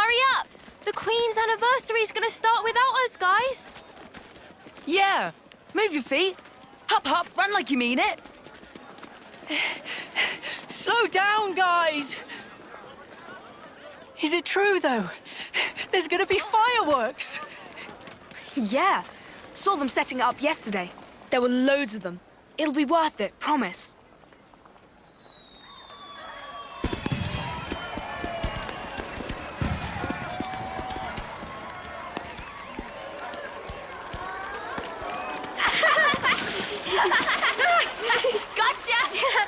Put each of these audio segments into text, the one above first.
Hurry up! The Queen's anniversary is gonna start without us, guys. Yeah! Move your feet. Hop, hop, run like you mean it. Slow down, guys! Is it true, though? There's gonna be fireworks! Yeah. Saw them setting it up yesterday. There were loads of them. It'll be worth it, promise. Gotcha!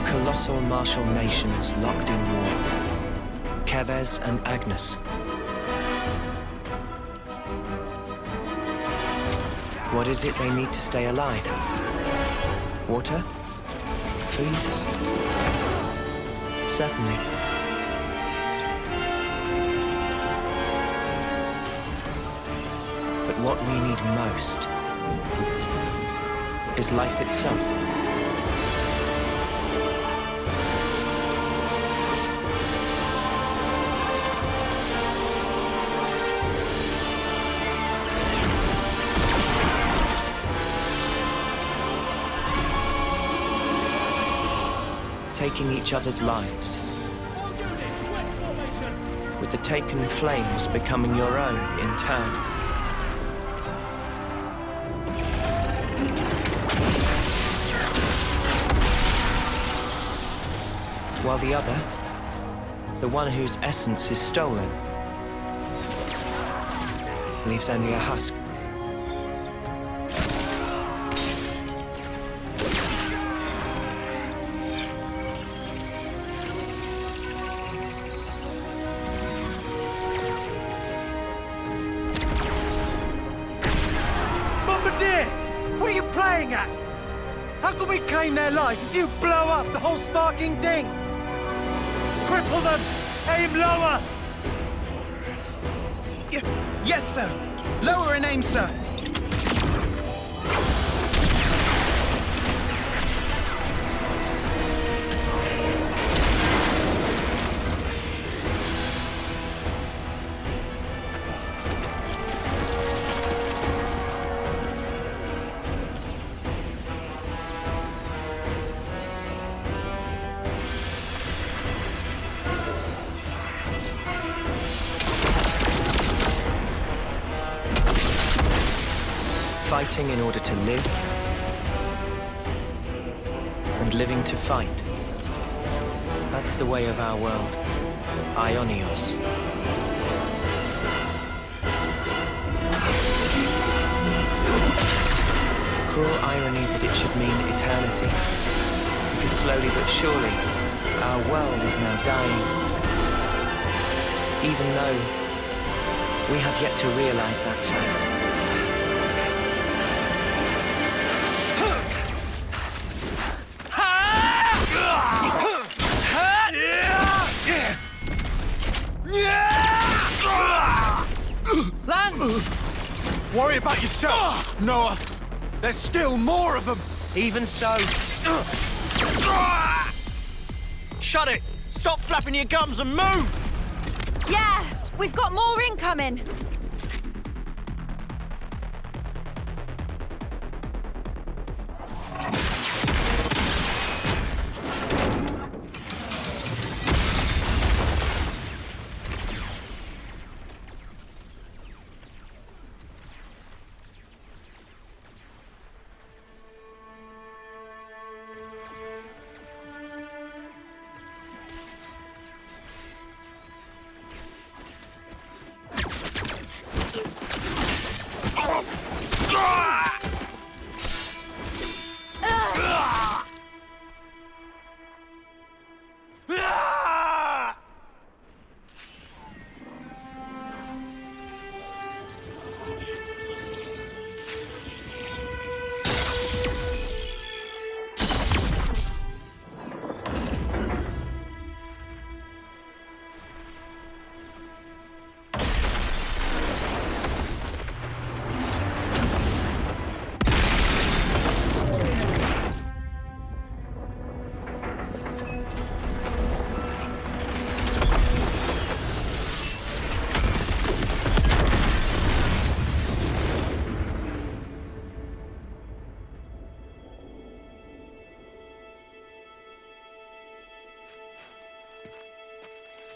Colossal martial nations locked in war. Kevez and Agnes. What is it they need to stay alive? Water? Food? Certainly. But what we need most is life itself. Taking each other's lives, with the taken flames becoming your own in turn. While the other, the one whose essence is stolen, leaves only a husk. How can we claim their life if you blow up the whole sparking thing? Cripple them! Aim lower! Yes, sir! Lower and aim, sir! Fighting in order to live, and living to fight. That's the way of our world. Ionios. Cruel irony that it should mean eternity. Because slowly but surely, our world is now dying. Even though we have yet to realize that fact. Lance! Worry about yourself, Noah. There's still more of them. Even so. Shut it! Stop flapping your gums and move! Yeah, we've got more incoming.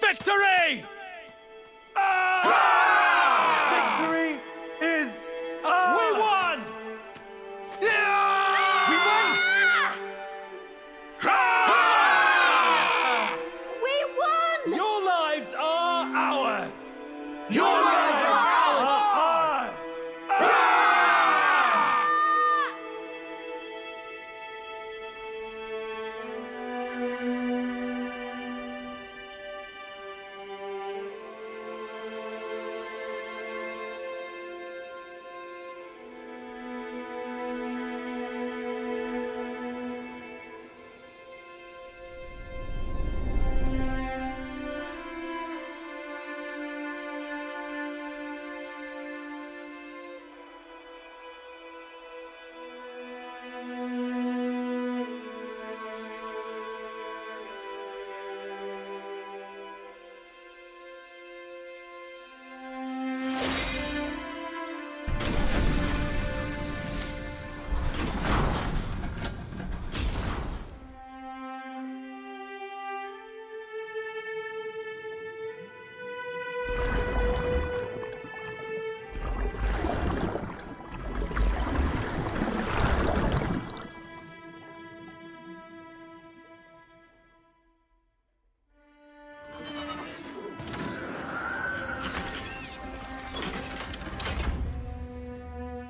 Victory! Victory is ours! We won! We won! We won! Your lives are ours! Your lives are ours!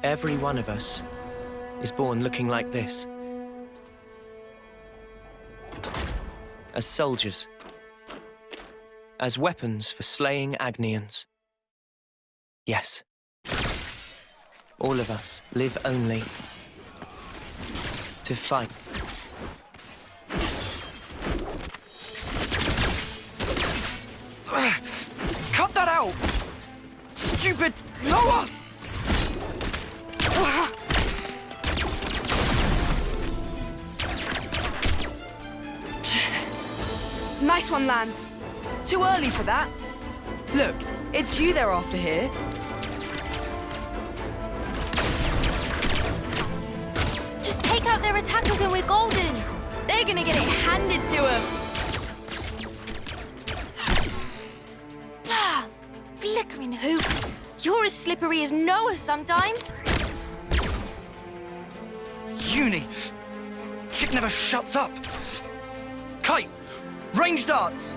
Every one of us is born looking like this. As soldiers. As weapons for slaying Agnians. Yes. All of us live only to fight. Cut that out! Stupid Noah! Nice one, Lance. Too early for that. Look, it's you they're after here. Just take out their attackers and we're golden. They're gonna get it handed to them. Flickering hoop. You're as slippery as Noah sometimes. Uni. Chick never shuts up. Kite, range darts.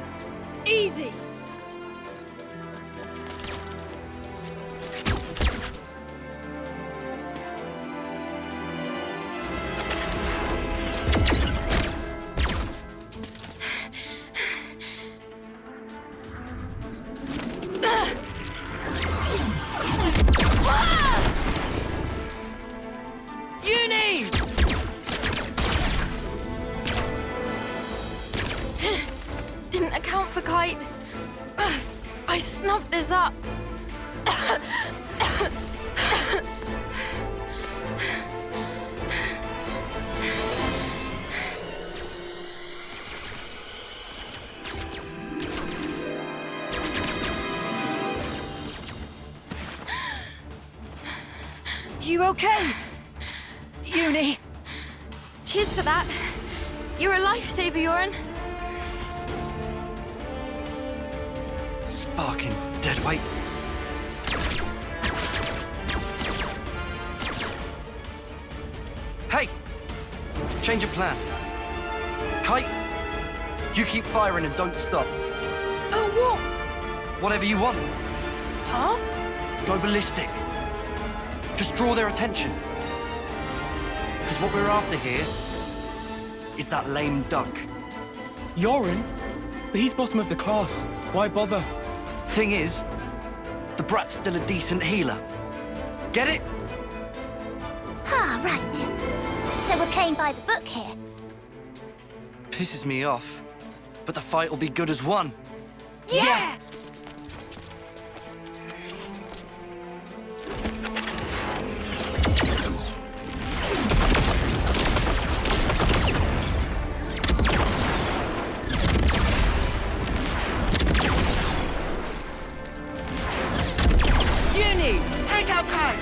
Easy. Uni! Didn't account for Kite. I snuffed this up. You okay? Uni? Cheers for that. You're a lifesaver, Yoren. Sparking deadweight. Hey! Change of plan. Kite, you keep firing and don't stop. Oh, what? Whatever you want. Huh? Go ballistic. Just draw their attention. Because what we're after here is that lame duck. Yoren? But he's bottom of the class. Why bother? Thing is, the brat's still a decent healer. Get it? Ah, right. So we're playing by the book here. Pisses me off. But the fight will be good as one. Yeah! Uni! Take out Kite!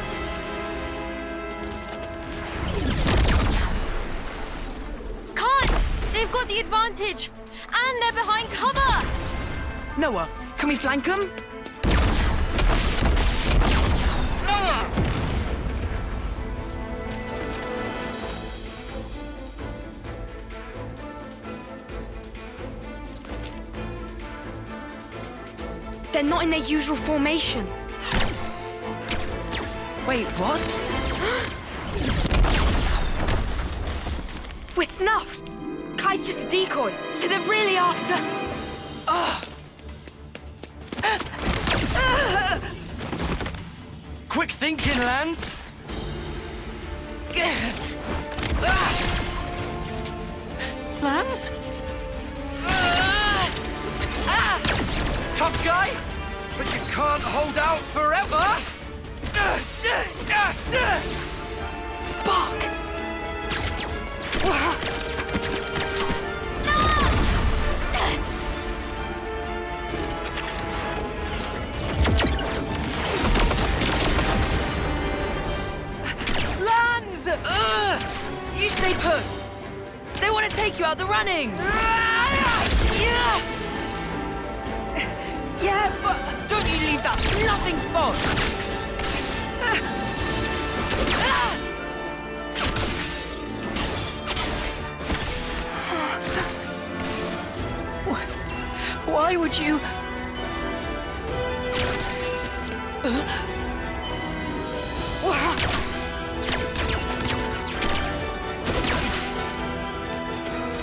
Can't! They've got the advantage. And they're behind cover. Noah, can we flank them? Noah! They're not in their usual formation. Wait, what? We're snuffed. Kai's just a decoy, so they're really after... Quick thinking, Lance. Lance? Tough guy, but you can't hold out forever. Spark! Lance! You stay put. They want to take you out the running. Yeah, but don't you leave that snuffing spot. Why would you...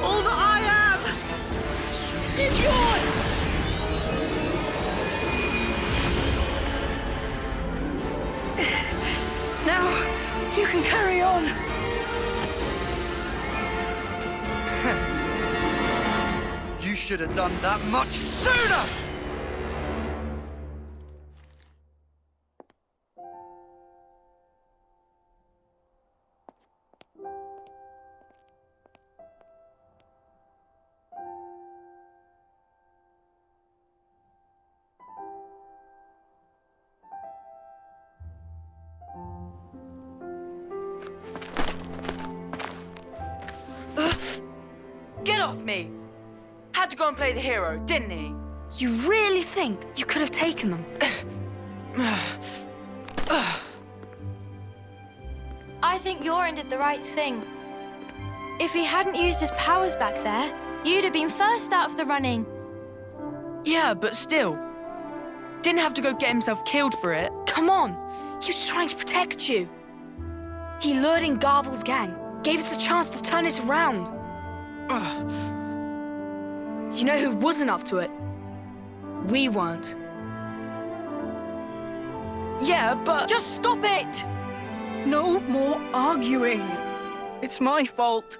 All that I am is yours! Now, you can carry on. You should have done that much sooner! Get off me! Had to go and play the hero, didn't he? You really think you could have taken them? I think Yoren did the right thing. If he hadn't used his powers back there, you'd have been first out of the running. Yeah, but still. Didn't have to go get himself killed for it. Come on, he was trying to protect you. He lured in Garvel's gang, gave us a chance to turn it around. You know who wasn't up to it? We weren't. Yeah, but... Just stop it! No more arguing. It's my fault.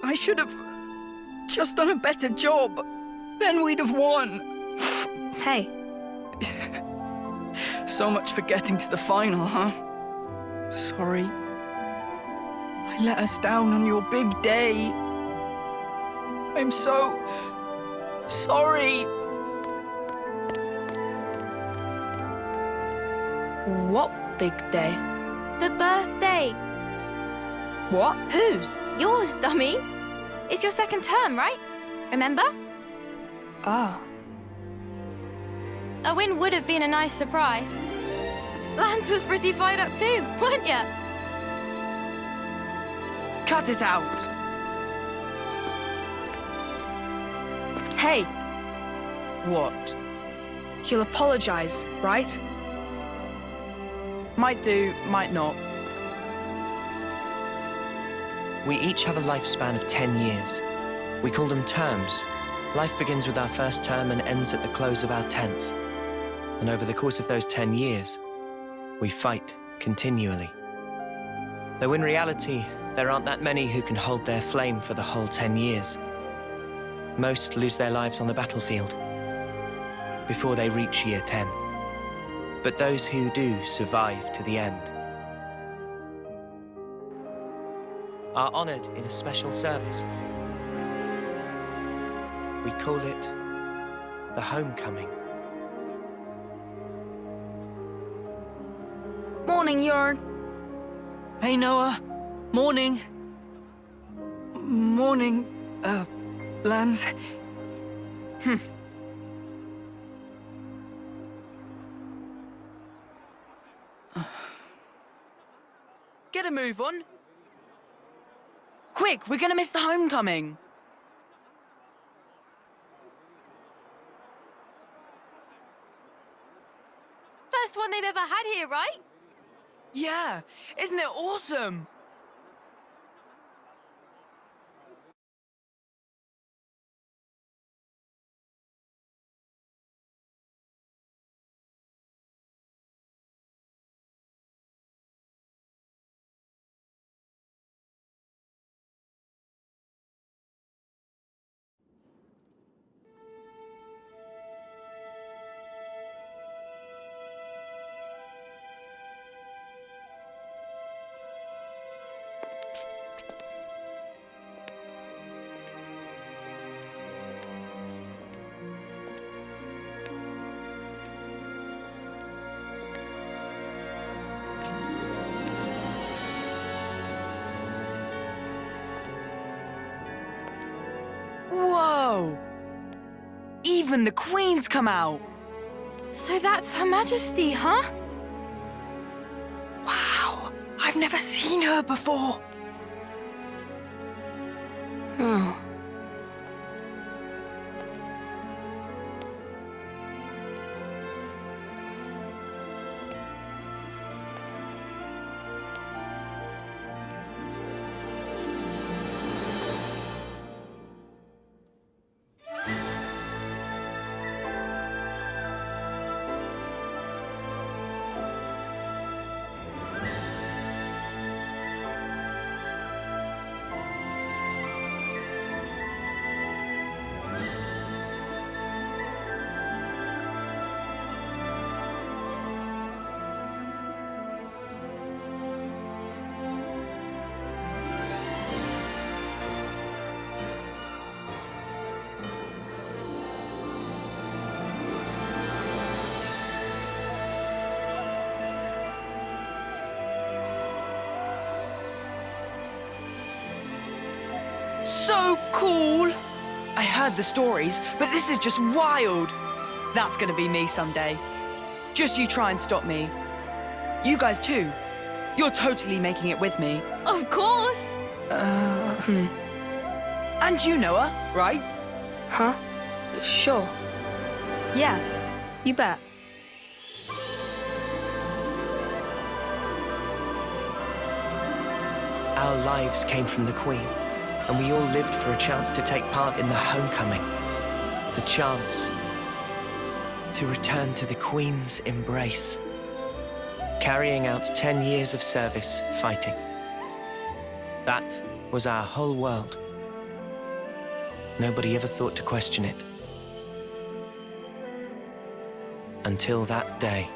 I should have just done a better job. Then we'd have won. Hey, So much for getting to the final, huh? Sorry. I let us down on your big day. I'm so sorry. what big day? The birthday. What? Whose? Yours, dummy. It's your second term, right? Remember? Ah. A win would have been a nice surprise. Lance was pretty fired up too, weren't ya? Cut it out. Hey, What? you'll apologize, right? Might do, might not. We each have a lifespan of 10 years. We call them terms. Life begins with our first term and ends at the close of our 10th. And over the course of those 10 years, we fight continually. Though in reality, there aren't that many who can hold their flame for the whole 10 years. Most lose their lives on the battlefield before they reach year 10. But those who do survive to the end are honored in a special service. We call it the homecoming. Morning, Jorn. Hey, Noah. Morning. Morning, Lance. Get a move on. Quick, we're gonna miss the homecoming. First one they've ever had here, right? Yeah, isn't it awesome? Whoa! Even the Queen's come out. So that's Her Majesty, huh? Wow, I've never seen her before. Oh. So cool! I heard the stories, but this is just wild. That's gonna be me someday. Just you try and stop me. You guys too. You're totally making it with me. Of course! And you, Noah, right? Huh? Sure. Yeah, you bet. Our lives came from the Queen, and we all lived for a chance to take part in the homecoming. The chance to return to the Queen's embrace. carrying out 10 years of service fighting. That was our whole world. Nobody ever thought to question it. Until that day.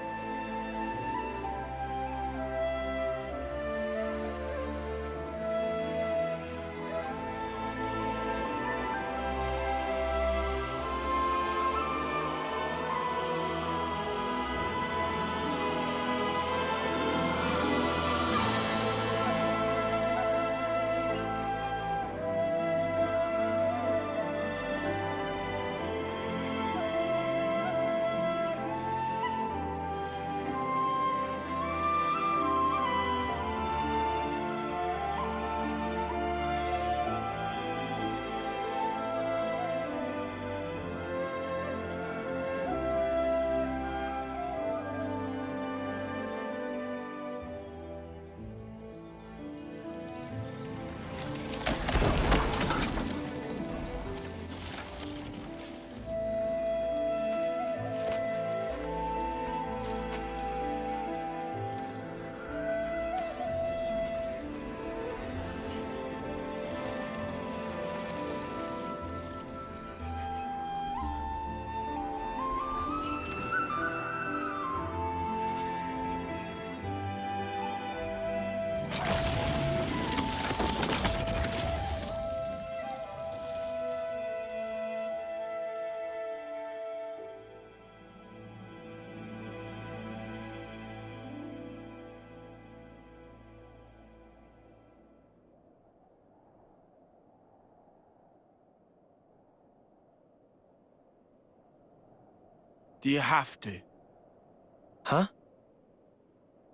Do you have to? Huh?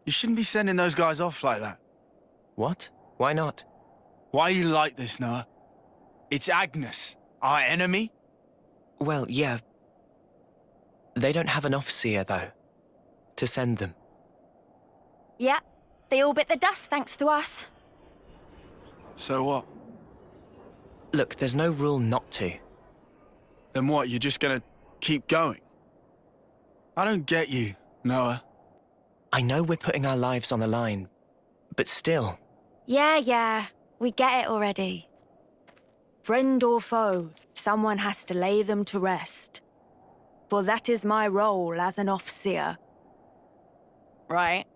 You shouldn't be sending those guys off like that. What? Why not? Why are you like this, Noah? It's Agnes, our enemy? Well, yeah. They don't have an officer, though, to send them. Yeah, they all bit the dust thanks to us. So what? Look, there's no rule not to. Then what, you're just gonna keep going? I don't get you, Noah. I know we're putting our lives on the line, but still. Yeah, we get it already. Friend or foe, someone has to lay them to rest. For that is my role as an officer. Right?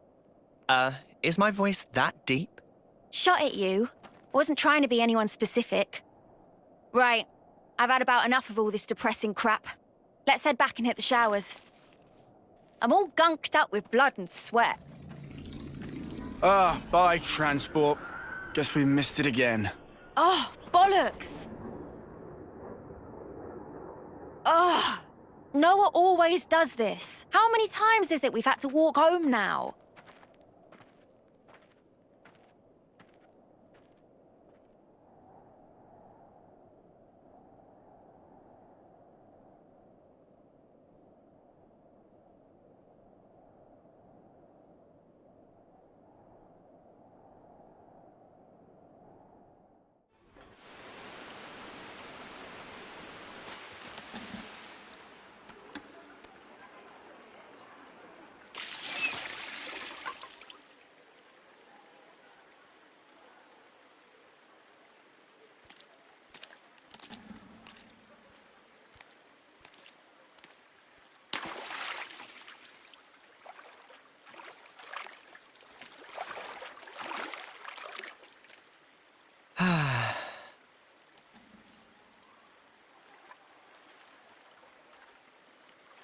Is my voice that deep? Shot at you. Wasn't trying to be anyone specific. Right, I've had about enough of all this depressing crap. Let's head back and hit the showers. I'm all gunked up with blood and sweat. Bye, transport. Guess we missed it again. Oh, bollocks! Oh, Noah always does this. How many times is it we've had to walk home now?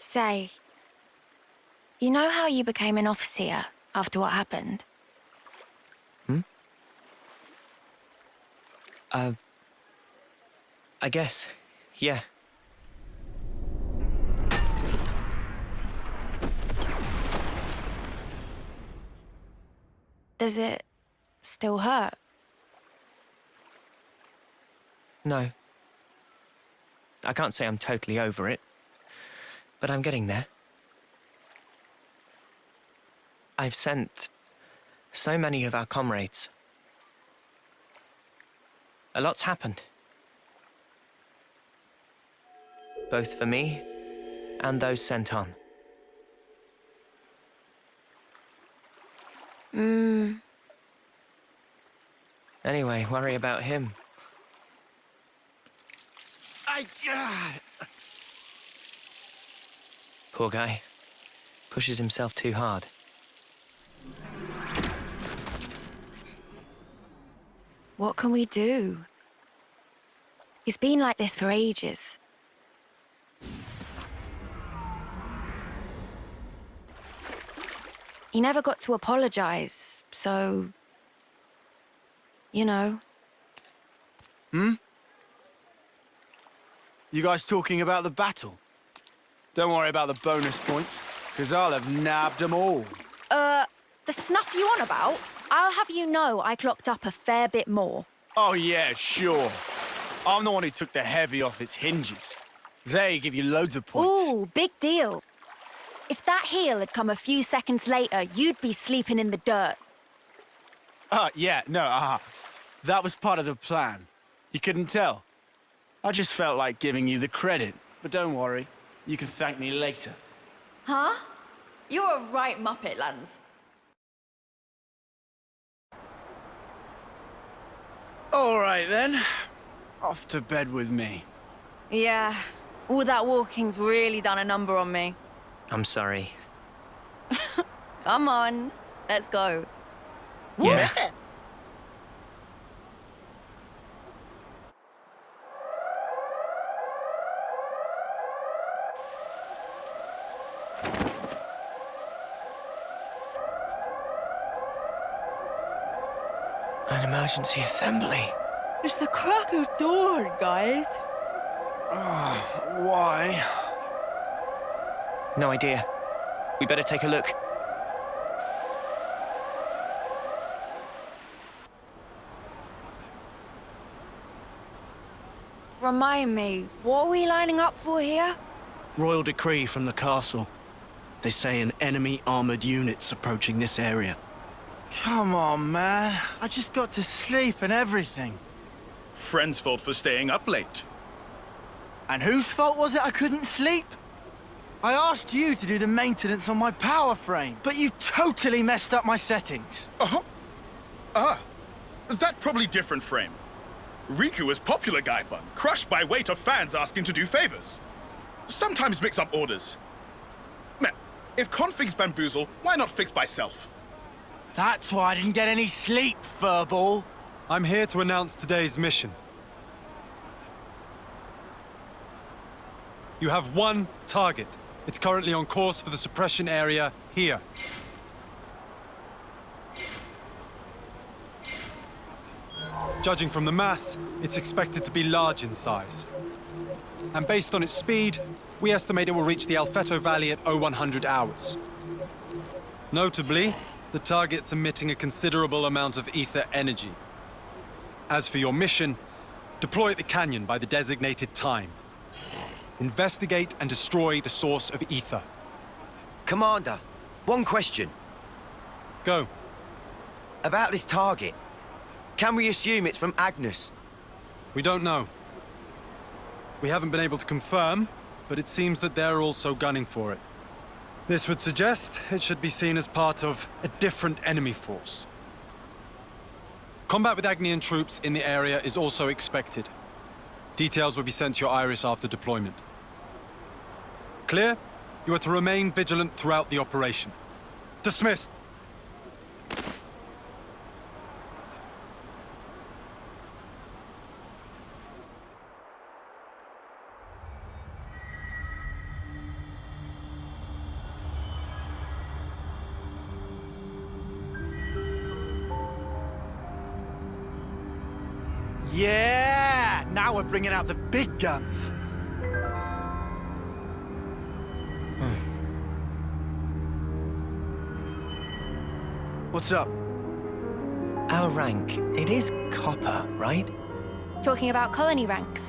Say, you know how you became an officer after what happened? I guess, yeah. Does it still hurt? No. I can't say I'm totally over it, but I'm getting there. I've sent so many of our comrades. A lot's happened. Both for me and those sent on. Anyway, worry about him. Poor guy. Pushes himself too hard. What can we do? He's been like this for ages. He never got to apologize, so... you know. You guys talking about the battle? Don't worry about the bonus points, because I'll have nabbed them all. The snuff you on about? I'll have you know I clocked up a fair bit more. Oh yeah, sure. I'm the one who took the heavy off its hinges. They give you loads of points. Ooh, big deal. If that heel had come a few seconds later, you'd be sleeping in the dirt. Yeah, no, that was part of the plan. You couldn't tell. I just felt like giving you the credit. But don't worry, you can thank me later. Huh? You're a right muppet, Lance. All right, then. Off to bed with me. Yeah, all that walking's really done a number on me. I'm sorry. Come on, let's go. Yeah. An emergency assembly. It's the crack of dawn, guys. Why? No idea. We better take a look. Remind me, what are we lining up for here? Royal decree from the castle. They say an enemy armored unit's approaching this area. Come on, man. I just got to sleep and everything. Friend's fault for staying up late. And whose fault was it I couldn't sleep? I asked you to do the maintenance on my power frame, but you totally messed up my settings. That probably different frame. Riku is popular guy bun, crushed by weight of fans asking to do favors. Sometimes mix up orders. Man, if configs bamboozle, why not fix by self? That's why I didn't get any sleep, furball. I'm here to announce today's mission. You have one target. It's currently on course for the suppression area here. Judging from the mass, it's expected to be large in size. And based on its speed, we estimate it will reach the Alfeto Valley at 0100 hours. Notably, the target's emitting a considerable amount of ether energy. As for your mission, deploy at the canyon by the designated time. Investigate and destroy the source of ether. Commander, one question. Go. About this target. Can we assume it's from Agnes? We don't know. We haven't been able to confirm, but it seems that they're also gunning for it. This would suggest it should be seen as part of a different enemy force. Combat with Agnian troops in the area is also expected. Details will be sent to your Iris after deployment. Clear? You are to remain vigilant throughout the operation. Dismissed. Yeah! Now we're bringing out the big guns. What's up? Our rank, it is copper, right? Talking about colony ranks.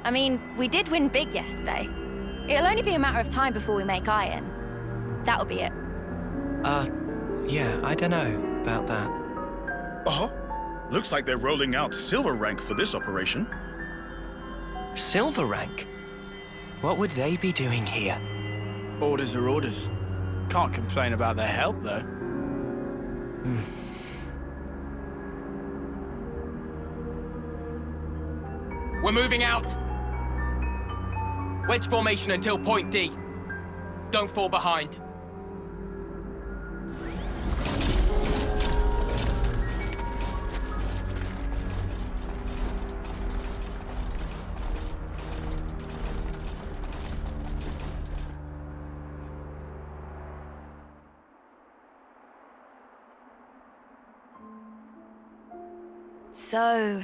I mean, we did win big yesterday. It'll only be a matter of time before we make iron. That'll be it. Yeah, I don't know about that. Looks like they're rolling out silver rank for this operation. Silver rank? What would they be doing here? Orders are orders. Can't complain about their help, though. We're moving out! Wedge formation until point D. Don't fall behind. So,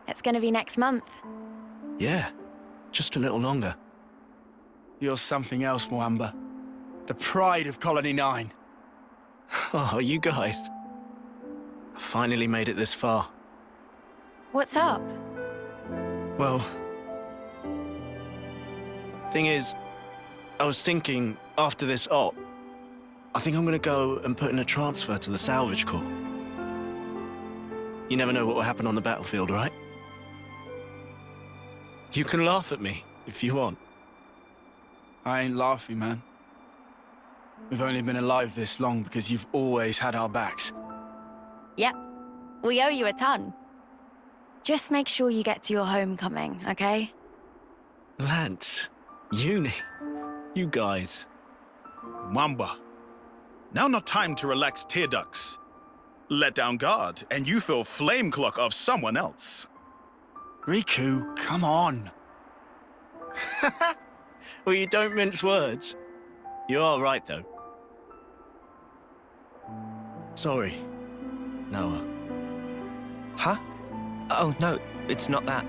it's gonna be next month. Yeah, just a little longer. You're something else, Moamba. The pride of Colony 9. Oh, you guys. I finally made it this far. What's up? Well, thing is, I was thinking after this op, I think I'm gonna go and put in a transfer to the Salvage Corps. You never know what will happen on the battlefield, right? You can laugh at me if you want. I ain't laughing, man. We've only been alive this long because you've always had our backs. Yep. We owe you a ton. Just make sure you get to your homecoming, okay? Lance, Uni, you guys. Mamba. Now not time to relax tear ducts. Let down guard, and you feel flame clock of someone else. Riku, come on. Well, you don't mince words. You are right, though. Sorry, Noah. Huh? Oh, no, it's not that.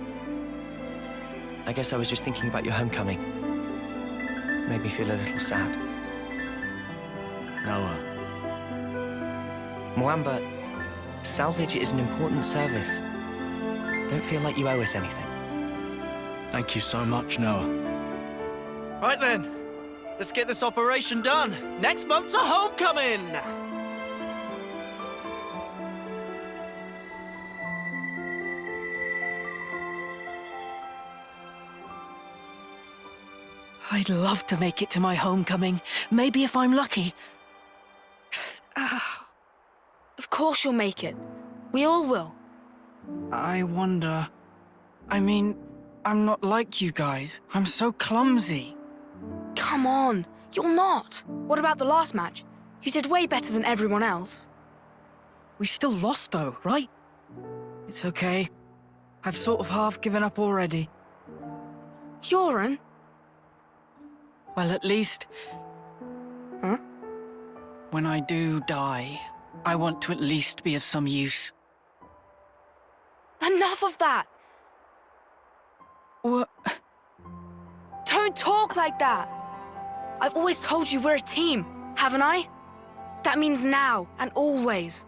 I guess I was just thinking about your homecoming. Made me feel a little sad. Noah. Moamba, salvage is an important service. Don't feel like you owe us anything. Thank you so much, Noah. Right then, let's get this operation done. Next month's a homecoming! I'd love to make it to my homecoming. Maybe if I'm lucky. Of course you'll make it. We all will. I wonder... I mean, I'm not like you guys. I'm so clumsy. Come on, you're not. What about the last match? You did way better than everyone else. We still lost though, right? It's okay. I've sort of half given up already. Yoren? Well, at least... Huh? When I do die, I want to at least be of some use. Enough of that! What? Don't talk like that! I've always told you we're a team, haven't I? That means now and always.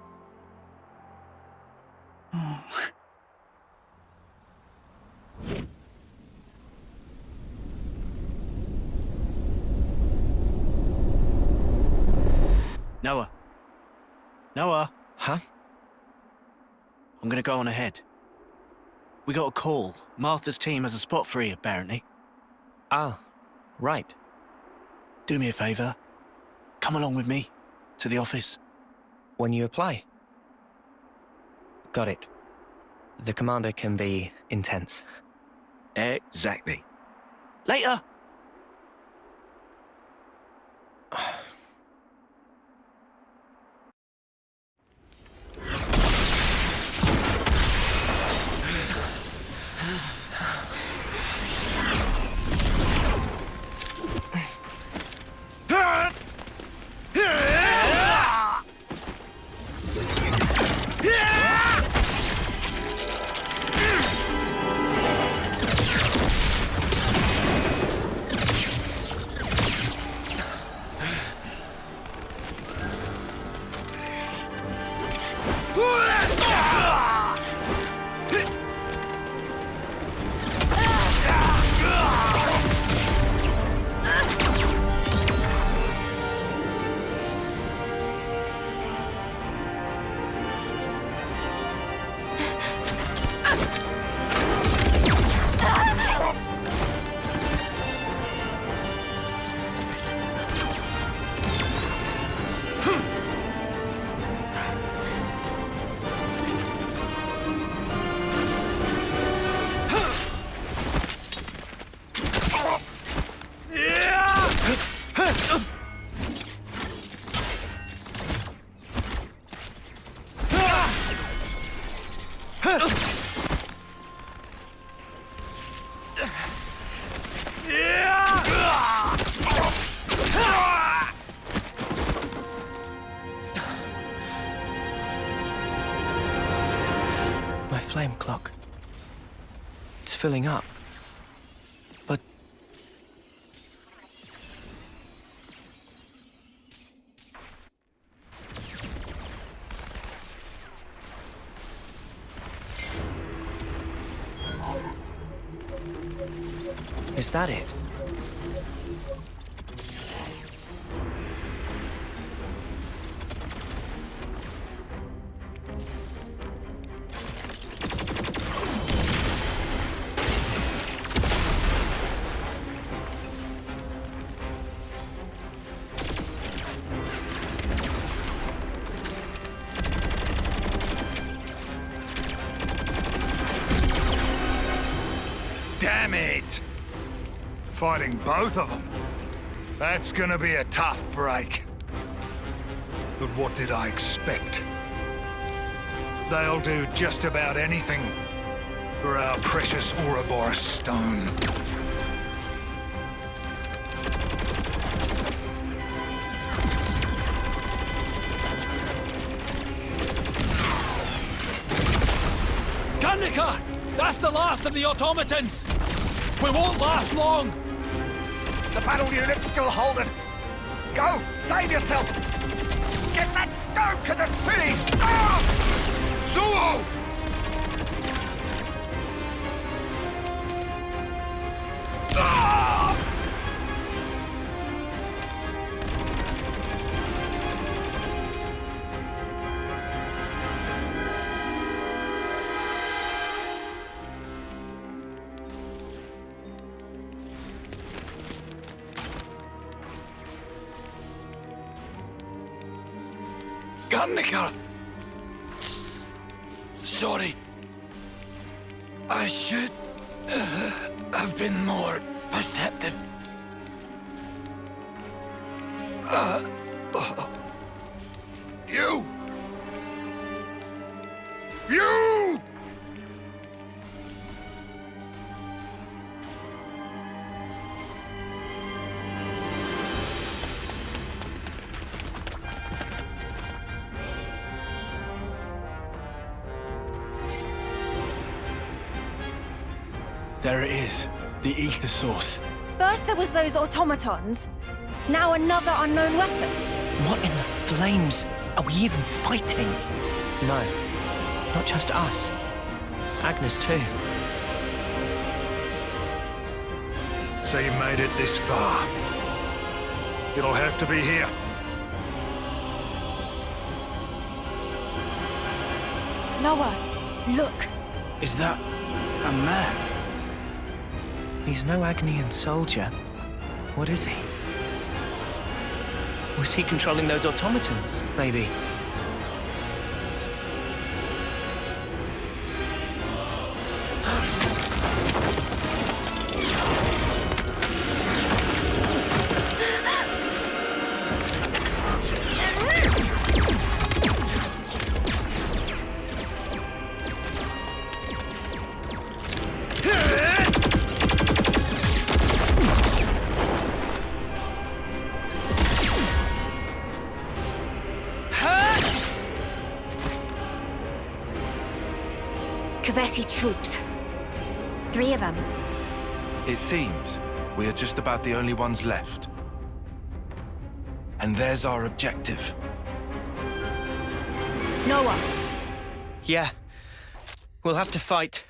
Oh. Noah. Noah. Huh? I'm gonna go on ahead. We got a call. Martha's team has a spot free, apparently. Ah, right. Do me a favor. Come along with me to the office. When you apply. Got it. The commander can be intense. Exactly. Later! My flame clock. It's filling up. But... Is that it? Damn it! Fighting both of them. That's gonna be a tough break. But what did I expect? They'll do just about anything for our precious Ouroboros stone. Guernica! That's the last of the automatons! We won't last long! The battle unit's still holding. Go! Save yourself! Get that stone to the city! Ah! Zuo! Ah! Guernica! Sorry. I should have been more perceptive. You! You! There it is, the ether source. First there was those automatons, now another unknown weapon. What in the flames are we even fighting? No, not just us. Agnes too. So you made it this far. It'll have to be here. Noah, look. Is that a man? He's no Agnian soldier. What is he? Was he controlling those automatons, maybe? Kavesi troops. 3 of them. It seems we are just about the only ones left. And there's our objective. Noah. Yeah. We'll have to fight.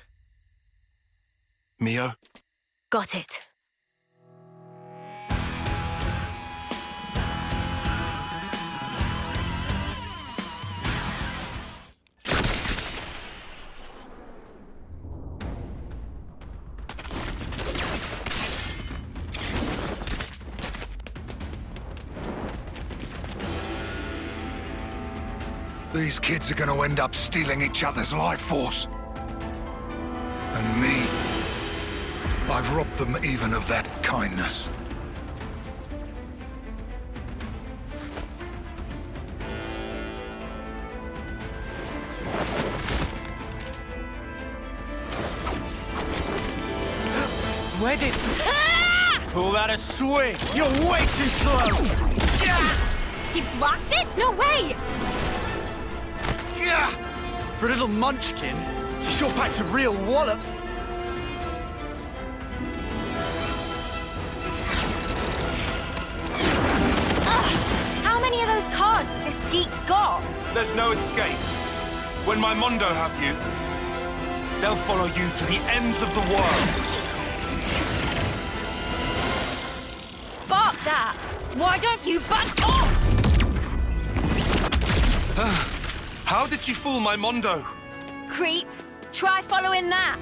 Mio? Got it. These kids are gonna end up stealing each other's life force. And me, I've robbed them even of that kindness. Where did... Call that a swing? You're way too close! He blocked it? No way! For a little munchkin, she sure packed a real wallop. How many of those cards has this geek got? There's no escape. When my Mondo have you, they'll follow you to the ends of the world. Spark that! Why don't you back off? How did she fool my Mondo? Creep, try following that.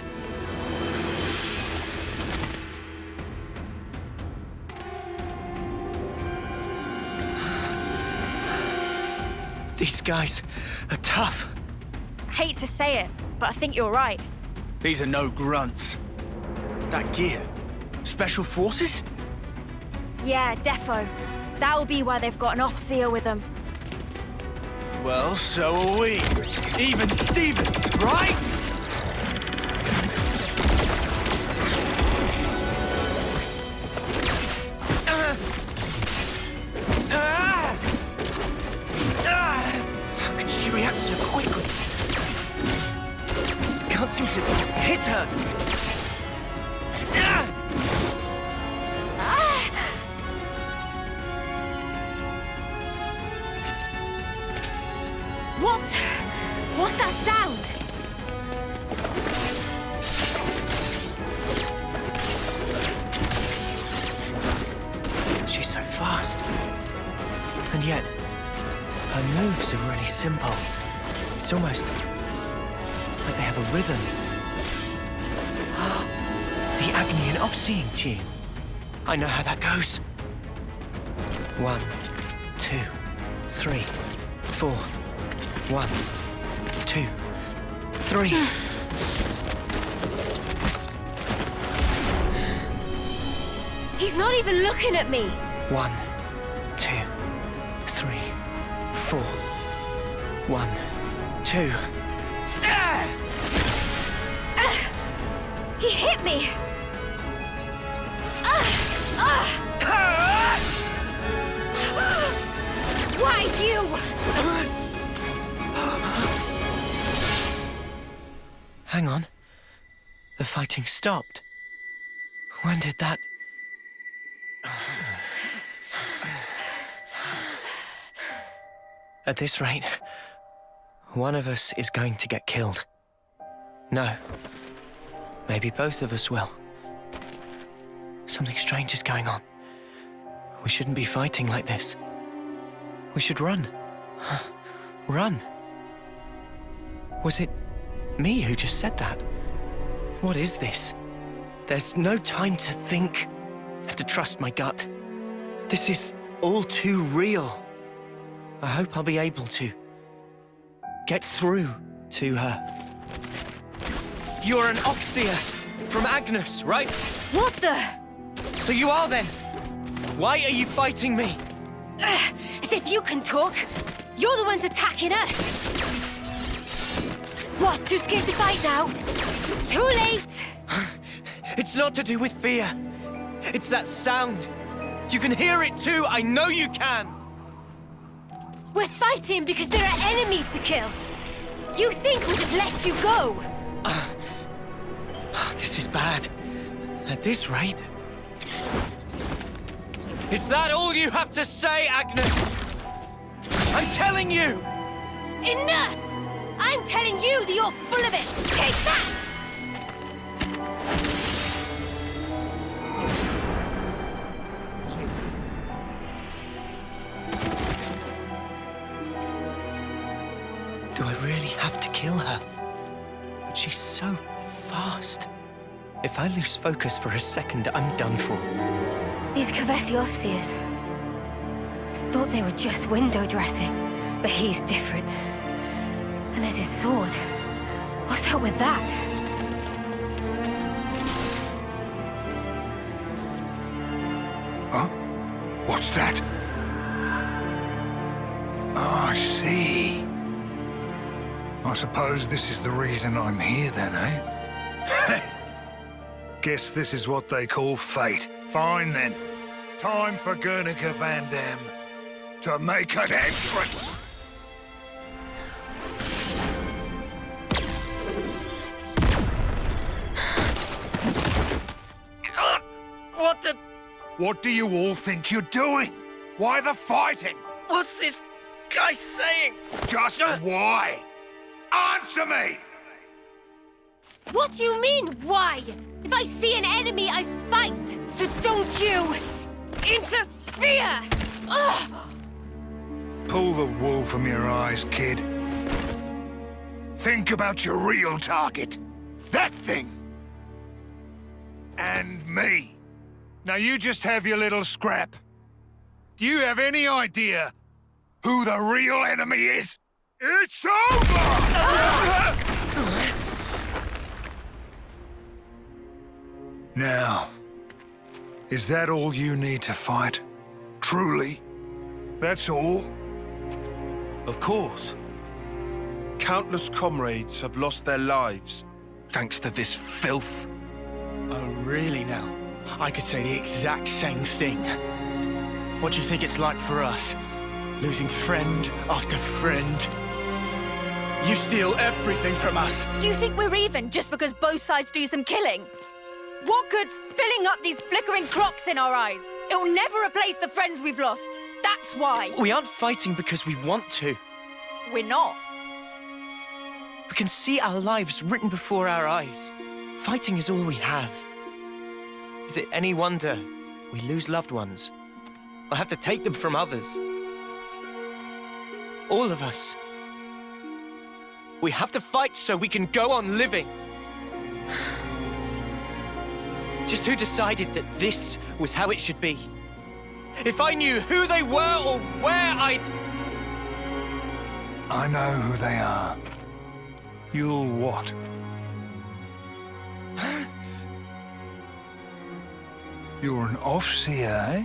These guys are tough. Hate to say it, but I think you're right. These are no grunts. That gear, special forces? Yeah, defo. That'll be why they've got an off-seer with them. Well, so are we. Even Stevens, right? How could she react so quickly? Can't seem to hit her. What's that sound? She's so fast. And yet, her moves are really simple. It's almost like they have a rhythm. The agony and off-seeing tune. I know how that goes. 1, 2, 3, 4. 1, 2, 3. He's not even looking at me. 1, 2, 3, 4. 1, 2. He hit me. Why you? Hang on. The fighting stopped. When did that... At this rate, one of us is going to get killed. No. Maybe both of us will. Something strange is going on. We shouldn't be fighting like this. We should run. Run. Was it me who just said that? What is this? There's no time to think. I have to trust my gut. This is all too real. I hope I'll be able to get through to her. You're an Oxia from Agnes, right? What the? So you are then? Why are you fighting me? As if you can talk. You're the ones attacking us. What, too scared to fight now? Too late! It's not to do with fear. It's that sound. You can hear it too, I know you can. We're fighting because there are enemies to kill. You think we'll just let you go? This is bad. At this rate... Is that all you have to say, Agnes? I'm telling you! Enough! I'm telling you that you're full of it! Take that! Do I really have to kill her? But she's so fast. If I lose focus for a second, I'm done for. These Kavesi officers. I thought they were just window dressing, but he's different. And there's his sword. What's up with that? Huh? What's that? Oh, I see. I suppose this is the reason I'm here then, eh? Guess this is what they call fate. Fine then. Time for Guernica Van Dam to make an entrance! What the... What do you all think you're doing? Why the fighting? What's this guy saying? Just why? Answer me! What do you mean, why? If I see an enemy, I fight. So don't you interfere! Ugh. Pull the wool from your eyes, kid. Think about your real target. That thing. And me. Now you just have your little scrap. Do you have any idea who the real enemy is? It's over! Now, is that all you need to fight? Truly? That's all? Of course. Countless comrades have lost their lives thanks to this filth. Oh, really now? I could say the exact same thing. What do you think it's like for us? Losing friend after friend. You steal everything from us. You think we're even just because both sides do some killing? What good's filling up these flickering clocks in our eyes? It'll never replace the friends we've lost. That's why. We aren't fighting because we want to. We're not. We can see our lives written before our eyes. Fighting is all we have. Is it any wonder we lose loved ones? Or have to take them from others? All of us. We have to fight so we can go on living. Just who decided that this was how it should be? If I knew who they were or where I'd... I know who they are. You'll what? You're an off-seer, eh?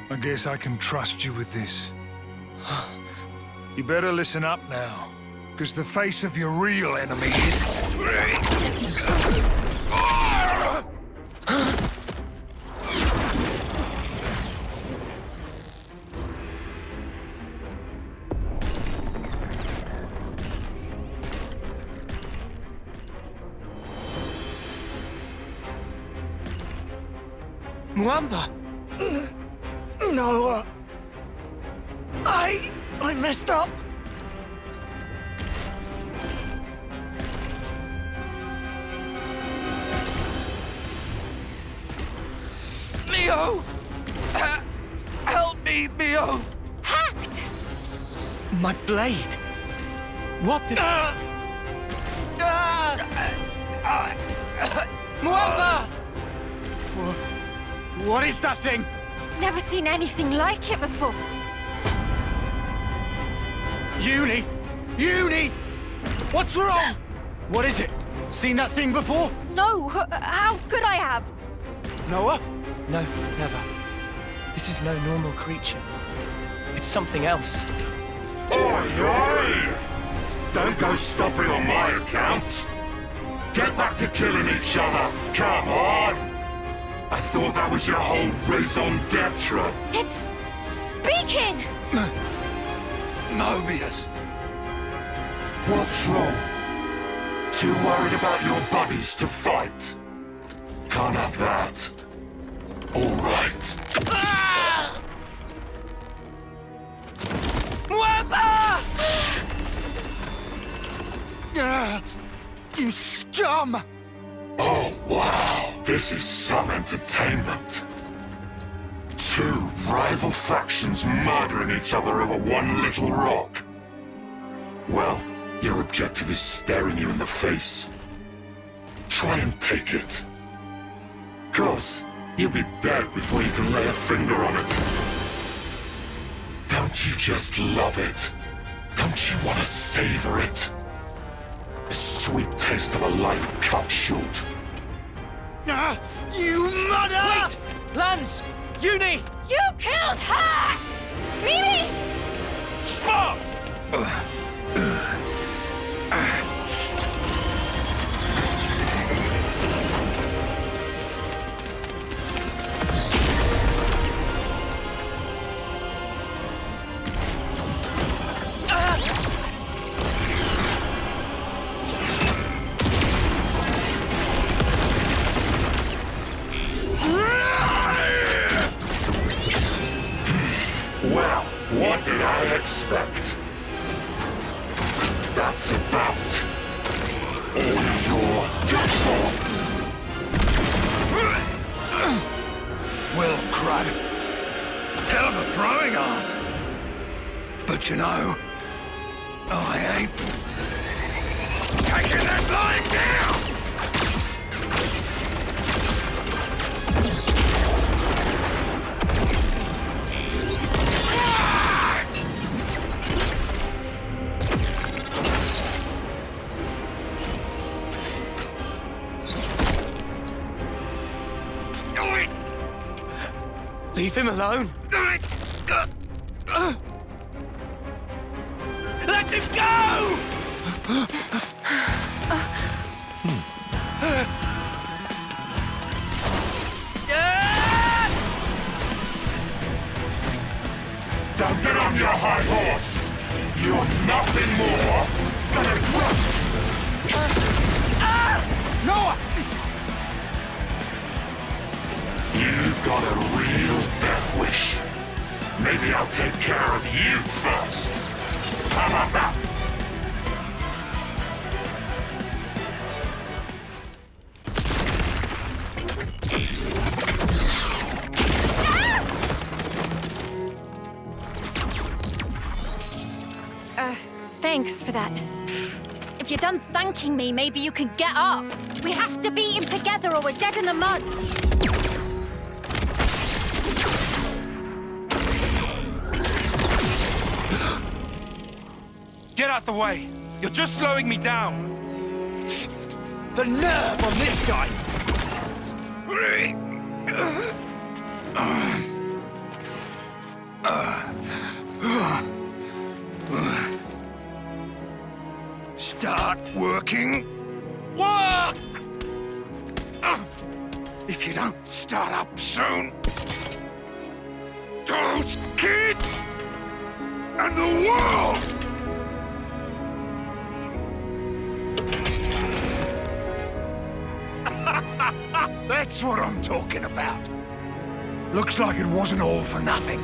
I guess I can trust you with this. You better listen up now, because the face of your real enemy is... Mwamba! No, I messed up. Mio! Help me, Mio! Hacked! My blade! What the... Mwamba! What is that thing? Never seen anything like it before. Uni! Uni! What's wrong? What is it? Seen that thing before? No, how could I have? Noah? No, never. This is no normal creature. It's something else. Oi, oi! Don't go stopping on my account. Get back to killing each other. Come on! I thought that was your whole raison d'etre. It's speaking! Mobius. What's wrong? Too worried about your buddies to fight? Can't have that. All right. Mwamba! You scum! Oh, wow. This is some entertainment. Two rival factions murdering each other over one little rock. Well, your objective is staring you in the face. Try and take it. 'Cause you'll be dead before you can lay a finger on it. Don't you just love it? Don't you want to savor it? The sweet taste of a life cut short. You mother! Wait! Lance! Uni! You killed Hacked! Mimi! Sparks! Well, what did I expect? That's about all you're good for. Well, crud. Hell of a throwing arm. But you know, I ain't taking that line down! Leave him alone. Let him go! Don't get on your high horse. You're nothing more than a grunt. Noah! You've got a real death wish. Maybe I'll take care of you first. How about that? Thanks for that. If you're done thanking me, maybe you can get up. We have to beat him together or we're dead in the mud. Get out the way! You're just slowing me down! The nerve on this guy! Start working. Work! If you don't start up soon, those kids and the world! That's what I'm talking about. Looks like it wasn't all for nothing.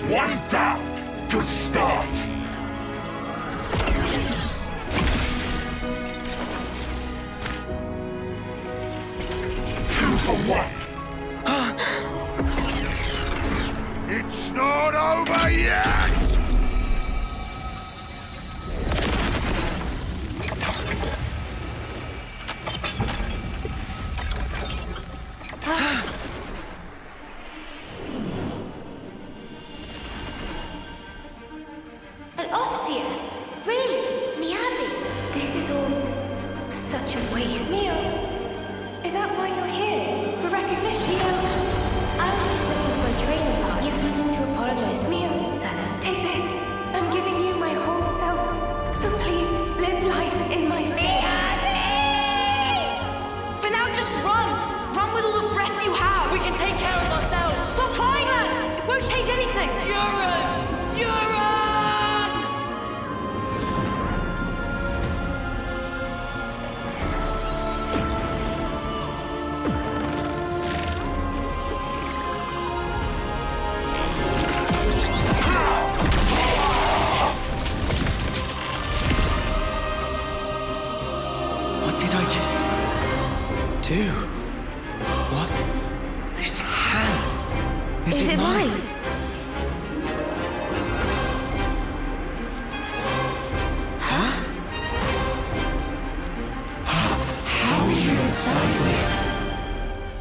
One down. Good start. Two for one. It's not over yet! An Officer? Really? Miyabi? This is all such a waste. Mio, is that why you're here? For recognition? Mio, I was just looking for a training partner. You've nothing to apologize for. Mio, Sana, take this. I'm giving you my whole self. So please, live life in my stead. For now, just run! Run with all the breath you have! We can take care of ourselves! Stop crying, lads! It won't change anything! Urine! What did I just do? What? This hand. Is it mine? Huh? How are you inside me?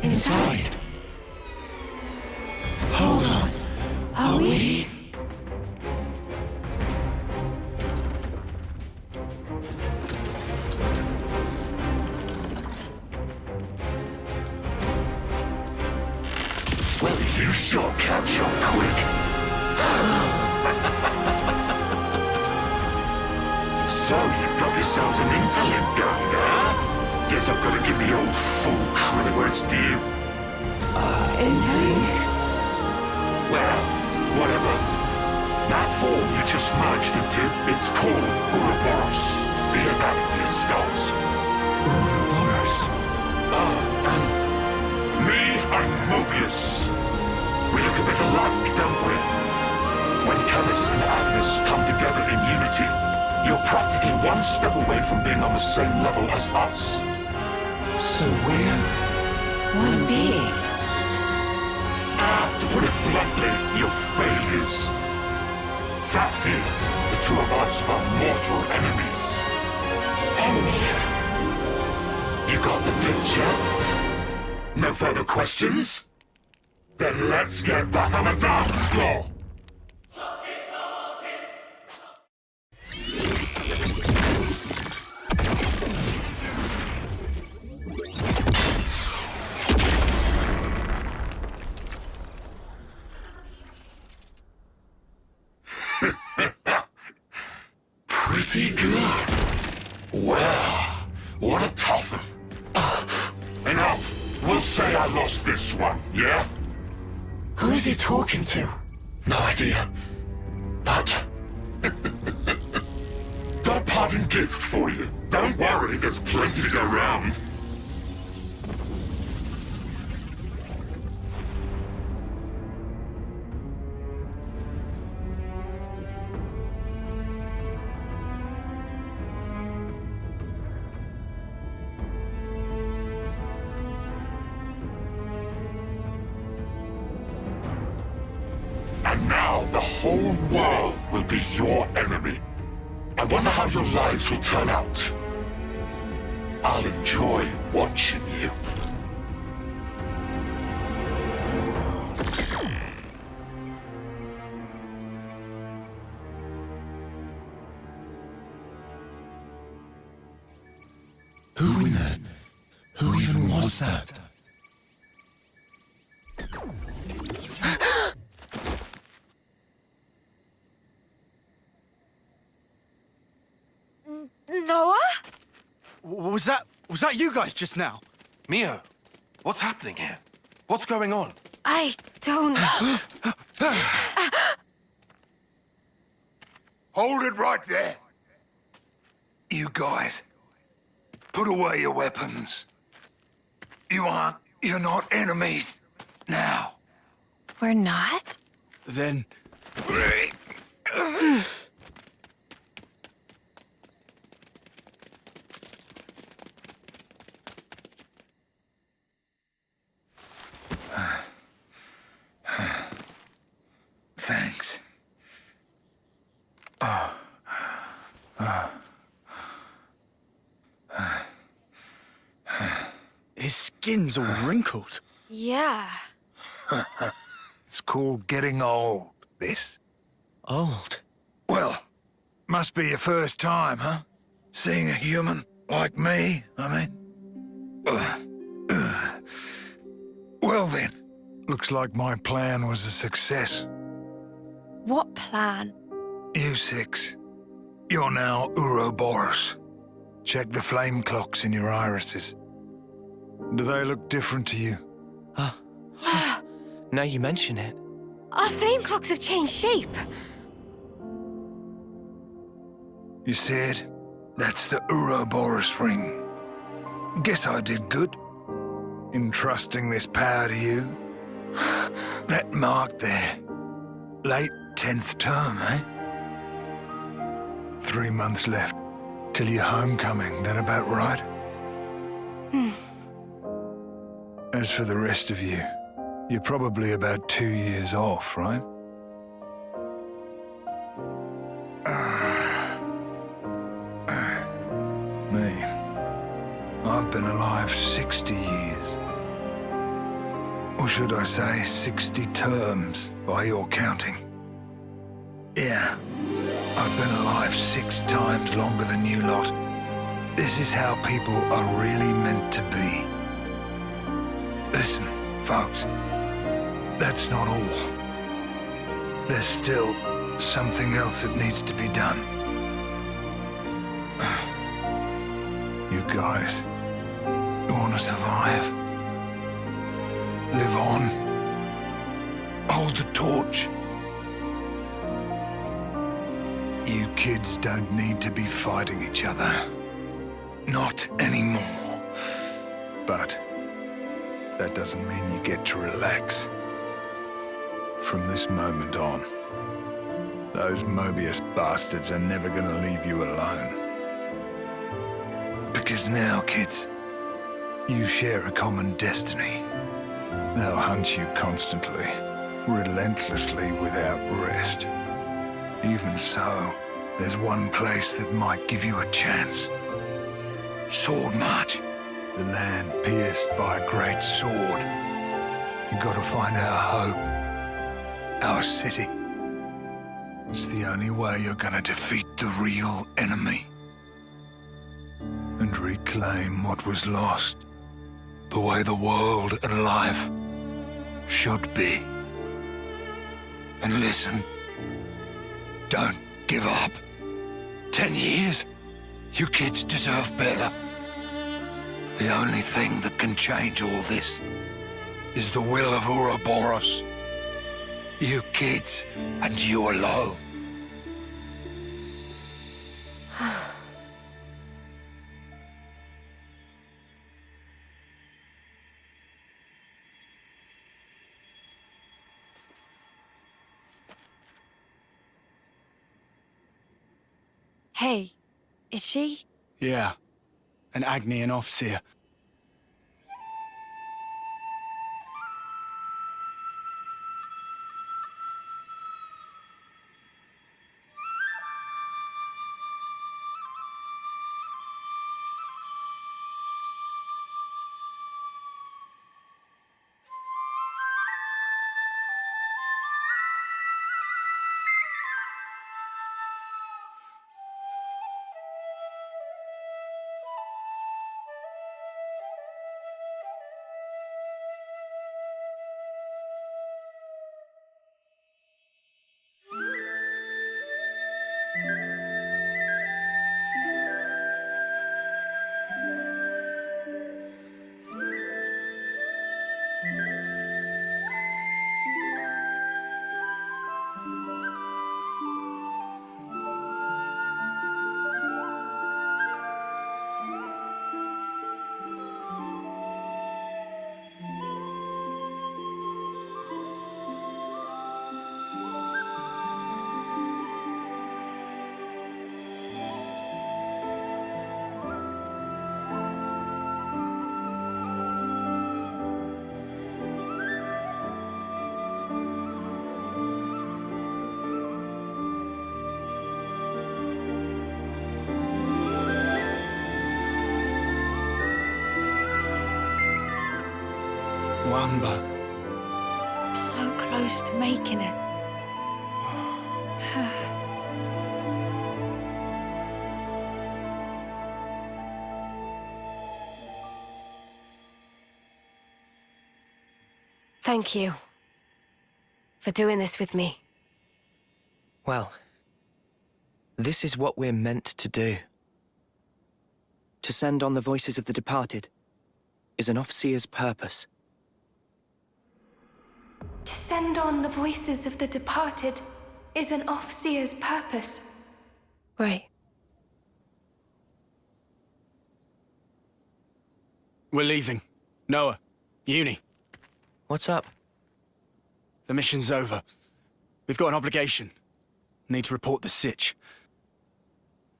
Inside? Hold on. Are we? Well, you sure catch up quick. So, you've got yourselves an interlink going, huh? Guess I've got to give the old fool credit where it's due. Interlink? Well, whatever. That form you just merged into, it's called Ouroboros. See about it to your skulls. Ouroboros? Oh, and Mobius. We look a bit alike, don't we? When Kellis and Agnes come together in unity, you're practically one step away from being on the same level as us. So we're One being. To put it bluntly, you're failures. Fact is, the two of us are mortal enemies. Enemies? You got the picture? No further questions? Then let's get back on the dance floor! Pretty good. Well, what a tough one. Enough. We'll say I lost this one, yeah? Who is he talking to? No idea. But... got a parting gift for you. Don't worry, there's plenty to go round. And now the whole world will be your enemy. I wonder how your lives will turn out. I'll enjoy watching you. Who even was that? Noah? Was that you guys just now? Mio, what's happening here? What's going on? I don't... Hold it right there. You guys, put away your weapons. You're not enemies now. We're not? Then... Thanks. His skin's all wrinkled. Yeah. It's called getting old, this. Old? Well, must be your first time, huh? Seeing a human like me, I mean. Well then, looks like my plan was a success. What plan? You six, you're now Ouroboros. Check the flame clocks in your irises. Do they look different to you? Now you mention it. Our flame clocks have changed shape. You see it? That's the Ouroboros ring. Guess I did good. Entrusting this power to you. That mark there. Late 10th term, eh? 3 months left till your homecoming. That about right? As for the rest of you, you're probably about 2 years off, right? Me. I've been alive 60 years. Or should I say 60 terms, by your counting. Yeah, I've been alive 6 times longer than you lot. This is how people are really meant to be. Listen, folks, that's not all. There's still something else that needs to be done. You guys, you want to survive? Live on? Hold the torch? You kids don't need to be fighting each other. Not anymore. But that doesn't mean you get to relax. From this moment on, those Mobius bastards are never gonna leave you alone. Because now, kids, you share a common destiny. They'll hunt you constantly, relentlessly, without rest. Even so, there's one place that might give you a chance. Sword March. The land pierced by a great sword. You gotta find our hope. Our city. It's the only way you're gonna defeat the real enemy. And reclaim what was lost. The way the world and life should be. And listen, don't give up. 10 years? You kids deserve better. The only thing that can change all this is the will of Ouroboros. You kids, and you alone. Hey, is she? Yeah, an Agnian officer. Wamba. So close to making it. Thank you for doing this with me. Well, this is what we're meant to do. To send on the voices of the departed is an Offseer's purpose. To send on the voices of the departed is an Offseer's purpose. Right. We're leaving. Noah, Uni. What's up? The mission's over. We've got an obligation. Need to report the sitch.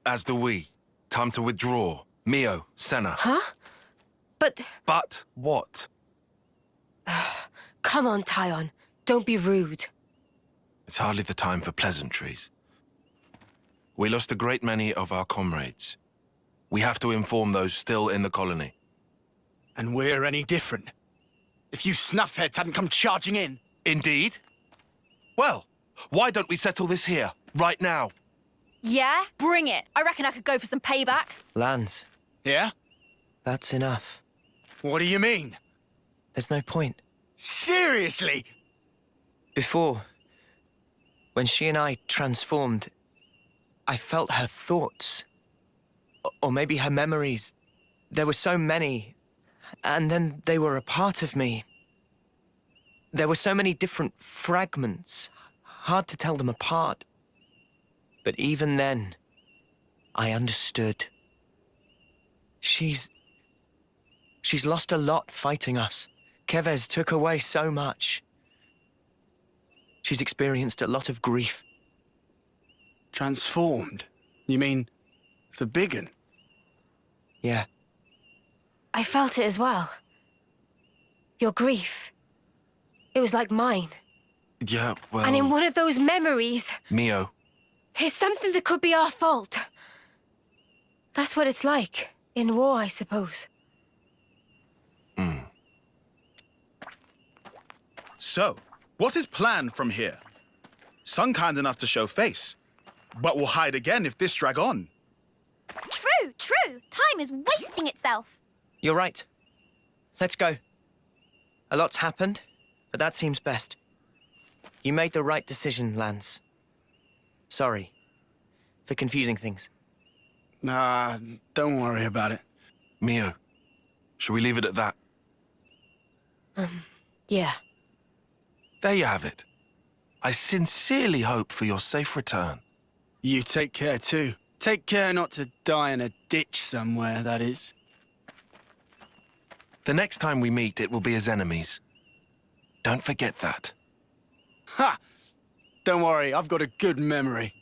As do we. Time to withdraw. Mio, Senna. Huh? But what? Come on, Tyon. Don't be rude. It's hardly the time for pleasantries. We lost a great many of our comrades. We have to inform those still in the colony. And we're any different? If you snuffheads hadn't come charging in. Indeed. Well, why don't we settle this here, right now? Yeah? Bring it. I reckon I could go for some payback. Lance. Yeah? That's enough. What do you mean? There's no point. Seriously? Before, when she and I transformed, I felt her thoughts. Or maybe her memories. There were so many, and then they were a part of me. There were so many different fragments, hard to tell them apart. But even then, I understood. She's lost a lot fighting us. Kevez took away so much. She's experienced a lot of grief. Transformed? You mean the big un? Yeah. I felt it as well. Your grief. It was like mine. Yeah, well... And in one of those memories... Mio. Is something that could be our fault. That's what it's like. In war, I suppose. So, what is planned from here? Some kind enough to show face, but will hide again if this drag on. True, true. Time is wasting itself. You're right. Let's go. A lot's happened, but that seems best. You made the right decision, Lance. Sorry for confusing things. Nah, don't worry about it. Mio, shall we leave it at that? Yeah. There you have it. I sincerely hope for your safe return. You take care too. Take care not to die in a ditch somewhere, that is. The next time we meet, it will be as enemies. Don't forget that. Ha! Don't worry, I've got a good memory.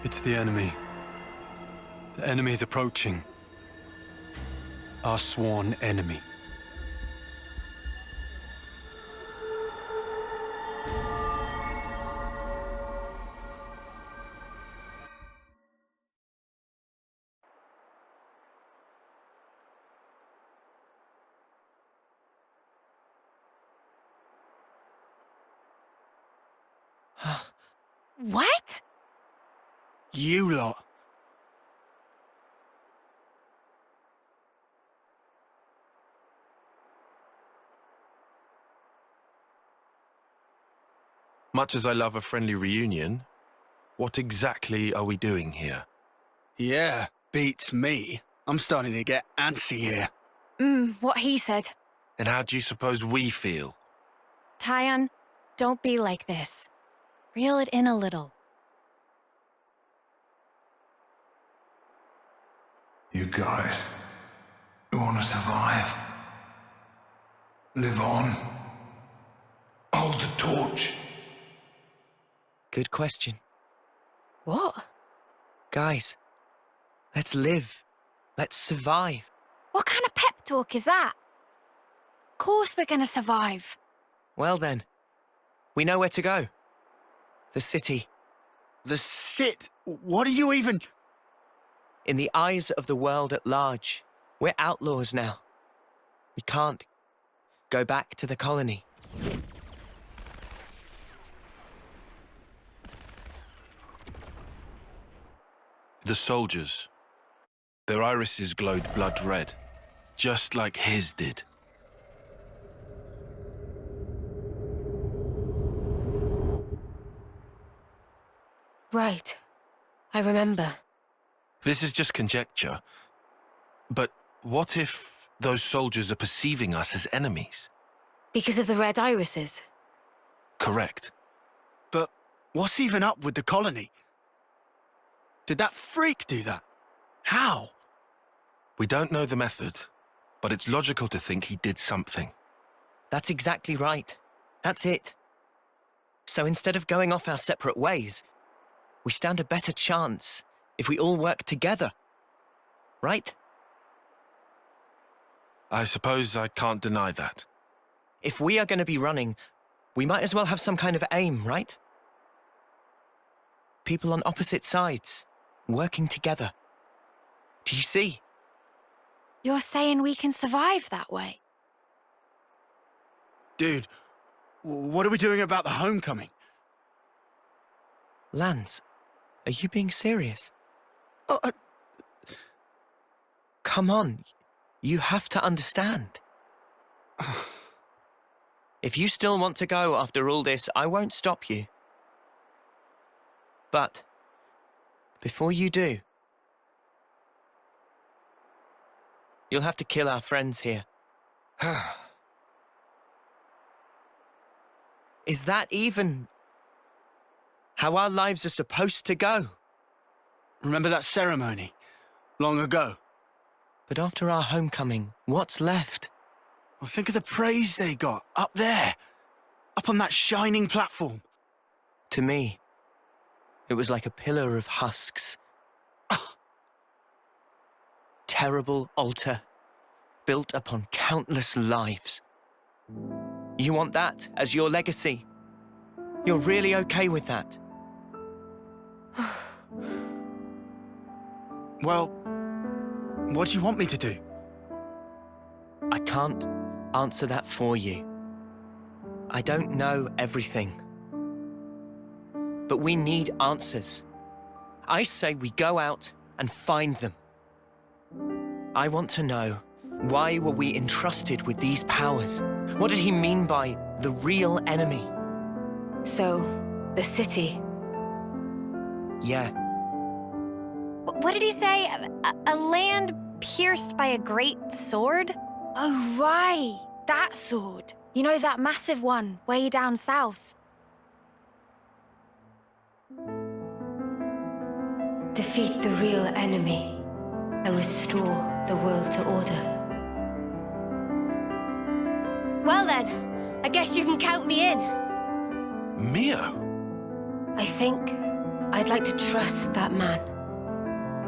It's the enemy. The enemy's approaching. Our sworn enemy. What? You lot. Much as I love a friendly reunion, what exactly are we doing here? Yeah, beats me. I'm starting to get antsy here. What he said. And how do you suppose we feel? Tyon, don't be like this. Reel it in a little. You guys who want to survive, live on, hold the torch. Good question. What? Guys, let's live. Let's survive. What kind of pep talk is that? Of course we're gonna survive. Well then, we know where to go. The city. The sit? What are you even... In the eyes of the world at large, we're outlaws now. We can't go back to the colony. The soldiers. Their irises glowed blood red, just like his did. Right. I remember. This is just conjecture. But what if those soldiers are perceiving us as enemies? Because of the red irises? Correct. But what's even up with the colony? Did that freak do that? How? We don't know the method, but it's logical to think he did something. That's exactly right. That's it. So instead of going off our separate ways, we stand a better chance if we all work together. Right? I suppose I can't deny that. If we are going to be running, we might as well have some kind of aim, right? People on opposite sides, working together. Do you see? You're saying we can survive that way? Dude, What are we doing about the homecoming? Lance, are you being serious? Come on, you have to understand. If you still want to go after all this, I won't stop you. But before you do, you'll have to kill our friends here. Is that even how our lives are supposed to go? Remember that ceremony? Long ago? But after our homecoming, what's left? Well, think of the praise they got, up there. Up on that shining platform. To me, it was like a pillar of husks. Terrible altar, built upon countless lives. You want that as your legacy? You're really okay with that? Well, what do you want me to do? I can't answer that for you. I don't know everything. But we need answers. I say we go out and find them. I want to know, why were we entrusted with these powers? What did he mean by the real enemy? So, the city. Yeah. What did he say? A land pierced by a great sword? Oh, right. That sword. You know, that massive one, way down south. Defeat the real enemy and restore the world to order. Well then, I guess you can count me in. Mio? I think I'd like to trust that man.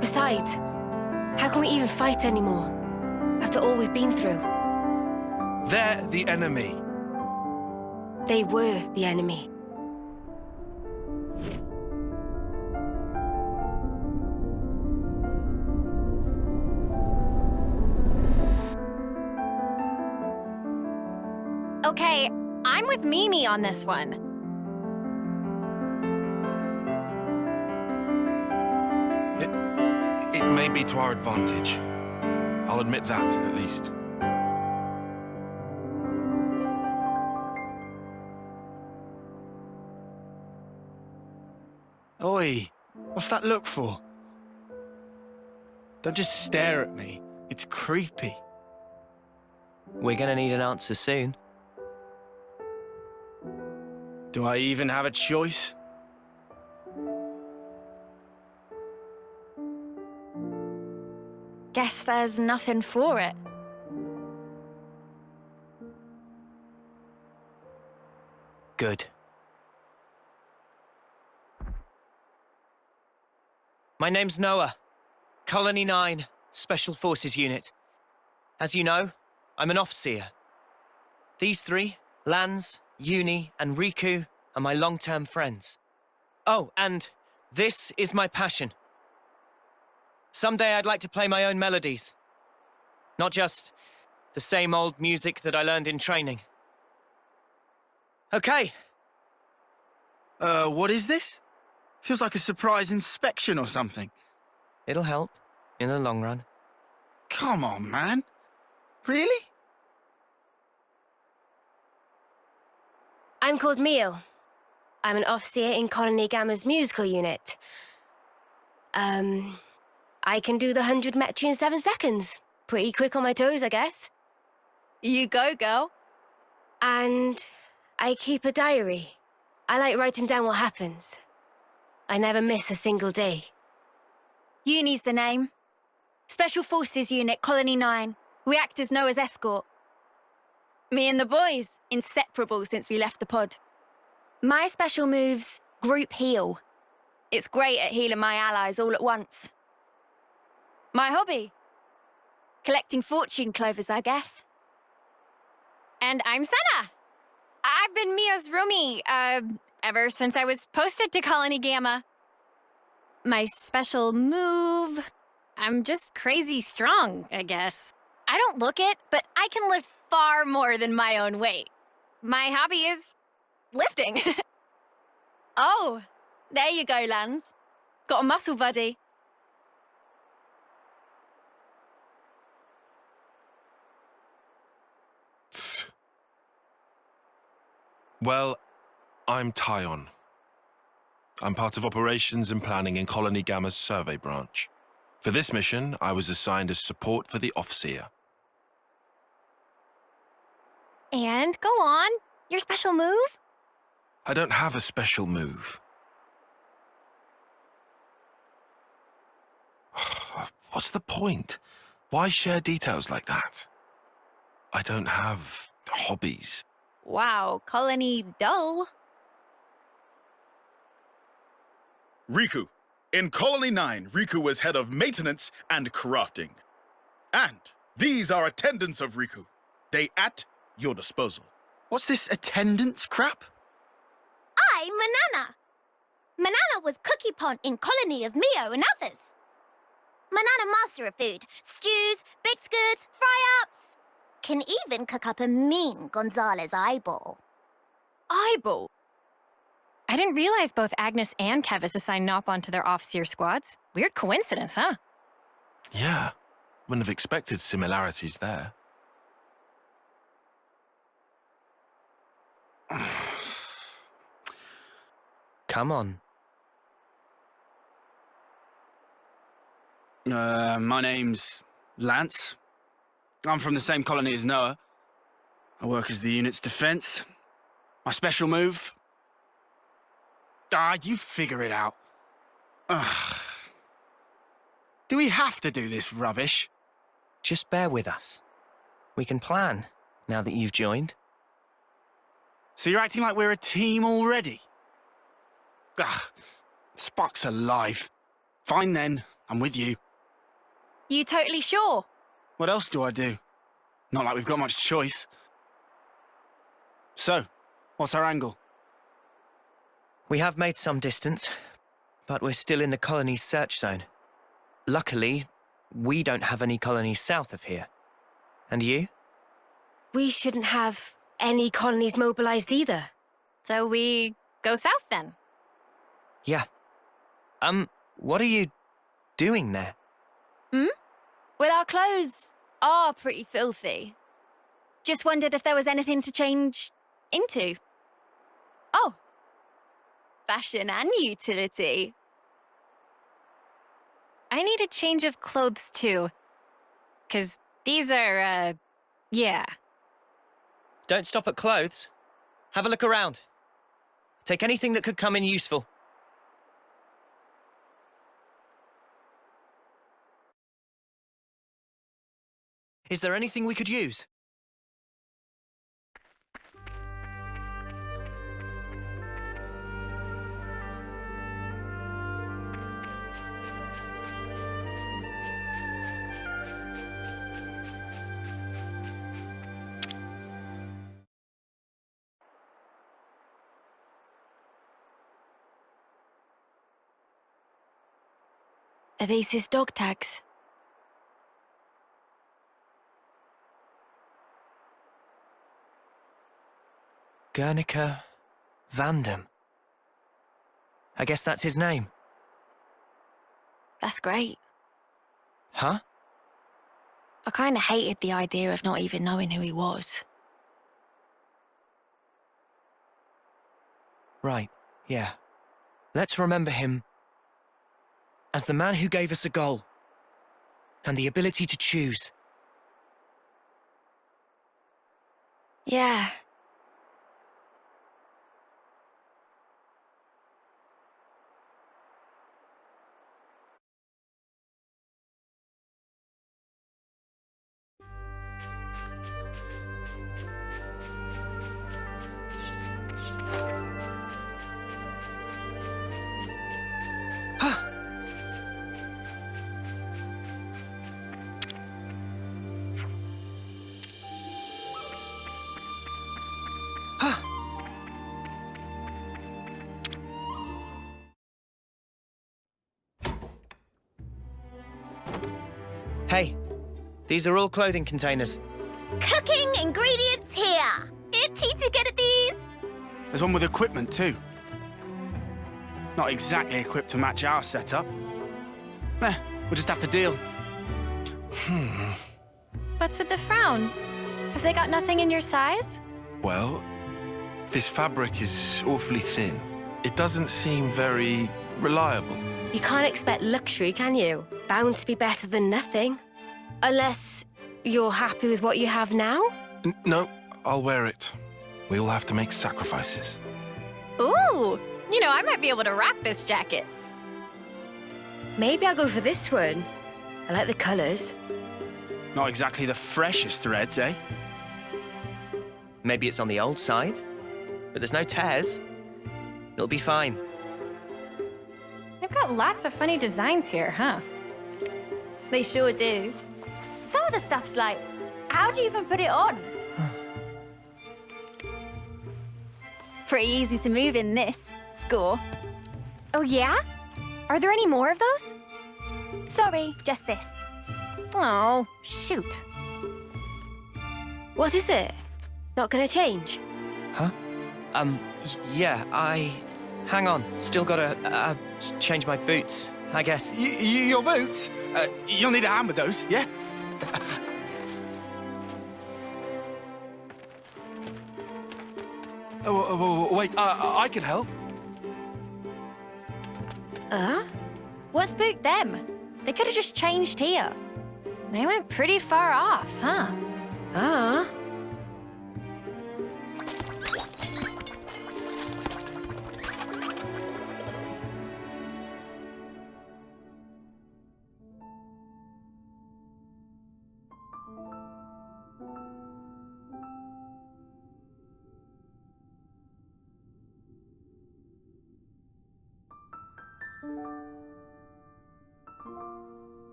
Besides, how can we even fight anymore after all we've been through? They're the enemy. They were the enemy. Okay, I'm with Mimi on this one. It may be to our advantage. I'll admit that, at least. Oi, what's that look for? Don't just stare at me. It's creepy. We're gonna need an answer soon. Do I even have a choice? Guess there's nothing for it. Good. My name's Noah. Colony 9, Special Forces Unit. As you know, I'm an officer. These three, Lance, Uni, and Riku, are my long-term friends. Oh, and this is my passion. Someday I'd like to play my own melodies. Not just the same old music that I learned in training. Okay. What is this? Feels like a surprise inspection or something. It'll help, in the long run. Come on, man. Really? I'm called Mio. I'm an officer in Colony Gamma's musical unit. I can do the 100 metri in 7 seconds. Pretty quick on my toes, I guess. You go, girl. And I keep a diary. I like writing down what happens. I never miss a single day. Uni's the name. Special Forces Unit, Colony 9. We act as Noah's escort. Me and the boys, inseparable since we left the pod. My special move's Group Heal. It's great at healing my allies all at once. My hobby? Collecting fortune clovers, I guess. And I'm Senna. I've been Mio's roomie, ever since I was posted to Colony Gamma. My special move? I'm just crazy strong, I guess. I don't look it, but I can lift far more than my own weight. My hobby is lifting. Oh, there you go, Lance. Got a muscle buddy. Well, I'm Tyon. I'm part of operations and planning in Colony Gamma's survey branch. For this mission, I was assigned as support for the Offseer. And go on. Your special move? I don't have a special move. What's the point? Why share details like that? I don't have hobbies. Wow, colony dull. Riku. In Colony 9, Riku was head of maintenance and crafting. And these are attendants of Riku. They at your disposal. What's this attendance crap? I'm Manana. Manana was cookie pond in Colony of Mio and others. Manana master of food. Stews, baked goods, fry-ups. Can even cook up a mean Gonzalez eyeball. Eyeball? I didn't realize both Agnes and Kevis assigned Nopon to their Offseer squads. Weird coincidence, huh? Yeah, wouldn't have expected similarities there. Come on. My name's Lance. I'm from the same colony as Noah. I work as the unit's defense. My special move? You figure it out. Ugh. Do we have to do this rubbish? Just bear with us. We can plan, now that you've joined. So you're acting like we're a team already? Ugh. Spock's alive. Fine then, I'm with you. You totally sure? What else do I do? Not like we've got much choice. So, what's our angle? We have made some distance, but we're still in the colony's search zone. Luckily, we don't have any colonies south of here. And you? We shouldn't have any colonies mobilized either. So we go south then? Yeah. What are you doing there? Well, our clothes are pretty filthy. Just wondered if there was anything to change into. Oh. Fashion and utility. I need a change of clothes too. 'Cause these are, yeah. Don't stop at clothes. Have a look around. Take anything that could come in useful. Is there anything we could use? Are these his dog tags? Guernica Vandam. I guess that's his name. That's great. Huh? I kind of hated the idea of not even knowing who he was. Right, yeah. Let's remember him as the man who gave us a goal and the ability to choose. Yeah. Hey, these are all clothing containers. Cooking ingredients here. Itchy to get at these. There's one with equipment, too. Not exactly equipped to match our setup. We'll just have to deal. What's with the frown? Have they got nothing in your size? Well, this fabric is awfully thin. It doesn't seem very reliable. You can't expect luxury, can you? Bound to be better than nothing. Unless you're happy with what you have now? No, I'll wear it. We all have to make sacrifices. Ooh! You know, I might be able to rock this jacket. Maybe I'll go for this one. I like the colors. Not exactly the freshest threads, eh? Maybe it's on the old side, but there's no tears. It'll be fine. They've got lots of funny designs here, huh? They sure do. Some of the stuff's like, how do you even put it on? Pretty easy to move in this. Score. Oh, yeah? Are there any more of those? Sorry, just this. Oh, shoot. What is it? Not gonna change? Huh? Yeah, Hang on. Still gotta, change my boots, I guess. Your boots? You'll need a hand with those, yeah? Wait, I can help. What's spooked them? They could have just changed here. They went pretty far off, huh?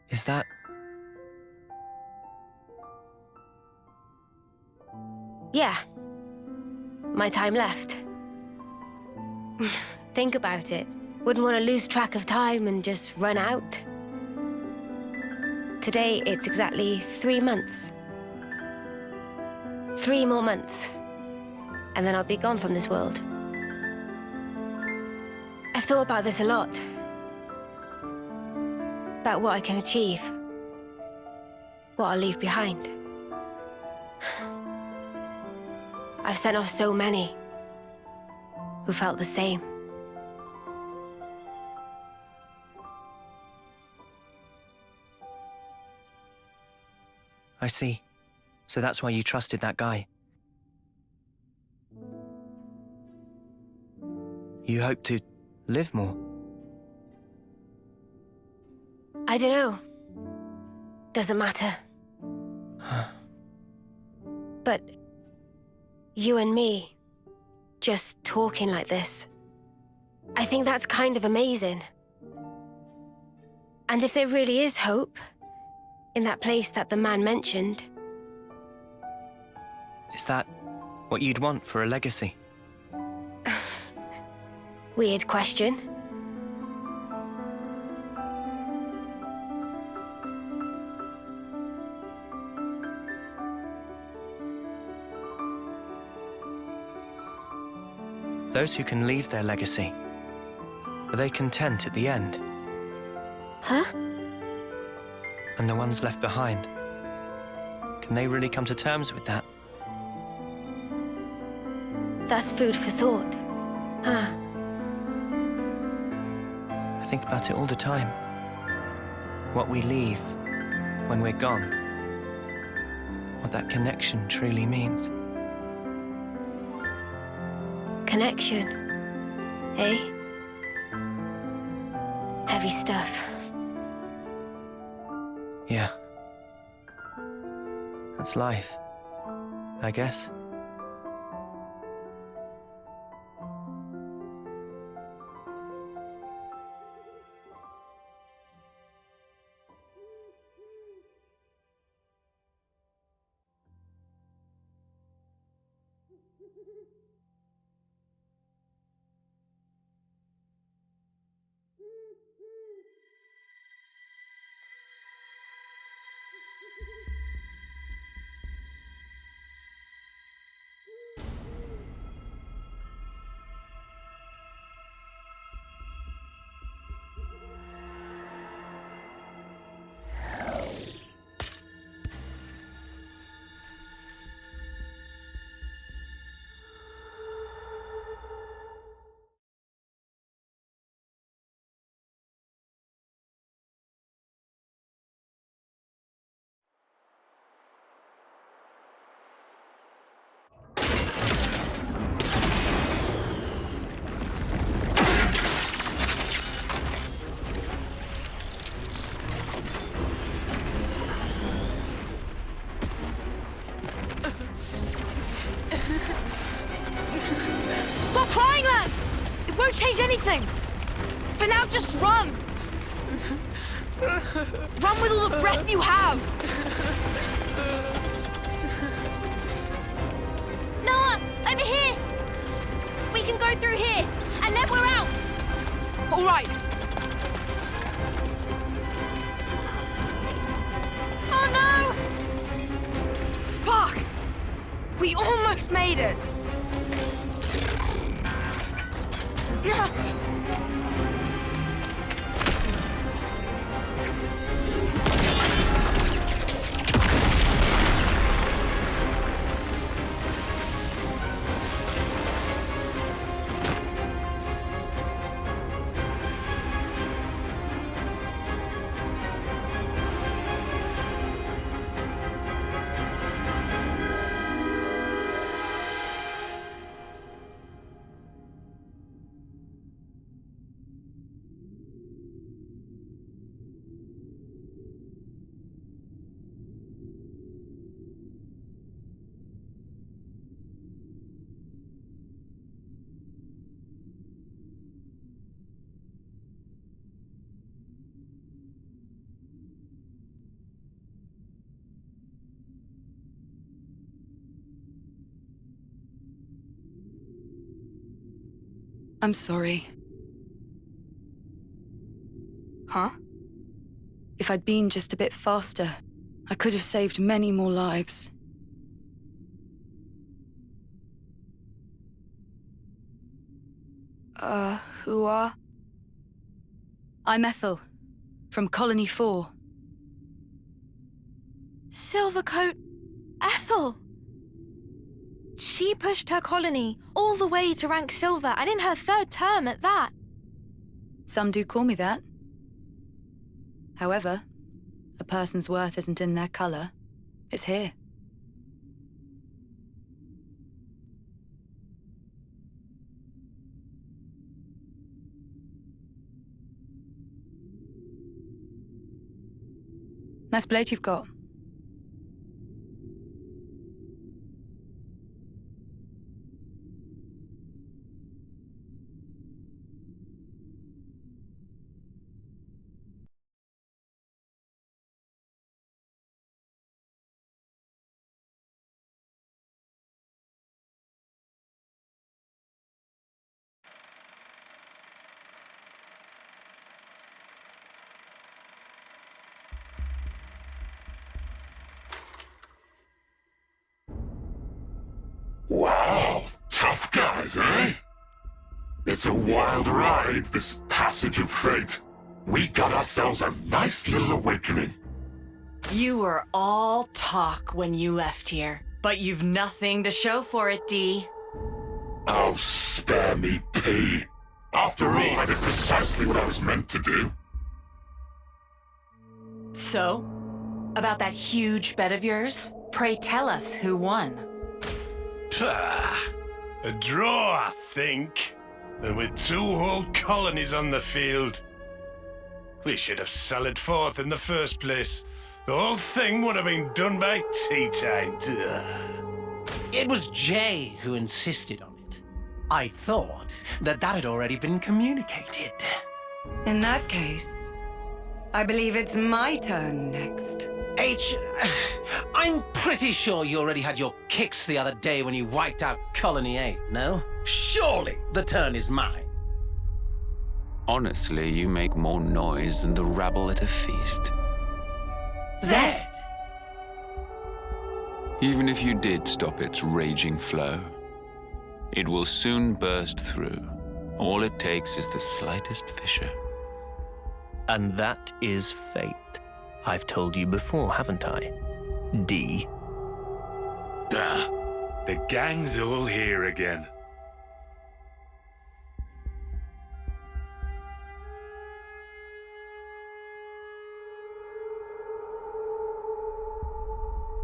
Is that... Yeah. My time left. Think about it. Wouldn't want to lose track of time and just run out. Today, it's exactly 3 months. 3 more months. And then I'll be gone from this world. I've thought about this a lot. About what I can achieve. What I'll leave behind. I've sent off so many who felt the same. I see. So that's why you trusted that guy. You hope to live more. I don't know. Doesn't matter. But you and me, just talking like this, I think that's kind of amazing. And if there really is hope in that place that the man mentioned... Is that what you'd want for a legacy? Weird question. Those who can leave their legacy, are they content at the end? Huh? And the ones left behind, can they really come to terms with that? That's food for thought. Huh? I think about it all the time. What we leave when we're gone. What that connection truly means. Connection, eh? Heavy stuff. Yeah. That's life, I guess. something! For now, just run! Run with all the breath you have! Noah, over here! We can go through here, and then we're out! All right. Oh no! Sparks! We almost made it! I'm sorry. Huh? If I'd been just a bit faster, I could have saved many more lives. Who are? I'm Ethel, from Colony 4. Silvercoat Ethel! She pushed her colony all the way to rank silver, and in her 3rd term at that. Some do call me that. However, a person's worth isn't in their color, it's here. Nice blade you've got. Wow, tough guys, eh? It's a wild ride, this passage of fate. We got ourselves a nice little awakening. You were all talk when you left here, but you've nothing to show for it, Dee. Oh, spare me, P. After all, I did precisely what I was meant to do. So, about that huge bet of yours, pray tell us who won. A draw, I think. And with 2 whole colonies on the field. We should have sallied forth in the first place. The whole thing would have been done by tea time. It was Jay who insisted on it. I thought that had already been communicated. In that case, I believe it's my turn next. H, I'm pretty sure you already had your kicks the other day when you wiped out Colony 8, no? Surely the turn is mine. Honestly, you make more noise than the rabble at a feast. Zed! Even if you did stop its raging flow, it will soon burst through. All it takes is the slightest fissure. And that is fate. I've told you before, haven't I? D. The gang's all here again.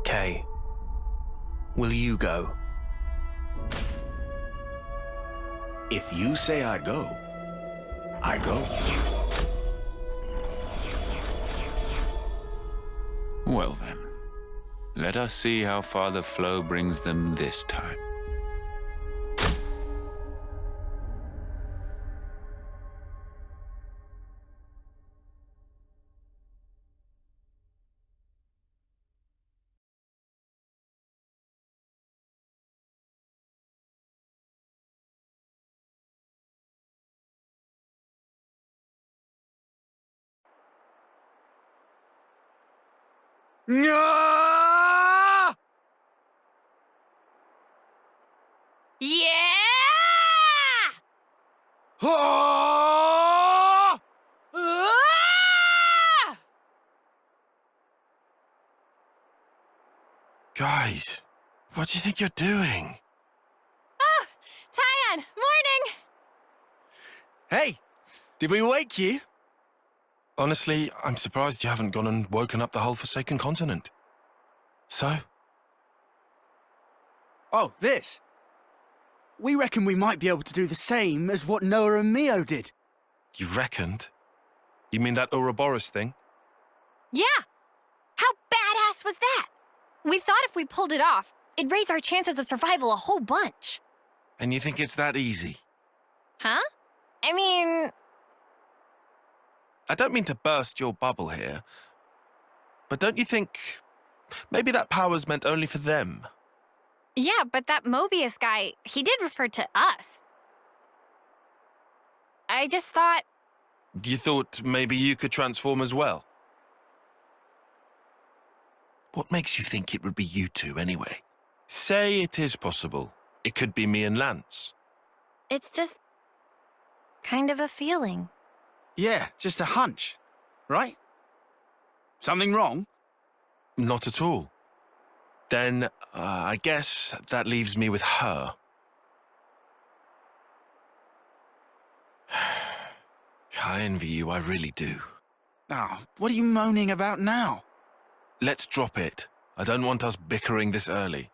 Kay, will you go? If you say I go, I go. Well then, let us see how far the flow brings them this time. Ah! Yeah! Ah! Ah! Guys, what do you think you're doing? Oh, Tyon, morning! Hey, did we wake you? Honestly, I'm surprised you haven't gone and woken up the whole Forsaken Continent. So? Oh, this. We reckon we might be able to do the same as what Noah and Mio did. You reckoned? You mean that Ouroboros thing? Yeah! How badass was that? We thought if we pulled it off, it'd raise our chances of survival a whole bunch. And you think it's that easy? Huh? I mean... I don't mean to burst your bubble here, but don't you think maybe that power's meant only for them? Yeah, but that Mobius guy, he did refer to us. I just thought... You thought maybe you could transform as well? What makes you think it would be you two, anyway? Say it is possible. It could be me and Lance. It's just... kind of a feeling. Yeah, just a hunch, right? Something wrong? Not at all. Then, I guess that leaves me with her. I envy you, I really do. Oh, what are you moaning about now? Let's drop it. I don't want us bickering this early.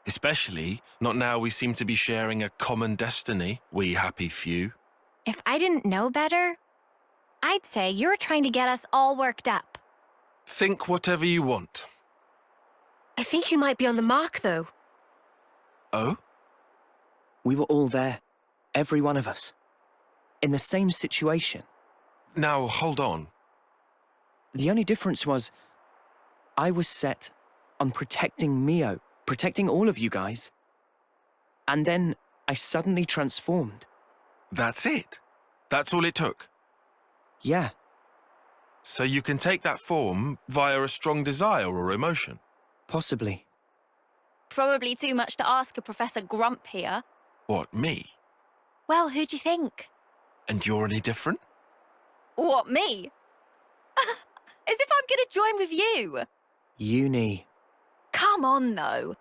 Especially not now we seem to be sharing a common destiny, we happy few. If I didn't know better, I'd say you're trying to get us all worked up. Think whatever you want. I think you might be on the mark, though. Oh? We were all there. Every one of us. In the same situation. Now, hold on. The only difference was, I was set on protecting Mio, protecting all of you guys. And then I suddenly transformed. That's it? That's all it took? Yeah. So you can take that form via a strong desire or emotion? Possibly. Probably too much to ask a Professor Grump here. What, me? Well, who do you think? And you're any different? What, me? As if I'm gonna join with you. Uni. Come on, though.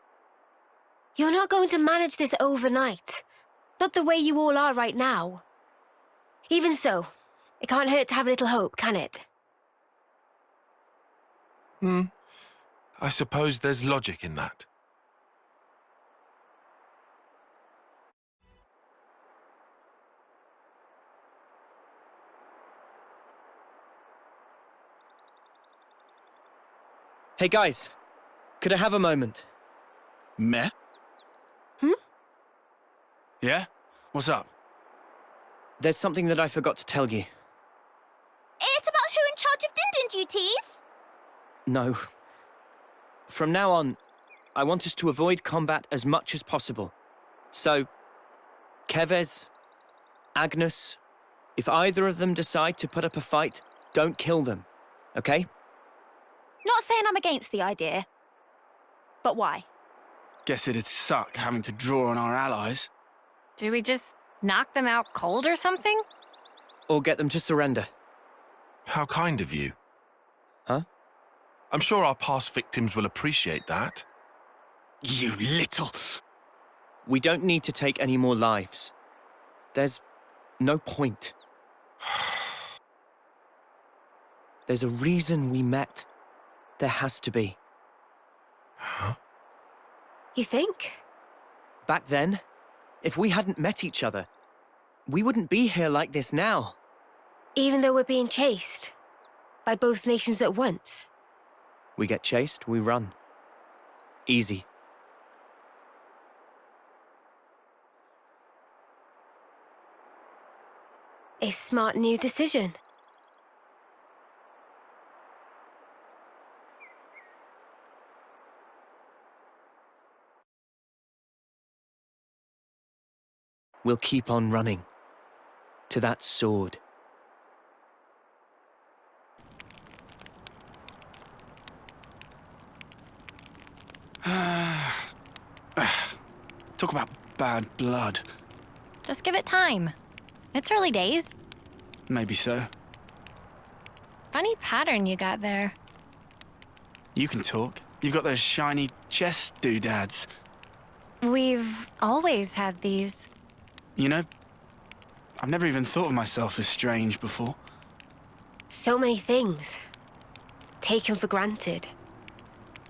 You're not going to manage this overnight. Not the way you all are right now. Even so, it can't hurt to have a little hope, can it? I suppose there's logic in that. Hey guys, could I have a moment? Meh? Yeah? What's up? There's something that I forgot to tell you. It's about who in charge of Din duties. No. From now on, I want us to avoid combat as much as possible. So, Kevez, Agnes, if either of them decide to put up a fight, don't kill them, okay? Not saying I'm against the idea. But why? Guess it'd suck having to draw on our allies. Do we just knock them out cold or something? Or get them to surrender. How kind of you. Huh? I'm sure our past victims will appreciate that. You little... We don't need to take any more lives. There's no point. There's a reason we met. There has to be. Huh? You think? Back then, if we hadn't met each other, we wouldn't be here like this now. Even though we're being chased by both nations at once? We get chased, we run. Easy. A smart new decision. We'll keep on running. To that sword. Talk about bad blood. Just give it time. It's early days. Maybe so. Funny pattern you got there. You can talk. You've got those shiny chest doodads. We've always had these. You know, I've never even thought of myself as strange before. So many things. Taken for granted.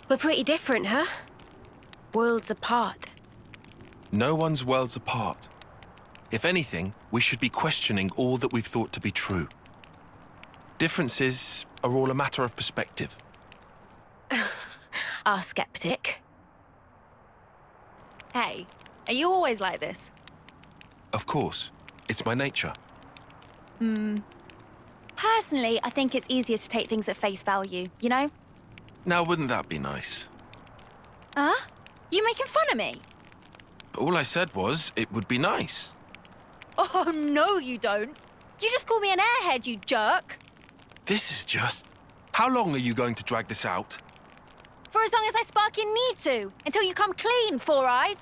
We're pretty different, huh? Worlds apart. No one's worlds apart. If anything, we should be questioning all that we've thought to be true. Differences are all a matter of perspective. Our skeptic. Hey, are you always like this? Of course. It's my nature. Personally, I think it's easier to take things at face value, you know? Now, wouldn't that be nice? Huh? You making fun of me? All I said was, it would be nice. Oh, no, you don't. You just called me an airhead, you jerk. This is just... How long are you going to drag this out? For as long as I sparking need to, until you come clean, Four Eyes.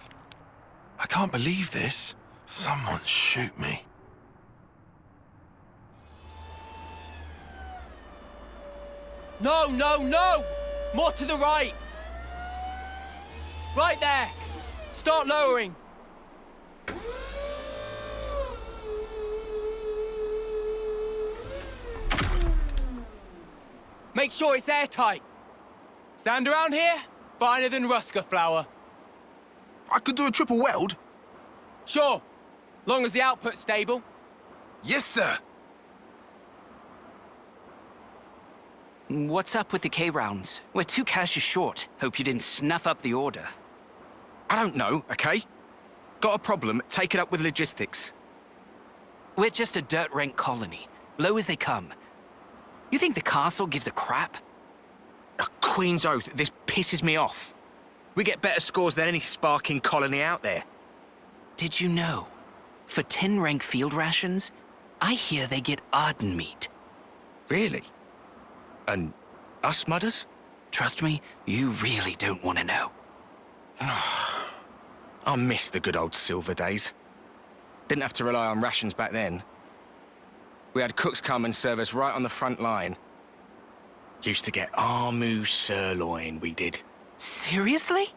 I can't believe this. Someone shoot me. No, no, no! More to the right! Right there! Start lowering! Make sure it's airtight. Sand around here? Finer than Rusker flour. I could do a triple weld? Sure. Long as the output's stable. Yes, sir. What's up with the K-rounds? We're 2 caches short. Hope you didn't snuff up the order. I don't know, okay? Got a problem, take it up with logistics. We're just a dirt rank colony. Low as they come. You think the castle gives a crap? A Queen's oath, this pisses me off. We get better scores than any sparking colony out there. Did you know? For 10 rank field rations, I hear they get Arden meat. Really? And us mudders? Trust me, you really don't want to know. I miss the good old silver days. Didn't have to rely on rations back then. We had cooks come and serve us right on the front line. Used to get Armu sirloin, we did. Seriously?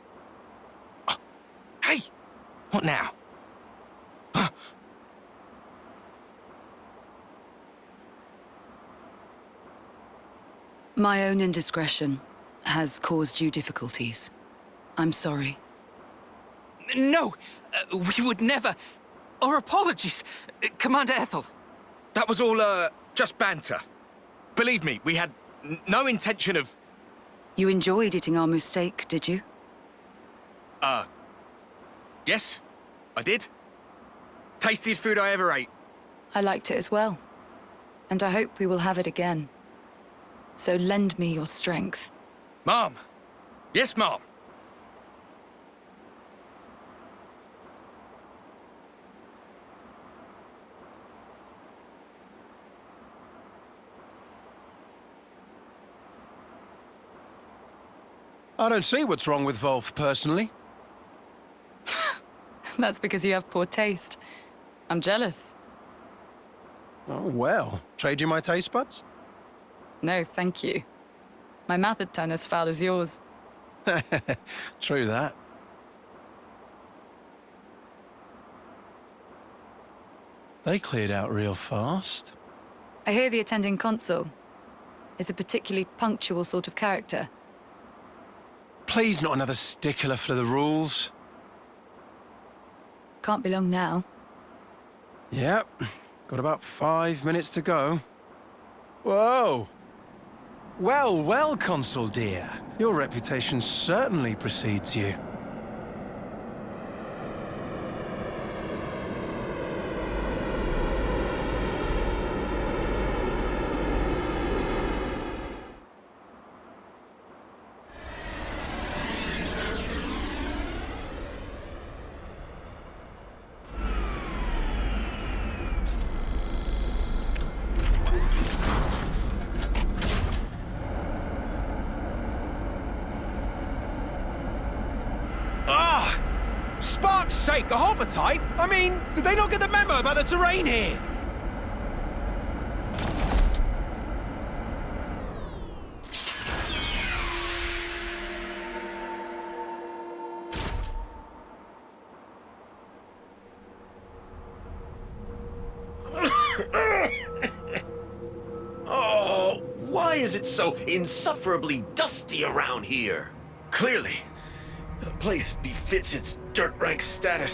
Oh, hey! What now? My own indiscretion has caused you difficulties. I'm sorry. No! We would never... Our apologies, Commander Ethel. That was all, just banter. Believe me, we had no intention of... You enjoyed eating our steak, did you? Yes, I did. Tastiest food I ever ate. I liked it as well. And I hope we will have it again. So lend me your strength. Mom! Yes, Mom! I don't see what's wrong with Wolf, personally. That's because you have poor taste. I'm jealous. Oh, well. Trade you my taste buds? No, thank you. My mouth would turn as foul as yours. True that. They cleared out real fast. I hear the attending consul is a particularly punctual sort of character. Please, not another stickler for the rules. Can't be long now. Yep. Got about 5 minutes to go. Whoa! Well, well, Consul dear. Your reputation certainly precedes you. sake, the hover type? I mean, did they not get the memo about the terrain here? Oh, why is it so insufferably dusty around here? Clearly, the place befits its dirt rank status.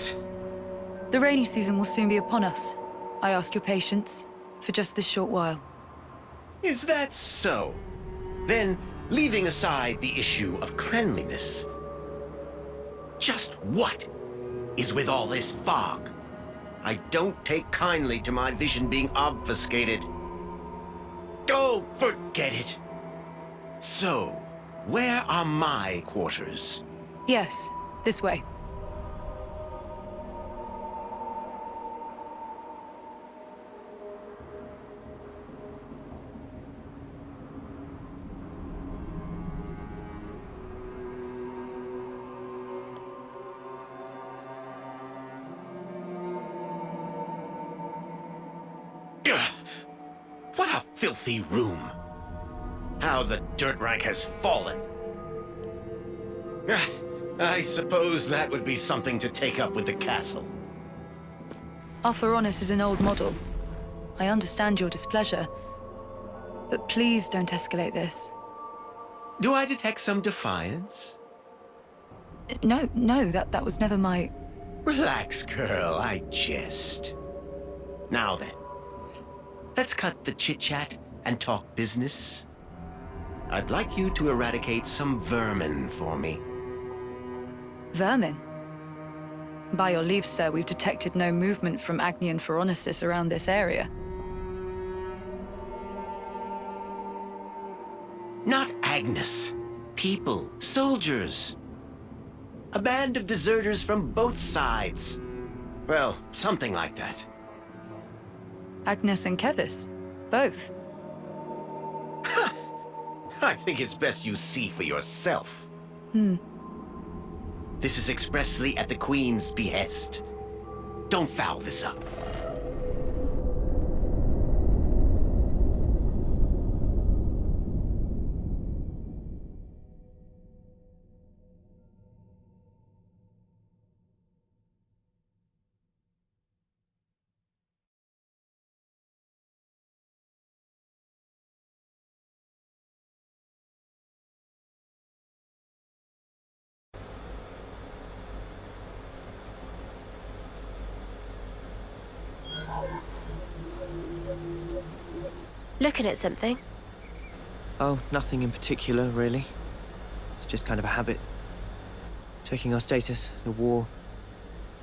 The rainy season will soon be upon us. I ask your patience for just this short while. Is that so? Then, leaving aside the issue of cleanliness, just what is with all this fog? I don't take kindly to my vision being obfuscated. Oh, forget it. So, where are my quarters? Yes, this way. What a filthy room. How the dirt rank has fallen. I suppose that would be something to take up with the castle. Ouroboros is an old model. I understand your displeasure, but please don't escalate this. Do I detect some defiance? No, that was never my... Relax, girl, I jest. Now then, let's cut the chit-chat and talk business. I'd like you to eradicate some vermin for me. Vermin? By your leave, sir, we've detected no movement from Agni and Phoronesis around this area. Not Agnes. People, soldiers. A band of deserters from both sides. Well, something like that. Agnes and Kevis? Both? I think it's best you see for yourself. This is expressly at the Queen's behest. Don't foul this up. Looking at something? Oh, nothing in particular, really. It's just kind of a habit. Checking our status, the war,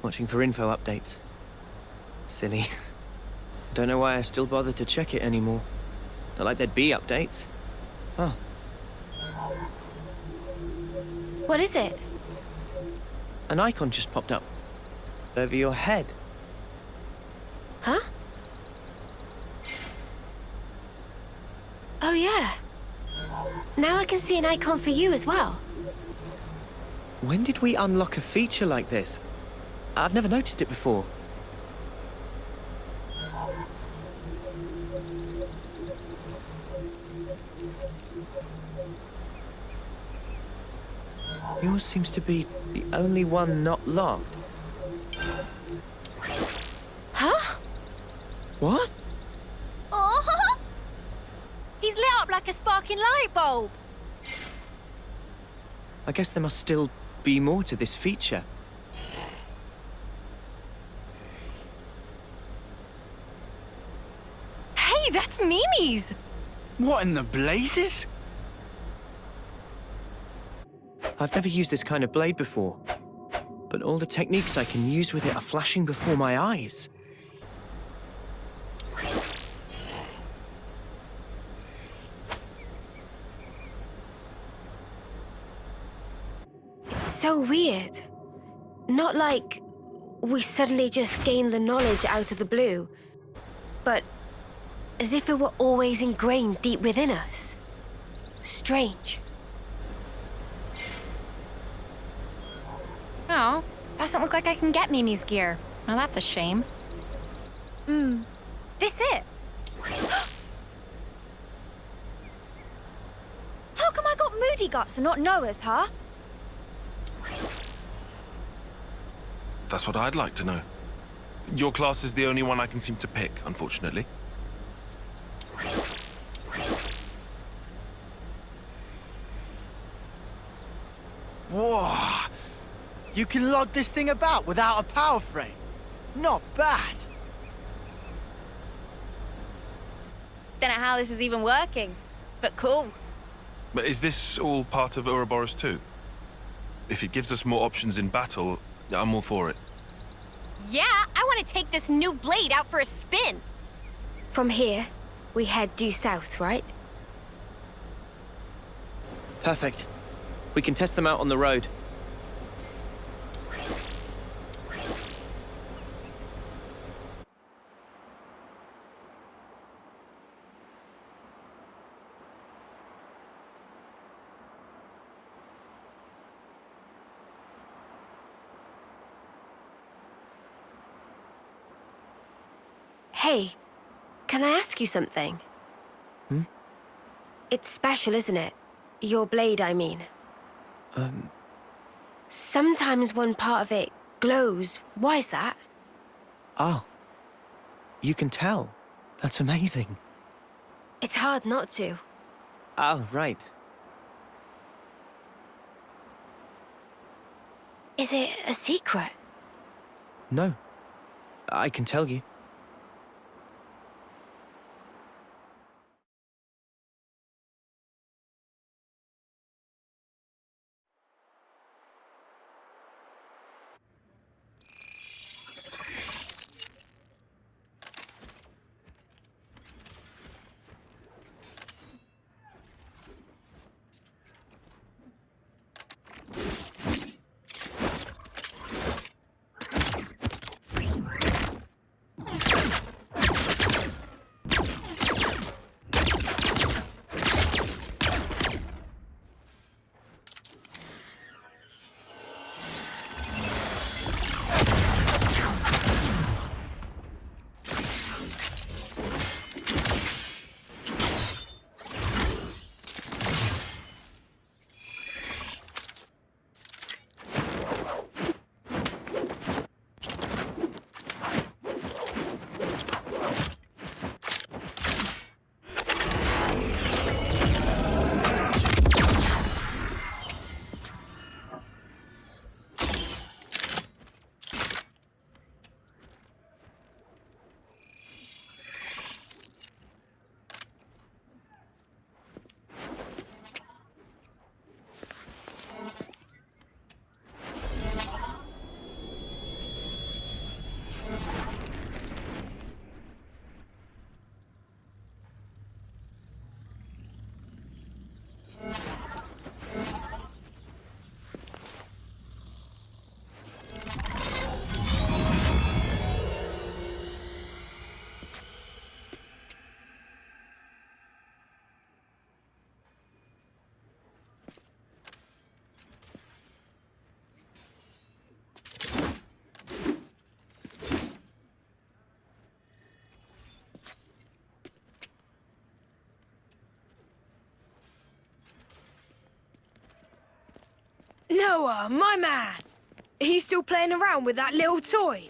watching for info updates. Silly. I don't know why I still bother to check it anymore. Not like there'd be updates. Oh. What is it? An icon just popped up. Over your head. Huh? Oh, yeah. Now I can see an icon for you as well. When did we unlock a feature like this? I've never noticed it before. Yours seems to be the only one not locked. Huh? What? Oh! He's lit up like a sparking light bulb. I guess there must still be more to this feature. Hey, that's Mimi's! What in the blazes? I've never used this kind of blade before, but all the techniques I can use with it are flashing before my eyes. So weird. Not like we suddenly just gained the knowledge out of the blue, but as if it were always ingrained deep within us. Strange. Oh, Doesn't look like I can get Mimi's gear. Well, that's a shame. This it? How come I got Moody Guts and not Noah's, huh? That's what I'd like to know. Your class is the only one I can seem to pick, unfortunately. Whoa! You can lug this thing about without a power frame. Not bad. Don't know how this is even working, but cool. But is this all part of Ouroboros too? If it gives us more options in battle, I'm all for it. Yeah, I want to take this new blade out for a spin. From here, we head due south, right? Perfect. We can test them out on the road. Hey, can I ask you something? It's special, isn't it? Your blade, I mean. Sometimes one part of it glows. Why is that? Oh. You can tell. That's amazing. It's hard not to. Oh, right. Is it a secret? No. I can tell you. Noah, my man! Are you still playing around with that little toy?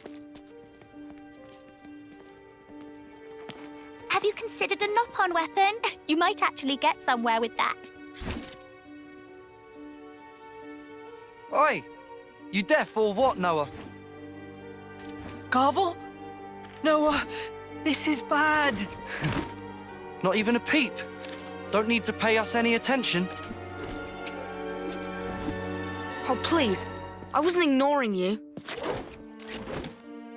Have you considered a knock-on weapon? You might actually get somewhere with that. Oi! You deaf or what, Noah? Garvel? Noah, this is bad. Not even a peep. Don't need to pay us any attention. Oh, please. I wasn't ignoring you.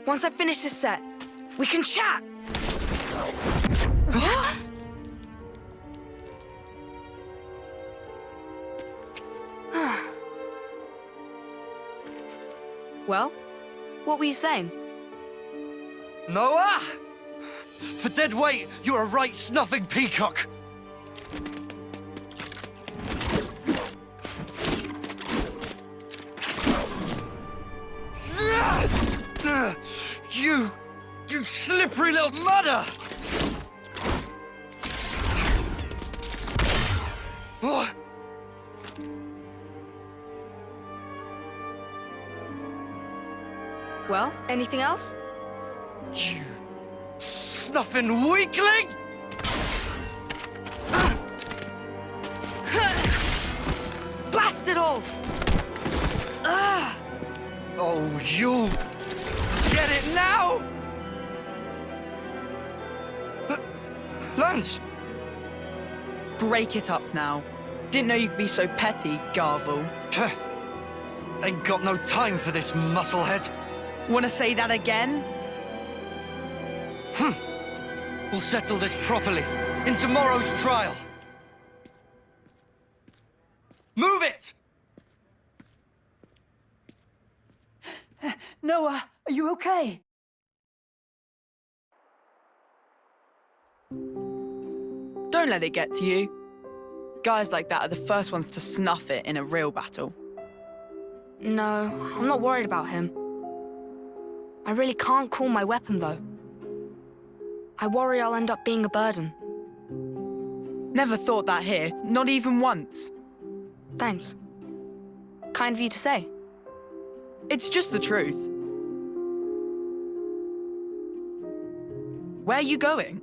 Once I finish this set, we can chat! Well, what were you saying? Noah! For dead weight, you're a right snuffing peacock. slippery little mudder! Oh. Well, anything else? You snuffing weakling! Blast it all! Oh, you get it now? Lance! Break it up now. Didn't know you could be so petty, Garvel. Ain't got no time for this musclehead. Wanna say that again? We'll settle this properly in tomorrow's trial. Move it! Noah, are you okay? Don't let it get to you. Guys like that are the first ones to snuff it in a real battle. No, I'm not worried about him. I really can't cool my weapon, though. I worry I'll end up being a burden. Never thought that here, not even once. Thanks. Kind of you to say. It's just the truth. Where are you going?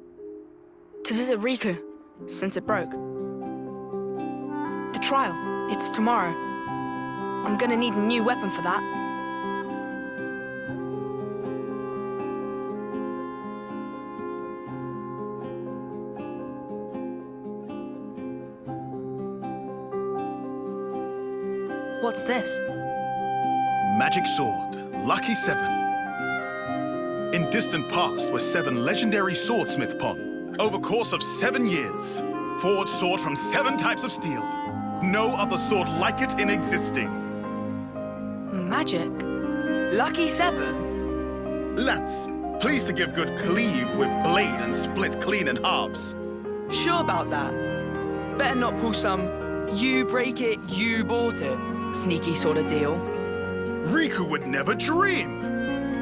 To visit Riku, since it broke. The trial, it's tomorrow. I'm gonna need a new weapon for that. What's this? Magic sword, Lucky 7. In distant past were 7 legendary swordsmith pon. Over course of 7 years, forged sword from 7 types of steel. No other sword like it in existing. Magic? Lucky 7? Lance, please to give good cleave with blade and split clean in halves. Sure about that. Better not pull some you break it, you bought it sneaky sort of deal. Riku would never dream.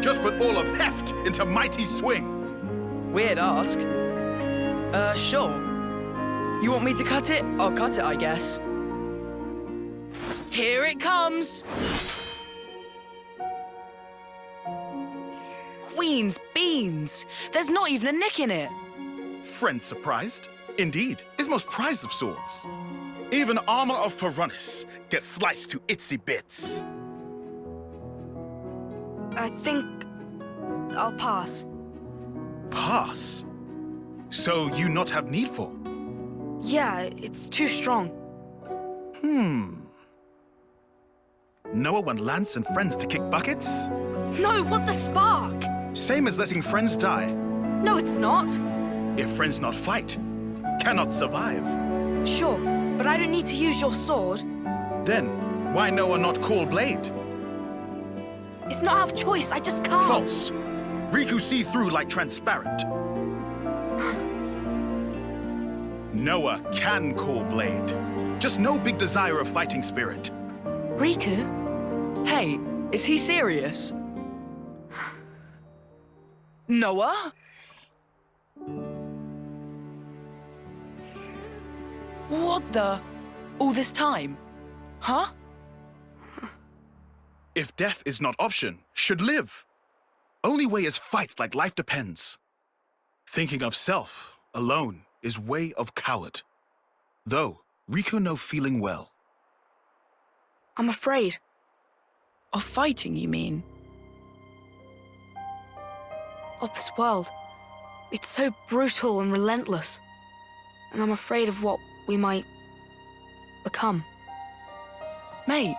Just put all of heft into mighty swing. Weird ask. Sure. You want me to cut it? I'll cut it, I guess. Here it comes! Queen's beans! There's not even a nick in it! Friend surprised? Indeed, is most prized of swords. Even armor of Phoronis gets sliced to itsy bits. I think I'll pass. Pass? So you not have need for? Yeah, it's too strong. Noah want Lance and friends to kick buckets? No, what the spark? Same as letting friends die. No, it's not. If friends not fight, cannot survive. Sure, but I don't need to use your sword. Then, why Noah not call blade? It's not out of choice, I just can't. False. Riku see through like transparent. Noah can call blade. Just no big desire of fighting spirit. Riku? Hey, is he serious? Noah? What the? All this time? Huh? If death is not option, should live. Only way is fight like life depends. Thinking of self alone is way of coward. Though, Riku no feeling well. I'm afraid. Of fighting, you mean? Of this world. It's so brutal and relentless. And I'm afraid of what we might become. Mate.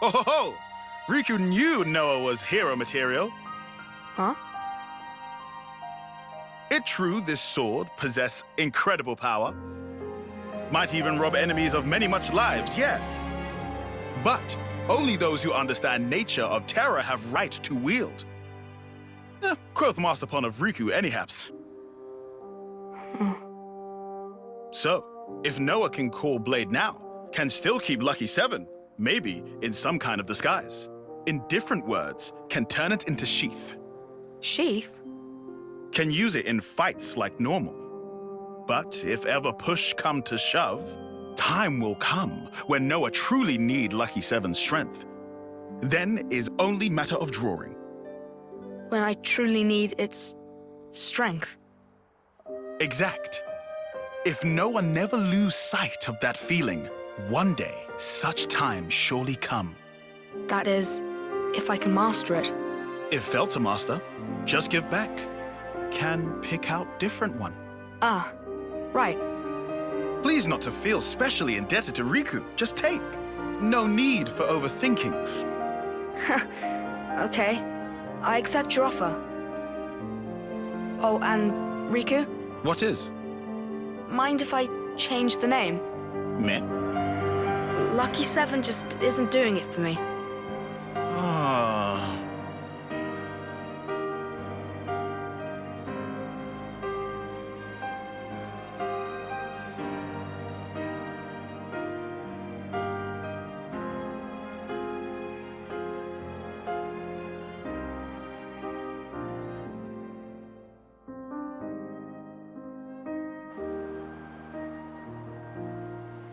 Oh ho ho! Riku knew Noah was hero material. Huh? It true this sword possess incredible power. Might even rob enemies of many much lives, yes. But only those who understand nature of terror have right to wield. Quoth Masterpon of Riku anyhaps. So, if Noah can call blade now, can still keep Lucky 7, maybe in some kind of disguise. In different words, can turn it into sheath. Sheath? Can use it in fights like normal. But if ever push come to shove, time will come when Noah truly need Lucky Seven's strength. Then is only matter of drawing. When I truly need its strength. Exact. If Noah never lose sight of that feeling, one day such time surely come. That is, if I can master it. If fail to master, just give back. Can pick out different one. Ah, right. Please not to feel specially indebted to Riku. Just take. No need for overthinkings. Okay, I accept your offer. Oh, and Riku? What is? Mind if I change the name? Meh? Lucky Seven just isn't doing it for me. Ah.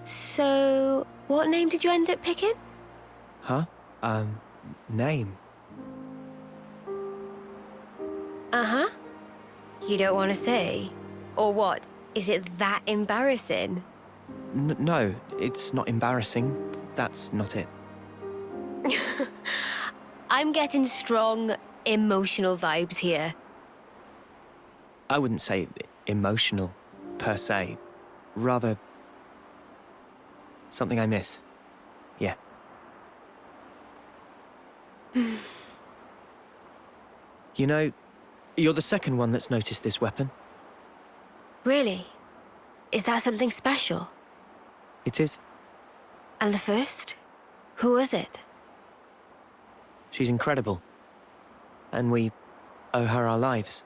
So, what name did you end up picking? Huh? Name? Uh-huh. You don't want to say? Or what? Is it that embarrassing? No, it's not embarrassing. That's not it. I'm getting strong, emotional vibes here. I wouldn't say emotional, per se. Rather, something I miss. Yeah. You know, you're the second one that's noticed this weapon. Really? Is that something special? It is. And the first? Who was it? She's incredible. And we owe her our lives.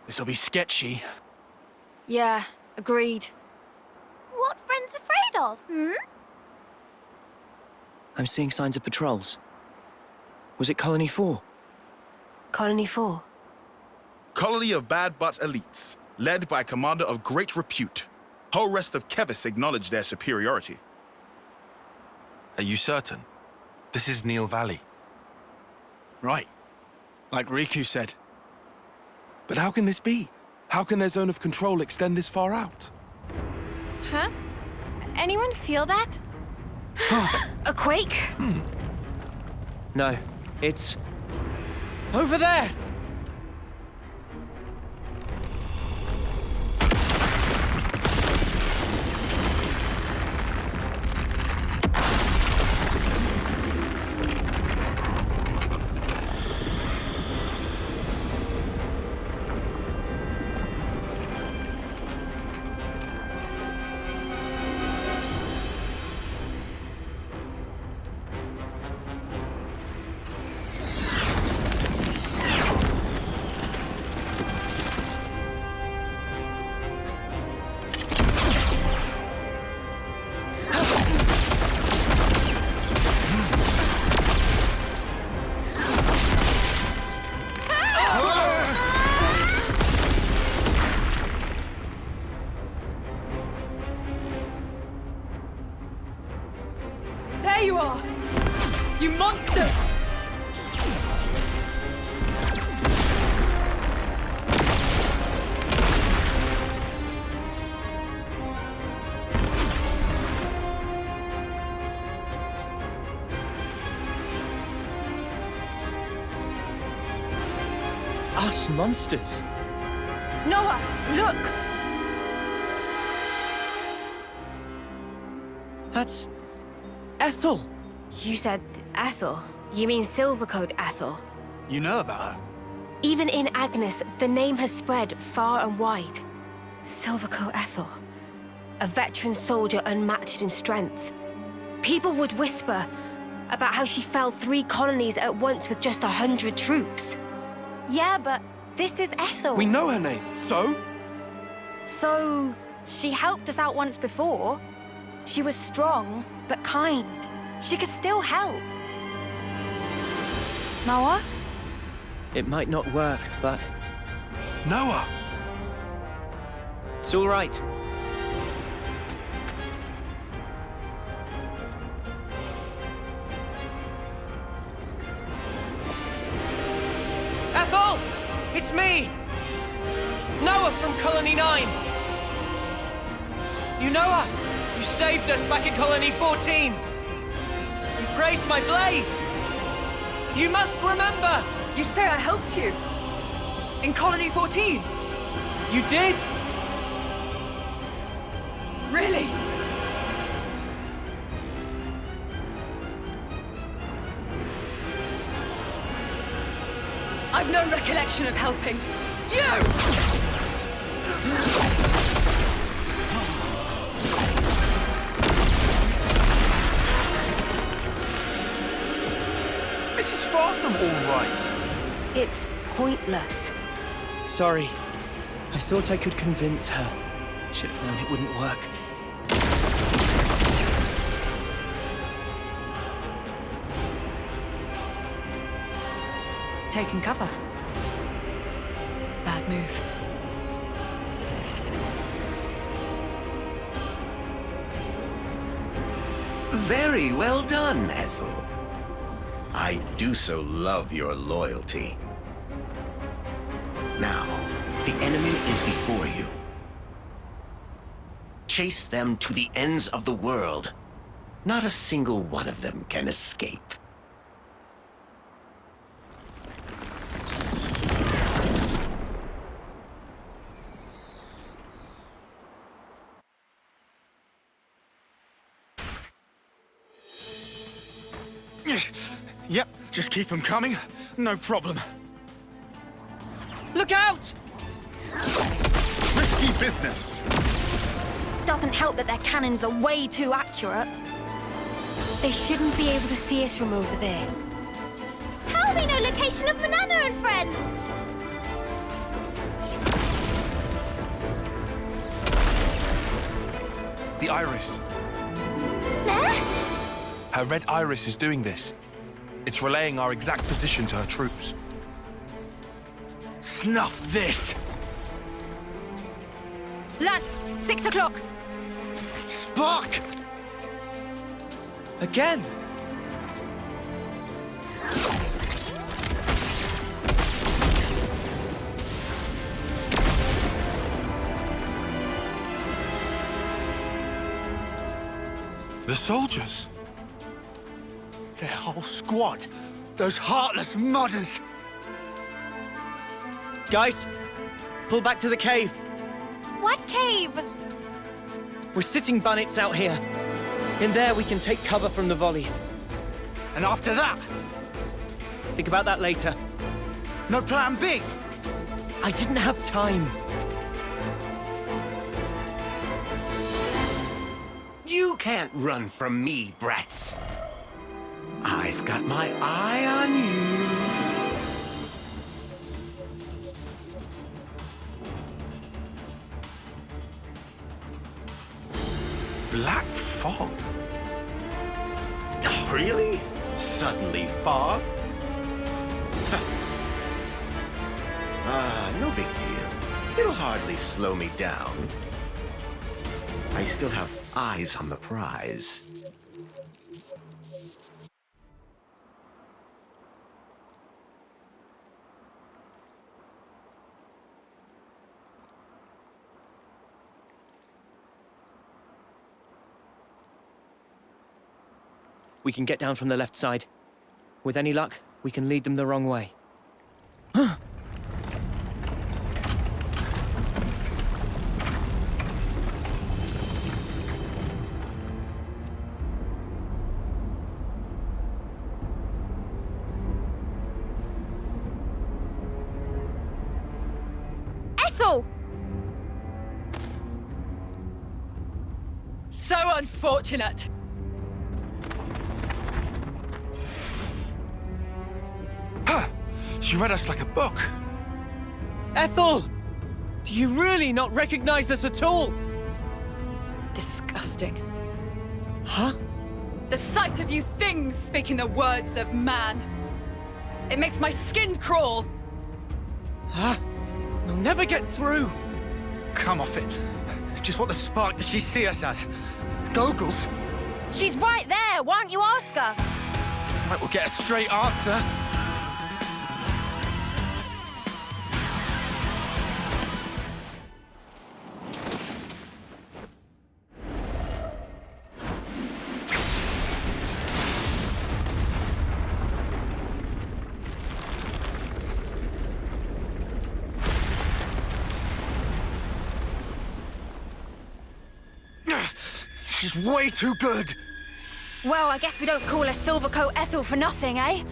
This'll be sketchy. Yeah, agreed. What friends afraid of, hmm? I'm seeing signs of patrols. Was it Colony 4? Colony 4? Colony of bad but elites, led by a commander of great repute. Whole rest of Kevis acknowledge their superiority. Are you certain? This is Neil Valley. Right. Like Riku said. But how can this be? How can their zone of control extend this far out? Huh? Anyone feel that? A quake? No, it's over there! There you are! You monsters! Us monsters? Noah, look! That's... Ethel! You said Ethel? You mean Silvercoat Ethel? You know about her? Even in Agnes, the name has spread far and wide. Silvercoat Ethel. A veteran soldier unmatched in strength. People would whisper about how she felled 3 colonies at once with just 100 troops. Yeah, but this is Ethel. We know her name, so? So, she helped us out once before. She was strong, but kind. She could still help. Noah? It might not work, but... Noah! It's all right. Ethel! It's me! Noah from Colony 9! You know us! You saved us back in Colony 14! You praised my blade! You must remember! You say I helped you? In Colony 14? You did? Really? I've no recollection of helping you! This is far from all right. It's pointless. Sorry. I thought I could convince her. Should have known it wouldn't work. Taking cover. Bad move. Very well done, Ethel. I do so love your loyalty. Now, the enemy is before you. Chase them to the ends of the world. Not a single one of them can escape. Yep, just keep them coming. No problem. Look out! Risky business. Doesn't help that their cannons are way too accurate. They shouldn't be able to see us from over there. How they know location of Banana and friends? The iris. There? Her red iris is doing this. It's relaying our exact position to her troops. Snuff this! Lads, 6 o'clock. Spark! Again? The soldiers. Their whole squad. Those heartless mudders. Guys, pull back to the cave. What cave? We're sitting bunnets out here. In there, we can take cover from the volleys. And after that? Think about that later. No plan B? I didn't have time. You can't run from me, brats. I've got my eye on you. Black fog? Really? Suddenly fog? No big deal. It'll hardly slow me down. I still have eyes on the prize. We can get down from the left side. With any luck, we can lead them the wrong way. Ethel! So unfortunate. She read us like a book. Ethel! Do you really not recognize us at all? Disgusting. Huh? The sight of you things speaking the words of man. It makes my skin crawl. Huh? We'll never get through. Come off it. Just what the spark does she see us as? Goggles? She's right there. Why don't you ask her? Right, we'll get a straight answer. She's way too good. Well, I guess we don't call her Silvercoat Ethel for nothing, eh?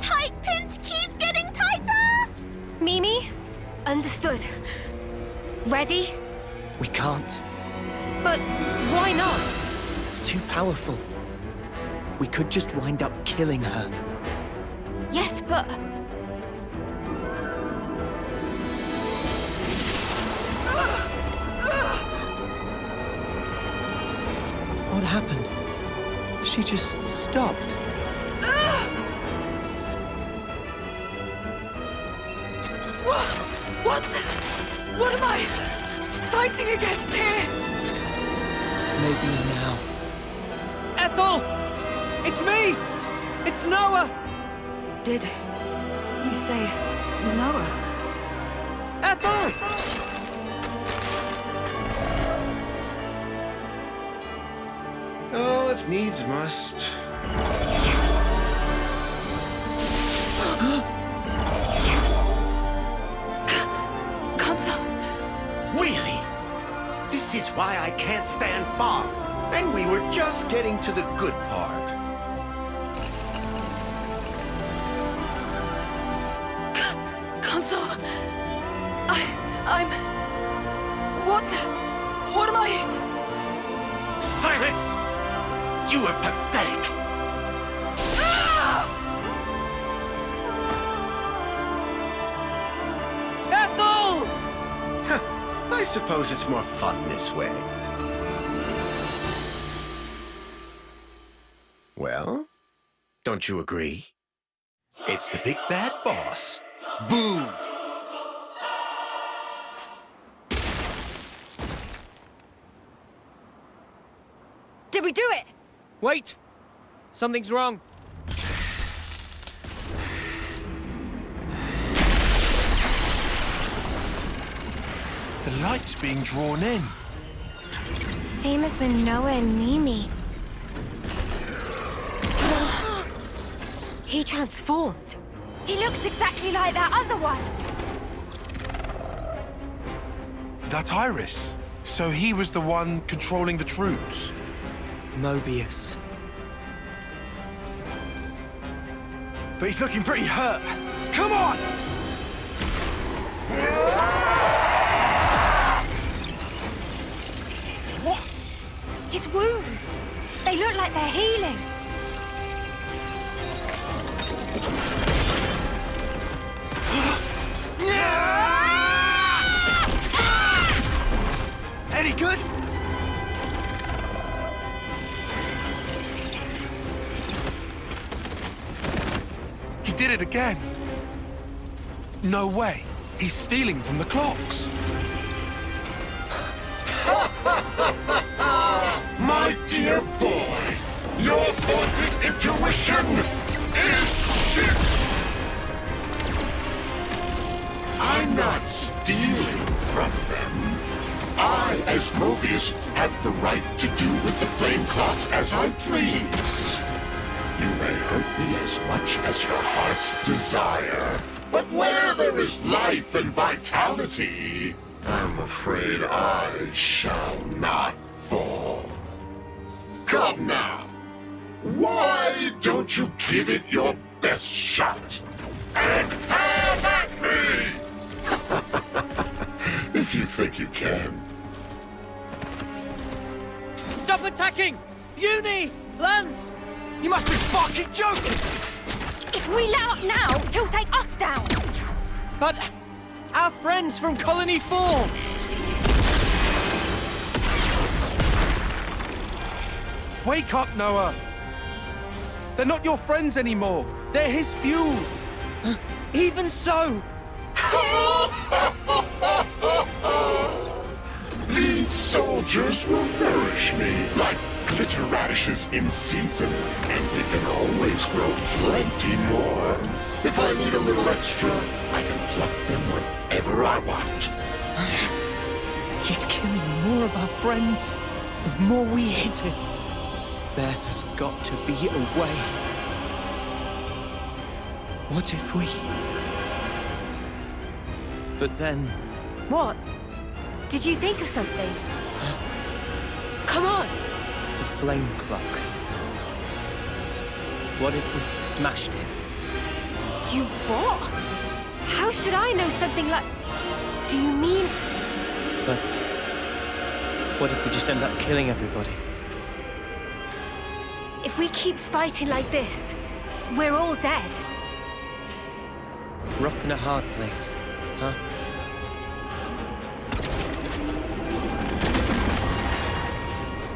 Tight pinch keeps getting tighter! Mimi? Understood. Ready? We can't. But why not? It's too powerful. We could just wind up killing her. Yes, but... What happened? She just stopped. What am I fighting against here? Maybe now. Ethel! It's me! It's Noah! Did you say Noah? Ethel! Oh, if needs must. Really? This is why I can't stand fog. And we were just getting to the good part. Consul, I'm... What am I... Silence! You are pathetic. Ethel! I suppose it's more fun this way. Well, don't you agree? It's the big bad boss. Boom! Did we do it? Wait! Something's wrong. The light's being drawn in. Same as with Noah and Mimi. He transformed. He looks exactly like that other one. That's Iris. So he was the one controlling the troops. Mobius. But he's looking pretty hurt. Come on! What? His wounds. They look like they're healing. Any good? He did it again. No way. He's stealing from the clocks. My dear boy, your faulty intuition is shit! I'm not stealing from them. I, as Mobius, have the right to do with the flame clocks as I please. You may hurt me as much as your heart's desire, but where there is life and vitality, I'm afraid I shall not fall. Come now. Why don't you give it your best shot? And have at me! If you think you can. Stop attacking! Uni! Lance! You must be fucking joking! If we let up now, he'll take us down! But our friends from Colony 4! Wake up, Noah! They're not your friends anymore. They're his fuel. Even so! These soldiers will nourish me like glitter radishes in season, and we can always grow plenty more. If I need a little extra, I can pluck them whenever I want. He's killing more of our friends the more we hit him. There has got to be a way. What if we... But then... What? Did you think of something? Come on! The flame clock. What if we smashed it? You what? How should I know something like... Do you mean... But... what if we just end up killing everybody? If we keep fighting like this, we're all dead. Rock in a hard place, huh?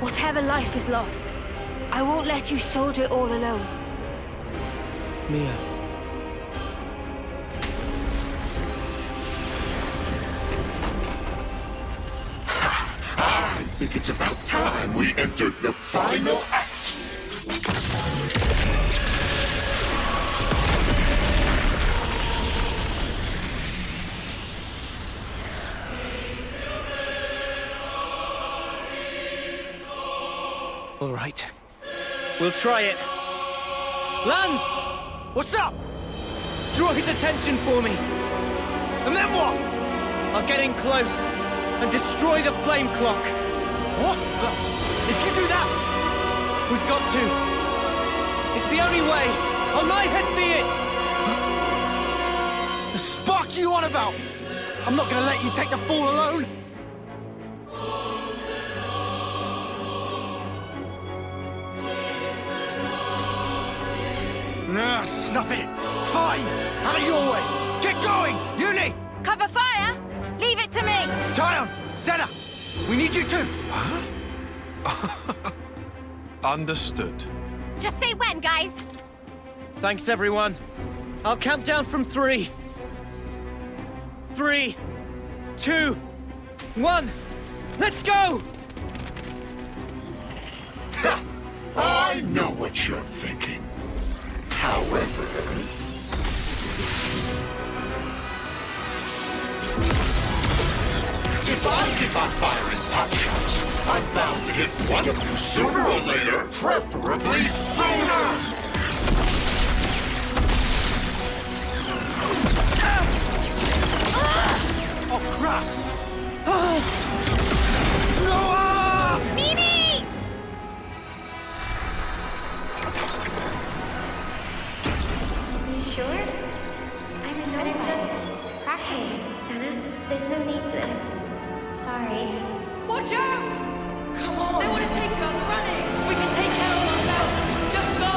Whatever life is lost, I won't let you shoulder it all alone. Mia. I think it's about time we entered the final act. All right. We'll try it. Lance! What's up? Draw his attention for me. And then what? I'll get in close and destroy the flame clock. What? If you do that... We've got to. It's the only way. On my head be it. The spark you on about? I'm not gonna let you take the fall alone. Snuff it! Fine! Out of your way! Get going! Uni! Cover fire! Leave it to me! Tyon! Senna! We need you too! Huh? Understood. Just say when, guys. Thanks, everyone. I'll count down from 3. 3, 2, 1. Let's go! I know what you're thinking. However... if I keep on firing potshots, I'm bound to hit one of you sooner or later, preferably sooner! Oh, crap! Noah! Mimi! Are you sure? I'm just practicing, Senna. There's no need for this. Sorry. Watch out! Come on! They want to take you out the running! We can take care of ourselves! Just go!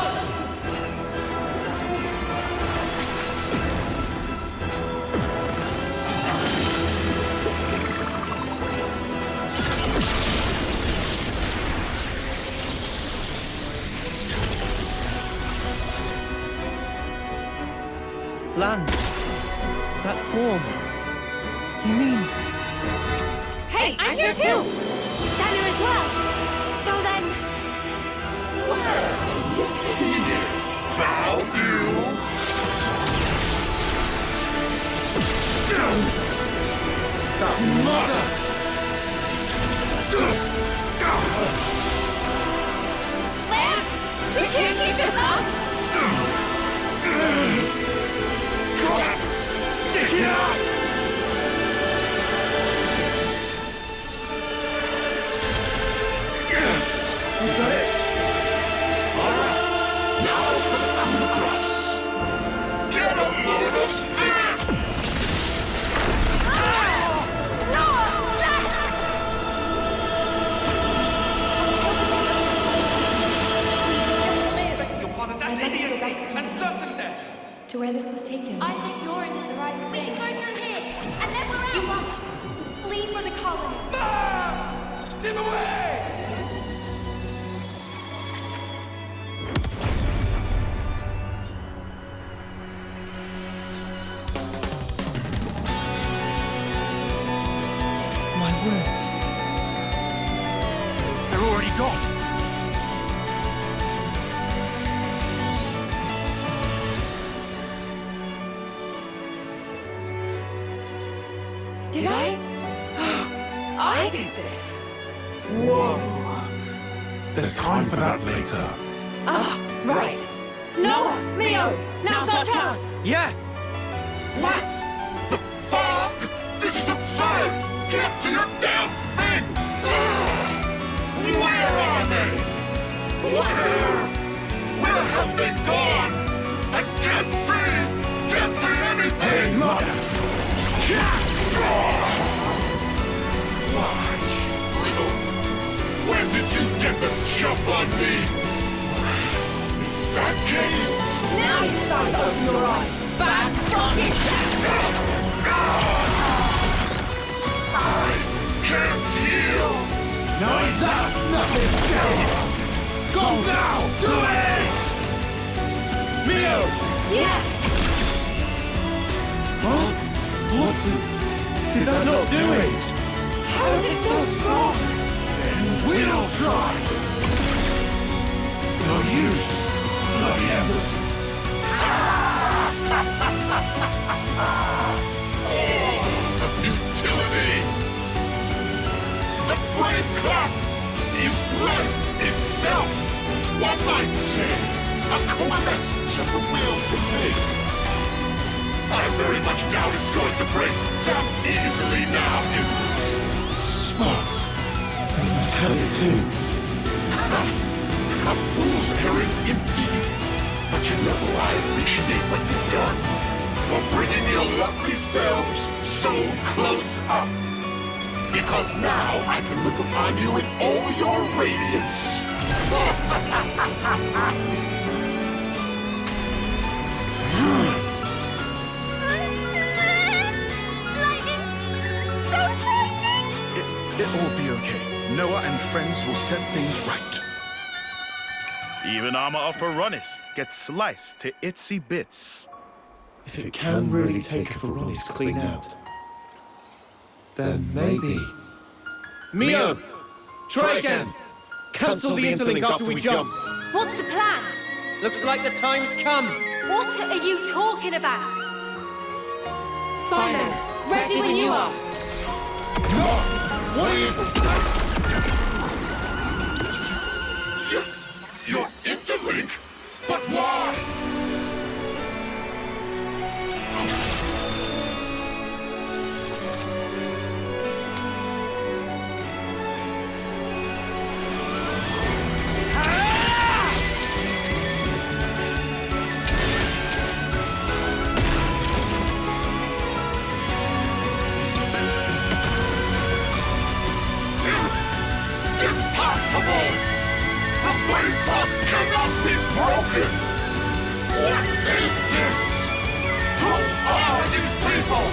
Lance, that form. You mean... Hey, I'm here too! Senna as well! So then... Well, looky here. Found you! Mother! Lance! We can't keep this up! Stick it out! Is that it? All right. My words. They're already gone. Did I? I did this. Whoa. There's time for that later. Ah, right. No, Mio! Now's our chance! Yeah! What the fuck? This is absurd! Can't see a damn thing! Where are they? Where have they gone? I can't see anything! Look! Why, little? When did you get the jump on me? That case? Now you start to open your eyes! Bad fucking I can't heal! No, that's nothing, Sarah! Go now! Do it! Mio! Yeah! Huh? What? Did that not do it? How is it so strong? Then we'll try! No use! Bloody embers! The futility! The flame clock is life itself! One might say, a coalescence of the will to live. I very much doubt it's going to break that easily now, is it? Smart. You must have it too. A fool's errand indeed. But you know, I appreciate what you've done for bringing your lovely selves so close up. Because now I can look upon you in all your radiance. It'll all be okay. Noah and friends will set things right. Even armor of Veronis gets sliced to itsy bits. If it can really take a Veronis clean out, then maybe... Mio! Try again! Cancel the interlink after we jump! What's the plan? Looks like the time's come! What are you talking about? Fine then. Ready when you are. No! What are you... Your interlink? But why? Impossible! The flame clock cannot be broken! What is this? Who are these people?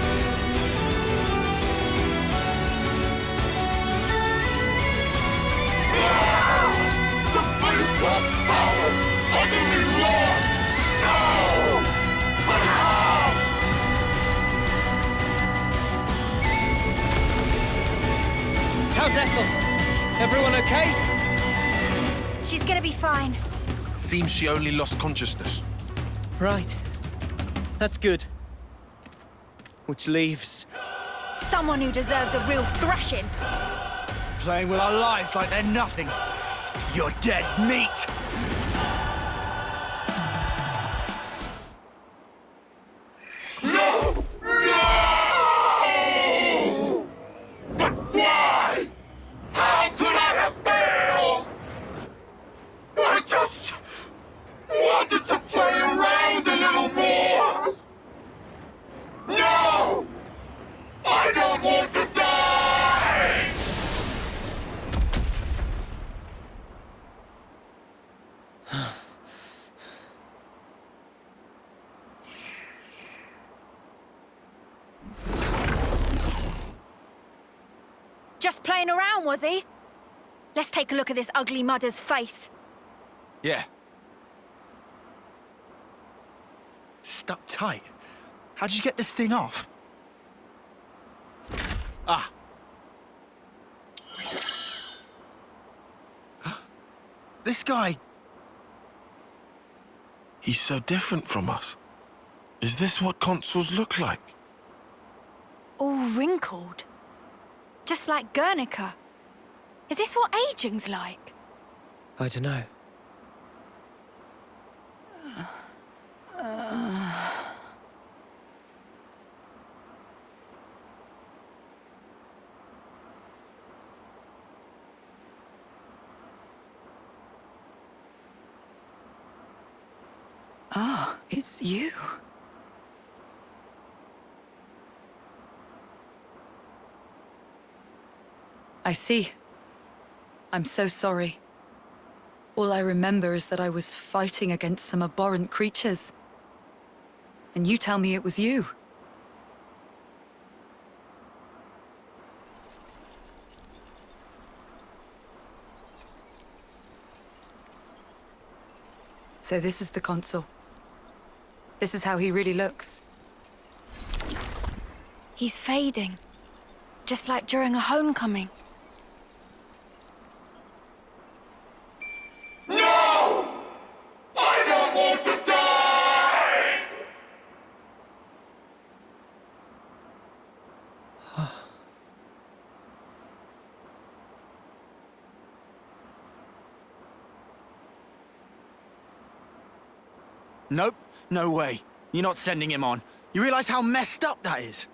The flame clock's power utterly lost! No! But how? How's Ethel? Everyone okay? She's gonna be fine. Seems she only lost consciousness. Right. That's good. Which leaves... Someone who deserves a real thrashing. Playing with our lives like they're nothing. You're dead meat! No! No! But why? How could I have failed? I just wanted to play around a little more. No! I don't want to die! Just playing around, was he? Let's take a look at this ugly mudder's face. Yeah. Stuck tight. How'd you get this thing off? Ah. This guy... He's so different from us. Is this what consuls look like? All wrinkled. Just like Guernica. Is this what aging's like? I don't know. Ah, it's you. I see. I'm so sorry. All I remember is that I was fighting against some abhorrent creatures. And you tell me it was you. So this is the consul. This is how he really looks. He's fading. Just like during a homecoming. No! I don't want to die! Nope, no way. You're not sending him on. You realize how messed up that is?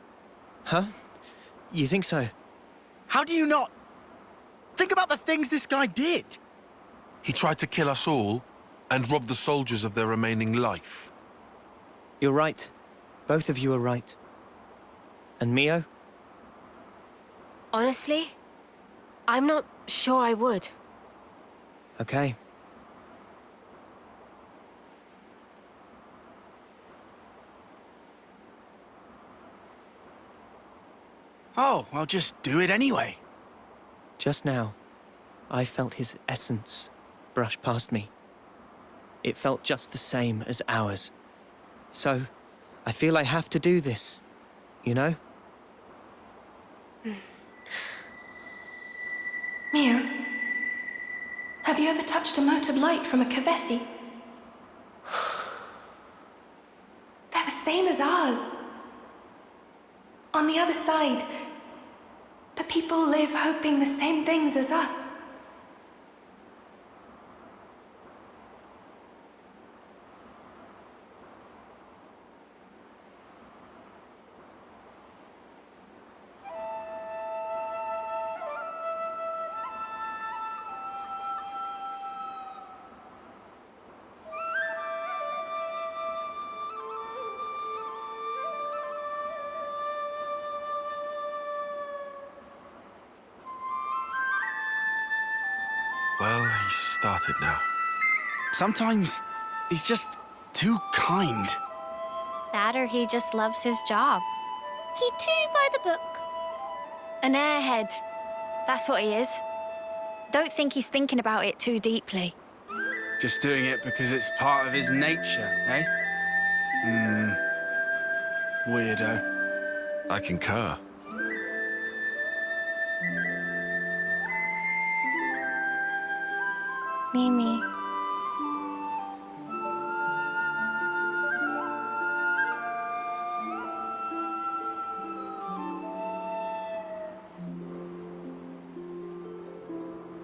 Huh? You think so? How do you not... Think about the things this guy did. He tried to kill us all and rob the soldiers of their remaining life. You're right. Both of you are right. And Mio? Honestly, I'm not sure I would. Okay. Oh, I'll just do it anyway. Just now, I felt his essence brush past me. It felt just the same as ours. So, I feel I have to do this, you know? Mio, have you ever touched a mote of light from a Kavesi? They're the same as ours. On the other side, the people live hoping the same things as us. Well, he's started now. Sometimes he's just too kind. That or he just loves his job. He too by the book. An airhead. That's what he is. Don't think he's thinking about it too deeply. Just doing it because it's part of his nature, eh? Weirdo. I concur. Mimi.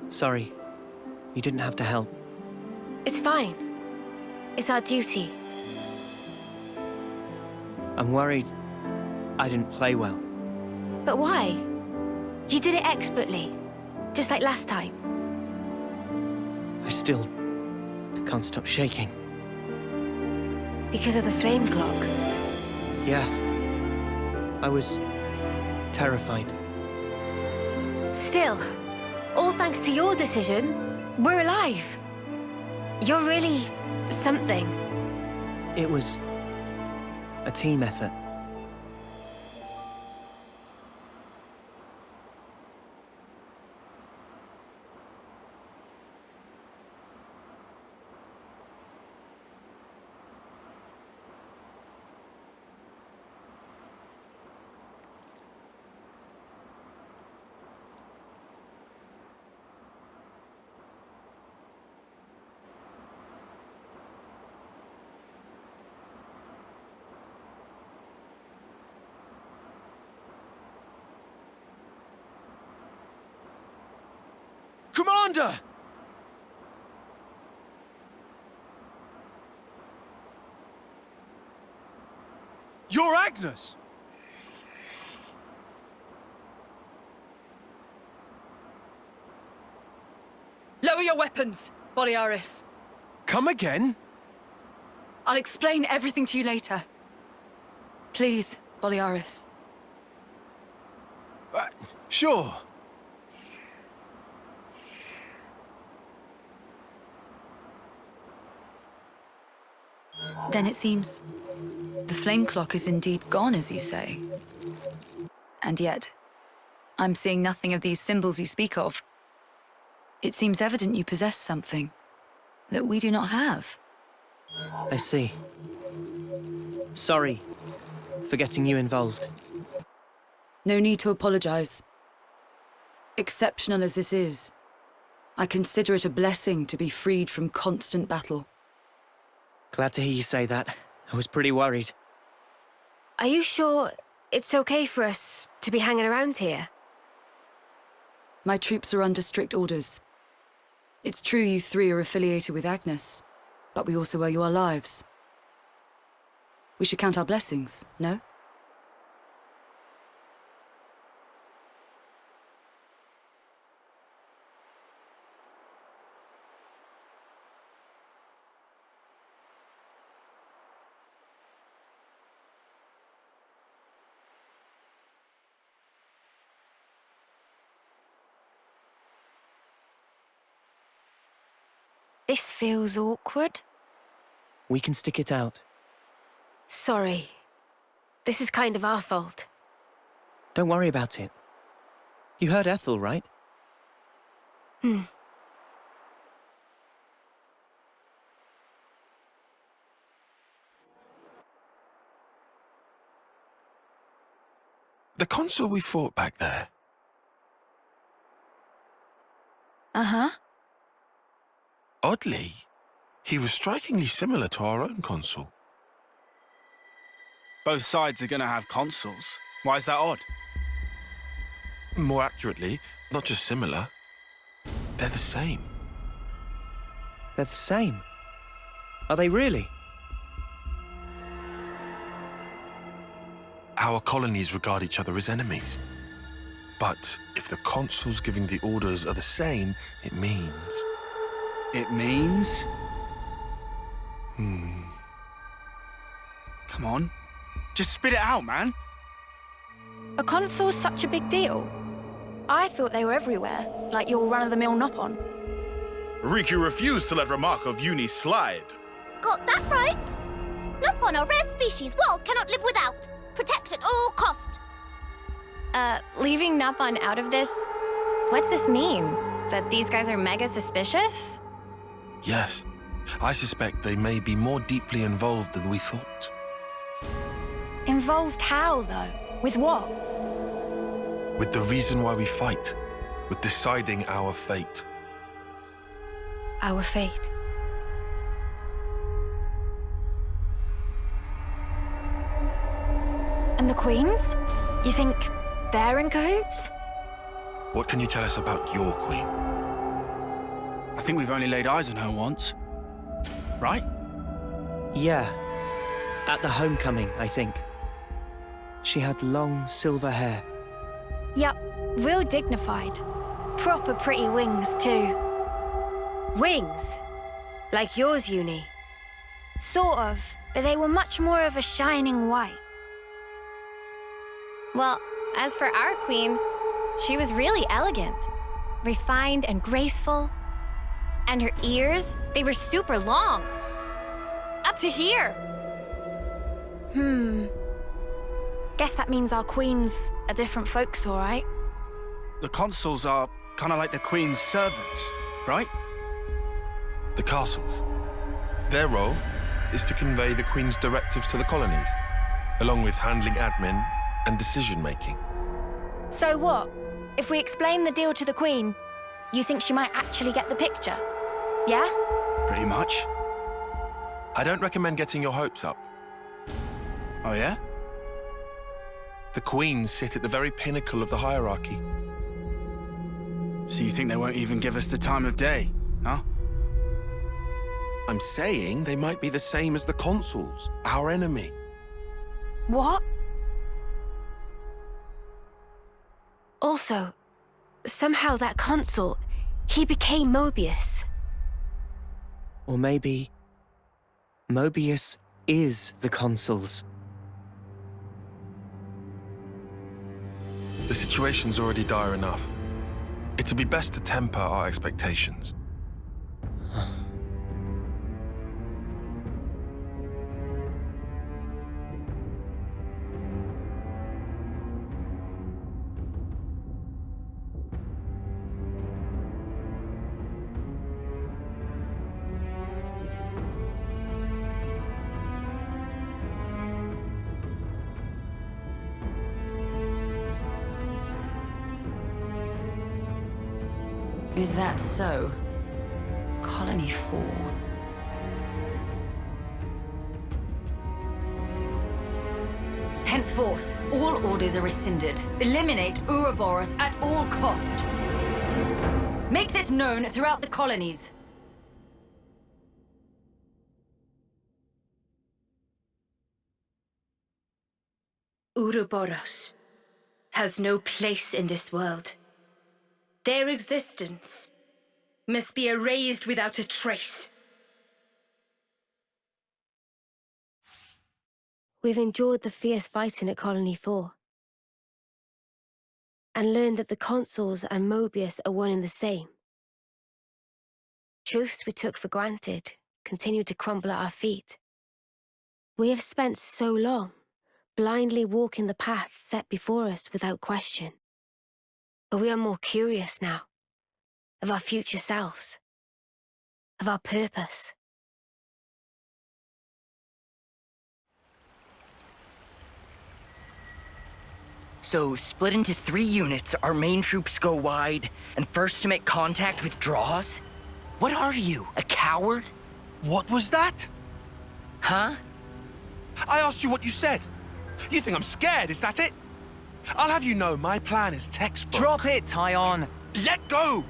Sorry. You didn't have to help. It's fine. It's our duty. I'm worried I didn't play well. But why? You did it expertly, just like last time. I still can't stop shaking. Because of the flame clock. Yeah. I was terrified. Still, all thanks to your decision, we're alive. You're really something. It was a team effort. Commander! You're Agnes! Lower your weapons, Boliaris. Come again? I'll explain everything to you later. Please, Boliaris. Sure. Then it seems the flame clock is indeed gone, as you say. And yet, I'm seeing nothing of these symbols you speak of. It seems evident you possess something that we do not have. I see. Sorry for getting you involved. No need to apologize. Exceptional as this is, I consider it a blessing to be freed from constant battle. Glad to hear you say that. I was pretty worried. Are you sure it's okay for us to be hanging around here? My troops are under strict orders. It's true you three are affiliated with Agnes, but we also owe you our lives. We should count our blessings, no? This feels awkward. We can stick it out. Sorry. This is kind of our fault. Don't worry about it. You heard Ethel, right? The consul we fought back there. Uh-huh. Oddly, he was strikingly similar to our own consul. Both sides are gonna have consuls. Why is that odd? More accurately, not just similar. They're the same. They're the same? Are they really? Our colonies regard each other as enemies. But if the consuls giving the orders are the same, it means... It means? Come on. Just spit it out, man. Are consoles such a big deal? I thought they were everywhere, like your run-of-the-mill Nopon. Riku refused to let remark of Uni slide. Got that right? Nopon, a rare species world cannot live without. Protect at all cost. Leaving Nopon out of this? What's this mean? That these guys are mega suspicious? Yes. I suspect they may be more deeply involved than we thought. Involved how, though? With what? With the reason why we fight. With deciding our fate. Our fate. And the Queens? You think they're in cahoots? What can you tell us about your queen? I think we've only laid eyes on her once. Right? Yeah. At the homecoming, I think. She had long silver hair. Yup, real dignified. Proper pretty wings, too. Wings? Like yours, Uni? Sort of, but they were much more of a shining white. Well, as for our queen, she was really elegant. Refined and graceful. And her ears, they were super long. Up to here. Guess that means our queens are different folks, all right? The consuls are kind of like the Queen's servants, right? The castles. Their role is to convey the Queen's directives to the colonies, along with handling admin and decision-making. So what? If we explain the deal to the Queen, you think she might actually get the picture? Yeah? Pretty much. I don't recommend getting your hopes up. Oh, yeah? The Queens sit at the very pinnacle of the hierarchy. So you think they won't even give us the time of day, huh? I'm saying they might be the same as the consuls, our enemy. What? Also, somehow that consul, he became Mobius. Or maybe Mobius is the consuls. The situation's already dire enough. It'd be best to temper our expectations. Is that so? Colony 4. Henceforth, all orders are rescinded. Eliminate Ouroboros at all cost. Make this known throughout the colonies. Ouroboros has no place in this world. Their existence must be erased without a trace. We've endured the fierce fighting at Colony 4. And learned that the consuls and Mobius are one and the same. Truths we took for granted continue to crumble at our feet. We have spent so long blindly walking the path set before us without question. But we are more curious now, of our future selves, of our purpose. So, split into 3 units, our main troops go wide, and first to make contact withdraws? What are you, a coward? What was that? Huh? I asked you what you said. You think I'm scared, is that it? I'll have you know my plan is textbook. Drop it, Tyon. Let go!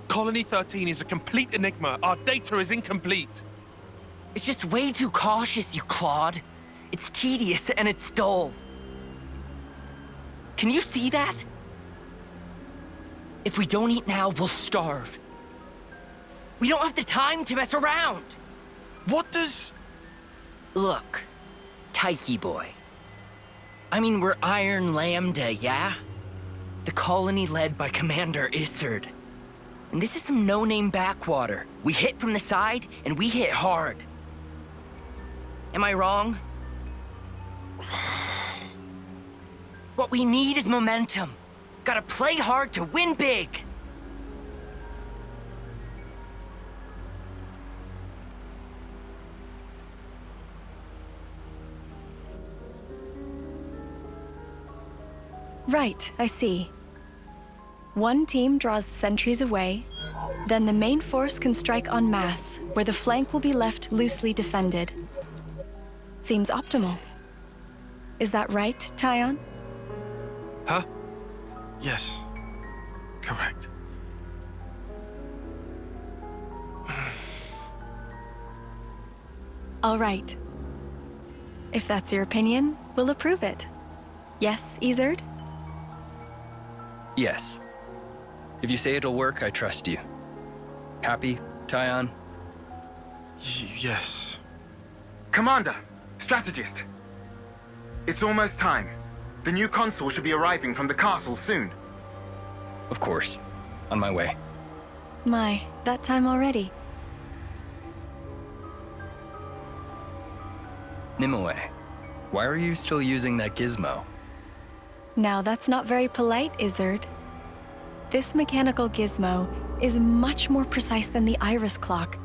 Colony 13 is a complete enigma. Our data is incomplete. It's just way too cautious, you clod. It's tedious and it's dull. Can you see that? If we don't eat now, we'll starve. We don't have the time to mess around. What does... Look, Tyche boy. I mean, we're Iron Lambda, yeah? The colony led by Commander Izzard. And this is some no-name backwater. We hit from the side, and we hit hard. Am I wrong? What we need is momentum. Gotta play hard to win big. Right, I see. One team draws the sentries away, then the main force can strike en masse, where the flank will be left loosely defended. Seems optimal. Is that right, Tyon? Huh? Yes. Correct. All right. If that's your opinion, we'll approve it. Yes, Izzard? Yes. If you say it'll work, I trust you. Happy, Tyon? Yes. Commander, strategist. It's almost time. The new consul should be arriving from the castle soon. Of course. On my way. My, that time already. Nimue, why are you still using that gizmo? Now that's not very polite, Izzard. This mechanical gizmo is much more precise than the iris clock.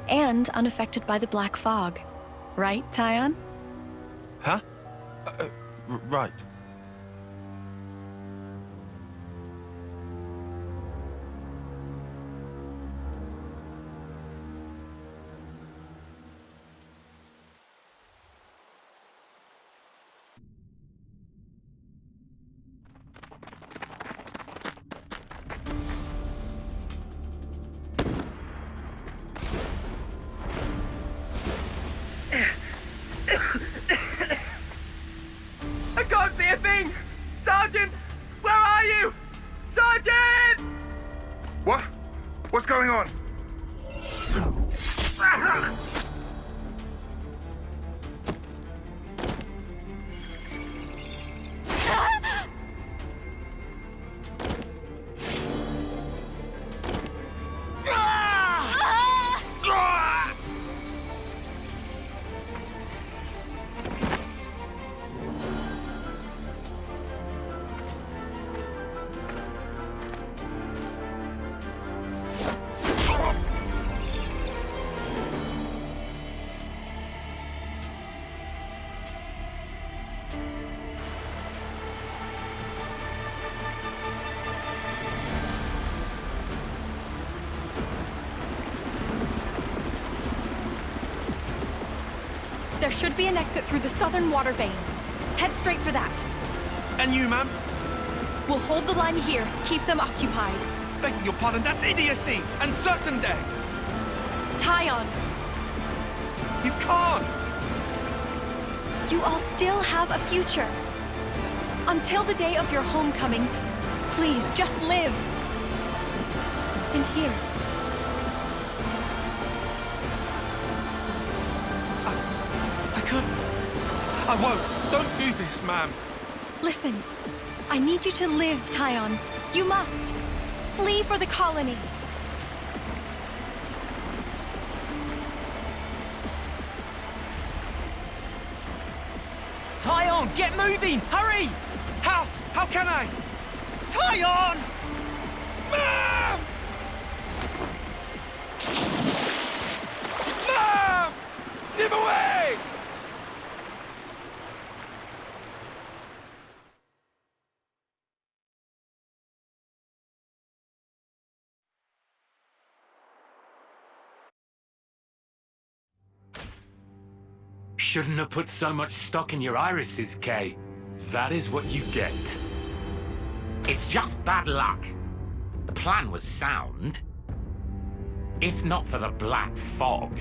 And unaffected by the black fog. Right, Tyon? Huh? Right. Sergeant! Where are you? Sergeant! What? What's going on? There should be an exit through the southern water vein. Head straight for that. And you, ma'am? We'll hold the line here, keep them occupied. Begging your pardon, that's idiocy and certain death. Tyon! You can't! You all still have a future. Until the day of your homecoming, please, just live. And here. I won't. Don't do this, ma'am. Listen, I need you to live, Tyon. You must. Flee for the colony. Tyon, get moving! Hurry! How? How can I? Tyon! Ma'am! Ma'am! Leave away! Shouldn't have put so much stock in your irises, Kay. That is what you get. It's just bad luck. The plan was sound. If not for the black fog.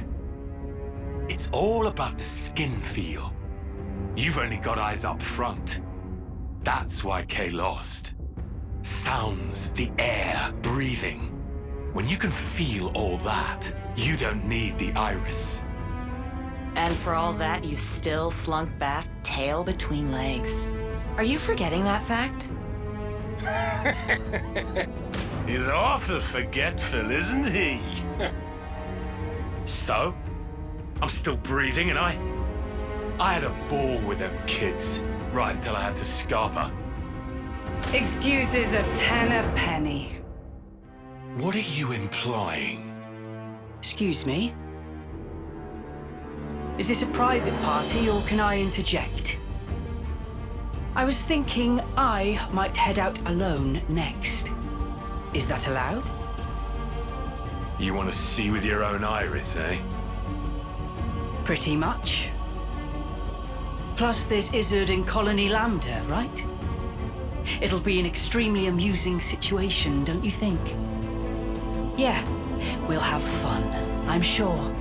It's all about the skin feel. You've only got eyes up front. That's why Kay lost. Sounds, the air, breathing. When you can feel all that, you don't need the iris. And for all that, you still slunk back, tail between legs. Are you forgetting that fact? He's awful forgetful, isn't he? So, I'm still breathing, and I had a ball with them kids, right until I had to scarf her. Excuses a tenner penny. What are you implying? Excuse me? Is this a private party, or can I interject? I was thinking I might head out alone next. Is that allowed? You want to see with your own iris, eh? Pretty much. Plus there's Izzard and Colony Lambda, right? It'll be an extremely amusing situation, don't you think? Yeah, we'll have fun, I'm sure.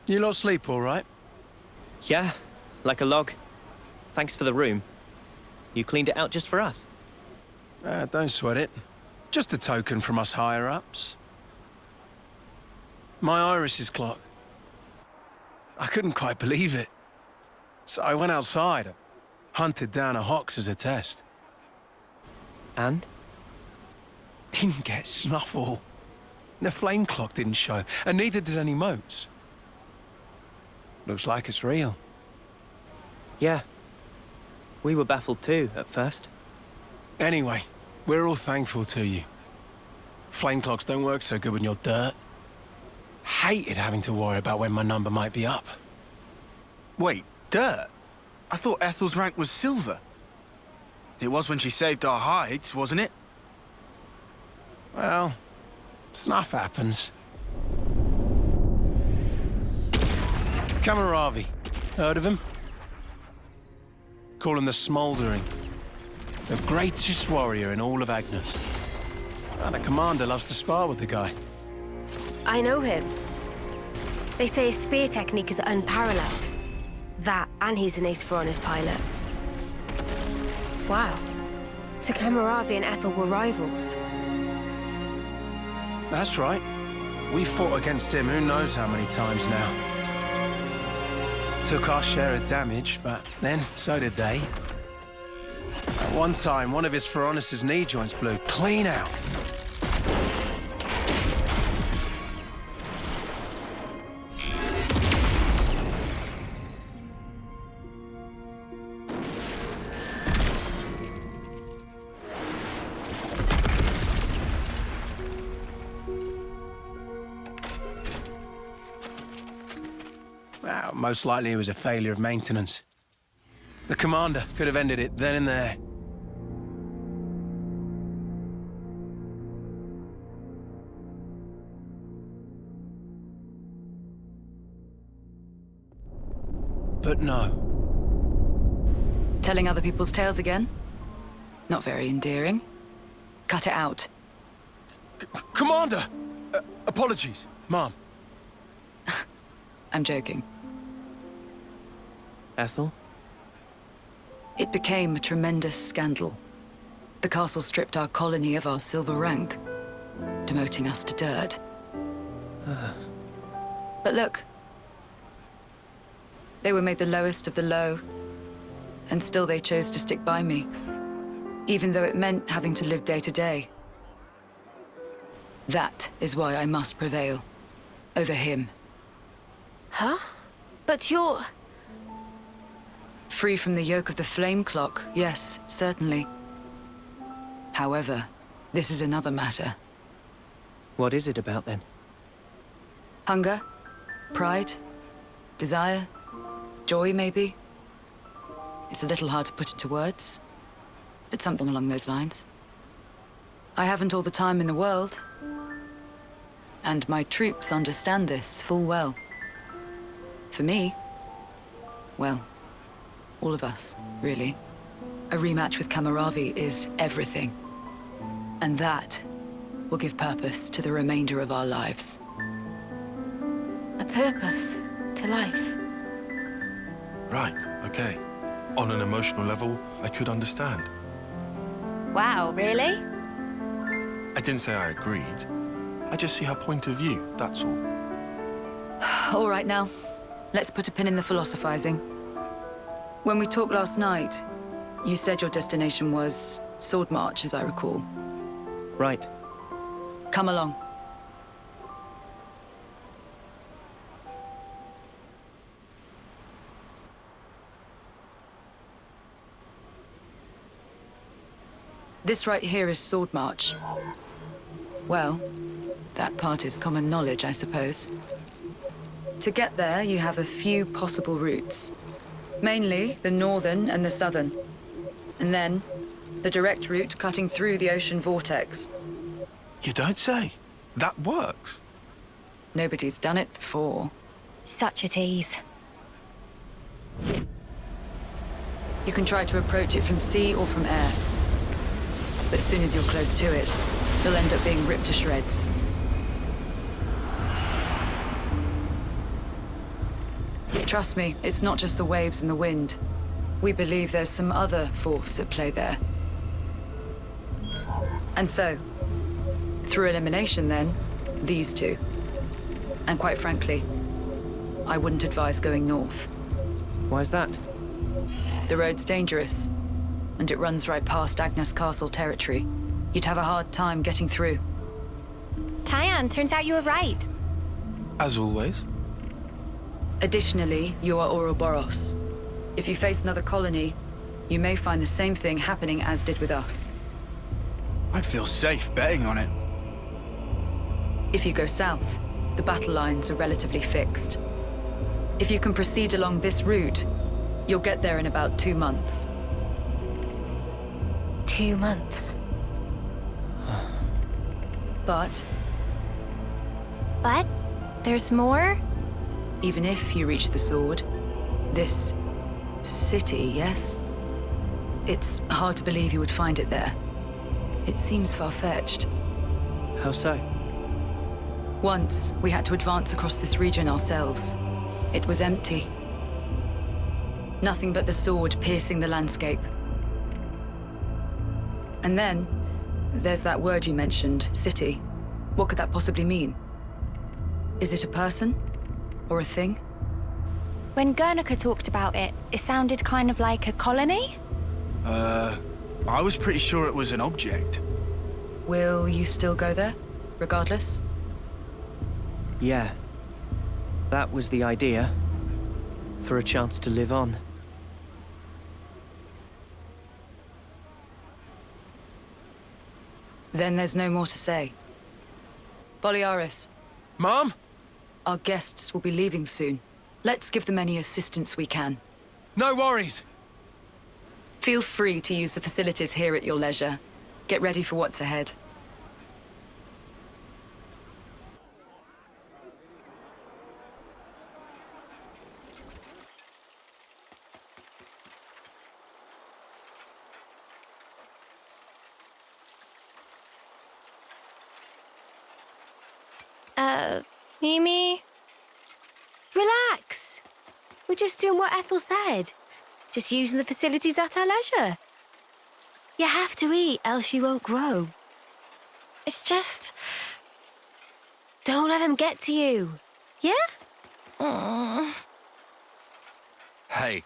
You lot sleep all right? Yeah, like a log. Thanks for the room. You cleaned it out just for us. Don't sweat it. Just a token from us higher-ups. My iris's clock. I couldn't quite believe it. So I went outside, hunted down a Hox as a test. And? Didn't get snuffle. The flame clock didn't show, and neither did any motes. Looks like it's real. Yeah. We were baffled too, at first. Anyway, we're all thankful to you. Flame clocks don't work so good when you're dirt. Hated having to worry about when my number might be up. Wait, dirt? I thought Ethel's rank was silver. It was when she saved our hides, wasn't it? Well, Snuff happens. Kamaravi. Heard of him? Call him the Smouldering. The greatest warrior in all of Agnes. And the commander loves to spar with the guy. I know him. They say his spear technique is unparalleled. That, and he's an ace for honest pilot. Wow. So Kamaravi and Ethel were rivals. That's right. We fought against him who knows how many times now. Took our share of damage, but then so did they. At one time, one of his Pharaonis' knee joints blew clean out. Well, most likely it was a failure of maintenance. The commander could have ended it then and there. But no. Telling other people's tales again? Not very endearing. Cut it out. Commander! Apologies, Mom. I'm joking. Ethel? It became a tremendous scandal. The castle stripped our colony of our silver rank, demoting us to dirt. But look. They were made the lowest of the low, and still they chose to stick by me, even though it meant having to live day to day. That is why I must prevail over him. Huh? But you're... Free from the yoke of the flame clock, yes, certainly. However, this is another matter. What is it about, then? Hunger, pride, desire, joy, maybe. It's a little hard to put into words, but something along those lines. I haven't all the time in the world, and my troops understand this full well. For me, well, all of us, really. A rematch with Kamaravi is everything. And that will give purpose to the remainder of our lives. A purpose to life? Right, okay. On an emotional level, I could understand. Wow, really? I didn't say I agreed. I just see her point of view, that's all. All right now, let's put a pin in the philosophizing. When we talked last night, you said your destination was Sword March, as I recall. Right. Come along. This right here is Sword March. Well, that part is common knowledge, I suppose. To get there, you have a few possible routes. Mainly the northern and the southern. And then, the direct route cutting through the ocean vortex. You don't say. That works. Nobody's done it before. Such a tease. You can try to approach it from sea or from air. But as soon as you're close to it, you'll end up being ripped to shreds. Trust me, it's not just the waves and the wind. We believe there's some other force at play there. And so, through elimination then, these two. And quite frankly, I wouldn't advise going north. Why's that? The road's dangerous, and it runs right past Agnes Castle territory. You'd have a hard time getting through. Tyon, turns out you were right. As always. Additionally, you are Ouroboros. If you face another colony, you may find the same thing happening as did with us. I'd feel safe betting on it. If you go south, the battle lines are relatively fixed. If you can proceed along this route, you'll get there in about 2 months. 2 months? But But there's more? Even if you reach the sword, this city, yes? It's hard to believe you would find it there. It seems far-fetched. How so? Once, we had to advance across this region ourselves. It was empty. Nothing but the sword piercing the landscape. And then, there's that word you mentioned, city. What could that possibly mean? Is it a person? Or a thing? When Guernica talked about it, it sounded kind of like a colony? I was pretty sure it was an object. Will you still go there, regardless? Yeah. That was the idea. For a chance to live on. Then there's no more to say. Boliaris. Mom? Our guests will be leaving soon. Let's give them any assistance we can. No worries. Feel free to use the facilities here at your leisure. Get ready for what's ahead. Mimi? Relax. We're just doing what Ethel said. Just using the facilities at our leisure. You have to eat, else you won't grow. It's just... Don't let them get to you. Yeah? Hey.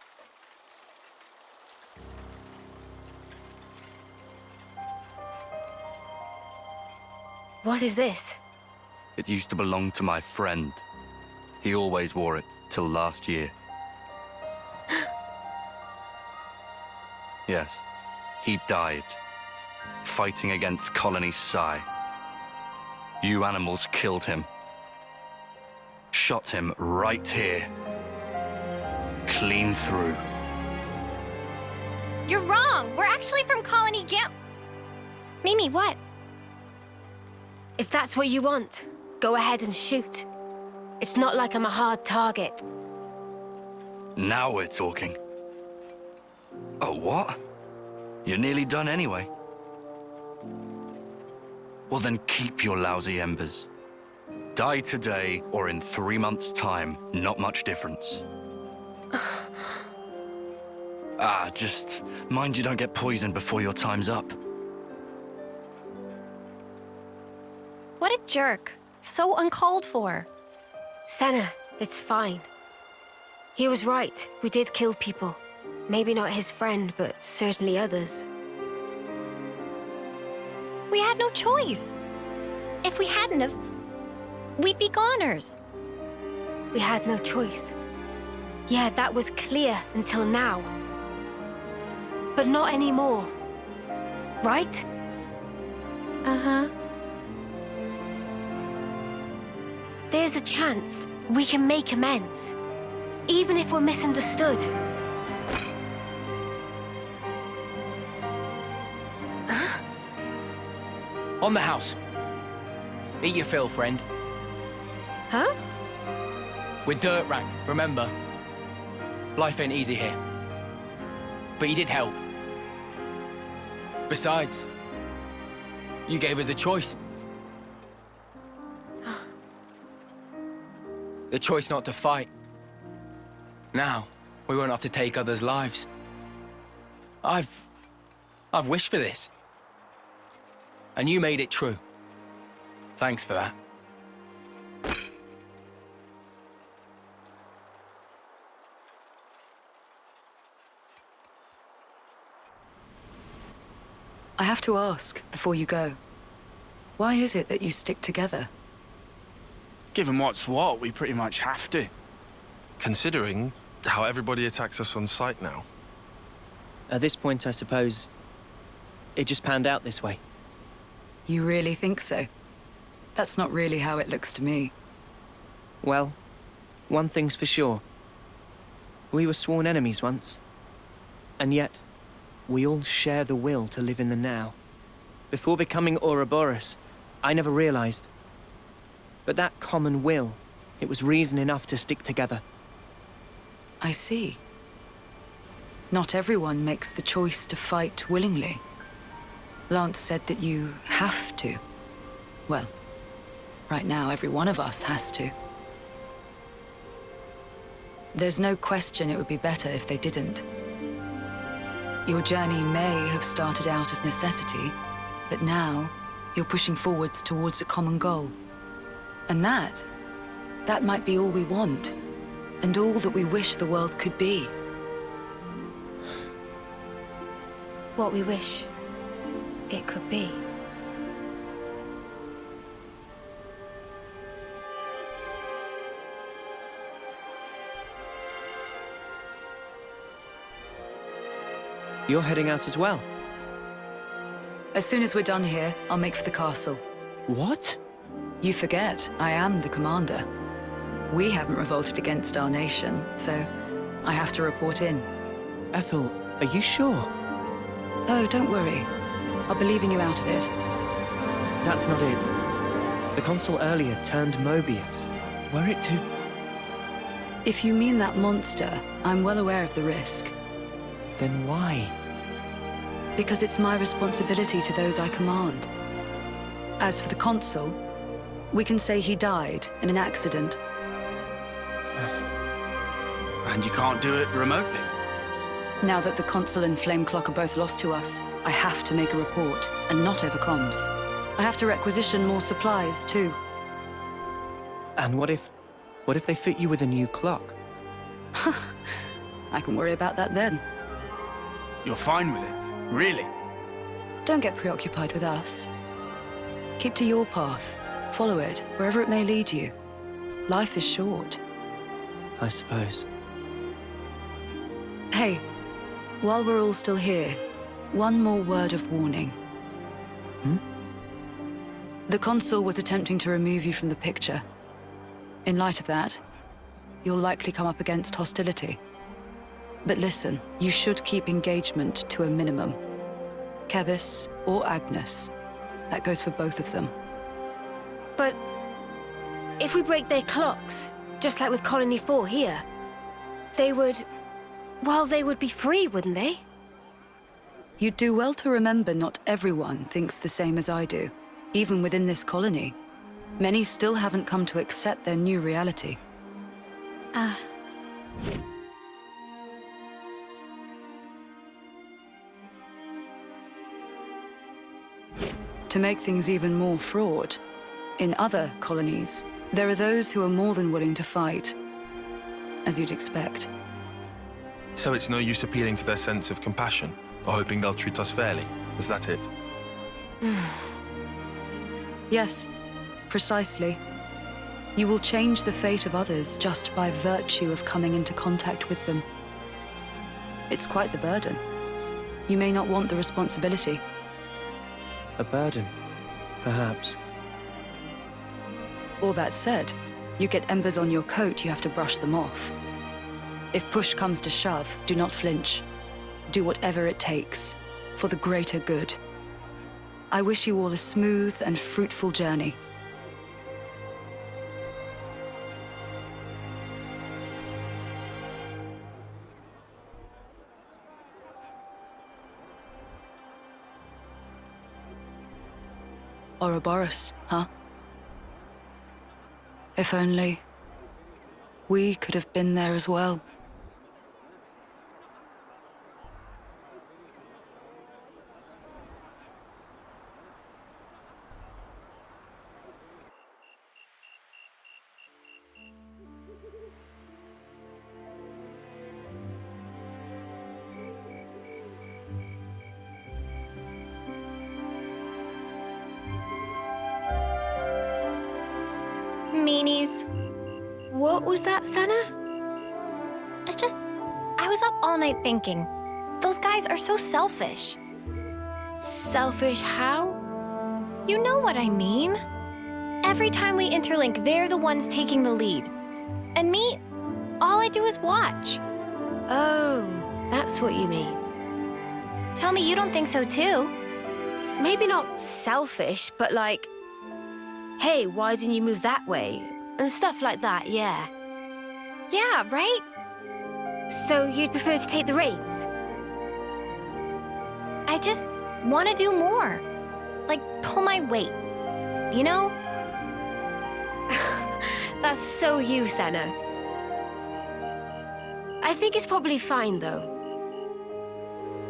What is this? It used to belong to my friend. He always wore it till last year. Yes, he died, fighting against Colony Psi. You animals killed him. Shot him right here. Clean through. You're wrong. We're actually from Colony Game. Mimi, what? If that's what you want, go ahead and shoot. It's not like I'm a hard target. Now we're talking. Oh, what? You're nearly done anyway. Well then keep your lousy embers. Die today or in 3 months' time, not much difference. Just mind you don't get poisoned before your time's up. What a jerk. So uncalled for. Senna, it's fine. He was right. We did kill people. Maybe not his friend, but certainly others. We had no choice. If we hadn't have, we'd be goners. We had no choice. Yeah, that was clear until now. But not anymore. Right? Uh-huh. There's a chance we can make amends. Even if we're misunderstood. On the house. Eat your fill, friend. Huh? We're dirt rank, remember? Life ain't easy here. But you did help. Besides, you gave us a choice. The choice not to fight. Now, we won't have to take others' lives. I've wished for this. And you made it true. Thanks for that. I have to ask, before you go, why is it that you stick together? Given what's what, we pretty much have to. Considering how everybody attacks us on sight now. At this point, I suppose, it just panned out this way. You really think so? That's not really how it looks to me. Well, one thing's for sure. We were sworn enemies once. And yet, we all share the will to live in the now. Before becoming Ouroboros, I never realized But that common will, it was reason enough to stick together. I see. Not everyone makes the choice to fight willingly. Lance said that you have to. Well, right now every one of us has to. There's no question it would be better if they didn't. Your journey may have started out of necessity, but now you're pushing forwards towards a common goal. And that might be all we want, and all that we wish the world could be. What we wish it could be. You're heading out as well? As soon as we're done here, I'll make for the castle. What? You forget, I am the commander. We haven't revolted against our nation, so I have to report in. Ethel, are you sure? Oh, don't worry. I'll be leaving you out of it. That's not it. The consul earlier turned Mobius. Were it to... If you mean that monster, I'm well aware of the risk. Then why? Because it's my responsibility to those I command. As for the consul, we can say he died in an accident. And you can't do it remotely? Now that the consul and Flameclock are both lost to us, I have to make a report, and not over comms. I have to requisition more supplies, too. And what if they fit you with a new clock? I can worry about that then. You're fine with it? Really? Don't get preoccupied with us. Keep to your path. Follow it, wherever it may lead you. Life is short. I suppose. Hey, while we're all still here, one more word of warning. The consul was attempting to remove you from the picture. In light of that, you'll likely come up against hostility. But listen, you should keep engagement to a minimum. Kevis or Agnes. That goes for both of them. But if we break their clocks, just like with Colony 4 here, they would... well, they would be free, wouldn't they? You'd do well to remember not everyone thinks the same as I do, even within this colony. Many still haven't come to accept their new reality. To make things even more fraught, in other colonies, there are those who are more than willing to fight, as you'd expect. So it's no use appealing to their sense of compassion, or hoping they'll treat us fairly. Was that it? Yes, precisely. You will change the fate of others just by virtue of coming into contact with them. It's quite the burden. You may not want the responsibility. A burden, perhaps. All that said, you get embers on your coat, you have to brush them off. If push comes to shove, do not flinch. Do whatever it takes, for the greater good. I wish you all a smooth and fruitful journey. Ouroboros, huh? If only we could have been there as well. Meanies. What was that, Senna? I was up all night thinking. Those guys are so selfish. Selfish how? You know what I mean. Every time we interlink, they're the ones taking the lead. And me, all I do is watch. Oh, that's what you mean. Tell me you don't think so too. Maybe not selfish, but like... hey, why didn't you move that way? And stuff like that, yeah. Yeah, right? So you'd prefer to take the reins? I just want to do more. Like, pull my weight. You know? That's so you, Senna. I think it's probably fine, though.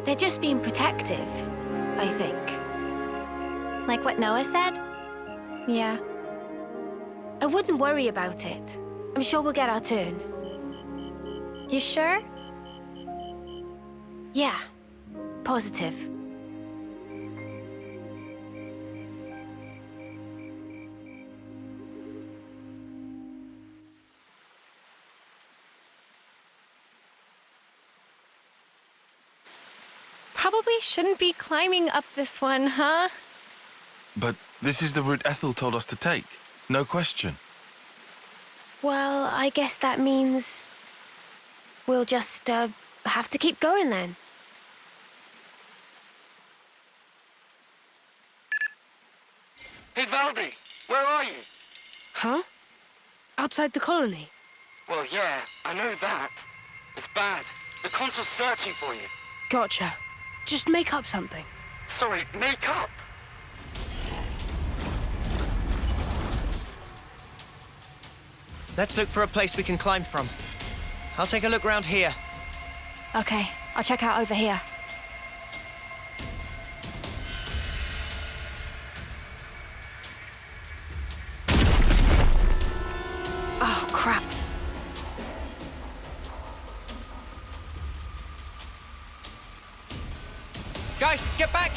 They're just being protective, I think. Like what Noah said? Yeah. I wouldn't worry about it. I'm sure we'll get our turn. You sure? Yeah. Positive. Probably shouldn't be climbing up this one, huh? But this is the route Ethel told us to take. No question. Well, I guess that means we'll just have to keep going then. Hey, Valdi, where are you? Huh? Outside the colony? Well, yeah, I know that. It's bad. The consul's searching for you. Gotcha. Just make up something. Sorry, make up? Let's look for a place we can climb from. I'll take a look around here. Okay, I'll check out over here. Oh, crap. Guys, get back!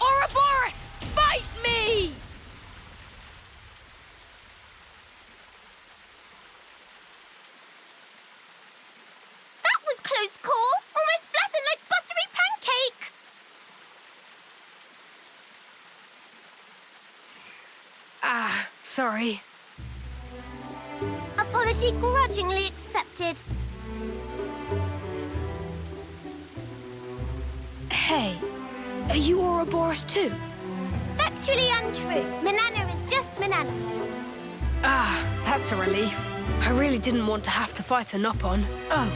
Ouroboros! Fight me! That was close call! Almost flattened like buttery pancake! Ah, sorry. Apology grudgingly accepted. Hey, are you Ouroboros too? Factually untrue. Manana is just Manana. Ah, that's a relief. I really didn't want to have to fight a Nopon. Oh,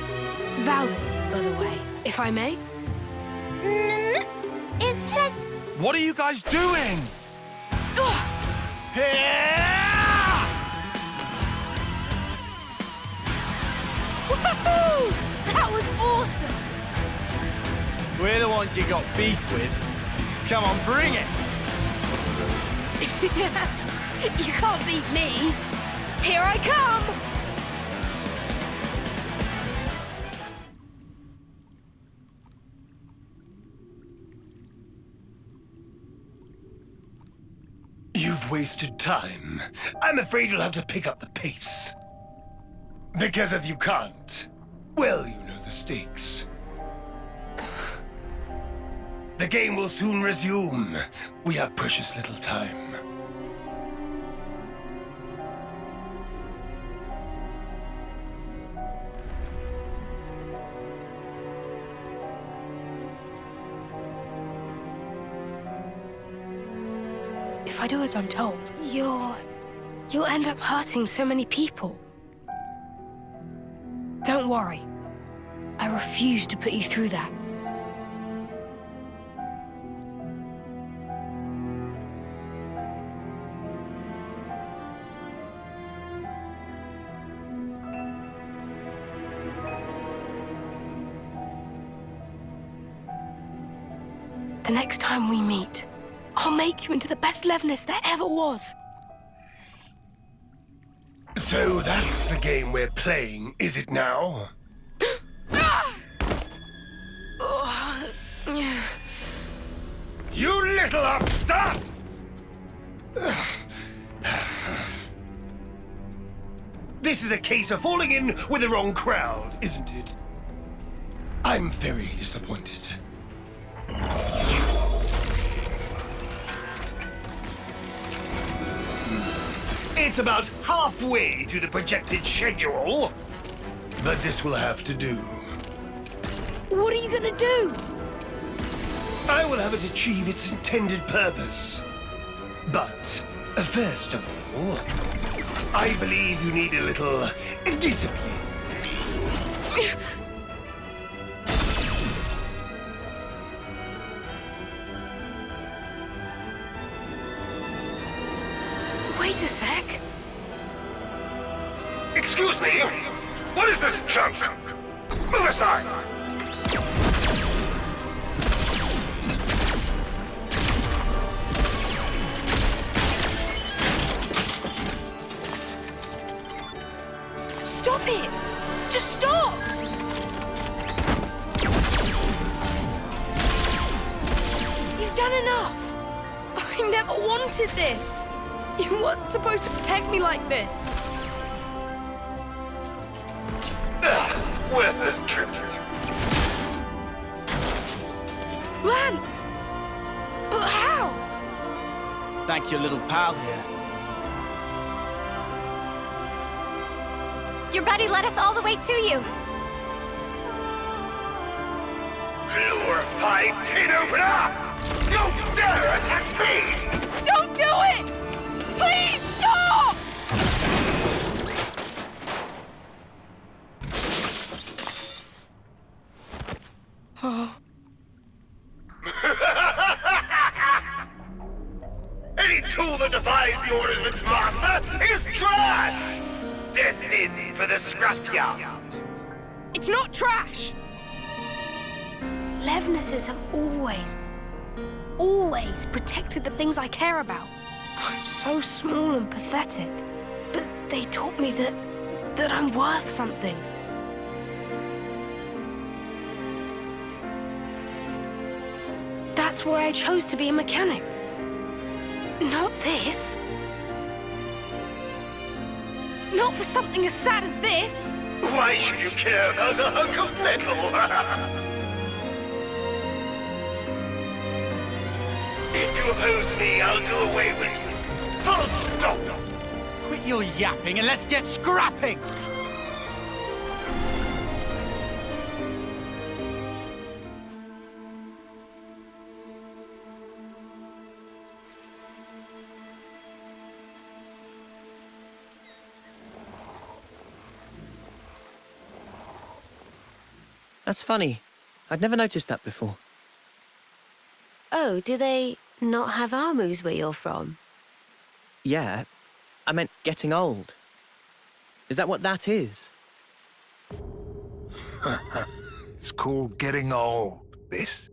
Valdi, by the way, if I may? It says... What are you guys doing? Woohoo! That was awesome! We're the ones you got beef with. Come on, bring it! You can't beat me. Here I come! You've wasted time. I'm afraid you'll have to pick up the pace. Because if you can't, well, you know the stakes. The game will soon resume. We have precious little time. If I do as I'm told, you'll end up hurting so many people. Don't worry. I refuse to put you through that. The next time we meet, I'll make you into the best Levnis there ever was. So that's the game we're playing, is it now? You little upstart! This is a case of falling in with the wrong crowd, isn't it? I'm very disappointed. It's about halfway to the projected schedule. but this will have to do. What are you gonna do? I will have it achieve its intended purpose. But, first of all, I believe you need a little discipline. Wait a sec. Excuse me? What is this junk? Move aside! Stop it! Just stop! You've done enough! I never wanted this! You weren't supposed to protect me like this! Worthless trip. Lance! But how? Thank your little pal here. Your buddy led us all the way to you. Glorified tin opener! You dare attack me! Don't do it! Please stop! Oh. Any tool that defies the orders of its master is trash! Destined for the scrapyard. It's not trash! Levnesses have always protected the things I care about. I'm so small and pathetic, but they taught me that I'm worth something. That's why I chose to be a mechanic. Not this. Not for something as sad as this. Why should you care about a hunk of metal? If you oppose me, I'll do away with you. Full stop! Quit your yapping and let's get scrapping! That's funny. I'd never noticed that before. Oh, do they not have armus where you're from? Yeah, I meant getting old. Is that what that is? It's called getting old, this.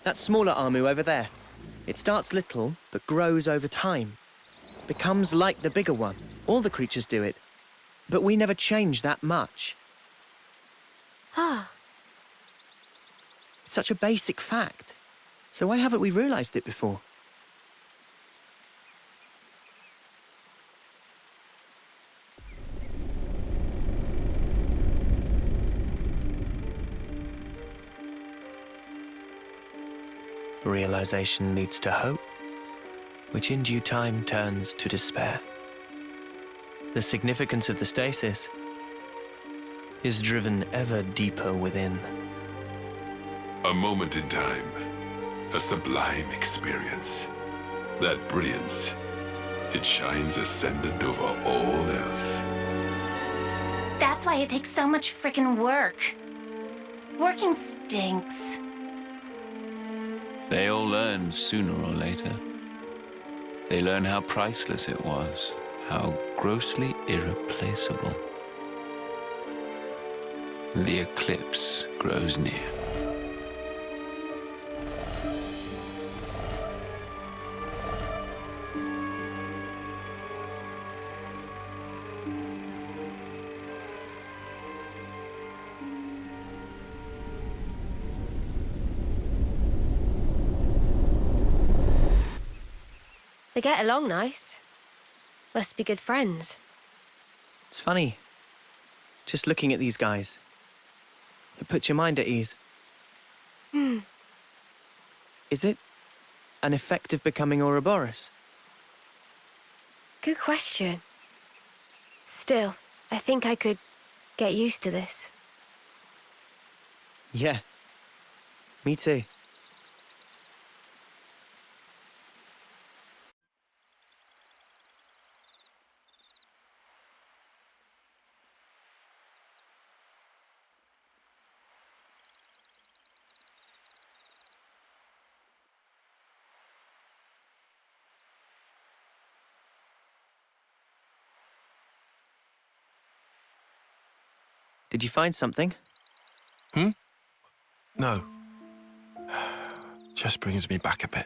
That smaller armu over there. It starts little, but grows over time. Becomes like the bigger one. All the creatures do it. But we never change that much. Ah. It's such a basic fact. So why haven't we realized it before? Realization leads to hope, which in due time turns to despair. The significance of the stasis is driven ever deeper within. A moment in time, a sublime experience. That brilliance, it shines ascendant over all else. That's why it takes so much frickin' work. Working stinks. They all learn sooner or later. They learn how priceless it was, how grossly irreplaceable. The eclipse grows near. They get along nice. Must be good friends. It's funny. Just looking at these guys. It puts your mind at ease. Hmm. Is it an effect of becoming Ouroboros? Good question. Still, I think I could get used to this. Yeah. Me too. Did you find something? No. Just brings me back a bit.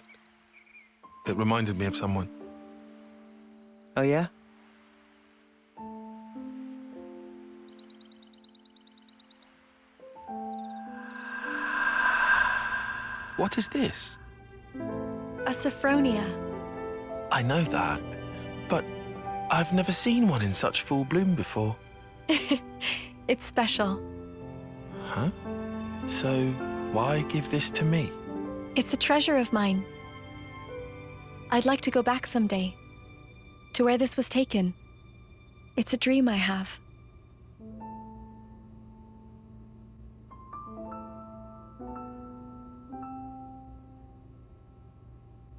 It reminded me of someone. Oh, yeah? What is this? A Sophronia. I know that, but I've never seen one in such full bloom before. It's special. Huh? So, why give this to me? It's a treasure of mine. I'd like to go back someday, to where this was taken. It's a dream I have.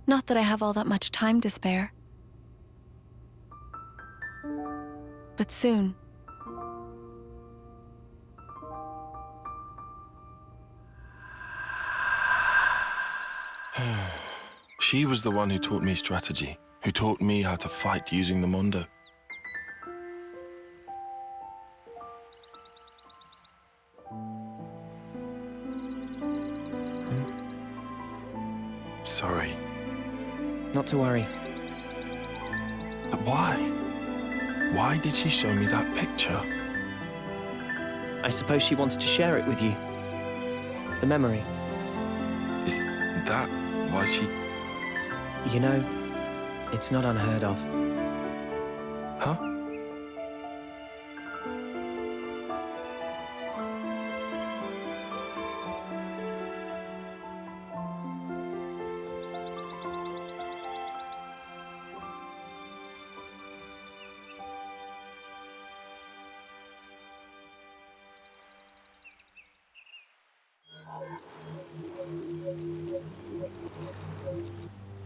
Not that I have all that much time to spare. But soon. She was the one who taught me strategy, who taught me how to fight using the Mondo. Sorry. Not to worry. But why? Why did she show me that picture? I suppose she wanted to share it with you. The memory. Is that why she... You know, it's not unheard of. Huh?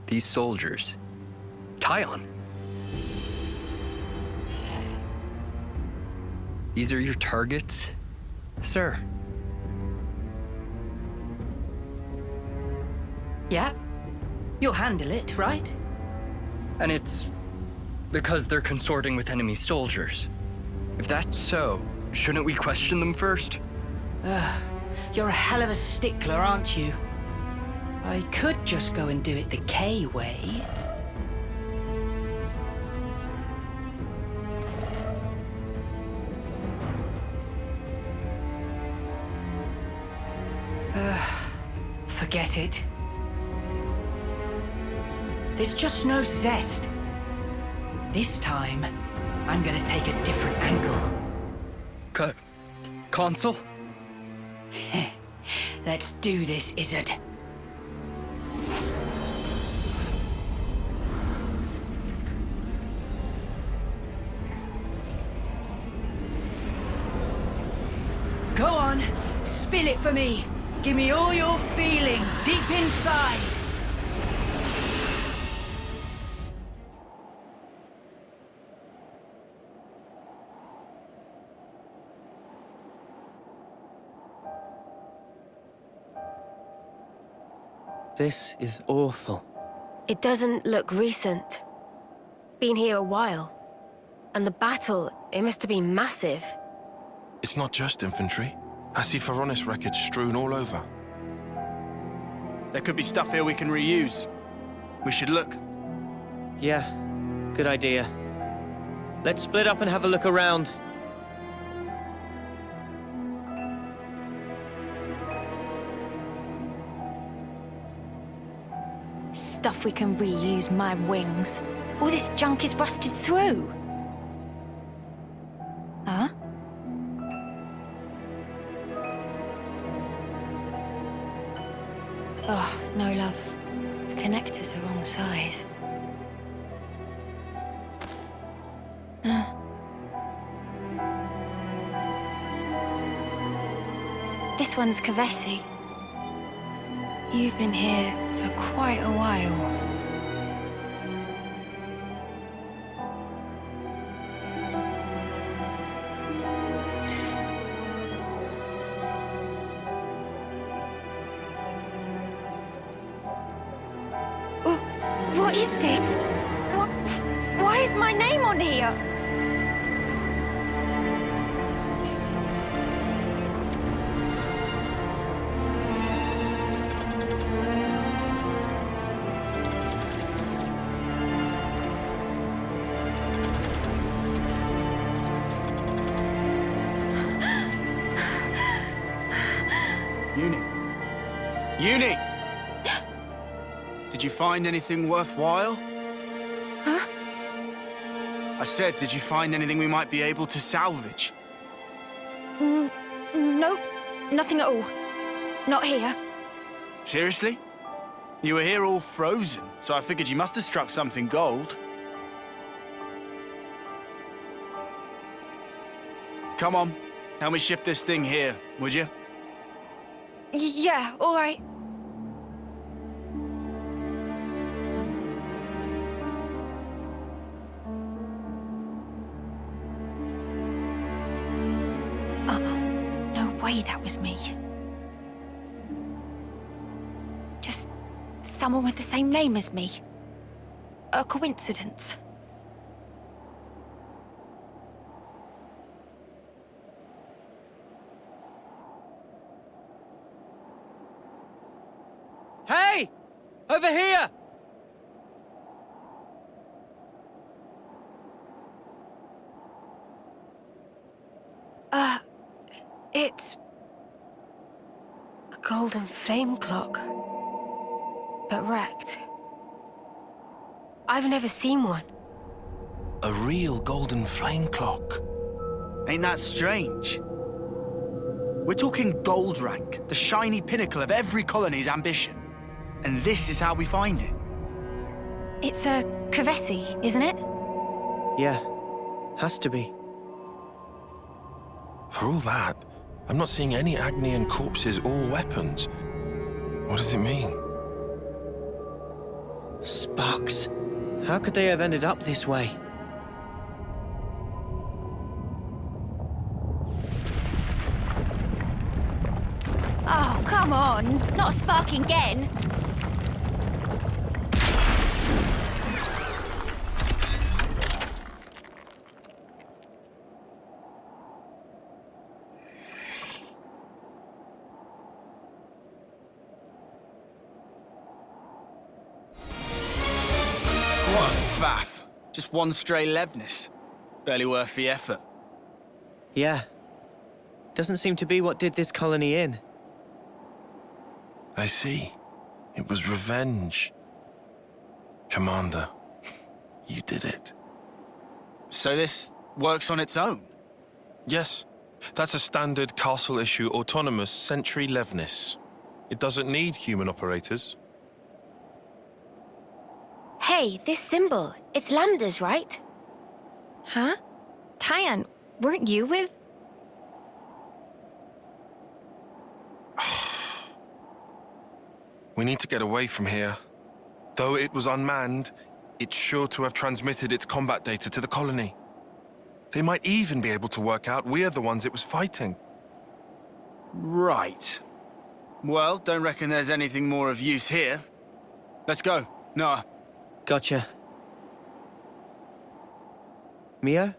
These soldiers. Tyon! These are your targets, sir? Yeah? You'll handle it, right? And it's because they're consorting with enemy soldiers. If that's so, shouldn't we question them first? You're a hell of a stickler, aren't you? I could just go and do it the K way. Forget it. There's just no zest. This time, I'm gonna take a different angle. Consul? Let's do this, Izzard. Go on, spill it for me. Give me all your feeling deep inside. This is awful. It doesn't look recent. Been here a while. And the battle, it must have been massive. It's not just infantry. I see Feronis wreckage strewn all over. There could be stuff here we can reuse. We should look. Yeah, good idea. Let's split up and have a look around. Stuff we can reuse, my wings. All this junk is rusted through. Huh? Oh, no, love. The connector's the wrong size. This one's Kavesi. You've been here for quite a while. What is this? Why is my name on here? Uni! Did you find anything worthwhile? Huh? I said, did you find anything we might be able to salvage? Nope, nothing at all. Not here. Seriously? You were here all frozen, so I figured you must have struck something gold. Come on, help me shift this thing here, would you? Yeah, all right. No way that was me. Just someone with the same name as me. A coincidence. Hey! Over here! It's a golden flame clock, but wrecked. I've never seen one. A real golden flame clock. Ain't that strange? We're talking gold rank, the shiny pinnacle of every colony's ambition. And this is how we find it. It's a Kavesi, isn't it? Yeah, has to be. For all that, I'm not seeing any Agnian corpses or weapons. What does it mean? Sparks. How could they have ended up this way? Oh, come on. Not a spark again. What a faff. Just one stray Levnis. Barely worth the effort. Yeah. Doesn't seem to be what did this colony in. I see. It was revenge. Commander, you did it. So this works on its own? Yes. That's a standard castle-issue autonomous Sentry Levnis. It doesn't need human operators. Hey, this symbol. It's Lambda's, right? Huh? Tyan, weren't you with... We need to get away from here. Though it was unmanned, it's sure to have transmitted its combat data to the colony. They might even be able to work out we're the ones it was fighting. Right. Well, don't reckon there's anything more of use here. Let's go. Noah. Gotcha. Mio?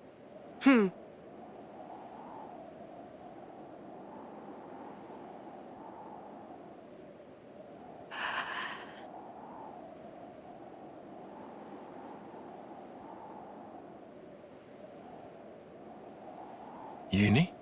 Uni?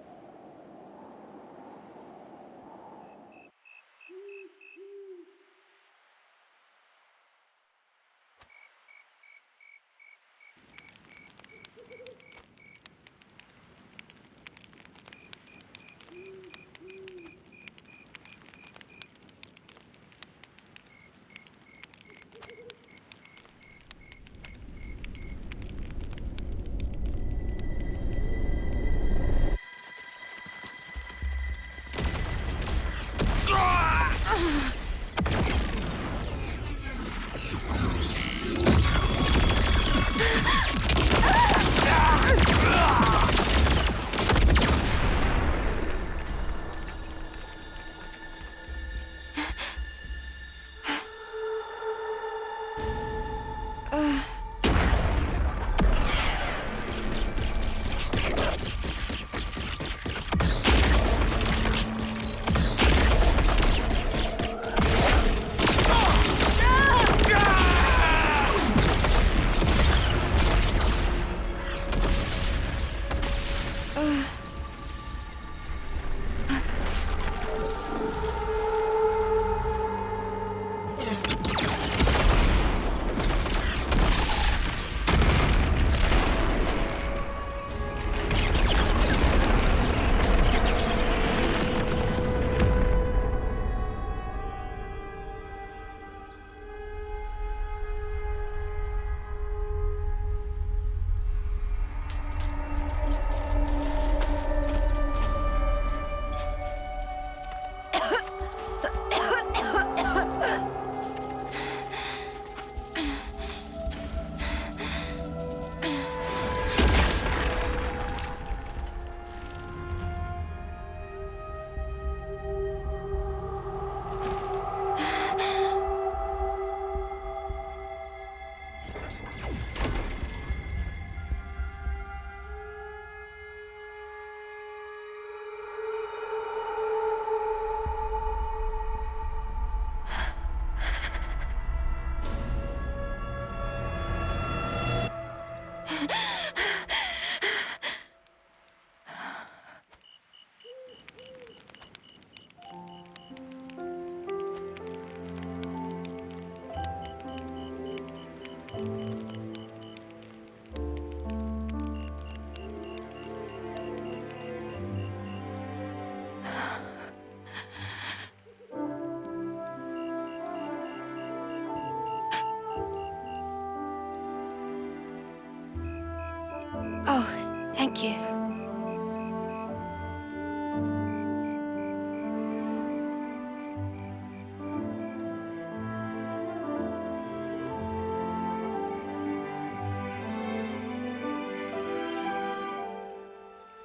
Thank you.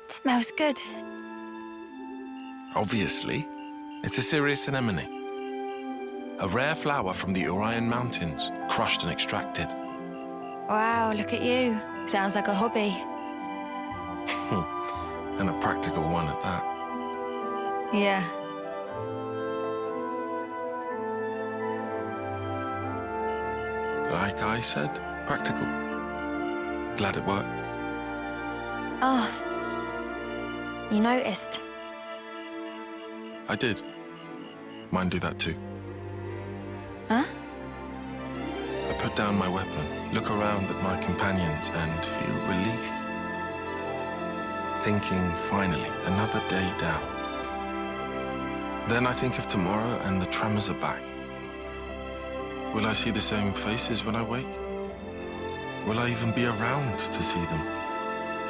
Smells good. Obviously, it's a serious anemone. A rare flower from the Orion Mountains, crushed and extracted. Wow, look at you. Sounds like a hobby. And a practical one at that. Yeah. Like I said, practical. Glad it worked. Oh. You noticed? I did. Mine do that too. Huh? I put down my weapon, look around at my companions, and feel relief. Thinking, finally, another day down. Then I think of tomorrow and the tremors are back. Will I see the same faces when I wake? Will I even be around to see them?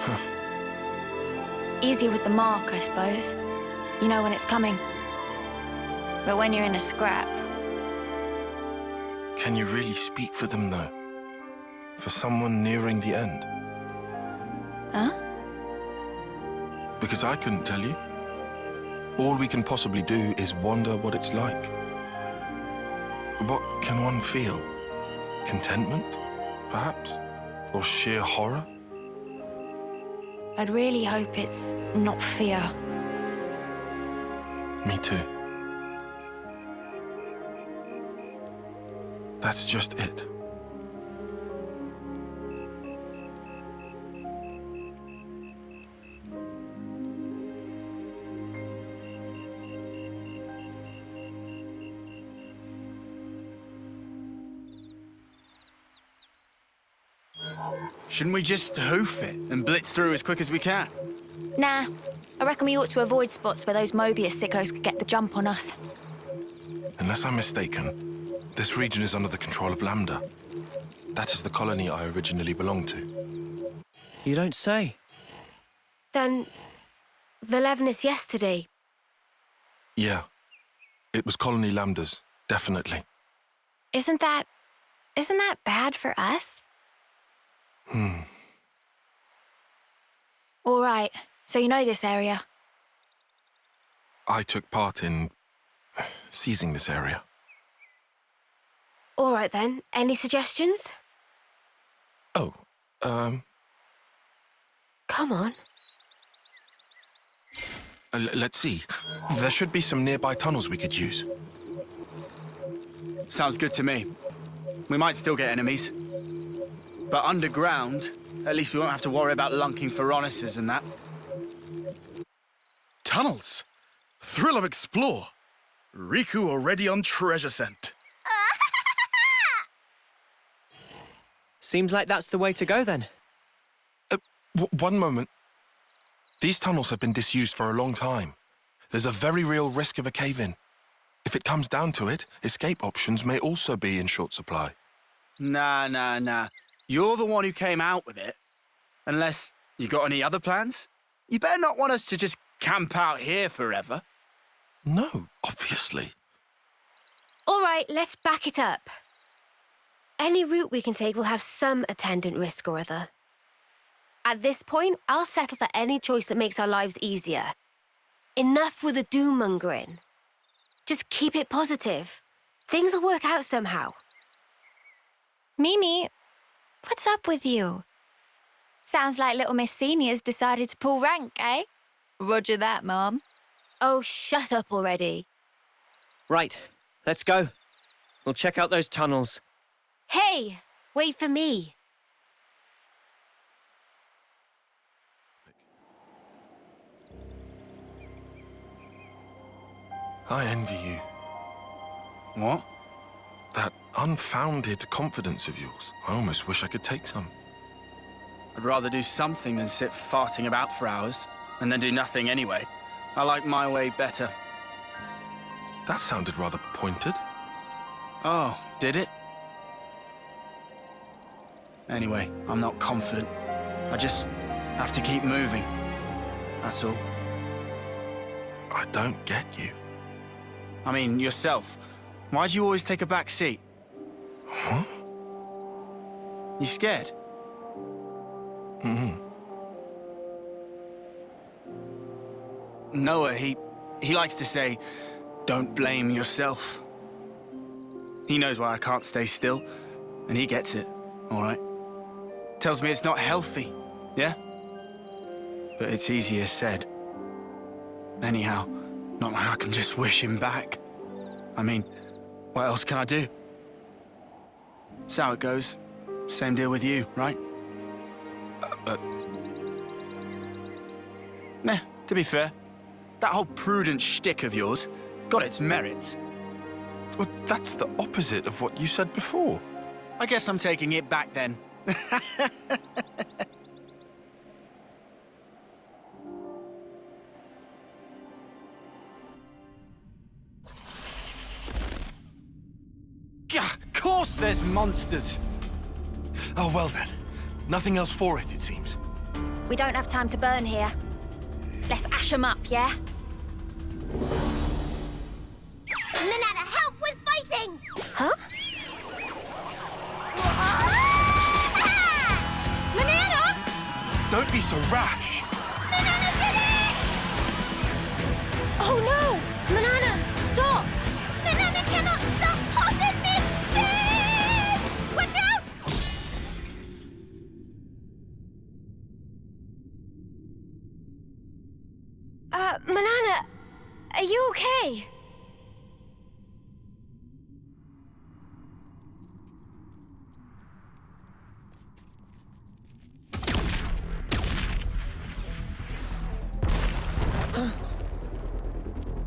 Huh. Easier with the mark, I suppose. You know when it's coming. But when you're in a scrap... Can you really speak for them, though? For someone nearing the end? Huh? Because I couldn't tell you. All we can possibly do is wonder what it's like. What can one feel? Contentment, perhaps? Or sheer horror? I'd really hope it's not fear. Me too. That's just it. Shouldn't we just hoof it and blitz through as quick as we can? Nah. I reckon we ought to avoid spots where those Mobius sickos could get the jump on us. Unless I'm mistaken, this region is under the control of Lambda. That is the colony I originally belonged to. You don't say. Then... the Levinus yesterday. Yeah. It was Colony Lambda's, definitely. Isn't that bad for us? All right. So you know this area? I took part in seizing this area. All right then. Any suggestions? Oh, Come on. Let's see. There should be some nearby tunnels we could use. Sounds good to me. We might still get enemies. But underground, at least we won't have to worry about lunking Phoroneses and that. Tunnels. Thrill of explore. Riku already on treasure scent. Seems like that's the way to go then. One moment. These tunnels have been disused for a long time. There's a very real risk of a cave-in. If it comes down to it, escape options may also be in short supply. Nah. You're the one who came out with it. Unless you got any other plans? You better not want us to just camp out here forever. No, obviously. All right, let's back it up. Any route we can take will have some attendant risk or other. At this point, I'll settle for any choice that makes our lives easier. Enough with the doom-mongering. Just keep it positive. Things will work out somehow. Mimi, what's up with you? Sounds like little Miss Senior's decided to pull rank, eh? Roger that, Mom. Oh, shut up already. Right, let's go. We'll check out those tunnels. Hey, wait for me. I envy you. What? That unfounded confidence of yours. I almost wish I could take some. I'd rather do something than sit farting about for hours, and then do nothing anyway. I like my way better. That sounded rather pointed. Oh, did it? Anyway, I'm not confident. I Have to keep moving. That's all. I don't get you. I mean, yourself. Why do you always take a back seat? Huh? You scared? Noah, he likes to say, don't blame yourself. He knows why I can't stay still, and he gets it, all right? Tells me it's not healthy, yeah? But it's easier said. Anyhow, not like I can just wish him back. I mean, what else can I do? That's how it goes. Same deal with you, right? Nah, to be fair, that whole prudent shtick of yours got its merits. Well, that's the opposite of what you said before. I guess I'm taking it back then. Of course there's monsters! Oh, well then. Nothing else for it, it seems. We don't have time to burn here. Let's ash them up, yeah? Nanana, help with fighting! Huh? Banana! Don't be so rash! Nanana did it! Oh no! Banana, stop! Nanana cannot stop hot in mid-spin! Watch out! Banana, are you okay?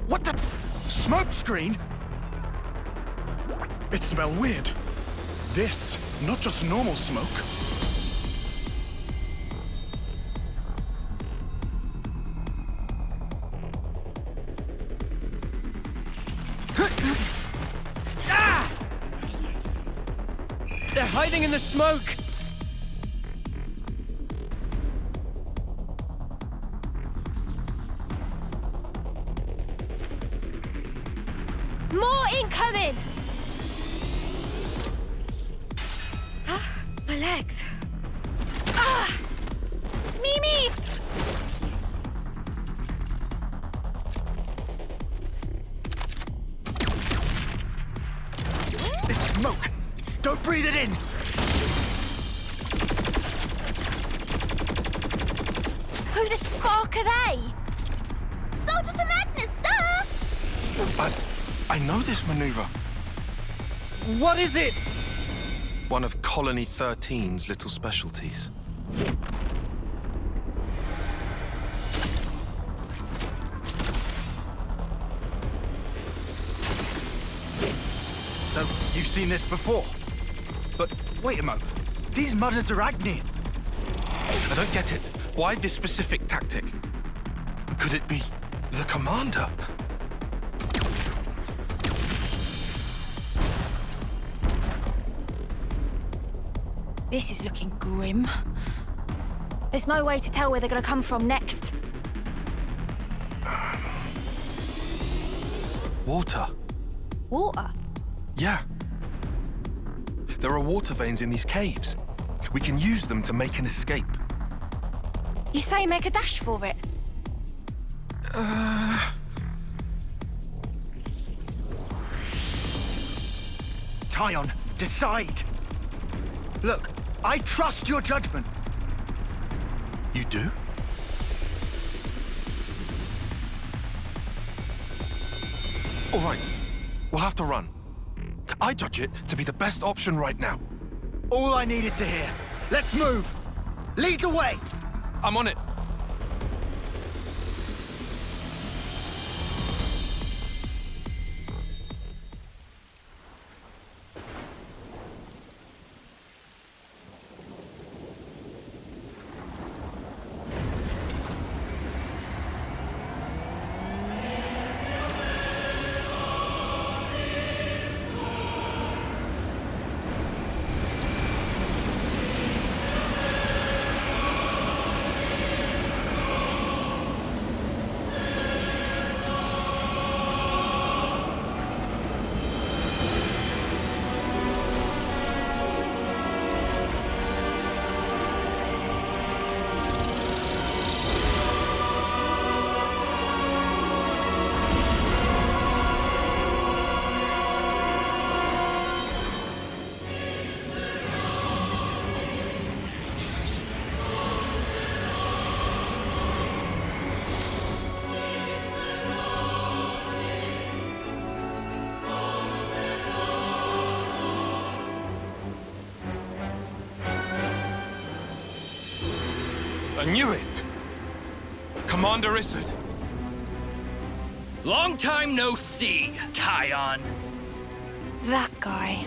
What the? Smoke screen? It smells weird. This, not just normal smoke. Ah! They're hiding in the smoke! More incoming! My legs. Mimi! It's smoke! Don't breathe it in! Who the spark are they? Soldiers from Agnes, duh! I know this maneuver. What is it? One of Colony 13's little specialties. So, you've seen this before? But wait a moment. These mudders are Agnian. I don't get it. Why this specific tactic? Could it be the commander? This is looking grim. There's no way to tell where they're gonna come from next. Water. Water? Yeah. There are water veins in these caves. We can use them to make an escape. You say make a dash for it? Tyon, decide! Look, I trust your judgment. You do? All right, we'll have to run. I judge it to be the best option right now. All I needed to hear. Let's move. Lead the way. I'm on it. I knew it! Commander Izzard. Long time no see, Tyon. That guy.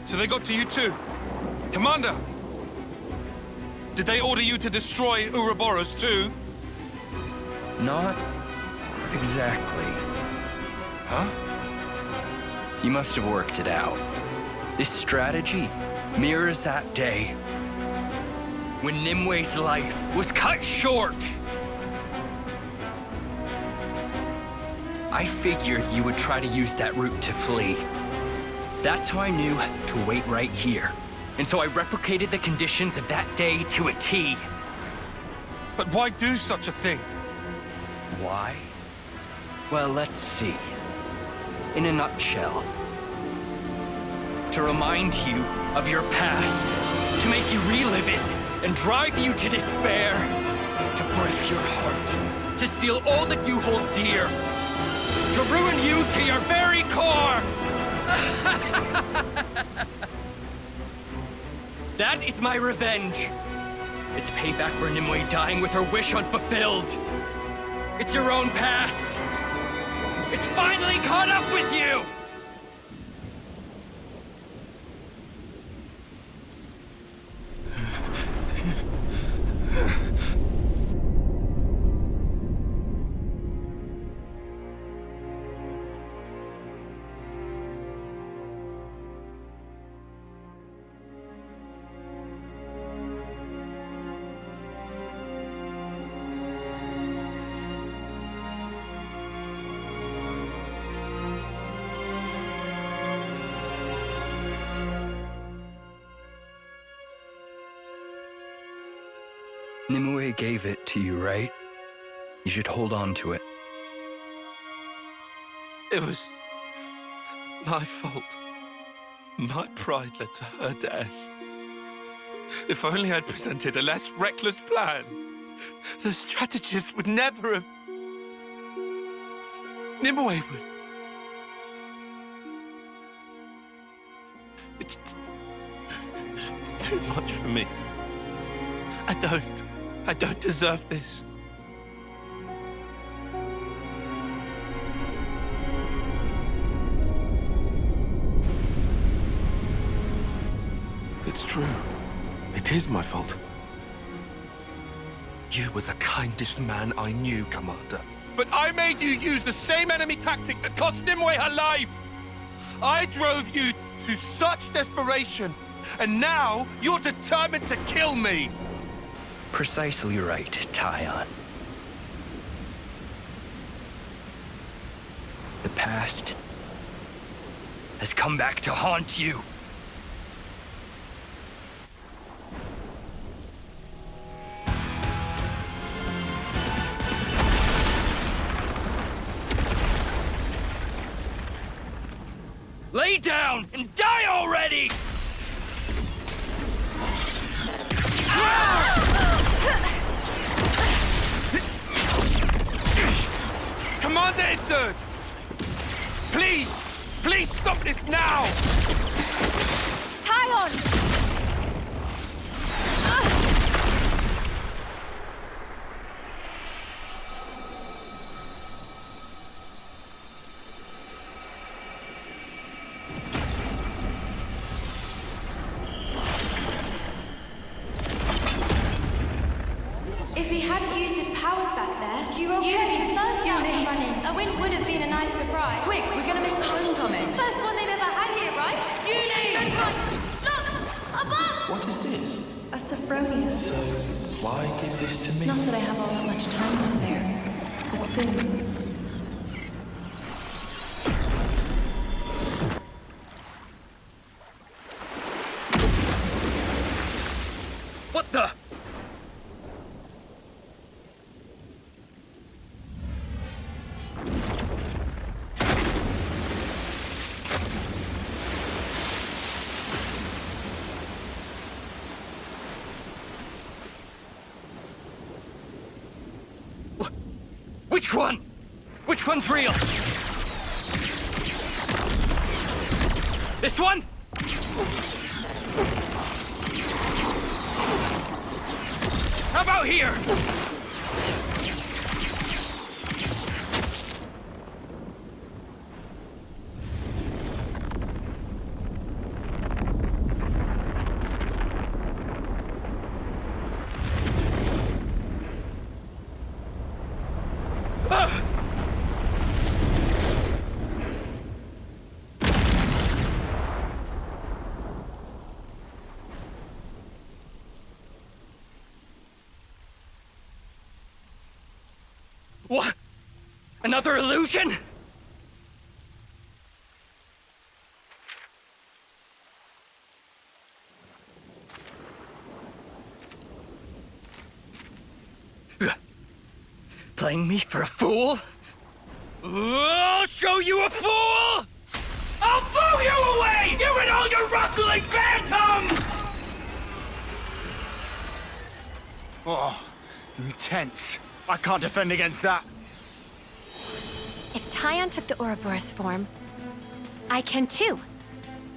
So they got to you too? Commander! Did they order you to destroy Ouroboros too? Not exactly. Huh? You must have worked it out. This strategy mirrors that day when Nimwe's life was cut short. I figured you would try to use that route to flee. That's how I knew to wait right here. And so I replicated the conditions of that day to a T. But why do such a thing? Why? Well, let's see. In a nutshell, to remind you of your past, to make you relive it and drive you to despair, to break your heart, to steal all that you hold dear, to ruin you to your very core! That is my revenge. It's payback for Nimue dying with her wish unfulfilled. It's your own past. It's finally caught up with you! Nimue gave it to you, right? You should hold on to it. It was my fault. My pride led to her death. If only I'd presented a less reckless plan, the strategist would never have... Nimue would... It's too much for me. I don't deserve this. It's true. It is my fault. You were the kindest man I knew, Commander. But I made you use the same enemy tactic that cost Nimue her life! I drove you to such desperation, and now you're determined to kill me! Precisely right, Tyon. The past has come back to haunt you. Lay down and die already! Commander Izzard! Please stop this now! Tyon! If he hadn't used his powers back there, you'd have been first out and running. A win would have been a nice surprise. Quick, we're gonna miss the homecoming. First one they've ever had here, right? Uni! Look! Above! What is this? A Sophronia. So, why give this to me? Not that I have all that much time to spare, but soon. What the? Which one? Which one's real? This one? How about here? What? Another illusion? Playing me for a fool? I'll show you a fool! I'll blow you away! You and all your rustling phantoms! Oh, intense. I can't defend against that. If Tyon took the Ouroboros form, I can too.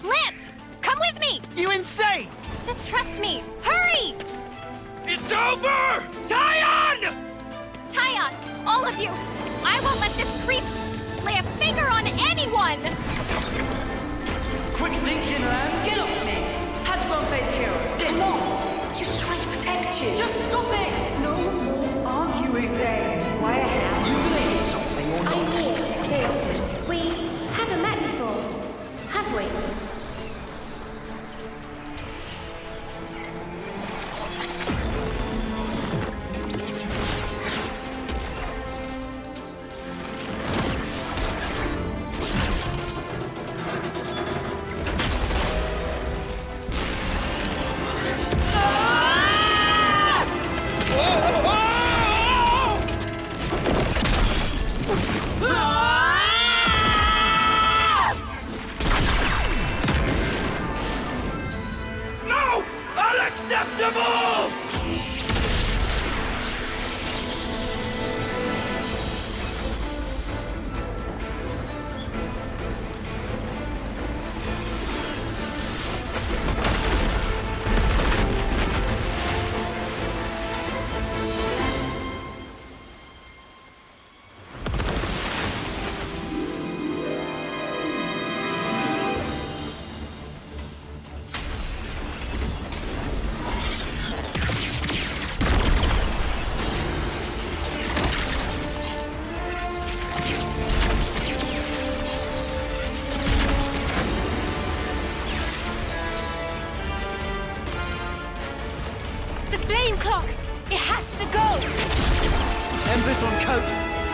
Lance, come with me! You insane! Just trust me. Hurry! It's over! Tyon! Tyon, all of you, I won't let this creep lay a finger on anyone! Quick thinking, Lance. Get off me. Had to go and play the hero. Come on. He was trying to protect you. Just stop it. No more arguing, Zane. Why are you related something or not? I'm here, Ethel. We haven't met before, have we?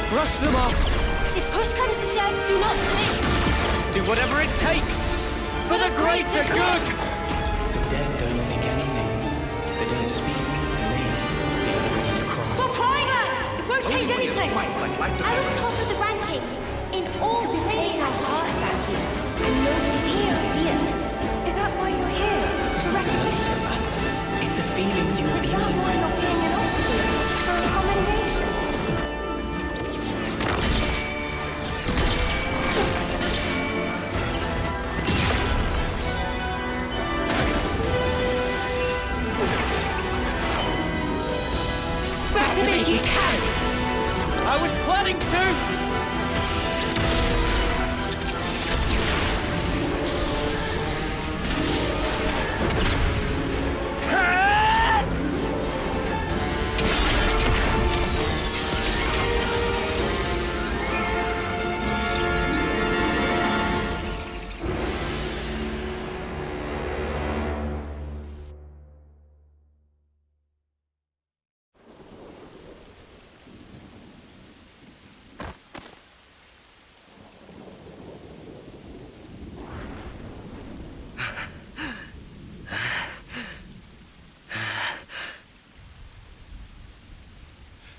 Brush them off! If push comes to shove, do not flinch! Do whatever it takes! For the greater good! The dead don't think anything. They don't speak to me. They don't want to cry. Stop crying, lads! It won't change anything! I was top of the rankings in all the training hearts out here, and nobody can see us. Is that why you're here? For recognition? It's the feelings you're feeling. Is that why you're being an officer? For a commendation? I was planning to!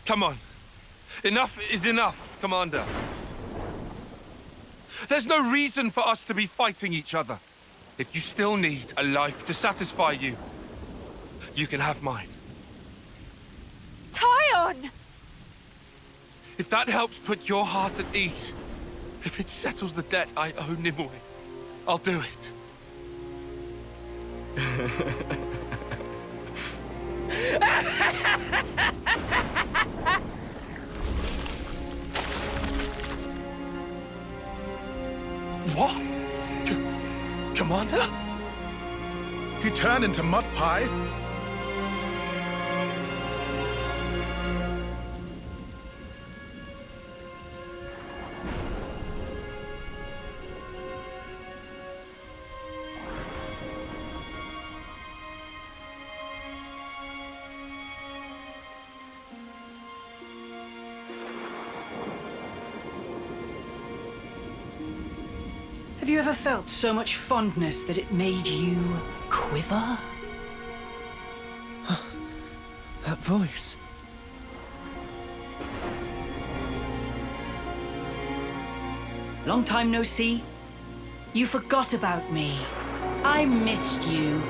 Come on. Enough is enough, Commander. There's no reason for us to be fighting each other. If you still need a life to satisfy you, you can have mine. Tyon! If that helps put your heart at ease, if it settles the debt I owe Nimue, I'll do it. What? Commander? He turned into mud pie? Have you ever felt so much fondness that it made you quiver? That voice. Long time no see? You forgot about me. I missed you.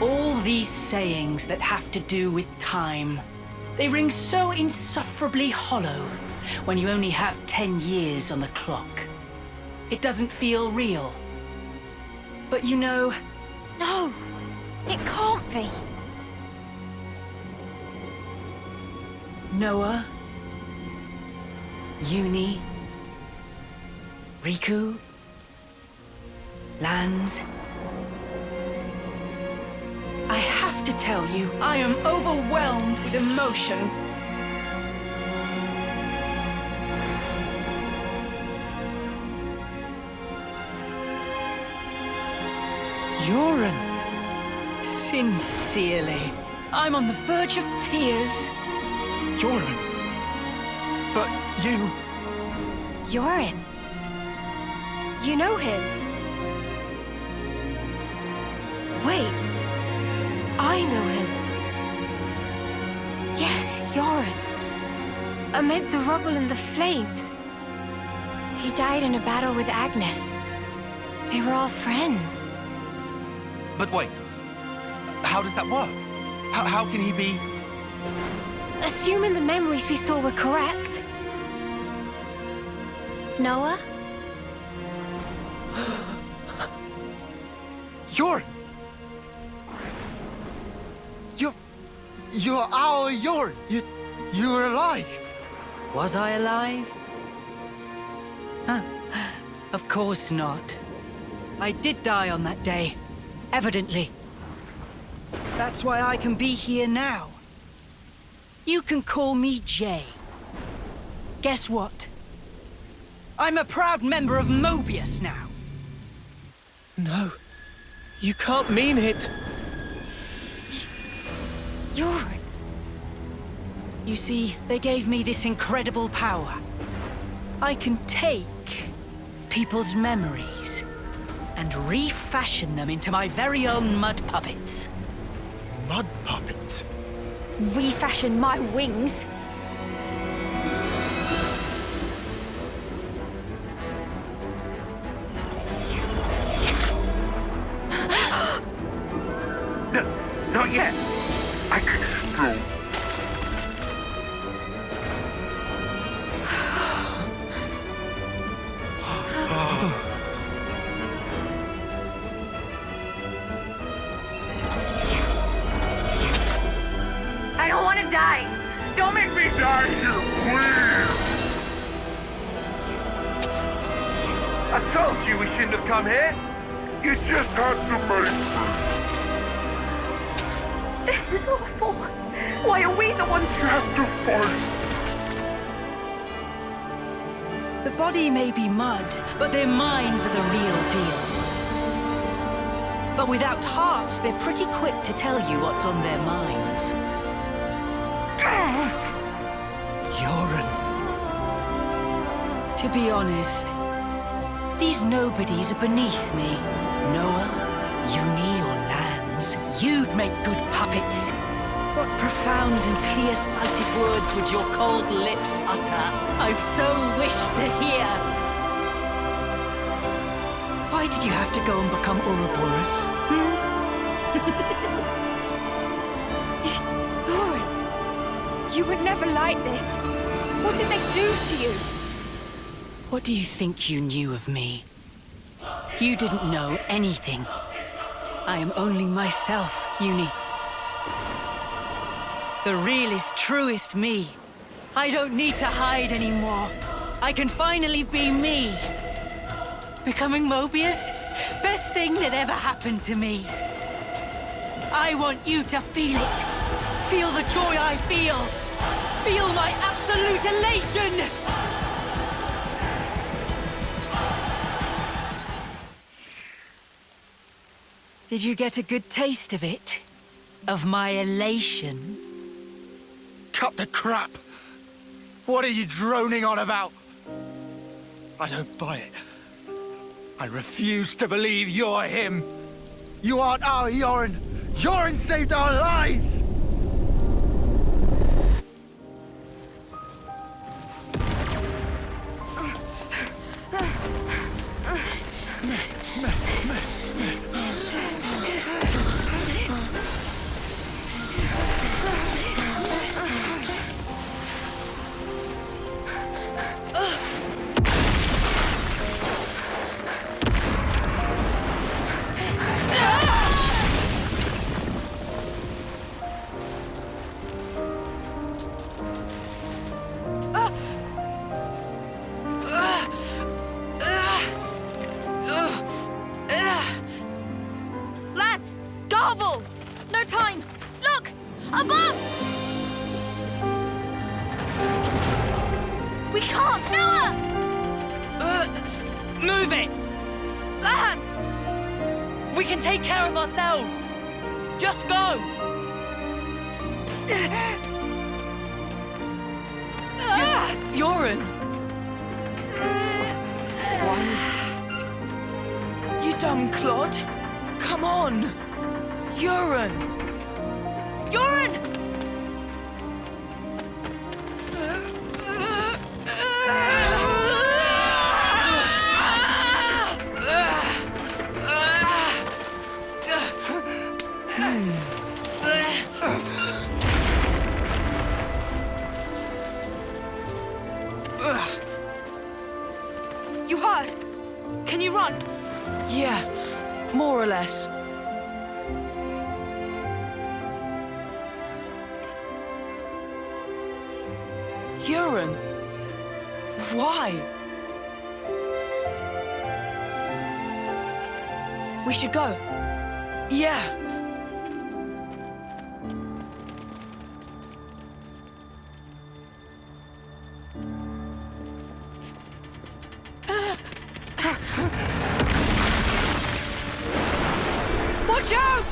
All these sayings that have to do with time, they ring so insufferably hollow when you only have 10 years on the clock. It doesn't feel real. But you know... No! It can't be! Noah, Uni, Riku, Lance. I have to tell you, I am overwhelmed with emotion. Yoren! Sincerely, I'm on the verge of tears. Yoren! But you... Yoren? You know him? Wait, I know him. Yes, Yoren. Amid the rubble and the flames. He died in a battle with Agnes. They were all friends. But wait, how does that work? How can he be... Assuming the memories we saw were correct. Noah? Yoren! You're our Yoren! You're alive! Was I alive? Huh. Of course not. I did die on that day. Evidently. That's why I can be here now. You can call me Jay. Guess what? I'm a proud member of Mobius now. No. You can't mean it. Yoren. You see, they gave me this incredible power. I can take people's memories and refashion them into my very own mud puppets. Mud puppets? Refashion my wings? No, not yet. I can still... I don't want to die. Don't make me die here, please. I told you we shouldn't have come here. You just had to make me. This is awful. Why are we the ones who have to fight? The body may be mud, but their minds are the real deal. But without hearts, they're pretty quick to tell you what's on their minds. Yoren. To be honest, these nobodies are beneath me. Noah, Uni, or Lance, you'd make good puppets. What profound and clear-sighted words would your cold lips utter? I've so wished to hear. Why did you have to go and become Ouroboros? Yoren, you were never like this. What did they do to you? What do you think you knew of me? You didn't know anything. I am only myself, Uni. The realest, truest me. I don't need to hide anymore. I can finally be me. Becoming Mobius? Best thing that ever happened to me. I want you to feel it. Feel the joy I feel. Feel my absolute elation! Did you get a good taste of it? Of my elation? Cut the crap! What are you droning on about? I don't buy it. I refuse to believe you're him. You aren't our Yoren. Yoren saved our lives! Lads! Garble! No time! Look! Above! We can't! Noah! Move it! Lads! We can take care of ourselves! Just go! Yoren! You dumb clod! Come on! Yoren! Yoren! You hurt? Can you run? Yeah, more or less. Yoren, why? We should go. Yeah. Watch out!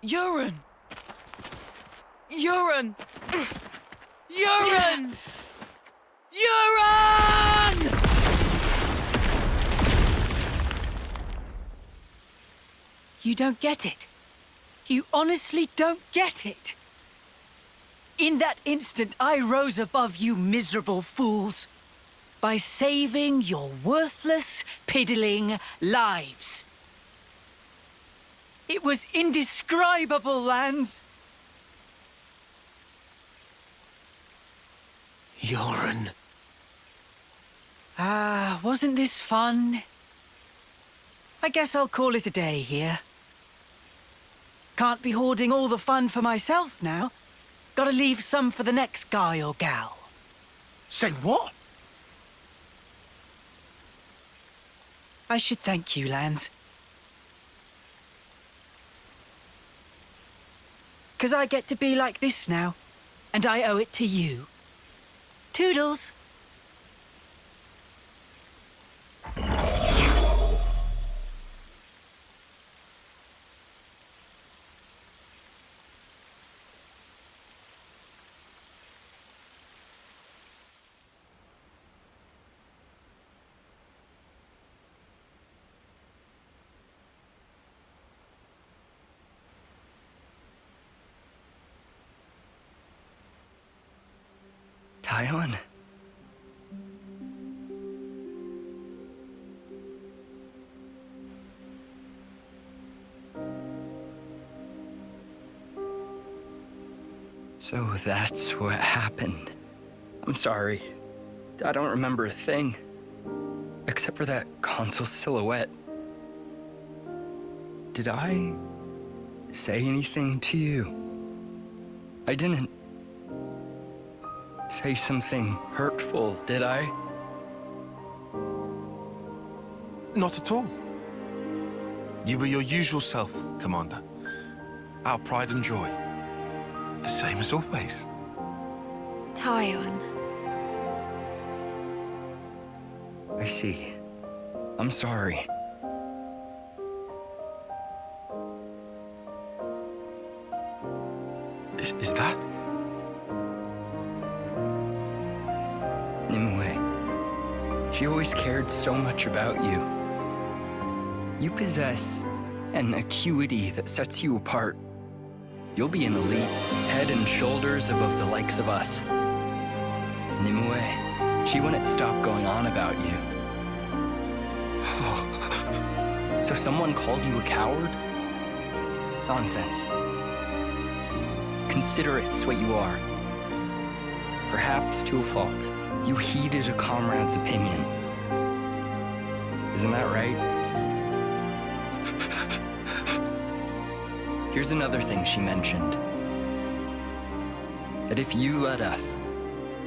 Yoren! Yoren! Yoren! Yoren! You don't get it. You honestly don't get it. In that instant, I rose above you miserable fools by saving your worthless, piddling lives. It was indescribable, Lance. Yoren. Ah, wasn't this fun? I guess I'll call it a day here. Can't be hoarding all the fun for myself now. Gotta leave some for the next guy or gal. Say what? I should thank you, Lance. 'Cause I get to be like this now, and I owe it to you. Toodles. Taion? So that's what happened. I'm sorry. I don't remember a thing. Except for that console silhouette. Did I say anything to you? I didn't say something hurtful, did I? Not at all. You were your usual self, Commander. Our pride and joy. The same as always. Taion. I see. I'm sorry. Is that? Nimue. She always cared so much about you. You possess an acuity that sets you apart. You'll be an elite, head and shoulders above the likes of us. Nimue, she wouldn't stop going on about you. So someone called you a coward? Nonsense. Consider it's what you are. Perhaps to a fault. You heeded a comrade's opinion. Isn't that right? Here's another thing she mentioned. That if you let us,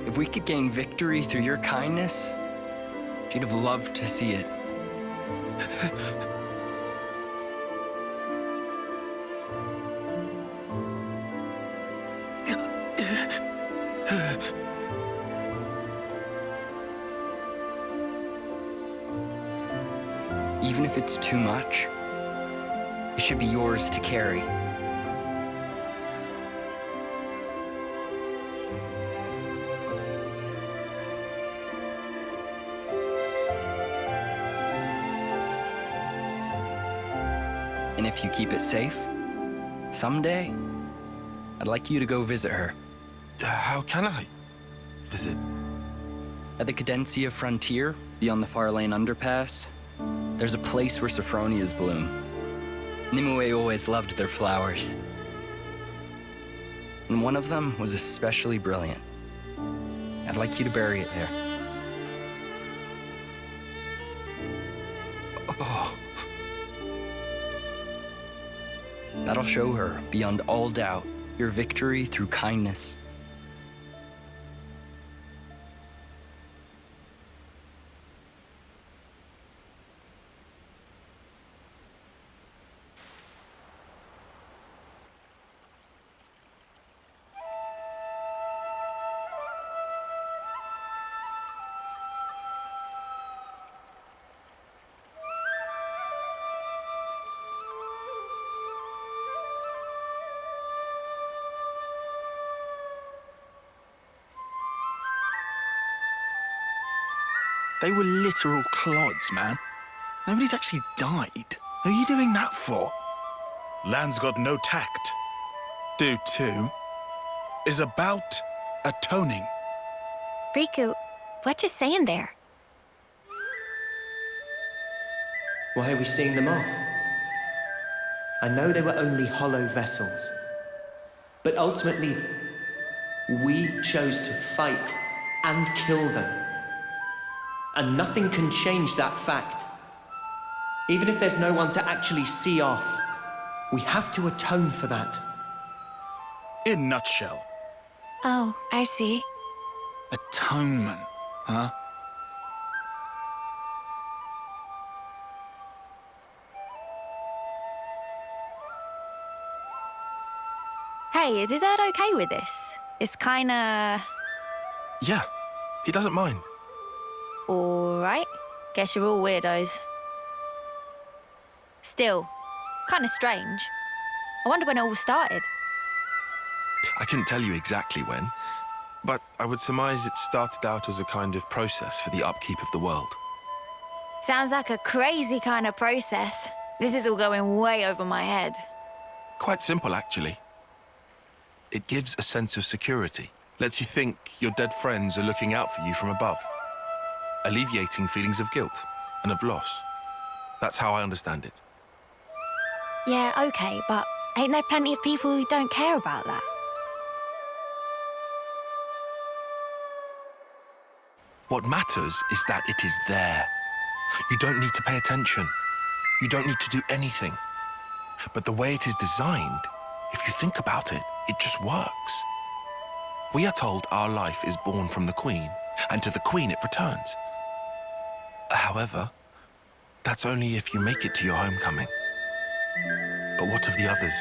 if we could gain victory through your kindness, she'd have loved to see it. Even if it's too much, it should be yours to carry. And if you keep it safe, someday, I'd like you to go visit her. How can I visit? At the Cadencia frontier, beyond the Far Lane underpass, there's a place where Sophronias bloom. Nimue always loved their flowers. And one of them was especially brilliant. I'd like you to bury it there. Oh. That'll show her, beyond all doubt, your victory through kindness. They were literal clods, man. Nobody's actually died. Who are you doing that for? Land's got no tact. Do too. Is about atoning. Riku, what you saying there? Why are we seeing them off? I know they were only hollow vessels, but ultimately, we chose to fight and kill them. And nothing can change that fact. Even if there's no one to actually see off, we have to atone for that. In a nutshell. Oh, I see. Atonement, huh? Hey, is Izzard okay with this? It's kinda... Yeah, he doesn't mind. Alright. Guess you're all weirdos. Still, kinda strange. I wonder when it all started. I couldn't tell you exactly when, but I would surmise it started out as a kind of process for the upkeep of the world. Sounds like a crazy kind of process. This is all going way over my head. Quite simple, actually. It gives a sense of security, Lets you think your dead friends are looking out for you from above, alleviating feelings of guilt and of loss. That's how I understand it. Yeah, okay, but ain't there plenty of people who don't care about that? What matters is that it is there. You don't need to pay attention. You don't need to do anything. But the way it is designed, if you think about it, it just works. We are told our life is born from the Queen, and to the Queen it returns. However, that's only if you make it to your homecoming. But what of the others?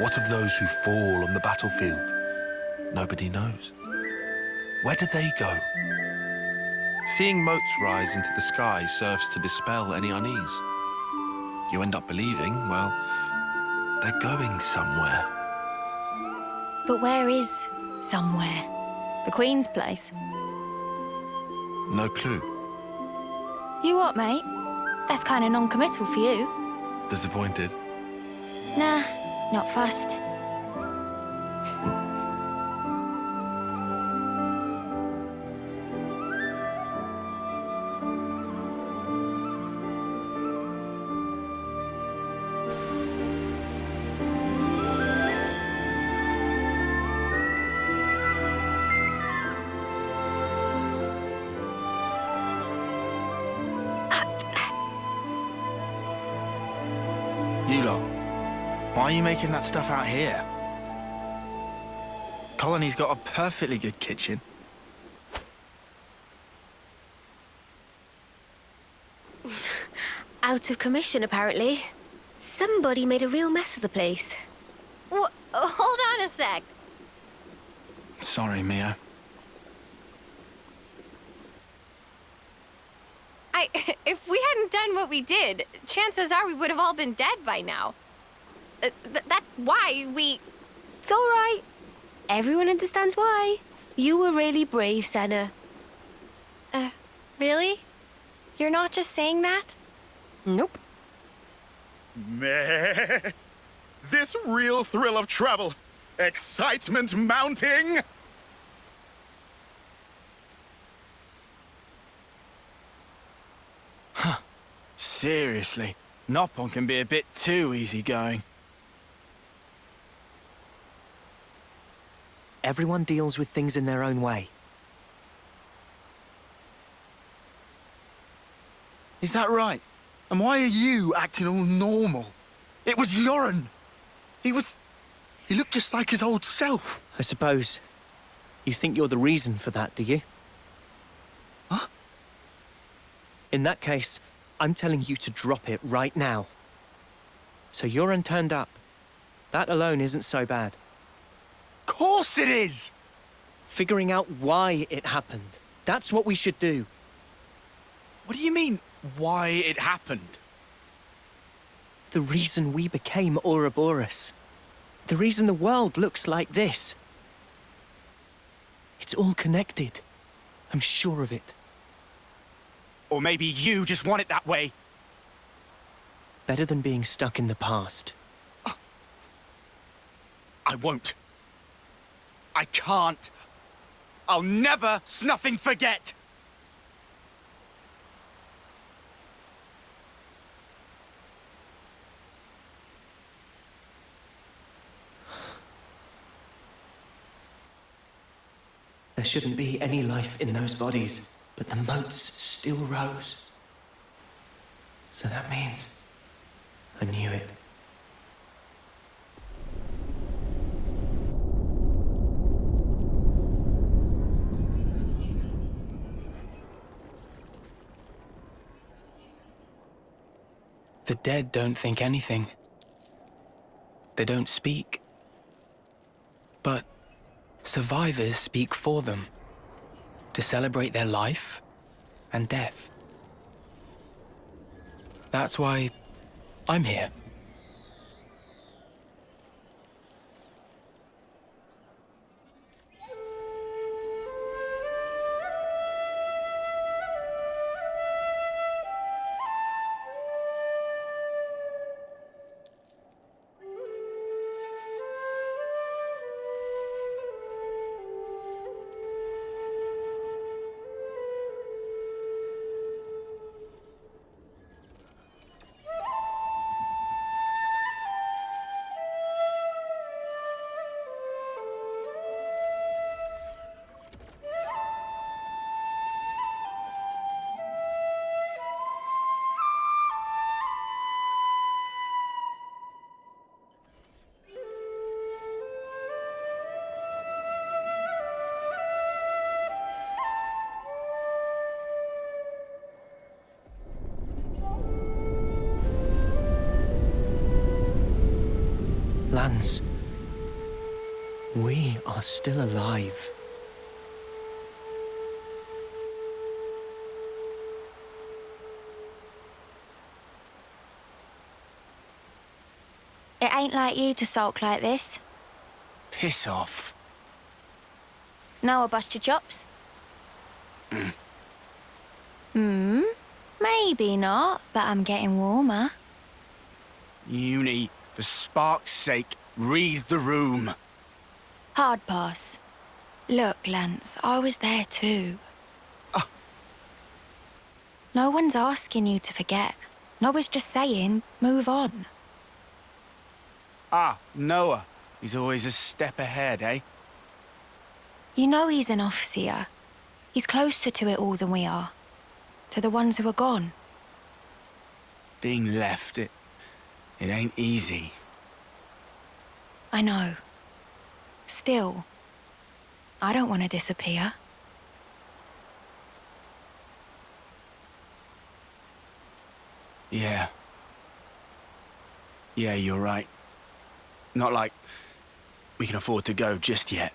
What of those who fall on the battlefield? Nobody knows. Where do they go? Seeing motes rise into the sky serves to dispel any unease. You end up believing, well, they're going somewhere. But where is somewhere? The Queen's place? No clue. You what, mate? That's kind of non-committal for you. Disappointed? Nah, not fussed. You lot, why are you making that stuff out here? Colony's got a perfectly good kitchen. Out of commission, apparently. Somebody made a real mess of the place. Hold on a sec. Sorry, Mia. If we hadn't done what we did, chances are we would have all been dead by now. That's why we... It's all right. Everyone understands why. You were really brave, Senna. Really? You're not just saying that? Nope. Meh. This real thrill of travel. Excitement mounting. Seriously, Noppon can be a bit too easygoing. Everyone deals with things in their own way. Is that right? And why are you acting all normal? It was Yoren. He looked just like his old self. I suppose you think you're the reason for that, do you? Huh? In that case, I'm telling you to drop it right now. So Yoren turned up. That alone isn't so bad. Of course it is! Figuring out why it happened. That's what we should do. What do you mean, why it happened? The reason we became Ouroboros. The reason the world looks like this. It's all connected. I'm sure of it. Or maybe you just want it that way. Better than being stuck in the past. I won't. I can't. I'll never snuffing forget. There shouldn't be any life in those bodies, but the motes still rose. So that means I knew it. The dead don't think anything. They don't speak. But survivors speak for them, to celebrate their life and death. That's why I'm here. Lance, we are still alive. It ain't like you to sulk like this. Piss off. Now I'll bust your chops. Maybe not, but I'm getting warmer. Uni, for spark's sake, read the room. Hard pass. Look, Lance, I was there too. No one's asking you to forget. No one's just saying, move on. Ah, Noah. He's always a step ahead, eh? You know he's an officer. He's closer to it all than we are. To the ones who are gone. Being left, it ain't easy. I know. Still, I don't want to disappear. Yeah. Yeah, you're right. Not like we can afford to go just yet.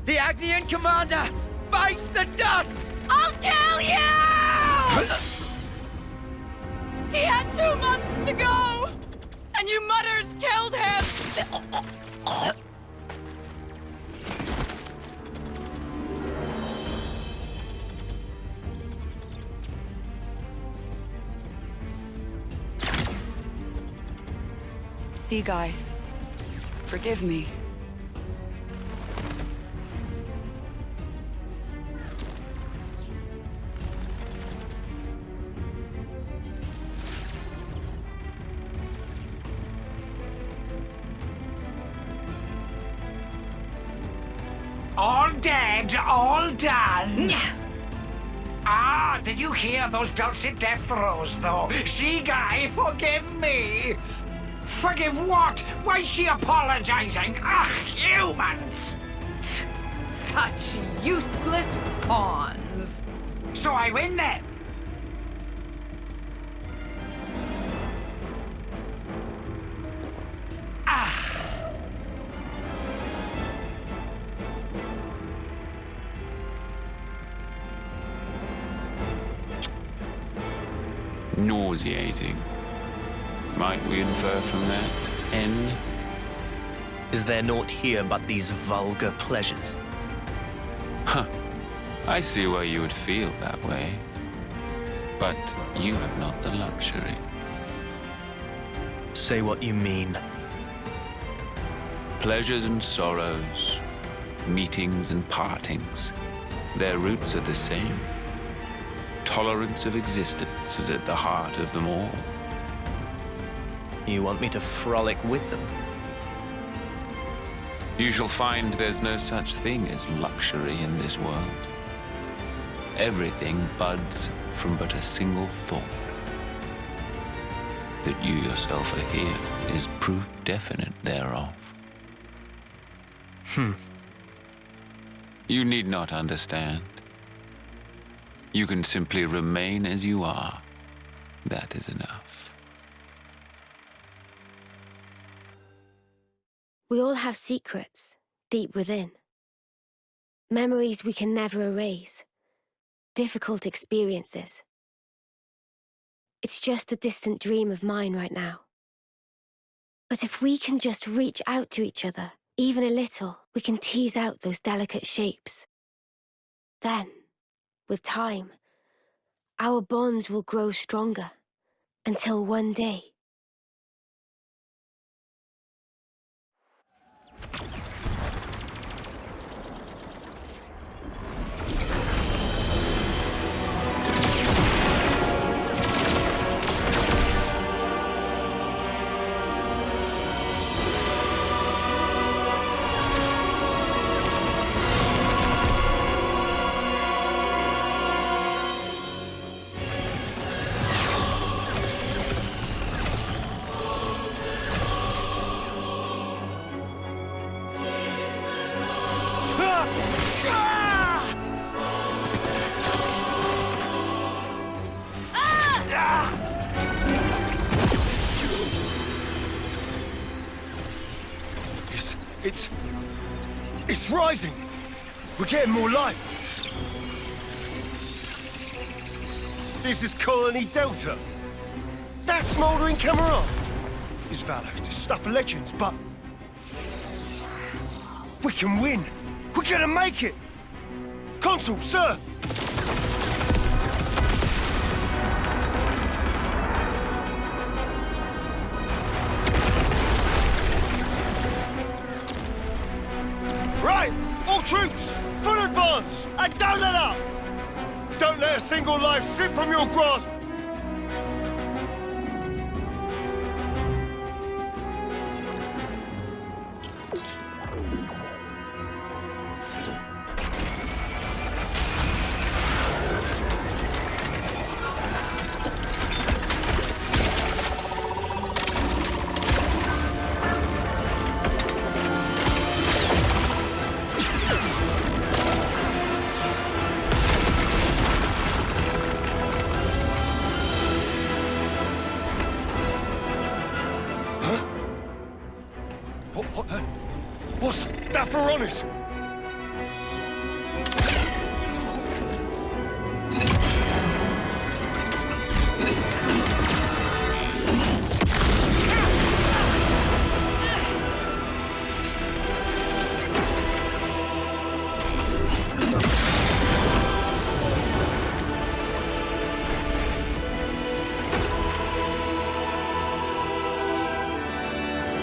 The Agnian commander bites the dust! I'll kill you! He had 2 months to go! And you mutters killed him! Sea Guy, forgive me. All dead, all done. Ah, did you hear those dulcet death throes, though? Sea Guy, forgive me. Forgive what? Why's she apologizing? Ugh, humans! Such useless pawns. So I win then. Nauseating. Might we infer from that, N? Is there naught here but these vulgar pleasures? Huh. I see why you would feel that way. But you have not the luxury. Say what you mean. Pleasures and sorrows, meetings and partings, their roots are the same. Tolerance of existence is at the heart of them all. You want me to frolic with them? You shall find there's no such thing as luxury in this world. Everything buds from but a single thought. That you yourself are here is proof definite thereof. You need not understand. You can simply remain as you are. That is enough. We all have secrets, deep within. Memories we can never erase. Difficult experiences. It's just a distant dream of mine right now. But if we can just reach out to each other, even a little, we can tease out those delicate shapes. Then, with time, our bonds will grow stronger, until one day... It's rising! We're getting more light! This is Colony Delta. That smouldering camera! His valor is stuff of legends, but... we can win! We're gonna make it! Consul, sir! Right! All troops! Full advance! And don't let up! Don't let a single life slip from your grasp! What's that for honest?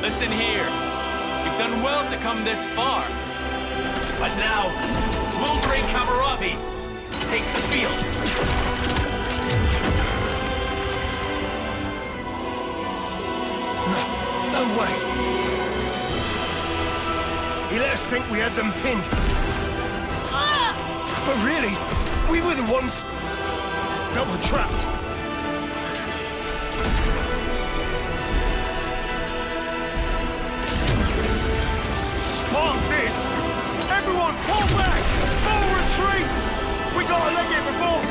Listen here. You've done well to come this far. But now, smoldering Kamaravi takes the field. No way. He let us think we had them pinned. But really, we were the ones that were trapped. Spark this! Everyone, pull back! Full retreat! We gotta leg it before...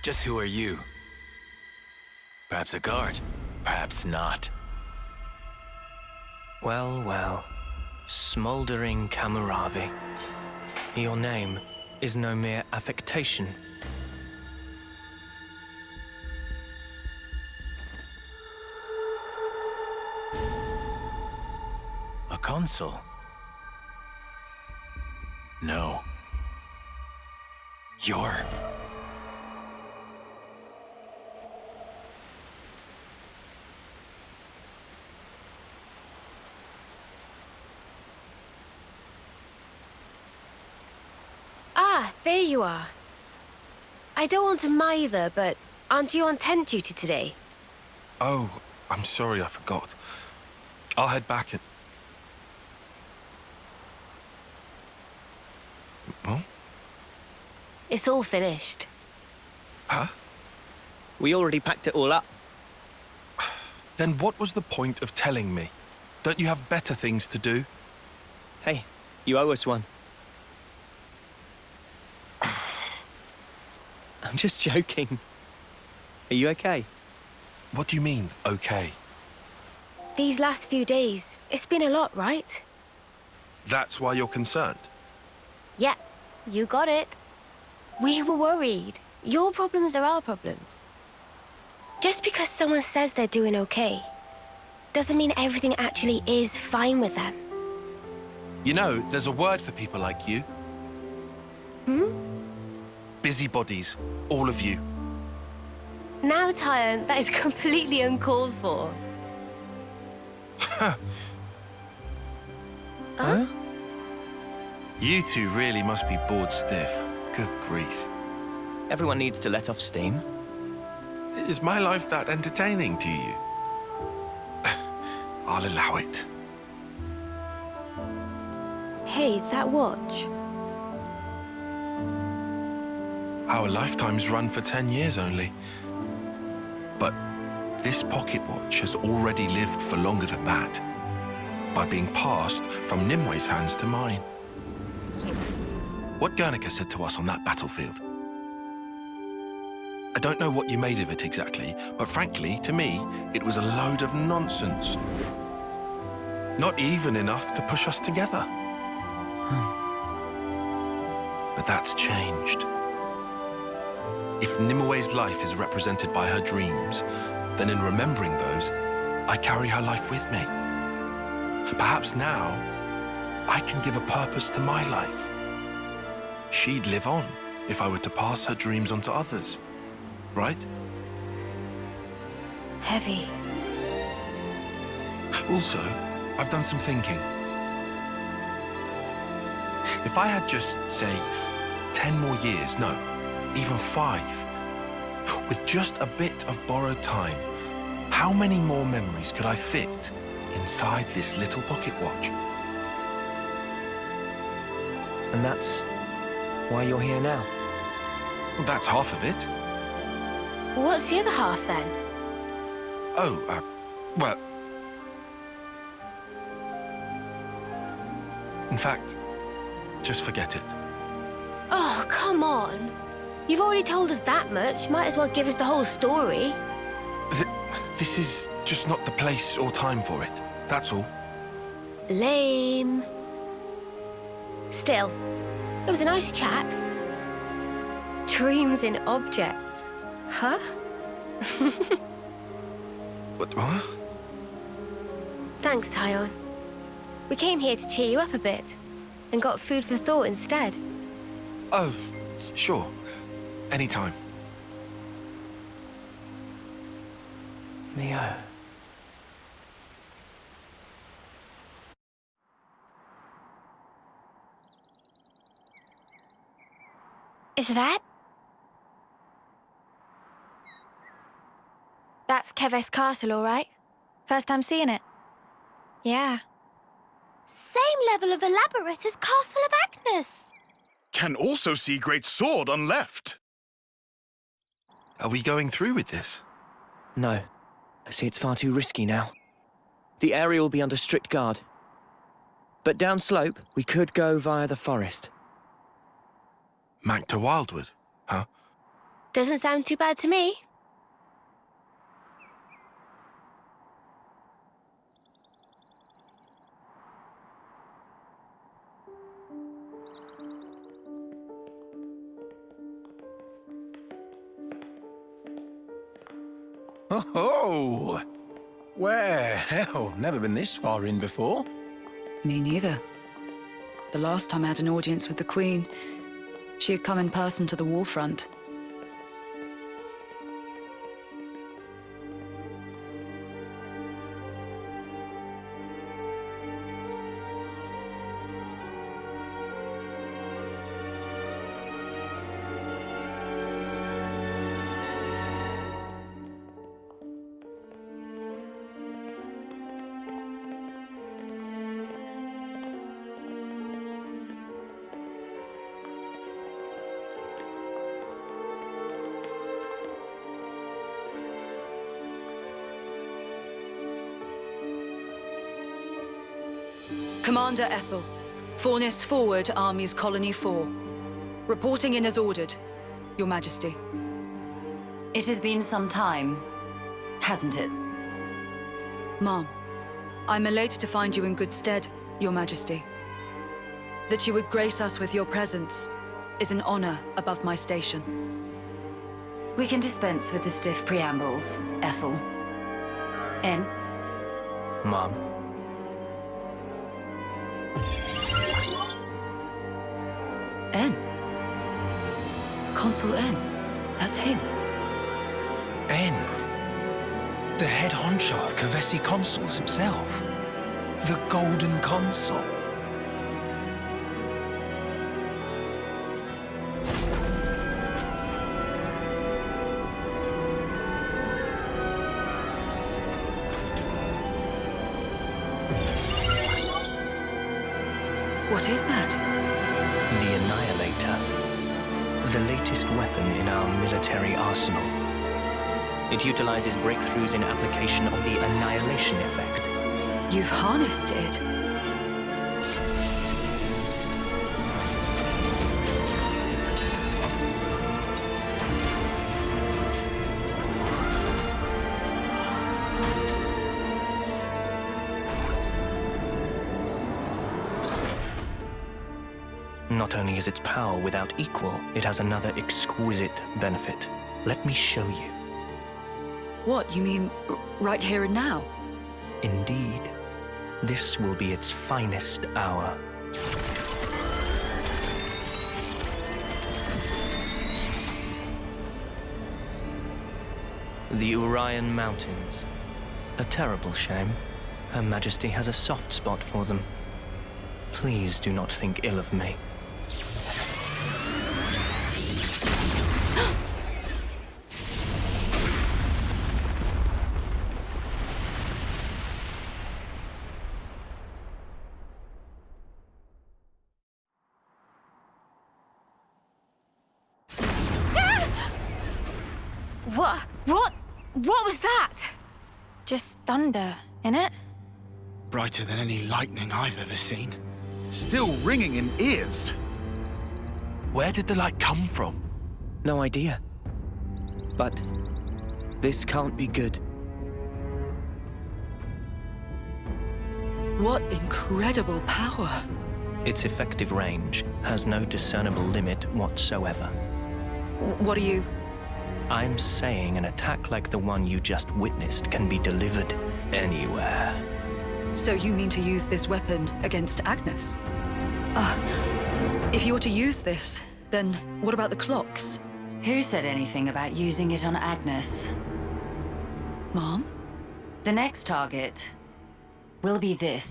Just who are you? Perhaps a guard, perhaps not. Well, well. Smoldering Kamaravi. Your name is no mere affectation. A consul? No. You're... Ah, there you are. I don't want to mither, but aren't you on tent duty today? Oh, I'm sorry, I forgot. I'll head back in... Well? It's all finished. Huh? We already packed it all up. Then what was the point of telling me? Don't you have better things to do? Hey, you owe us one. I'm just joking. Are you okay? What do you mean, okay? These last few days, it's been a lot, right? That's why you're concerned? Yeah, you got it. We were worried. Your problems are our problems. Just because someone says they're doing okay, doesn't mean everything actually is fine with them. You know, there's a word for people like you. Busybodies, all of you. Now, Tyon, that is completely uncalled for. Huh? You two really must be bored stiff. Good grief. Everyone needs to let off steam. Is my life that entertaining to you? I'll allow it. Hey, that watch. Our lifetimes run for 10 years only. But this pocket watch has already lived for longer than that, by being passed from Nimwe's hands to mine. What Guernica said to us on that battlefield. I don't know what you made of it exactly, but frankly, to me, it was a load of nonsense. Not even enough to push us together. But that's changed. If Nimwe's life is represented by her dreams, then in remembering those, I carry her life with me. Perhaps now, I can give a purpose to my life. She'd live on if I were to pass her dreams on to others, right? Heavy. Also, I've done some thinking. If I had just, say, 10 more years, no, even 5, with just a bit of borrowed time, how many more memories could I fit inside this little pocket watch? And that's why you're here now? Well, that's half of it. What's the other half, then? Oh, well... In fact, just forget it. Oh, come on. You've already told us that much. Might as well give us the whole story. This is just not the place or time for it. That's all. Lame. Still, it was a nice chat. Dreams in objects. Huh? What? Thanks, Tyon. We came here to cheer you up a bit, and got food for thought instead. Oh, sure. Anytime. Mio. Is that? That's Keves Castle, all right? First time seeing it. Yeah. Same level of elaborate as Castle of Agnes. Can also see Great Sword on left. Are we going through with this? No. I see it's far too risky now. The area will be under strict guard. But downslope, we could go via the forest. Mac to Wildwood, huh? Doesn't sound too bad to me. Oh! Well, never been this far in before. Me neither. The last time I had an audience with the Queen, she had come in person to the war front. Commander Ethel. 4nis forward, Armies Colony 4. Reporting in as ordered, Your Majesty. It has been some time, hasn't it? Ma'am, I'm elated to find you in good stead, Your Majesty. That you would grace us with your presence is an honor above my station. We can dispense with the stiff preambles, Ethel. N? Mom. N? Consul N. That's him. N. The head honcho of Kavesi Consuls himself. The Golden Consul. What is that? The Annihilator. The latest weapon in our military arsenal. It utilizes breakthroughs in application of the annihilation effect. You've harnessed it. Not only is its power without equal, it has another exquisite benefit. Let me show you. What, you mean right here and now? Indeed. This will be its finest hour. The Urian Mountains. A terrible shame. Her Majesty has a soft spot for them. Please do not think ill of me. What was that? Just thunder, innit? Brighter than any lightning I've ever seen. Still ringing in ears. Where did the light come from? No idea. But this can't be good. What incredible power. Its effective range has no discernible limit whatsoever. What are you? I'm saying an attack like the one you just witnessed can be delivered anywhere. So you mean to use this weapon against Agnes? If you were to use this, then what about the clocks? Who said anything about using it on Agnes? Mom? The next target will be this.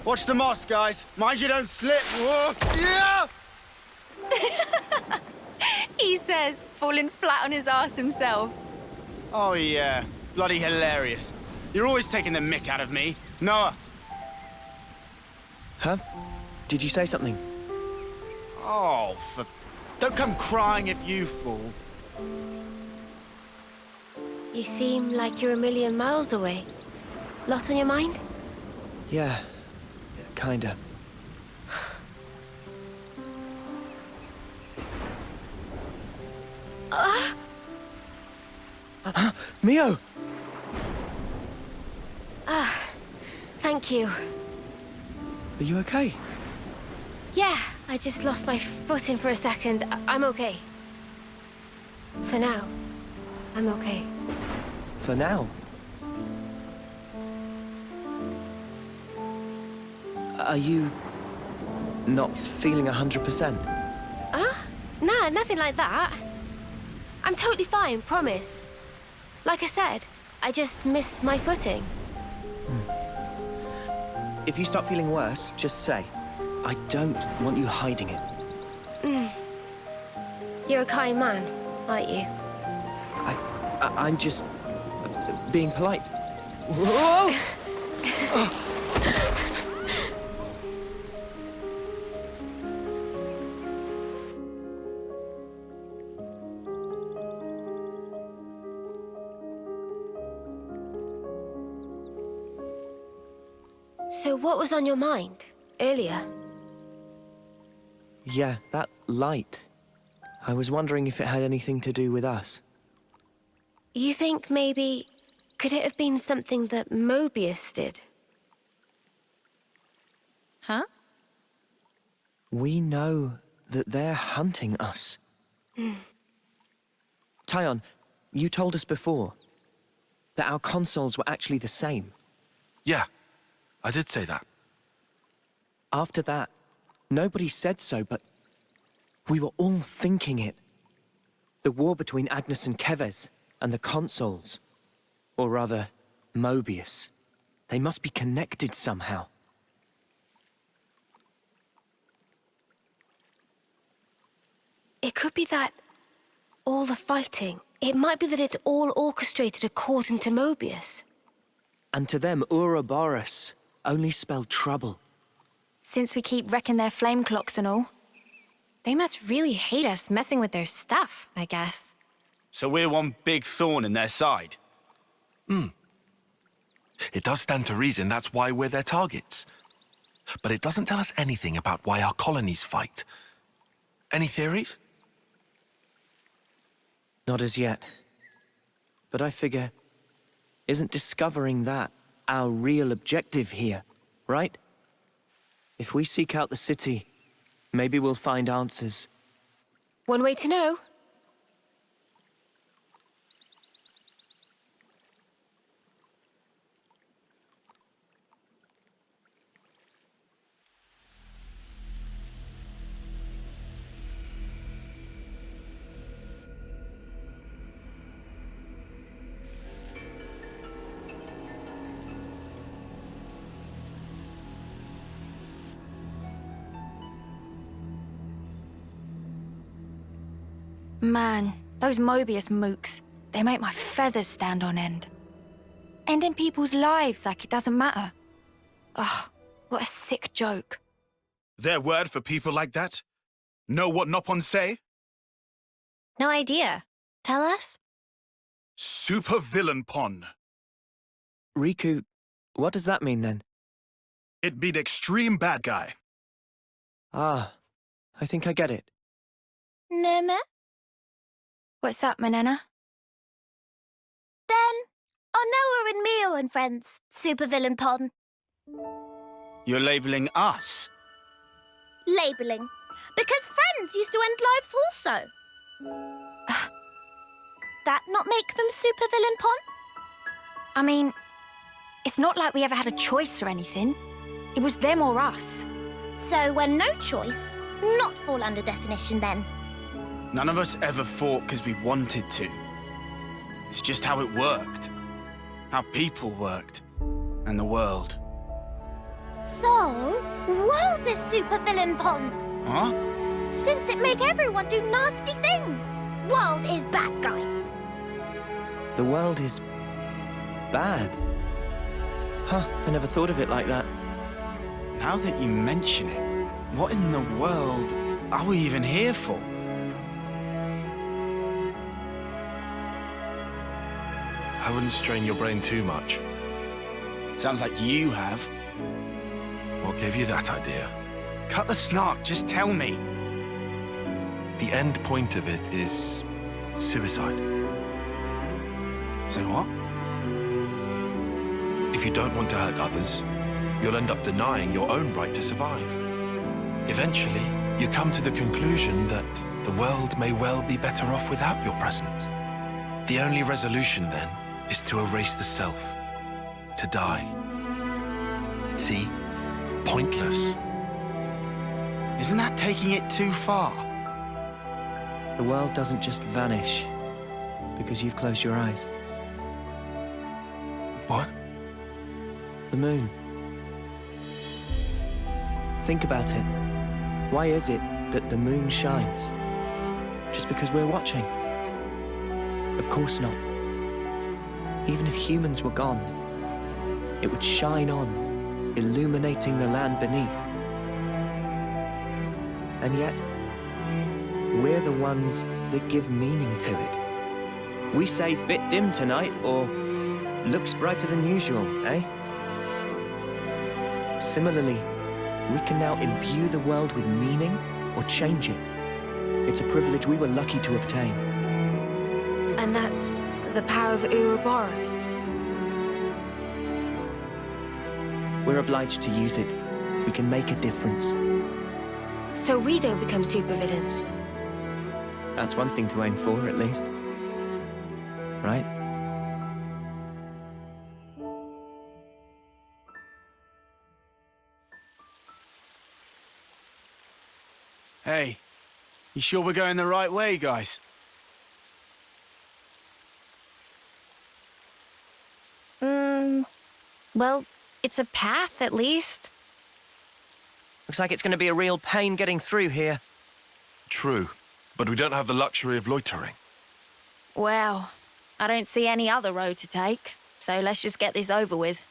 Watch the moss, guys. Mind you don't slip. Whoa. Yeah! He says, falling flat on his ass himself. Oh, yeah. Bloody hilarious. You're always taking the mick out of me. Noah. Huh? Did you say something? Oh, don't come crying if you fall. You seem like you're a million miles away. Lot on your mind? Yeah. Kinda. Mio! Thank you. Are you okay? Yeah, I just lost my footing for a second. I'm okay. For now, I'm okay. For now? Are you not feeling 100%? Nah, nothing like that. I'm totally fine, promise. Like I said, I just missed my footing. If you start feeling worse, just say. I don't want you hiding it. You're a kind man, aren't you? I'm just being polite. Whoa! So what was on your mind earlier? Yeah, that light. I was wondering if it had anything to do with us. You think maybe... could it have been something that Mobius did? Huh? We know that they're hunting us. Tyon, you told us before that our consoles were actually the same. Yeah, I did say that. After that, nobody said so, but we were all thinking it. The war between Agnes and Keves and the consoles. Or rather, Mobius. They must be connected somehow. It could be that... all the fighting. It might be that it's all orchestrated according to Mobius. And to them, Ouroboros only spelled trouble. Since we keep wrecking their flame clocks and all. They must really hate us messing with their stuff, I guess. So we're one big thorn in their side? It does stand to reason that's why we're their targets. But it doesn't tell us anything about why our colonies fight. Any theories? Not as yet. But I figure, isn't discovering that our real objective here, right? If we seek out the city, maybe we'll find answers. One way to know. Man, those Mobius mooks, they make my feathers stand on end. Ending people's lives like it doesn't matter. Ugh, what a sick joke. Their word for people like that? Know what Nopon say? No idea. Tell us? Super villain pon. Riku, what does that mean then? It be the extreme bad guy. Ah, I think I get it. Neme? What's up, Manana? Ben, Onoa and Mio and friends. Supervillain pon. You're labeling us? Labeling. Because friends used to end lives also. That not make them supervillain pon? I mean, it's not like we ever had a choice or anything. It was them or us. So when no choice, not fall under definition then. None of us ever fought because we wanted to. It's just how it worked. How people worked. And the world. So, world is supervillain pon. Huh? Since it make everyone do nasty things. World is bad guy. The world is... bad. Huh, I never thought of it like that. Now that you mention it, what in the world are we even here for? I wouldn't strain your brain too much. Sounds like you have. What gave you that idea? Cut the snark, just tell me. The end point of it is... suicide. So what? If you don't want to hurt others, you'll end up denying your own right to survive. Eventually, you come to the conclusion that the world may well be better off without your presence. The only resolution, then, is to erase the self. To die. See? Pointless. Isn't that taking it too far? The world doesn't just vanish because you've closed your eyes. What? The moon. Think about it. Why is it that the moon shines? Just because we're watching? Of course not. Even if humans were gone, it would shine on, illuminating the land beneath. And yet, we're the ones that give meaning to it. We say bit dim tonight, or looks brighter than usual, eh? Similarly, we can now imbue the world with meaning or change it. It's a privilege we were lucky to obtain. And that's the power of Ouroboros. We're obliged to use it. We can make a difference. So we don't become supervillains. That's one thing to aim for, at least. Right? Hey, you sure we're going the right way, guys? Well, it's a path, at least. Looks like it's going to be a real pain getting through here. True, but we don't have the luxury of loitering. Well, I don't see any other road to take, so let's just get this over with.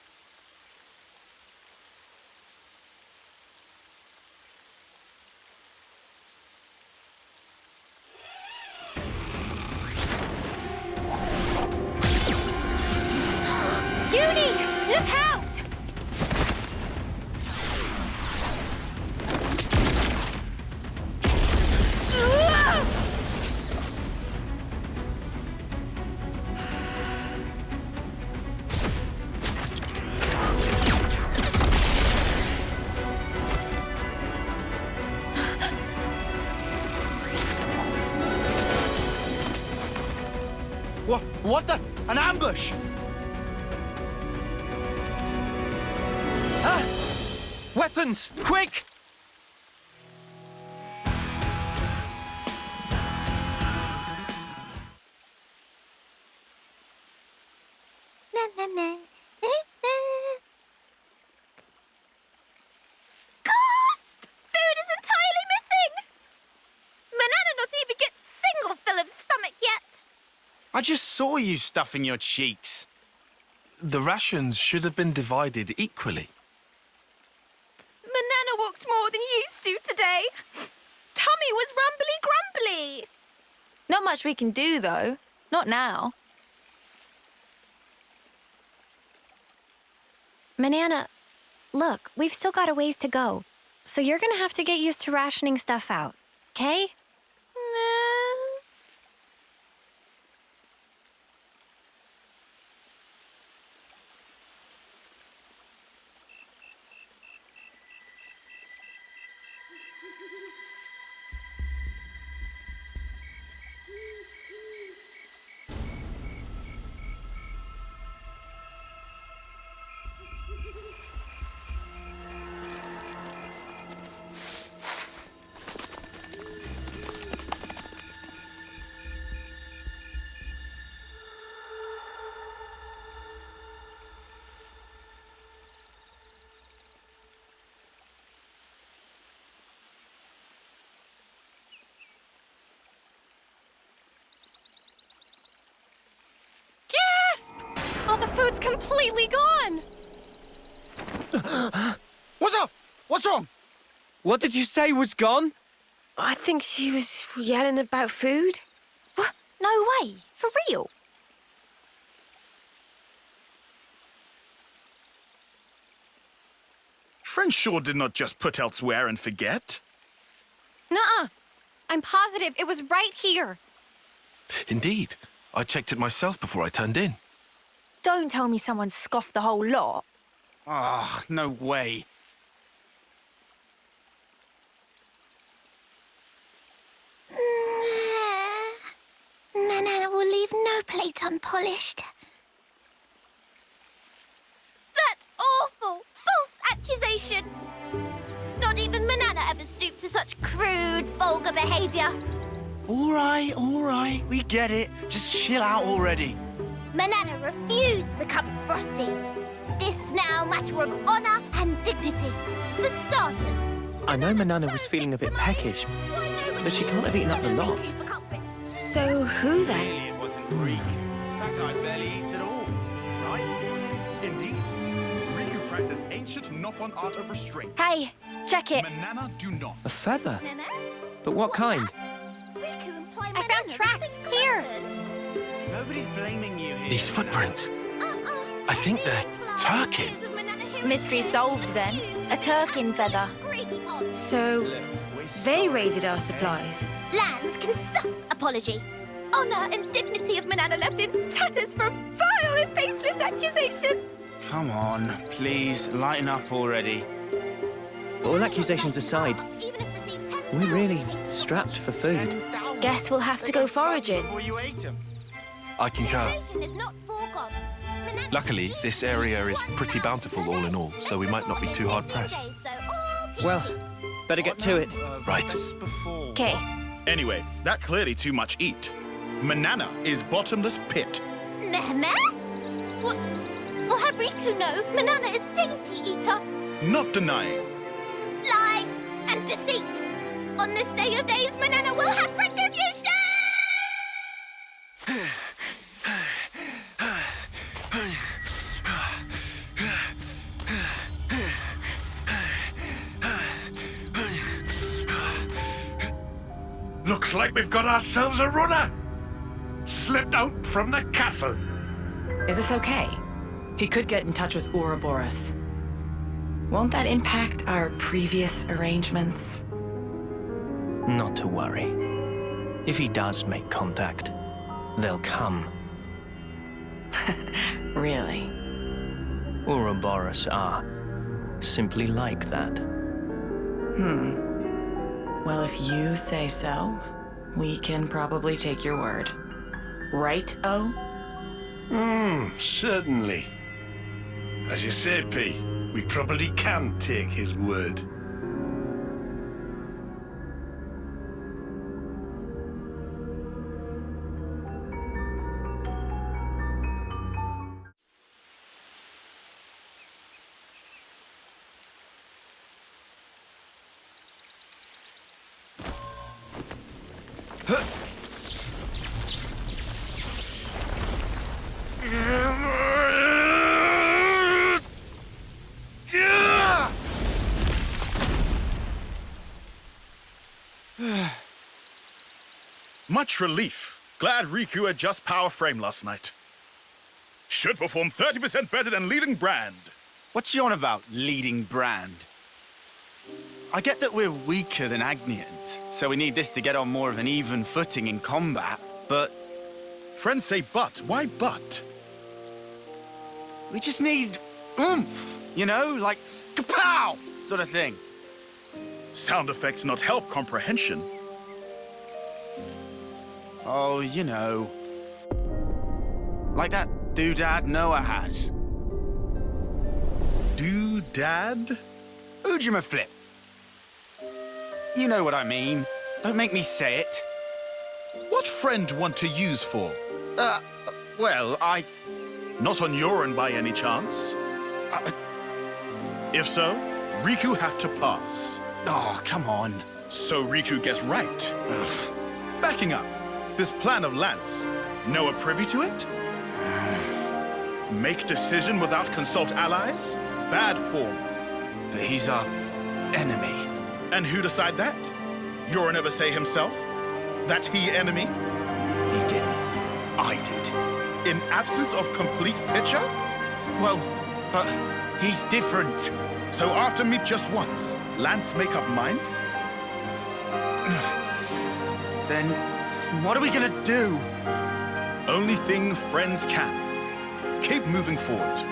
Look out! What the? An ambush! Ah! Weapons! Quick! I just saw you stuffing your cheeks. The rations should have been divided equally. Manana walked more than used to today. Tummy was rumbly-grumbly. Not much we can do, though. Not now. Manana, look, we've still got a ways to go. So you're gonna have to get used to rationing stuff out, okay? All the food's completely gone! What's up? What's wrong? What did you say was gone? I think she was yelling about food. What? No way. For real? Friend sure did not just put elsewhere and forget. Nuh-uh. I'm positive it was right here. Indeed. I checked it myself before I turned in. Don't tell me someone scoffed the whole lot. Ah, no way. Manana will leave no plate unpolished. That awful, false accusation! Not even Manana ever stooped to such crude, vulgar behavior. All right, we get it. Just chill out already. Manana refused to become Frosty. This now a matter of honor and dignity. For starters. I know Manana was feeling a bit peckish, but she can't have eaten up the lot. So who then? Clearly it wasn't Greek. That guy barely eats at all, right? Indeed. Riku practiced ancient Nippon art of restraint. Hey, check it. Manana do not. A feather? But what kind? I found tracks here. Nobody's blaming you here. These footprints. I think they're Turkin. Mystery solved then. A Turkin feather. So, they raided our supplies. Lands can stop apology. Honor and dignity of Manana left in tatters for a vile and baseless accusation. Come on, please, lighten up already. All accusations aside, we're really strapped for food. Guess we'll have to go foraging. I concur. Is not foregone. Luckily, this area is pretty bountiful all in all, so we might not be too hard-pressed. Well, better get to it. Right. Okay. Anyway, that clearly too much eat. Manana is bottomless pit. Meh? What? Well, had Riku know Manana is dainty eater? Not denying. Lies and deceit. On this day of days, Manana will have retribution! Looks like we've got ourselves a runner. Slipped out from the castle. Is this okay? He could get in touch with Ouroboros. Won't that impact our previous arrangements? Not to worry. If he does make contact, they'll come. Really? Ouroboros are simply like that. Well, if you say so, we can probably take your word. Right, O? Certainly. As you say, P, we probably can take his word. Much relief. Glad Riku had just power frame last night. Should perform 30% better than leading brand. What's you on about, leading brand? I get that we're weaker than Agnians, so we need this to get on more of an even footing in combat, but... Friends say but. Why but? We just need oomph, you know? Like, kapow! Sort of thing. Sound effects not help comprehension. Oh, you know. Like that doodad Noah has. Doodad? Ujima flip. You know what I mean. Don't make me say it. What friend want to use for? Well, Not on your own by any chance? If so, Riku have to pass. Oh, come on. So Riku gets right. Backing up. This plan of Lance, Noah privy to it? Make decision without consult allies? Bad form. But he's our enemy. And who decide that? Yoru never say himself? That he enemy? He didn't. I did. In absence of complete picture? Well, but he's different. So after meet just once, Lance make up mind? Then what are we gonna do? Only thing friends can. Keep moving forward.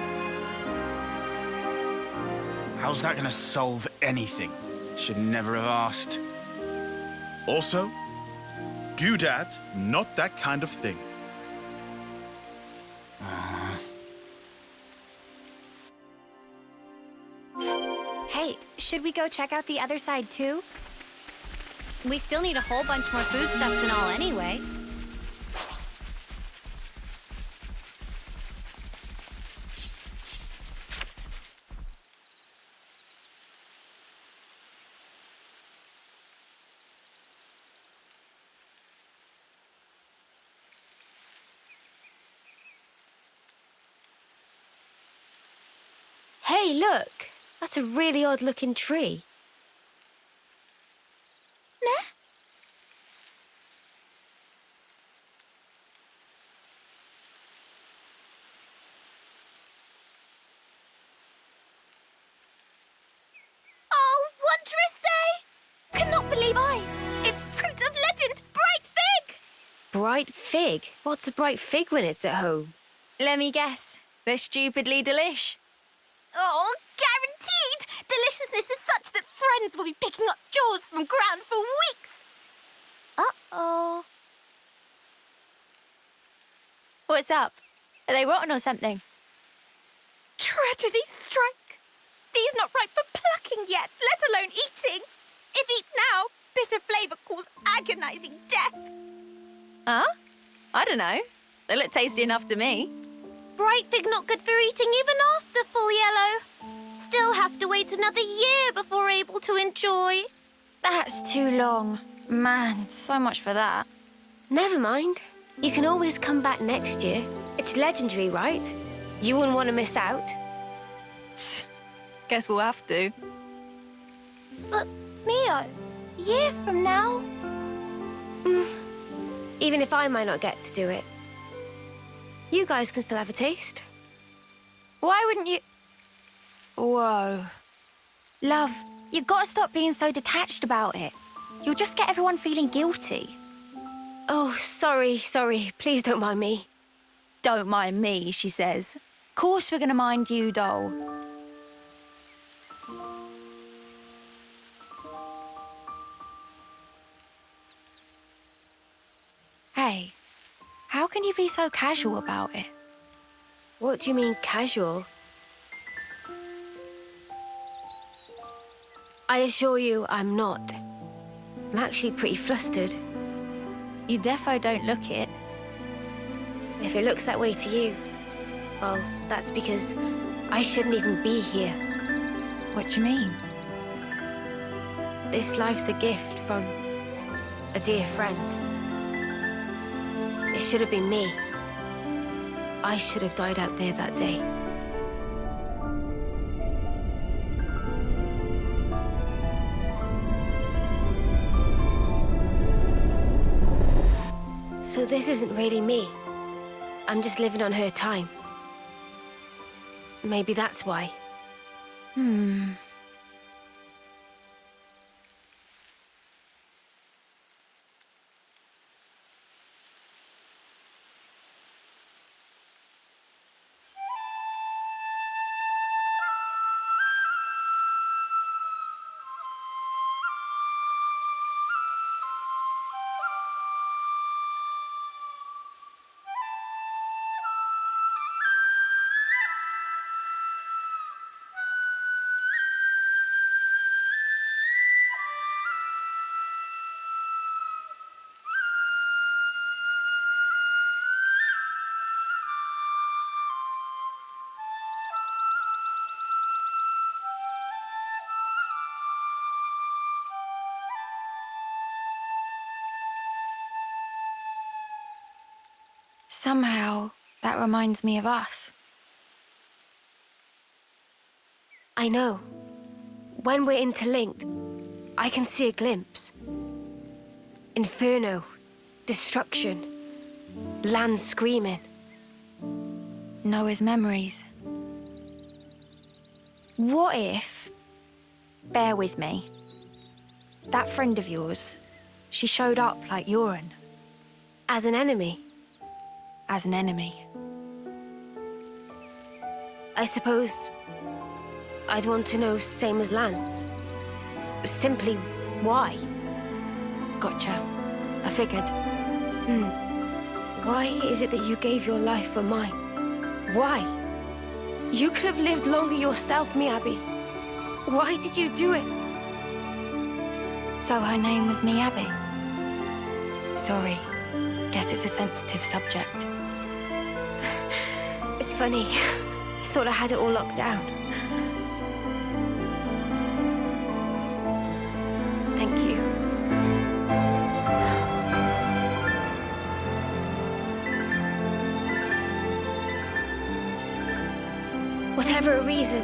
How's that gonna solve anything? Should never have asked. Also, doodad, not that kind of thing. Hey, should we go check out the other side too? We still need a whole bunch more foodstuffs and all anyway. Hey, look. That's a really odd-looking tree. Meh? bright fig? What's a bright fig when it's at home? Let me guess. They're stupidly delish. Oh, guaranteed! Deliciousness is such that friends will be picking up jaws from ground for weeks. Uh-oh. What's up? Are they rotten or something? Tragedy strike. These not ripe for plucking yet, let alone eating. If eat now, bitter flavour cause agonizing death. Huh? I don't know. They look tasty enough to me. Bright fig not good for eating even after full yellow. Still have to wait another year before able to enjoy. That's too long. Man, so much for that. Never mind. You can always come back next year. It's legendary, right? You wouldn't want to miss out. Guess we'll have to. But, Mio, year from now? Even if I might not get to do it, you guys can still have a taste. Why wouldn't you... Whoa. Love, you've got to stop being so detached about it. You'll just get everyone feeling guilty. Oh, sorry. Please don't mind me. Don't mind me, she says. Of course we're going to mind you, doll. Hey, how can you be so casual about it? What do you mean, casual? I assure you, I'm not. I'm actually pretty flustered. You defo don't look it. If it looks that way to you, well, that's because I shouldn't even be here. What do you mean? This life's a gift from a dear friend. It should have been me. I should have died out there that day. So this isn't really me. I'm just living on her time. Maybe that's why. Somehow, that reminds me of us. I know. When we're interlinked, I can see a glimpse. Inferno, destruction, land screaming. Noah's memories. What if... Bear with me. That friend of yours, she showed up like urine. As an enemy? As an enemy. I suppose I'd want to know same as Lance. Simply why? Gotcha. I figured. Why is it that you gave your life for mine? Why? You could have lived longer yourself, Miyabi. Why did you do it? So her name was Miyabi? Sorry. Guess it's a sensitive subject. It's funny. I thought I had it all locked down. Thank you. Whatever a reason,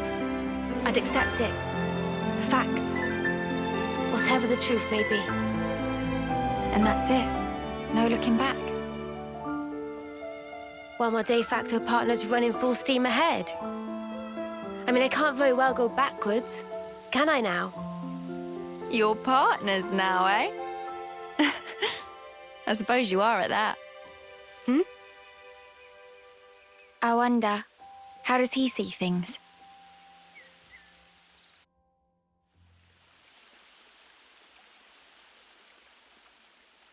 I'd accept it. Facts. Whatever the truth may be. And that's it? No looking back? Well, my de facto partner's running full steam ahead. I mean, I can't very well go backwards, can I now? Your partners now, eh? I suppose you are at that. Hmm? I wonder, how does he see things?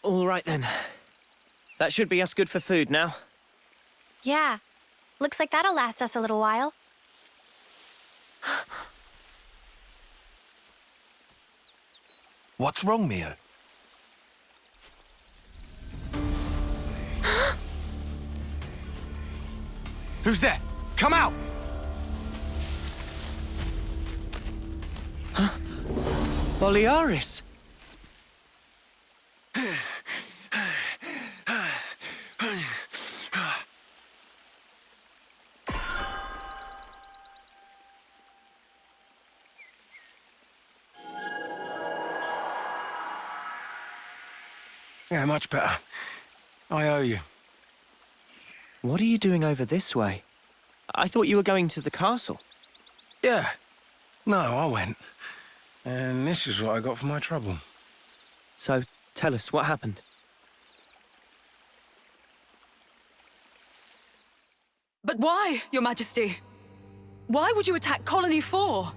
All right then. That should be us good for food now. Yeah. Looks like that'll last us a little while. What's wrong, Mio? Who's there? Come out! Oliaris! Yeah, much better. I owe you. What are you doing over this way? I thought you were going to the castle. Yeah. No, I went. And this is what I got for my trouble. So, tell us, what happened? But why, Your Majesty? Why would you attack Colony 4?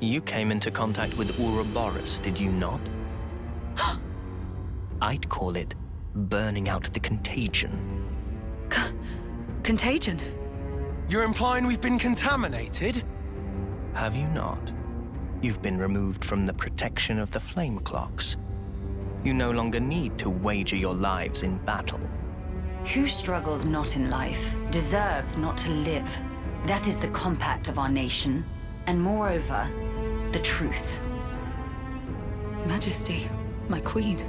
You came into contact with Ouroboros, did you not? I'd call it burning out the contagion. Contagion? You're implying we've been contaminated? Have you not? You've been removed from the protection of the flame clocks. You no longer need to wager your lives in battle. Who struggles not in life deserves not to live. That is the compact of our nation, and moreover, the truth. Majesty, my queen.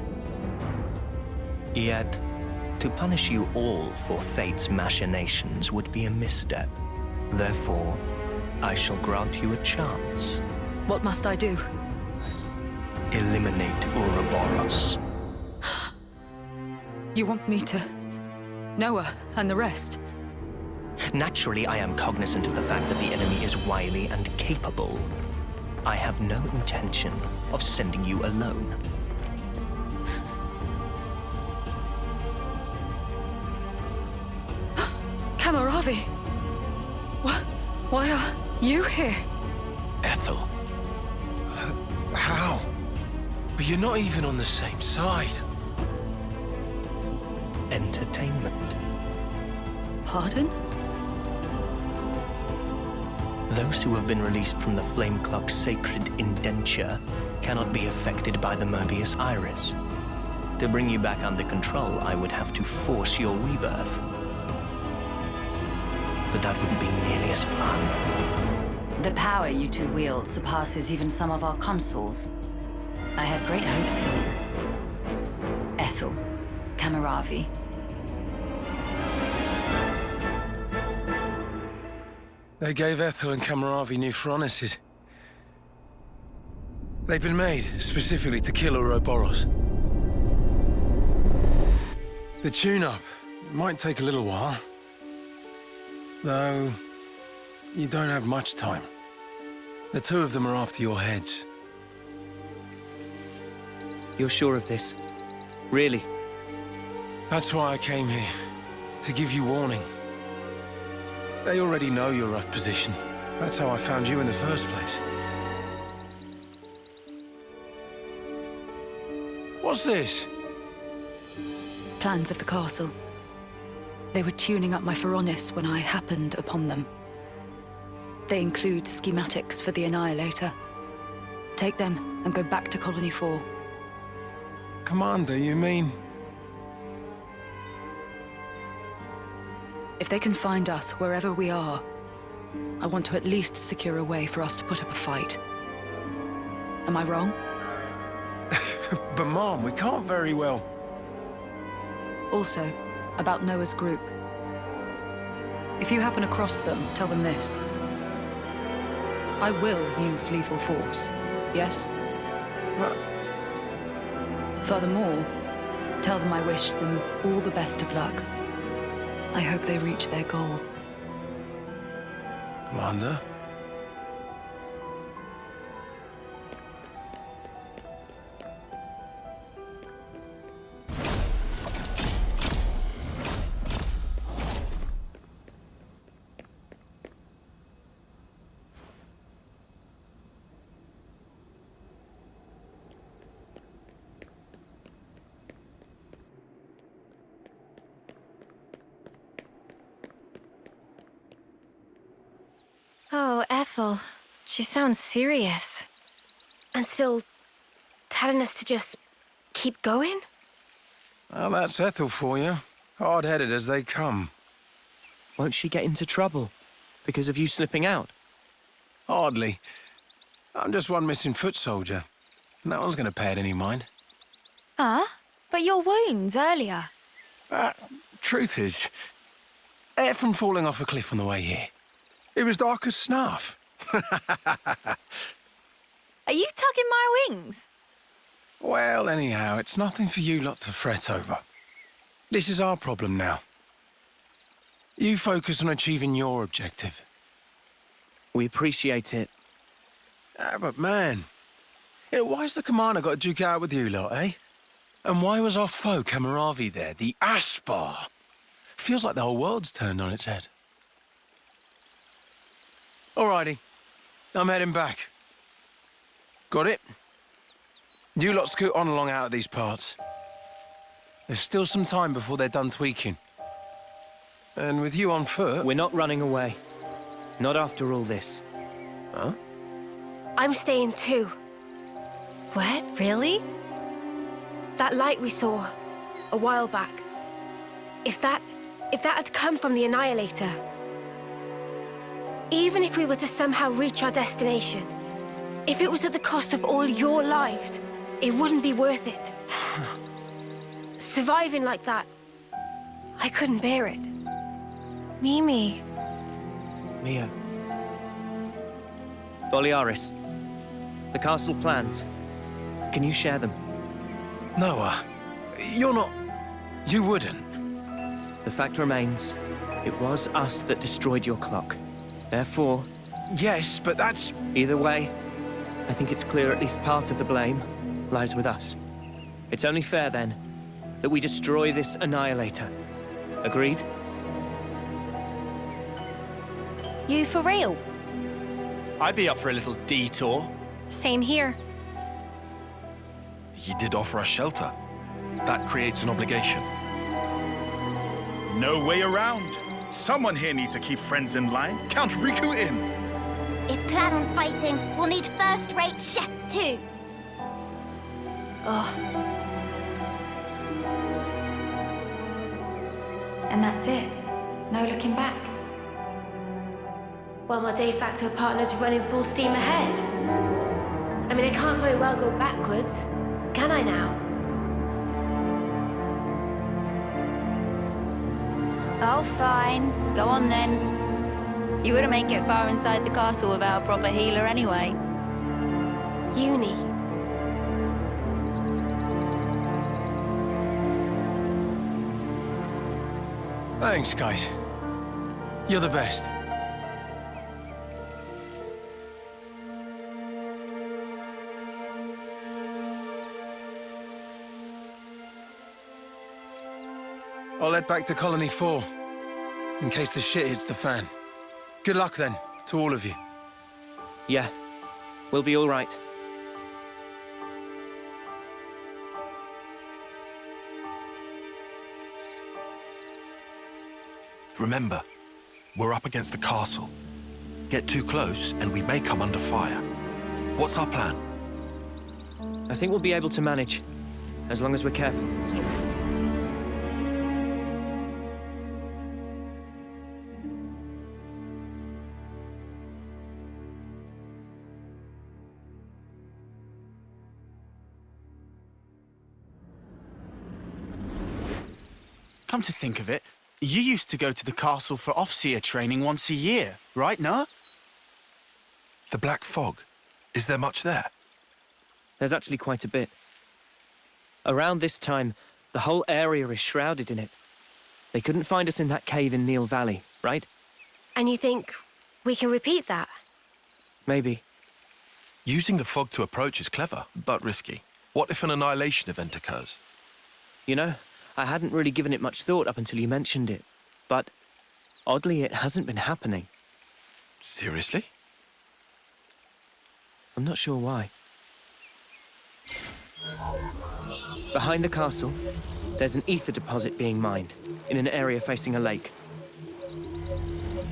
Yet, to punish you all for fate's machinations would be a misstep. Therefore, I shall grant you a chance. What must I do? Eliminate Ouroboros. You want me to... Noah and the rest? Naturally, I am cognizant of the fact that the enemy is wily and capable. I have no intention of sending you alone. Kamaravi! Why are you here? Ethel. How? But you're not even on the same side. Entertainment. Pardon? Those who have been released from the Flame Clock's sacred indenture cannot be affected by the Mobius iris. To bring you back under control, I would have to force your rebirth. But that wouldn't be nearly as fun. The power you two wield surpasses even some of our consuls. I have great hopes for you. Ethel, Kamaravi. They gave Ethel and Kamaravi new furnaces. They've been made specifically to kill Ouroboros. The tune-up might take a little while. Though, you don't have much time. The two of them are after your heads. You're sure of this? Really? That's why I came here. To give you warning. They already know your rough position. That's how I found you in the first place. What's this? Plans of the castle. They were tuning up my Pharonis when I happened upon them. They include schematics for the Annihilator. Take them and go back to Colony 4. Commander, you mean? If they can find us wherever we are, I want to at least secure a way for us to put up a fight. Am I wrong? But Mom, we can't very well. Also, about Noah's group. If you happen across them, tell them this. I will use lethal force, yes? What? Furthermore, tell them I wish them all the best of luck. I hope they reach their goal. Commander? Oh, Ethel. She sounds serious. And still telling us to just keep going? Well, that's Ethel for you. Hard-headed as they come. Won't she get into trouble because of you slipping out? Hardly. I'm just one missing foot soldier. No one's going to pay it any mind. Huh? But your wounds earlier. Truth is, air from falling off a cliff on the way here. It was dark as snuff. Are you tugging my wings? Well, anyhow, it's nothing for you lot to fret over. This is our problem now. You focus on achieving your objective. We appreciate it. But man, why's the commander got to duke it out with you lot, eh? And why was our foe Kamaravi there, the Aspar? Feels like the whole world's turned on its head. Alrighty, I'm heading back. Got it? You lot scoot on along out of these parts. There's still some time before they're done tweaking. And with you on foot... We're not running away. Not after all this. Huh? I'm staying too. What? Really? That light we saw a while back. If that had come from the Annihilator, even if we were to somehow reach our destination, if it was at the cost of all your lives, it wouldn't be worth it. Surviving like that, I couldn't bear it. Mimi. Mia. Boliaris. The castle plans. Can you share them? Noah, you're not... You wouldn't. The fact remains, it was us that destroyed your clock. Therefore... Yes, but that's... Either way, I think it's clear at least part of the blame lies with us. It's only fair, then, that we destroy this Annihilator. Agreed? You for real? I'd be up for a little detour. Same here. He did offer us shelter. That creates an obligation. No way around. Someone here needs to keep friends in line. Count Riku in. If plan on fighting, we'll need first-rate chef too. Oh. And that's it? No looking back? While my de facto partner's running full steam ahead. I mean, I can't very well go backwards, can I now? Oh, fine. Go on then. You wouldn't make it far inside the castle without a proper healer anyway. Uni. Thanks, guys. You're the best. I'll head back to Colony 4, in case the shit hits the fan. Good luck, then, to all of you. Yeah, we'll be all right. Remember, we're up against the castle. Get too close, and we may come under fire. What's our plan? I think we'll be able to manage, as long as we're careful. Come to think of it, you used to go to the castle for Offseer training once a year, right, no? The Black Fog. Is there much there? There's actually quite a bit. Around this time, the whole area is shrouded in it. They couldn't find us in that cave in Neil Valley, right? And you think we can repeat that? Maybe. Using the fog to approach is clever, but risky. What if an annihilation event occurs? You know, I hadn't really given it much thought up until you mentioned it. But, oddly, it hasn't been happening. Seriously? I'm not sure why. Behind the castle, there's an ether deposit being mined, in an area facing a lake.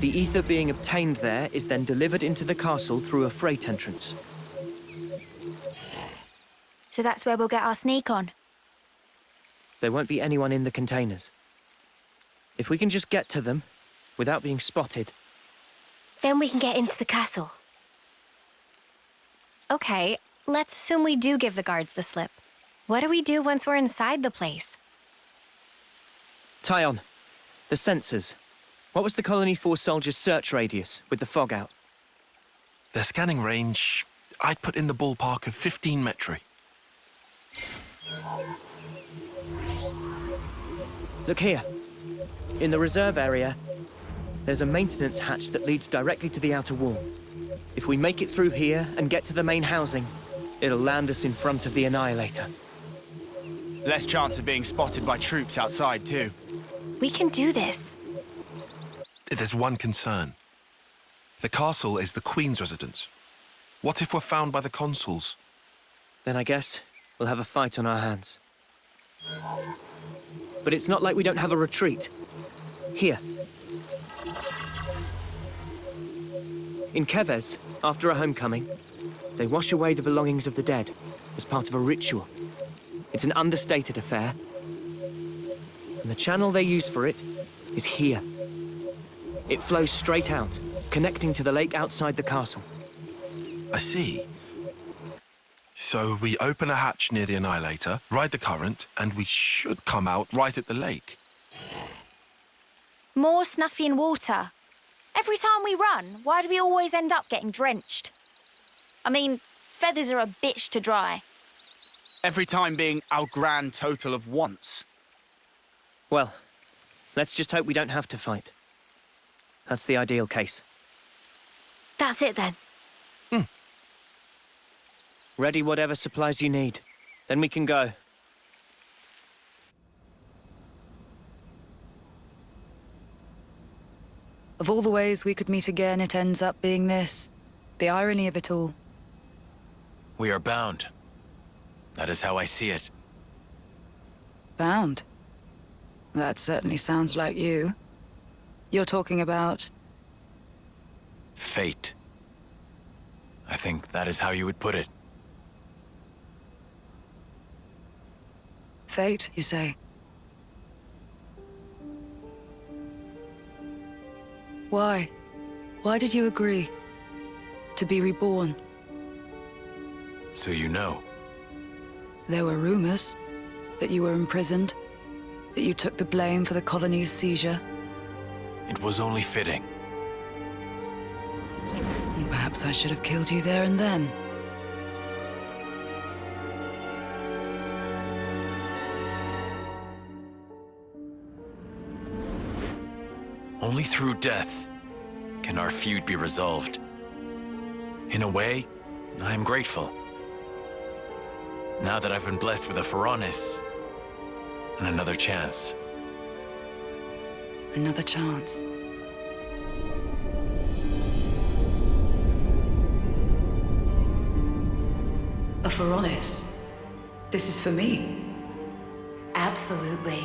The ether being obtained there is then delivered into the castle through a freight entrance. So that's where we'll get our sneak on. There won't be anyone in the containers. If we can just get to them, without being spotted... Then we can get into the castle. Okay, let's assume we do give the guards the slip. What do we do once we're inside the place? Tyon, the sensors. What was the Colony Force soldiers' search radius with the fog out? Their scanning range, I'd put in the ballpark of 15 metri. Look here. In the reserve area, there's a maintenance hatch that leads directly to the outer wall. If we make it through here and get to the main housing, it'll land us in front of the Annihilator. Less chance of being spotted by troops outside, too. We can do this. There's one concern. The castle is the Queen's residence. What if we're found by the consuls? Then I guess we'll have a fight on our hands. But it's not like we don't have a retreat. Here. In Keves, after a homecoming, they wash away the belongings of the dead as part of a ritual. It's an understated affair. And the channel they use for it is here. It flows straight out, connecting to the lake outside the castle. I see. So we open a hatch near the Annihilator, ride the current, and we should come out right at the lake. More Snuffian water. Every time we run, why do we always end up getting drenched? I mean, feathers are a bitch to dry. Every time being our grand total of once. Well, let's just hope we don't have to fight. That's the ideal case. That's it then. Ready whatever supplies you need. Then we can go. Of all the ways we could meet again, it ends up being this. The irony of it all. We are bound. That is how I see it. Bound? That certainly sounds like you. You're talking about... Fate. I think that is how you would put it. Fate, you say? Why? Why did you agree? To be reborn? So you know. There were rumors that you were imprisoned, that you took the blame for the colony's seizure. It was only fitting. Perhaps I should have killed you there and then. Only through death can our feud be resolved. In a way, I am grateful. Now that I've been blessed with a Phoronis and another chance. Another chance. A Phoronis? This is for me? Absolutely.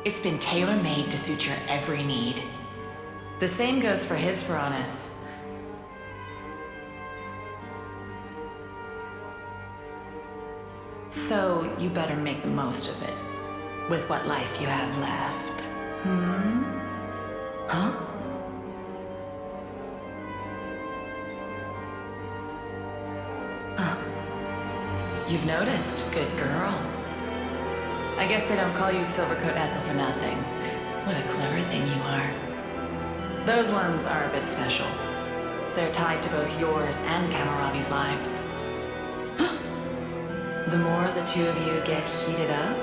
It's been tailor-made to suit your every need. The same goes for his Phoronis. So you better make the most of it, with what life you have left. Huh? You've noticed, good girl. I guess they don't call you Silvercoat Ethel for nothing. What a clever thing you are. Those ones are a bit special. They're tied to both yours and Kamaravi's lives. The more the two of you get heated up,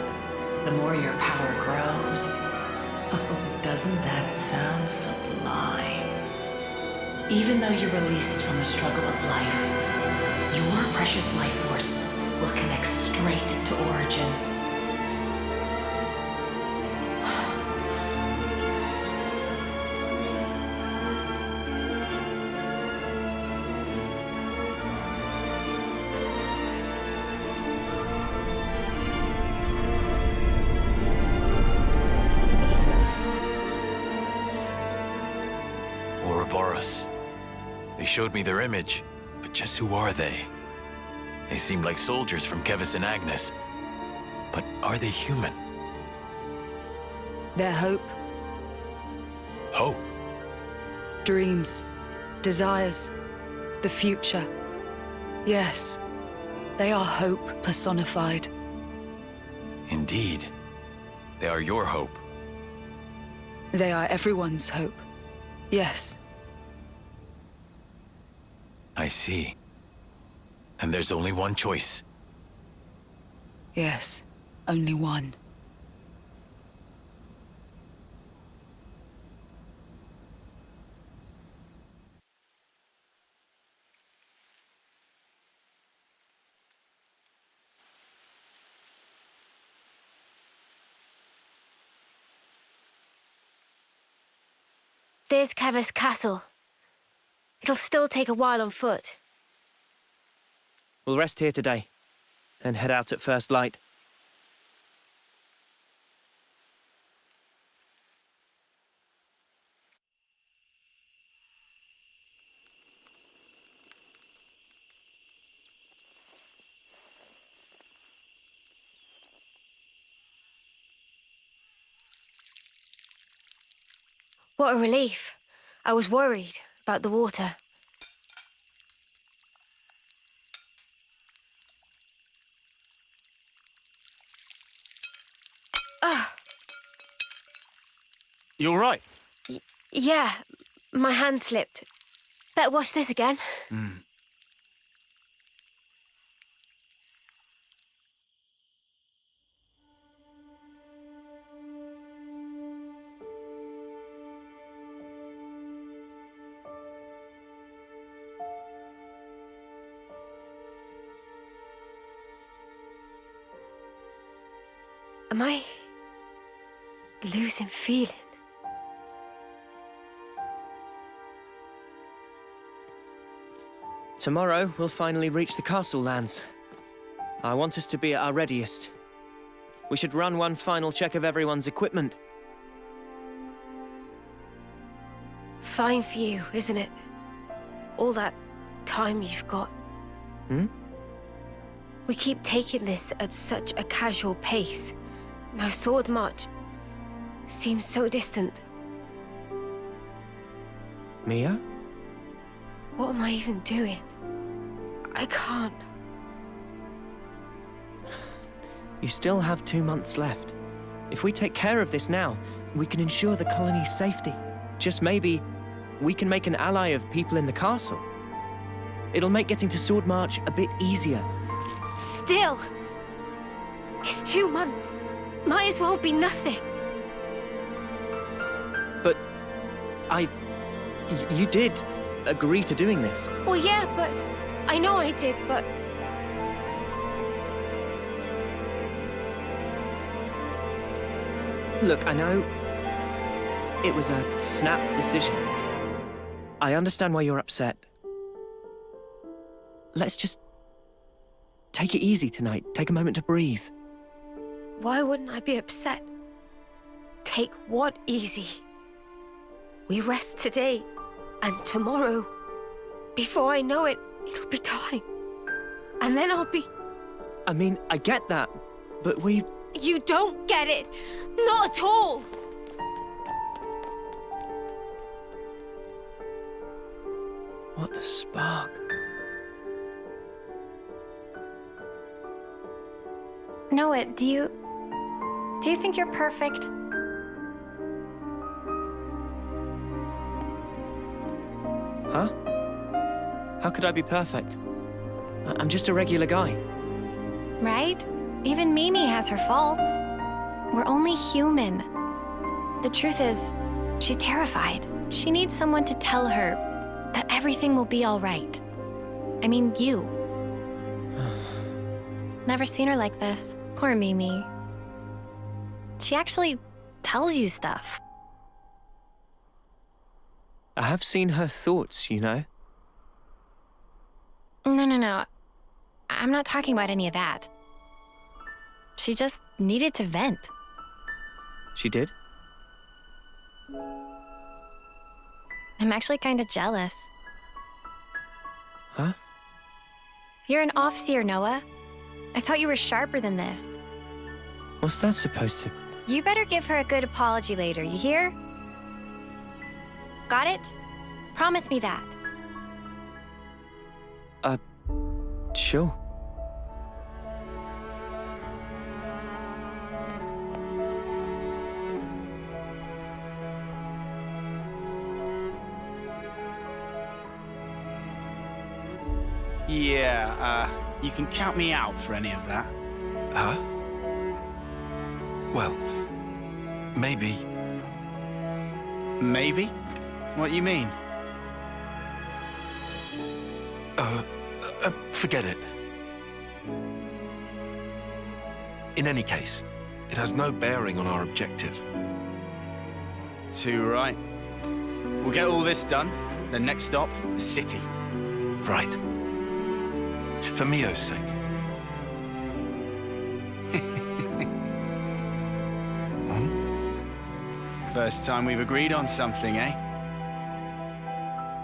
the more your power grows. Oh, doesn't that sound sublime? Even though you're released from the struggle of life, your precious life force will connect straight to Origin. showed me their image, but just who are they? They seem like soldiers from Kevis and Agnes. But are they human? Their hope, Hope? dreams, desires, the future. Yes, they are hope personified. Indeed. They are your hope. They are everyone's hope. Yes. I see. And there's only one choice. Yes, only one. There's Kevis Castle. It'll still take a while on foot. We'll rest here today, then head out at first light. What a relief. I was worried about the water. You all right? Yeah, my hand slipped. Better wash this again. Am I losing feeling? Tomorrow, we'll finally reach the castle lands. I want us to be at our readiest. We should run one final check of everyone's equipment. Fine for you, isn't it? All that time you've got. Hmm? We keep taking this at such a casual pace. Now Sword March seems so distant. Mia? What am I even doing? I can't. You still have 2 months left. If we take care of this now, we can ensure the colony's safety. Just maybe, we can make an ally of people in the castle. It'll make getting to Sword March a bit easier. Still! It's 2 months. Might as well be nothing. But you did agree to doing this. Well, yeah, but I know I did, but Look, I know it was a snap decision. I understand why you're upset. Let's just take it easy tonight. Take a moment to breathe. why wouldn't I be upset? Take what easy? We rest today, and tomorrow, before I know it, it'll be time. And then I'll be... I mean, I get that, but we... You don't get it! Not at all! What the spark? Noah, do you think you're perfect? Huh? How could I be perfect? I'm just a regular guy. Right? Even Mimi has her faults. We're only human. The truth is, she's terrified. She needs someone to tell her that everything will be all right. I mean, you. Never seen her like this. Poor Mimi. She actually tells you stuff. I have seen her thoughts, you know? No. I'm not talking about any of that. She just needed to vent. She did? I'm actually kind of jealous. You're an officer, Noah. I thought you were sharper than this. What's that supposed to... You better give her a good apology later, you hear? Got it? Promise me that. Sure. Yeah, you can count me out for any of that. Huh? Well, maybe. Maybe? What do you mean? Forget it. In any case, it has no bearing on our objective. Too right. We'll get all this done. The next stop, the city. Right. For Mio's sake. First time we've agreed on something, eh?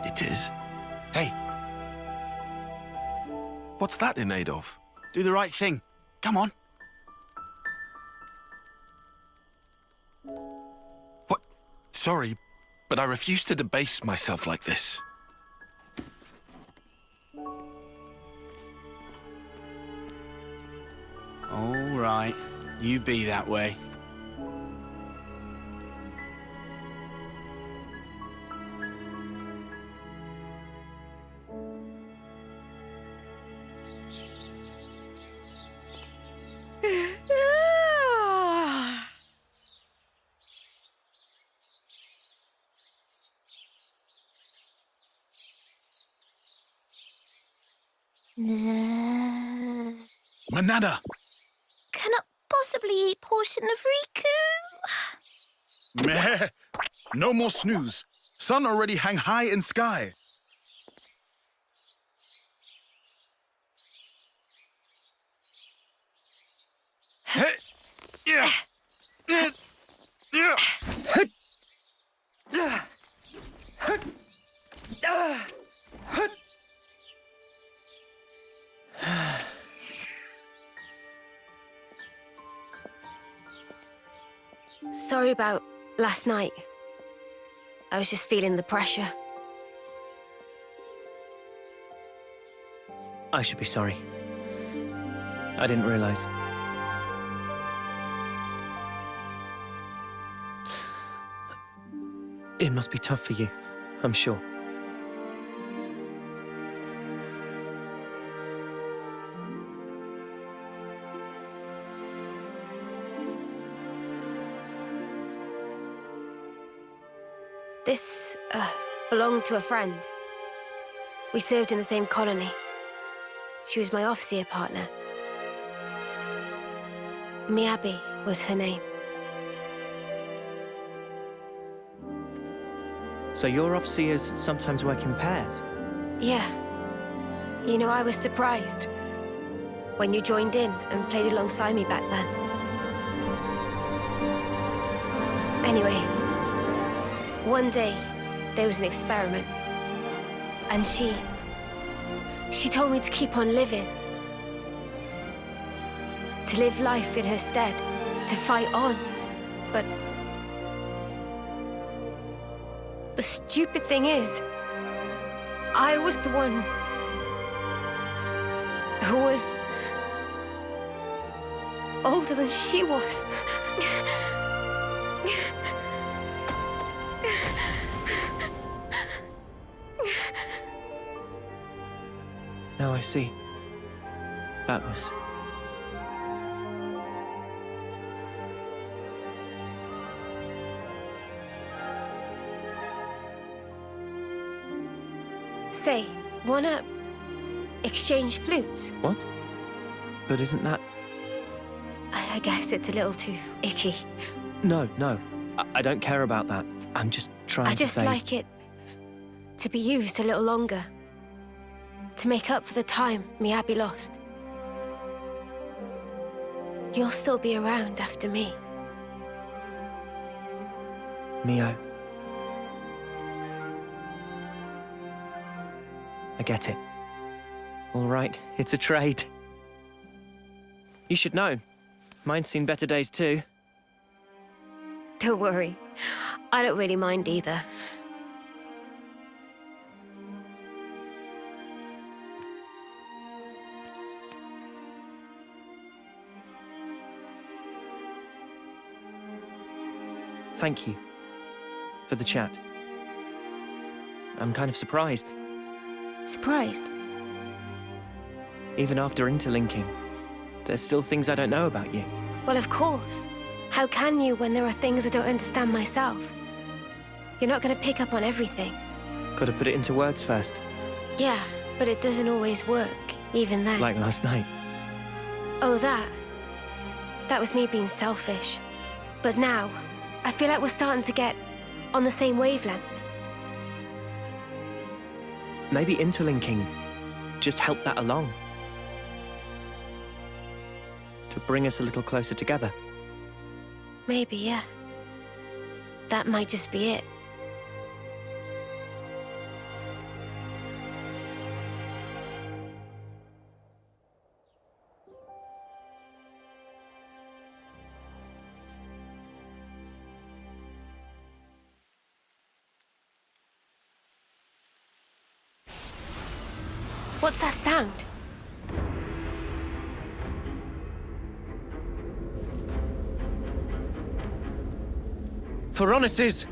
It is. Hey. What's that in aid of? Do the right thing. Come on. What? Sorry, but I refuse to debase myself like this. All right. You be that way. Manada! Cannot possibly eat portion of Riku. Meh! No more snooze. Sun already hang high in sky. Sorry about last night. I was just feeling the pressure. I should be sorry. I didn't realize. It must be tough for you, I'm sure. This, belonged to a friend. We served in the same colony. She was my officer partner. Miyabi was her name. So your officers sometimes work in pairs? Yeah. You know, I was surprised when you joined in and played alongside me back then. Anyway, one day, there was an experiment. And she told me to keep on living. To live life in her stead. To fight on. But the stupid thing is, I was the one who was older than she was. Now I see. That was... Say, wanna exchange flutes? What? But isn't that... I guess it's a little too icky. No. I don't care about that. I'm just trying to say... I just like it to be used a little longer. To make up for the time Miyabi lost. You'll still be around after me. Mio. I get it. All right, it's a trade. You should know. Mine's seen better days too. Don't worry. I don't really mind either. Thank you for the chat. I'm kind of surprised. Surprised? Even after interlinking, there's still things I don't know about you. Well, of course. How can you when there are things I don't understand myself? You're not going to pick up on everything. Gotta put it into words first. Yeah, but it doesn't always work, even then. Like last night. Oh, that. That was me being selfish. But now, I feel like we're starting to get on the same wavelength. Maybe interlinking just helped that along. To bring us a little closer together. Maybe, yeah. That might just be it. What's that sound? Phoronis's!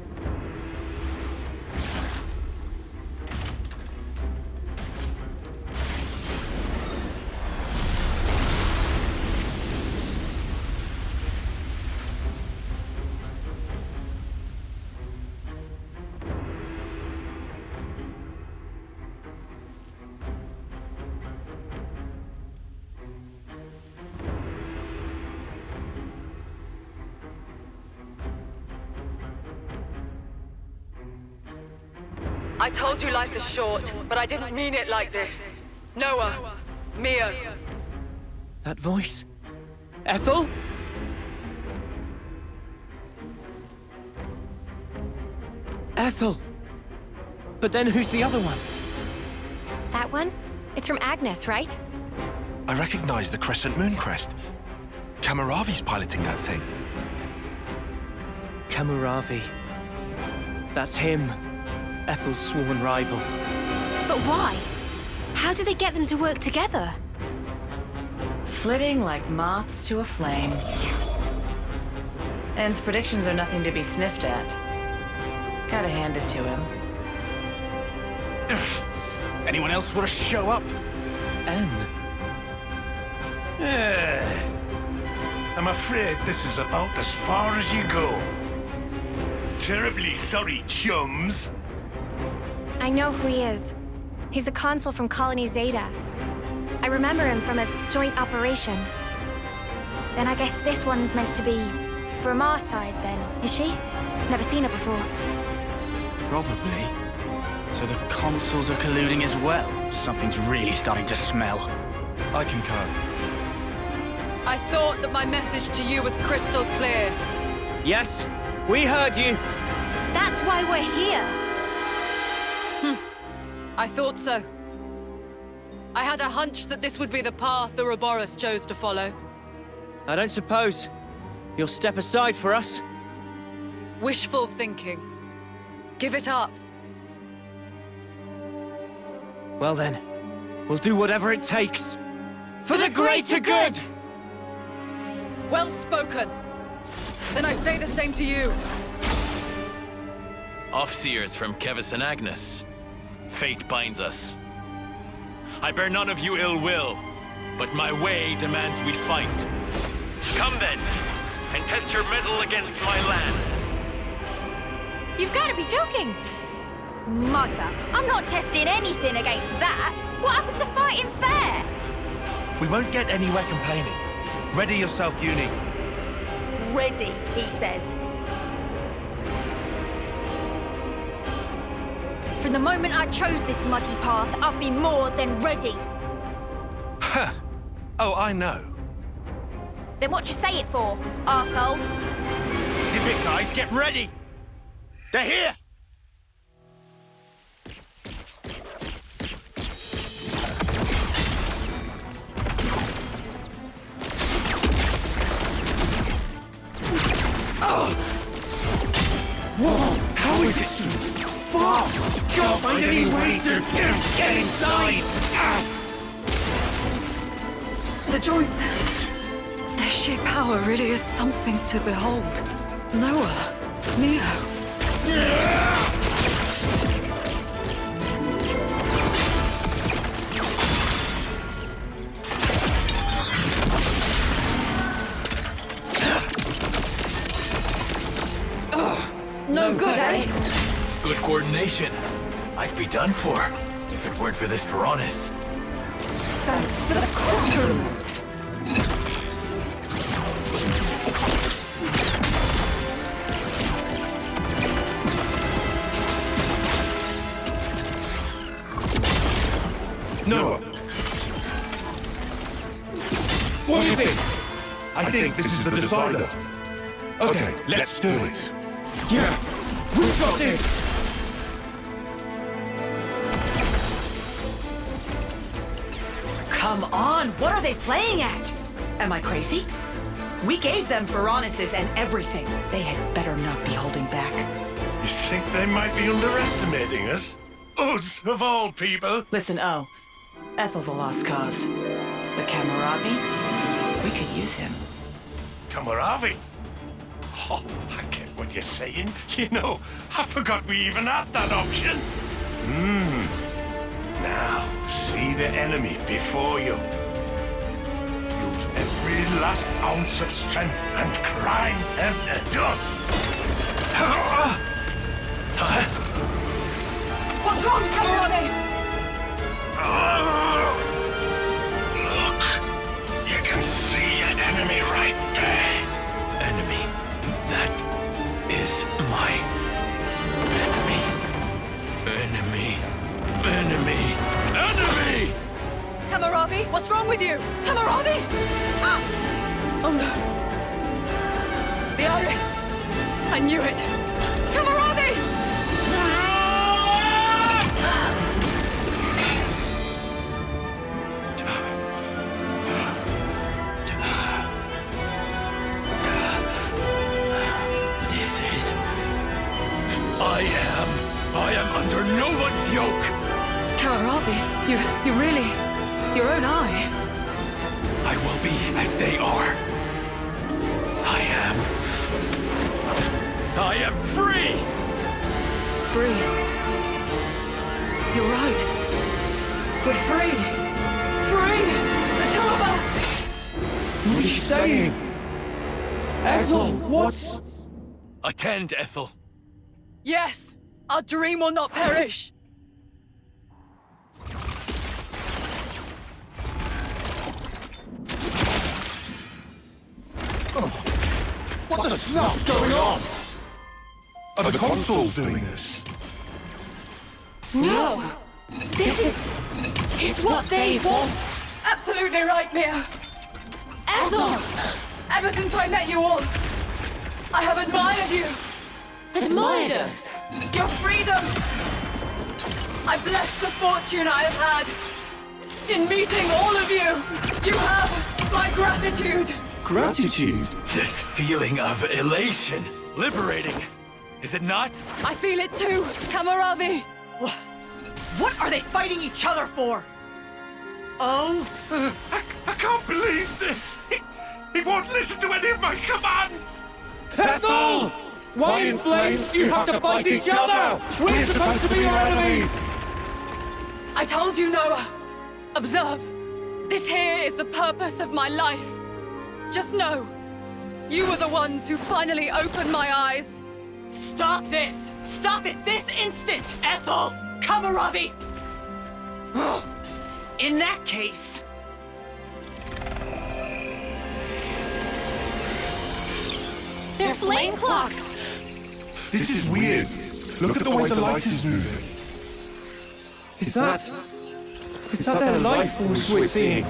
I told you life is short, but I didn't mean it like this. Noah, Mia. That voice? Ethel? Ethel! But then who's the other one? That one? It's from Agnes, right? I recognize the crescent moon crest. Kamaravi's piloting that thing. Kamaravi. That's him. Ethel's sworn rival. But why? How did they get them to work together? Flitting like moths to a flame. En's predictions are nothing to be sniffed at. Gotta hand it to him. Anyone else want to show up? En. I'm afraid this is about as far as you go. Terribly sorry, chums. I know who he is. He's the consul from Colony Zeta. I remember him from a joint operation. Then I guess this one's meant to be from our side then, is she? Never seen her before. Probably. So the consuls are colluding as well. Something's really starting to smell. I concur. I thought that my message to you was crystal clear. Yes, we heard you. That's why we're here. I thought so. I had a hunch that this would be the path the Ouroboros chose to follow. I don't suppose you'll step aside for us? Wishful thinking. Give it up. Well then, we'll do whatever it takes. For the greater good! Well spoken. Then I say the same to you. Offseers from Kevis and Agnes. Fate binds us. I bear none of you ill will, but my way demands we fight. Come then, and test your mettle against my land. You've got to be joking. Mother, I'm not testing anything against that. What happened to fighting fair? We won't get anywhere complaining. Ready yourself, Uni. Ready, he says. From the moment I chose this muddy path, I've been more than ready. Ha! Oh, I know. Then what you say it for, arsehole? Zip it, guys, get ready! They're here! Get inside! The joints. Their sheer power really is something to behold. Noah. Neo. No good, eh? Good coordination. I'd be done for if it weren't for this Varonis. Thanks for the compliment. Noah. What do you think? I think this is the decider. Okay, let's do it. Yeah, we've got this! Come on, what are they playing at? Am I crazy? We gave them Varonis's and everything. They had better not be holding back. You think they might be underestimating us? Us, of all people. Listen, Ethel's a lost cause. But Kamaravi, we could use him. Kamaravi? Oh, I get what you're saying. You know, I forgot we even had that option. Now, see the enemy before you. Use every last ounce of strength and grind them to dust. What's wrong, Kamaravi? Look, you can see an enemy right there. Enemy. That is my enemy. Enemy. Enemy. Enemy! Kamaravi, what's wrong with you? Kamaravi! Ah! Oh no. The iris. I knew it. Kamaravi! I am under no one's yoke! Kamaravi, you really... your own eye. I will be as they are. I am free! Free. You're right. We're free. Free! The two of us! What are you saying? Ethel, what's... Attend, Ethel. Yes! Our dream will not perish! What the snuff's going on? Are the consoles doing this? No! This is... it's what they want! Absolutely right, Mia! Ethel! Ever since I met you all, I have admired you! Admired us? Your freedom! I bless the fortune I have had in meeting all of you! You have my gratitude! Gratitude? This feeling of elation. Liberating. Is it not? I feel it too, Kamaravi! What are they fighting each other for? I can't believe this! He won't listen to any of my commands! Ethel! Why in flames do you have to fight each other? We're supposed to be your enemies! I told you, Noah. Observe. This here is the purpose of my life. Just know, you were the ones who finally opened my eyes. Stop this! Stop it this instant, Ethel! Kamaravi! In that case... They're flame clocks! This is weird. Look at the way the light is moving. Is that their life force we're seeing?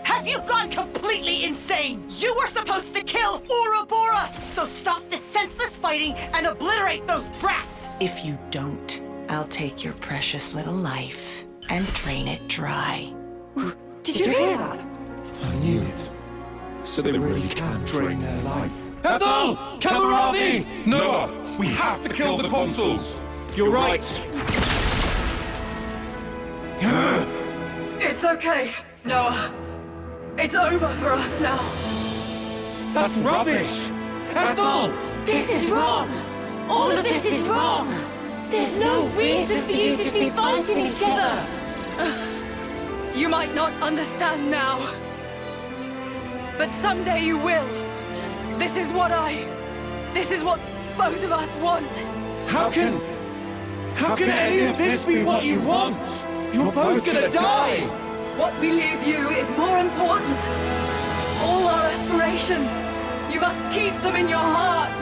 Have you gone completely insane? You were supposed to kill Ouroboros! So stop the senseless fighting and obliterate those brats! If you don't, I'll take your precious little life and drain it dry. Did you hear that? I knew it. So they really can drain their life. Ethel! Kamaravi! Noah! We have to kill the consuls! You're right. It's okay, Noah. It's over for us now. That's rubbish! Ethel! This is wrong! All of this is wrong! There's no reason for you to be fighting each other! You might not understand now. But someday you will. This is what both of us want. How can any of this be what you want? You're both gonna die! What we leave you is more important. All our aspirations, you must keep them in your hearts.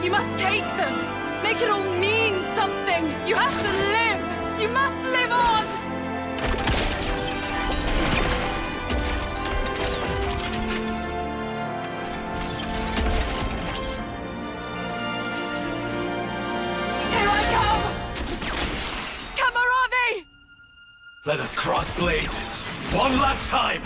You must take them. Make it all mean something. You have to live. You must live on. Here I come! Kamaravi! Let us cross blades. One last time!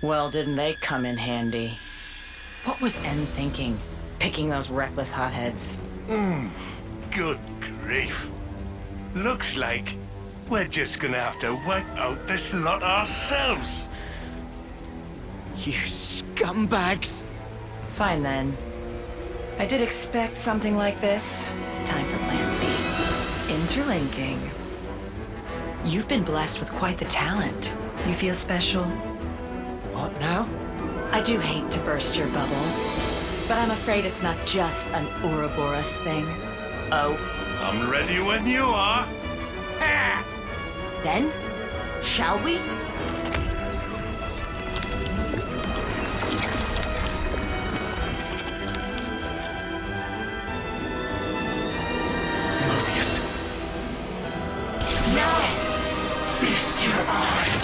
Well, didn't they come in handy? What was N thinking, picking those reckless hotheads? Good grief. Looks like we're just gonna have to wipe out this lot ourselves. You scumbags! Fine then. I did expect something like this. Time for plan B. Interlinking. You've been blessed with quite the talent. You feel special? What now? I do hate to burst your bubble, but I'm afraid it's not just an Ouroboros thing. Oh. I'm ready when you are. Ha! Then, shall we? Mobius. Now, feast your eyes.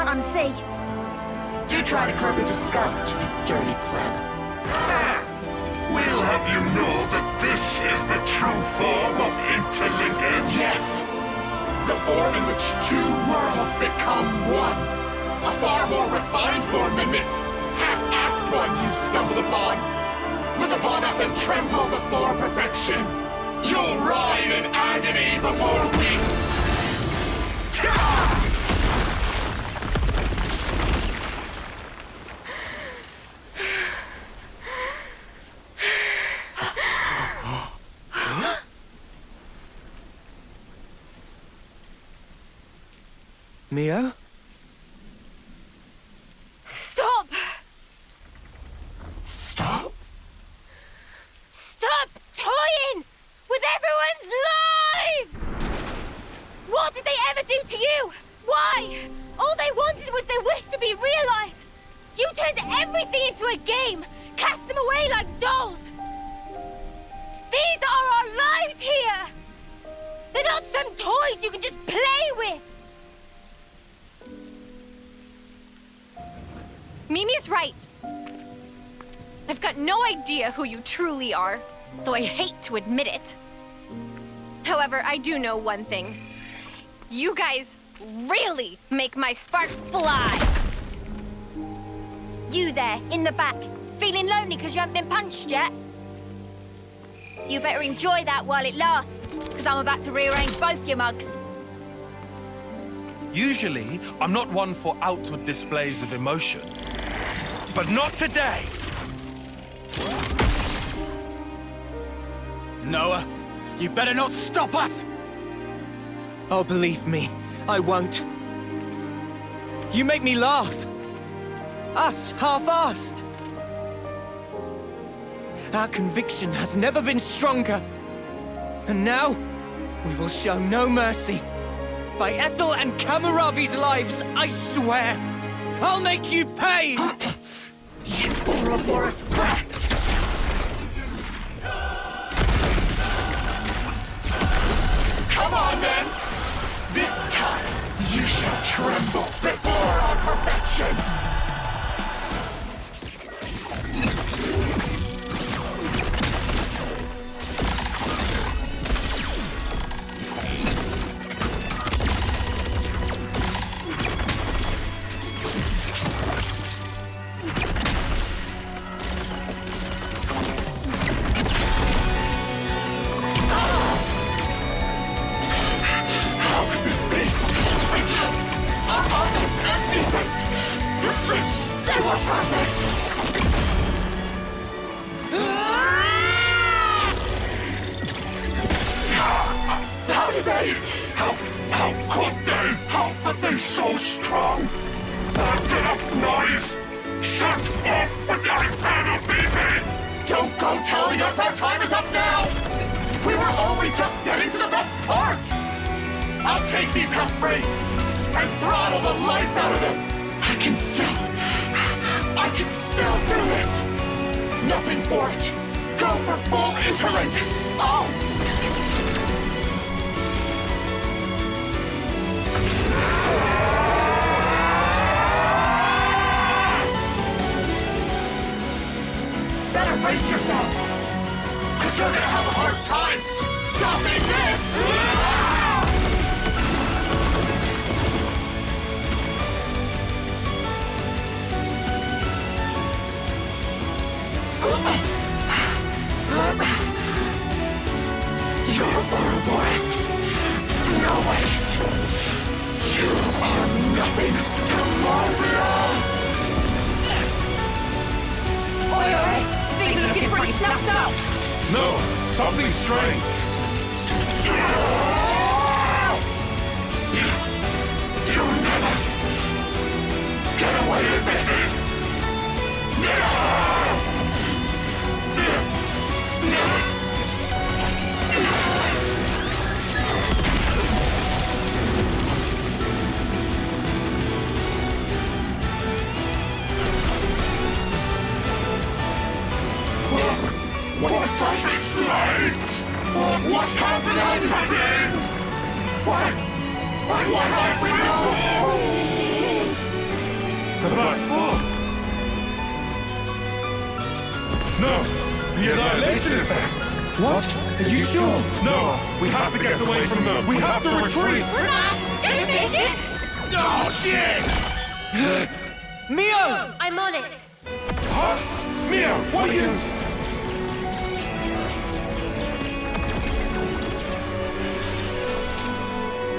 Unsee. Do try to curb your disgust, you dirty pleb. We'll have you know that this is the true form of interlinkage. Yes! The form in which two worlds become one. A far more refined form than this half-assed one you stumbled upon. Look upon us and tremble before perfection. You'll writhe in agony before we... Mia? Stop! Stop? Stop toying with everyone's lives! What did they ever do to you? Why? All they wanted was their wish to be realized. You turned everything into a game, cast them away like dolls. These are our lives here. They're not some toys you can just play with. Mimi's right. I've got no idea who you truly are, though I hate to admit it. However, I do know one thing. You guys really make my sparks fly. You there, in the back, feeling lonely because you haven't been punched yet? You better enjoy that while it lasts, because I'm about to rearrange both your mugs. Usually, I'm not one for outward displays of emotion. But not today! Noah, you better not stop us! Oh, believe me, I won't. You make me laugh. Us, half-assed. Our conviction has never been stronger. And now, we will show no mercy. By Ethel and Kamaravi's lives, I swear! I'll make you pay! You Ouroboros brat! Come on, then! This time, you shall tremble before our perfection!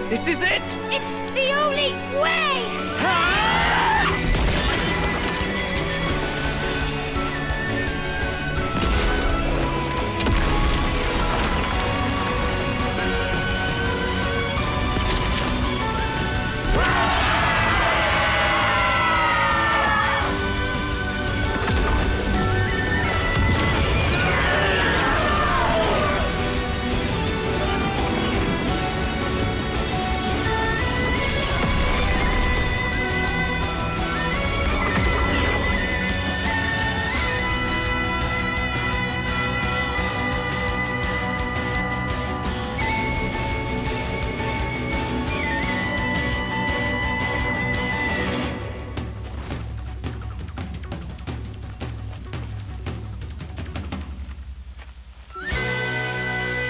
This is it! It's the only way!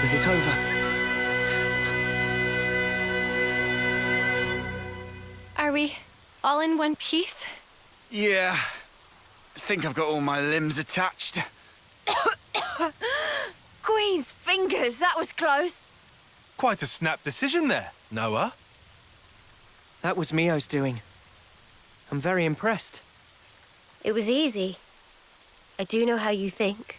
Is it over? Are we all in one piece? Yeah. I think I've got all my limbs attached. Squeeze fingers, that was close. Quite a snap decision there, Noah. That was Mio's doing. I'm very impressed. It was easy. I do know how you think.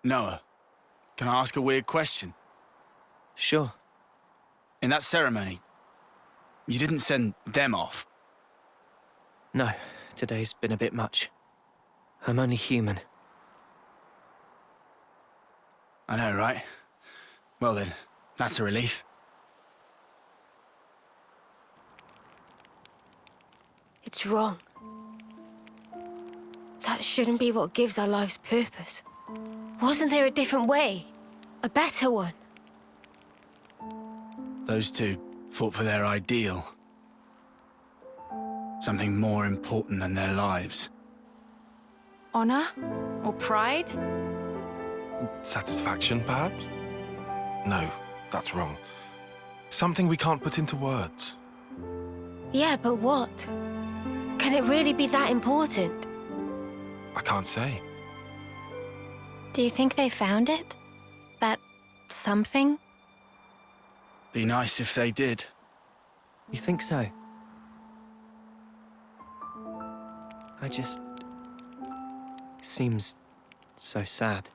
Noah, can I ask a weird question? Sure. In that ceremony, you didn't send them off? No, today's been a bit much. I'm only human. I know, right? Well then, that's a relief. It's wrong. That shouldn't be what gives our lives purpose. Wasn't there a different way? A better one? Those two fought for their ideal. Something more important than their lives. Honor? Or pride? Satisfaction, perhaps? No, that's wrong. Something we can't put into words. Yeah, but what? Can it really be that important? I can't say. Do you think they found it? That something? Be nice if they did. You think so? Seems so sad.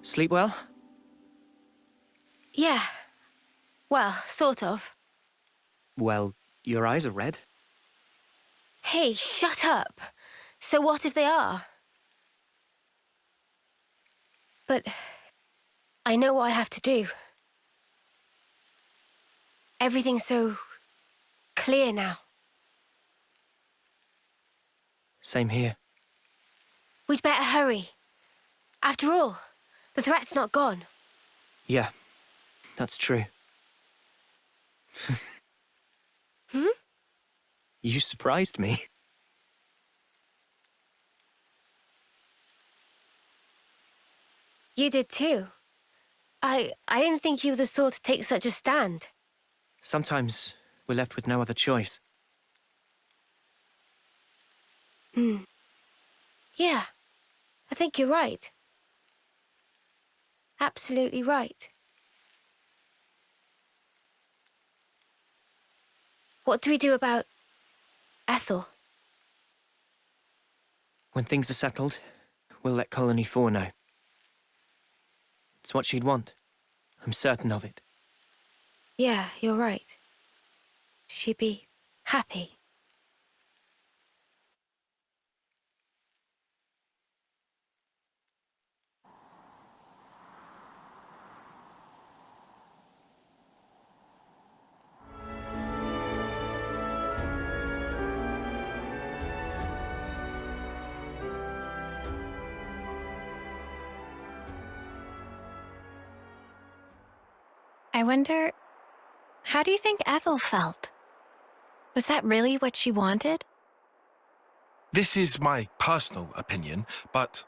Sleep well? Yeah. Well, sort of. Well, your eyes are red. Hey, shut up. So what if they are? But I know what I have to do. Everything's so clear now. Same here. We'd better hurry. After all, the threat's not gone. Yeah, that's true. Hmm? You surprised me. You did too. I didn't think you were the sort to take such a stand. Sometimes we're left with no other choice. Yeah, I think you're right. Absolutely right. What do we do about Ethel? When things are settled, we'll let Colony 4 know. It's what she'd want. I'm certain of it. Yeah, you're right. She'd be happy. I wonder, how do you think Ethel felt? Was that really what she wanted? This is my personal opinion, but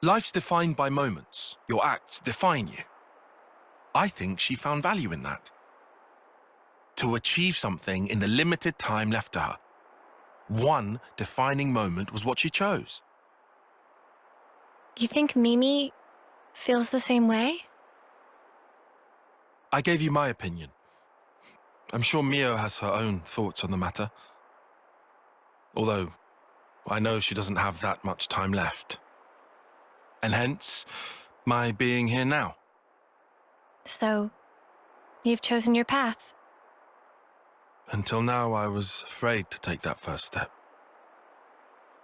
life's defined by moments. Your acts define you. I think she found value in that. To achieve something in the limited time left to her. One defining moment was what she chose. You think Mimi feels the same way? I gave you my opinion. I'm sure Mio has her own thoughts on the matter. Although, I know she doesn't have that much time left. And hence, my being here now. So, you've chosen your path. Until now, I was afraid to take that first step.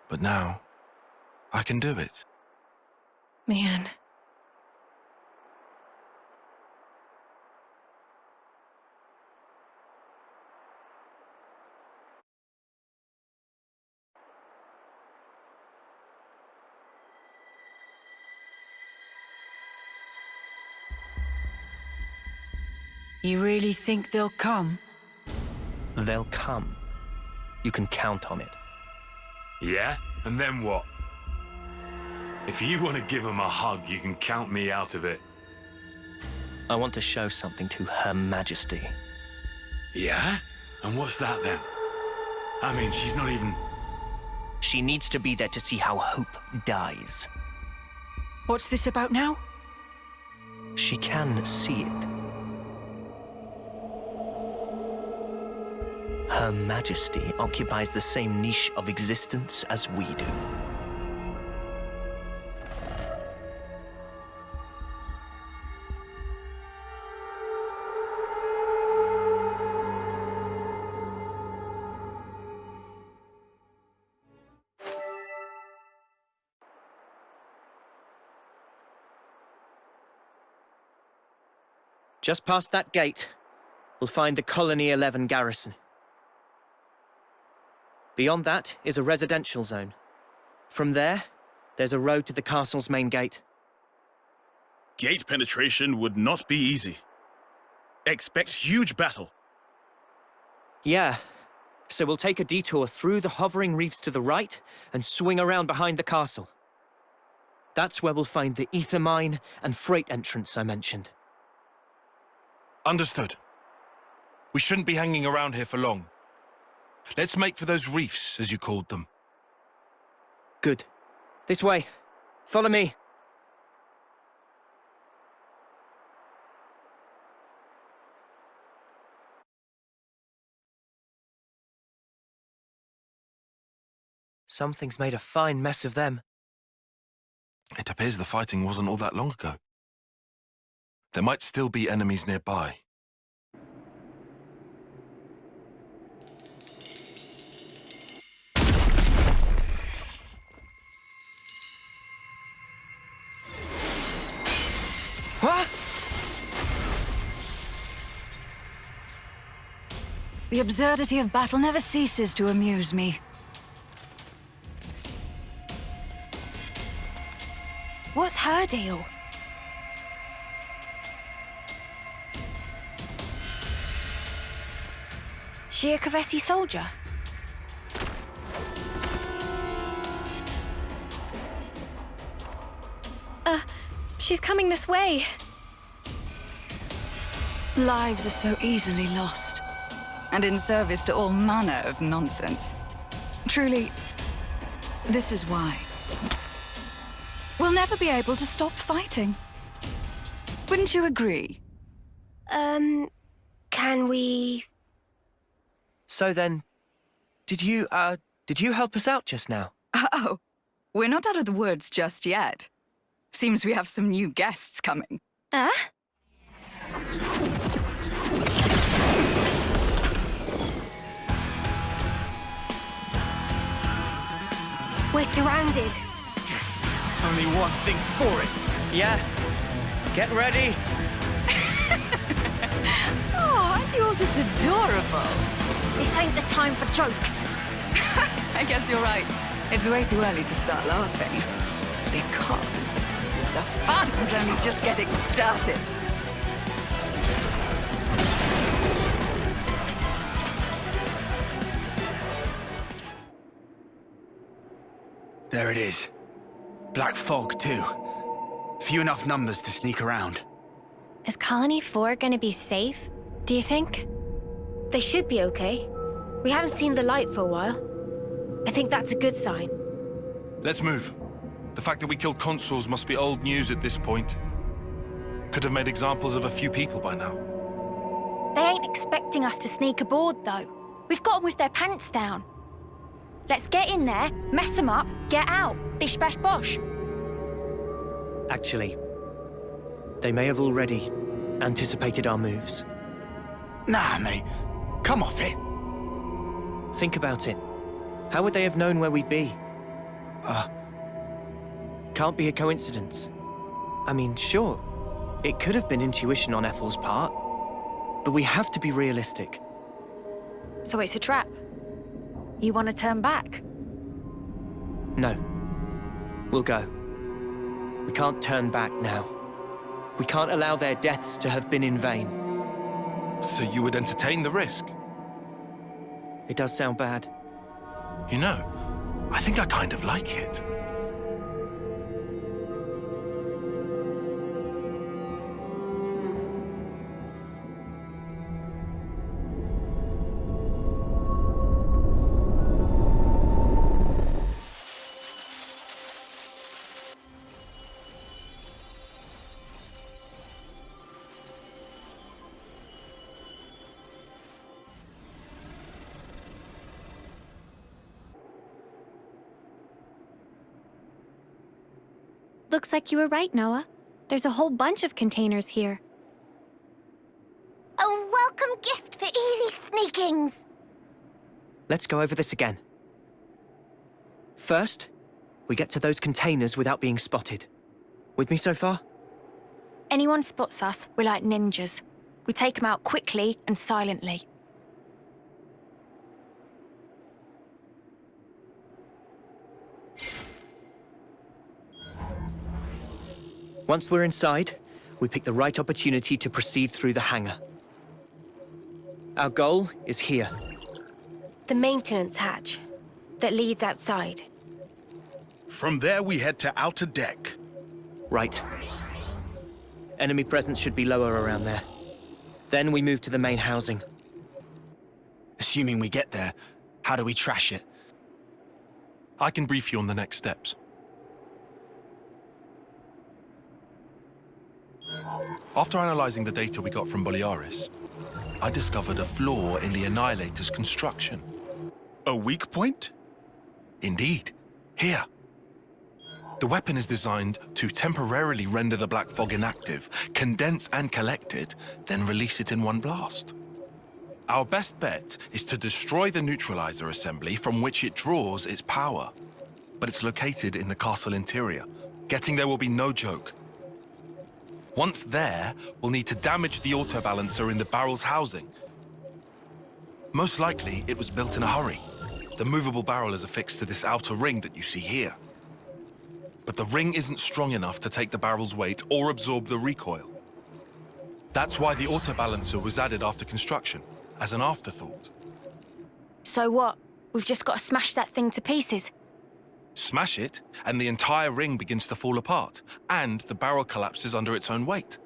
But now, I can do it. Man. You really think they'll come? They'll come. You can count on it. Yeah? And then what? If you want to give them a hug, you can count me out of it. I want to show something to Her Majesty. Yeah? And what's that then? I mean, she's not even... She needs to be there to see how hope dies. What's this about now? She can see it. Her Majesty occupies the same niche of existence as we do. Just past that gate, we'll find the Colony 11 garrison. Beyond that is a residential zone. From there, there's a road to the castle's main gate. Gate penetration would not be easy. Expect huge battle. Yeah, so we'll take a detour through the hovering reefs to the right and swing around behind the castle. That's where we'll find the ether mine and freight entrance I mentioned. Understood. We shouldn't be hanging around here for long. Let's make for those reefs, as you called them. Good. This way. Follow me. Something's made a fine mess of them. It appears the fighting wasn't all that long ago. There might still be enemies nearby. What? The absurdity of battle never ceases to amuse me. What's her deal? She a Kavesi soldier? She's coming this way. Lives are so easily lost. and in service to all manner of nonsense. Truly, this is why. We'll never be able to stop fighting. Wouldn't you agree? Can we... So then, did you help us out just now? Oh, we're not out of the woods just yet. Seems we have some new guests coming. Huh? We're surrounded. Only one thing for it. Yeah. Get ready. Oh, aren't you all just adorable? This ain't the time for jokes. I guess you're right. It's way too early to start laughing. Because the fun's only just getting started. There it is. Black fog, too. Few enough numbers to sneak around. Is Colony 4 gonna be safe, do you think? They should be okay. We haven't seen the light for a while. I think that's a good sign. Let's move. The fact that we killed consuls must be old news at this point. Could have made examples of a few people by now. They ain't expecting us to sneak aboard, though. We've got them with their pants down. Let's get in there, mess them up, get out. Bish bash bosh. Actually, they may have already anticipated our moves. Nah, mate. Come off it. Think about it. How would they have known where we'd be? Can't be a coincidence. I mean, sure, it could have been intuition on Ethel's part, but we have to be realistic. So it's a trap. You want to turn back? No. We'll go. We can't turn back now. We can't allow their deaths to have been in vain. So you would entertain the risk? It does sound bad. You know, I think I kind of like it. Looks like you were right, Noah. There's a whole bunch of containers here. A welcome gift for easy sneakings. Let's go over this again. First, we get to those containers without being spotted. With me so far? Anyone spots us, we're like ninjas. We take them out quickly and silently. Once we're inside, we pick the right opportunity to proceed through the hangar. Our goal is here. The maintenance hatch that leads outside. From there, we head to outer deck. Right. Enemy presence should be lower around there. Then we move to the main housing. Assuming we get there, how do we trash it? I can brief you on the next steps. After analyzing the data we got from Boliaris, I discovered a flaw in the Annihilator's construction. A weak point? Indeed. Here. The weapon is designed to temporarily render the black fog inactive, condense and collect it, then release it in one blast. Our best bet is to destroy the neutralizer assembly from which it draws its power. But it's located in the castle interior. Getting there will be no joke. Once there, we'll need to damage the autobalancer in the barrel's housing. Most likely, it was built in a hurry. The movable barrel is affixed to this outer ring that you see here. But the ring isn't strong enough to take the barrel's weight or absorb the recoil. That's why the autobalancer was added after construction, as an afterthought. So what? We've just got to smash that thing to pieces. Smash it, and the entire ring begins to fall apart, and the barrel collapses under its own weight.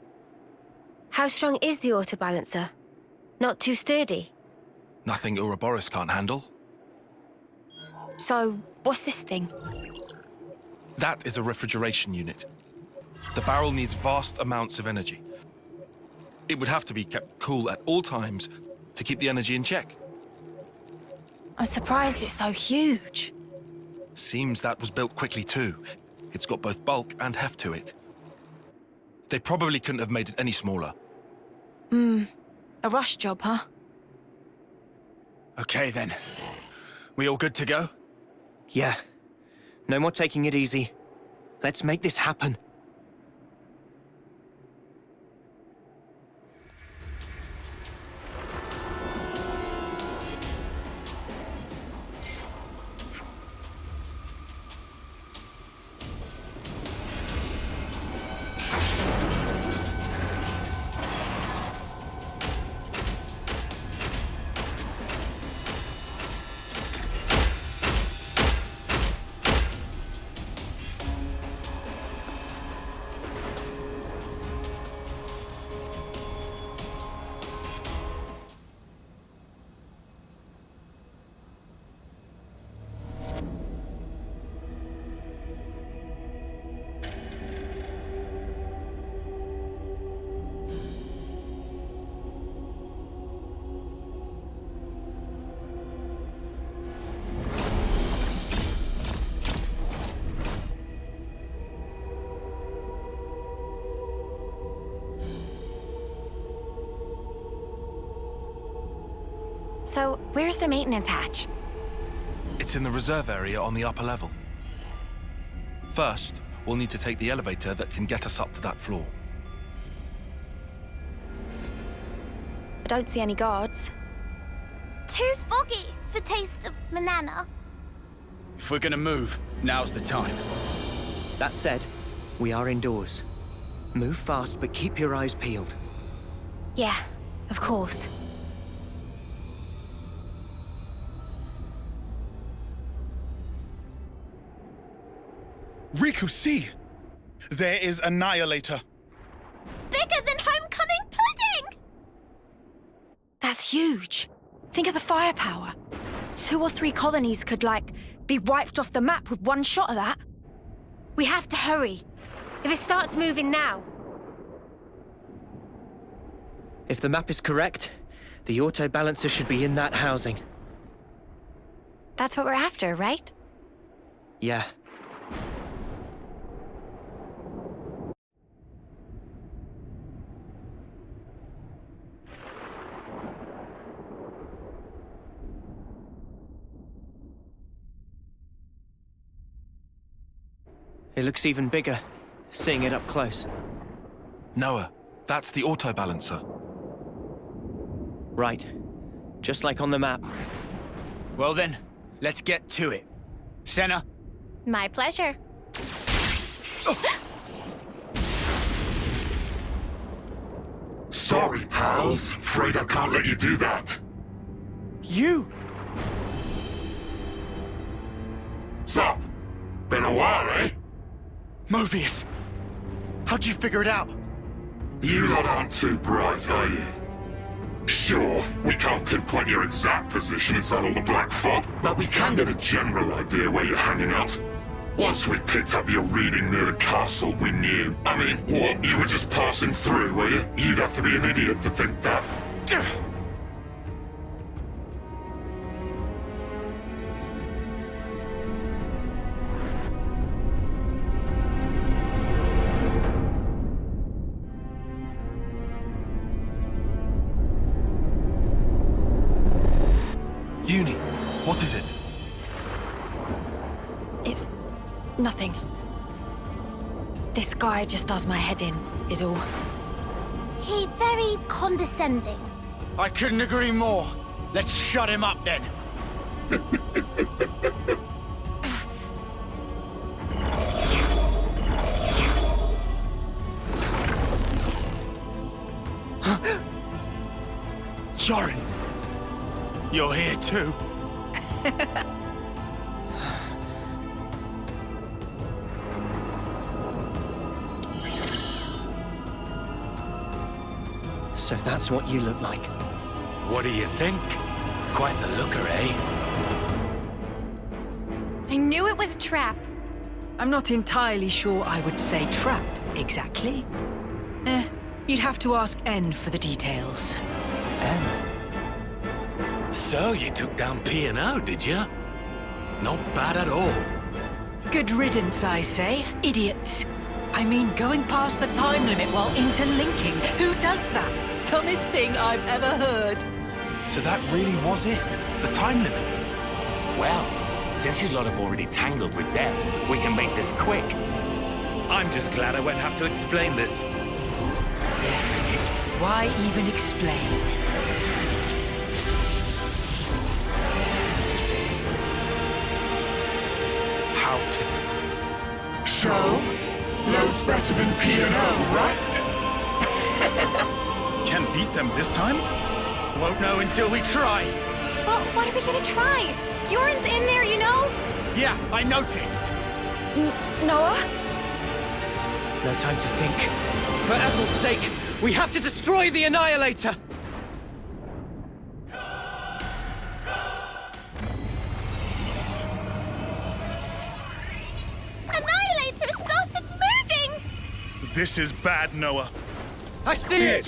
How strong is the autobalancer? Not too sturdy? Nothing Ouroboros can't handle. So, what's this thing? That is a refrigeration unit. The barrel needs vast amounts of energy. It would have to be kept cool at all times to keep the energy in check. I'm surprised it's so huge. Seems that was built quickly too. It's got both bulk and heft to it. They probably couldn't have made it any smaller. A rush job, huh? Okay then. We all good to go? Yeah. No more taking it easy. Let's make this happen. So, where's the maintenance hatch? It's in the reserve area on the upper level. First, we'll need to take the elevator that can get us up to that floor. I don't see any guards. Too foggy for taste of banana. If we're gonna move, now's the time. That said, we are indoors. Move fast, but keep your eyes peeled. Yeah, of course. Riku, see! There is Annihilator. Bigger than homecoming pudding! That's huge. Think of the firepower. 2 or 3 colonies could, be wiped off the map with one shot of that. We have to hurry. If it starts moving now... If the map is correct, the auto balancer should be in that housing. That's what we're after, right? Yeah. It looks even bigger, seeing it up close. Noah, that's the auto balancer. Right. Just like on the map. Well then, let's get to it. Senna? My pleasure. Sorry, pals. Afraid I can't let you do that. You? Sup? Been a while, eh? Mobius! How'd you figure it out? You lot aren't too bright, are you? Sure, we can't pinpoint your exact position inside all the black fog, but we can get a general idea where you're hanging out. Once we picked up your reading near the castle, we knew. I mean, what, you were just passing through, were you? You'd have to be an idiot to think that. Uni, what is it? It's nothing. This guy just does my head in, is all. He very condescending. I couldn't agree more. Let's shut him up then. Yorin! You're here too. So that's what you look like. What do you think? Quite the looker, eh? I knew it was a trap. I'm not entirely sure I would say trap, exactly. You'd have to ask N for the details. So you took down P&O, did you? Not bad at all. Good riddance, I say. Idiots. I mean, going past the time limit while interlinking. Who does that? Dumbest thing I've ever heard. So that really was it? The time limit? Well, since you lot have already tangled with them, we can make this quick. I'm just glad I won't have to explain this. Yes. Why even explain? How to... So? Loads better than P&O, right? Can't beat them this time? Won't know until we try. Well, what are we gonna try? Bjorn's in there, you know? Yeah, I noticed. Noah? No time to think. For Ethel's sake, we have to destroy the Annihilator! Annihilator started moving! This is bad, Noah. I see it!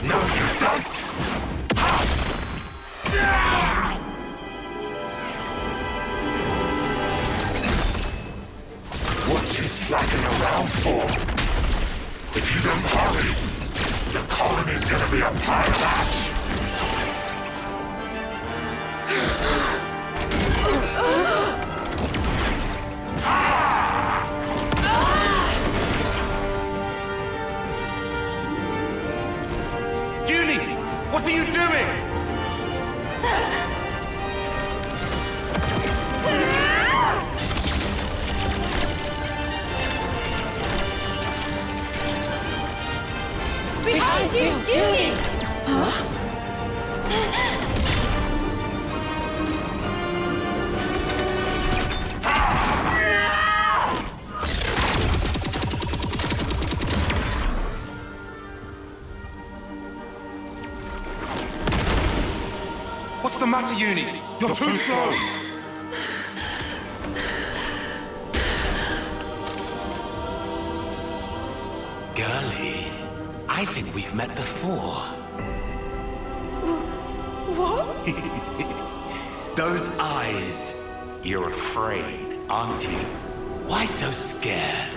No, you don't! What you slacking around for? If you don't hurry, the colony's gonna be a pile of ash! Junie! What are you doing? Behind you, Judy! What's the matter, Uni? You're too slow. Girlie, I think we've met before. What? Those eyes. You're afraid, aren't you? Why so scared?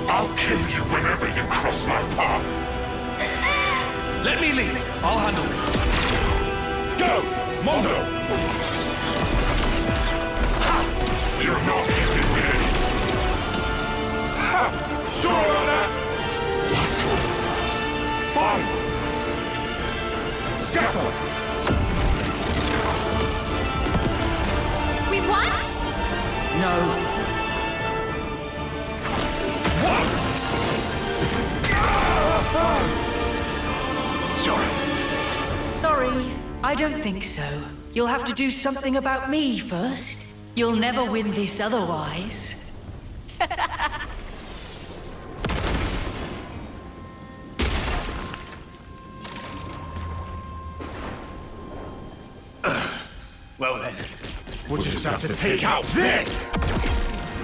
I'll kill you whenever you cross my path. Let me lead. I'll handle this. Go, Mondo! You're not getting me. Ha! Sure on that? What? Fine. Scatter! We won? No. Sorry, I don't think so. You'll have to do something about me first. You'll never win this otherwise. Well then, we'll just have to take out this!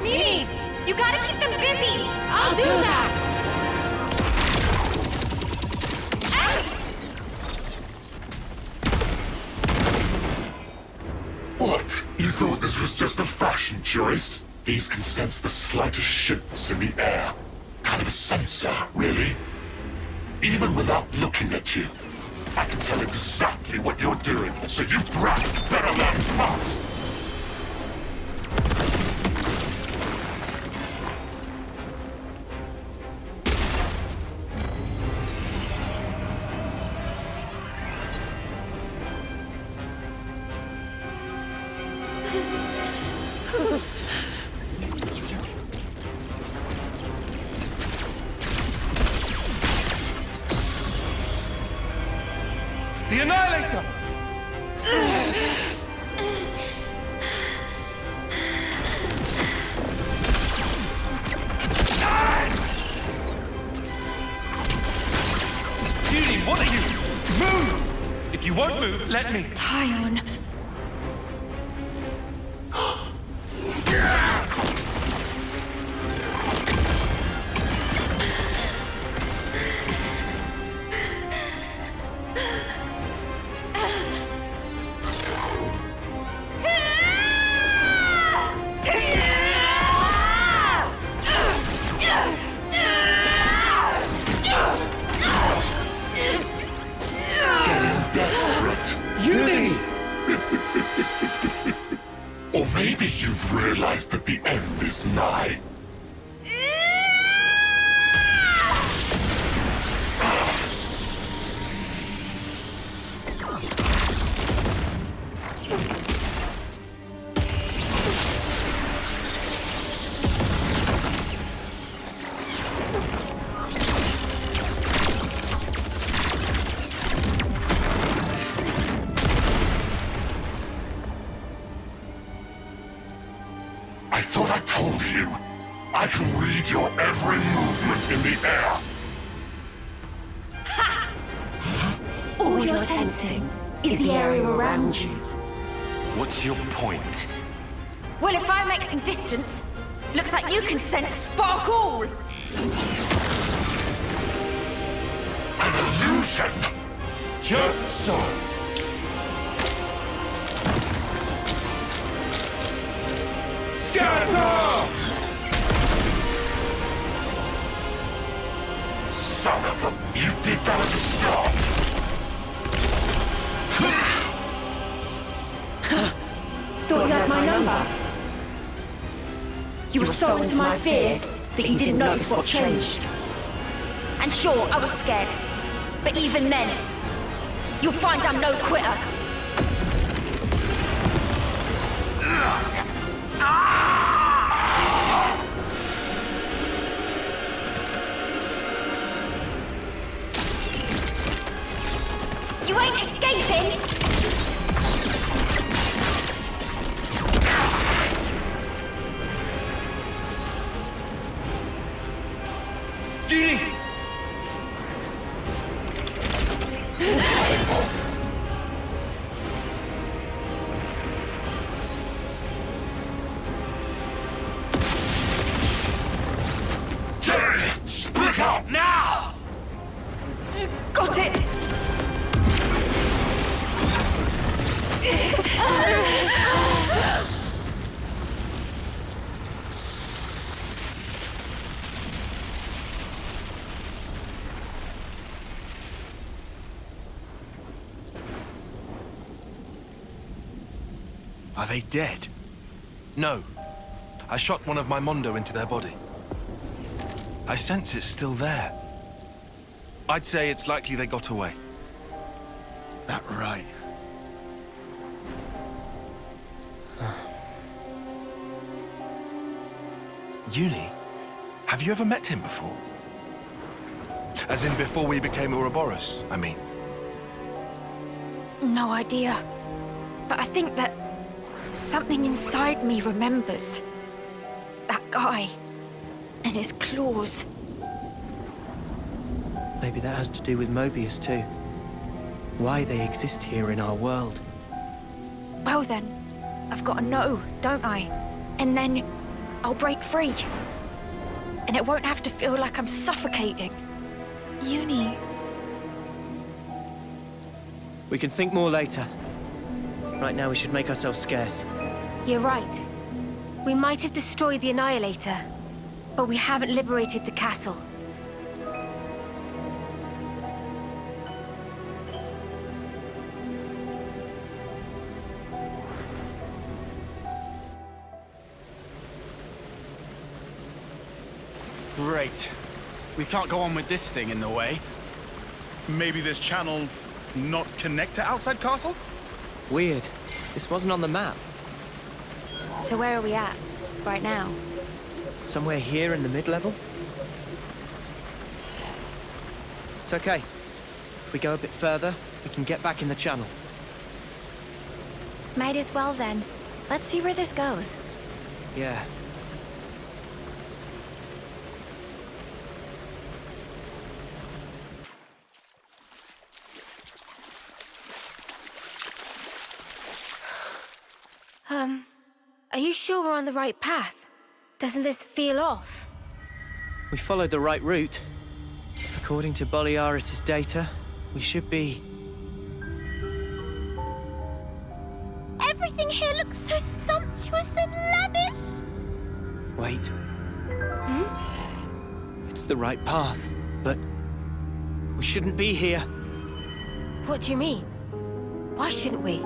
Mimi, you gotta keep them busy! I'll do that! What? You thought this was just a fashion choice? These can sense the slightest shifts in the air. Kind of a sensor, really. Even without looking at you, I can tell exactly what you're doing, so you brats better learn fast! The Annihilator! you won't move, let me. Tyon. Or maybe you've realized that the end is nigh. I thought I told you. I can read your every movement in the air. All you're sensing is the area around you. What's your point? Well, if I make some distance, looks like you can sense sparkle! An illusion! Just so. Scatter! Son of a... You did that at the start! Thought you had my number? You were so into my fear that you didn't notice what changed. And sure, I was scared. But even then, you'll find I'm no quitter. You ain't escaping! Judy! Jerry! Split up now! Got it! Are they dead? No. I shot one of my Mondo into their body. I sense it's still there. I'd say it's likely they got away. That right. Uni? Have you ever met him before? As in before we became Ouroboros, I mean. No idea. But I think that something inside me remembers. That guy. And his claws. Maybe that has to do with Mobius too. Why they exist here in our world. Well then, I've got to know, don't I? And then I'll break free. And it won't have to feel like I'm suffocating. Uni. We can think more later. Right now we should make ourselves scarce. You're right. We might have destroyed the Annihilator, but we haven't liberated the castle. Great. We can't go on with this thing in the way. Maybe this channel not connect to outside castle? Weird. This wasn't on the map. So where are we at, right now? Somewhere here in the mid-level? It's okay. If we go a bit further, we can get back in the channel. Might as well then. Let's see where this goes. Yeah. Are you sure we're on the right path? Doesn't this feel off? We followed the right route. According to Boliaris' data, we should be... Everything here looks so sumptuous and lavish! Wait. It's the right path, but we shouldn't be here. What do you mean? Why shouldn't we?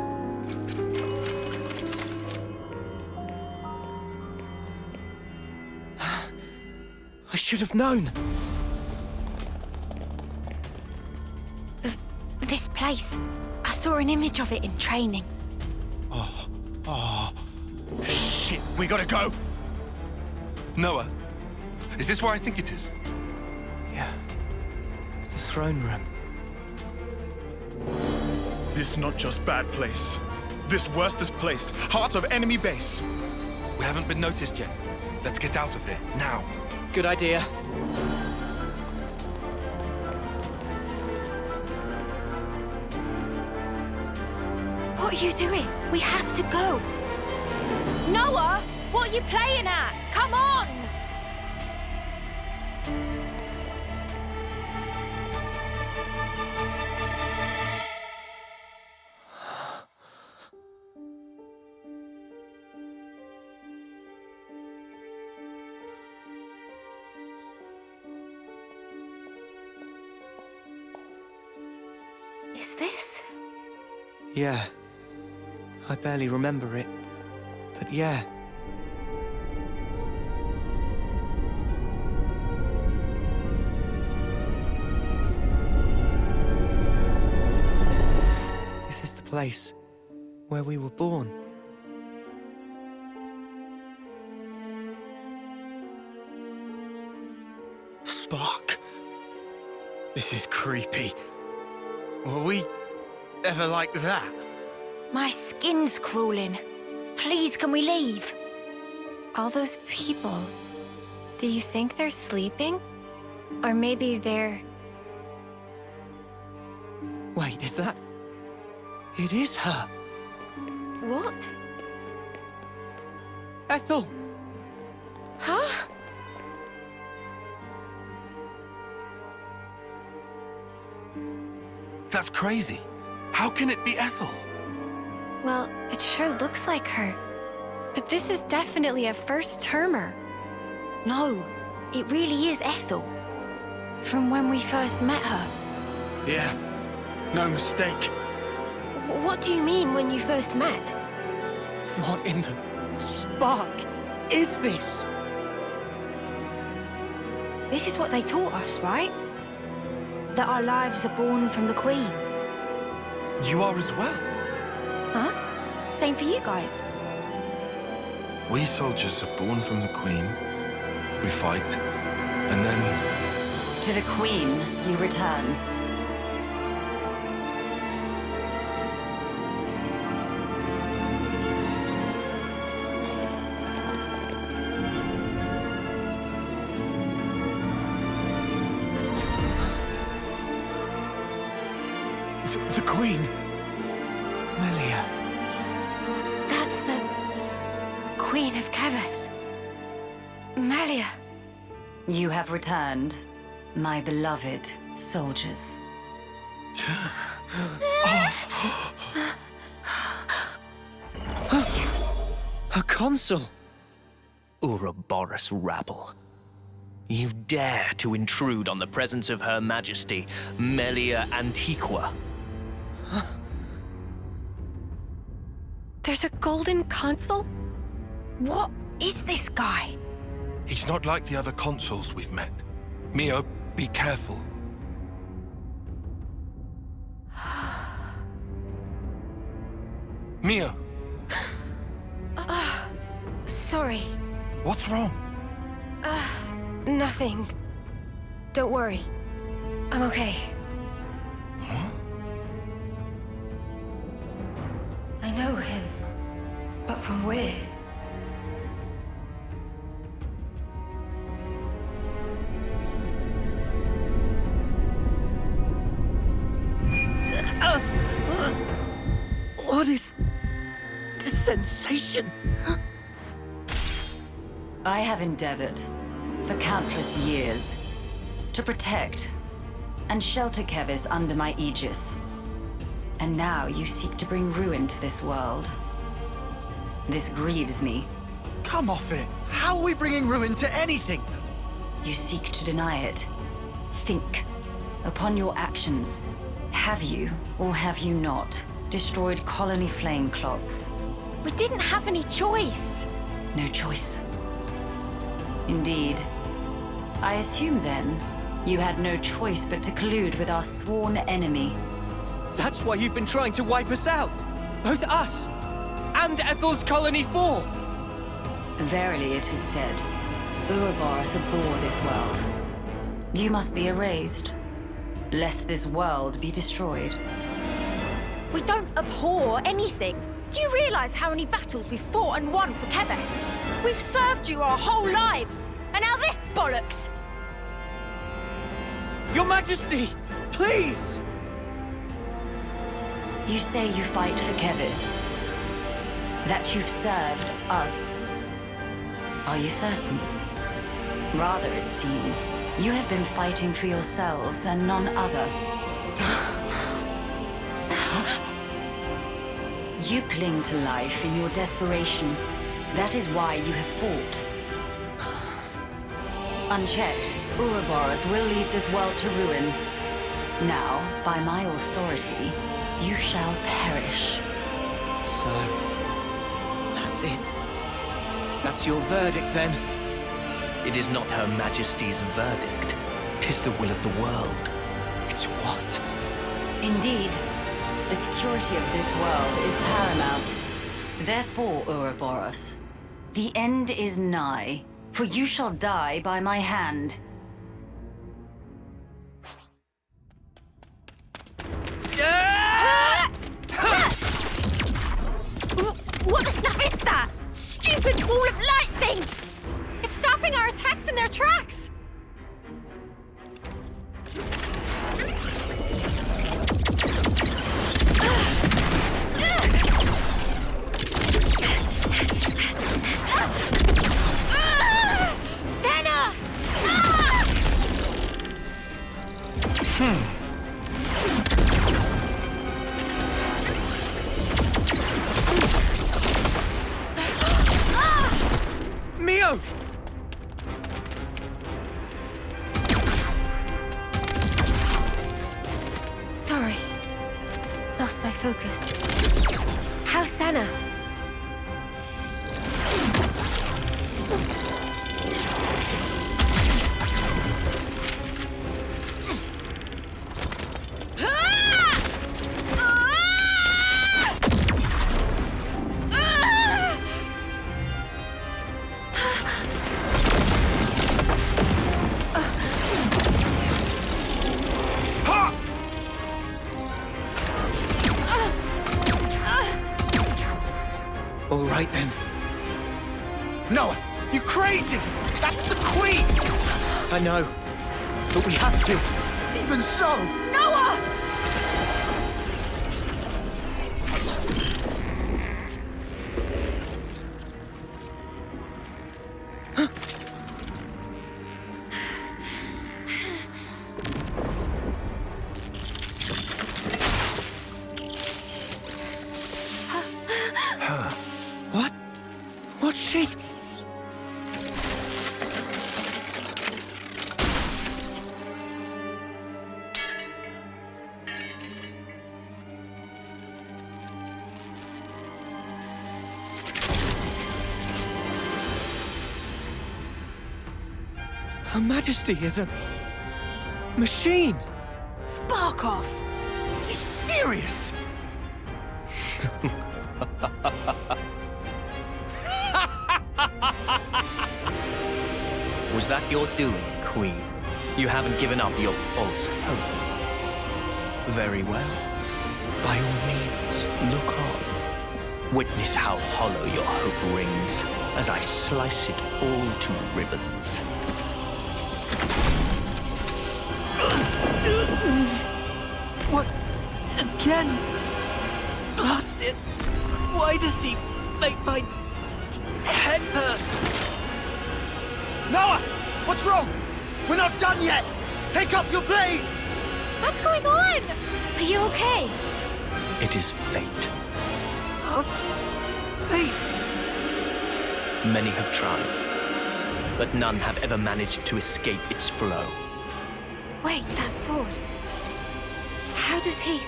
I should have known. This place. I saw an image of it in training. Oh, shit, we gotta go. Noah, is this where I think it is? Yeah, the throne room. This not just bad place. This worstest place, heart of enemy base. We haven't been noticed yet. Let's get out of here, now. Good idea. What are you doing? We have to go. Noah, what are you playing at? Come on! Is this? Yeah. I barely remember it. But yeah. This is the place where we were born. Spark. This is creepy. Were we ever like that? My skin's crawling. Please, can we leave? All those people, do you think they're sleeping? Or maybe they're... Wait, is that... It is her. What? Ethel! Huh? That's crazy. How can it be Ethel? Well, it sure looks like her. But this is definitely a first-termer. No, it really is Ethel. From when we first met her. Yeah, no mistake. What do you mean when you first met? What in the spark is this? This is what they taught us, right? That our lives are born from the Queen. You are as well. Huh? Same for you guys. We soldiers are born from the Queen. We fight, and then... To the Queen you return. The Queen? Melia. That's the Queen of Kevas. Melia. You have returned, my beloved soldiers. A consul! Ouroboros rabble. You dare to intrude on the presence of Her Majesty, Melia Antiqua. There's a golden consul? What is this guy? He's not like the other consuls we've met. Mio, be careful. Mio! Sorry. What's wrong? Nothing. Don't worry. I'm okay. Huh? I know him. But from where? What is... this sensation! I have endeavored, for countless years, to protect and shelter Kevis under my aegis. And now you seek to bring ruin to this world. This grieves me. Come off it! How are we bringing ruin to anything? You seek to deny it. Think. Upon your actions, have you, or have you not, destroyed colony flame clocks? We didn't have any choice. No choice. Indeed. I assume, then, you had no choice but to collude with our sworn enemy. That's why you've been trying to wipe us out! Both us and Ethel's Colony 4! Verily it is said, Ouroboros abhor this world. You must be erased, lest this world be destroyed. We don't abhor anything. Do you realize how many battles we've fought and won for Keves? We've served you our whole lives, and now this bollocks! Your Majesty, please! You say you fight for Kevis, that you've served us. Are you certain? Rather, it seems, you have been fighting for yourselves and none other. You cling to life in your desperation. That is why you have fought. Unchecked, Ouroboros will lead this world to ruin. Now, by my authority, you shall perish. So, that's it. That's your verdict, then? It is not Her Majesty's verdict. 'Tis the will of the world. It's what? Indeed. The security of this world is paramount. Therefore, Ouroboros, the end is nigh, for you shall die by my hand. What the stuff is that? Stupid ball of light thing! It's stopping our attacks in their tracks! Senna! Mio! Sorry. Lost my focus. How's Senna? All right, then. Noah, you crazy! That's the Queen! I know, but we have to. Even so! Noah! What? What's she? Her Majesty is a machine. Spark off! Are you serious? Was that your doing, Queen? You haven't given up your false hope. Very well. By all means, look on. Witness how hollow your hope rings as I slice it all to ribbons. What? Again? Blast it! Why does he make my head hurt. Noah! What's wrong? We're not done yet! Take up your blade! What's going on? Are you okay? It is fate. Huh? Fate? Many have tried, but none have ever managed to escape its flow. Wait, that sword. How does he...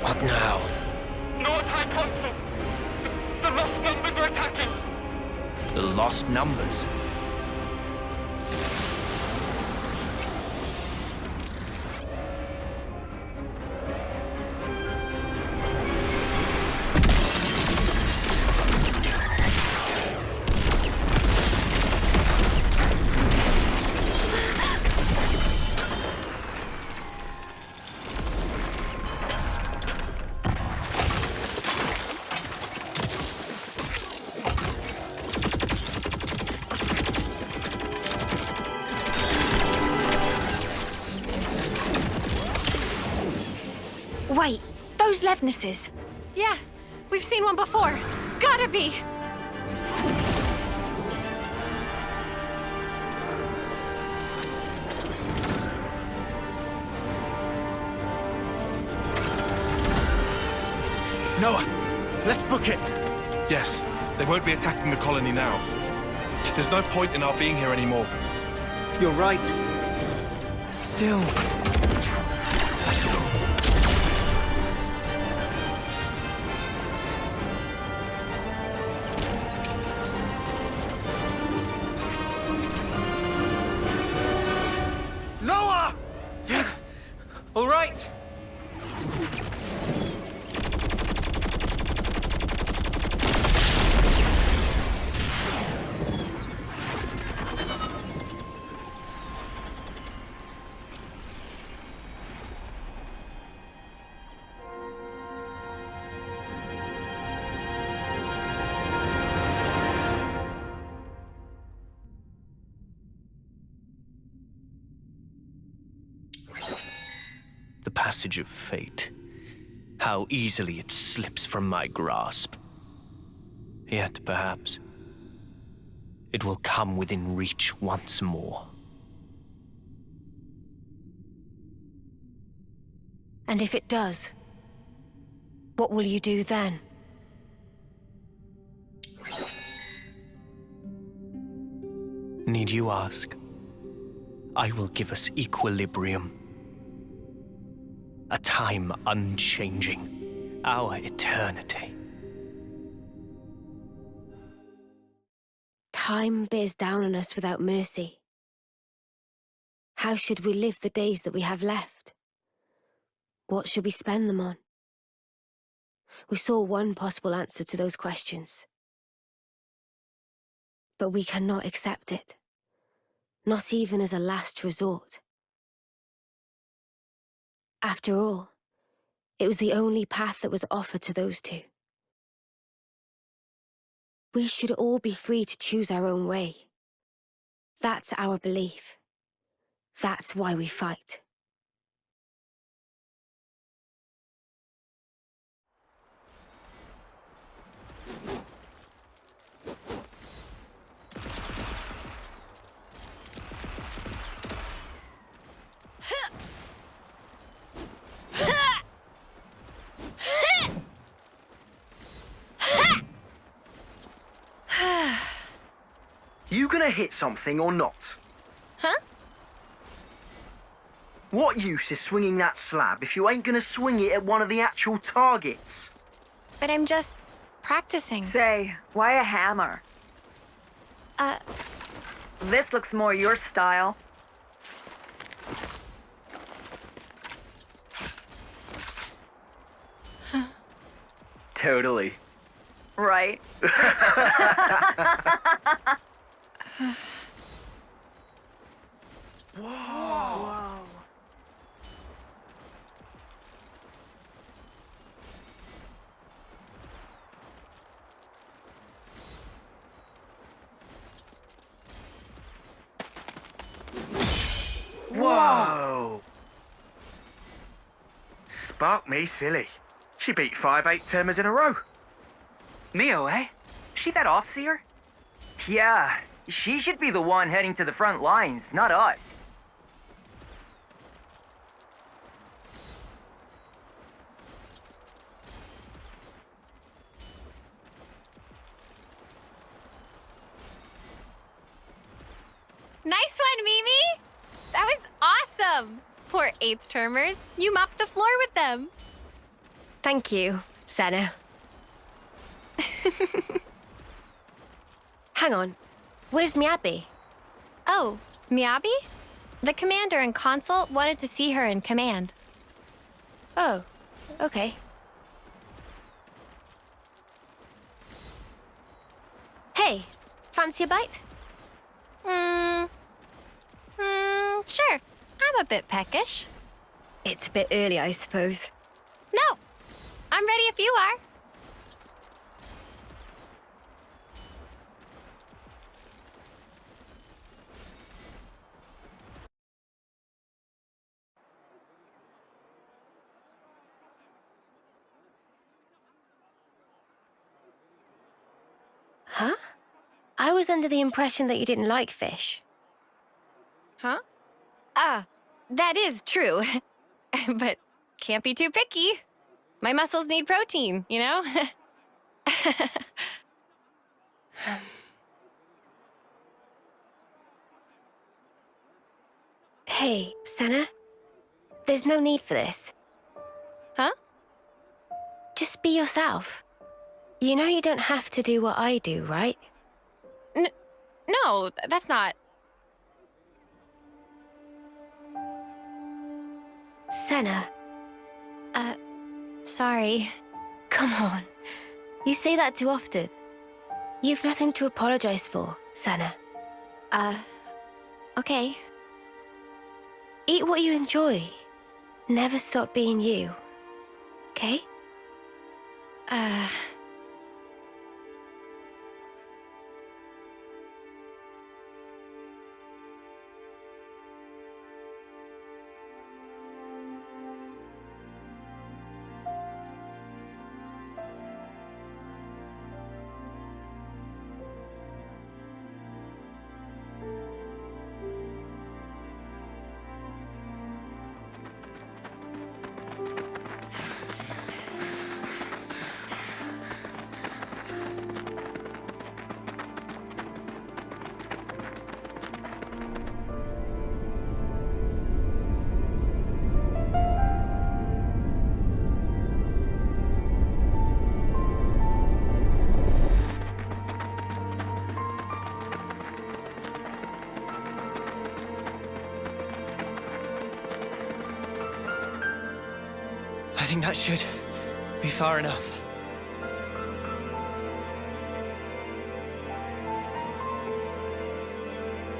What now? No attack, Consul! The lost numbers are attacking! The lost numbers? Wait, those Levnesses. Yeah, we've seen one before. Gotta be. Noah, let's book it. Yes, they won't be attacking the colony now. There's no point in our being here anymore. You're right. Still... Noah! All right. The passage of fate. How easily it slips from my grasp. Yet, perhaps, it will come within reach once more. And if it does, what will you do then? Need you ask? I will give us equilibrium. A time unchanging. Our eternity. Time bears down on us without mercy. How should we live the days that we have left? What should we spend them on? We saw one possible answer to those questions. But we cannot accept it. Not even as a last resort. After all, it was the only path that was offered to those two. We should all be free to choose our own way. That's our belief. That's why we fight. You gonna hit something or not? Huh? What use is swinging that slab if you ain't gonna swing it at one of the actual targets? But I'm just practicing. Say, why a hammer? This looks more your style. Totally. Right. Whoa. Spark me silly. She beat 5 8-termers in a row. Mio, eh? She that Offseer? Yeah, she should be the one heading to the front lines, not us. Nice one, Mimi! That was awesome! Poor 8th termers. You mopped the floor with them. Thank you, Senna. Hang on. Where's Miyabi? Oh, Miyabi? The commander and consult wanted to see her in command. Oh, okay. Hey, fancy a bite? Sure. I'm a bit peckish. It's a bit early, I suppose. No, I'm ready if you are. Huh? I was under the impression that you didn't like fish. Huh? Ah, that is true. But can't be too picky. My muscles need protein, you know? Hey, Senna. There's no need for this. Huh? Just be yourself. You know you don't have to do what I do, right? No, that's not... Senna. Sorry. Come on. You say that too often. You've nothing to apologize for, Senna. Okay. Eat what you enjoy. Never stop being you. Okay? I think that should be far enough.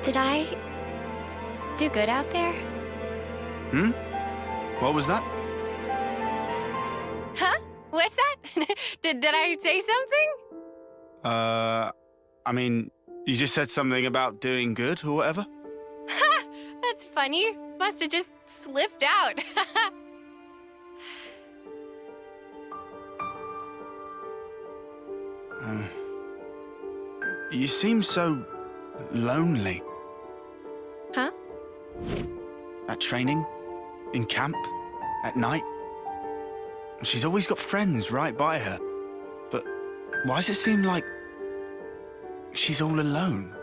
Did I do good out there? Hmm? What was that? Huh? What's that? Did I say something? I mean, you just said something about doing good or whatever? Ha! That's funny. Must have just slipped out. You seem so lonely. Huh? At training, in camp, at night. She's always got friends right by her. But why does it seem like she's all alone?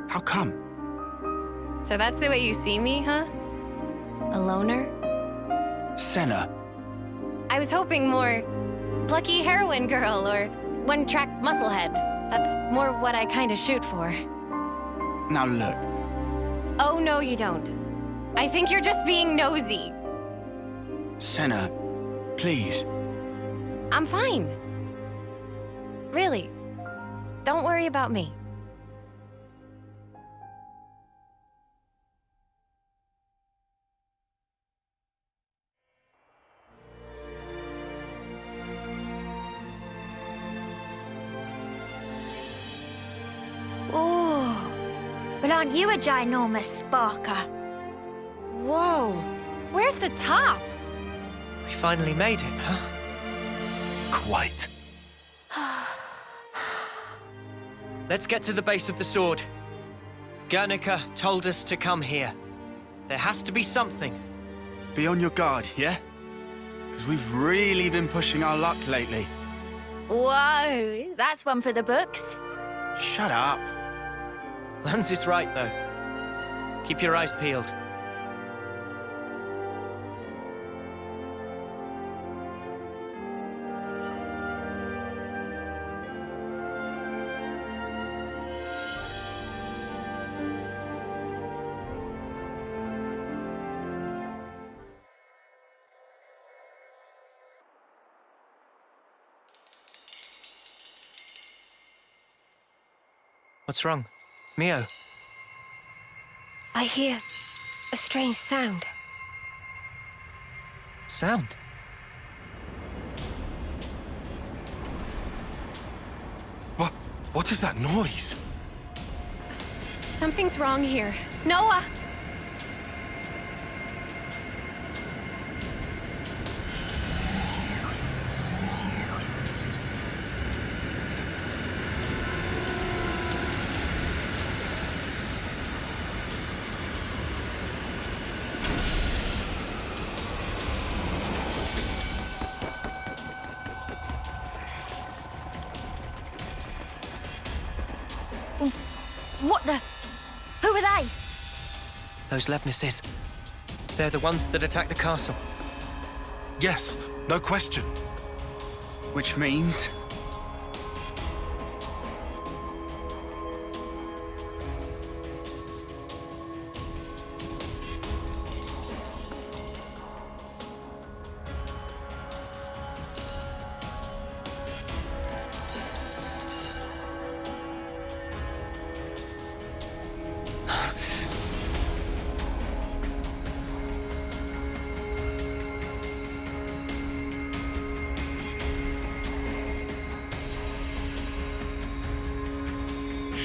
How come? So that's the way you see me, huh? A loner? Senna. I was hoping more plucky heroine girl or one-track musclehead. That's more what I kind of shoot for. Now look. Oh, no, you don't. I think you're just being nosy. Senna, please. I'm fine. Really. Don't worry about me. Aren't you a ginormous sparker? Whoa. Where's the top? We finally made it, huh? Quite. Let's get to the base of the sword. Guernica told us to come here. There has to be something. Be on your guard, yeah? Because we've really been pushing our luck lately. Whoa, that's one for the books. Shut up. Lance is right, though. Keep your eyes peeled. What's wrong? Mio? I hear a strange sound. Sound? What is that noise? Something's wrong here. Noah! What the? Who are they? Those Levnesses. They're the ones that attacked the castle. Yes, no question. Which means...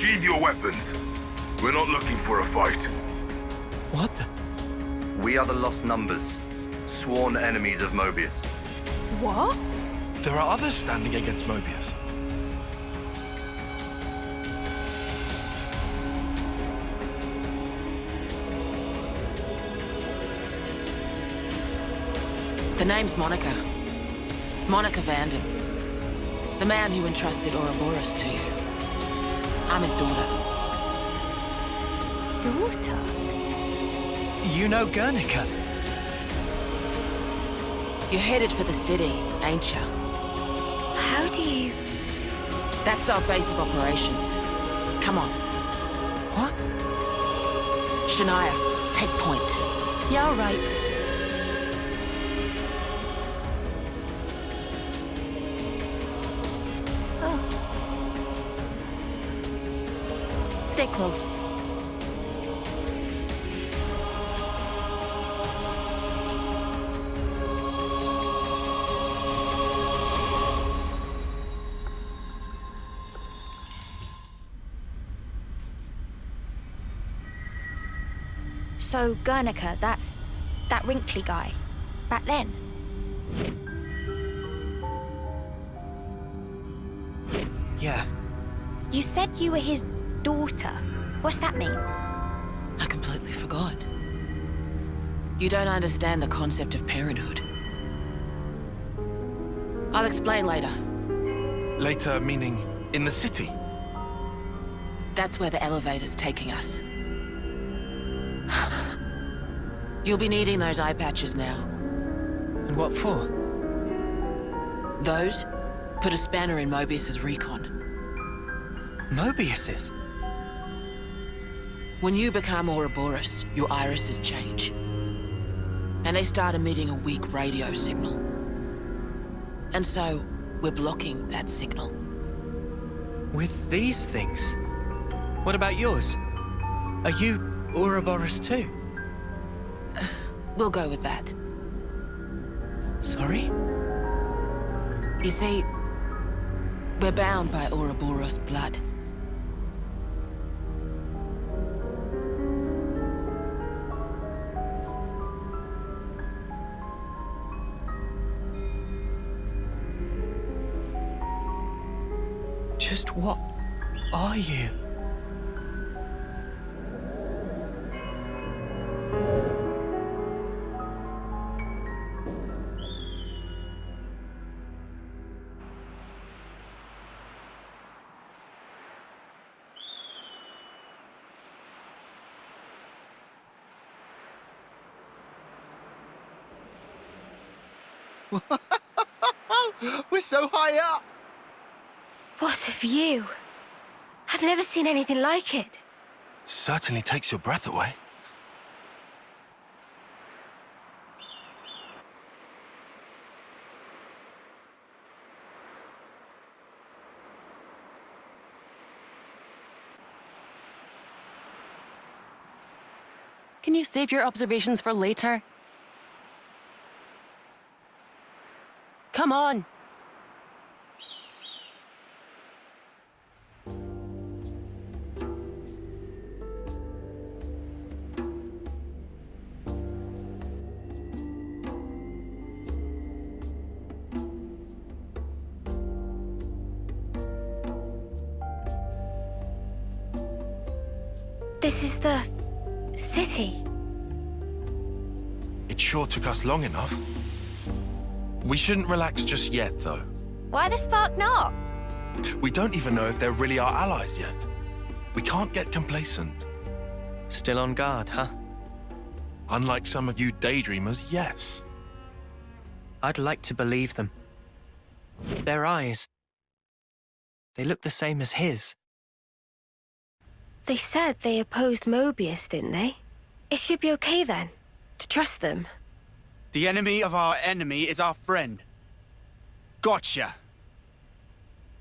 Sheathe your weapons. We're not looking for a fight. What the? We are the Lost Numbers, sworn enemies of Mobius. What? There are others standing against Mobius. The name's Monica. Monica Vanden. The man who entrusted Ouroboros to you. I'm his daughter. Daughter? You know Guernica? You're headed for the city, ain't ya? How do you... That's our base of operations. Come on. What? Shania, take point. Yeah, all right. Stay close. So, Guernica, that's that wrinkly guy. Back then. Yeah. You said you were his daughter. What's that mean? I completely forgot. You don't understand the concept of parenthood. I'll explain later. Later meaning in the city? That's where the elevator's taking us. You'll be needing those eye patches now. And what for? Those put a spanner in Mobius's recon. Mobius's? When you become Ouroboros, your irises change. And they start emitting a weak radio signal. And so, we're blocking that signal. With these things? What about yours? Are you Ouroboros too? We'll go with that. Sorry? You see, we're bound by Ouroboros blood. Just what are you? We're so high up! What a view! I've never seen anything like it. Certainly takes your breath away. Can you save your observations for later? Come on! This is the city. It sure took us long enough. We shouldn't relax just yet, though. Why the spark not? We don't even know if they're really our allies yet. We can't get complacent. Still on guard, huh? Unlike some of you daydreamers, yes. I'd like to believe them. Their eyes, they look the same as his. They said they opposed Mobius, didn't they? It should be okay then, to trust them. The enemy of our enemy is our friend. Gotcha.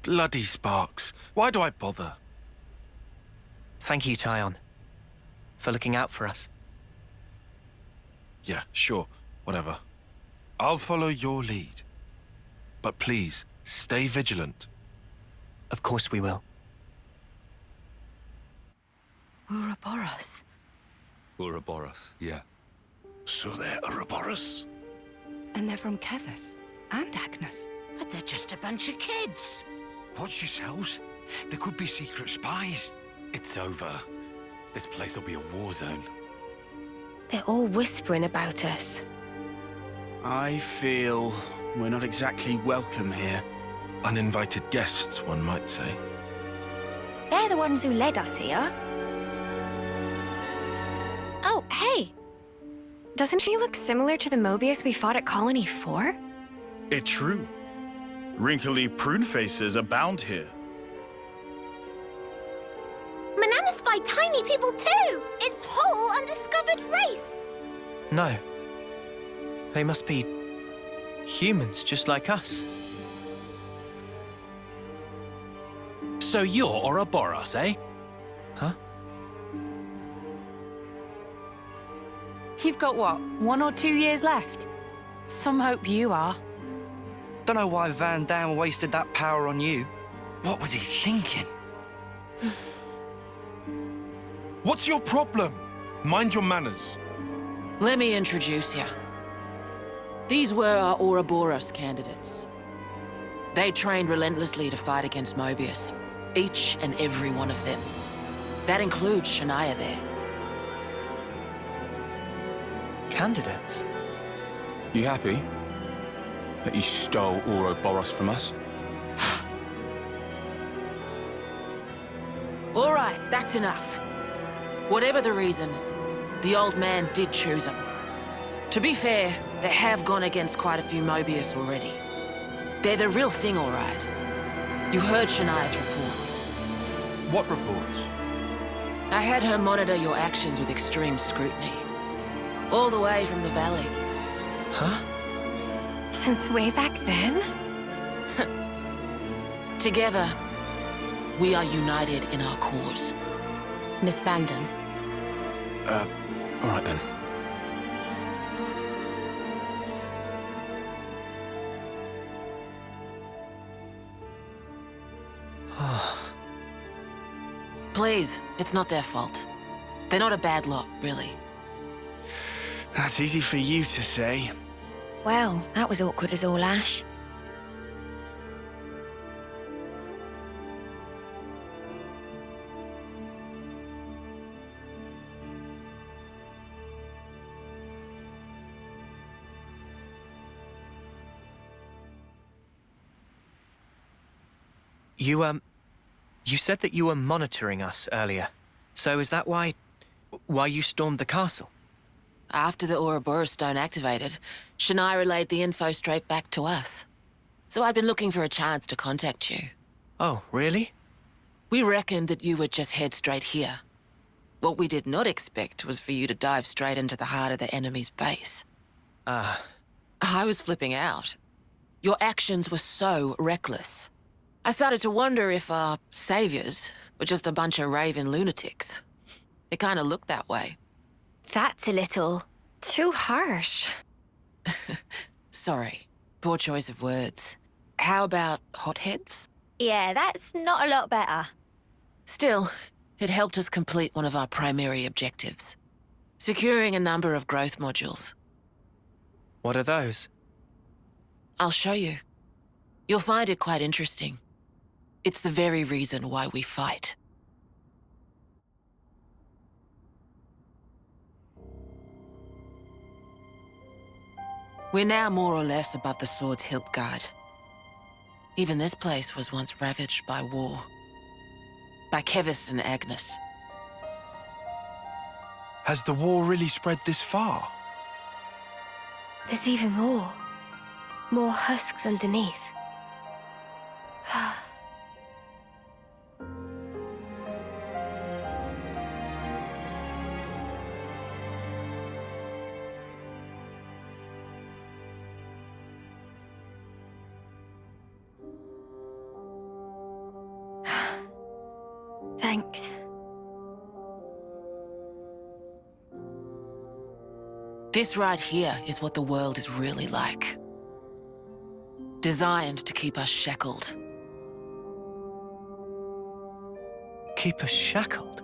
Bloody sparks. Why do I bother? Thank you, Tyon, for looking out for us. Yeah, sure. Whatever. I'll follow your lead. But please, stay vigilant. Of course we will. Ouroboros. Ouroboros, yeah. So they're Ouroboros? And they're from Kevis and Agnes. But they're just a bunch of kids. Watch yourselves. There could be secret spies. It's over. This place will be a war zone. They're all whispering about us. I feel we're not exactly welcome here. Uninvited guests, one might say. They're the ones who led us here. Oh, hey! Doesn't she look similar to the Mobius we fought at Colony 4? It's true. Wrinkly prune faces abound here. Manana spied tiny people too! It's whole undiscovered race! No. They must be humans just like us. So you're Ouroboros, eh? Huh? You've got what, 1 or 2 years left? Some hope you are. Don't know why Van Dam wasted that power on you. What was he thinking? What's your problem? Mind your manners. Let me introduce you. These were our Ouroboros candidates. They trained relentlessly to fight against Mobius. Each and every one of them. That includes Shania there. Candidates? You happy that you stole Ouroboros from us? All right, that's enough. Whatever the reason, the old man did choose them. To be fair, they have gone against quite a few Mobius already. They're the real thing, all right. You heard Shania's reports. What reports? I had her monitor your actions with extreme scrutiny. All the way from the valley. Huh? Since way back then? Together, we are united in our cause. Miss Vanden. All right then. Please, it's not their fault. They're not a bad lot, really. That's easy for you to say. Well, that was awkward as all ash. You said that you were monitoring us earlier. So is that why you stormed the castle? After the Ouroboros stone activated, Shania relayed the info straight back to us. So I'd been looking for a chance to contact you. Oh, really? We reckoned that you would just head straight here. What we did not expect was for you to dive straight into the heart of the enemy's base. I was flipping out. Your actions were so reckless. I started to wonder if our saviors were just a bunch of raving lunatics. It kind of looked that way. That's a little too harsh. Sorry. Poor choice of words. How about hotheads? Yeah, that's not a lot better. Still, it helped us complete one of our primary objectives. Securing a number of growth modules. What are those? I'll show you. You'll find it quite interesting. It's the very reason why we fight. We're now more or less above the sword's hilt guard. Even this place was once ravaged by war. By Kevis and Agnes. Has the war really spread this far? There's even more. More husks underneath. Thanks. This right here is what the world is really like. Designed to keep us shackled. Keep us shackled?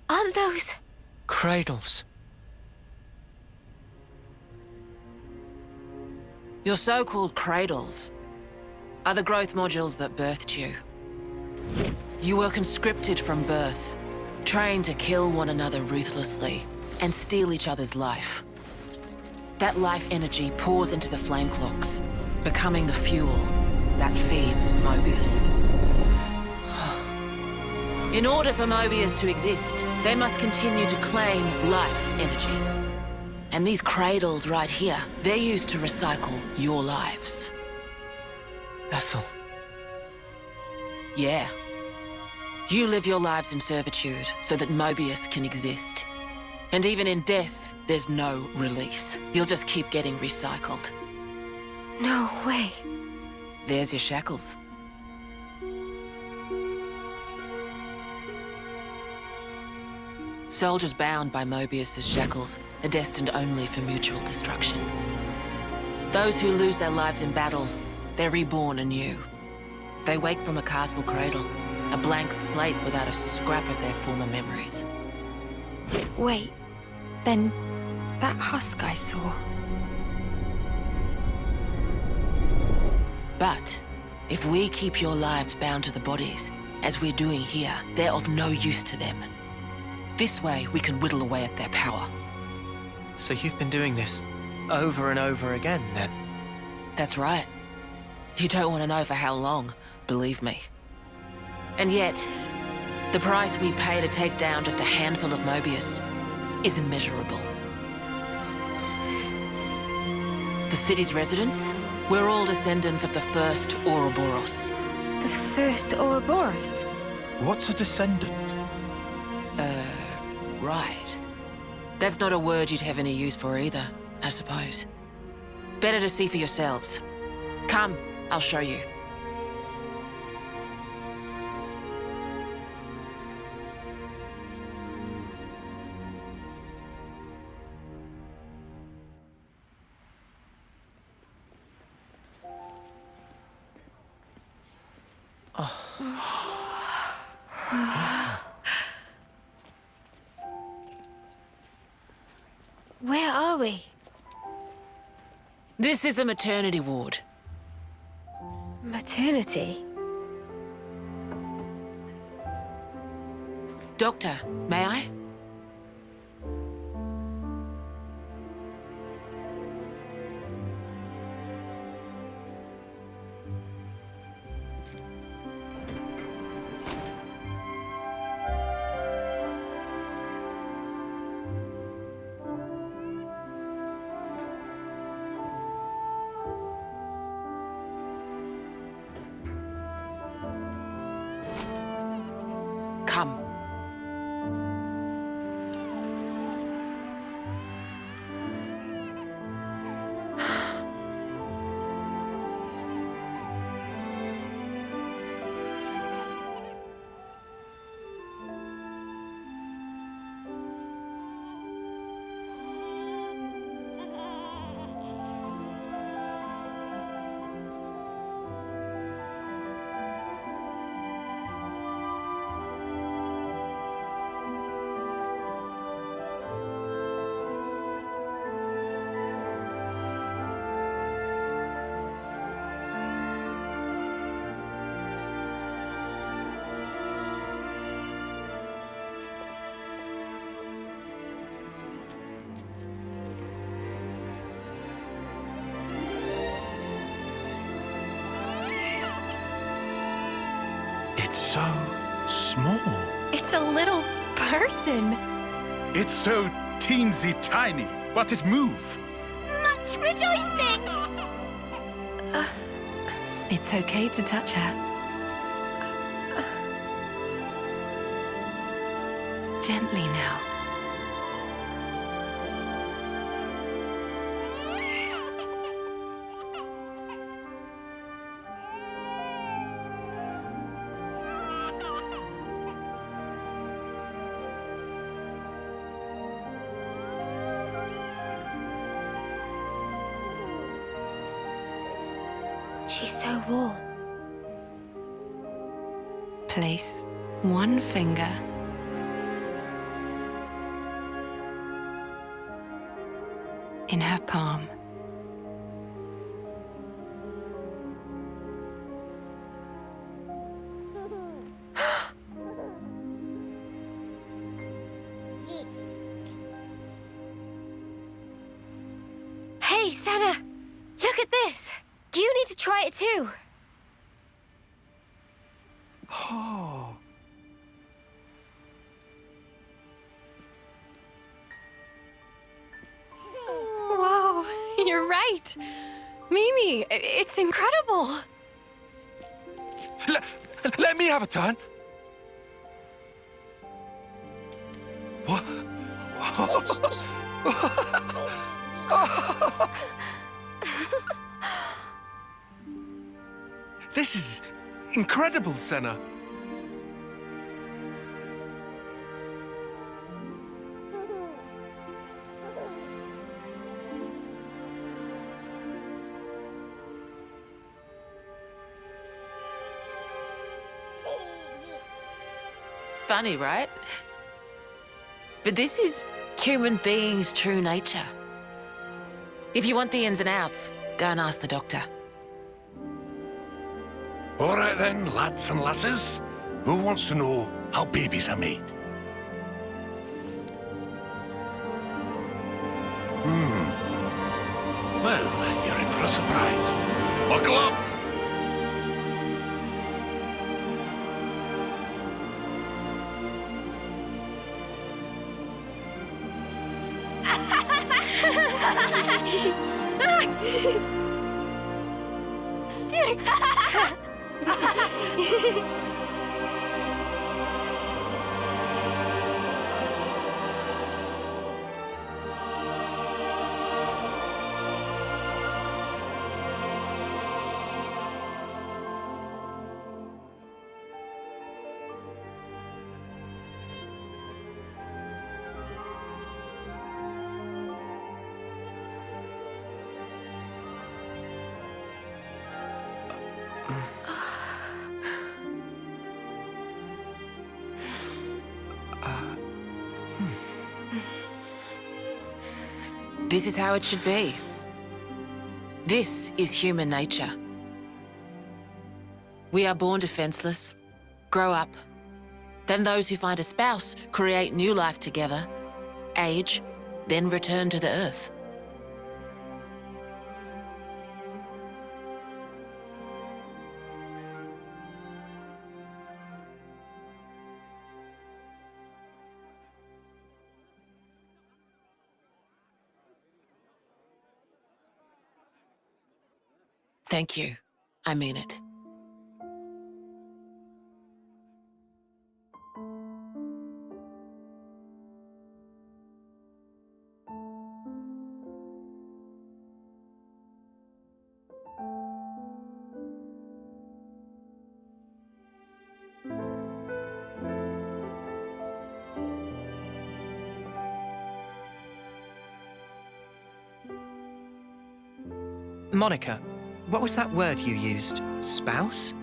Aren't those cradles? Your so-called cradles are the growth modules that birthed you. You were conscripted from birth, trained to kill one another ruthlessly and steal each other's life. That life energy pours into the flame clocks, becoming the fuel that feeds Mobius. In order for Mobius to exist, they must continue to claim life energy. And these cradles right here, they're used to recycle your lives. Ethel. Yeah. You live your lives in servitude so that Mobius can exist. And even in death, there's no release. You'll just keep getting recycled. No way. There's your shackles. Soldiers bound by Mobius's shackles are destined only for mutual destruction. Those who lose their lives in battle, they're reborn anew. They wake from a castle cradle, a blank slate without a scrap of their former memories. Wait, then that husk I saw. But if we keep your lives bound to the bodies, as we're doing here, they're of no use to them. This way, we can whittle away at their power. So you've been doing this over and over again, then? That's right. You don't want to know for how long, believe me. And yet, the price we pay to take down just a handful of Mobius is immeasurable. The city's residents, we're all descendants of the first Ouroboros. The first Ouroboros? What's a descendant? Right. That's not a word you'd have any use for either, I suppose. Better to see for yourselves. Come, I'll show you. Where are we? This is a maternity ward. Maternity? Doctor, may I? Come. It's so small. It's a little person. It's so teensy tiny, but it moves. Much rejoicing! It's okay to touch her. Gently now. She's so warm. Place one finger in her palm. Hey, Sana! Look at this! You need to try it too. Oh. Whoa, you're right. Mimi, it's incredible. Let me have a turn. What? This is incredible, Senna. Funny, right? But this is human beings' true nature. If you want the ins and outs, go and ask the doctor. All right then, lads and lasses. Who wants to know how babies are made? Well, you're in for a surprise. Buckle up! This is how it should be. This is human nature. We are born defenseless, grow up. Then those who find a spouse create new life together, age, then return to the Earth. Thank you. I mean it. Monica, what was that word you used? Spouse?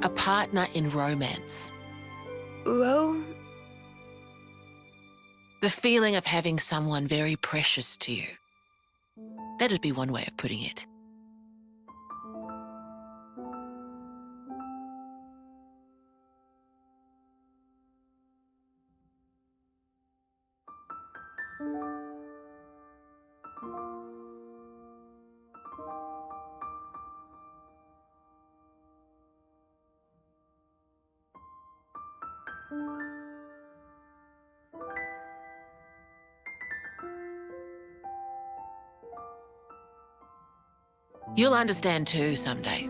A partner in romance. The feeling of having someone very precious to you. That'd be one way of putting it. You'll understand too someday.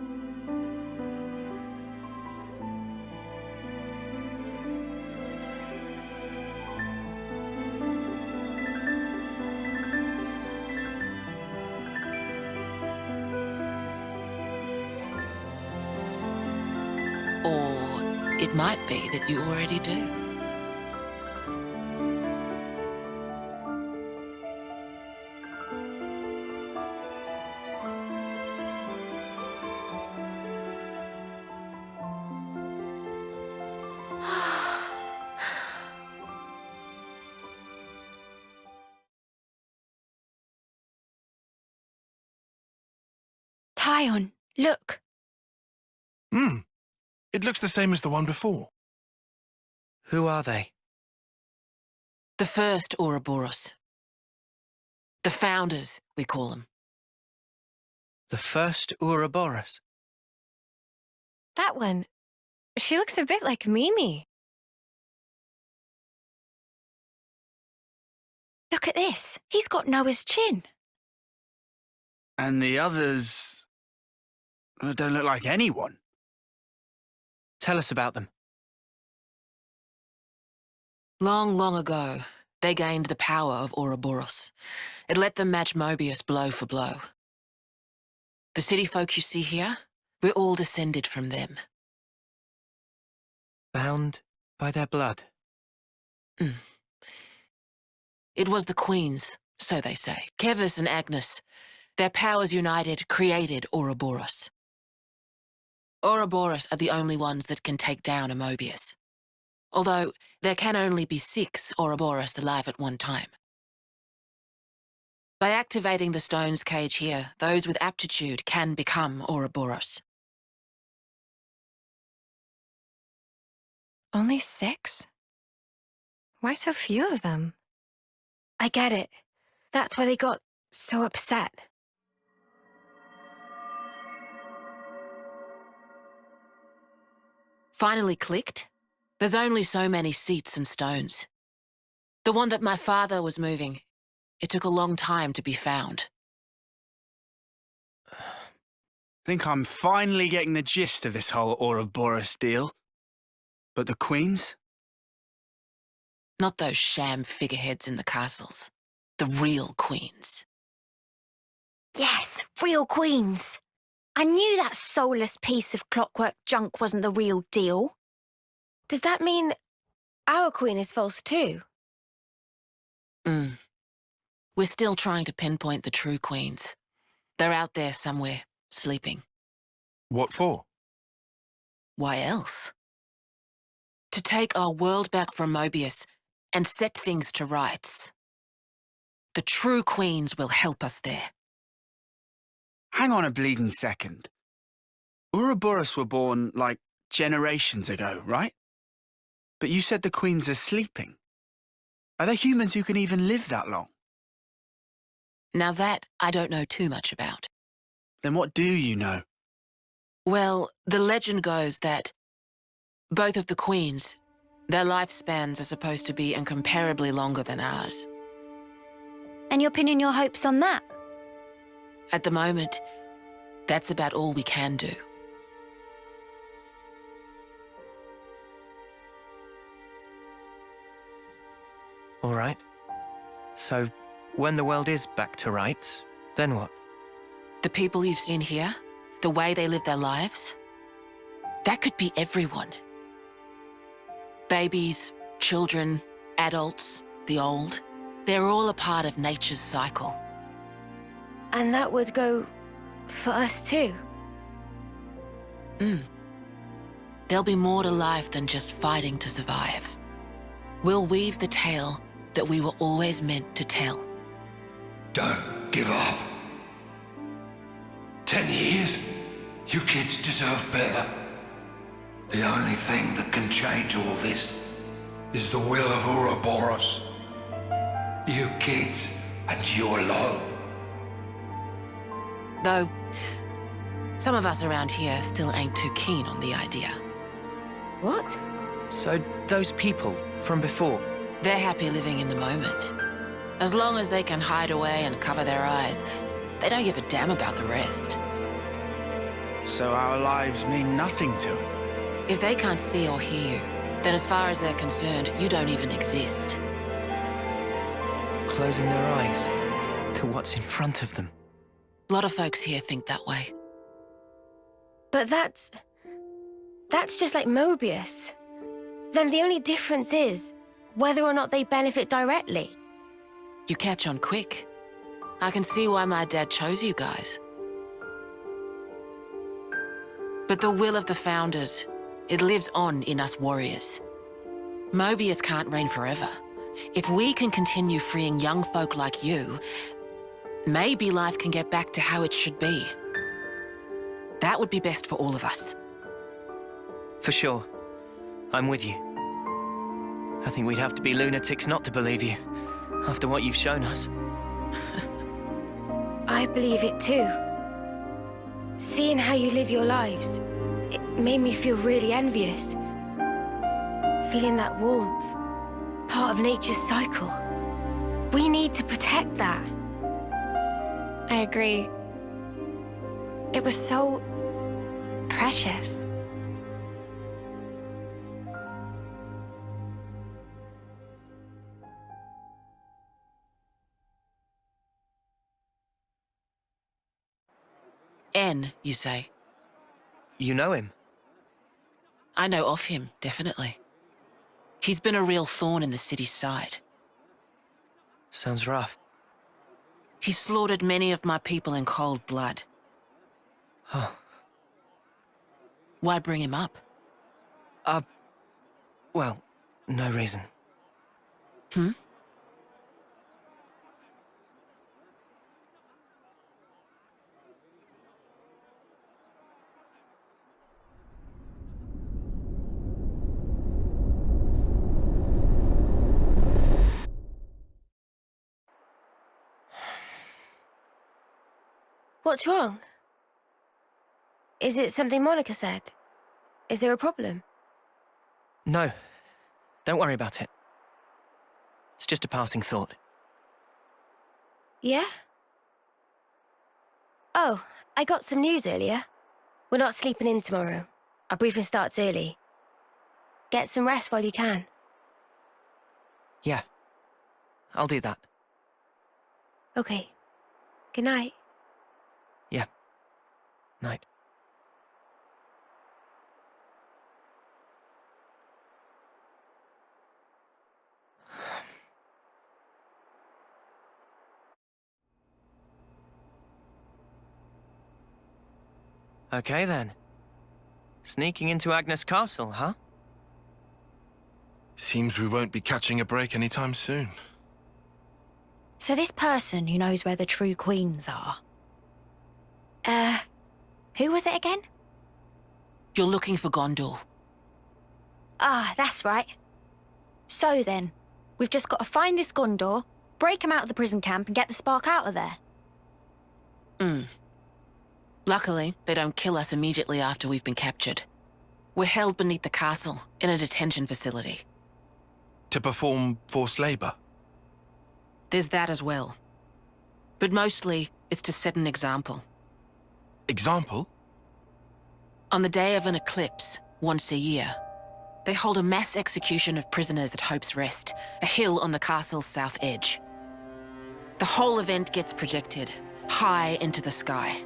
Or it might be that you already do. Tyon, look. It looks the same as the one before. Who are they? The first Ouroboros. The founders, we call them. The first Ouroboros? That one. She looks a bit like Mimi. Look at this. He's got Noah's chin. And the others don't look like anyone. Tell us about them. Long, long ago, they gained the power of Ouroboros. It let them match Mobius blow for blow. The city folk you see here, we're all descended from them. Bound by their blood? It was the queens, so they say. Kevis and Agnes. Their powers united created Ouroboros. Ouroboros are the only ones that can take down a Mobius. Although, there can only be 6 Ouroboros alive at one time. By activating the stone's cage here, those with aptitude can become Ouroboros. Only 6? Why so few of them? I get it. That's why they got so upset. Finally clicked? There's only so many seats and stones. The one that my father was moving, it took a long time to be found. Think I'm finally getting the gist of this whole Ouroboros deal. But the queens? Not those sham figureheads in the castles. The real queens. Yes, real queens. I knew that soulless piece of clockwork junk wasn't the real deal. Does that mean our queen is false too? We're still trying to pinpoint the true queens. They're out there somewhere, sleeping. What for? Why else? To take our world back from Mobius and set things to rights. The true queens will help us there. Hang on a bleeding second. Ouroboros were born, like, generations ago, right? But you said the queens are sleeping. Are there humans who can even live that long? Now that I don't know too much about. Then what do you know? Well, the legend goes that both of the queens, their lifespans are supposed to be incomparably longer than ours. And you're pinning your hopes on that? At the moment, that's about all we can do. All right. So, when the world is back to rights, then what? The people you've seen here, the way they live their lives, that could be everyone. Babies, children, adults, the old, they're all a part of nature's cycle. And that would go for us too? There'll be more to life than just fighting to survive. We'll weave the tale that we were always meant to tell. Don't give up. 10 years? You kids deserve better. The only thing that can change all this is the will of Ouroboros. You kids and your low. Though, some of us around here still ain't too keen on the idea. What? So, those people from before? They're happy living in the moment. As long as they can hide away and cover their eyes, they don't give a damn about the rest. So our lives mean nothing to them? If they can't see or hear you, then as far as they're concerned, you don't even exist. Closing their eyes to what's in front of them. A lot of folks here think that way. But that's just like Mobius. Then the only difference is whether or not they benefit directly. You catch on quick. I can see why my dad chose you guys. But the will of the Founders, it lives on in us warriors. Mobius can't reign forever. If we can continue freeing young folk like you, maybe life can get back to how it should be. That would be best for all of us. For sure. I'm with you. I think we'd have to be lunatics not to believe you, after what you've shown us. I believe it too. Seeing how you live your lives, it made me feel really envious. Feeling that warmth, part of nature's cycle. We need to protect that. I agree. It was so precious. N, you say? You know him? I know of him, definitely. He's been a real thorn in the city's side. Sounds rough. He slaughtered many of my people in cold blood. Huh. Why bring him up? Well, no reason. What's wrong? Is it something Monica said? Is there a problem? No. Don't worry about it. It's just a passing thought. Yeah? Oh, I got some news earlier. We're not sleeping in tomorrow. Our briefing starts early. Get some rest while you can. Yeah. I'll do that. Okay. Good night. Yeah. Night. Okay then. Sneaking into Agnes Castle, huh? Seems we won't be catching a break anytime soon. So this person who knows where the true queens are... who was it again? You're looking for Gondor. Ah, that's right. So then, we've just got to find this Gondor, break him out of the prison camp and get the spark out of there. Luckily, they don't kill us immediately after we've been captured. We're held beneath the castle, in a detention facility. To perform forced labor? There's that as well. But mostly, it's to set an example. Example? On the day of an eclipse, once a year, they hold a mass execution of prisoners at Hope's Rest, a hill on the castle's south edge. The whole event gets projected, high into the sky.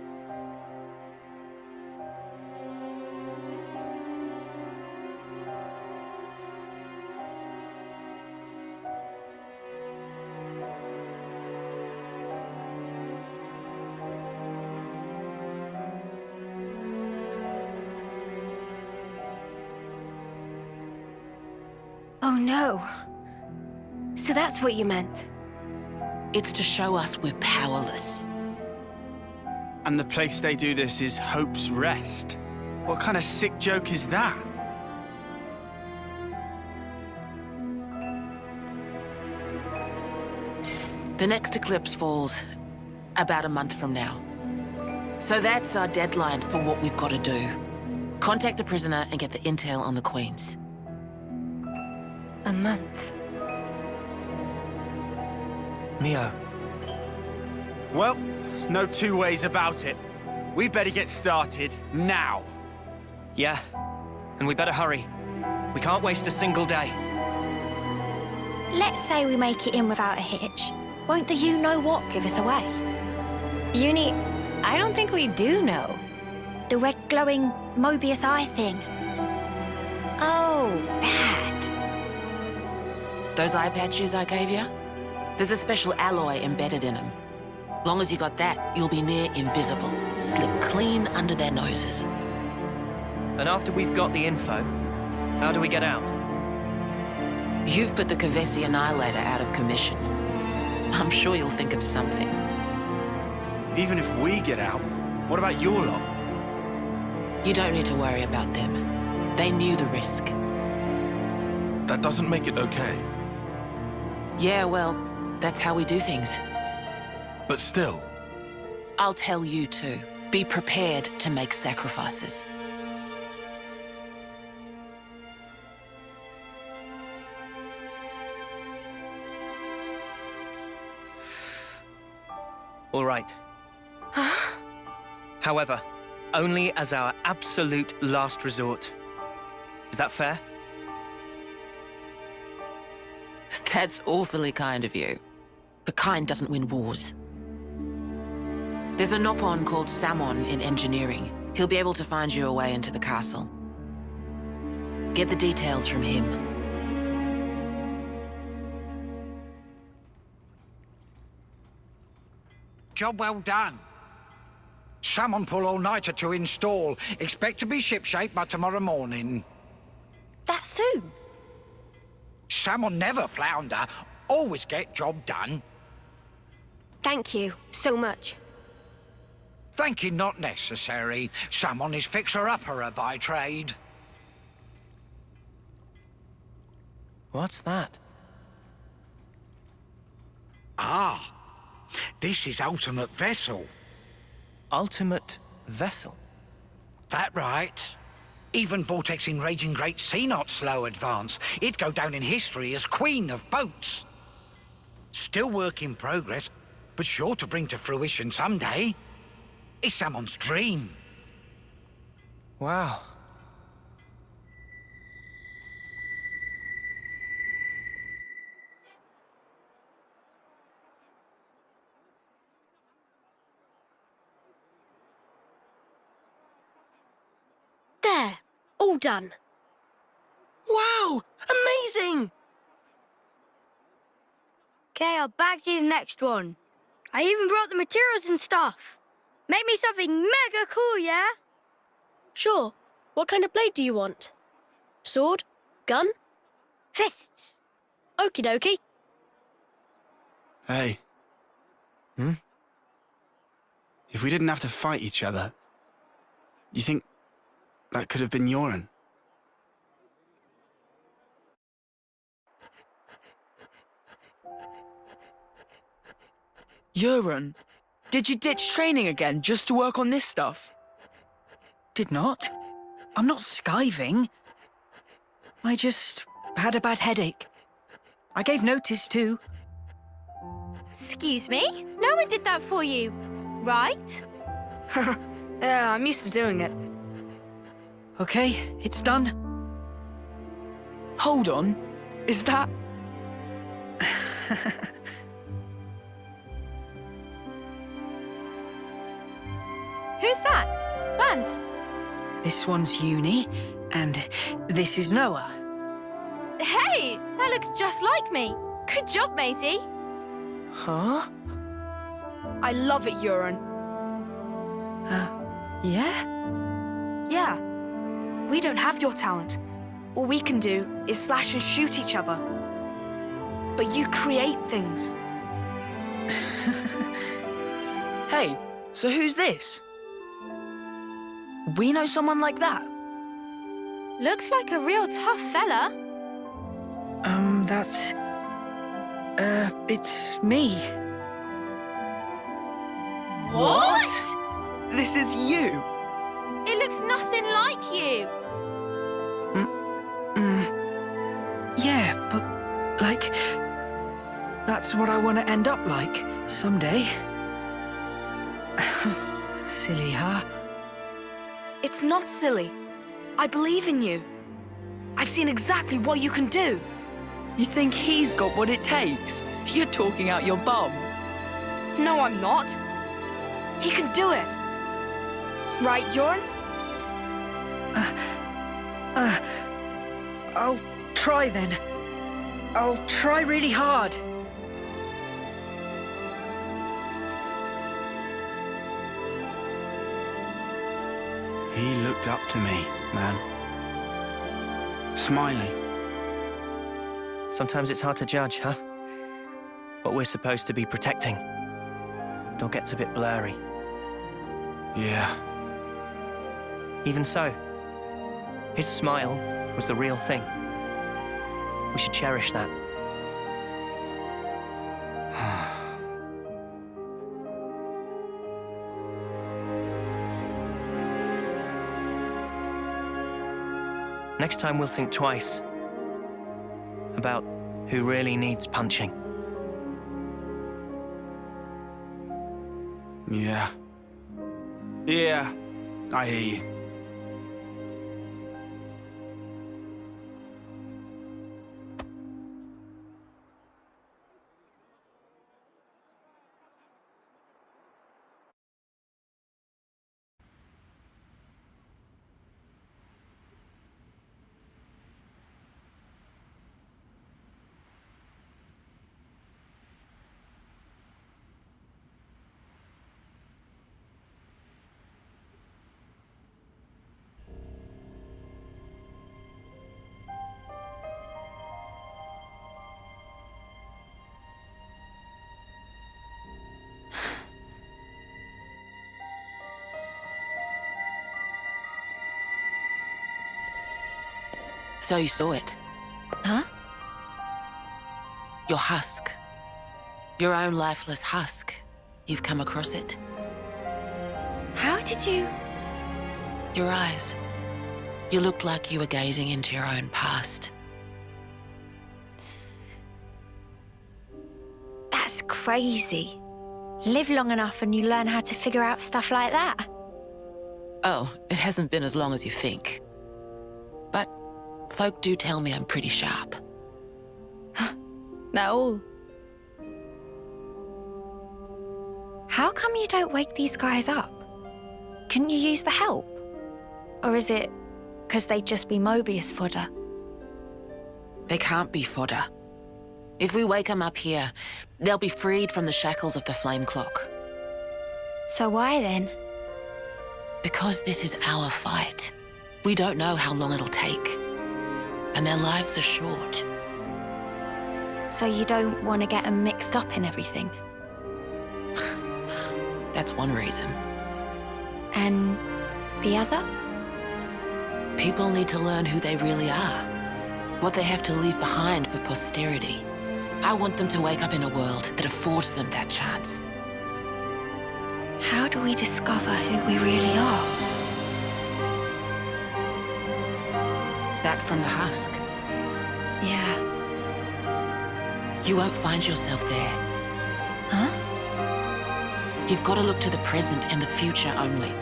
Oh no. So that's what you meant. It's to show us we're powerless. And the place they do this is Hope's Rest. What kind of sick joke is that? The next eclipse falls about a month from now. So that's our deadline for what we've got to do. Contact the prisoner and get the intel on the Queens. A month. Mio. Well, no two ways about it. We better get started now. Yeah, and we better hurry. We can't waste a single day. Let's say we make it in without a hitch. Won't the you-know-what give us away? Uni, I don't think we do know. The red glowing Mobius eye thing. Oh, bad. Those eye patches I gave you? There's a special alloy embedded in them. Long as you got that, you'll be near invisible. Slip clean under their noses. And after we've got the info, how do we get out? You've put the Kavesi Annihilator out of commission. I'm sure you'll think of something. Even if we get out, what about your lot? You don't need to worry about them. They knew the risk. That doesn't make it okay. Yeah, well, that's how we do things. But still. I'll tell you too. Be prepared to make sacrifices. All right. However, only as our absolute last resort. Is that fair? That's awfully kind of you. But kind doesn't win wars. There's a Nopon called Samon in engineering. He'll be able to find you a way into the castle. Get the details from him. Job well done. Salmon pull all-nighter to install. Expect to be shipshape by tomorrow morning. That soon? Salmon never flounder. Always get job done. Thank you so much. Thank you not necessary. Salmon is fixer-upperer by trade. What's that? Ah, this is ultimate vessel. Ultimate vessel? That right. Even vortexing raging great sea not slow advance. It'd go down in history as queen of boats. Still work in progress, but sure to bring to fruition someday. It's Salmon's dream. Wow. There. All done. Wow! Amazing! Okay, I'll back to the next one. I even brought the materials and stuff. Make me something mega cool, yeah? Sure. What kind of blade do you want? Sword? Gun? Fists. Okie dokie. Hey. If we didn't have to fight each other, you think That could have been Yoren. Yoren, did you ditch training again just to work on this stuff? Did not. I'm not skiving. I just had a bad headache. I gave notice too. Excuse me? No one did that for you, right? Yeah, I'm used to doing it. Okay, it's done. Hold on. Is that... Who's that? Lance? This one's Uni, and this is Noah. Hey! That looks just like me. Good job, matey. Huh? I love it, Yoren. Yeah? Yeah. We don't have your talent. All we can do is slash and shoot each other. But you create things. Hey, so who's this? We know someone like that? Looks like a real tough fella. That's... it's me. What? This is you. It looks nothing like you. Yeah, but, like... That's what I want to end up like, someday. Silly, huh? It's not silly. I believe in you. I've seen exactly what you can do. You think he's got what it takes? You're talking out your bum. No, I'm not. He can do it. Right, Yoren? I'll try then. I'll try really hard. He looked up to me, man. Smiling. Sometimes it's hard to judge, huh? What we're supposed to be protecting. It all gets a bit blurry. Yeah. Even so, his smile was the real thing. We should cherish that. Next time we'll think twice about who really needs punching. Yeah. Yeah, I hear you. So you saw it? Huh? Your husk. Your own lifeless husk. You've come across it? How did you... Your eyes. You looked like you were gazing into your own past. That's crazy. Live long enough and you learn how to figure out stuff like that. Oh, it hasn't been as long as you think. But folk do tell me I'm pretty sharp. No. How come you don't wake these guys up? Couldn't you use the help? Or is it because they'd just be Mobius fodder? They can't be fodder. If we wake them up here, they'll be freed from the shackles of the flame clock. So why then? Because this is our fight. We don't know how long it'll take. And their lives are short. So you don't want to get them mixed up in everything? That's one reason. And the other? People need to learn who they really are, what they have to leave behind for posterity. I want them to wake up in a world that affords them that chance. How do we discover who we really are? Back from the husk. Yeah. You won't find yourself there. Huh? You've got to look to the present and the future only.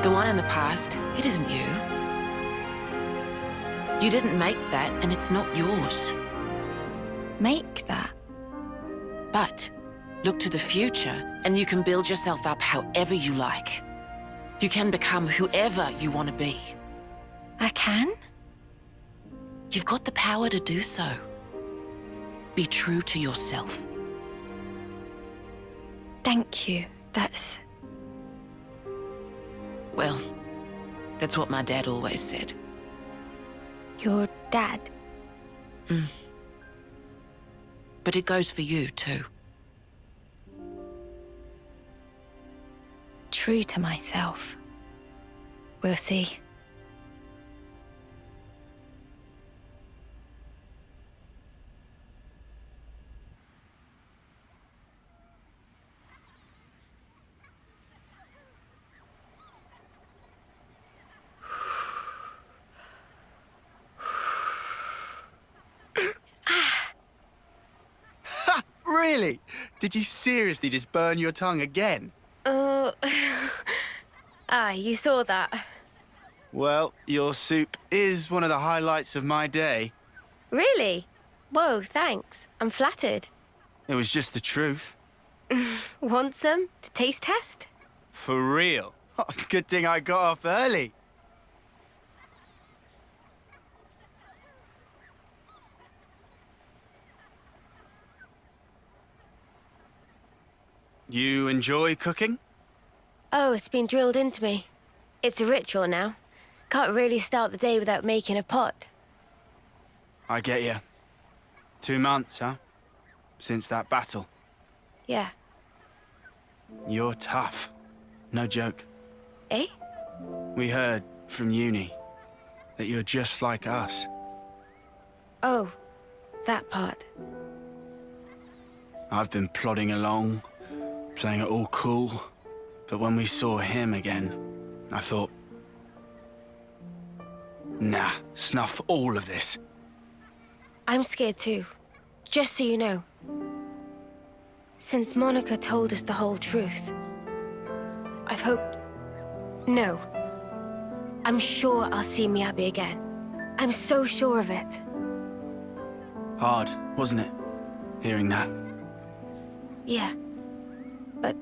The one in the past, it isn't you. You didn't make that, and it's not yours. Make that? But look to the future, and you can build yourself up however you like. You can become whoever you want to be. I can? You've got the power to do so. Be true to yourself. Thank you. That's... Well, that's what my dad always said. Your dad? But it goes for you, too. True to myself. We'll see. Really? Did you seriously just burn your tongue again? You saw that. Well, your soup is one of the highlights of my day. Really? Whoa, thanks. I'm flattered. It was just the truth. Want some to taste test? For real. Good thing I got off early. You enjoy cooking? Oh, it's been drilled into me. It's a ritual now. Can't really start the day without making a pot. I get you. 2 months, huh? Since that battle. Yeah. You're tough. No joke. Eh? We heard from uni that you're just like us. Oh, that part. I've been plodding along, playing it all cool. But when we saw him again, I thought, nah, snuff all of this. I'm scared too, just so you know. Since Monica told us the whole truth, I've hoped... No. I'm sure I'll see Miyabi again. I'm so sure of it. Hard, wasn't it? Hearing that. Yeah. But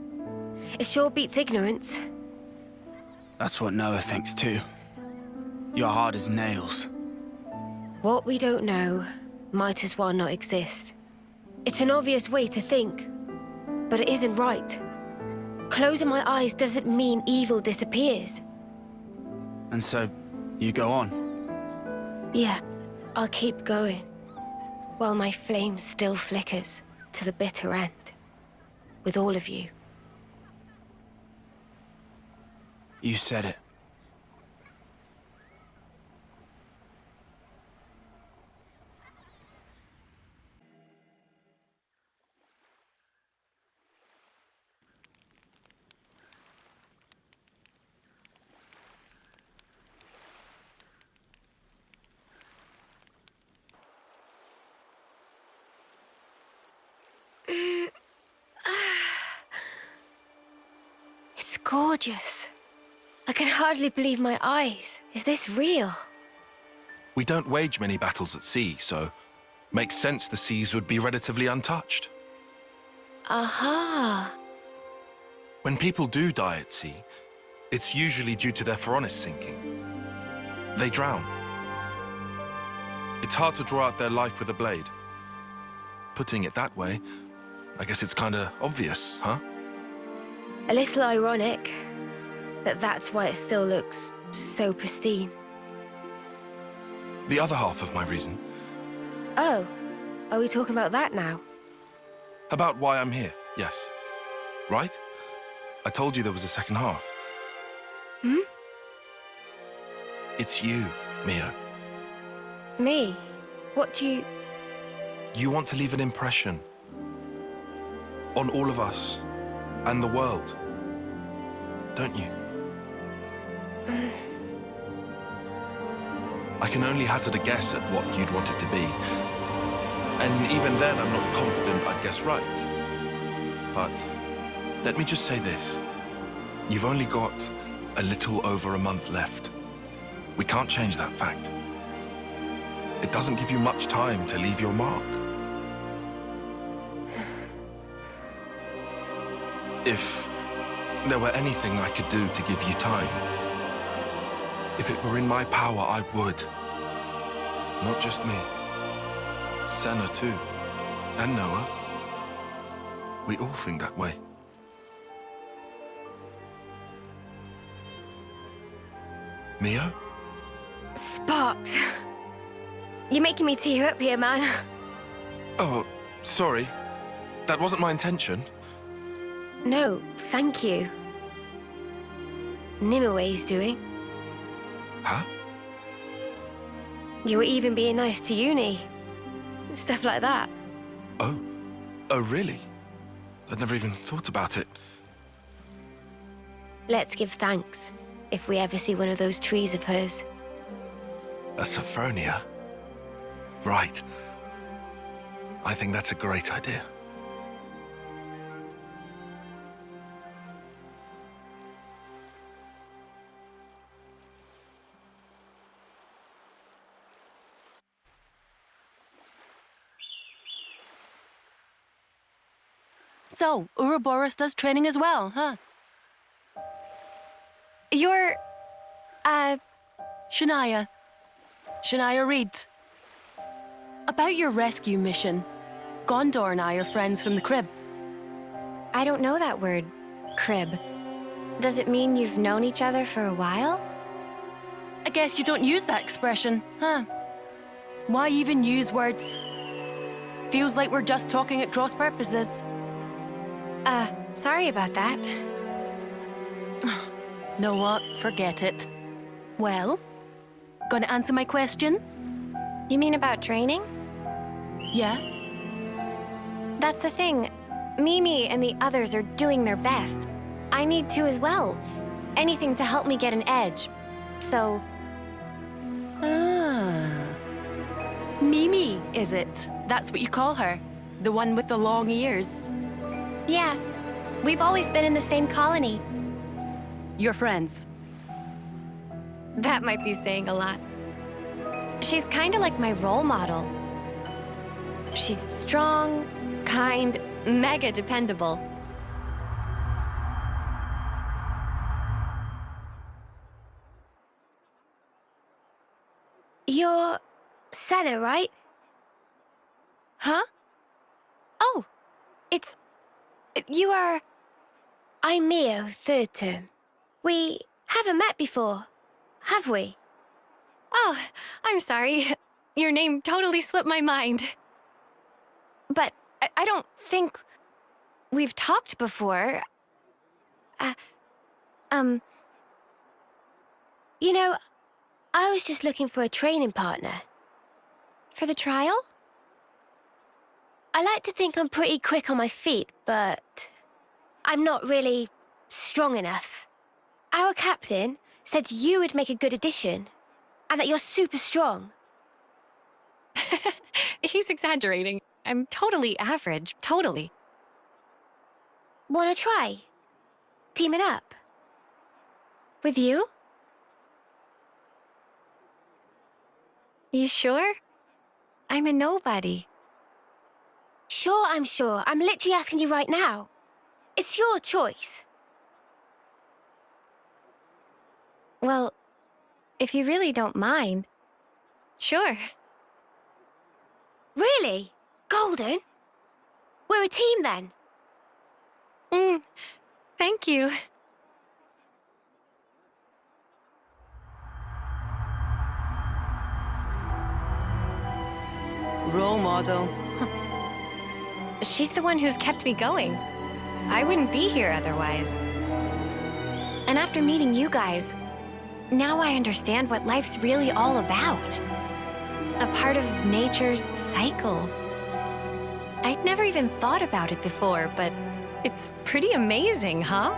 it sure beats ignorance. That's what Noah thinks too. You're hard as nails. What we don't know might as well not exist. It's an obvious way to think, but it isn't right. Closing my eyes doesn't mean evil disappears. And so, you go on? Yeah, I'll keep going, while my flame still flickers to the bitter end, with all of you. You said it. It's gorgeous. I can hardly believe my eyes. Is this real? We don't wage many battles at sea, so makes sense the seas would be relatively untouched. Aha. When people do die at sea, it's usually due to their Phoronis sinking. They drown. It's hard to draw out their life with a blade. Putting it that way, I guess it's kinda obvious, huh? A little ironic that that's why it still looks so pristine. The other half of my reason. Oh, are we talking about that now? About why I'm here, yes. Right? I told you there was a second half. Hmm? It's you. Mio. Me? What do you... You want to leave an impression on all of us and the world, don't you? I can only hazard a guess at what you'd want it to be. And even then, I'm not confident I'd guess right. But let me just say this. You've only got a little over a month left. We can't change that fact. It doesn't give you much time to leave your mark. If there were anything I could do to give you time, if it were in my power, I would. Not just me. Senna, too. And Noah. We all think that way. Mio? Sparks. You're making me tear up here, man. Oh, sorry. That wasn't my intention. No, thank you. Nimue doing. Huh? You were even being nice to Uni. Stuff like that. Oh. Oh, really? I'd never even thought about it. Let's give thanks if we ever see one of those trees of hers. A Sophronia? Right. I think that's a great idea. So, Ouroboros does training as well, huh? You're... Shania. Shania Reed. About your rescue mission. Gondor and I are friends from the crib. I don't know that word, crib. Does it mean you've known each other for a while? I guess you don't use that expression, huh? Why even use words? Feels like we're just talking at cross purposes. Sorry about that. Know what? Forget it. Well, gonna answer my question? You mean about training? Yeah. That's the thing. Mimi and the others are doing their best. I need to as well. Anything to help me get an edge. So... Ah. Mimi, is it? That's what you call her? The one with the long ears? Yeah. We've always been in the same colony. You're friends? That might be saying a lot. She's kind of like my role model. She's strong, kind, mega dependable. You're Senna, right? Huh? Oh, it's... You are... I'm Mio, third term. We haven't met before, have we? Oh, I'm sorry. Your name totally slipped my mind. But I don't think we've talked before. You know, I was just looking for a training partner. For the trial? I like to think I'm pretty quick on my feet, but I'm not really strong enough. Our captain said you would make a good addition, and that you're super strong. He's exaggerating. I'm totally average, totally. Wanna try? Teaming up? With you? You sure? I'm a nobody. Sure, I'm sure. I'm literally asking you right now. It's your choice. Well, if you really don't mind, sure. Really? Golden? We're a team then. Thank you. Role model. She's the one who's kept me going. I wouldn't be here otherwise. And after meeting you guys, Now I understand what life's really all about. A part of nature's cycle. I'd never even thought about it before, but it's pretty amazing, huh?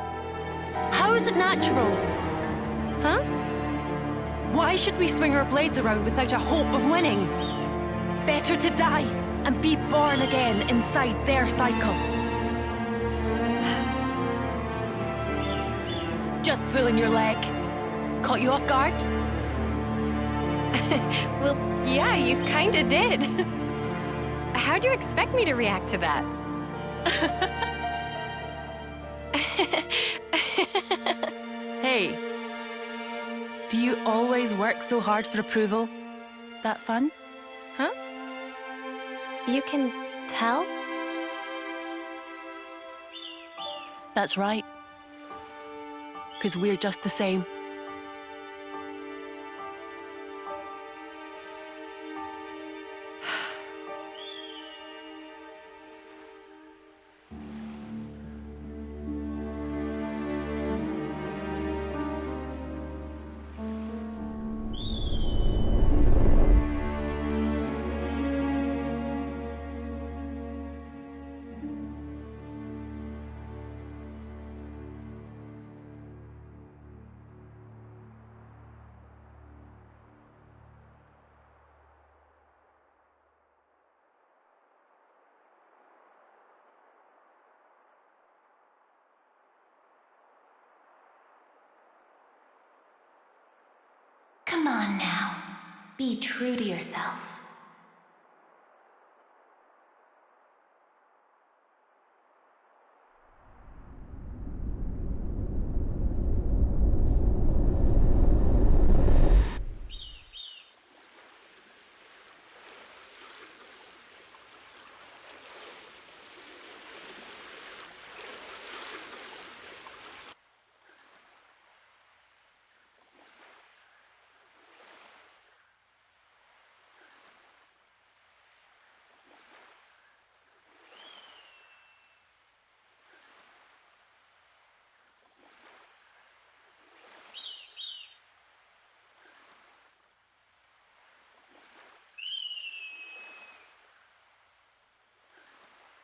How is it natural? Huh? Why should we swing our blades around without a hope of winning? Better to die and be born again inside their cycle. Just pulling your leg. Caught you off guard? Well, yeah, you kinda did. How'd you expect me to react to that? Hey, do you always work so hard for approval? That fun? Huh? You can tell? That's right. 'Cause we're just the same. Come on now. Be true to yourself.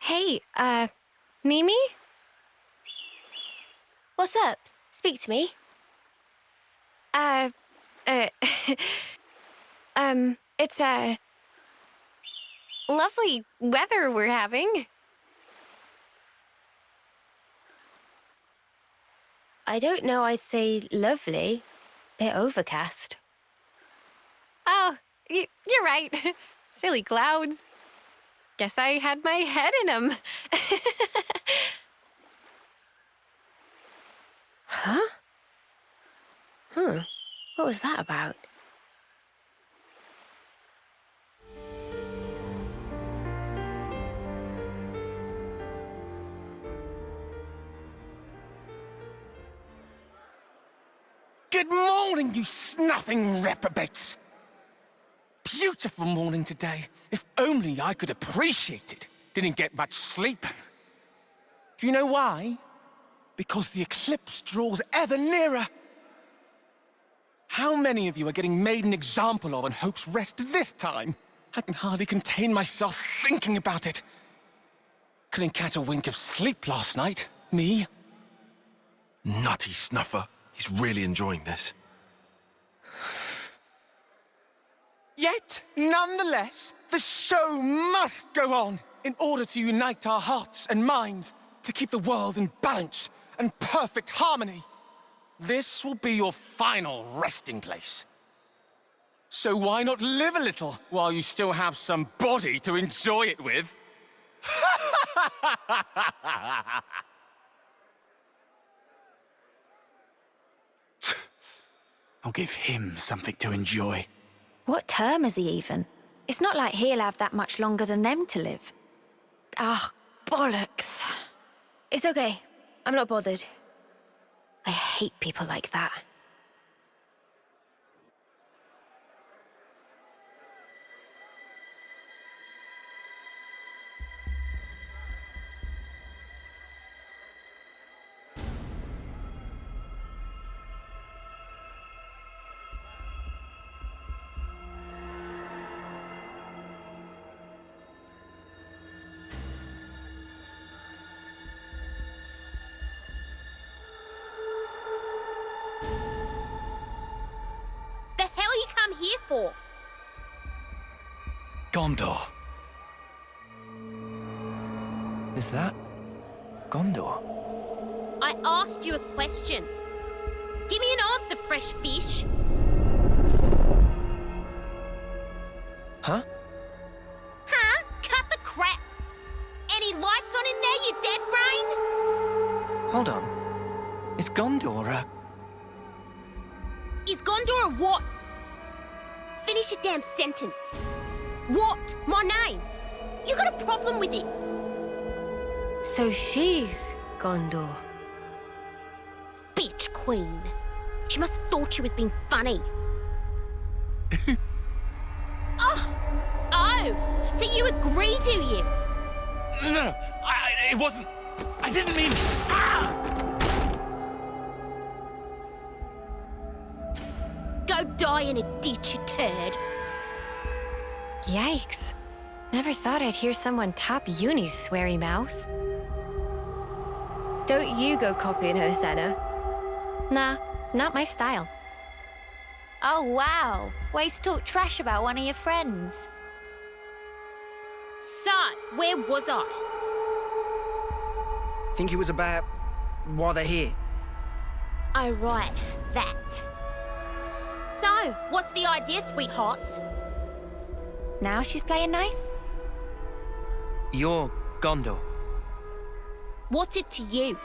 Hey, Mimi? What's up? Speak to me. It's, lovely weather we're having. I don't know, I'd say lovely. Bit overcast. Oh, you're right. Silly clouds. Guess I had my head in them. Huh? What was that about? Good morning, you snuffing reprobates! Beautiful morning today. If only I could appreciate it. Didn't get much sleep. Do you know why? Because the eclipse draws ever nearer. How many of you are getting made an example of on Hope's Rest this time? I can hardly contain myself thinking about it. Couldn't catch a wink of sleep last night. Me? Nutty snuffer. He's really enjoying this. Yet, nonetheless, the show must go on in order to unite our hearts and minds to keep the world in balance and perfect harmony. This will be your final resting place. So why not live a little while you still have some body to enjoy it with? I'll give him something to enjoy. What term is he even? It's not like he'll have that much longer than them to live. Ah, bollocks. It's okay. I'm not bothered. I hate people like that. for? Gondor. Is that Gondor? I asked you a question. Give me an answer, fresh fish. Huh? Huh? Cut the crap. Any lights on in there, you dead brain? Hold on. Is Gondor Is Gondor a what? Finish your damn sentence. What? My name? You got a problem with it? So she's Gondor. Bitch queen. She must have thought she was being funny. Oh, so you agree, do you? No, it wasn't. I didn't mean. Go die in a ditch, you turd. Yikes. Never thought I'd hear someone top Uni's sweary mouth. Don't you go copying her, Senna. Nah, not my style. Oh, wow. Weiss talk trash about one of your friends. So, where was I? Think it was about why they're here. Oh, right. That. So, what's the idea, sweethearts? Now she's playing nice? You're Gondor. What's it to you?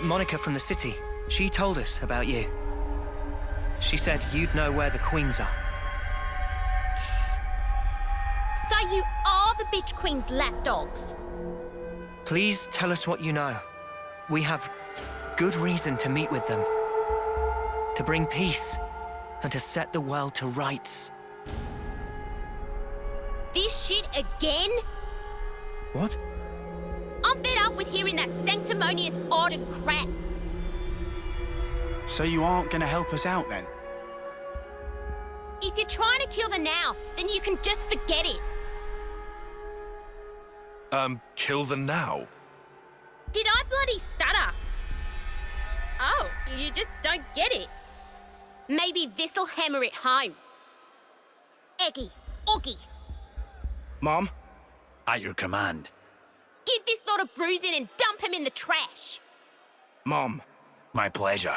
Monica from the city. She told us about you. She said you'd know where the queens are. So you are the bitch queen's lapdogs? Please tell us what you know. We have good reason to meet with them. To bring peace and to set the world to rights. This shit again? What? I'm fed up with hearing that sanctimonious ordered crap. So you aren't gonna help us out then? If you're trying to kill the now, then you can just forget it. Kill the now? Did I bloody stutter? Oh, you just don't get it. Maybe this'll hammer it home. Eggy, Oggy, Mom? At your command. give this lot a bruising and dump him in the trash. Mom. My pleasure.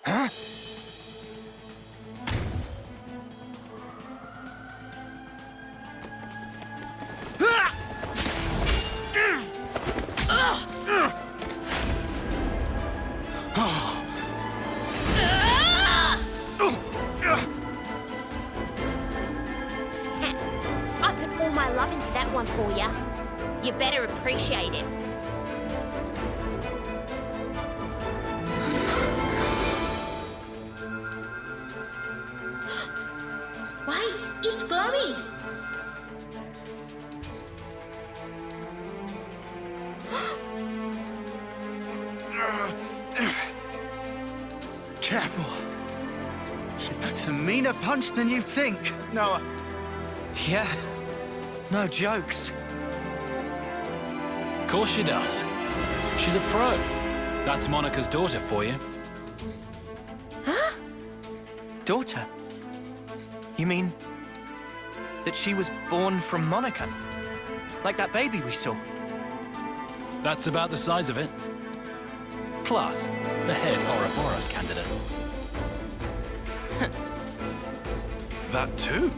Huh? I put all my love into that one for ya. You better appreciate it. Wait, it's glowing. Careful. She packs a meaner punch than you think, Noah. Yeah. No jokes. Of course she does. She's a pro. That's Monica's daughter for you. Daughter? You mean that she was born from Monica? Like that baby we saw? That's about the size of it. Plus, the head Ouroboros candidate. That too?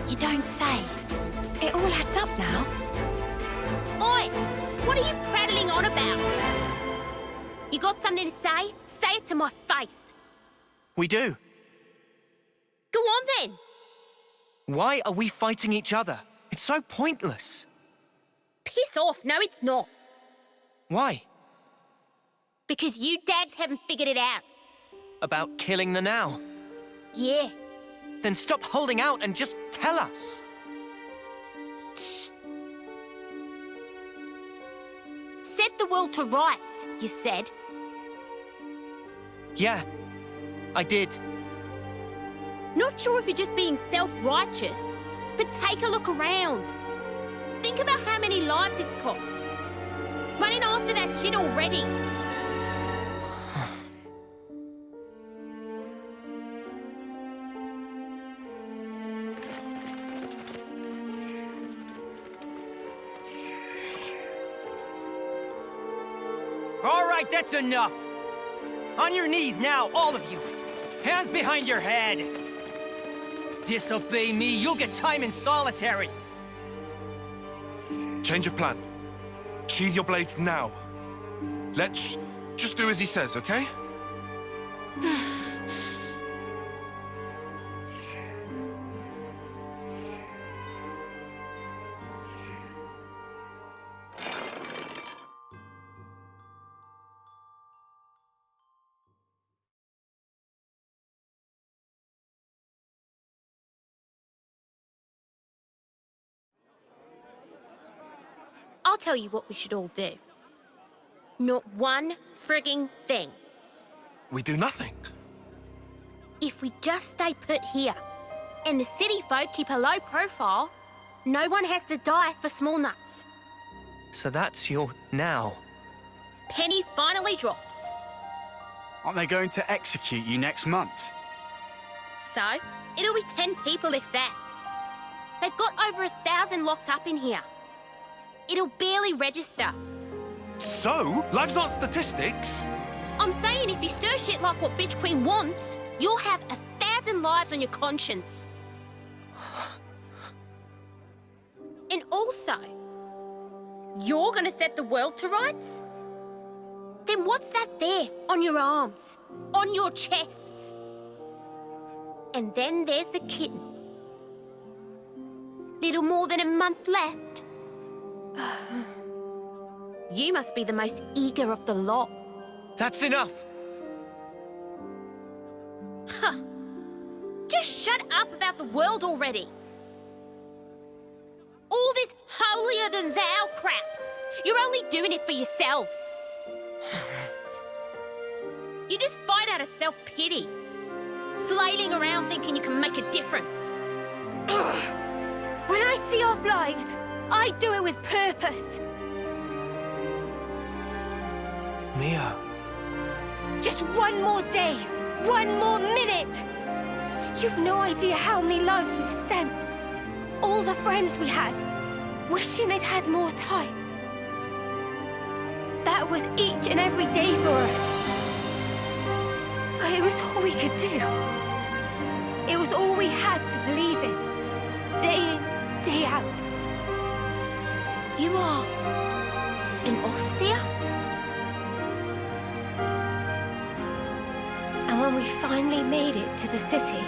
You don't say. It all adds up now. Oi! What are you prattling on about? You got something to say? Say it to my face. We do. Go on then. Why are we fighting each other? It's so pointless. Piss off. No, it's not. Why? Because you dads haven't figured it out. About killing the now? Yeah. Then stop holding out and just tell us. Set the world to rights, you said. Yeah, I did. Not sure if you're just being self-righteous, but take a look around. Think about how many lives it's cost. Running after that shit already. All right, that's enough. On your knees now, all of you. Hands behind your head. Disobey me, you'll get time in solitary. Change of plan. Sheathe your blades now. Let's just do as he says, okay? I'll tell you what we should all do. Not one frigging thing. We do nothing. If we just stay put here, and the city folk keep a low profile, no one has to die for small nuts. So that's your now. Penny finally drops. Aren't they going to execute you next month? So, it'll be 10 people if that. They've got over 1,000 locked up in here. It'll barely register. So? Lives aren't statistics? I'm saying if you stir shit like what Bitch Queen wants, you'll have 1,000 lives on your conscience. And also, you're gonna set the world to rights? Then what's that there on your arms, on your chests? And then there's the kitten. Little more than a month left. You must be the most eager of the lot. That's enough. Huh. Just shut up about the world already. All this holier-than-thou crap. You're only doing it for yourselves. You just fight out of self-pity. Flailing around thinking you can make a difference. When I see off lives, I do it with purpose. Mia. Just one more day, one more minute. You've no idea how many lives we've sent. All the friends we had, wishing they'd had more time. That was each and every day for us. But it was all we could do. It was all we had to believe in. Day in, day out. You are an overseer? And when we finally made it to the city,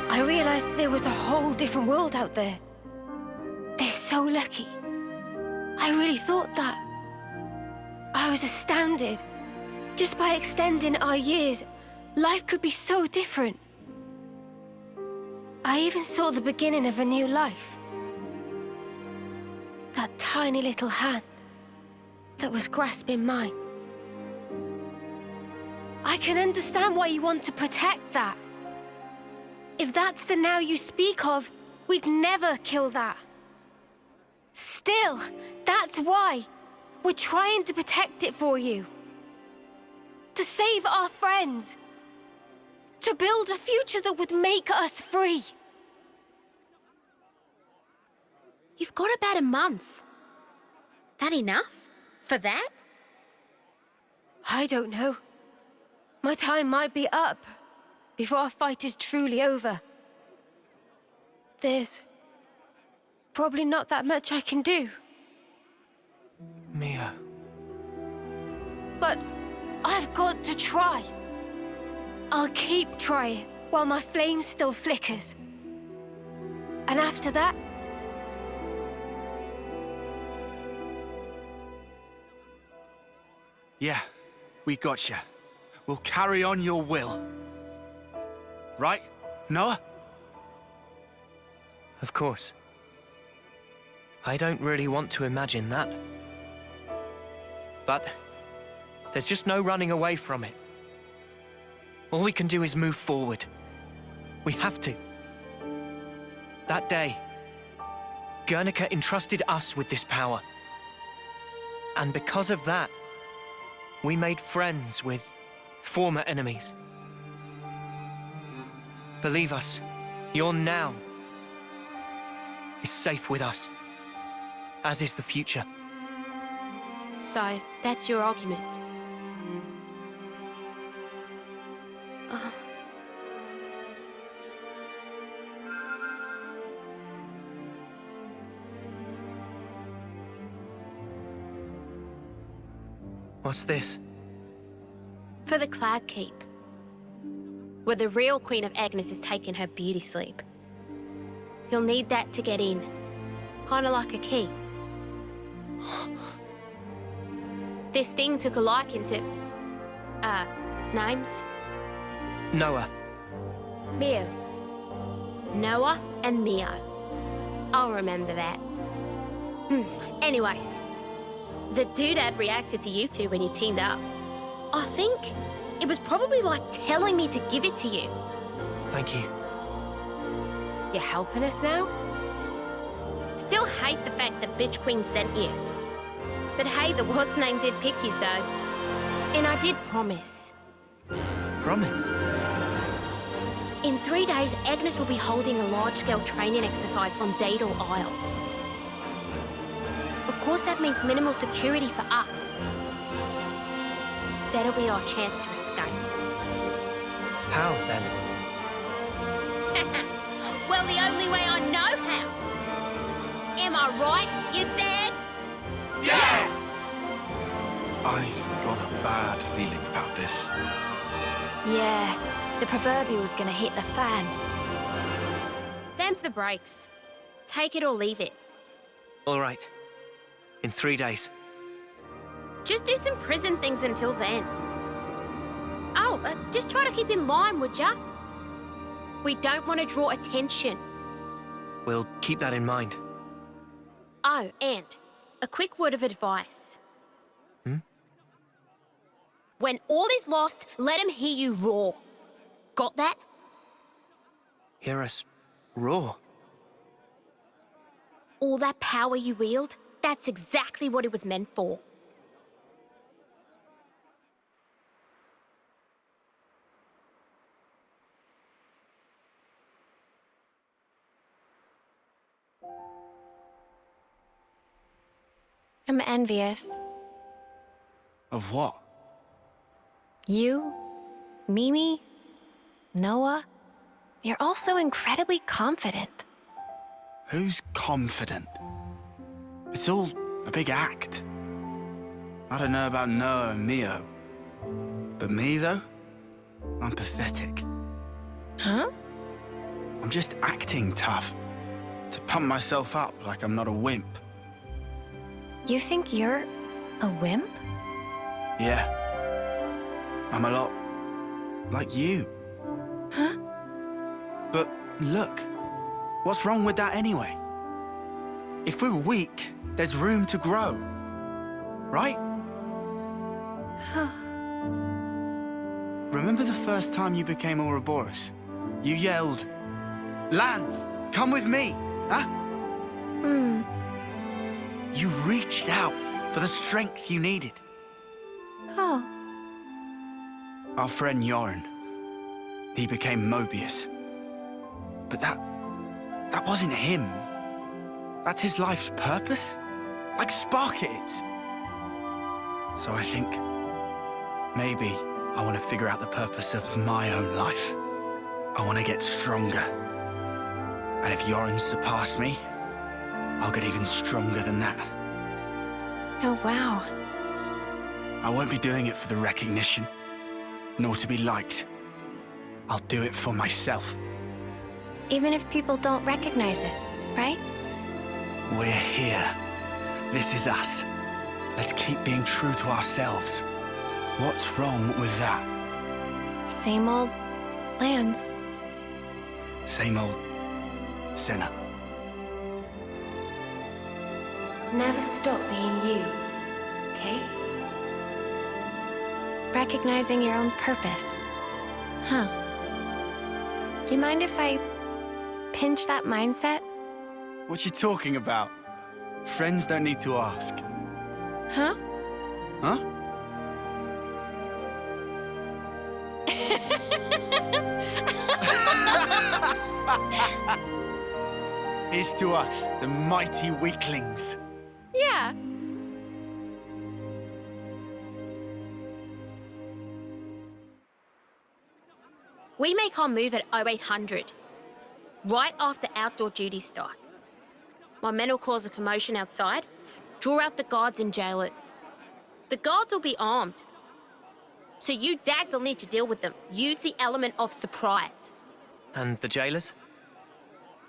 I realized there was a whole different world out there. They're so lucky. I really thought that. I was astounded. Just by extending our years, life could be so different. I even saw the beginning of a new life. That tiny little hand that was grasping mine. I can understand why you want to protect that. If that's the now you speak of, we'd never kill that. Still, that's why we're trying to protect it for you. To save our friends. To build a future that would make us free. You've got about a month. That enough? For that? I don't know. My time might be up before our fight is truly over. There's probably not that much I can do. Mia. But I've got to try. I'll keep trying while my flame still flickers. And after that, yeah, we gotcha. We'll carry on your will. Right, Noah? Of course. I don't really want to imagine that. But there's just no running away from it. All we can do is move forward. We have to. That day, Guernica entrusted us with this power. And because of that, we made friends with former enemies. Believe us, your now is safe with us, as is the future. So, that's your argument. What's this? For the Cloud Keep, where the real Queen of Agnes is taking her beauty sleep. You'll need that to get in. Kinda like a key. This thing took a liking to... names? Noah. Mio. Noah and Mio. I'll remember that. Anyways, the doodad reacted to you two when you teamed up. I think it was probably like telling me to give it to you. Thank you. You're helping us now? Still hate the fact that Bitch Queen sent you. But hey, the what's name did pick you, so... And I did promise. Promise? In 3 days, Agnes will be holding a large-scale training exercise on Daedal Isle. Of course, that means minimal security for us. That'll be our chance to escape. How, then? Well, the only way I know how. Am I right, you dads? Yeah! I've got a bad feeling about this. Yeah, the proverbial's gonna hit the fan. Them's the breaks. Take it or leave it. All right. In 3 days. Just do some prison things until then. Oh, just try to keep in line, would ya? We don't want to draw attention. We'll keep that in mind. Oh, and a quick word of advice. When all is lost, let him hear you roar. Got that? Hear us roar? All that power you wield, that's exactly what it was meant for. I'm envious. Of what? You, Mimi, Noah, you're all so incredibly confident. Who's confident? It's all a big act. I don't know about Noah and Mio. But me, though? I'm pathetic. Huh? I'm just acting tough. To pump myself up like I'm not a wimp. You think you're a wimp? Yeah. I'm a lot like you. Huh? But look, what's wrong with that anyway? If we're weak, there's room to grow. Right? Remember the first time you became Ouroboros? You yelled, "Lance, come with me!" Huh? You reached out for the strength you needed. Oh. Our friend Yoren, he became Mobius. But that wasn't him. That's his life's purpose? Like Spark it is. So I think maybe I want to figure out the purpose of my own life. I want to get stronger. And if Yoren surpassed me, I'll get even stronger than that. Oh, wow. I won't be doing it for the recognition, nor to be liked. I'll do it for myself. Even if people don't recognize it, right? We're here. This is us. Let's keep being true to ourselves. What's wrong with that? Same old Lance. Same old Senna. Never stop being you, okay? Recognizing your own purpose. Huh. You mind if I pinch that mindset? What you talking about? Friends don't need to ask. Huh? Huh? Here's to us, the mighty weaklings. Yeah. We make our move at 0800, right after outdoor duties start. My men will cause a commotion outside, draw out the guards and jailers. The guards will be armed, so you dags will need to deal with them. Use the element of surprise. And the jailers?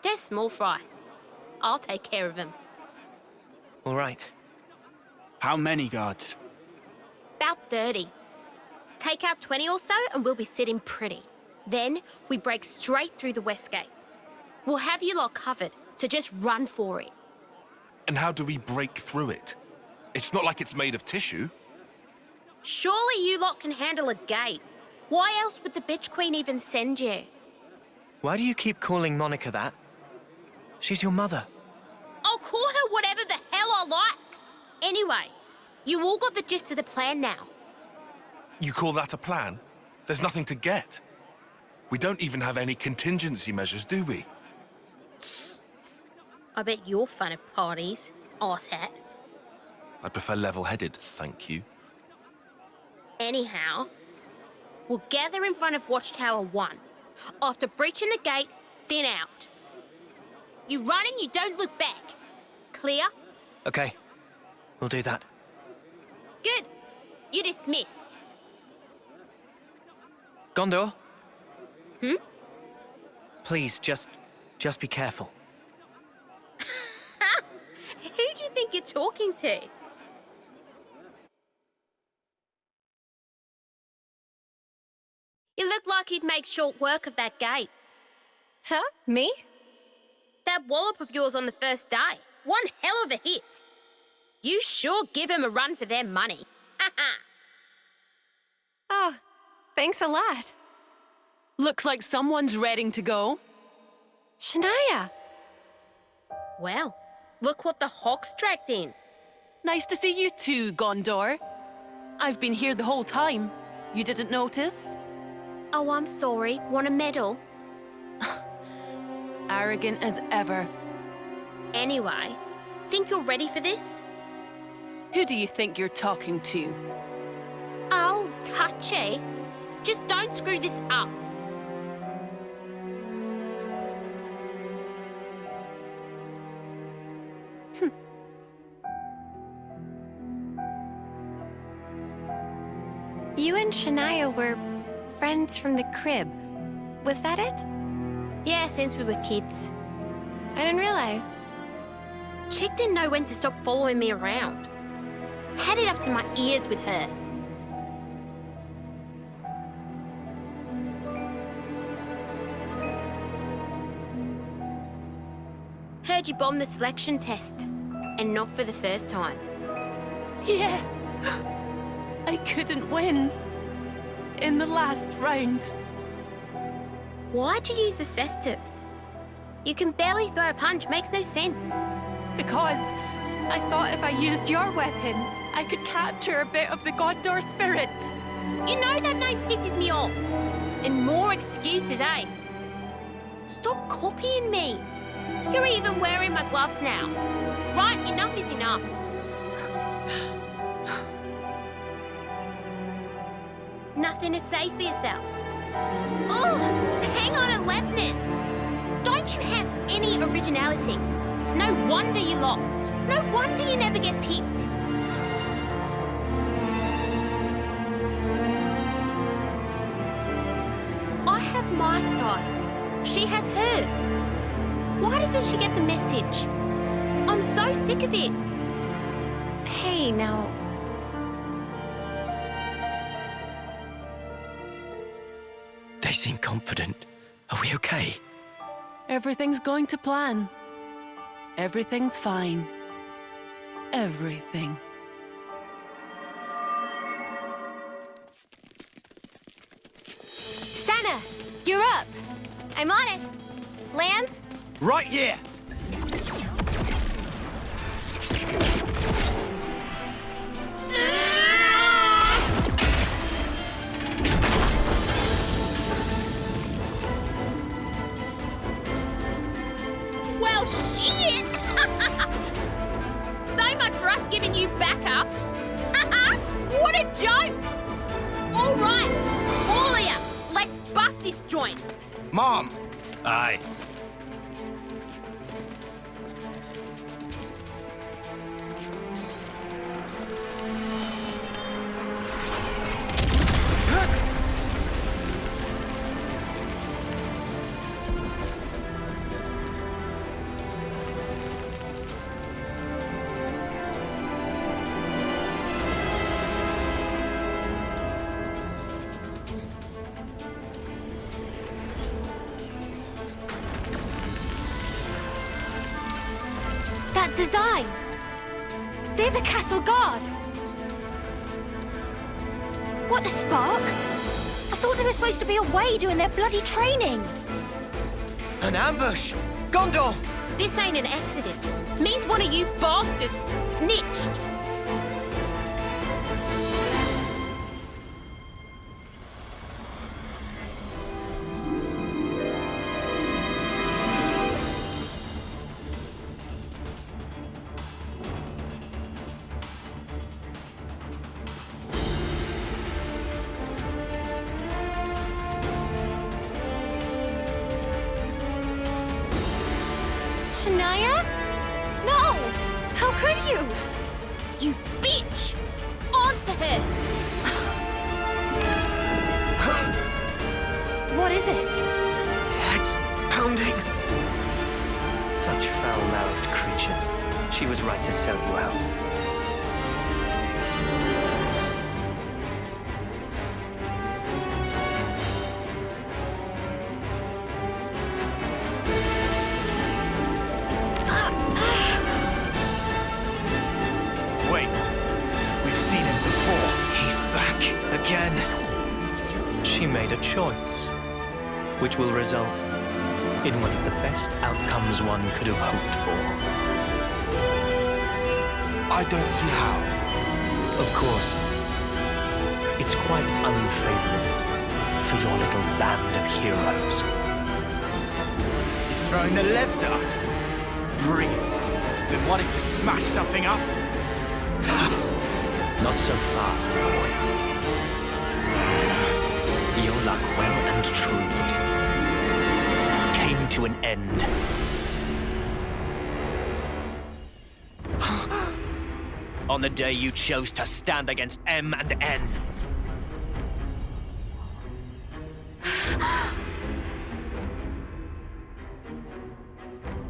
They're small fry. I'll take care of them. All right. How many guards? About 30. Take out 20 or so and we'll be sitting pretty. Then we break straight through the west gate. We'll have you lot covered, so just run for it. And how do we break through it? It's not like it's made of tissue. Surely you lot can handle a gate. Why else would the bitch queen even send you? Why do you keep calling Monica that? She's your mother. I'll call her whatever the hell I like. Anyways, you all got the gist of the plan now. You call that a plan? There's nothing to get. We don't even have any contingency measures, do we? I bet you're fun at parties, arsehat. I prefer level-headed, thank you. Anyhow, we'll gather in front of Watchtower 1. After breaching the gate, thin out. You run and you don't look back. Clear? Okay, we'll do that. Good. You're dismissed. Gondor? Hmm? Please, just be careful. Who do you think you're talking to? You look like you'd make short work of that gate. Huh? Me? That wallop of yours on the first day. One hell of a hit. You sure give him a run for their money. Oh, thanks a lot. Looks like someone's ready to go. Shania! Well, look what the Hawks dragged in. Nice to see you too, Gondor. I've been here the whole time. You didn't notice? Oh, I'm sorry. Want a medal? Arrogant as ever. Anyway, think you're ready for this? Who do you think you're talking to? Oh, touchy. Just don't screw this up. You and Shania were friends from the crib. Was that it? Yeah, since we were kids. I didn't realize. Chick didn't know when to stop following me around. Had it up to my ears with her. Heard you bombed the selection test. And not for the first time. Yeah. I couldn't win. In the last round. Why'd you use the cestus? You can barely throw a punch, makes no sense. Because I thought if I used your weapon, I could capture a bit of the Gondor spirit. You know that name pisses me off. And more excuses, eh? Stop copying me. You're even wearing my gloves now. Right, enough is enough. Nothing to say for yourself. Ugh! Hang on, aloofness! Don't you have any originality? It's no wonder you lost. No wonder you never get picked. I have my style. She has hers. Why doesn't she get the message? I'm so sick of it. Hey, now. They seem confident. Are we okay? Everything's going to plan. Everything's fine. Everything. I'm on it. Lance? Right here! Well, shit! So much for us giving you backup. What a joke! All right, all of ya, let's bust this joint. Mom! Aye. That design! They're the castle guard! What, the Spark? I thought they were supposed to be away doing their bloody training! An ambush! Gondor! This ain't an accident. Means one of you bastards snitched. Shania? No! How could you? You bitch! Answer her! What is it? It's pounding. Such foul-mouthed creatures. She was right to sell you out. Wait, we've seen him before. He's back again. She made a choice, which will result in one of the best outcomes one could have hoped for. I don't see how. Of course, it's quite unfavorable for your little band of heroes. You're throwing the levs at us? Bring it. Been wanting to smash something up? Not so fast, boy. Your luck well and truly came to an end. On the day you chose to stand against M and N.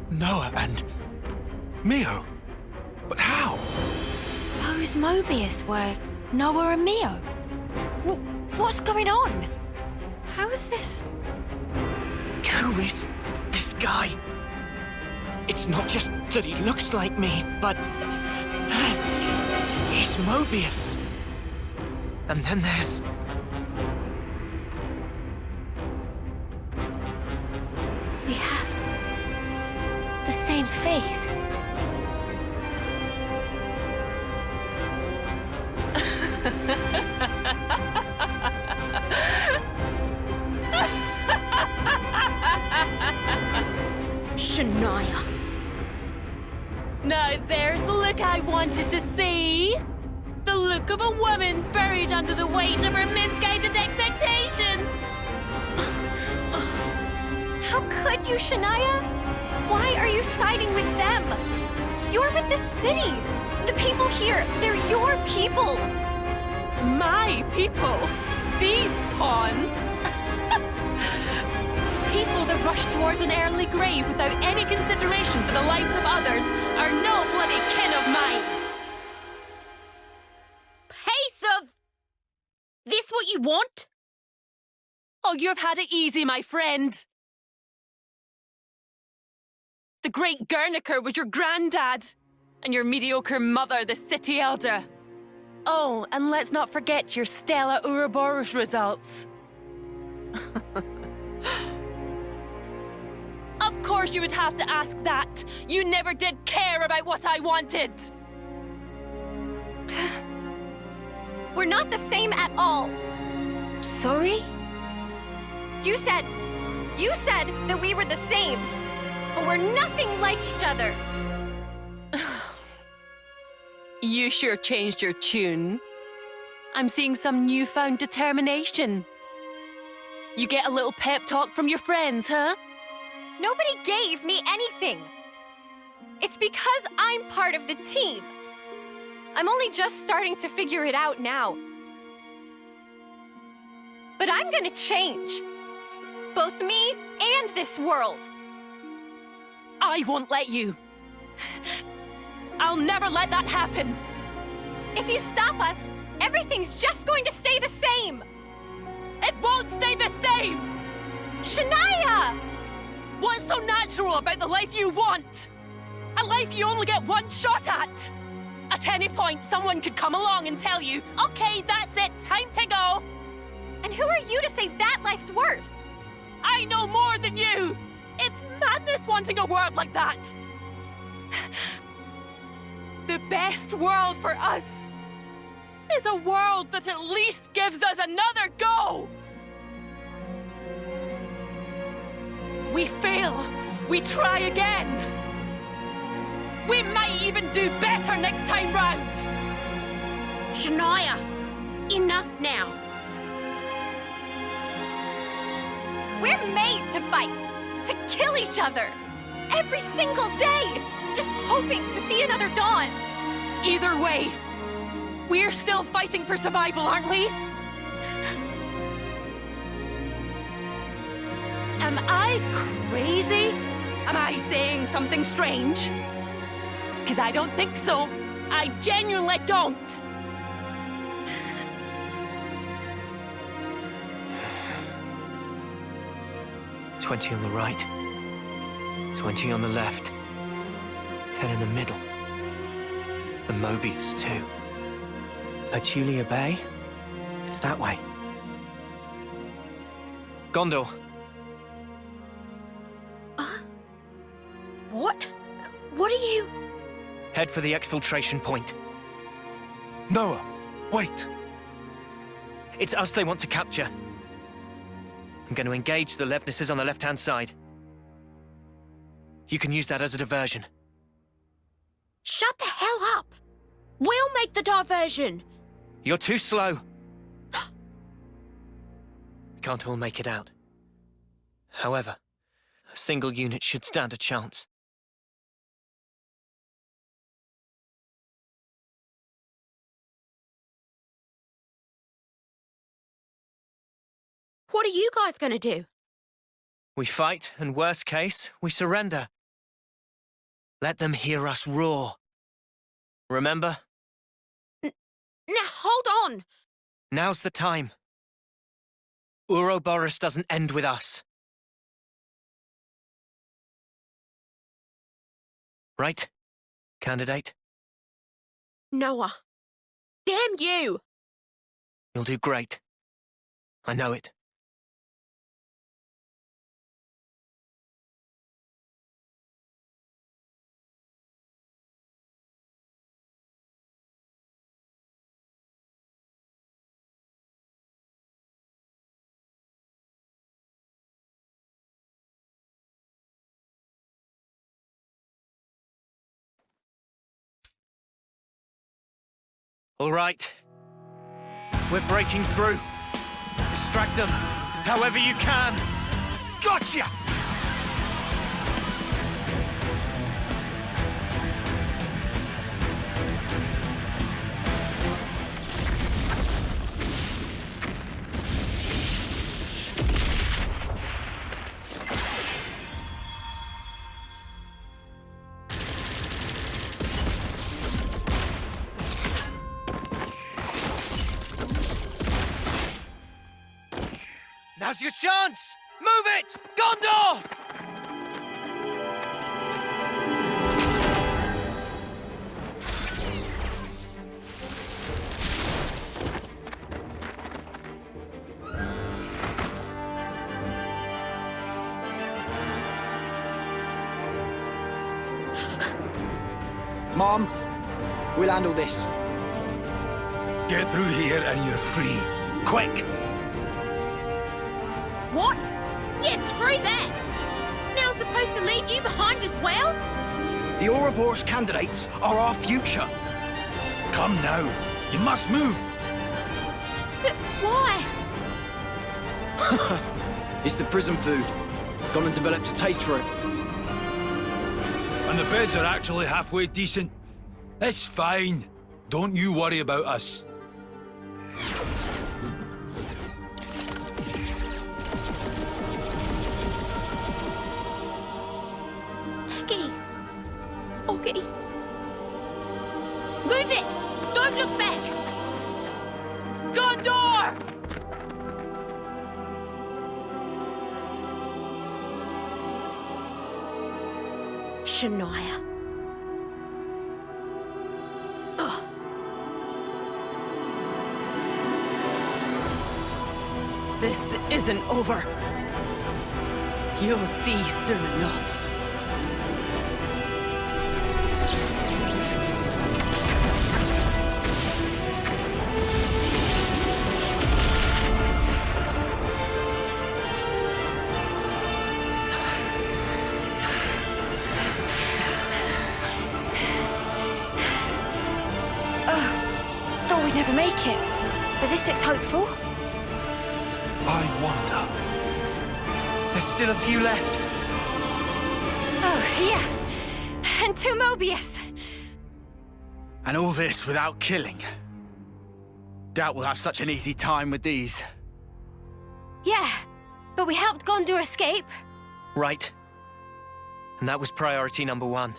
Noah and Mio. But how? Those Mobius were Noah and Mio. What's going on? How is this? Who is this guy? It's not just that he looks like me, but he's Mobius. And then there's... We have the same face. Shania. Now there's the look I wanted to see. The look of a woman buried under the weight of her misguided expectations. How could you, Shania? Why are you siding with them? You're with the city. The people here, they're your people. My people? These pawns? People that rush towards an early grave without any consideration for the lives of others are no bloody kin of mine. Pace of... This what you want? Oh, you've had it easy, my friend. The great Guernica was your granddad, and your mediocre mother, the city elder. Oh, and let's not forget your stellar Ouroboros results. Of course you would have to ask that. You never did care about what I wanted. We're not the same at all. Sorry? You said that we were the same, but we're nothing like each other. You sure changed your tune. I'm seeing some newfound determination. You get a little pep talk from your friends, huh? Nobody gave me anything. It's because I'm part of the team. I'm only just starting to figure it out now. But I'm gonna change. Both me and this world. I won't let you. I'll never let that happen. If you stop us, everything's just going to stay the same. It won't stay the same! Shania! What's so natural about the life you want? A life you only get one shot at. At any point, someone could come along and tell you, okay, that's it, time to go. And who are you to say that life's worse? I know more than you! It's madness wanting a world like that! The best world for us is a world that at least gives us another go! We fail, we try again. We might even do better next time round. Shania, enough now. We're made to fight, to kill each other. Every single day, just hoping to see another dawn. Either way, we're still fighting for survival, aren't we? Am I crazy? Am I saying something strange? Because I don't think so. I genuinely don't. $20 on the right, 20 on the left, 10 in the middle. The Mobius, too. Petulia Bay? It's that way. Gondor. What? What are you... Head for the exfiltration point. Noah, wait! It's us they want to capture. I'm going to engage the Levnesses on the left-hand side. You can use that as a diversion. Shut the hell up! We'll make the diversion! You're too slow. We can't all make it out. However, a single unit should stand a chance. What are you guys gonna do? We fight, and worst case, we surrender. Let them hear us roar. Remember? Now, hold on! Now's the time. Ouroboros doesn't end with us. Right, candidate? Noah. Damn you! You'll do great. I know it. All right. We're breaking through. Distract them, however you can. Gotcha! Now's your chance! Move it! Gondor! Mom, we'll handle this. Get through here and you're free. Quick! What? Yeah, screw that! Now I'm supposed to leave you behind as well? The Ouroboros candidates are our future. Come now. You must move. But why? It's the prison food. Gone and developed a taste for it. And the beds are actually halfway decent. It's fine. Don't you worry about us. Okay. Move it! Don't look back! Gondor! Shania. This isn't over. You'll see soon enough. Thought we'd never make it. But this looks hopeful. I wonder. There's still a few left. Oh, yeah. And 2 Mobius. And all this without killing. Doubt we'll have such an easy time with these. Yeah, but we helped Gondor escape. Right. And that was priority number 1.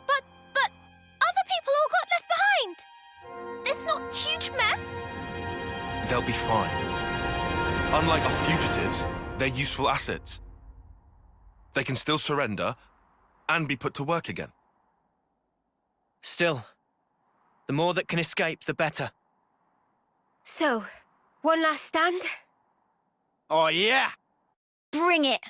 But other people all got left behind. It's not a huge mess. They'll be fine. Unlike us fugitives, they're useful assets. They can still surrender and be put to work again. Still, the more that can escape, the better. So, one last stand? Oh, yeah! Bring it!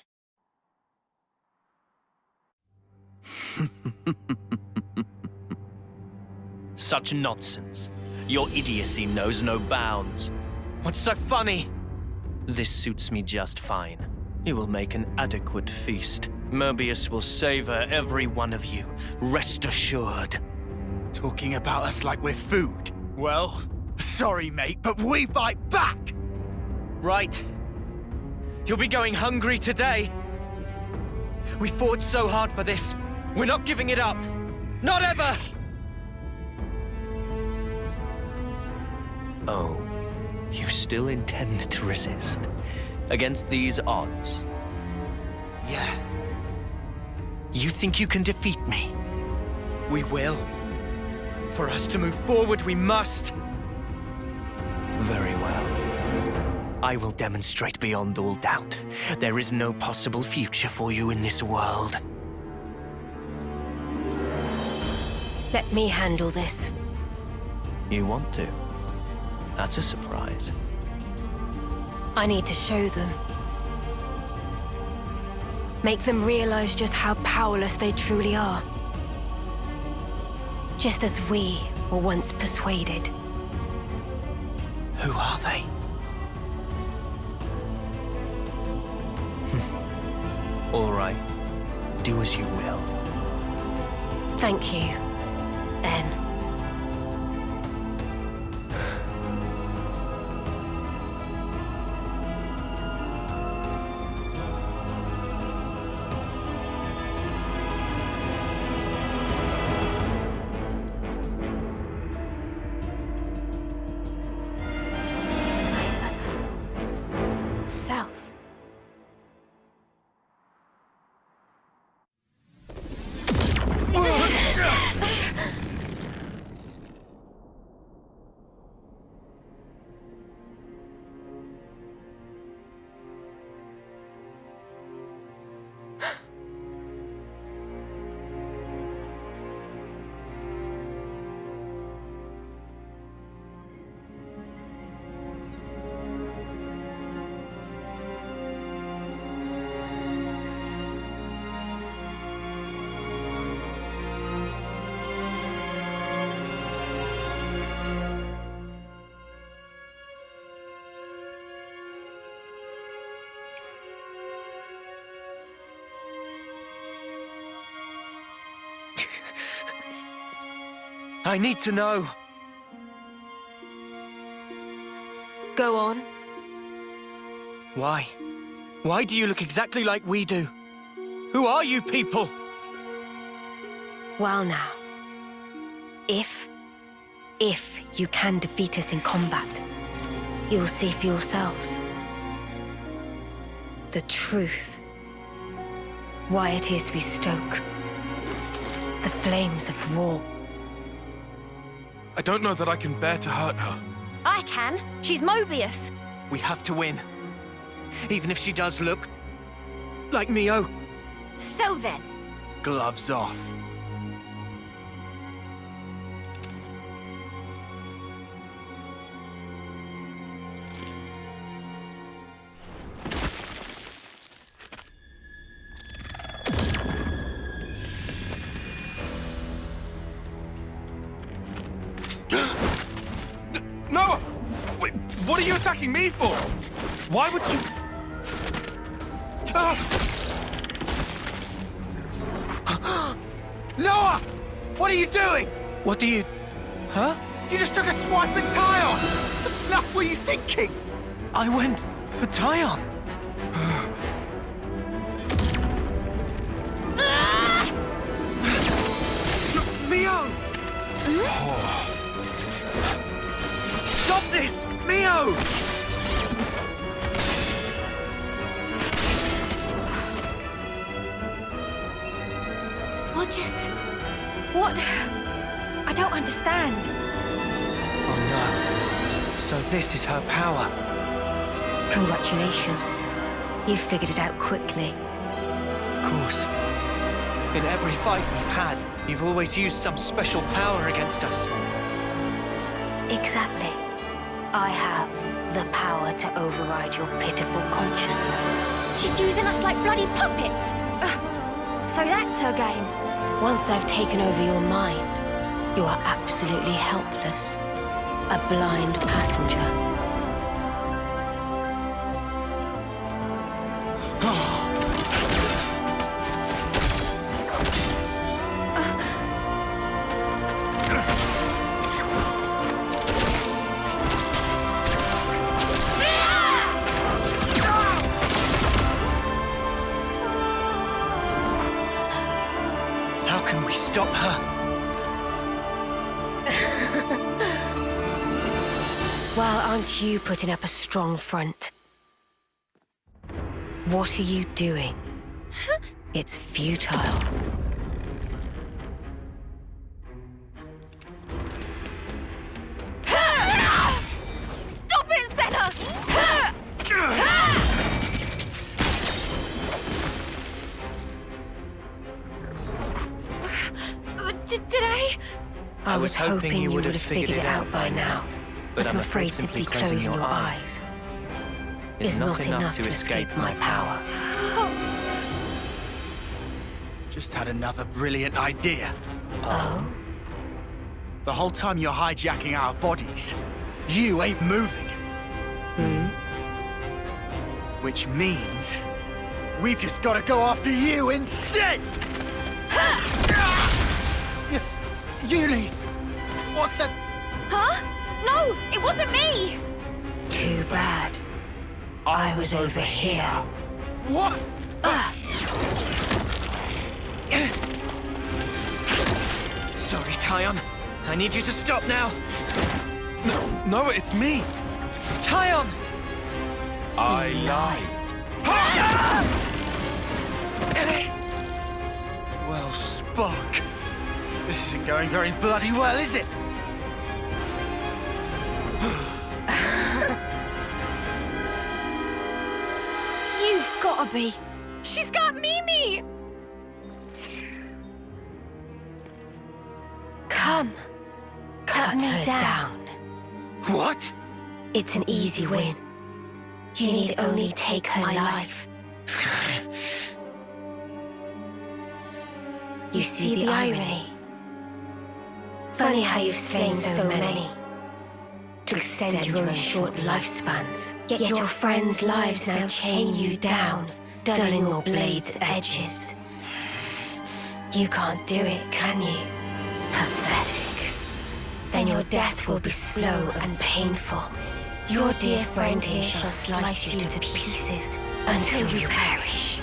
Such nonsense. Your idiocy knows no bounds. What's so funny? This suits me just fine. It will make an adequate feast. Mobius will savor every one of you. Rest assured. Talking about us like we're food. Well, sorry, mate, but we bite back! Right. You'll be going hungry today. We fought so hard for this. We're not giving it up. Not ever! Oh, you still intend to resist? Against these odds? Yeah. You think you can defeat me? We will. For us to move forward, we must. Very well. I will demonstrate beyond all doubt. There is no possible future for you in this world. Let me handle this. You want to? That's a surprise. I need to show them. Make them realize just how powerless they truly are. Just as we were once persuaded. Who are they? All right. Do as you will. Thank you, N. I need to know. Go on. Why? Why do you look exactly like we do? Who are you people? Well now, if you can defeat us in combat, you'll see for yourselves the truth. Why it is we stoke the flames of war. I don't know that I can bear to hurt her. I can. She's Mobius. We have to win. Even if she does look like Mio. So then. Gloves off. No! Wait, what are you attacking me for? Why would you... Noah! What are you doing? What do you... Huh? You just took a swipe at Tyon! What the snuff were you thinking? I went for Tyon. Mio! Stop this! Mio! What? I don't understand. Oh no. So this is her power. Congratulations. You figured it out quickly. Of course. In every fight we've had, you've always used some special power against us. Exactly. I have the power to override your pitiful consciousness. She's using us like bloody puppets. So that's her game. Once I've taken over your mind, you are absolutely helpless. A blind passenger. Stop her. Well, aren't you putting up a strong front? What are you doing? It's futile. Stop it, Senna! Did I? I was hoping you would have figured it out by now. But I'm afraid simply closing your eyes is not enough to escape my power. Just had another brilliant idea. Oh? The whole time you're hijacking our bodies, you ain't moving. Which means we've just got to go after you instead! Yuli! What the... Huh? No, it wasn't me! Too bad. I was over here. What? Sorry, Tyon. I need you to stop now. No, it's me. Tyon! I lied. Well, Spark. This isn't going very bloody well, is it? You've gotta be. She's got Mimi! Come. Cut her down. What? It's an easy win. You need only take her life. You see the irony? Funny how you've slain so many to extend your own short lifespans. Yet your friends' lives now chain you down, dulling your blade's edges. You can't do it, can you? Pathetic. then your death will be slow and painful. Your dear friend here shall slice you to pieces until you perish.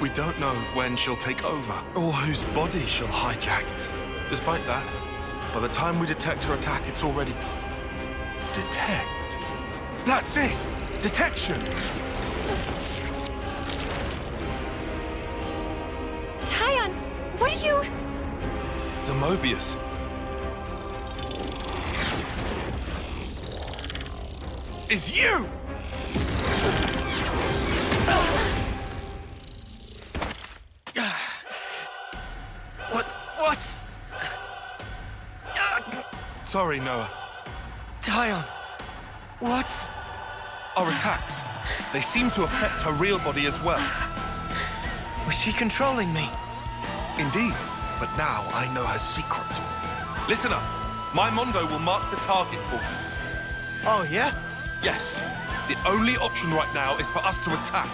We don't know when she'll take over, or whose body she'll hijack. Despite that, by the time we detect her attack, it's already... Detect? That's it! Detection! Tyon, what are you... The Mobius. Is you! What? Sorry, Noah. Tyon, what? Our attacks. They seem to affect her real body as well. Was she controlling me? Indeed, but now I know her secret. Listen up. My Mondo will mark the target for you. Oh, yeah? Yes. The only option right now is for us to attack.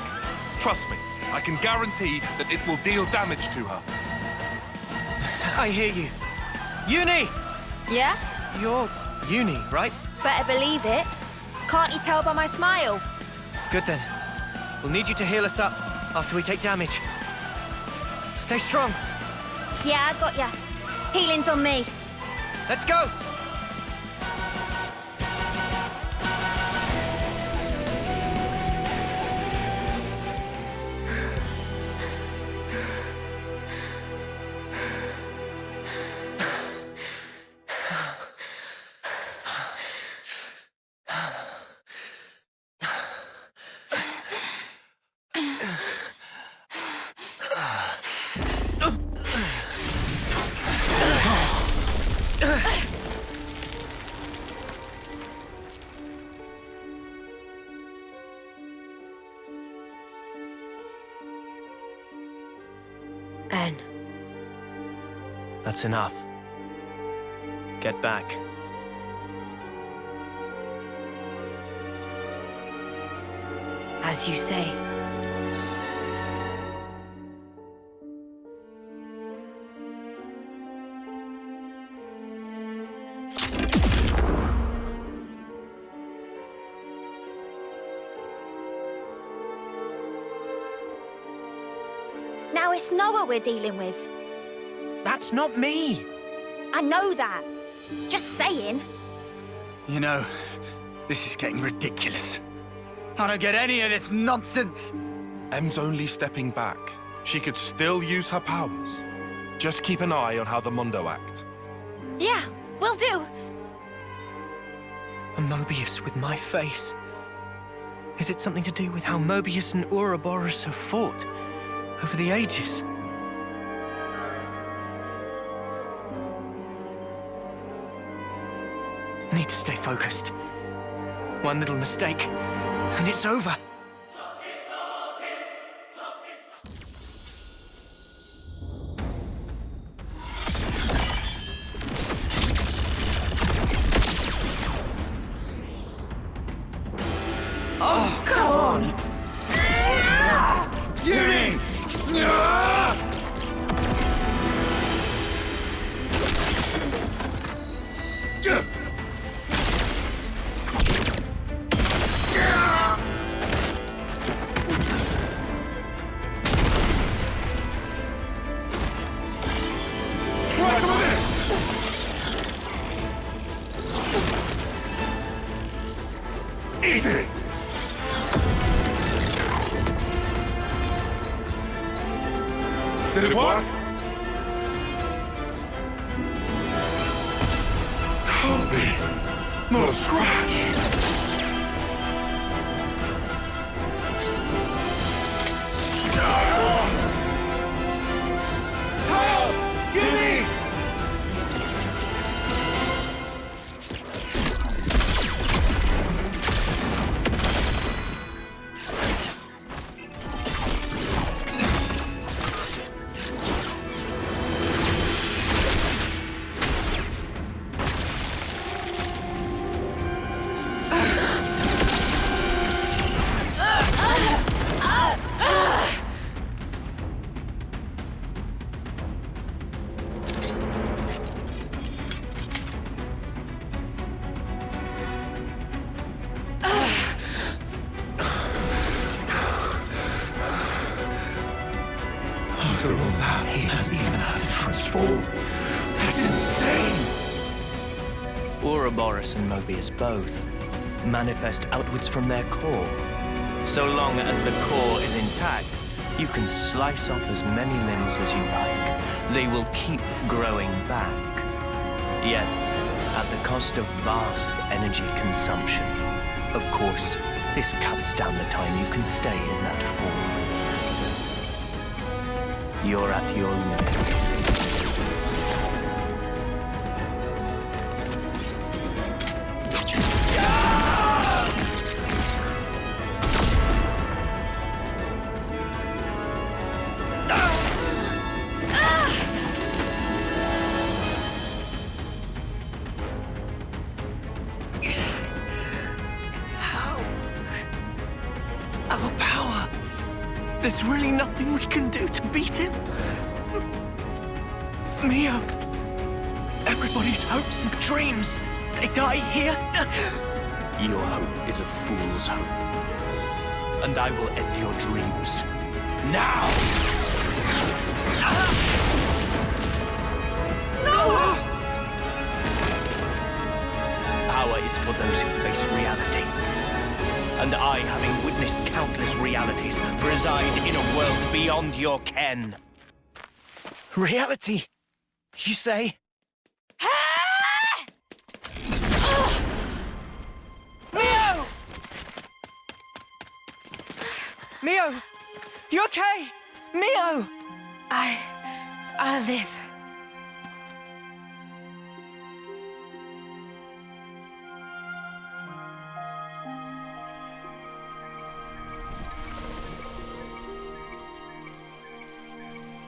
Trust me, I can guarantee that it will deal damage to her. I hear you. Uni! Yeah? You're Uni, right? Better believe it. Can't you tell by my smile? Good then. We'll need you to heal us up after we take damage. Stay strong. Yeah, I got ya. Healing's on me. Let's go! N. That's enough. Get back. As you say. Now it's Noah we're dealing with. That's not me! I know that. Just saying. You know, this is getting ridiculous. I don't get any of this nonsense. M's only stepping back. She could still use her powers. Just keep an eye on how the Mondo act. Yeah, will do. A Mobius with my face. Is it something to do with how Mobius and Ouroboros have fought over the ages? Need to stay focused. One little mistake, and it's over. Oh, come on! Yuri! More scratch! After all that, he has even had to transform. That's insane! Ouroboros and Mobius both manifest outwards from their core. So long as the core is intact, you can slice off as many limbs as you like. They will keep growing back. Yet, at the cost of vast energy consumption. Of course, this cuts down the time you can stay in that form. You're at your limit. Our power. There's really nothing we can do to beat him. Mio. Everybody's hopes and dreams. They die here. Your hope is a fool's hope. And I will end your dreams. Now! No! Power is for those who face reality. And I, having witnessed countless realities, preside in a world beyond your ken. Reality, you say? Mio! Mio! You okay? Mio! I'll live.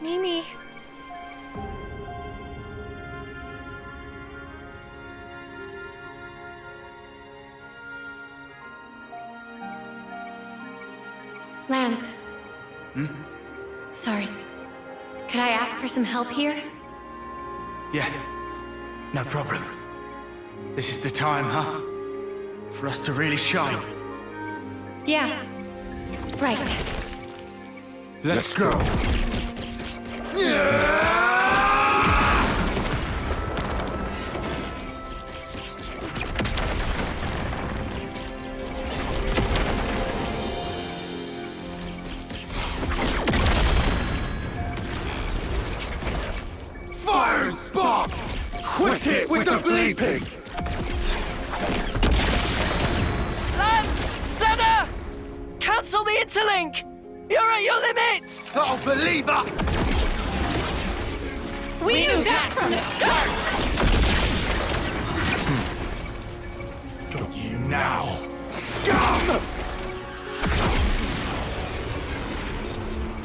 Mimi. Lance. Hmm? Sorry. Could I ask for some help here? Yeah, no problem. This is the time, huh? For us to really shine. Yeah. Right. Let's go. Fire spark! Quit it with the bleeping! Lance! Senna! Cancel the interlink! You're at your limit! Oh, believe us! We knew that from the start! Got you now, scum!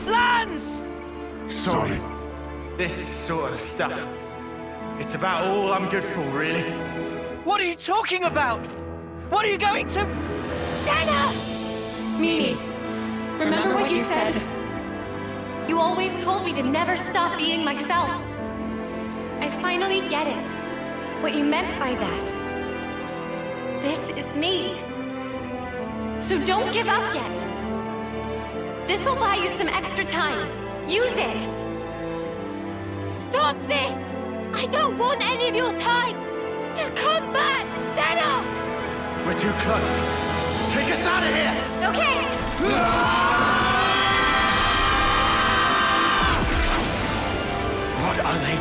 Lance! Sorry. This sort of stuff. It's about all I'm good for, really. What are you talking about? What are you going to... Senna! Mimi, remember what you said? You always told me to never stop being myself. I finally get it. What you meant by that. This is me. So don't give up yet. This'll buy you some extra time. Use it. Stop this! I don't want any of your time! Just come back, Senna! We're too close. Take us out of here! Okay! What are they?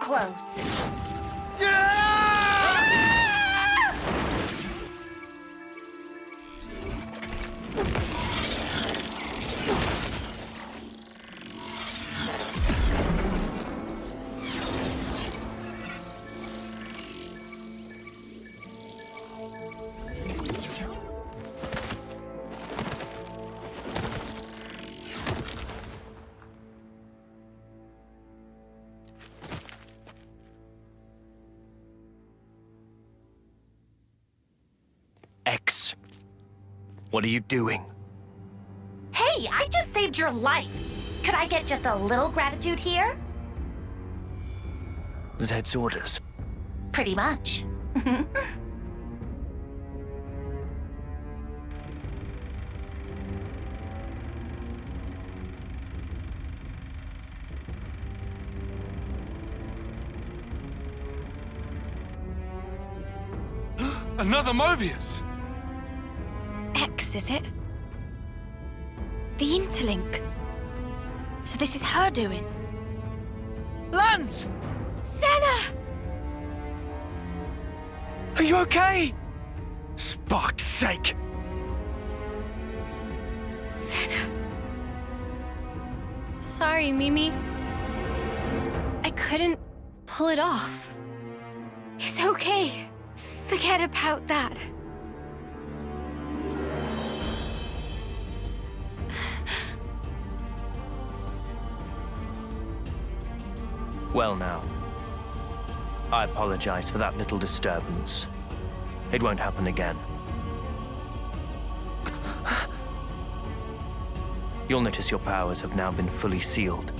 close. X, what are you doing? Hey, I just saved your life. Could I get just a little gratitude here? Zed's orders. Pretty much. Another Mobius! X, is it? The interlink. So this is her doing. Lance! Senna! Are you okay? Spark's sake! Senna. Sorry, Mimi. I couldn't pull it off. It's okay. Forget about that. Well now, I apologize for that little disturbance. It won't happen again. You'll notice your powers have now been fully sealed.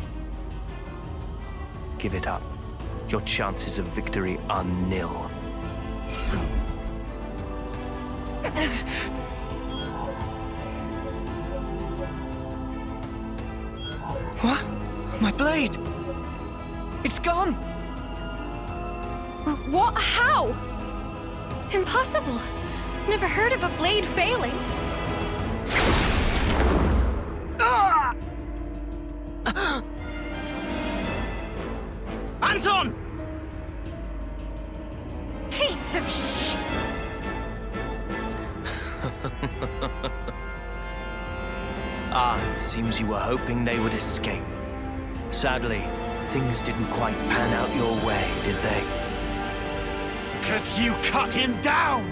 Give it up. Your chances of victory are nil. What? My blade! It's gone! What? How? Impossible. Never heard of a blade failing. Ah! Anton! Piece of shit! It seems you were hoping they would escape. Sadly, things didn't quite pan out your way, did they? Because you cut him down!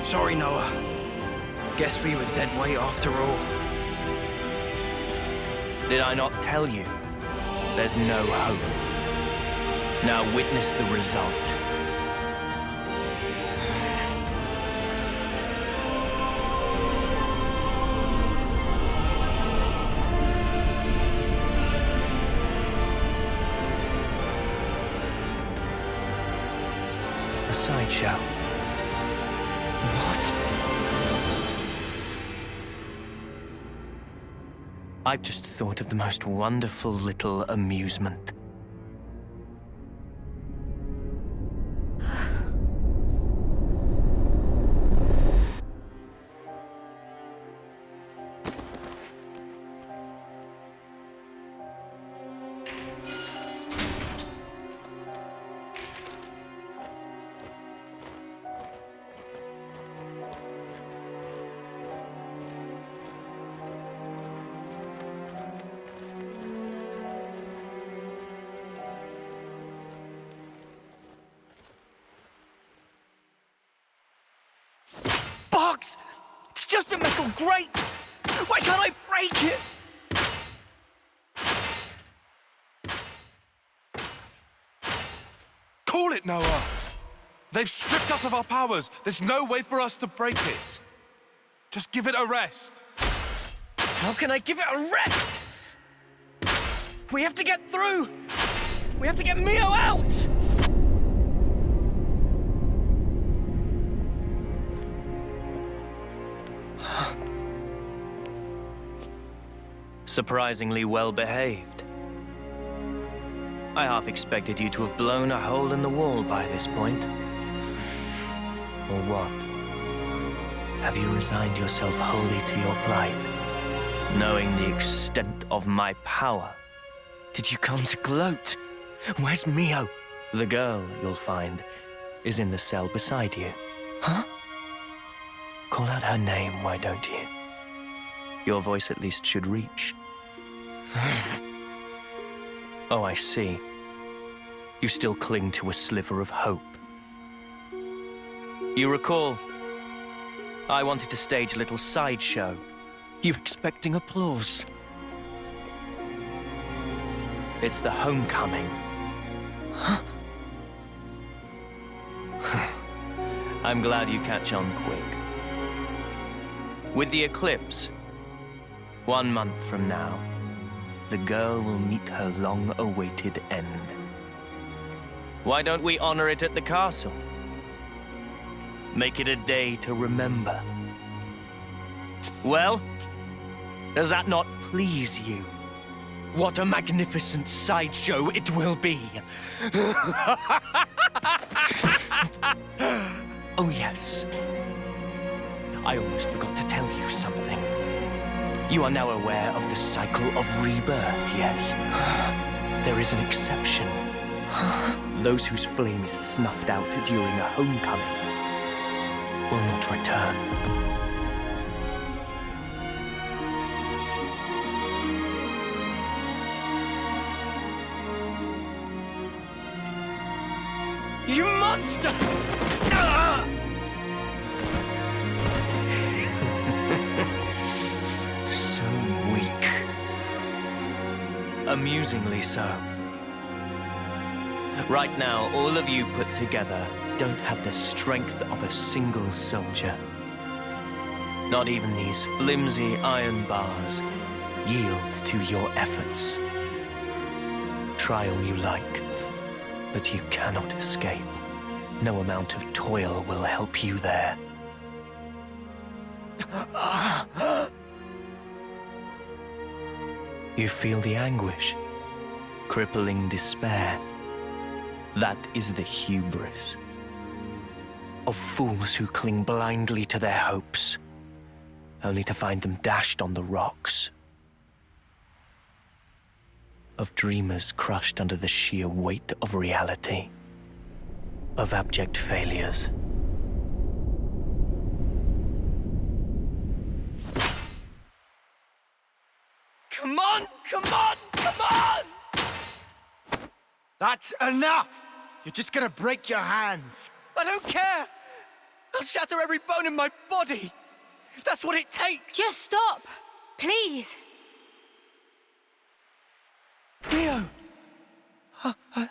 Sorry, Noah. Guess we were dead weight after all. Did I not tell you? There's no hope. Now witness the result. A sideshow. What? I've just thought of the most wonderful little amusement. Box! It's just a metal grate! Why can't I break it? Call it, Noah! They've stripped us of our powers. There's no way for us to break it. Just give it a rest. How can I give it a rest? We have to get through! We have to get Mio out! Surprisingly well behaved. I half expected you to have blown a hole in the wall by this point. Or what? Have you resigned yourself wholly to your plight? Knowing the extent of my power, did you come to gloat? Where's Mio? The girl, you'll find, is in the cell beside you. Huh? Call out her name, why don't you? Your voice at least should reach. Oh, I see. You still cling to a sliver of hope. You recall, I wanted to stage a little sideshow. You expecting applause? It's the homecoming. Huh? I'm glad you catch on quick. With the eclipse, 1 month from now, the girl will meet her long-awaited end. Why don't we honor it at the castle? Make it a day to remember. Well, does that not please you? What a magnificent sideshow it will be! Oh yes. I almost forgot to tell you something. You are now aware of the cycle of rebirth, yes? There is an exception. Those whose flame is snuffed out during a homecoming will not return. You monster! So weak. Amusingly so. Right now, all of you put together don't have the strength of a single soldier. Not even these flimsy iron bars yield to your efforts. Try all you like, but you cannot escape. No amount of toil will help you there. You feel the anguish, crippling despair. That is the hubris of fools who cling blindly to their hopes, only to find them dashed on the rocks. Of dreamers crushed under the sheer weight of reality. Of abject failures. Come on! Come on! Come on! That's enough! You're just gonna break your hands. I don't care! I'll shatter every bone in my body, if that's what it takes! Just stop! Please! Mio!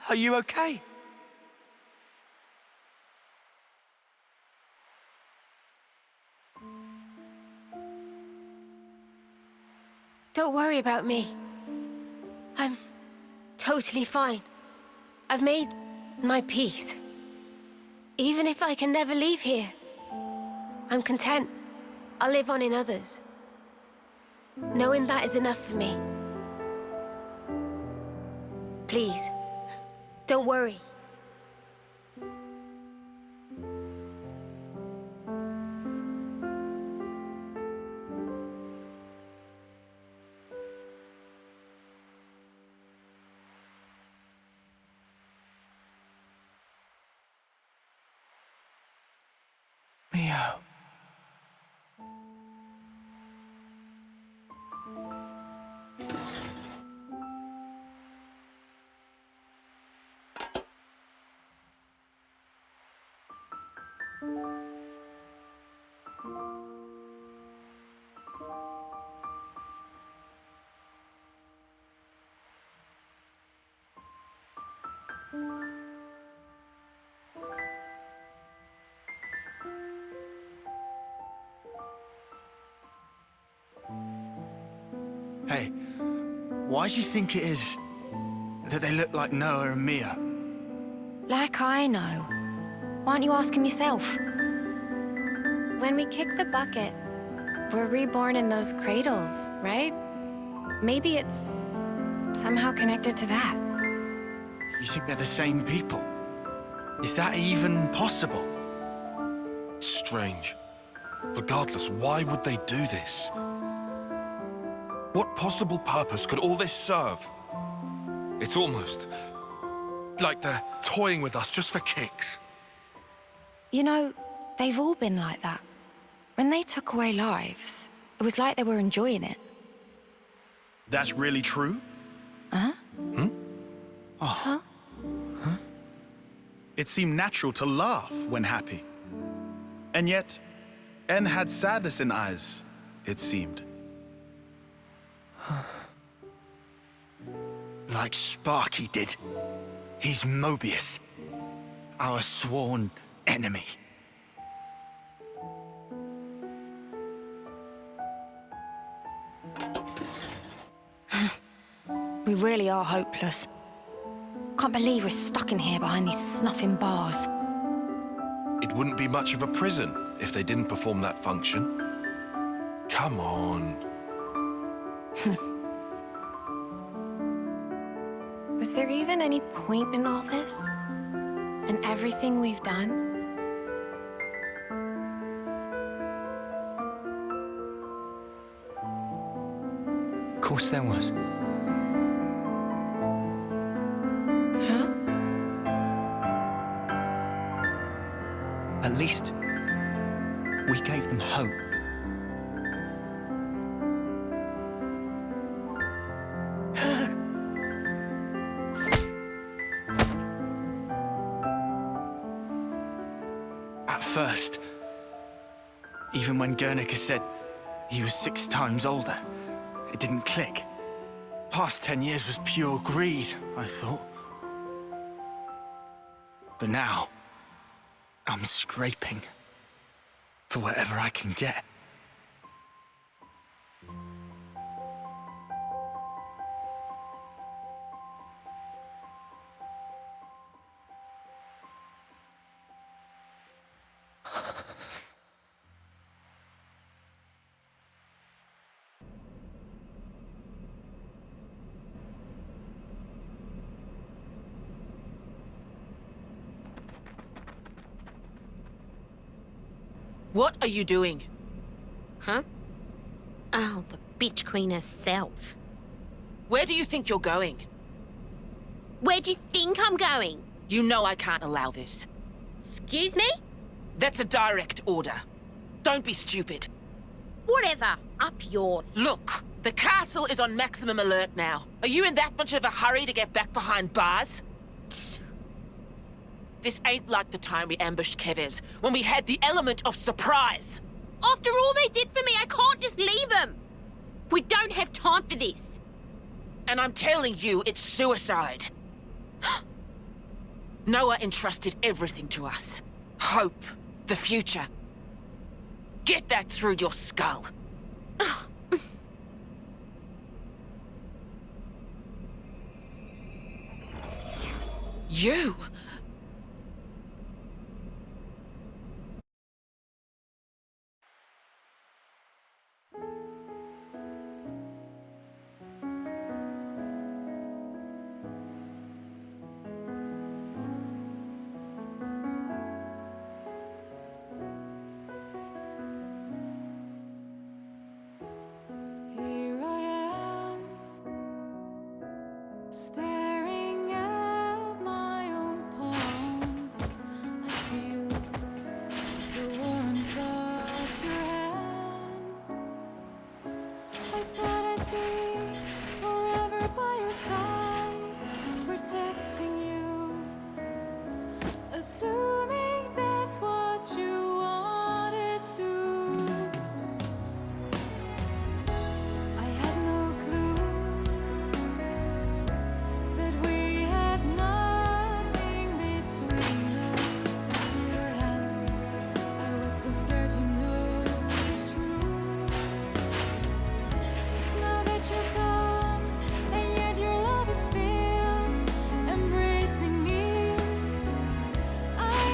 Are you okay? Don't worry about me. I'm totally fine. I've made my peace. Even if I can never leave here, I'm content. I'll live on in others. Knowing that is enough for me. Please, don't worry. Mio. Hey, why do you think it is that they look like Noah and Mia? Like I know. Why aren't you asking yourself? When we kick the bucket, we're reborn in those cradles, right? Maybe it's somehow connected to that. You think they're the same people? Is that even possible? Strange. Regardless, why would they do this? What possible purpose could all this serve? It's almost like they're toying with us just for kicks. You know, they've all been like that. When they took away lives, it was like they were enjoying it. That's really true? Huh? Oh. Huh? It seemed natural to laugh when happy. And yet, N had sadness in eyes, it seemed. Like Sparky did. He's Mobius, our sworn enemy. We really are hopeless. Can't believe we're stuck in here behind these snuffing bars. It wouldn't be much of a prison if they didn't perform that function. Come on. Was there even any point in all this? And everything we've done? Of course there was. Huh? At least, we gave them hope. At first, even when Guernica said he was 6 times older, it didn't click. Past 10 years was pure greed, I thought. But now, I'm scraping for whatever I can get. What are you doing? Huh? Oh, the bitch queen herself. Where do you think you're going? Where do you think I'm going? You know I can't allow this. Excuse me? That's a direct order. Don't be stupid. Whatever. Up yours. Look, the castle is on maximum alert now. Are you in that much of a hurry to get back behind bars? This ain't like the time we ambushed Kevez, when we had the element of surprise. After all they did for me, I can't just leave them. We don't have time for this. And I'm telling you, it's suicide. Noah entrusted everything to us. Hope, the future. Get that through your skull. You... Staring at my own palms, I feel the warmth of your hand. I thought I'd be forever by your side, protecting you, assuming that's what you wanted to. I had no clue that we had nothing between us. Perhaps I was so scared to know the truth. Now that you're gone, and yet your love is still embracing me, I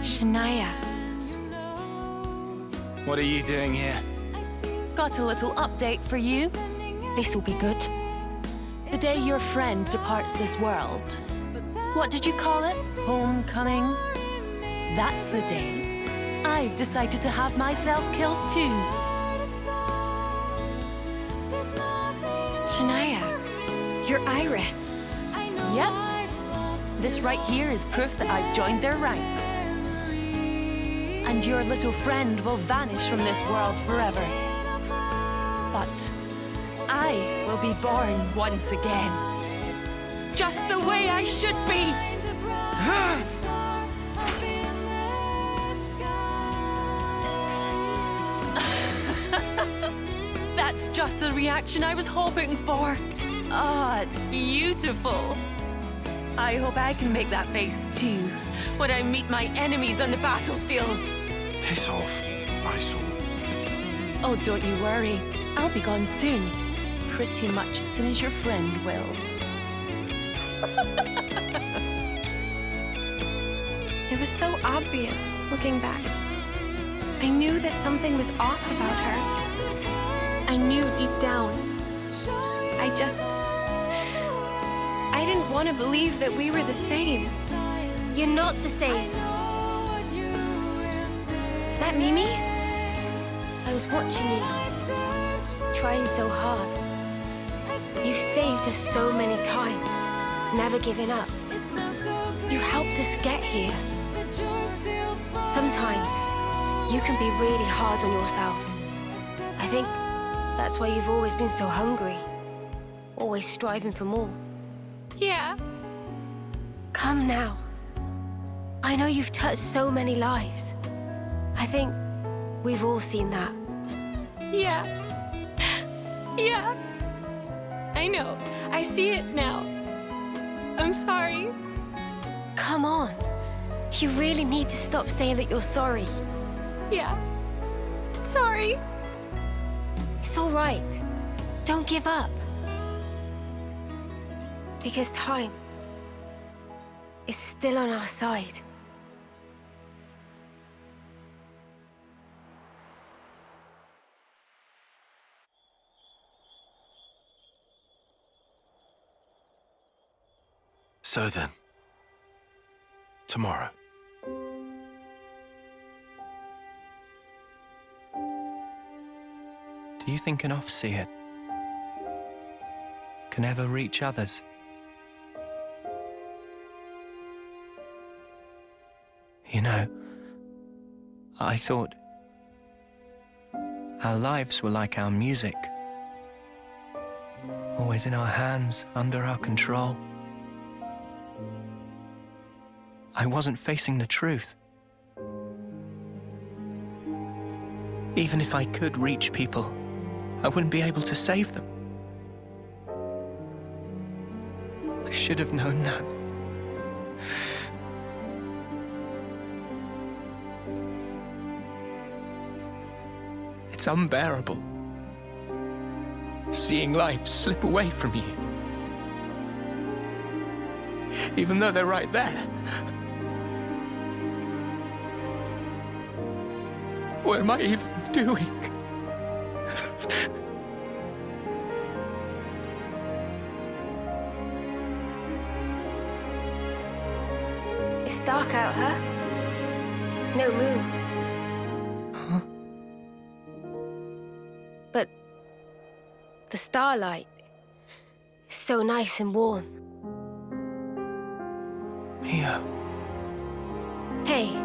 Shania. What are you doing here? Got a little update for you. This'll be good. The day your friend departs this world. What did you call it? Homecoming? That's the day I've decided to have myself killed too. Shania, you're Iris. Yep. This right here is proof that I've joined their ranks. And your little friend will vanish from this world forever. But I will be born once again. Just the way I should be. That's just the reaction I was hoping for. Ah, it's beautiful. I hope I can make that face too when I meet my enemies on the battlefield. Piss off, eyesore. Oh, don't you worry. I'll be gone soon. Pretty much as soon as your friend will. It was so obvious, looking back. I knew that something was off about her. I knew deep down. I didn't want to believe that we were the same. You're not the same. Is that Mimi? I was watching you, trying so hard. You've saved us so many times, never giving up. You helped us get here. Sometimes, you can be really hard on yourself. I think that's why you've always been so hungry. Always striving for more. Yeah. Come now. I know you've touched so many lives. I think we've all seen that. Yeah. Yeah. I know. I see it now. I'm sorry. Come on. You really need to stop saying that you're sorry. Yeah. Sorry. It's all right. Don't give up. Because time is still on our side. So then, tomorrow. Do you think an off-seer can ever reach others? You know, I thought our lives were like our music. Always in our hands, under our control. I wasn't facing the truth. Even if I could reach people, I wouldn't be able to save them. I should have known that. It's unbearable, seeing life slip away from you. Even though they're right there. What am I even doing? It's dark out, huh? No moon. Huh? But the starlight is so nice and warm. Mia. Hey,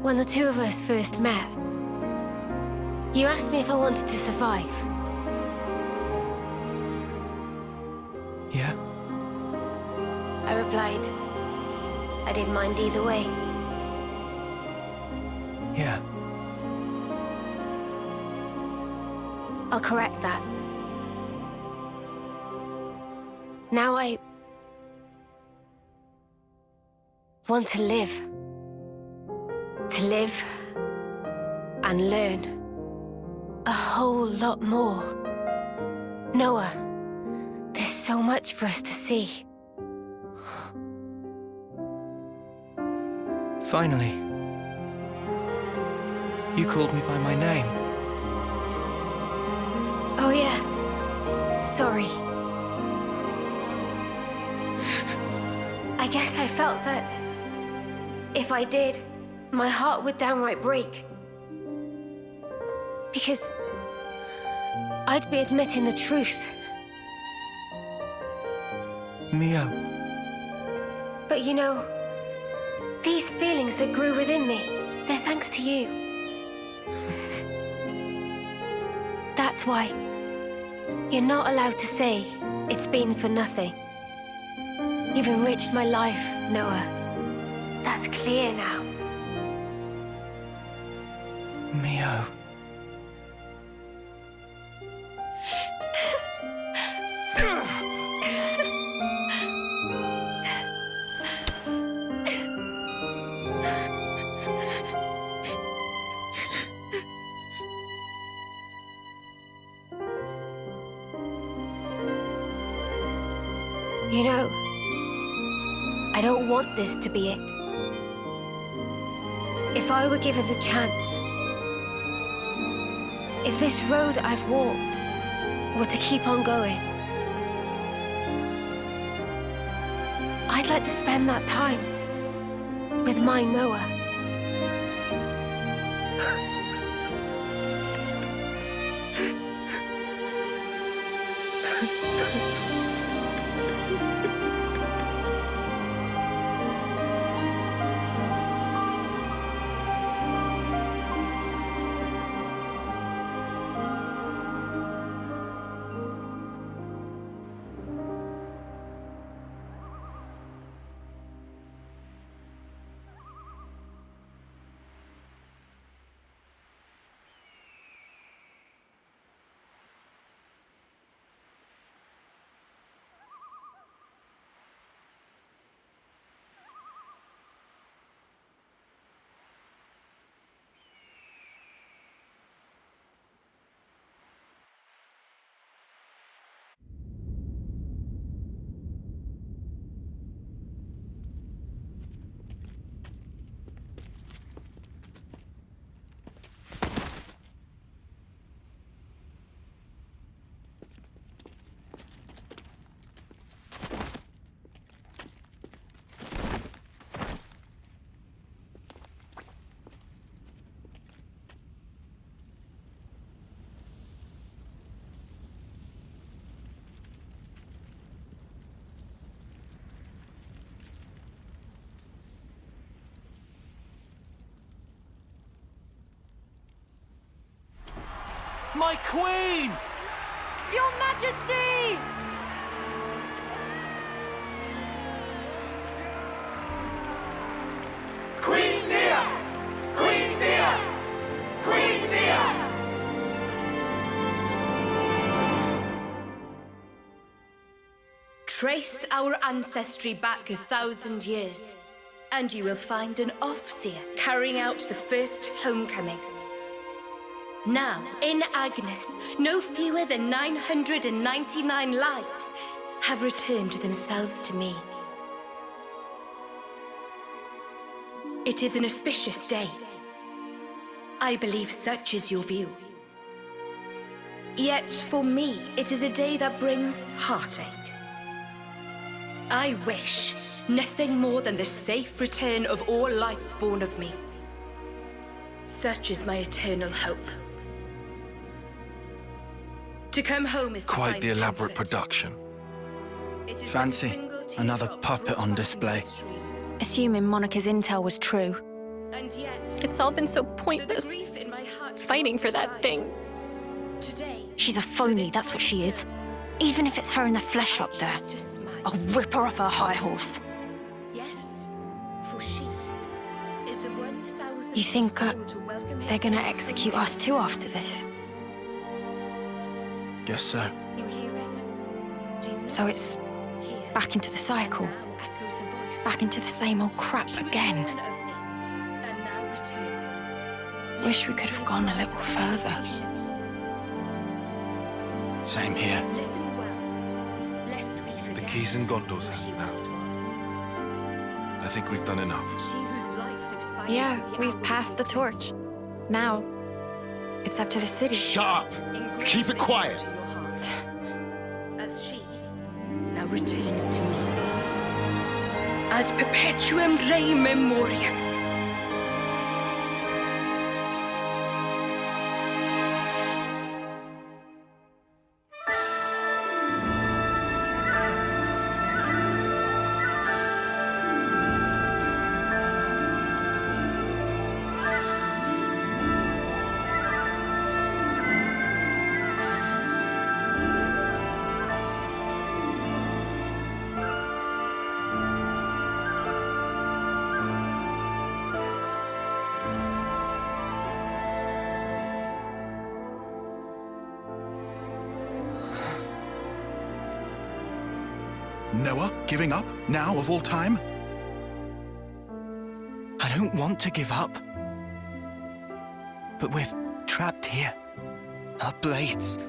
when the two of us first met, you asked me if I wanted to survive. Yeah? I replied, I didn't mind either way. Yeah. I'll correct that. Now I want to live. To live and learn a whole lot more. Noah, there's so much for us to see. Finally. You called me by my name. Oh, yeah. Sorry. I guess I felt that if I did, my heart would downright break. Because I'd be admitting the truth. Mio. But you know, these feelings that grew within me, they're thanks to you. That's why you're not allowed to say it's been for nothing. You've enriched my life, Noah. That's clear now. Mio. You know, I don't want this to be it. If I were given the chance, if this road I've walked were to keep on going, I'd like to spend that time with my Noah. My queen! Your Majesty! Queen Nia! Queen Nia! Queen Nia! Trace our ancestry back 1,000 years, and you will find an Offseer carrying out the first homecoming. Now, in Agnes, no fewer than 999 lives have returned themselves to me. It is an auspicious day. I believe such is your view. Yet, for me, it is a day that brings heartache. I wish nothing more than the safe return of all life born of me. Such is my eternal hope. To come home is to Quite find the elaborate comfort. production. Fancy another puppet on display. Assuming Monica's intel was true. And yet, It's all been so pointless. Fighting for that thing. She's a phony, that's what she is. Even if it's her in the flesh up there, I'll rip her off her high horse. Yes, for she is the 1,000th You think soul to welcome they're gonna execute us too after this? Guess so. You hear it? Do you So it's back into the cycle. echoes a voice? Back into the same old crap again. Born of me, and now returns. Wish we could have gone a little further. Same here. Listen well, lest we forget. The key's in Gondor's hands now. I think we've done enough. She whose life Yeah, we've passed the torch. Now, it's up to the city. Shut up! Keep it quiet! As she now returns to me. Ad perpetuum rei memoriam. Noah, giving up, now of all time? I don't want to give up. But we're trapped here. Our blades.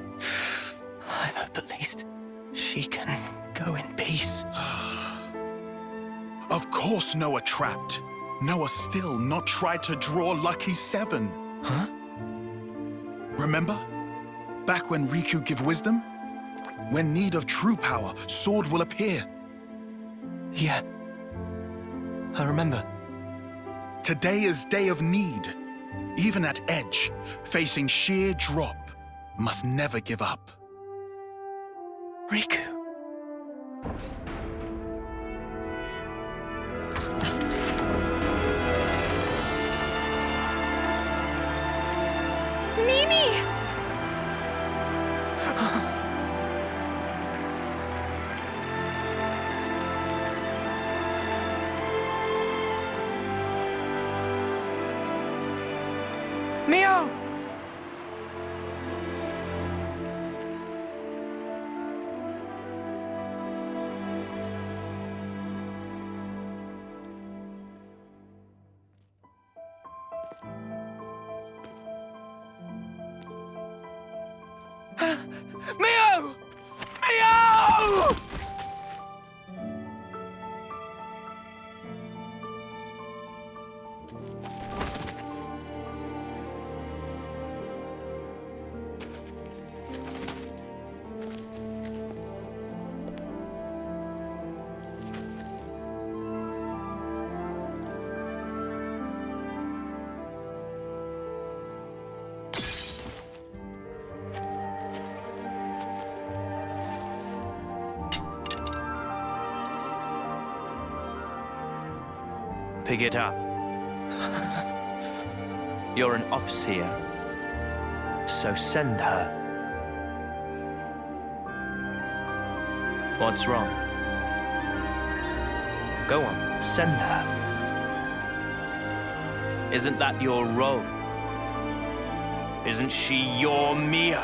I hope at least she can go in peace. Of course Noah trapped. Noah still not tried to draw Lucky 7. Huh? Remember? Back when Riku give wisdom? When need of true power, sword will appear. Yeah. I remember. Today is day of need. Even at edge, facing sheer drop, must never give up. Riku. Mimi! Mio! Mio! Mio! Pick it up. You're an Offseer, so send her. What's wrong? Go on, send her. Isn't that your role? Isn't she your Mio?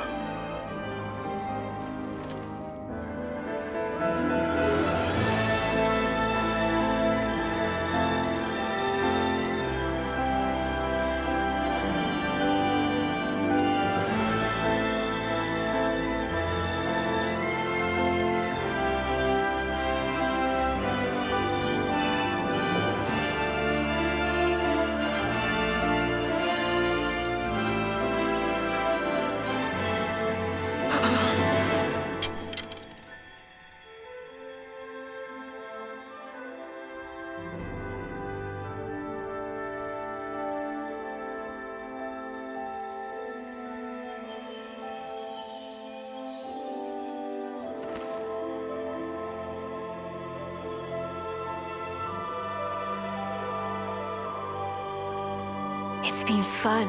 It's been fun,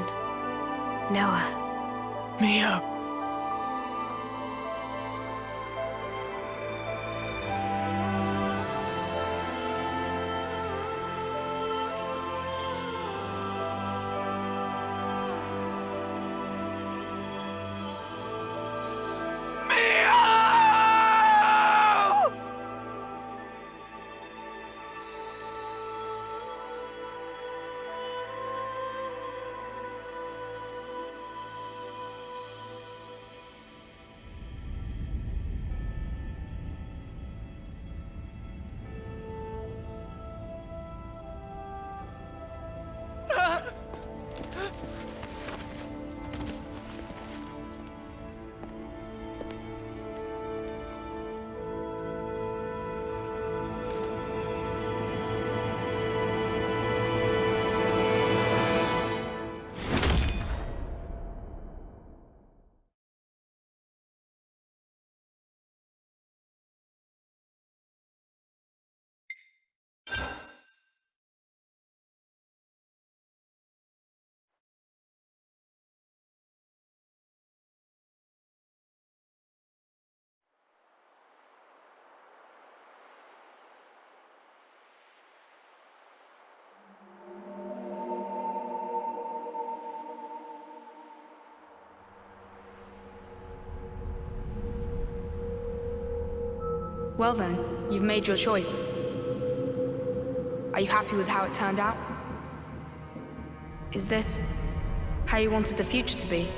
Noah. Mio! Well then, you've made your choice. Are you happy with how it turned out? Is this how you wanted the future to be?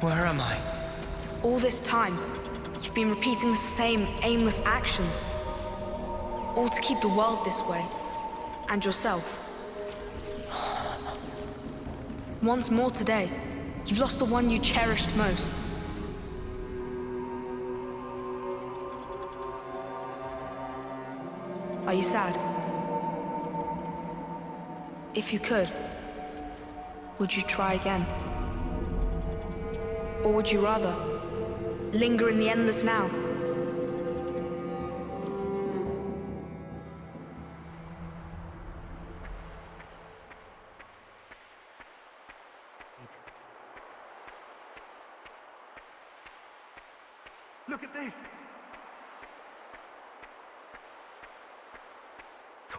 Where am I? All this time, you've been repeating the same aimless actions. All to keep the world this way. And yourself. Once more today, you've lost the one you cherished most. Are you sad? If you could, would you try again? Or would you rather linger in the endless now? Look at this!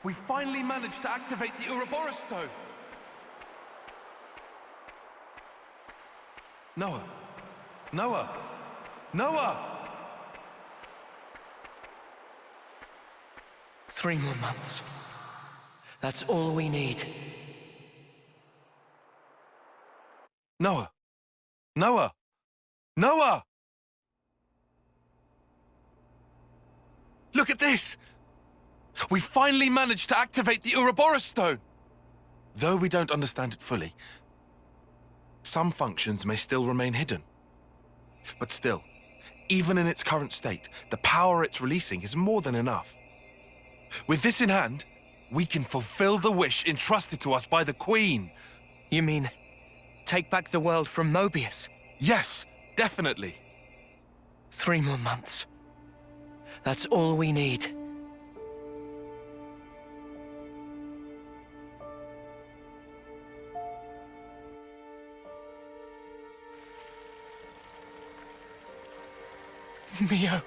We finally managed to activate the Ouroboros stone! Noah! Noah! Noah! 3 more months. That's all we need. Noah! Noah! Noah! Look at this! We finally managed to activate the Ouroboros stone! Though we don't understand it fully, some functions may still remain hidden. But still, even in its current state, the power it's releasing is more than enough. With this in hand, we can fulfill the wish entrusted to us by the Queen. You mean, take back the world from Mobius? Yes, definitely. 3 more months. That's all we need. Mio.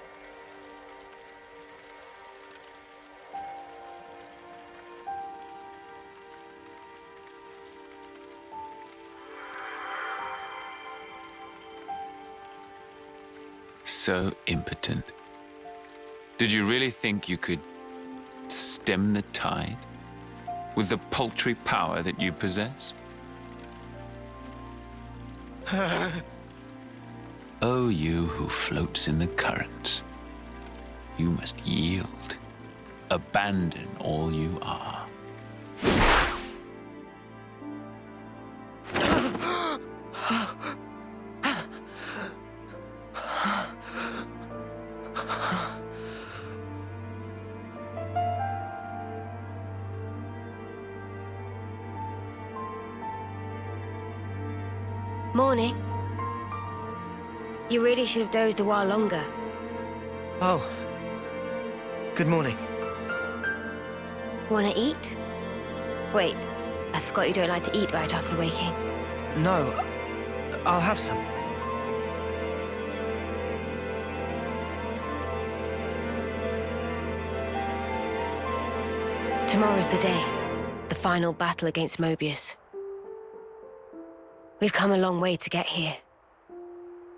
So impotent. Did you really think you could stem the tide with the paltry power that you possess? Oh, you who floats in the currents, you must yield, abandon all you are. Morning. You really should have dozed a while longer. Oh. Good morning. Wanna eat? Wait, I forgot you don't like to eat right after waking. No, I'll have some. Tomorrow's the day. The final battle against Mobius. We've come a long way to get here.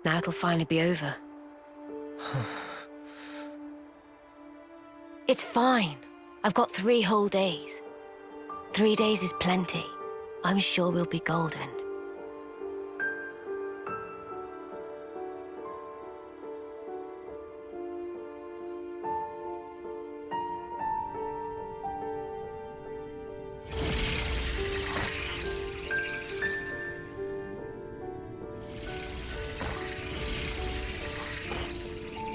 Now it'll finally be over. It's fine. I've got 3 whole days. 3 days is plenty. I'm sure we'll be golden.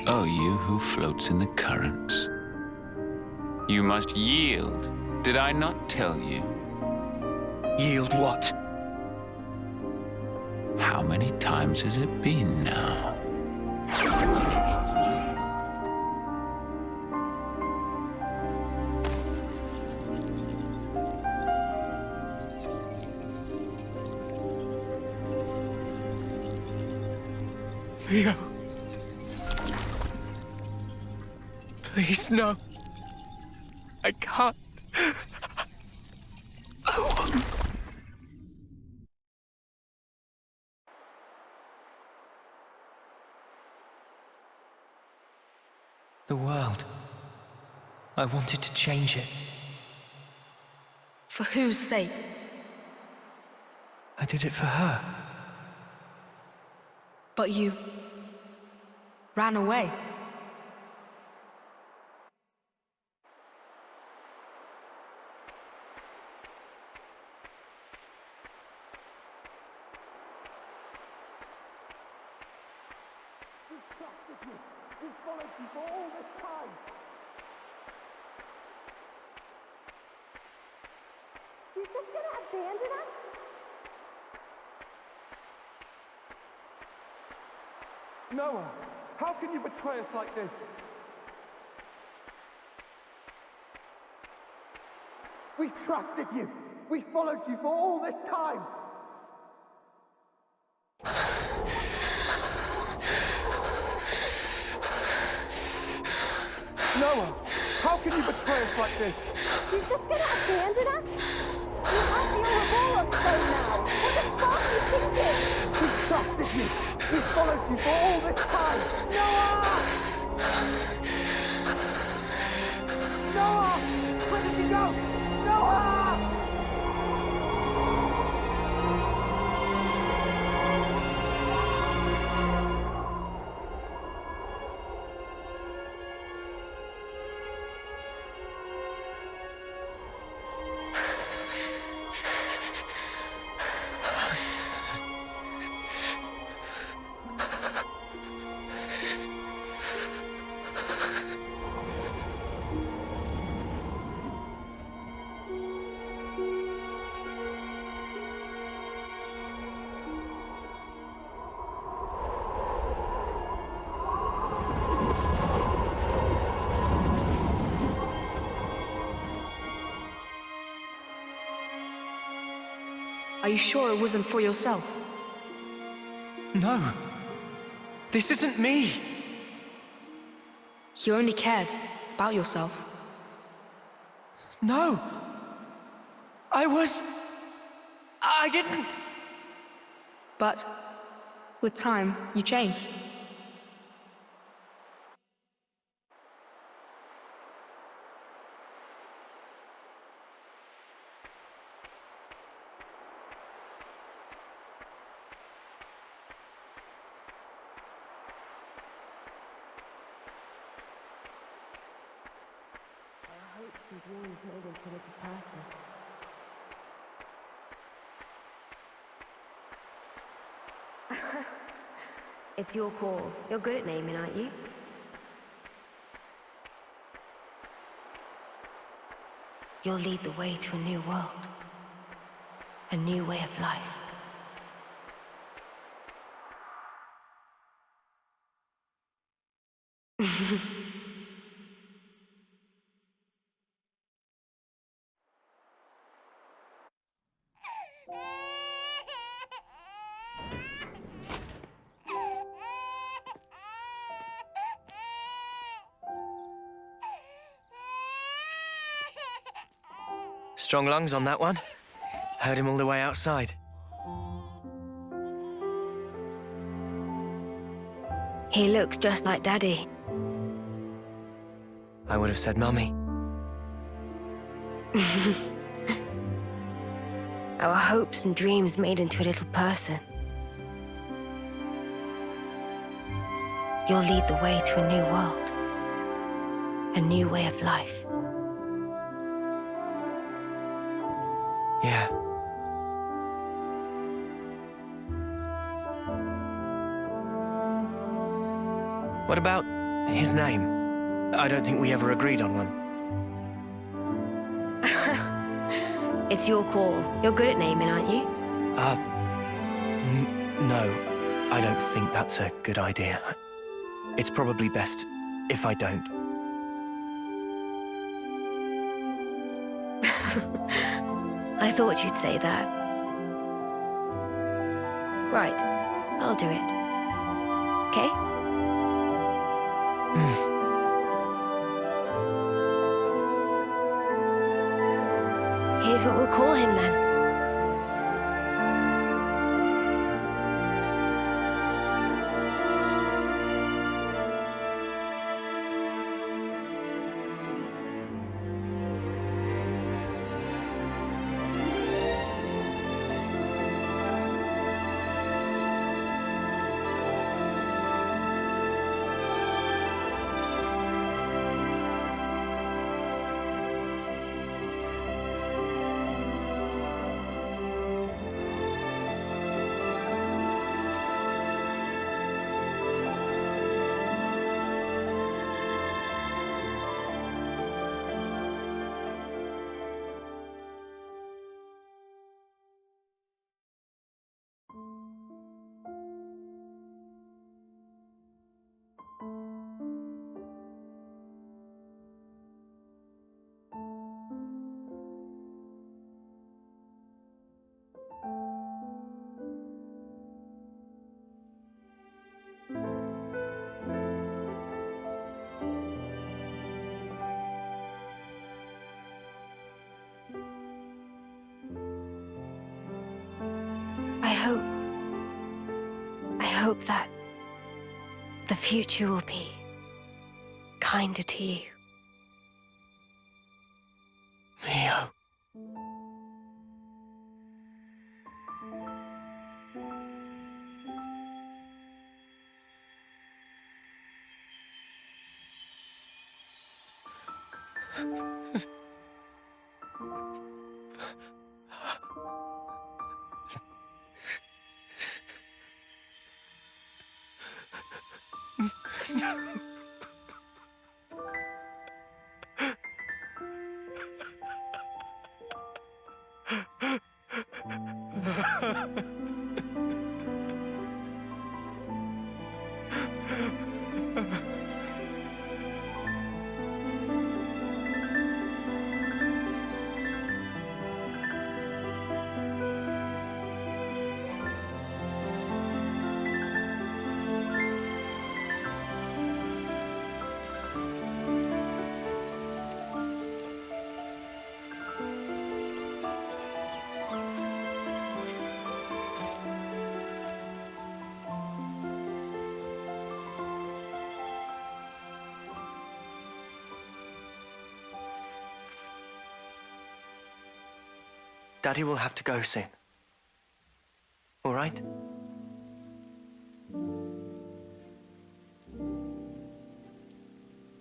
Oh, you who floats in the currents. You must yield. Did I not tell you? Yield what? How many times has it been now? Leo. Please, no. I can't. The world. I wanted to change it. For whose sake? I did it for her. But you ran away. We've followed you for all this time. You're just gonna abandon us? Noah, how can you betray us like this? We trusted you. We followed you for all this time. Noah, how can you betray us like this? You're just gonna abandon us? You have the Ouroboros stone now. What the fuck are you thinking? We trusted you. We followed you for all this time. Noah! Noah! Where did you go? Noah! Are you sure it wasn't for yourself? No. This isn't me. You only cared about yourself. No. I didn't. But with time, you changed. It's your call. You're good at naming, aren't you? You'll lead the way to a new world. A new way of life. Strong lungs on that one. Heard him all the way outside. He looks just like Daddy. I would have said Mummy. Our hopes and dreams made into a little person. You'll lead the way to a new world. A new way of life. Yeah. What about his name? I don't think we ever agreed on one. It's your call. You're good at naming, aren't you? No. I don't think that's a good idea. It's probably best if I don't. I thought you'd say that. Right, I'll do it. okay? Here's what we'll call him then. I hope that the future will be kinder to you. Mio. Daddy will have to go soon. All right?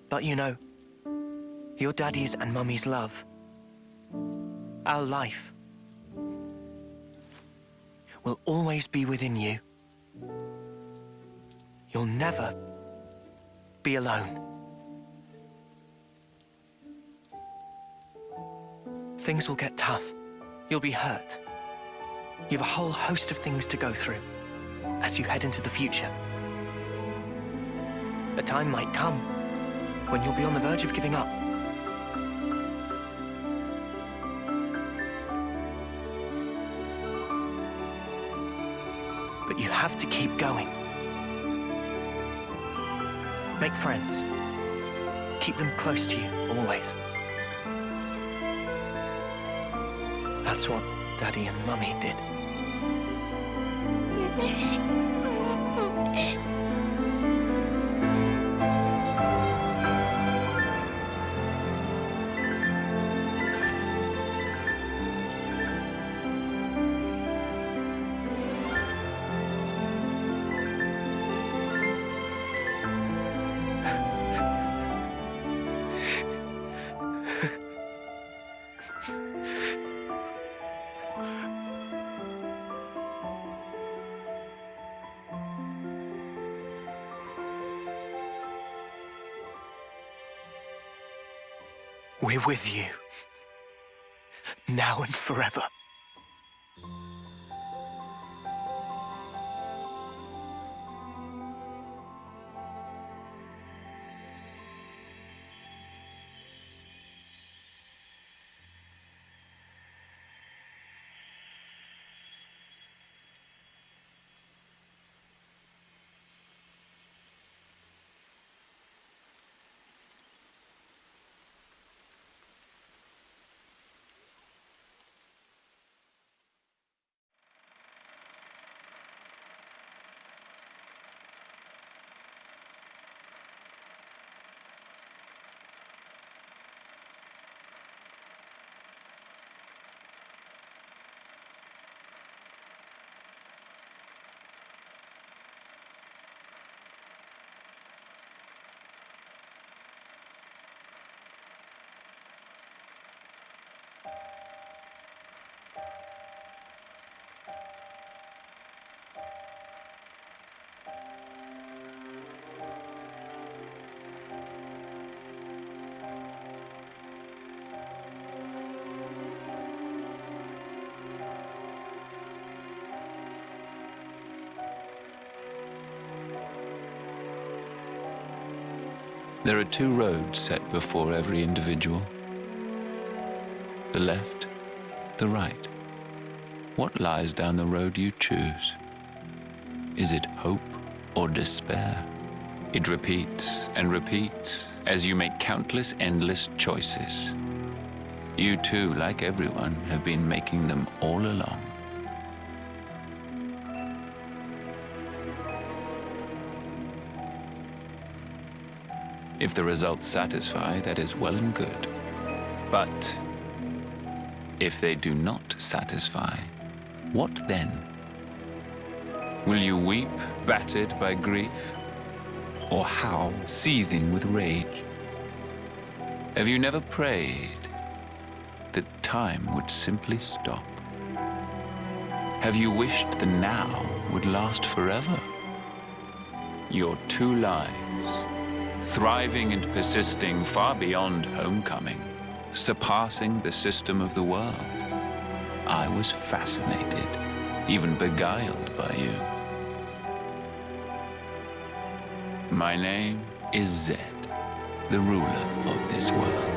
But you know, your daddy's and mummy's love, our life, will always be within you. You'll never be alone. Things will get tough. You'll be hurt. You have a whole host of things to go through as you head into the future. A time might come when you'll be on the verge of giving up. But you have to keep going. Make friends. Keep them close to you, always. That's what Daddy and Mummy did. We're with you, now and forever. There are two roads set before every individual. The left, the right. What lies down the road you choose? Is it hope or despair? It repeats and repeats as you make countless endless choices. You too, like everyone, have been making them all along. If the results satisfy, that is well and good. But if they do not satisfy, what then? Will you weep, battered by grief, or howl, seething with rage? Have you never prayed that time would simply stop? Have you wished the now would last forever? Your two lives, thriving and persisting far beyond homecoming, surpassing the system of the world. I was fascinated, even beguiled by you. My name is Zed, the ruler of this world.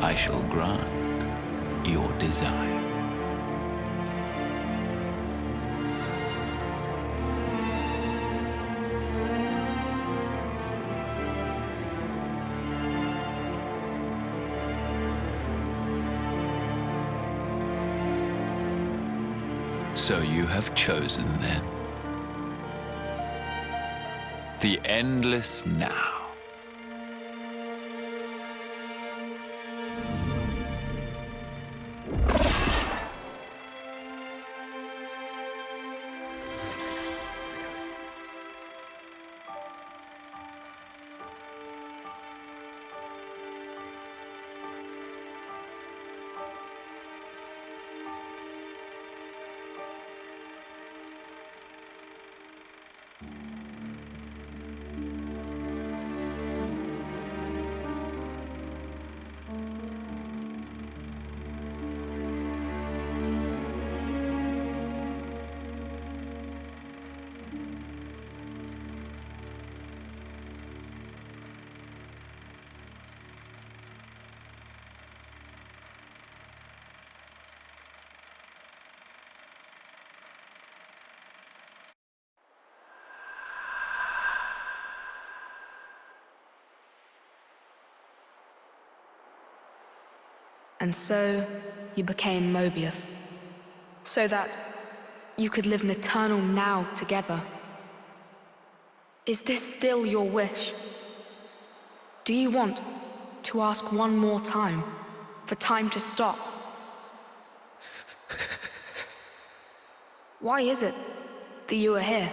I shall grant your desire. So you have chosen, then, the endless now. And so you became Mobius, so that you could live an eternal now together. Is this still your wish? Do you want to ask one more time for time to stop? Why is it that you are here?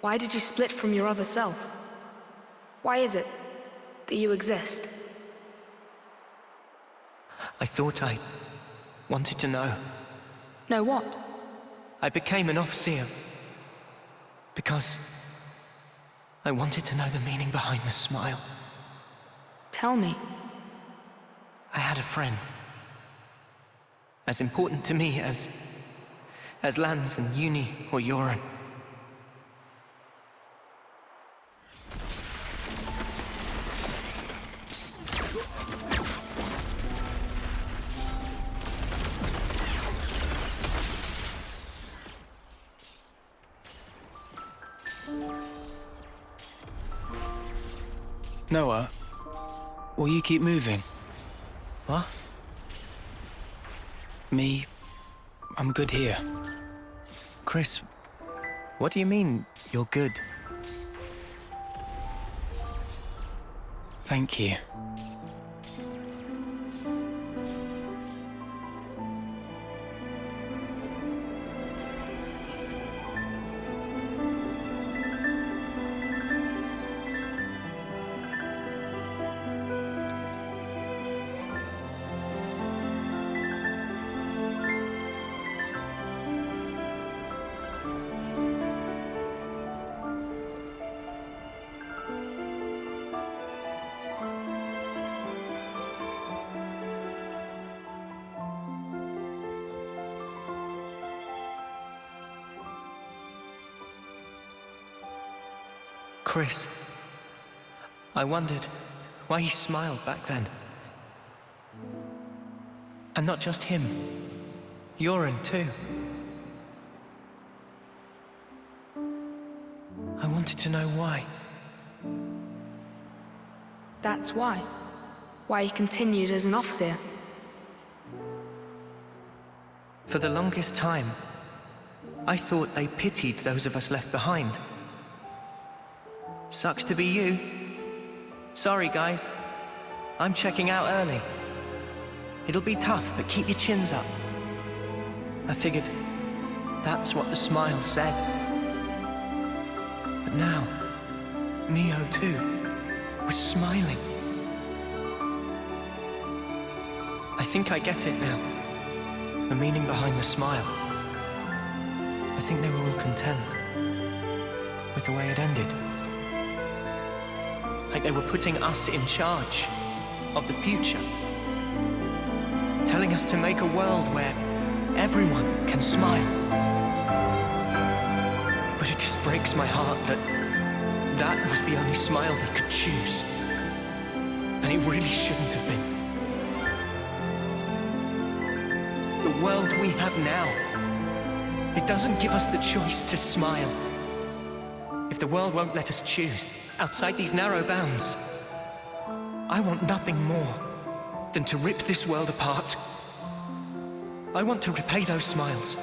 Why did you split from your other self? Why is it that you exist? I thought I wanted to know. Know what? I became an officer because I wanted to know the meaning behind the smile. Tell me. I had a friend, as important to me as Lance and Uni or Yoren. Noah, will you keep moving? What? Me, I'm good here. Chris, what do you mean, you're good? Thank you. Chris, I wondered why he smiled back then. And not just him, Yoren too. I wanted to know why. That's why. Why he continued as an officer. For the longest time, I thought they pitied those of us left behind. Sucks to be you. Sorry, guys. I'm checking out early. It'll be tough, but keep your chins up. I figured that's what the smile said. But now, Mio too was smiling. I think I get it now. The meaning behind the smile. I think they were all content with the way it ended. Like they were putting us in charge of the future. Telling us to make a world where everyone can smile. But it just breaks my heart that that was the only smile they could choose. And it really shouldn't have been. The world we have now, it doesn't give us the choice to smile. If the world won't let us choose, outside these narrow bounds, I want nothing more than to rip this world apart. I want to repay those smiles.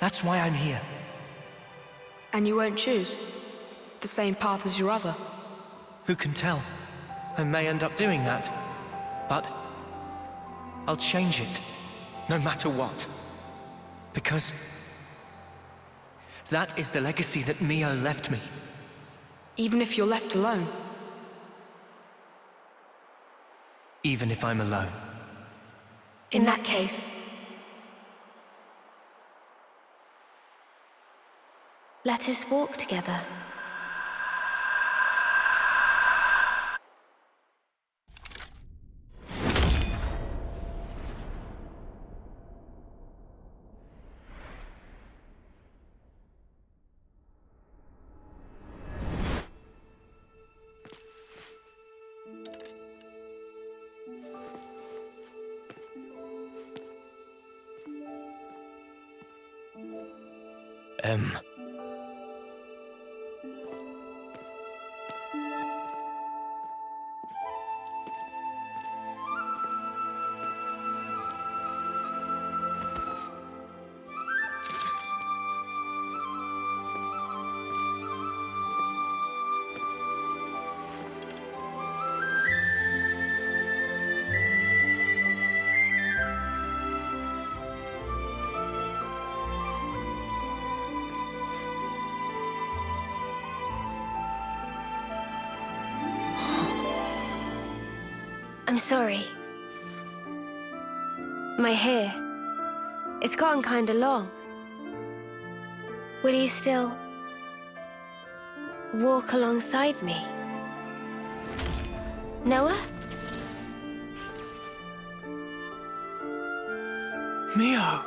That's why I'm here. And you won't choose the same path as your other? Who can tell? I may end up doing that, but I'll change it, no matter what. Because that is the legacy that Mio left me. Even if you're left alone? Even if I'm alone. In that case, let us walk together. I'm sorry. My hair, it's gotten kinda long. Will you still walk alongside me? Noah? Mio!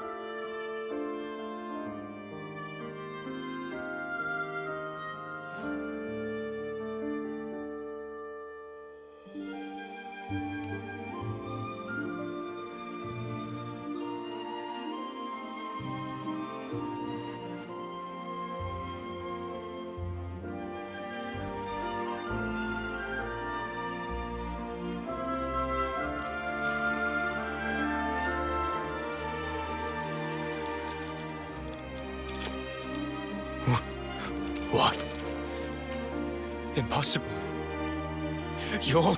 What? Impossible. You're...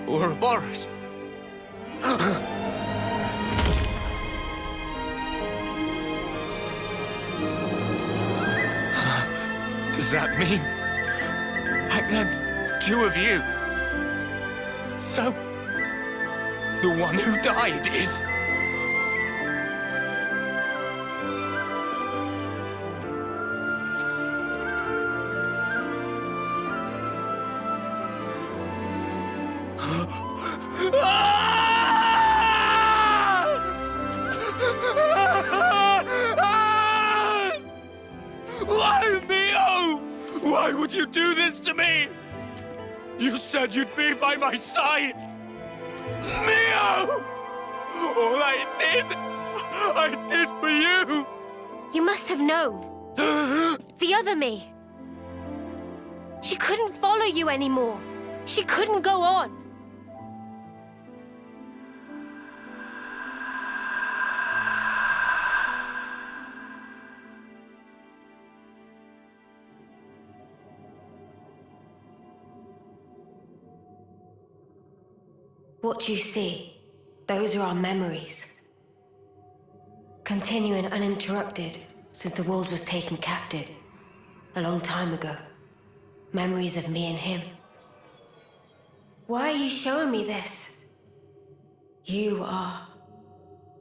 Ouroboros. Does that mean... back then, the two of you... So... the one who died is... you do this to me? You said you'd be by my side! Mio! All I did for you! You must have known. The other me. She couldn't follow you anymore. She couldn't go on. What you see, those are our memories. Continuing uninterrupted since the world was taken captive a long time ago. Memories of me and him. Why are you showing me this? You are...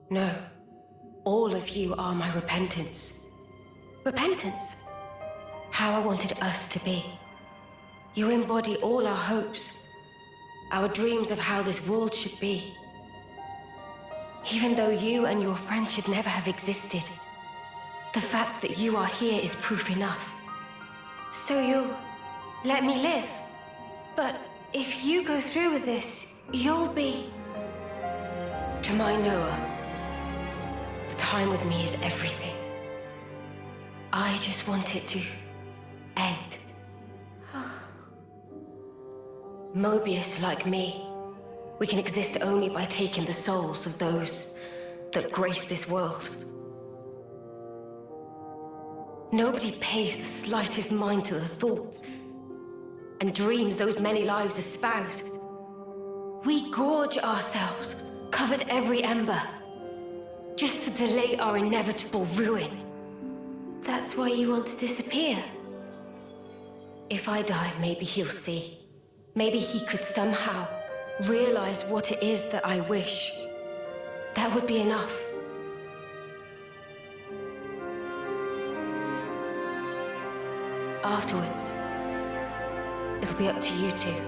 No. All of you are my repentance. Repentance? How I wanted us to be. You embody all our hopes. Our dreams of how this world should be. Even though you and your friends should never have existed, the fact that you are here is proof enough. So you'll let me live. But if you go through with this, you'll be... To my Noah, the time with me is everything. I just want it to end. Mobius, like me, we can exist only by taking the souls of those that grace this world. Nobody pays the slightest mind to the thoughts and dreams those many lives espouse. We gorge ourselves, covered every ember, just to delay our inevitable ruin. That's why you want to disappear. If I die, maybe he'll see. Maybe he could somehow realize what it is that I wish. That would be enough. Afterwards, it'll be up to you two.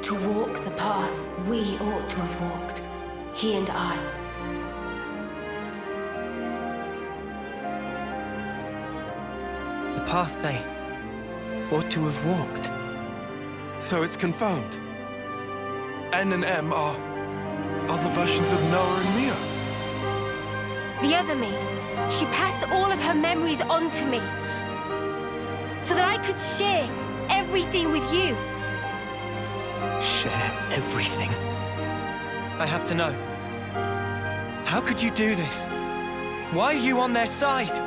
To walk the path we ought to have walked, he and I. The path they ought to have walked. So it's confirmed. N and M are other versions of Noah and Mio. The other me, she passed all of her memories on to me, so that I could share everything with you. Share everything? I have to know. How could you do this? Why are you on their side?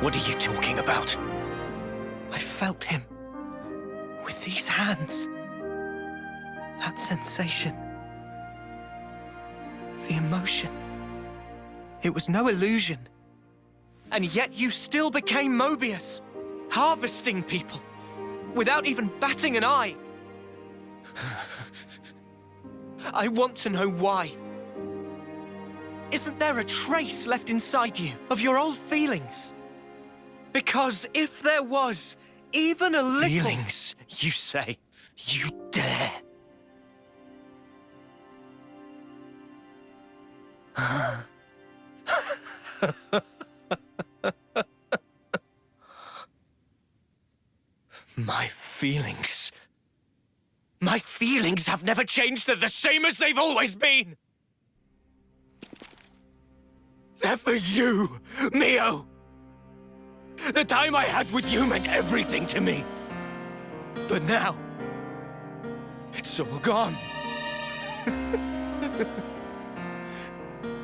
What are you talking about? I felt him. With these hands. That sensation. The emotion. It was no illusion. And yet you still became Mobius. Harvesting people. Without even batting an eye. I want to know why. Isn't there a trace left inside you of your old feelings? Because if there was even a little... Feelings, you say? You dare? My feelings... My feelings have never changed. They're the same as they've always been. They're for you, Mio. The time I had with you meant everything to me. But now, it's all gone.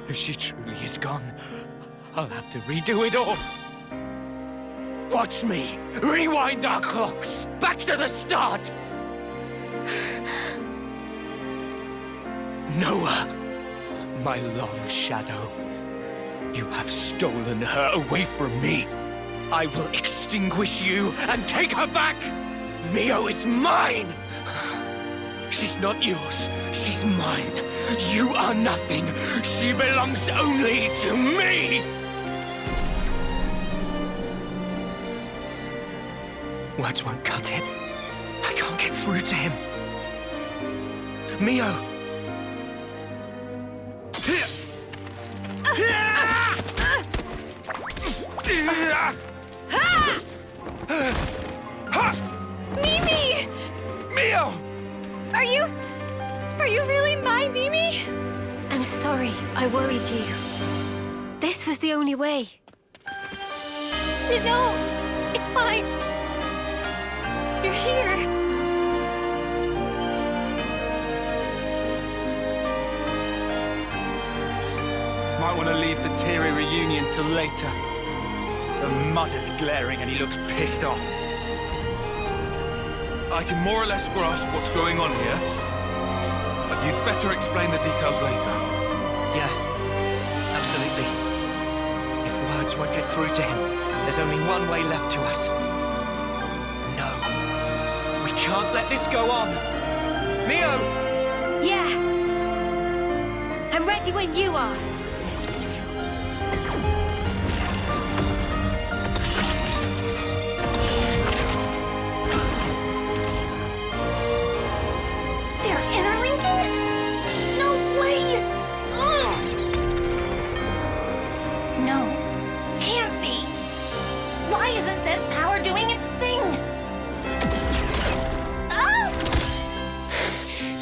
If she truly is gone, I'll have to redo it all. Watch me rewind our clocks back to the start. Noah, my long shadow, you have stolen her away from me. I will extinguish you and take her back! Mio is mine! She's not yours, she's mine. You are nothing. She belongs only to me! Words won't cut it. I can't get through to him. Mio! Are you really my Mimi? I'm sorry I worried you. This was the only way. No, it's fine. You're here. Might want to leave the teary reunion till later. The mud is glaring and he looks pissed off. I can more or less grasp what's going on here, but you'd better explain the details later. Yeah, absolutely. If words won't get through to him, there's only one way left to us. No. We can't let this go on. Mio! Yeah. I'm ready when you are.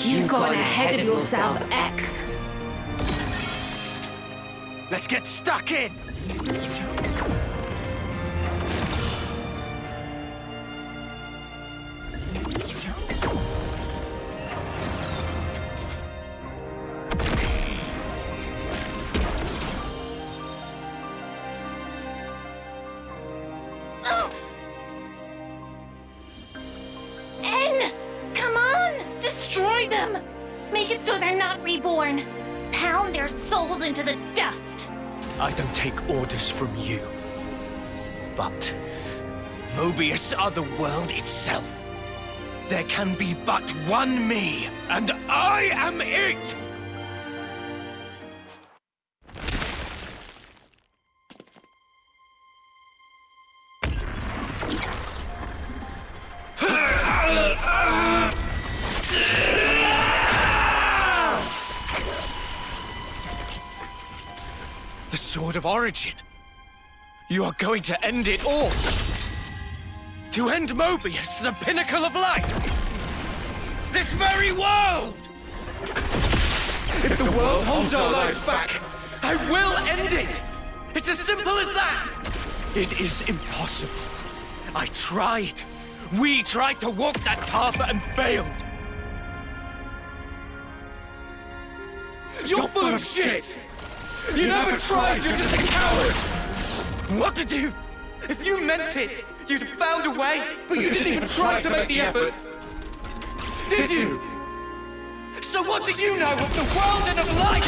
You've gone ahead of yourself, X. Let's get stuck in! Reborn. Pound their souls into the dust. I don't take orders from you. But Mobius are the world itself. There can be but one me, and I am it! The Sword of Origin. You are going to end it all. To end Mobius, the pinnacle of life. This very world! If the world holds our lives back, I will end it! It's as simple as that! It is impossible. I tried. We tried to walk that path and failed. You're full of shit! You never tried, you're just a coward! What did you? If you meant it, you'd have found a way, but you didn't even try to make the effort. Did you? So what do you know of the world and of life?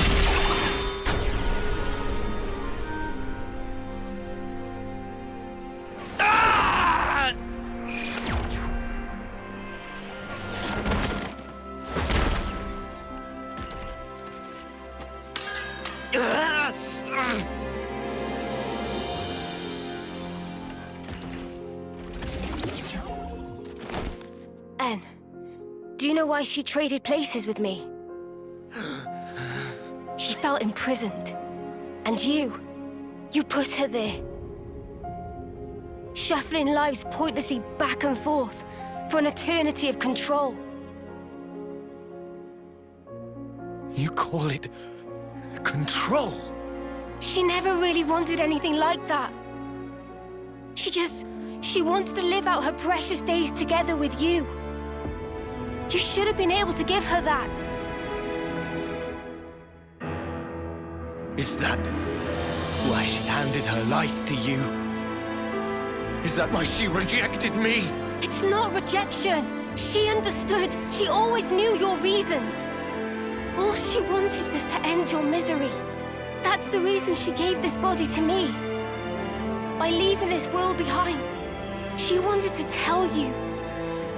Ah! Anne, do you know why she traded places with me? She felt imprisoned. And you put her there. Shuffling lives pointlessly back and forth for an eternity of control. You call it control? She never really wanted anything like that. She wanted to live out her precious days together with you. You should have been able to give her that. Is that why she handed her life to you? Is that why she rejected me? It's not rejection. She understood. She always knew your reasons. All she wanted was to end your misery. That's the reason she gave this body to me. By leaving this world behind, she wanted to tell you.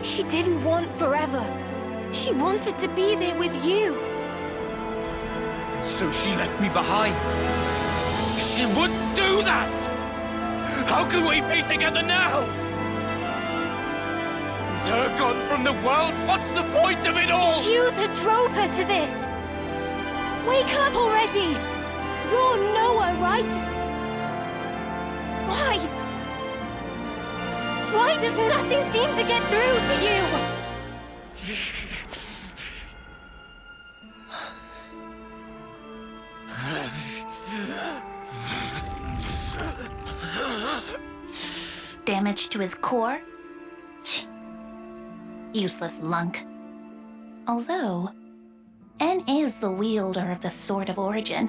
She didn't want forever. She wanted to be there with you. And so she left me behind. She wouldn't do that! How can we be together now? With her gone from the world, what's the point of it all? It's you that drove her to this. Wake up already! You're Noah, right? Why? Why does nothing seem to get through to you? damage to his core? Useless lunk. Although, N is the wielder of the Sword of Origin.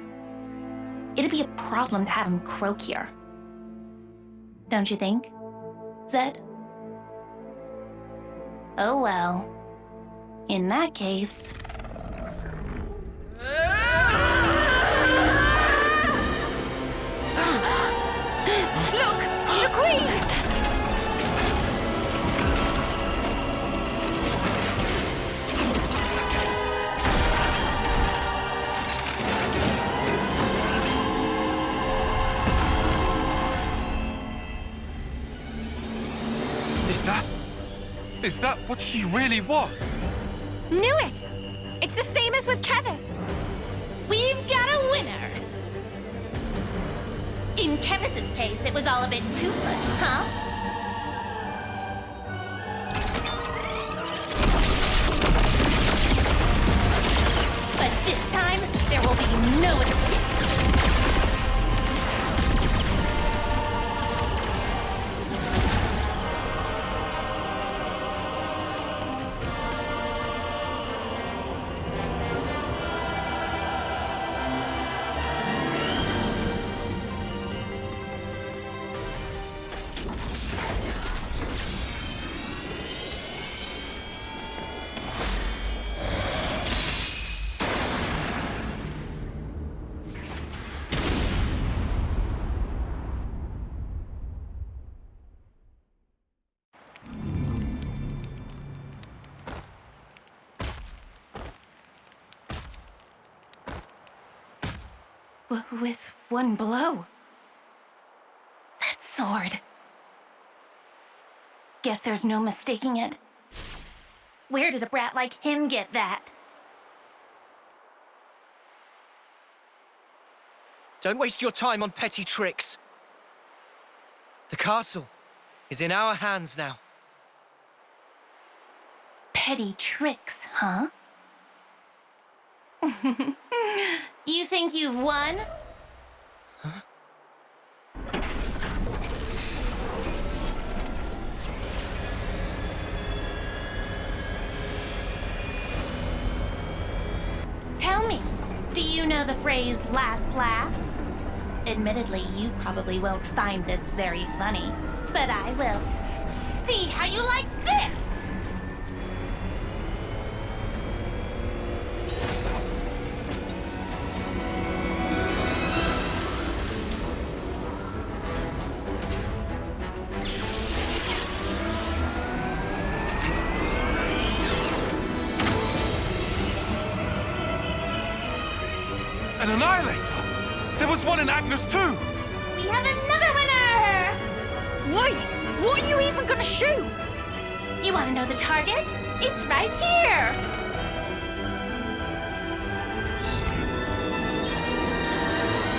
It'd be a problem to have him croak here. Don't you think, Zed? Oh well. In that case... Look! The Queen! Is that what she really was? Knew it! It's the same as with Kevis. We've got a winner! In Kevis's case, it was all a bit toothless, huh? But this time, there will be no escape. With one blow. That sword. Guess there's no mistaking it. Where did a brat like him get that? Don't waste your time on petty tricks. The castle is in our hands now. Petty tricks, huh? You think you've won? Huh? Tell me, do you know the phrase last laugh? Admittedly, you probably won't find this very funny, but I will. See how you like this! An Annihilator! There was one in Agnes too! We have another winner! Wait! What are you even gonna shoot? You want to know the target? It's right here!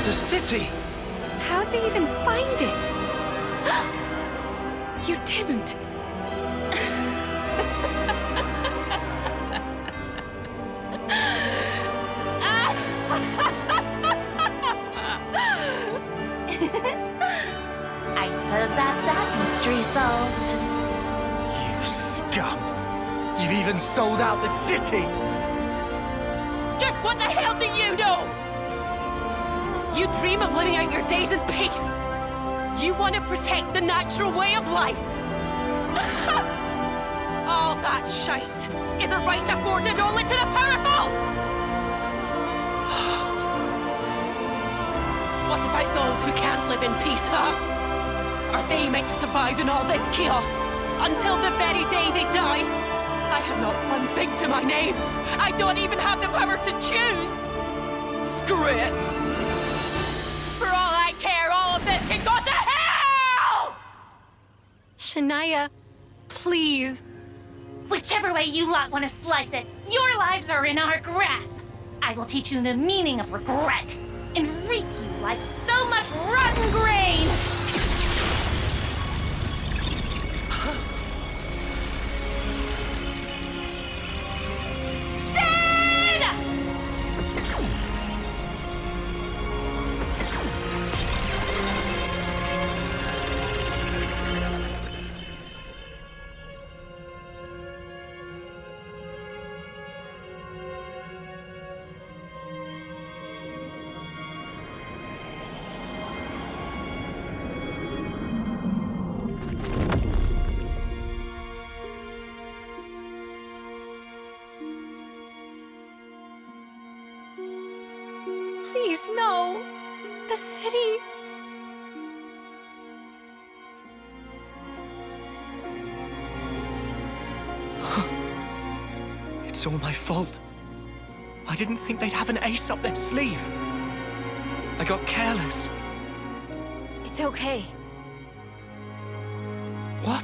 The city! How'd they even find it? You didn't. I suppose that's that mystery solved. You scum! You've even sold out the city! Just what the hell do you know? You dream of living out your days in peace. You want to protect the natural way of life. All that shite is a right afforded only to the powerful. What about those who can't live in peace, huh? Are they meant to survive in all this chaos until the very day they die? I have not one thing to my name. I don't even have the power to choose. Screw it. For all I care, all of this can go to hell! Shania, please. Whichever way you lot want to slice it, your lives are in our grasp. I will teach you the meaning of regret and reap you like so much rotten grain. Please, no. The city. It's all my fault. I didn't think they'd have an ace up their sleeve. I got careless. It's okay. What?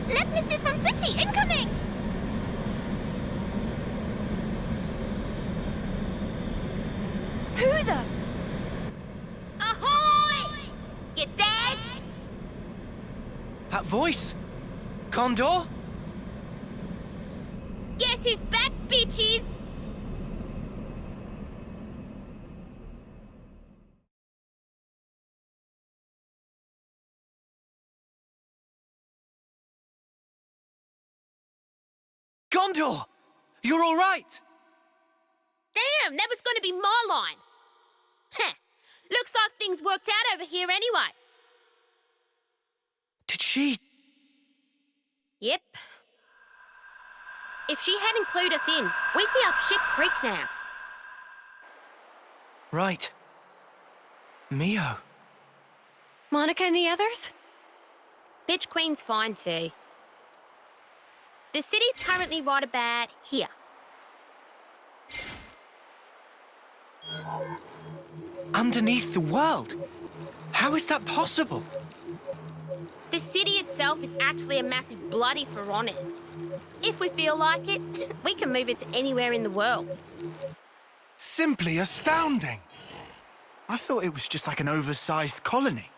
Left missiles from city incoming! Who the? Ahoy! You dead? That voice? Condor? Guess who's back, bitches? Gondor! You're all right! Damn, that was going to be my line. Heh. Looks like things worked out over here anyway. Did she? Yep. If she hadn't clued us in, we'd be up Ship Creek now. Right. Mio. Monica and the others? Bitch Queen's fine too. The city's currently right about here. Underneath the world? How is that possible? The city itself is actually a massive bloody for honest. If we feel like it, we can move it to anywhere in the world. Simply astounding. I thought it was just like an oversized colony.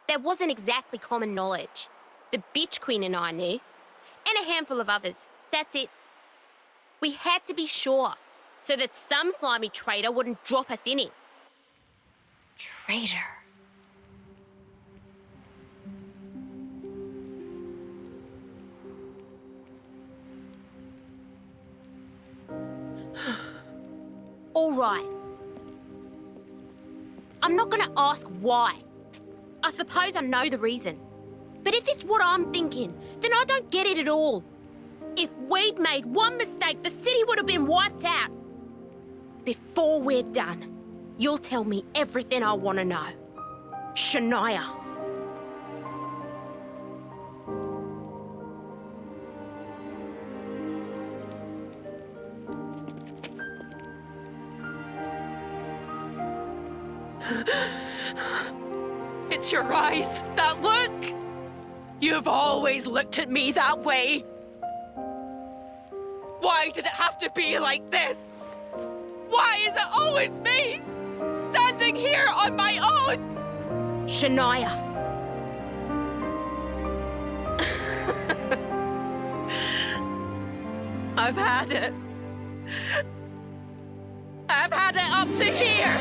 That wasn't exactly common knowledge. The Bitch Queen and I knew. And a handful of others. That's it. We had to be sure, so that some slimy traitor wouldn't drop us in it. Traitor. All right. I'm not gonna ask why. I suppose I know the reason. But if it's what I'm thinking, then I don't get it at all. If we'd made one mistake, the city would have been wiped out. Before we're done, you'll tell me everything I want to know. Shania. It's your eyes, that look! You've always looked at me that way. Why did it have to be like this? Why is it always me, standing here on my own? Shania. I've had it. I've had it up to here.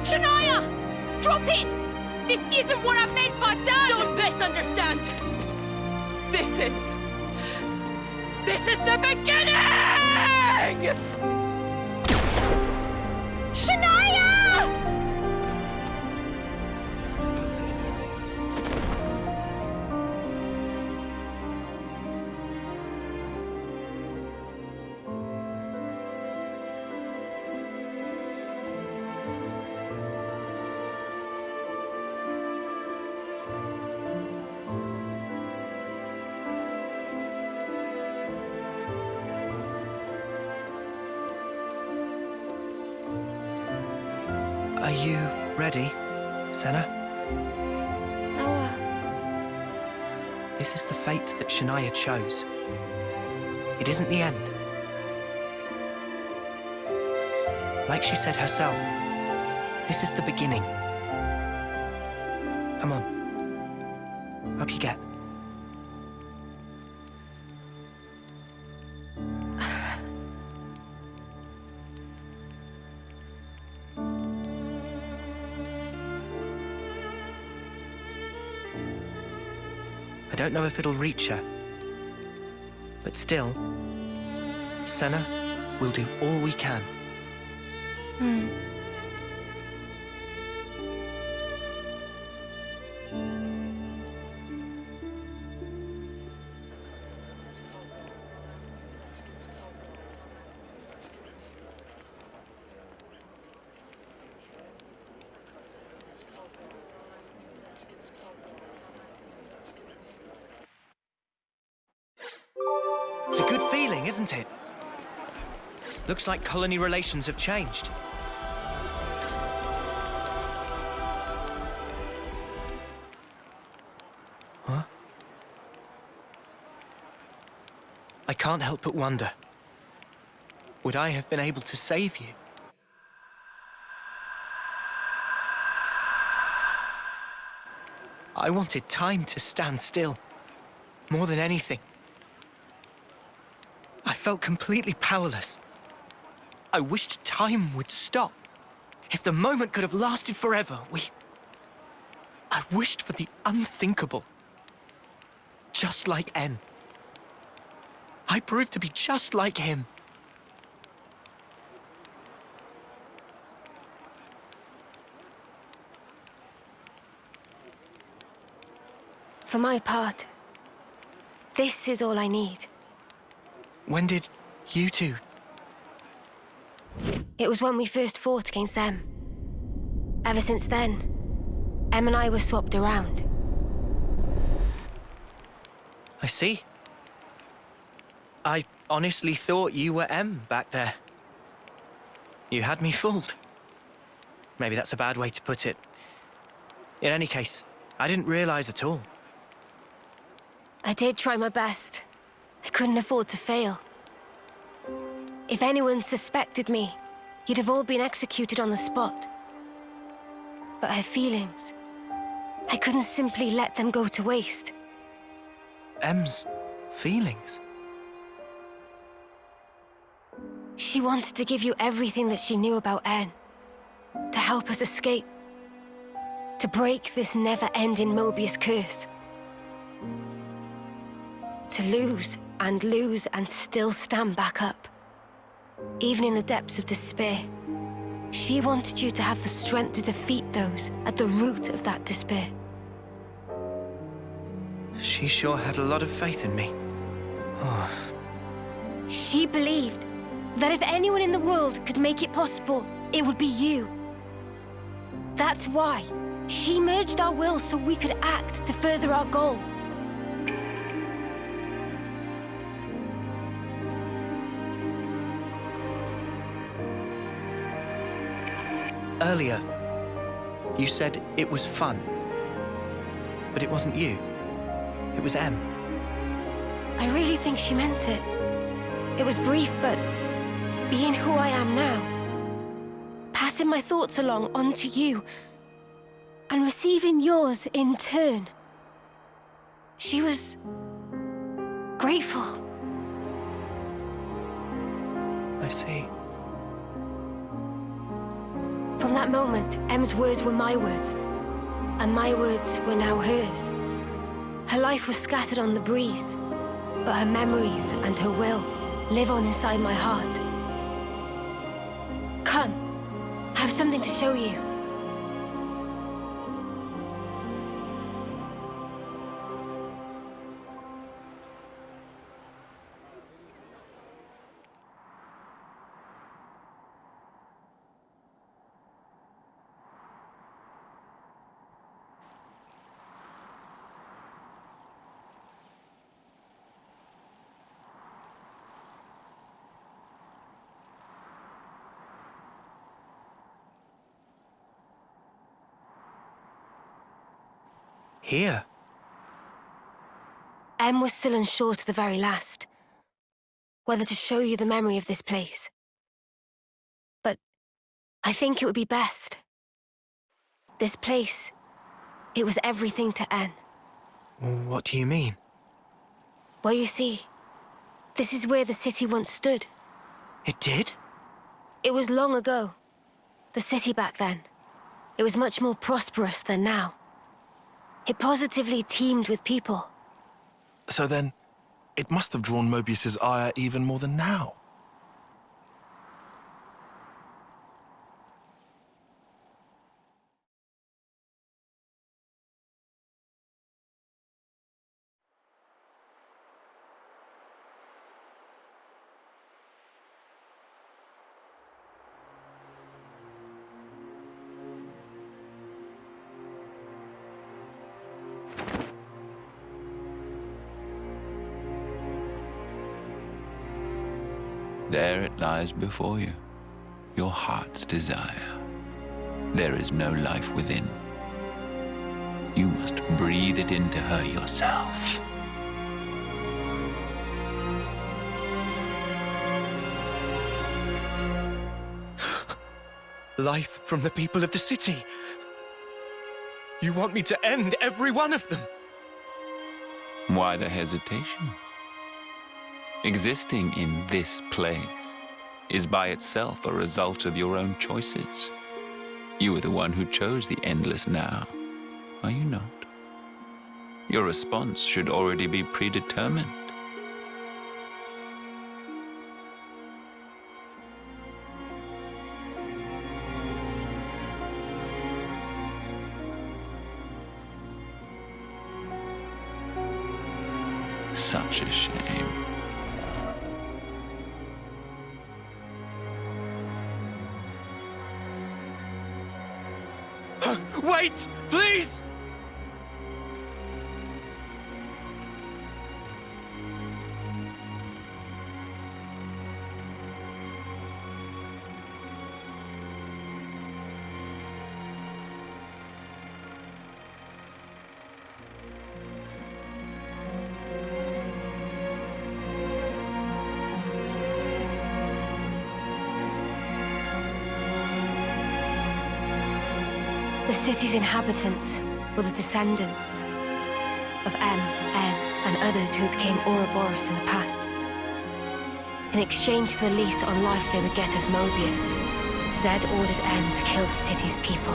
Shania! Drop it! This isn't what I meant by done! Don't misunderstand! This is the beginning! Shania! Are you ready, Senna? Noah. This is the fate that Shania chose. It isn't the end. Like she said herself, this is the beginning. Come on. Up you get. I don't know if it'll reach her. But still, Senna will do all we can. It's a good feeling, isn't it? Looks like colony relations have changed. Huh? I can't help but wonder. Would I have been able to save you? I wanted time to stand still, more than anything. I felt completely powerless. I wished time would stop. If the moment could have lasted forever, I wished for the unthinkable. Just like N. I proved to be just like him. For my part, this is all I need. When did you two? It was when we first fought against them. Ever since then, Em and I were swapped around. I see. I honestly thought you were M back there. You had me fooled. Maybe that's a bad way to put it. In any case, I didn't realize at all. I did try my best. I couldn't afford to fail. If anyone suspected me, you'd have all been executed on the spot. But her feelings, I couldn't simply let them go to waste. M's feelings? She wanted to give you everything that she knew about N, to help us escape, to break this never-ending Mobius curse. To lose and still stand back up. Even in the depths of despair. She wanted you to have the strength to defeat those at the root of that despair. She sure had a lot of faith in me. Oh. She believed that if anyone in the world could make it possible, it would be you. That's why she merged our wills so we could act to further our goal. Earlier, you said it was fun. But it wasn't you. It was M. I really think she meant it. It was brief, but being who I am now, passing my thoughts along onto you, and receiving yours in turn. She was grateful. I see. From that moment, Em's words were my words, and my words were now hers. Her life was scattered on the breeze, but her memories and her will live on inside my heart. Come, I have something to show you. Here? Em was still unsure to the very last, whether to show you the memory of this place. But I think it would be best. This place, it was everything to N. What do you mean? Well, you see, this is where the city once stood. It did? It was long ago. The city back then. It was much more prosperous than now. It positively teemed with people. So then, it must have drawn Mobius's ire even more than now. There it lies before you, your heart's desire. There is no life within. You must breathe it into her yourself. Life from the people of the city. You want me to end every one of them? Why the hesitation? Existing in this place is by itself a result of your own choices. You are the one who chose the endless now, are you not? Your response should already be predetermined. Such a shame. Wait, please! The city's inhabitants were the descendants of M, N, and others who became Ouroboros in the past. In exchange for the lease on life they would get as Mobius, Zed ordered N to kill the city's people.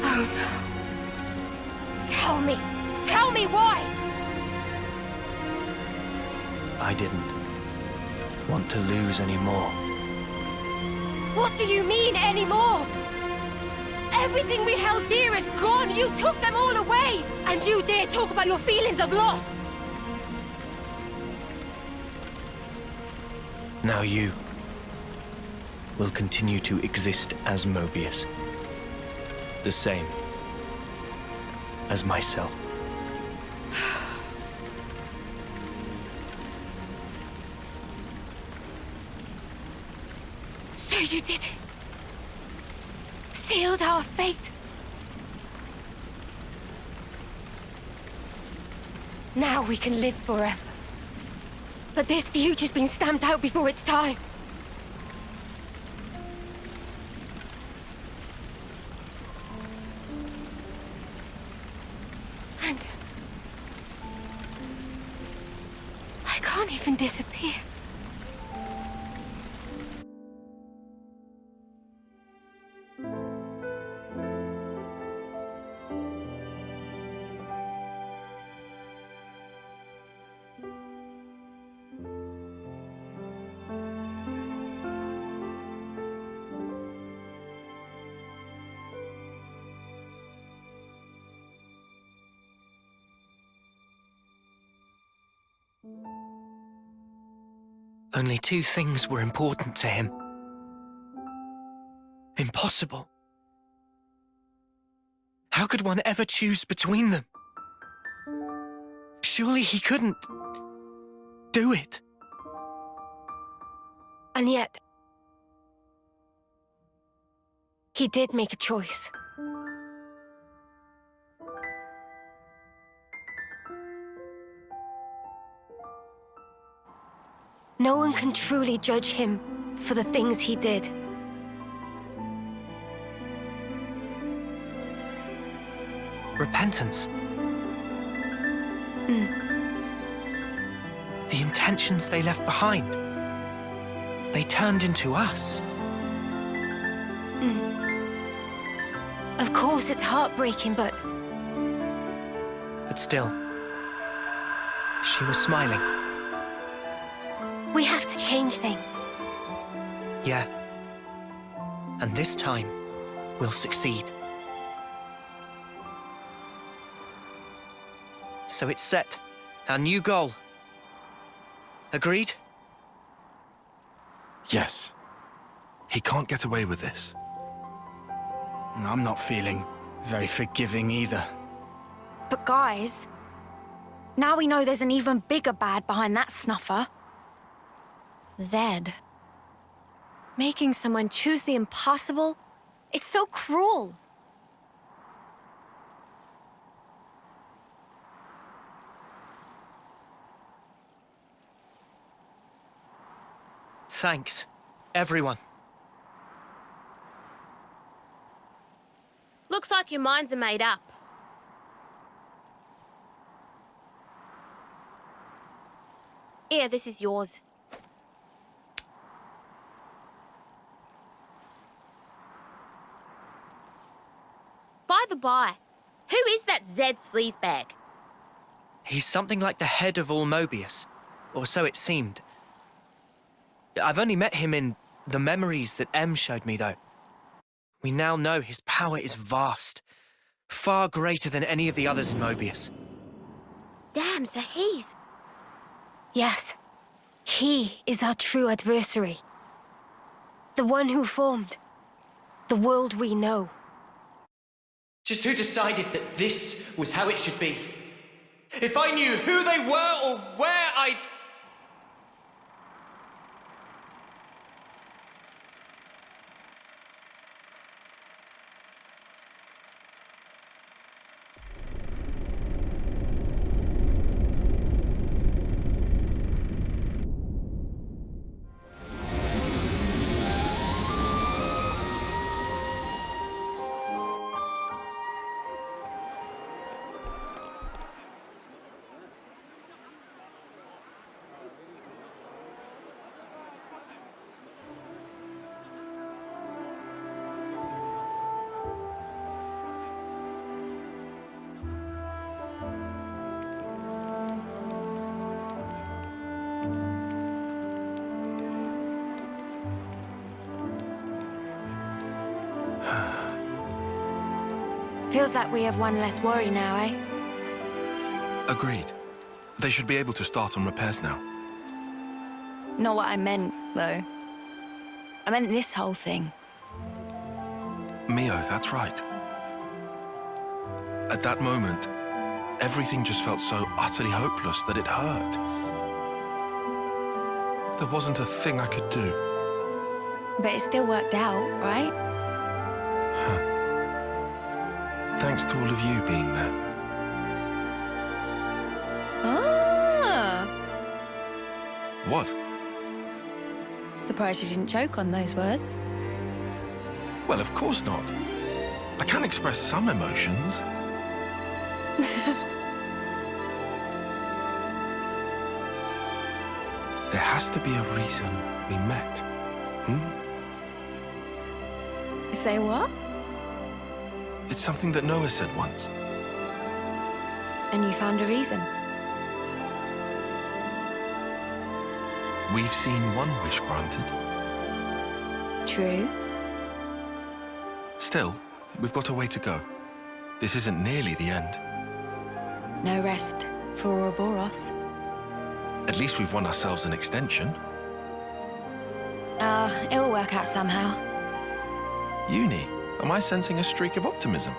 Oh no. Tell me why! I didn't want to lose any more. What do you mean, anymore? Everything we held dear is gone! You took them all away! And you dare talk about your feelings of loss! Now you will continue to exist as Mobius. The same as myself. So you did it. Sealed our fate. Now we can live forever. But this future's been stamped out before its time. And I can't even disappear. Only two things were important to him. Impossible. How could one ever choose between them? Surely he couldn't do it. And yet, he did make a choice. No one can truly judge him for the things he did. Repentance. The intentions they left behind. They turned into us. Of course, it's heartbreaking, but still, she was smiling. we have to change things. Yeah. And this time, we'll succeed. So it's set. Our new goal. Agreed? Yes. He can't get away with this. I'm not feeling very forgiving either. But guys, now we know there's an even bigger bad behind that snuffer. Zed. Making someone choose the impossible? It's so cruel. Thanks, everyone. Looks like your minds are made up. Here, this is yours. By the by, who is that Zed sleazebag? He's something like the head of all Mobius, or so it seemed. I've only met him in the memories that M showed me, though. We now know his power is vast, far greater than any of the others in Mobius. Damn, so he's... Yes, he is our true adversary. The one who formed the world we know. Just who decided that this was how it should be? If I knew who they were or where I'd... Feels like we have one less worry now, eh? Agreed. They should be able to start on repairs now. Not what I meant, though. I meant this whole thing. Mio, that's right. At that moment, everything just felt so utterly hopeless that it hurt. There wasn't a thing I could do. But it still worked out, right? Thanks to all of you being there. Ah! What? Surprised you didn't choke on those words. Well, of course not. I can express some emotions. There has to be a reason we met. Say what? It's something that Noah said once. And you found a reason? We've seen one wish granted. True. Still, we've got a way to go. This isn't nearly the end. No rest for Ouroboros. At least we've won ourselves an extension. It'll work out somehow. Uni, am I sensing a streak of optimism?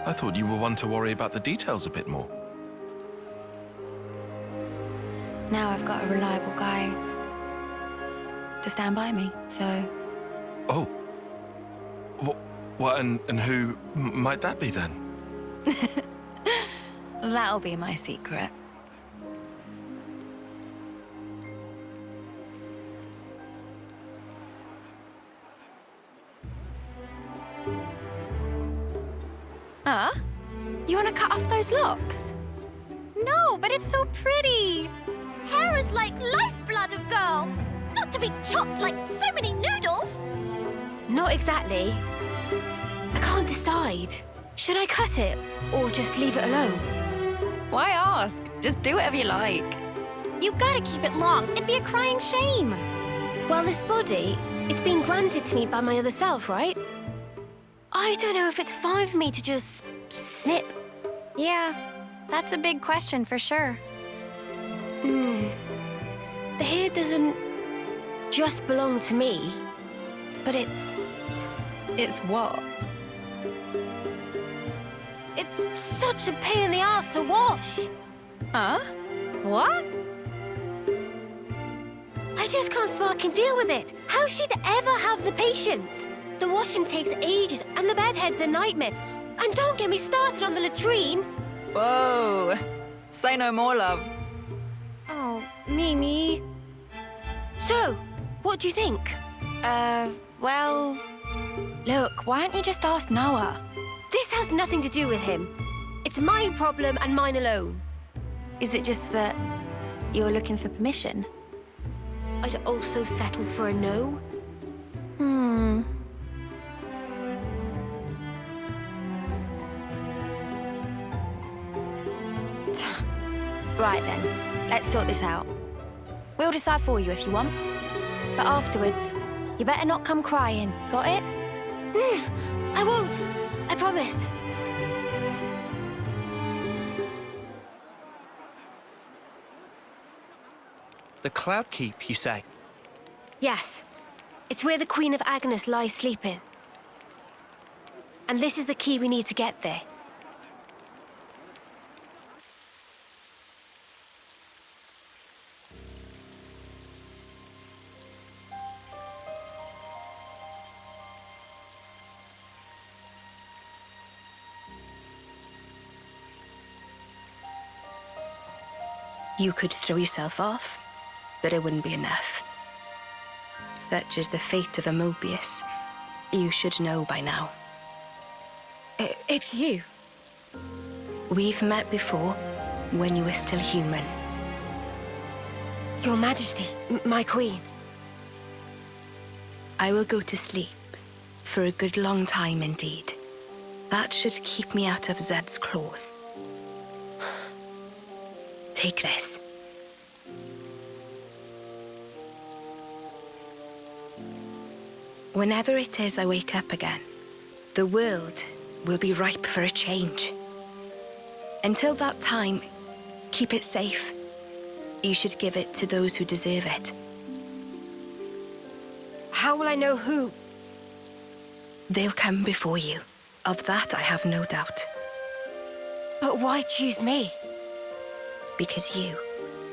I thought you were one to worry about the details a bit more. Now I've got a reliable guy to stand by me, so... Oh. What, and who might that be then? That'll be my secret. You want to cut off those locks? No, but it's so pretty. Hair is like lifeblood of girl, not to be chopped like so many noodles. Not exactly. I can't decide. Should I cut it or just leave it alone? Why ask? Just do whatever you like. You gotta keep it long. It'd be a crying shame. Well, this body, it's been granted to me by my other self, right? I don't know if it's fine for me to just snip. Yeah, that's a big question for sure. The hair doesn't just belong to me, but it's... It's what? It's such a pain in the ass to wash. Huh? What? I just can't fucking deal with it. How she'd ever have the patience? The washing takes ages, and the bedhead's a nightmare. And don't get me started on the latrine. Whoa. Say no more, love. Oh, Mimi. So, what do you think? Well... Look, why don't you just ask Noah? This has nothing to do with him. It's my problem and mine alone. Is it just that you're looking for permission? I'd also settle for a no. Right then, let's sort this out. We'll decide for you if you want. But afterwards, you better not come crying, got it? I won't. I promise. The Cloud Keep, you say? Yes. It's where the Queen of Agnes lies sleeping. And this is the key we need to get there. You could throw yourself off, but it wouldn't be enough. Such is the fate of a Mobius. You should know by now. It's you. We've met before, when you were still human. Your Majesty, my Queen. I will go to sleep, for a good long time indeed. That should keep me out of Zed's claws. Take this. Whenever it is I wake up again, the world will be ripe for a change. Until that time, keep it safe. You should give it to those who deserve it. How will I know who? They'll come before you. Of that I have no doubt. But why choose me? Because you,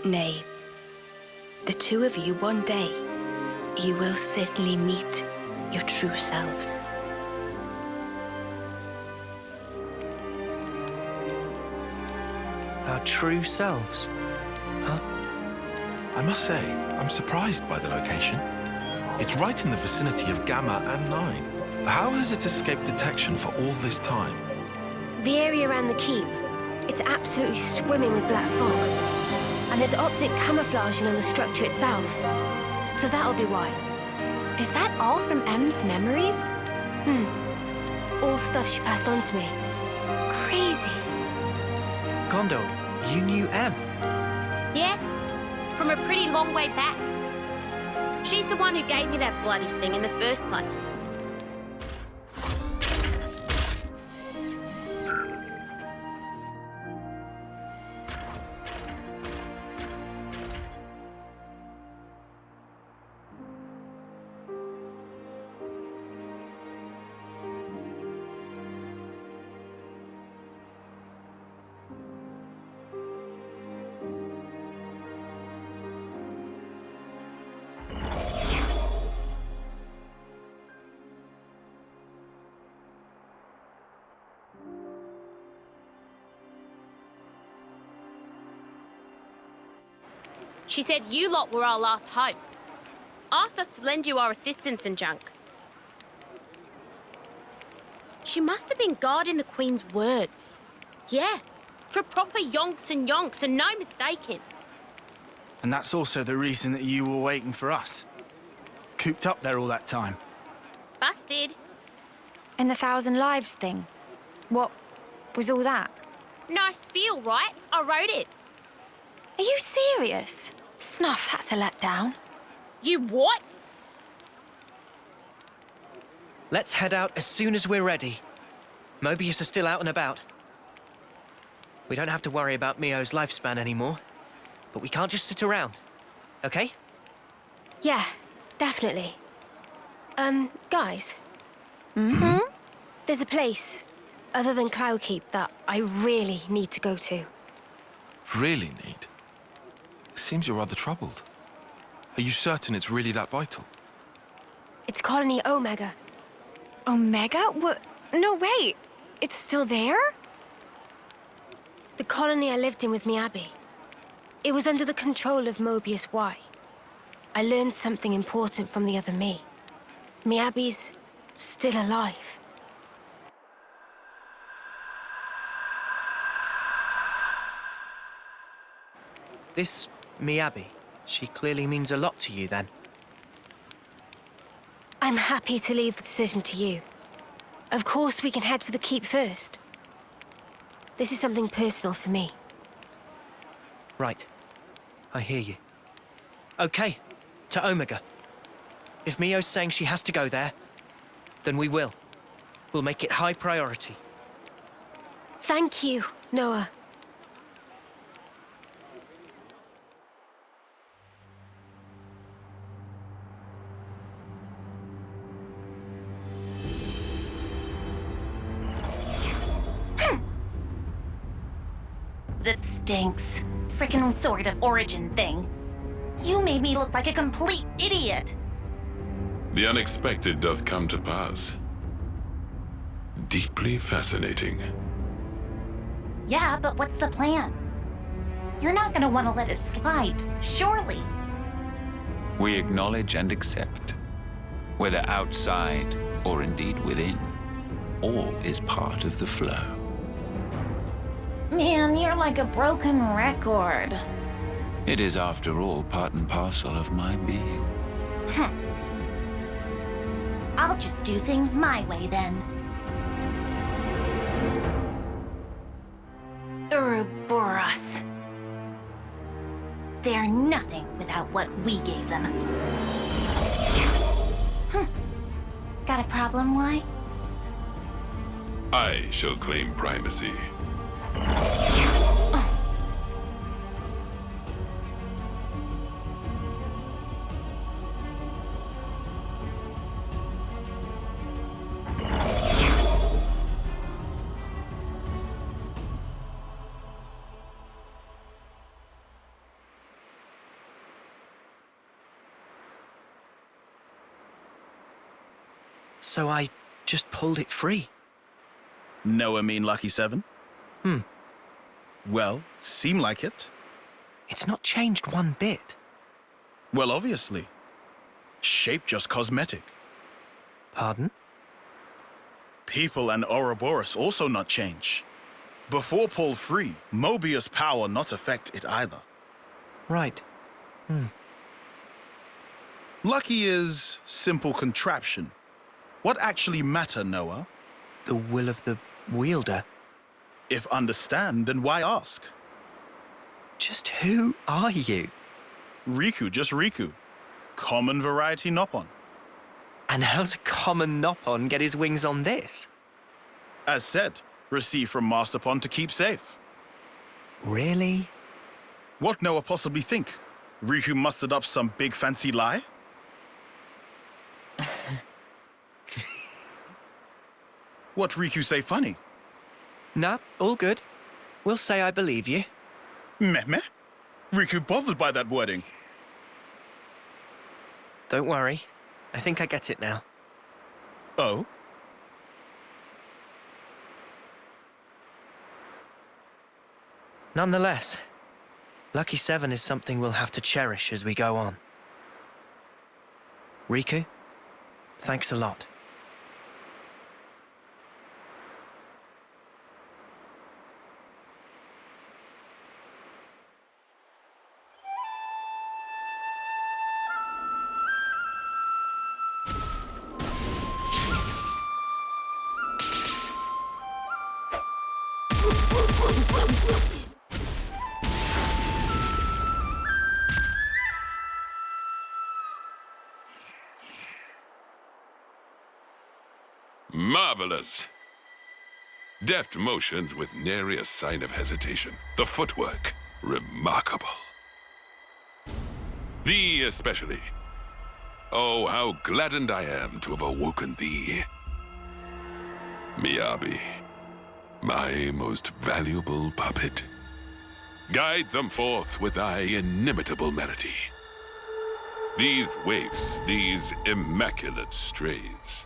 nay, the two of you one day, you will certainly meet your true selves. Our true selves? Huh? I must say, I'm surprised by the location. It's right in the vicinity of Gamma and 9. How has it escaped detection for all this time? The area around the keep. It's absolutely swimming with black fog. And there's optic camouflaging on the structure itself. So that'll be why. Is that all from M's memories? All stuff she passed on to me. Crazy. Gondor, you knew M? Yeah, from a pretty long way back. She's the one who gave me that bloody thing in the first place. She said you lot were our last hope. Asked us to lend you our assistance and junk. She must have been guarding the Queen's words. Yeah, for proper yonks and no mistaking. And that's also the reason that you were waiting for us. Cooped up there all that time. Busted. And the 1,000 lives thing. What was all that? Nice spiel, right? I wrote it. Are you serious? Snuff, that's a letdown. You what? Let's head out as soon as we're ready. Mobius is still out and about. We don't have to worry about Mio's lifespan anymore, but we can't just sit around, okay? Yeah, definitely. Guys? Mm-hmm? There's a place, other than Cloudkeep, that I really need to go to. Really need? Seems you're rather troubled. Are you certain it's really that vital? It's Colony Omega. Omega? What? No, wait. It's still there? The colony I lived in with Miyabi. It was under the control of Mobius Y. I learned something important from the other me. Miyabi's still alive. This Miyabi, she clearly means a lot to you then. I'm happy to leave the decision to you. Of course we can head for the keep first. This is something personal for me. Right. I hear you. Okay, to Omega. If Mio's saying she has to go there, then we will. We'll make it high priority. Thank you, Noah. That stinks. Frickin' sort of origin thing. You made me look like a complete idiot. The unexpected doth come to pass. Deeply fascinating. Yeah, but what's the plan? You're not gonna want to let it slide, surely. We acknowledge and accept, whether outside or indeed within, all is part of the flow. Man, you're like a broken record. It is, after all, part and parcel of my being. I'll just do things my way then. Ouroboros. They're nothing without what we gave them. Got a problem, why? I shall claim primacy. So I just pulled it free. Noah mean Lucky 7? Well, seem like it. It's not changed one bit. Well, obviously. Shape just cosmetic. Pardon? People and Ouroboros also not change. Before pulled free, Mobius power not affect it either. Right. Lucky is simple contraption. What actually matter, Noah? The will of the wielder. If understand, then why ask? Just who are you? Riku, just Riku. Common variety Noppon. And how's a common Noppon get his wings on this? As said, received from Masterpon to keep safe. Really? What Noah possibly think? Riku mustered up some big fancy lie? What Riku say funny? Nah, all good. We'll say I believe you. Meh? Riku bothered by that wording. Don't worry. I think I get it now. Oh? Nonetheless, Lucky 7 is something we'll have to cherish as we go on. Riku, thanks a lot. Marvelous. Deft motions with nary a sign of hesitation. The footwork, remarkable. Thee especially. Oh, how gladdened I am to have awoken thee. Miyabi, my most valuable puppet. Guide them forth with thy inimitable melody. These waifs, these immaculate strays.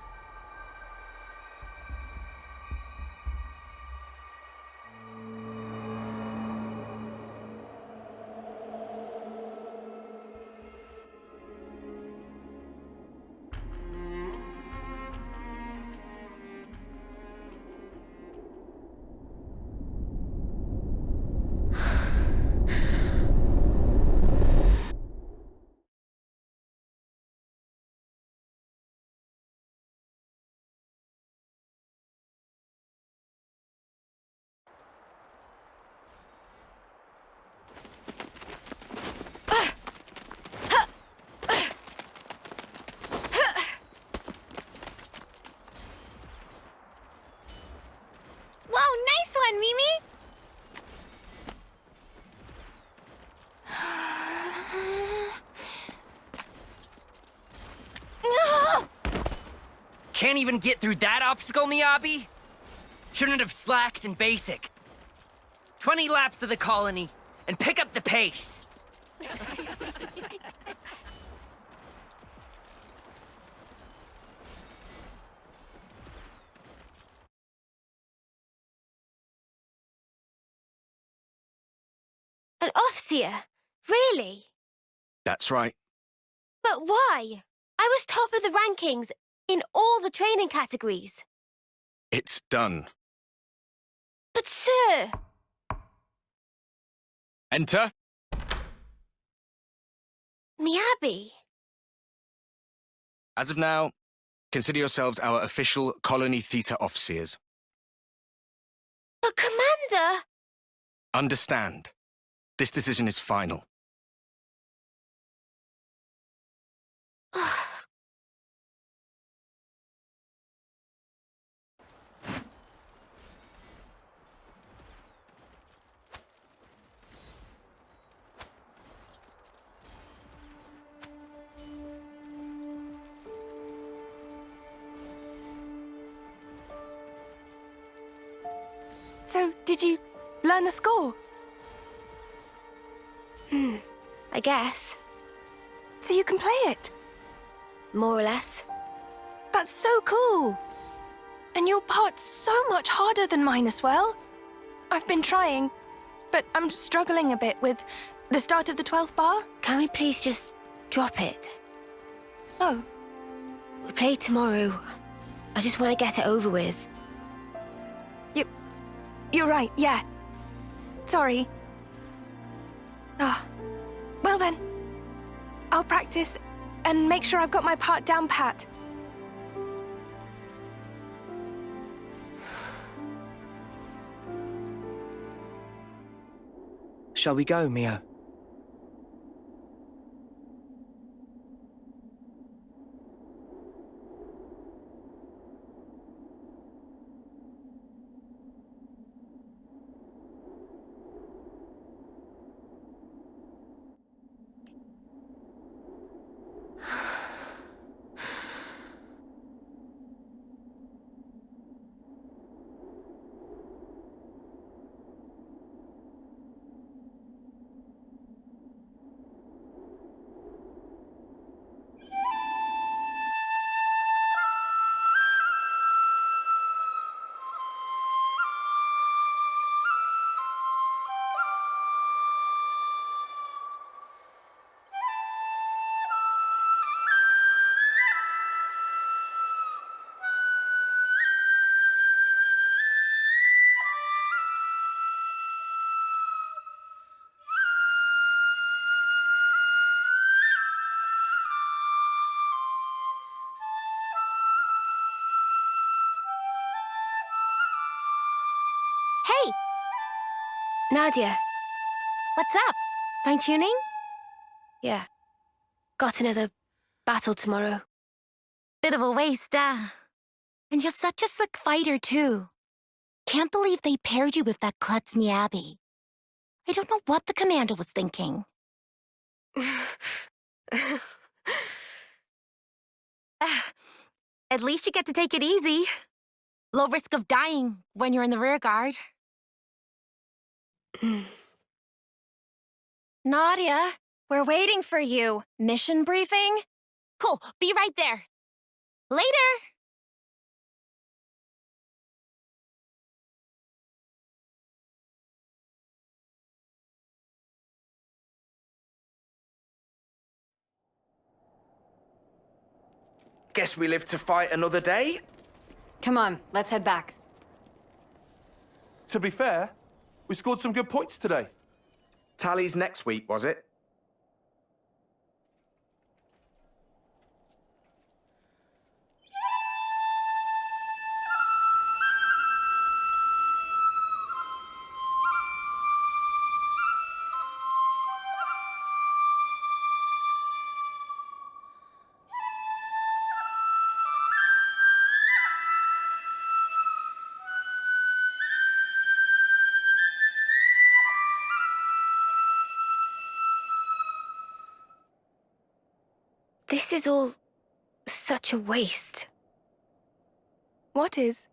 Can't even get through that obstacle, Miyabi? Shouldn't have slacked in basic. 20 laps of the colony, and pick up the pace. An officer? Really? That's right. But why? I was top of the rankings in all the training categories. It's done. But sir... Enter. Miyabi. As of now, consider yourselves our official Colony Theta officers. But Commander... Understand. This decision is final. So, did you learn the score? I guess. So you can play it? More or less. That's so cool! And your part's so much harder than mine as well. I've been trying, but I'm struggling a bit with the start of the 12th bar. Can we please just drop it? Oh. We play tomorrow. I just want to get it over with. You're right, yeah. Sorry. Well then. I'll practice and make sure I've got my part down pat. Shall we go, Mio? Hey! Nadia. What's up? Fine-tuning? Yeah. Got another battle tomorrow. Bit of a waste, And you're such a slick fighter, too. Can't believe they paired you with that klutz Miyabi. I don't know what the commander was thinking. At least you get to take it easy. Low risk of dying when you're in the rear guard. Nadia, we're waiting for you. Mission briefing? Cool, be right there. Later! Guess we live to fight another day? Come on, let's head back. To be fair, we scored some good points today. Tallies next week, was it? This is all such a waste. What is?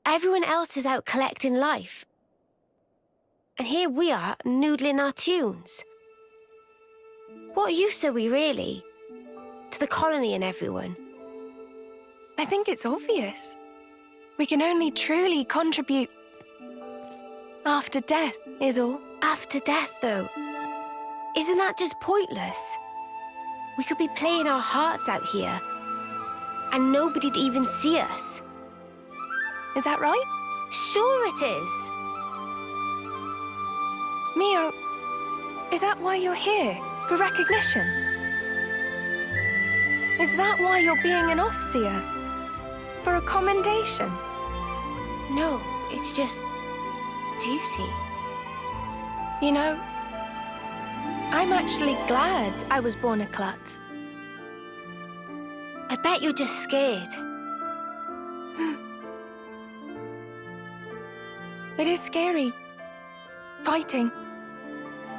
Everyone else is out collecting life. And here we are, noodling our tunes. What use are we, really? To the colony and everyone? I think it's obvious. We can only truly contribute after death, is all. After death, though? Isn't that just pointless? We could be playing our hearts out here, and nobody'd even see us. Is that right? Sure it is. Mio, is that why you're here? For recognition? Is that why you're being an Offseer? For a commendation? No, it's just duty. You know, I'm actually glad I was born a klutz. I bet you're just scared. It is scary. Fighting.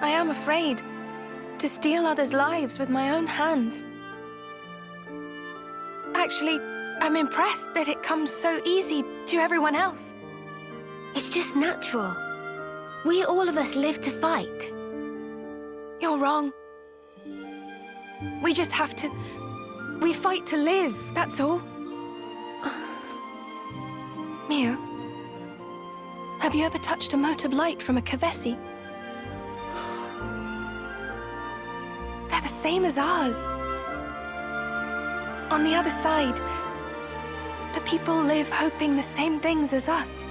I am afraid to steal others' lives with my own hands. Actually, I'm impressed that it comes so easy to everyone else. It's just natural. We all of us live to fight. You're wrong. We just have to... We fight to live, that's all. Mio, have you ever touched a mote of light from a Kavesi? They're the same as ours. On the other side, the people live hoping the same things as us.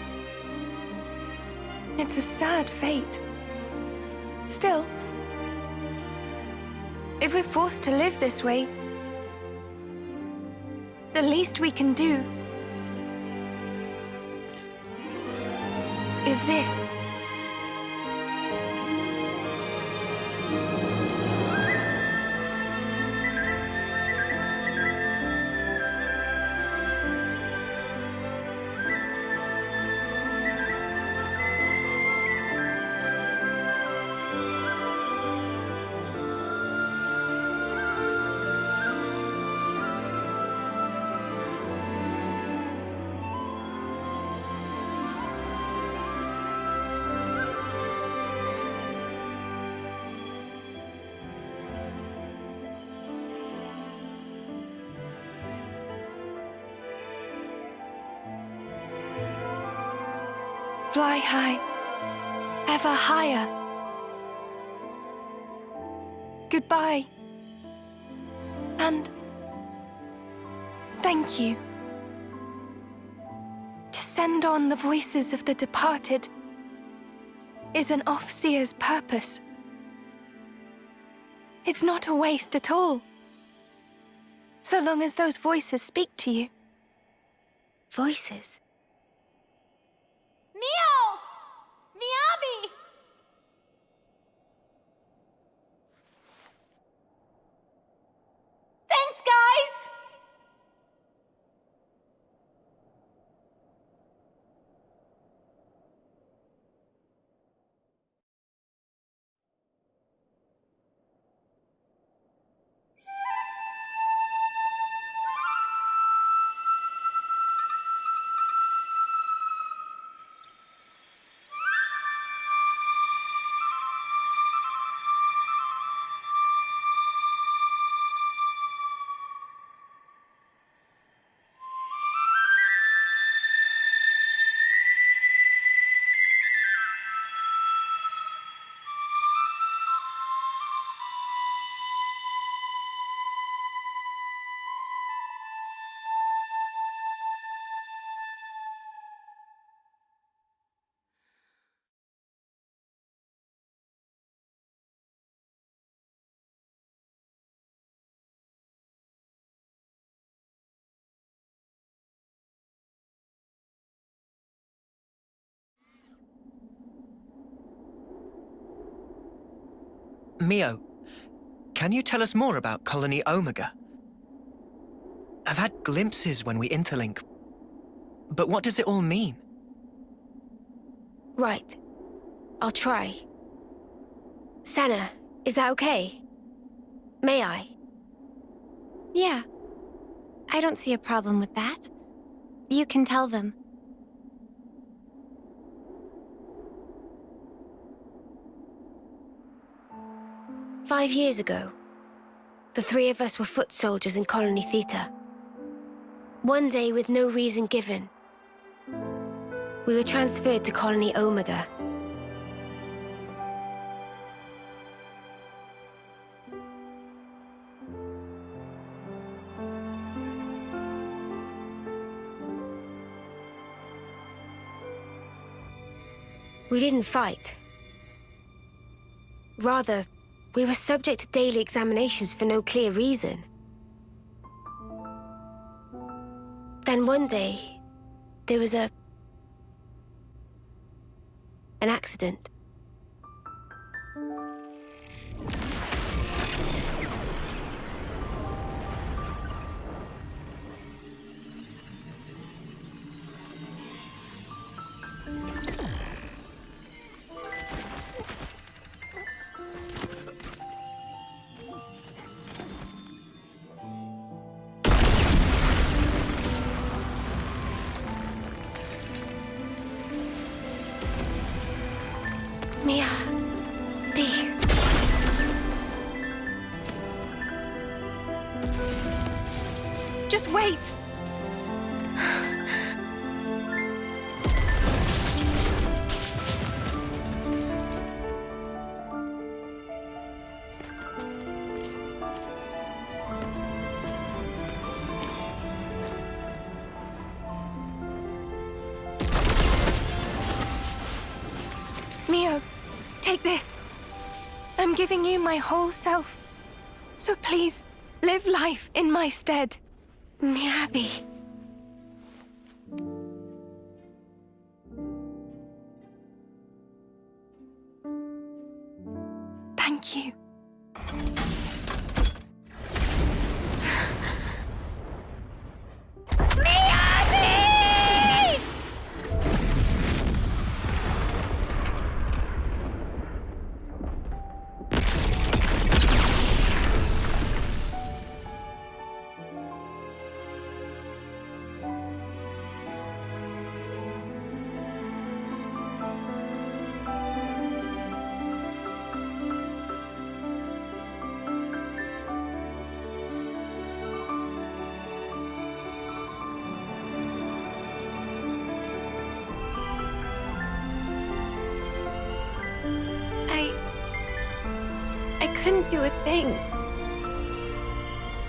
It's a sad fate. Still, if we're forced to live this way, the least we can do is this. Fly high, ever higher. Goodbye. And thank you. To send on the voices of the departed is an Offseer's purpose. It's not a waste at all, so long as those voices speak to you. Voices? Mio! Miyabi! Thanks, guys! Mio, can you tell us more about Colony Omega? I've had glimpses when we interlink, but what does it all mean? Right. I'll try. Senna, is that okay? May I? Yeah. I don't see a problem with that. You can tell them. "5 years ago, the three of us were foot soldiers in Colony Theta. One day, with no reason given, we were transferred to Colony Omega. We didn't fight. Rather, we were subject to daily examinations for no clear reason. Then one day, there was an accident. Mia, B. Just wait! Mio, take this. I'm giving you my whole self. So please, live life in my stead. Miyabi. Thank you. I couldn't do a thing.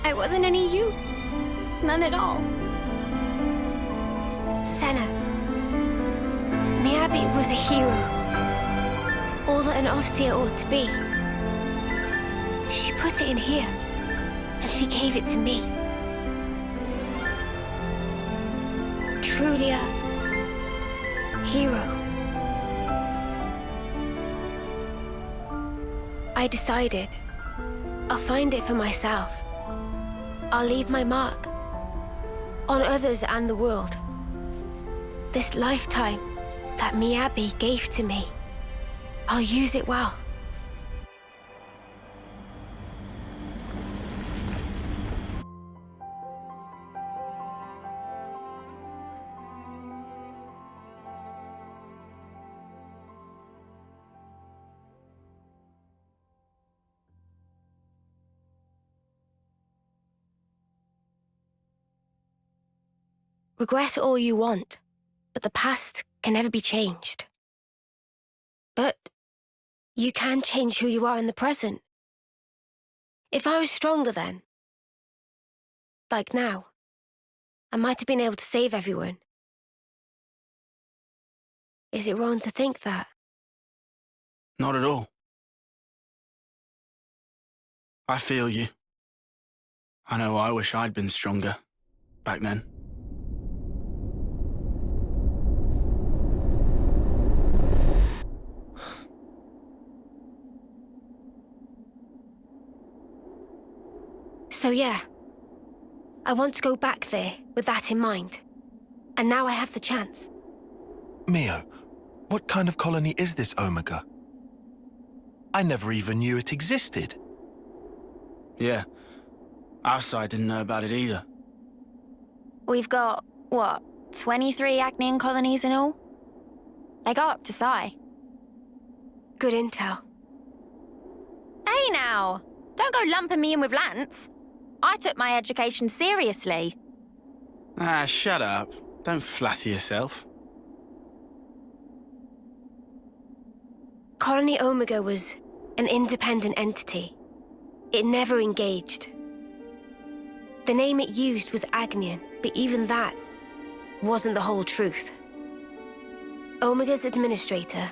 I wasn't any use. None at all. Senna. Miyabi was a hero. All that an officer ought to be. She put it in here, and she gave it to me. Truly a hero. I decided I'll find it for myself. I'll leave my mark on others and the world. This lifetime that Miyabi gave to me, I'll use it well. Regret all you want, but the past can never be changed. But you can change who you are in the present. If I was stronger then, like now, I might have been able to save everyone. Is it wrong to think that? Not at all. I feel you. I know I wish I'd been stronger back then. So yeah, I want to go back there with that in mind. And now I have the chance. Mio, what kind of colony is this Omega? I never even knew it existed. Yeah, our side didn't know about it either. We've got, what, 23 Acnean colonies in all? They go up to Psi. Good intel. Hey now! Don't go lumping me in with Lance. I took my education seriously. Ah, shut up. Don't flatter yourself. Colony Omega was an independent entity. It never engaged. The name it used was Agnian, but even that wasn't the whole truth. Omega's administrator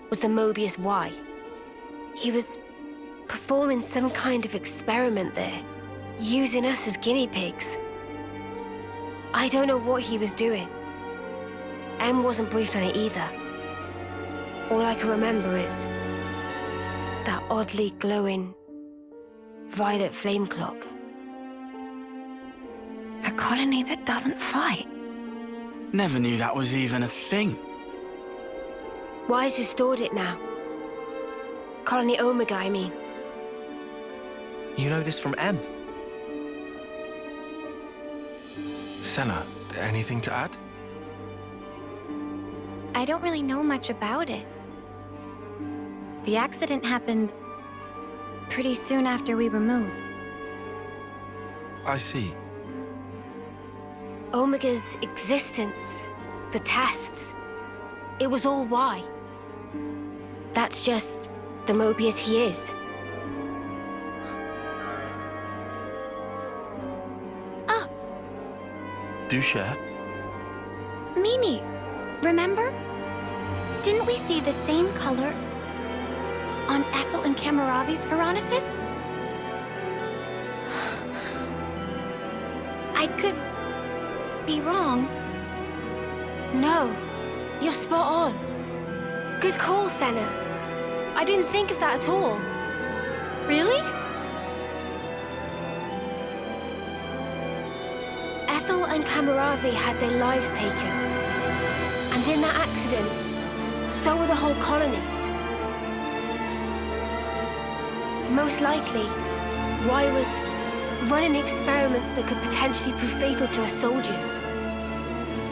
was the Mobius Y. He was performing some kind of experiment there, using us as guinea pigs. I don't know what he was doing. M wasn't briefed on it either. All I can remember is that oddly glowing violet flame clock. A colony that doesn't fight. Never knew that was even a thing. Weiss restored it now. Colony Omega, I mean. You know this from M? Senna, anything to add? I don't really know much about it. The accident happened pretty soon after we were moved. I see. Omega's existence, the tests, it was all Y. That's just the Mobius he is. Do share. Mimi, remember? Didn't we see the same color on Ethel and Kamaravi's Veronicus? I could be wrong. No, you're spot on. Good call, Senna. I didn't think of that at all. Really? Ethel and Kamaravi had their lives taken. And in that accident, so were the whole colonies. Most likely, Y was running experiments that could potentially prove fatal to us soldiers.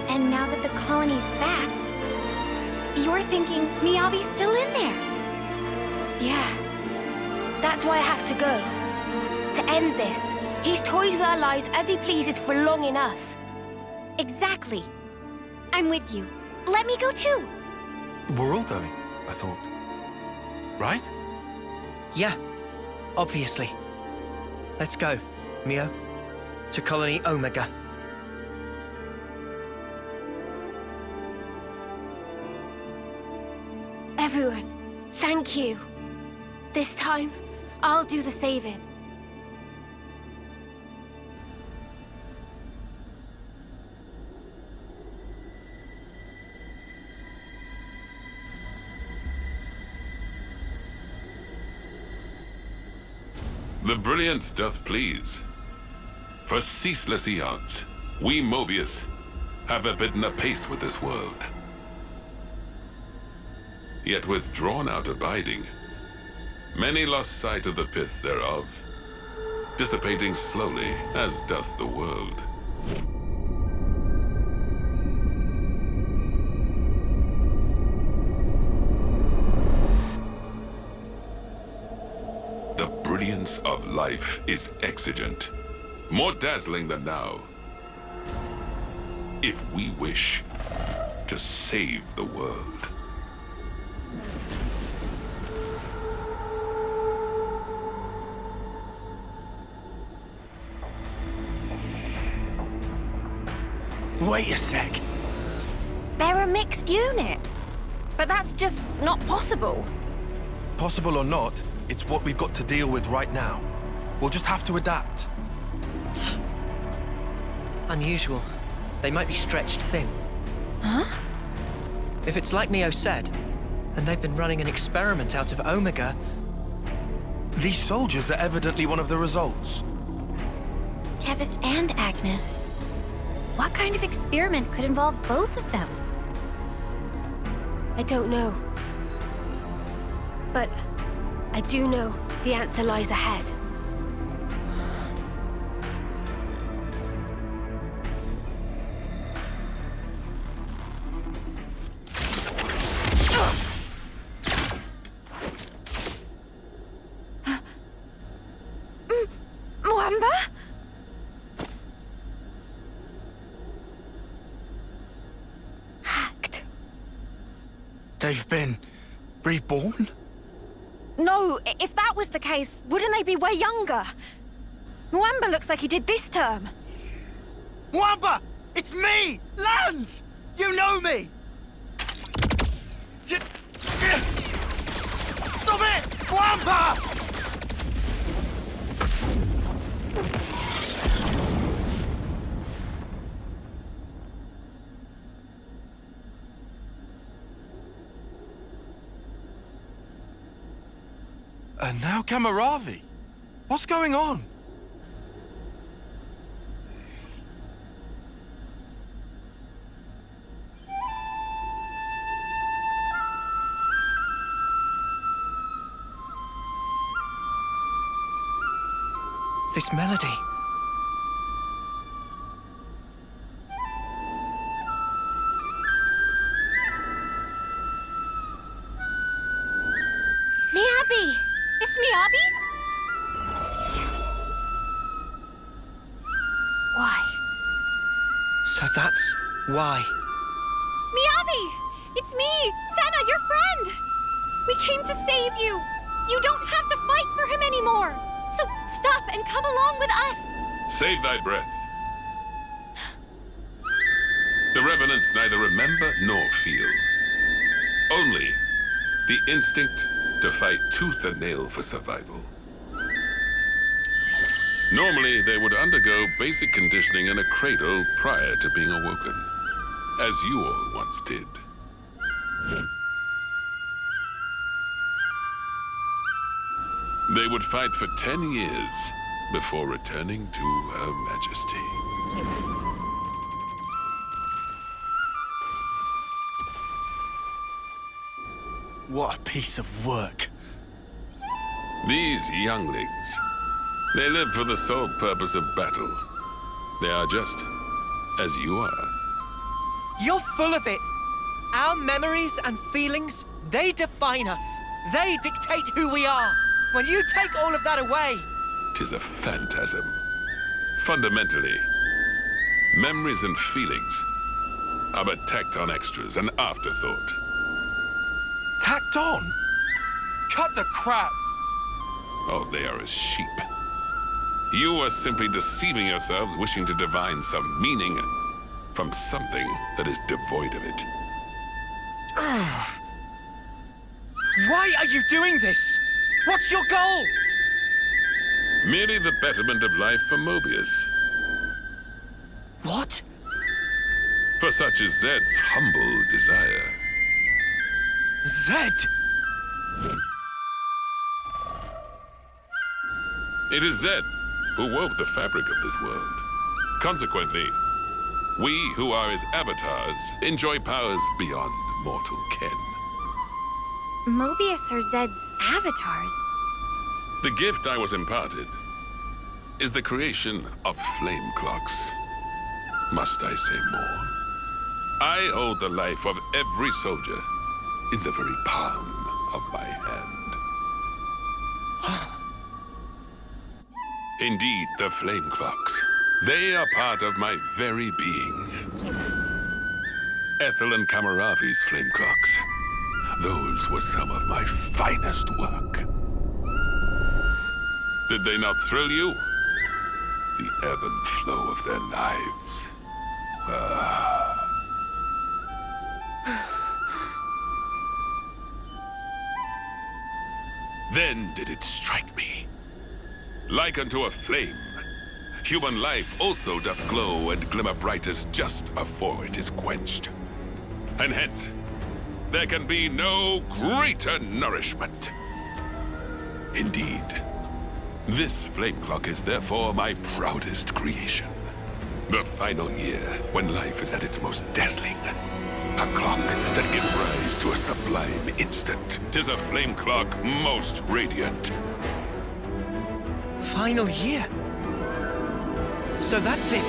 And now that the colony's back, you're thinking Miyabi's still in there? Yeah. That's why I have to go. To end this. He's toyed with our lives as he pleases for long enough. Exactly. I'm with you. Let me go too. We're all going, I thought. Right? Yeah, obviously. Let's go, Mio. To Colony Omega. Everyone, thank you. This time, I'll do the saving. The brilliance doth please. For ceaseless eons, we Mobius have abidden apace with this world. Yet with drawn-out abiding, many lost sight of the pith thereof, dissipating slowly as doth the world. The brilliance of life is exigent, more dazzling than now. If we wish to save the world. Wait a sec. They're a mixed unit. But that's just not possible. Possible or not, it's what we've got to deal with right now. We'll just have to adapt. Unusual. They might be stretched thin. Huh? If it's like Mio said, and they've been running an experiment out of Omega... These soldiers are evidently one of the results. Kevis and Agnes. What kind of experiment could involve both of them? I don't know. But I do know the answer lies ahead. They've been reborn? No, if that was the case, wouldn't they be way younger? Mwamba looks like he did this term. Mwamba! It's me! Lance! You know me! Stop it! Mwamba! And now Kamaravi. What's going on? This melody. Miyabi! It's Miyabi? Why? So that's why. Miyabi! It's me, Senna, your friend! We came to save you! You don't have to fight for him anymore! So stop and come along with us! Save thy breath. The Revenants neither remember nor feel. Only the instinct to fight tooth and nail for survival. Normally, they would undergo basic conditioning in a cradle prior to being awoken, as you all once did. They would fight for 10 years before returning to Her Majesty. What a piece of work. These younglings, they live for the sole purpose of battle. They are just as you are. You're full of it. Our memories and feelings, they define us. They dictate who we are. When you take all of that away... 'Tis a phantasm. Fundamentally, memories and feelings are but tacked-on extras, an afterthought. Tacked on? Cut the crap! Oh, they are as sheep. You are simply deceiving yourselves, wishing to divine some meaning from something that is devoid of it. Why are you doing this? What's your goal? Merely the betterment of life for Mobius. What? For such is Zed's humble desire. Zed! It is Zed who wove the fabric of this world. Consequently, we who are his avatars enjoy powers beyond mortal ken. Mobius are Zed's avatars. The gift I was imparted is the creation of flame clocks. Must I say more? I hold the life of every soldier in the very palm of my hand. Indeed, the flame clocks. They are part of my very being. Ethel and Kamaravi's flame clocks. Those were some of my finest work. Did they not thrill you? The ebb and flow of their lives. Then did it strike me. Like unto a flame, human life also doth glow and glimmer brightest just afore it is quenched. And hence, there can be no greater nourishment. Indeed, This flame clock is therefore my proudest creation. The final year, when life is at its most dazzling. A clock that gives rise to a sublime instant. 'Tis a flame clock most radiant. Final year? So that's it.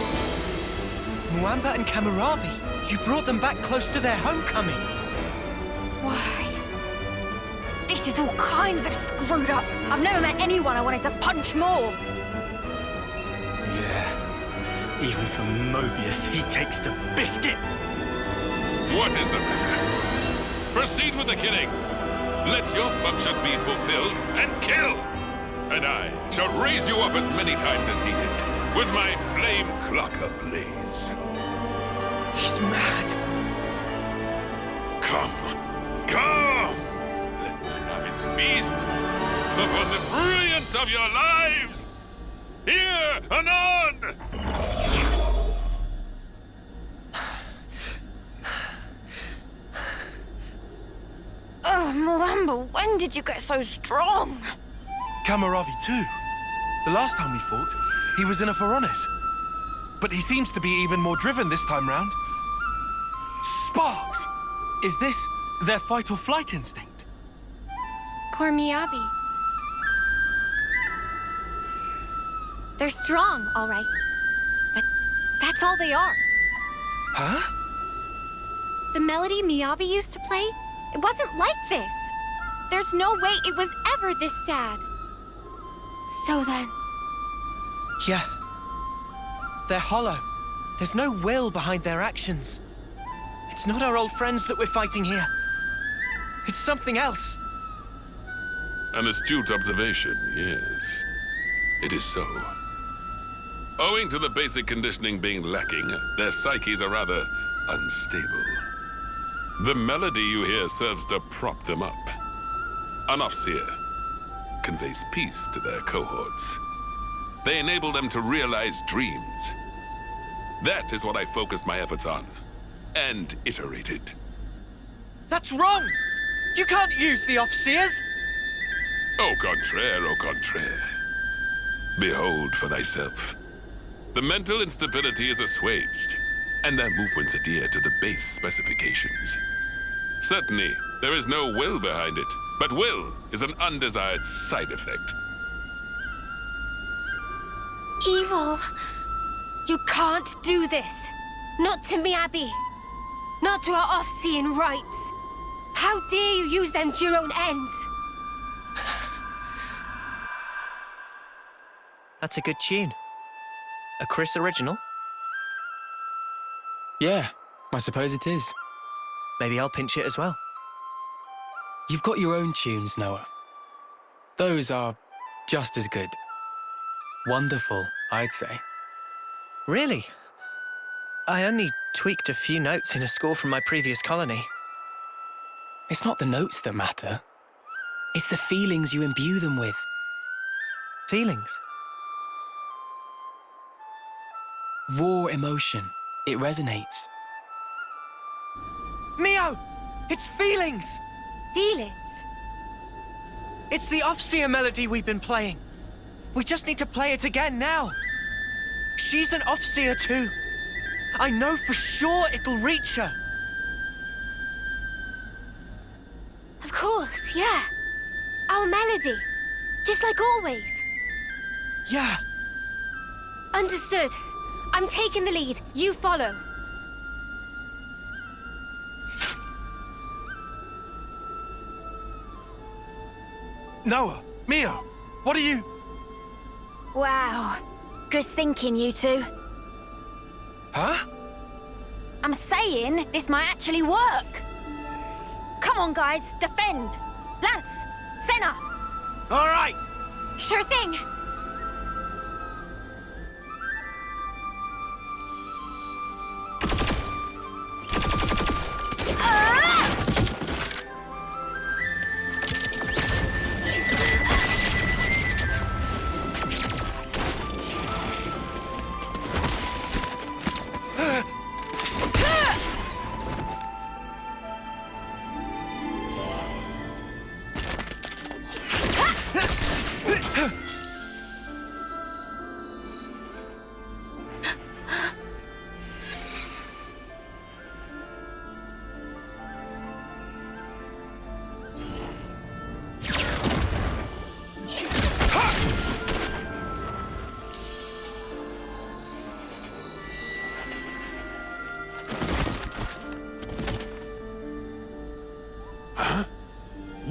Mwamba and Kamaravi, you brought them back close to their homecoming. Why? This is all kinds of screwed up. I've never met anyone I wanted to punch more. Yeah. Even for Mobius, he takes the biscuit. What is the matter? Proceed with the killing. Let your function be fulfilled and kill. And I shall raise you up as many times as needed, with my flame clock ablaze. He's mad. Come. Come! Let mine eyes feast upon the brilliance of your lives! Here, anon! Oh, Mwamba, when did you get so strong? Kamaravi too. The last time we fought, he was in a Pharaonis. But he seems to be even more driven this time round. Sparks! Is this their fight or flight instinct? Poor Miyabi. They're strong, all right. But that's all they are. Huh? The melody Miyabi used to play, it wasn't like this. There's no way it was ever this sad. So then... Yeah. They're hollow. There's no will behind their actions. It's not our old friends that we're fighting here. It's something else. An astute observation, yes. It is so. Owing to the basic conditioning being lacking, their psyches are rather unstable. The melody you hear serves to prop them up. An Ofseer conveys peace to their cohorts. They enable them to realize dreams. That is what I focused my efforts on, and iterated. That's wrong! You can't use the Ofseers! Au contraire, au contraire. Behold for thyself. The mental instability is assuaged, and their movements adhere to the base specifications. Certainly, there is no will behind it, but will is an undesired side effect. Evil! You can't do this! Not to Miyabi! Not to our off-seeing rights! How dare you use them to your own ends! That's a good tune. A Chris original? Yeah, I suppose it is. Maybe I'll pinch it as well. You've got your own tunes, Noah. Those are just as good. Wonderful, I'd say. Really? I only tweaked a few notes in a score from my previous colony. It's not the notes that matter. It's the feelings you imbue them with. Feelings? Raw emotion. It resonates. Mio! It's feelings! Feelings? It's the Ofseer melody we've been playing. We just need to play it again now. She's an Ofseer too. I know for sure it'll reach her. Of course, yeah. Our melody. Just like always. Yeah. Understood. I'm taking the lead. You follow. Noah, Mio, what are you... Wow. Good thinking, you two. Huh? I'm saying this might actually work. Come on, guys. Defend. Lance. Senna. All right. Sure thing.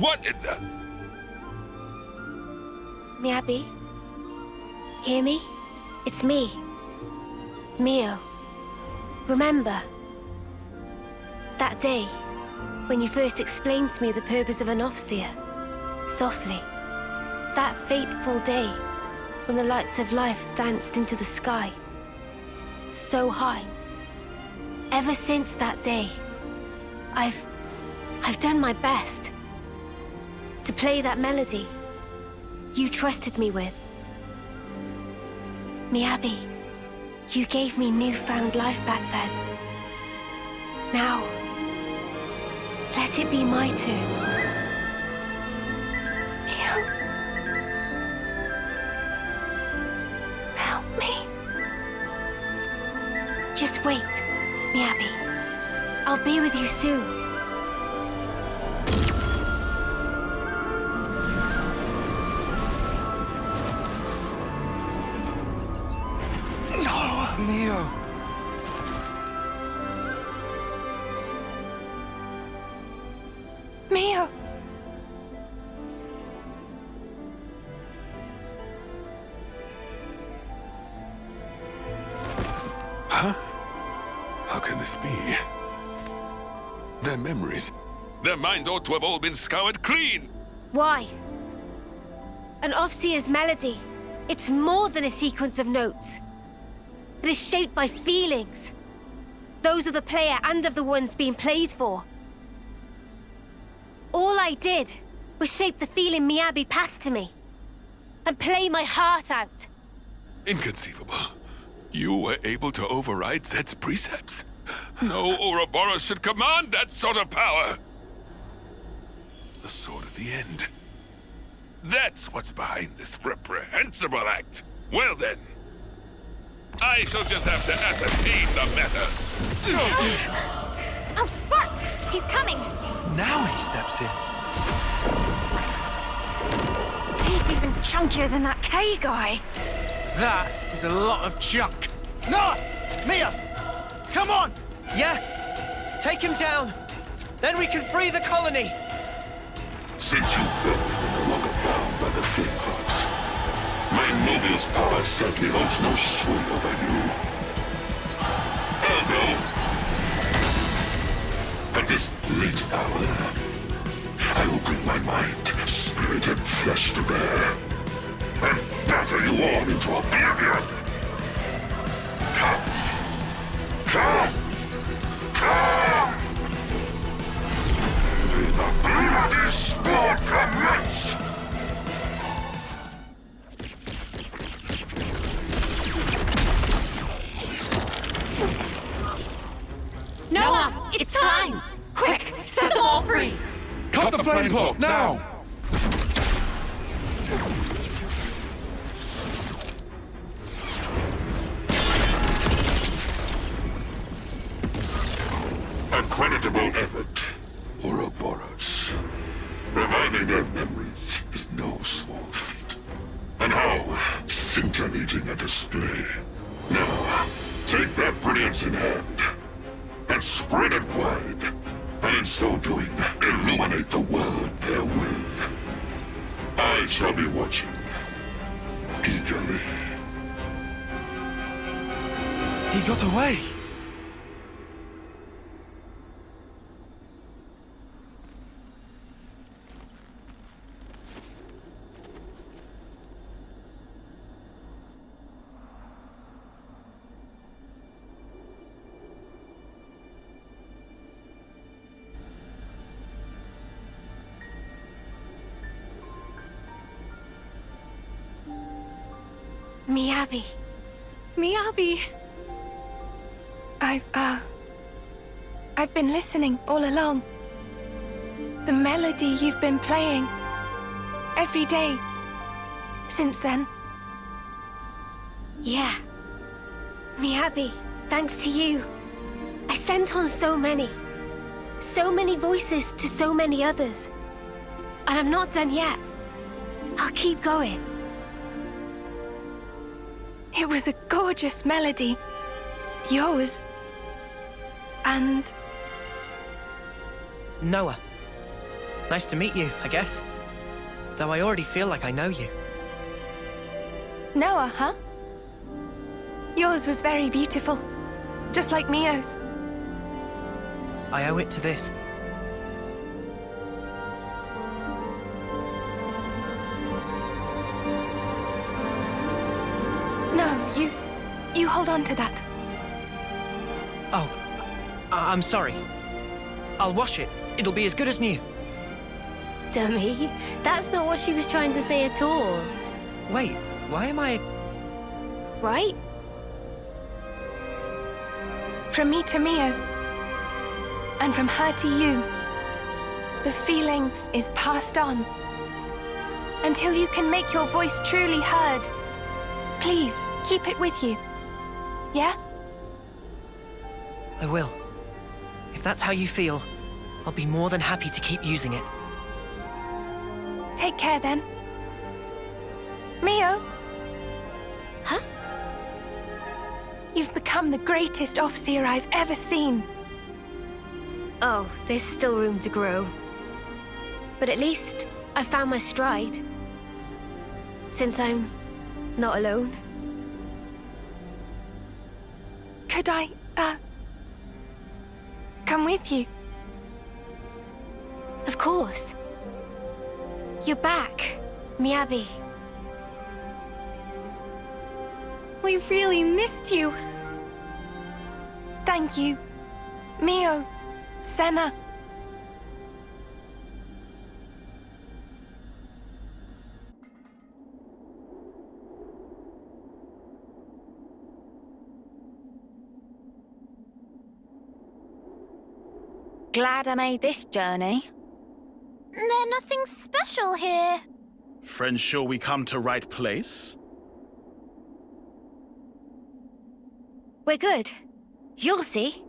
What in the... Miyabi? Hear me? It's me. Mio. Remember? That day, when you first explained to me the purpose of an Overseer. Softly. That fateful day, when the lights of life danced into the sky. So high. Ever since that day, I've done my best to play that melody you trusted me with. Miyabi, you gave me newfound life back then. Now, let it be my turn. Mio. Help me. Just wait, Miyabi. I'll be with you soon. Mio. Mio. Huh? How can this be? Their memories, their minds ought to have all been scoured clean! Why? An Overseer's melody. It's more than a sequence of notes. It is shaped by feelings. Those of the player and of the ones being played for. All I did was shape the feeling Miyabi passed to me. And play my heart out. Inconceivable. You were able to override Zed's precepts? No Ouroboros should command that sort of power! The sword of the end. That's what's behind this reprehensible act. Well then, I shall just have to ascertain the matter. Oh, Spark! He's coming! Now he steps in. He's even chunkier than that K guy. That is a lot of junk. No! Mia! Come on! Yeah! Take him down! Then we can free the colony! Since you broke and no longer bound by the flame clocks, my Mobius power certainly holds no sway over you. Oh no! At this late hour, I will bring my mind, spirit, and flesh to bear, and batter you all into oblivion! Come! Come! Come! May the bloody sport commence! Noah, it's time! Quick, set them all free! Cut the flame clock, now! A creditable effort, Ouroboros. Reviving their memories is no small feat. And how scintillating a display. Now, take that brilliance in hand, and spread it wide, and in so doing, illuminate the world therewith. I shall be watching, eagerly. He got away. Miyabi. Miyabi. I've been listening all along. The melody you've been playing every day since then. Yeah. Miyabi, thanks to you, I sent on so many voices to so many others. And I'm not done yet. I'll keep going. It was a gorgeous melody. Yours. And... Noah, Nice to meet you, I guess. Though I already feel like I know you. Noah, huh? Yours was very beautiful. Just like Mio's. I owe it to this. No, you hold on to that. Oh, I'm sorry. I'll wash it. It'll be as good as new. Dummy, that's not what she was trying to say at all. Wait, why am I... Right? From me to Mio. And from her to you. The feeling is passed on. Until you can make your voice truly heard. Please, keep it with you. Yeah? I will. If that's how you feel, I'll be more than happy to keep using it. Take care then. Mio? Huh? You've become the greatest Offseer I've ever seen. Oh, there's still room to grow. But at least I found my stride. Since I'm not alone. Could I, come with you? Of course. You're back, Miyabi. We really missed you. Thank you, Mio, Senna. Glad I made this journey. There's nothing special here. Friends, sure we come to right place? We're good. You'll see.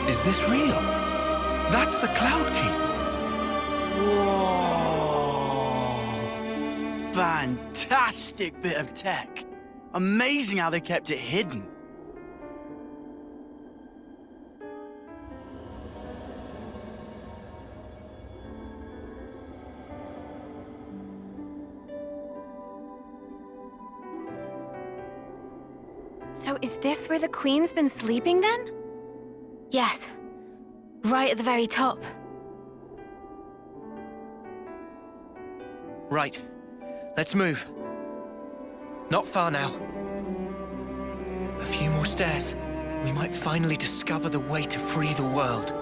Is this real? That's the Cloud Keep. Whoa! Fantastic bit of tech. Amazing how they kept it hidden. So is this where the Queen's been sleeping then? Yes. Right at the very top. Right. Let's move. Not far now. A few more stairs. We might finally discover the way to free the world.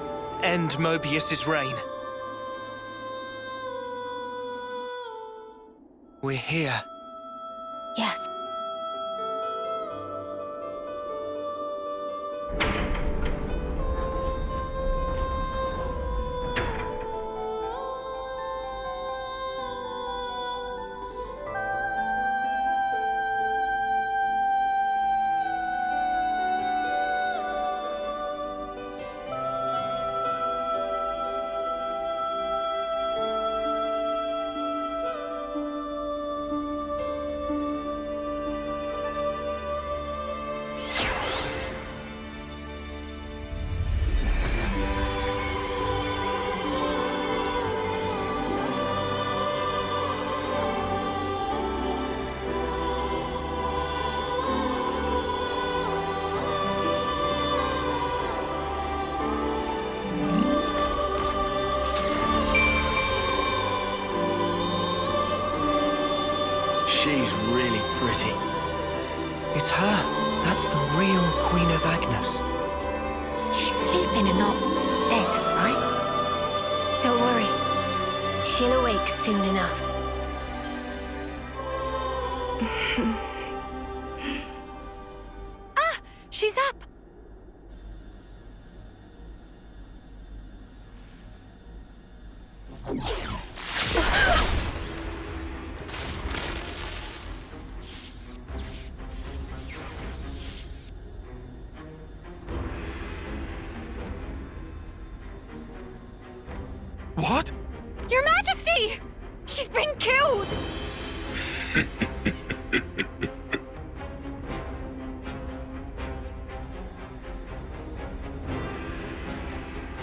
End Mobius's reign. We're here. Yes. She's really pretty. It's her. That's the real Queen of Agnes. She's sleeping and not dead, right? Don't worry. She She'll awake soon enough. Ah! She's up! What? Your Majesty! She's been killed!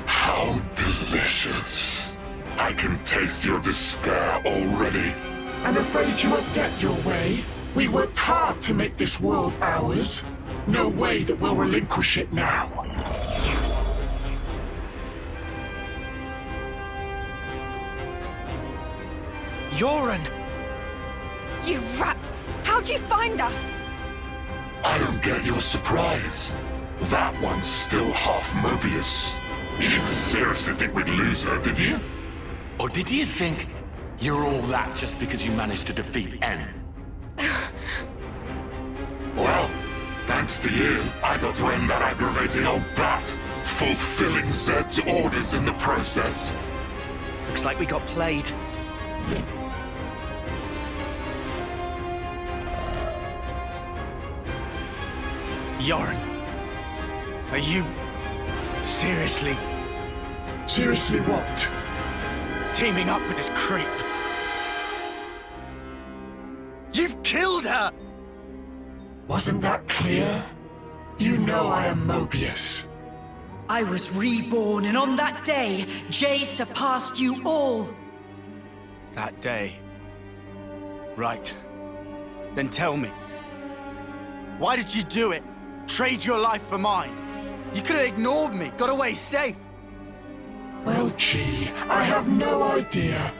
How delicious. I can taste your despair already. I'm afraid you won't get your way. We worked hard to make this world ours. No way that we'll relinquish it now. Yoren! You rats! How'd you find us? I don't get your surprise. That one's still half Mobius. You didn't seriously think we'd lose her, did you? Or did you think you're all that just because you managed to defeat N? Well, thanks to you, I got to end that aggravating old bat, fulfilling Zed's orders in the process. Looks like we got played. Yoren, are you seriously? Seriously what? Teaming up with this creep. You've killed her! Wasn't that clear? You know I am Mobius. I was reborn, and on that day, Jay surpassed you all. That day. Right. Then tell me. Why did you do it? Trade your life for mine? You could have ignored me, got away safe. Well, gee, I have no idea.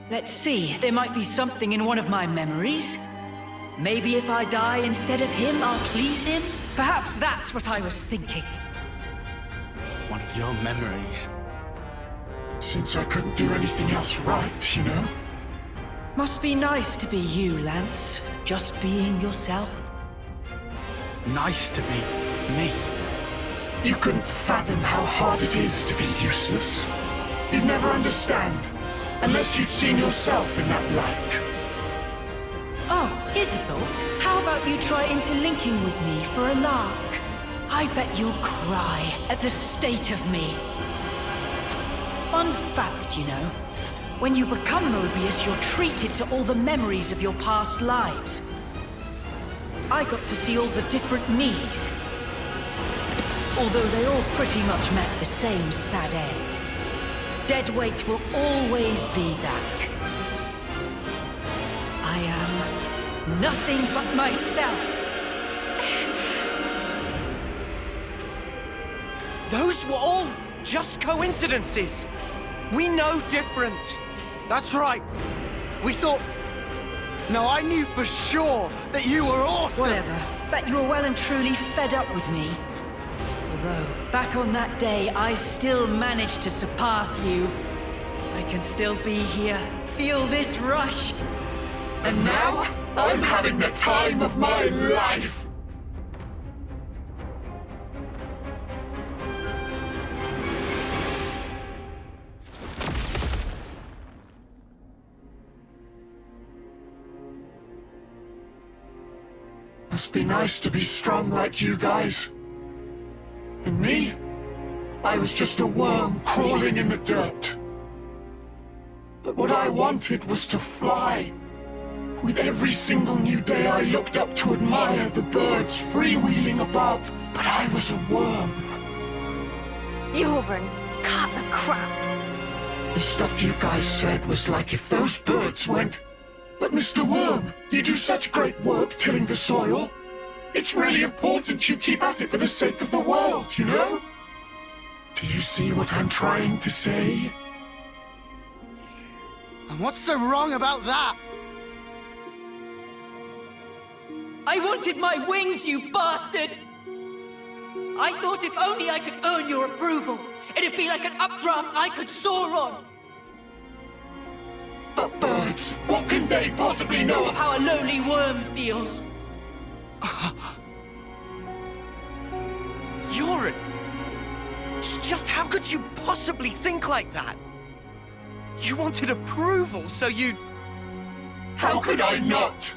Let's see, there might be something in one of my memories. Maybe if I die instead of him, I'll please him? Perhaps that's what I was thinking. One of your memories. Since I couldn't do anything else right, you know? Must be nice to be you, Lance. Just being yourself. Nice to be me. You couldn't fathom how hard it is to be useless. You'd never understand, unless you'd seen yourself in that light. Oh, here's a thought. How about you try interlinking with me for a lark? I bet you'll cry at the state of me. Fun fact, you know. When you become Mobius, you're treated to all the memories of your past lives. I got to see all the different me's. Although they all pretty much met the same sad end. Deadweight will always be that. I am nothing but myself. Those were all just coincidences. We know different. That's right. We thought... No, I knew for sure that you were awesome. Whatever. Bet you were well and truly fed up with me. Although, back on that day, I still managed to surpass you. I can still be here, feel this rush. And now, I'm having the time of my life! Must be nice to be strong like you guys. And me? I was just a worm crawling in the dirt. But what I wanted was to fly. With every single new day I looked up to admire the birds freewheeling above, but I was a worm. Yoren, cut the crap. The stuff you guys said was like if those birds went, "But Mr. Worm, you do such great work tilling the soil. It's really important you keep at it for the sake of the world, you know?" Do you see what I'm trying to say? And what's so wrong about that? I wanted my wings, you bastard! I thought if only I could earn your approval, It'd be like an updraft I could soar on. But birds, what can they possibly know Of how a lowly worm feels. Yoren! Just how could you possibly think like that? You wanted approval, so you... How could I not?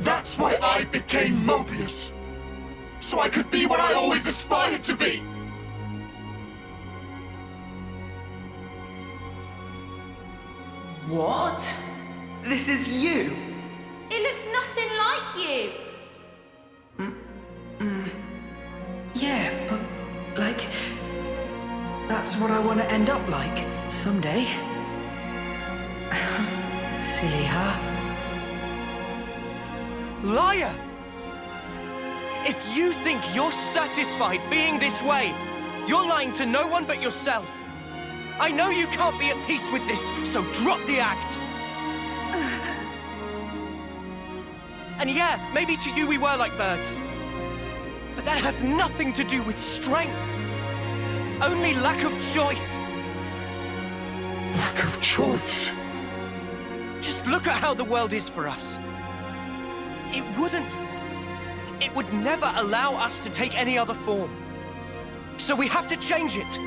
That's why I became Mobius. So I could be what I always aspired to be. What? This is you? It looks nothing like you. Yeah, but, like... That's what I want to end up like, someday. Silly, huh? Liar! If you think you're satisfied being this way, you're lying to no one but yourself. I know you can't be at peace with this, so drop the act. And yeah, maybe to you we were like birds. But that has nothing to do with strength. Only lack of choice. Lack of choice? Just look at how the world is for us. It would never allow us to take any other form. So we have to change it.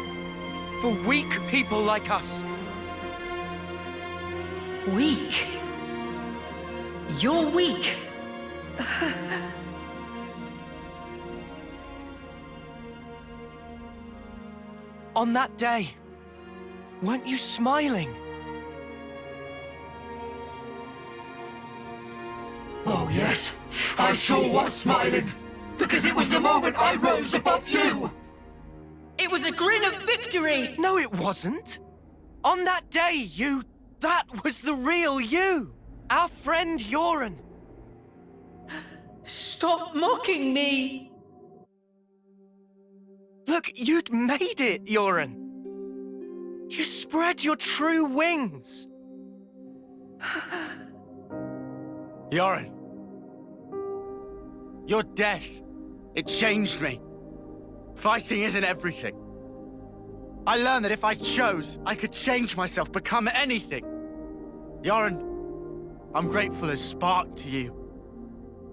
For weak people like us. Weak? You're weak. On that day, weren't you smiling? Oh yes, I sure was smiling. Because it was the moment I rose above you. It was a grin of victory! No, it wasn't. On that day, that was the real you. Our friend Yoren. Stop mocking me! Look, you'd made it, Yoren. You spread your true wings. Yoren. Your death, it changed me. Fighting isn't everything. I learned that if I chose, I could change myself, become anything. Yoren, I'm grateful as Spark to you.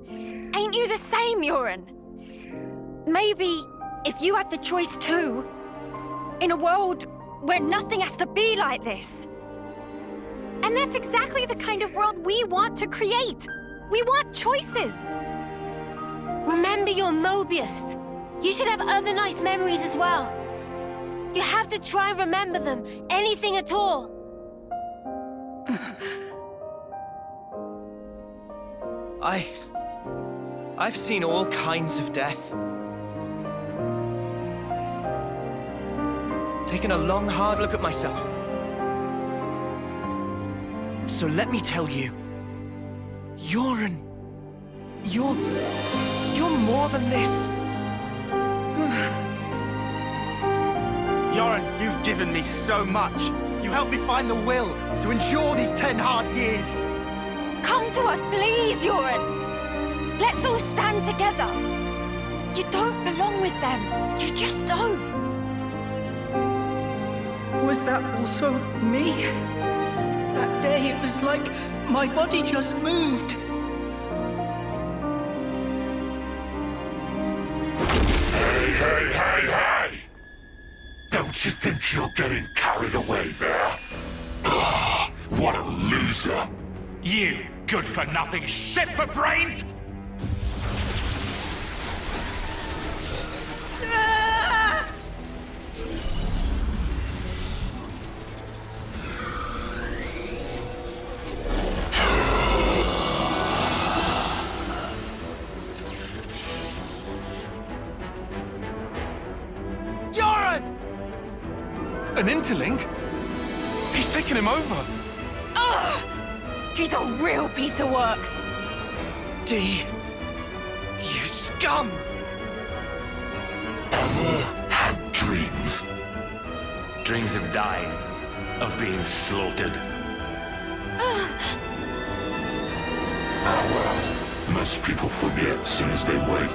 Ain't you the same, Yoren? Maybe if you had the choice too, in a world where nothing has to be like this. And that's exactly the kind of world we want to create. We want choices. Remember your Mobius. You should have other nice memories as well. You have to try and remember them, anything at all. I've seen all kinds of death. Taken a long, hard look at myself. So let me tell you, Yoren, you're more than this. Yoren, you've given me so much. You helped me find the will to endure these 10 hard years. Come to us, please, Yoren. Let's all stand together. You don't belong with them. You just don't. Was that also me? That day it was like my body just moved. Hey! Don't you think you're getting carried away there? Ugh, what a loser! You good-for-nothing shit for brains! An interlink? He's taken him over. Ugh! He's a real piece of work. D, you scum! Ever had dreams? Dreams of dying, of being slaughtered. Ah well, most people forget as soon as they wake.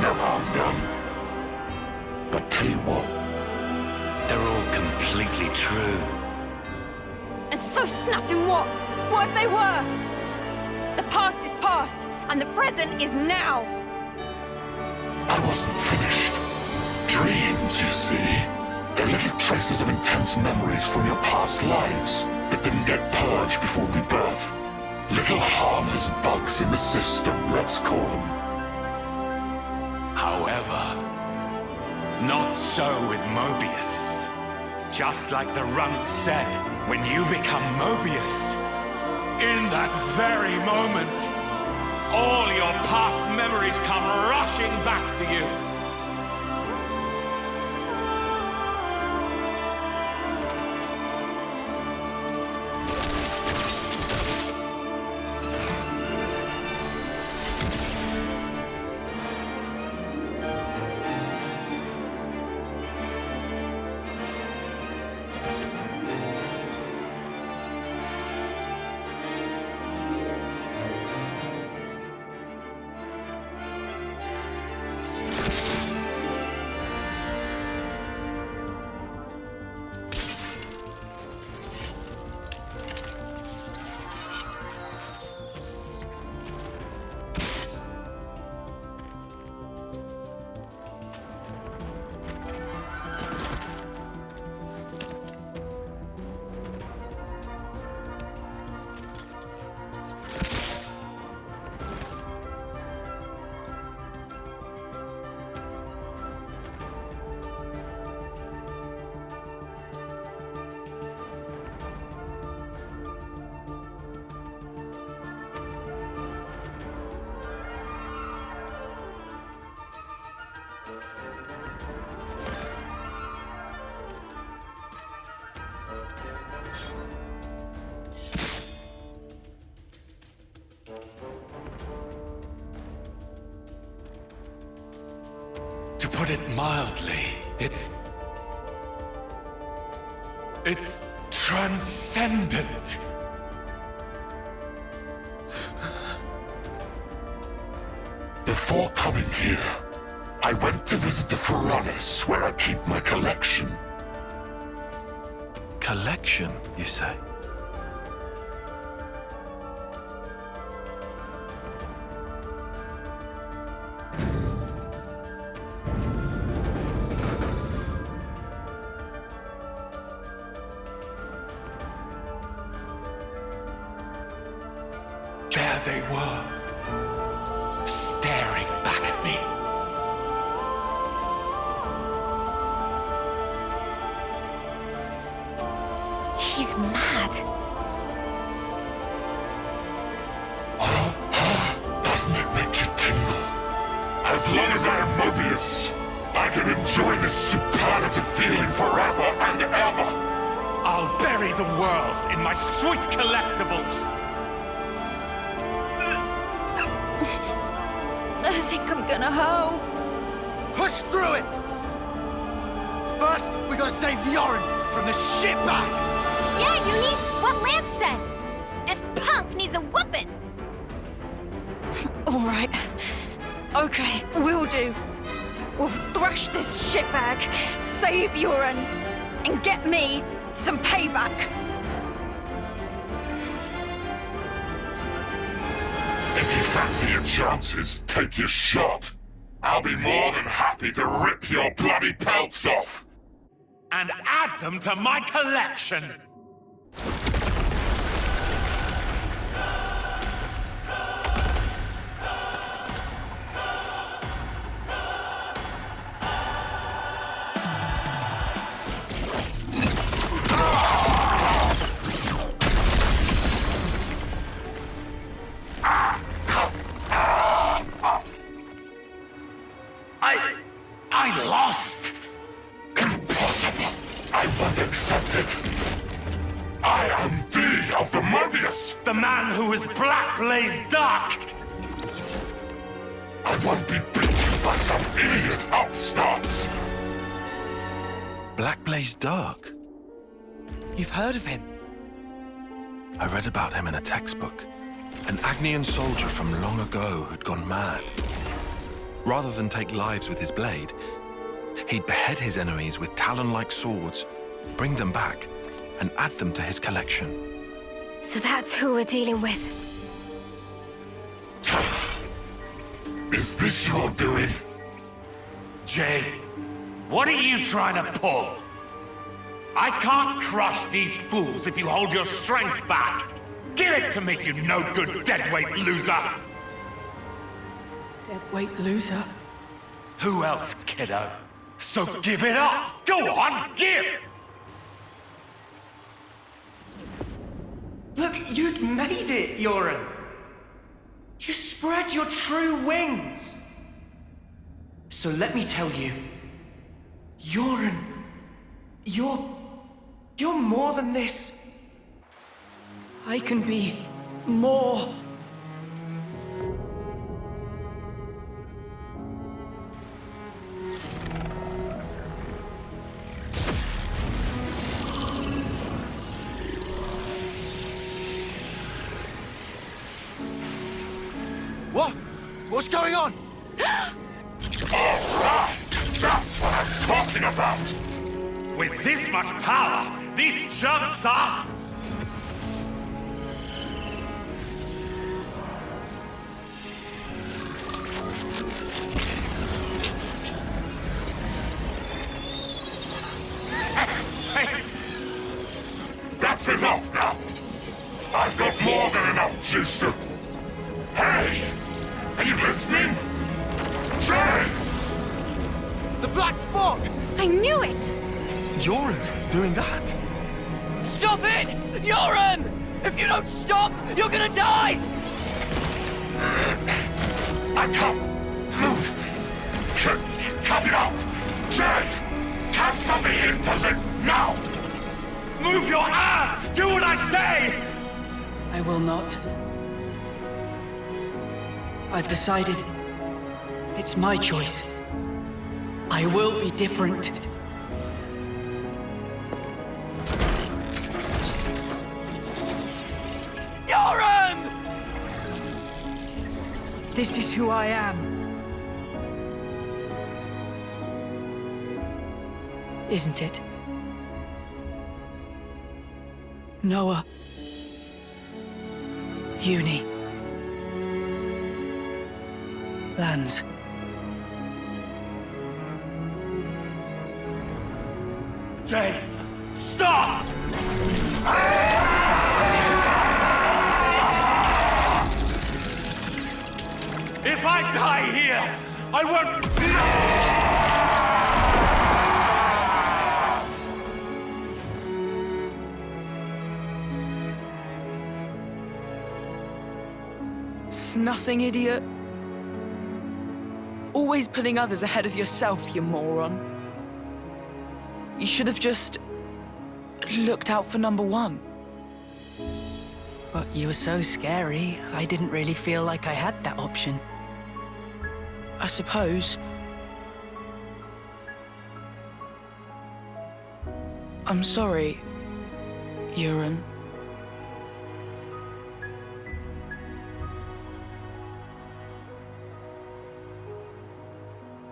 No harm done. But tell you what, they're all completely true. And so snapping what? What if they were? The past is past, and the present is now. I wasn't finished. Dreams, you see. They're little traces of intense memories from your past lives that didn't get purged before rebirth. Little harmless bugs in the system, let's call them. However, not so with Mobius. Just like the runt said, when you become Mobius, in that very moment, all your past memories come rushing back to you. To put it mildly, it's transcendent. Before coming here, I went to visit the furnace where I keep my collection. Collection, you say? There they were, staring back at me. He's mad. Doesn't it make you tingle? As long as I am Mobius, I can enjoy this superlative feeling forever and ever. I'll bury the world in my sweet collectibles. I think I'm gonna hoe. Push through it! First, we gotta save the Orin from the shitbag! Yeah, you need what Lance said. This punk needs a whooping. All right. Okay, we'll do. We'll thrash this shitbag, save Urin, and get me some payback. If you fancy your chances, take your shot. I'll be more than happy to rip your bloody pelts off. And add them to my collection. I lost! Impossible! I won't accept it! I am D of the Mobius! The man who is Black Blaze Dark! I won't be beaten by some idiot upstarts! Black Blaze Dark? You've heard of him? I read about him in a textbook. An Agnian soldier from long ago who'd gone mad. Rather than take lives with his blade, He'd behead his enemies with talon-like swords, bring them back, and add them to his collection. So that's who we're dealing with. Is this your doing? Jay, what are you trying to pull? I can't crush these fools if you hold your strength back. Give it to me, you no-good deadweight loser! Deadweight loser? Who else, kiddo? So give it up! Go on, give! Look, you'd made it, Yoren. You spread your true wings. So let me tell you, Yoren, you're more than this. I can be more. What? What's going on? Alright! That's what I'm talking about! With this much power, these chumps are... That's enough now! I've got more than enough juice to... Hey! Are you listening? Jay! The Black Fog! I knew it! Yoren's doing that? Stop it! Yoren! If you don't stop, you're gonna die! I can't move! Cut it off! Jay! Cancel me intellect now! Move your ass! Do what I say! I will not. I've decided. It's my choice. I will be different. Yoren! This is who I am. Isn't it? Noah. Uni. Lands. Jay, stop! If I die here, I won't... Snuffing idiot. Always putting others ahead of yourself, you moron. You should have just looked out for number one. But you were so scary, I didn't really feel like I had that option. I suppose. I'm sorry, Yoren.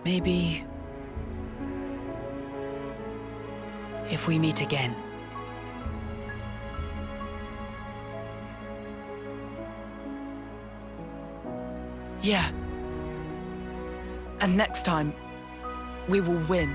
Maybe... if we meet again. Yeah. And next time, we will win.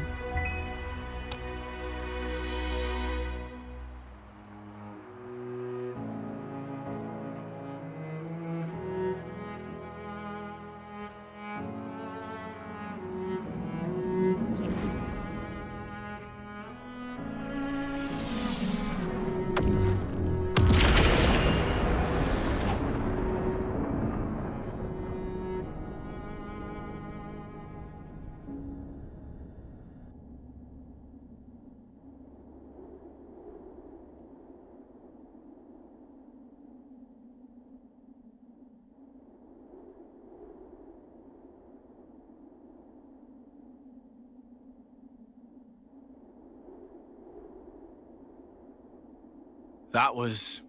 That was...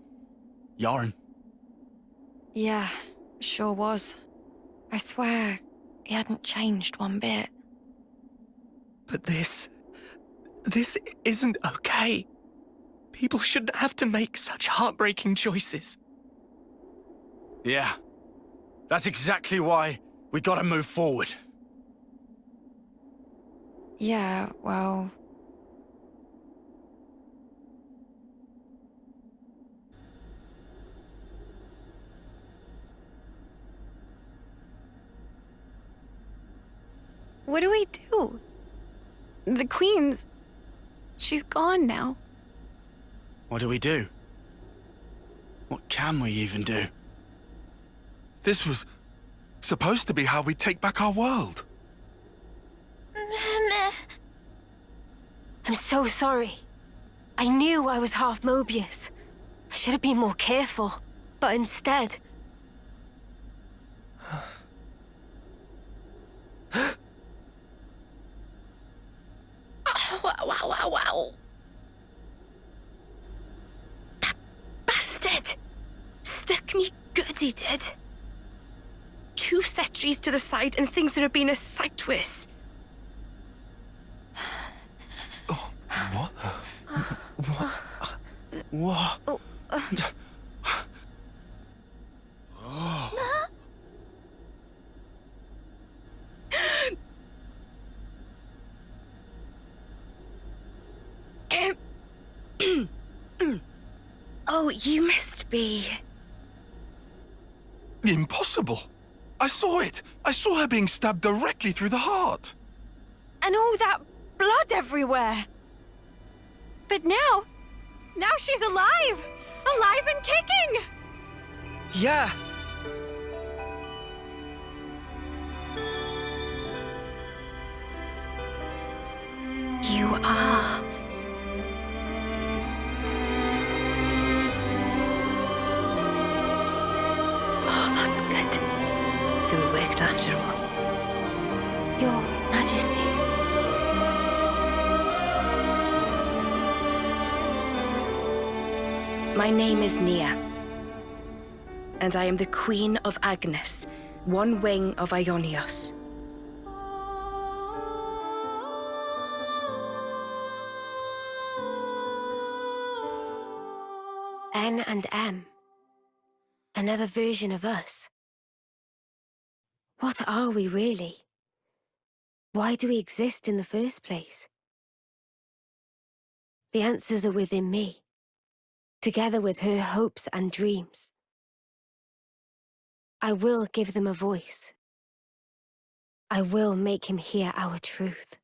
Yoren. Yeah, sure was. I swear, he hadn't changed one bit. But this isn't okay. People shouldn't have to make such heartbreaking choices. Yeah. That's exactly why we gotta move forward. Yeah, well... What do we do? The Queen's... she's gone now. What do we do? What can we even do? This was supposed to be how we take back our world. I'm so sorry. I knew I was half Mobius. I should have been more careful, but instead... Wow. That bastard! Stuck me good, he did. 2 sentries to the side and things that have been a sight worse. What? What? Oh, you must be... Impossible. I saw it. I saw her being stabbed directly through the heart. And all that blood everywhere. But now she's alive! Alive and kicking! Yeah. You are... Oh, that's good. So it worked after all. Your Majesty. My name is Nia. And I am the Queen of Agnes, one wing of Ionios. N and M. Another version of us. What are we really? Why do we exist in the first place? The answers are within me, together with her hopes and dreams. I will give them a voice. I will make him hear our truth.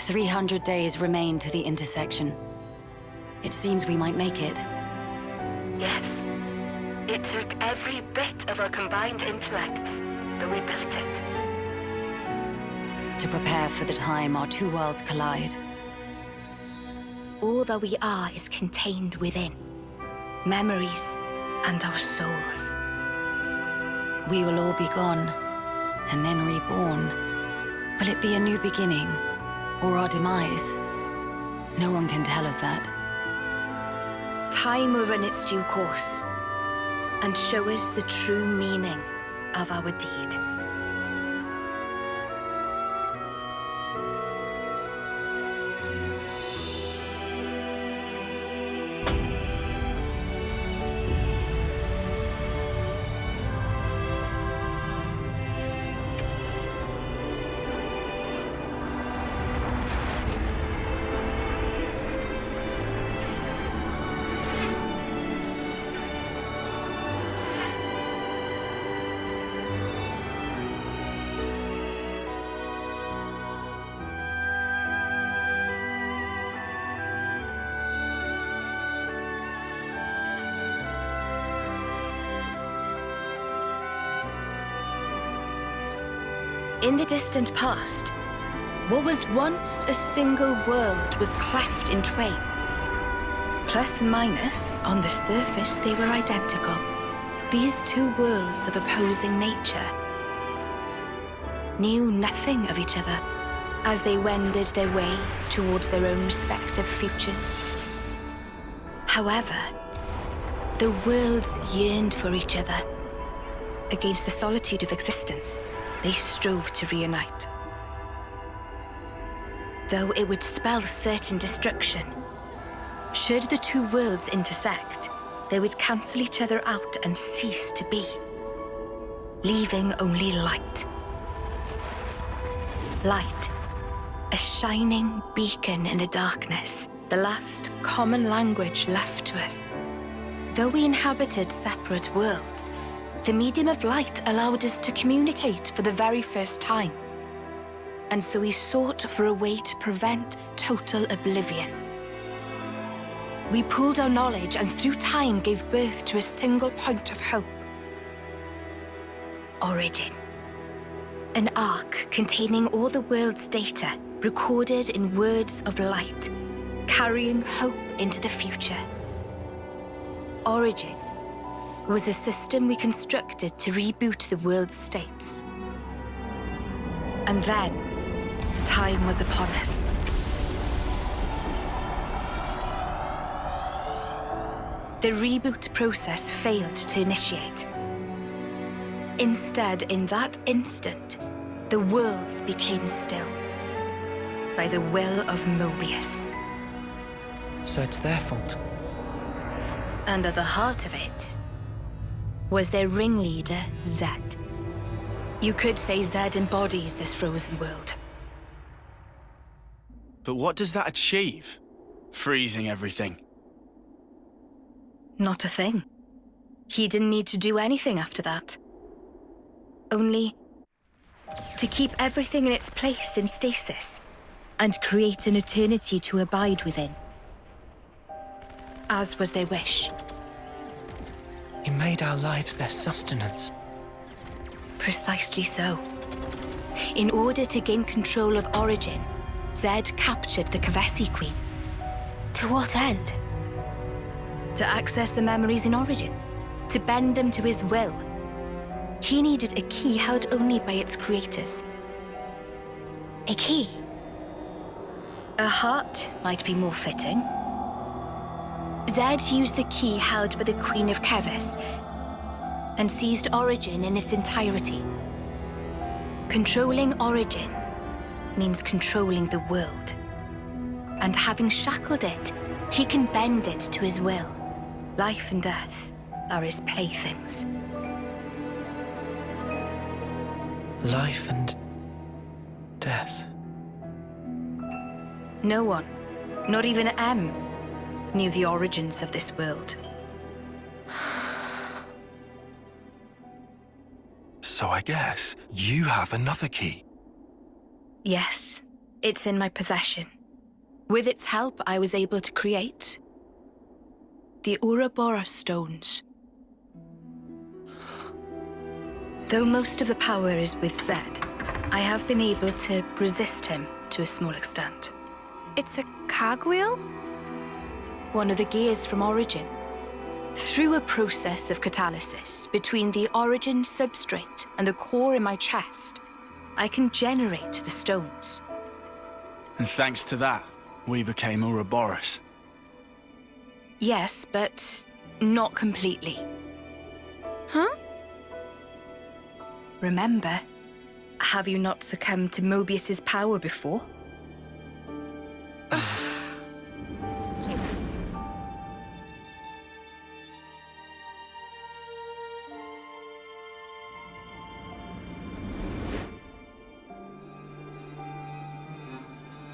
"300 days remain to the intersection. It seems we might make it." Yes. It took every bit of our combined intellects, but we built it. To prepare for the time our 2 worlds collide. All that we are is contained within. Memories and our souls. We will all be gone, and then reborn. Will it be a new beginning, or our demise? No one can tell us that. Time will run its due course, and show us the true meaning of our deed. In the distant past, what was once a single world was cleft in twain. Plus and minus, on the surface, they were identical. These two worlds of opposing nature knew nothing of each other as they wended their way towards their own respective futures. However, the worlds yearned for each other. Against the solitude of existence, they strove to reunite. Though it would spell certain destruction, should the two worlds intersect, they would cancel each other out and cease to be, leaving only light. Light, a shining beacon in the darkness, the last common language left to us. Though we inhabited separate worlds, the medium of light allowed us to communicate for the very first time. And so we sought for a way to prevent total oblivion. We pooled our knowledge and through time gave birth to a single point of hope. Origin. An arc containing all the world's data, recorded in words of light, carrying hope into the future. Origin was a system we constructed to reboot the world's states. And then, time was upon us. The reboot process failed to initiate. Instead, in that instant, the worlds became still. By the will of Mobius. So it's their fault. And at the heart of it was their ringleader, Zed. You could say Zed embodies this frozen world. But what does that achieve? Freezing everything. Not a thing. He didn't need to do anything after that. Only to keep everything in its place in stasis and create an eternity to abide within. As was their wish. He made our lives their sustenance. Precisely so. In order to gain control of Origin, Zed captured the Kavesi Queen. To what end? To access the memories in Origin. To bend them to his will. He needed a key held only by its creators. A key? A heart might be more fitting. Zed used the key held by the Queen of Kevis and seized Origin in its entirety. Controlling Origin means controlling the world. And having shackled it, he can bend it to his will. Life and death are his playthings. Life and death. No one, not even M, knew the origins of this world. So I guess you have another key. Yes, it's in my possession. With its help, I was able to create the Ouroboros stones. Though most of the power is with Zed, I have been able to resist him to a small extent. It's a cogwheel? One of the gears from Origin. Through a process of catalysis between the Origin substrate and the core in my chest, I can generate the stones. And thanks to that, we became Ouroboros. Yes, but not completely. Huh? Remember, have you not succumbed to Mobius's power before?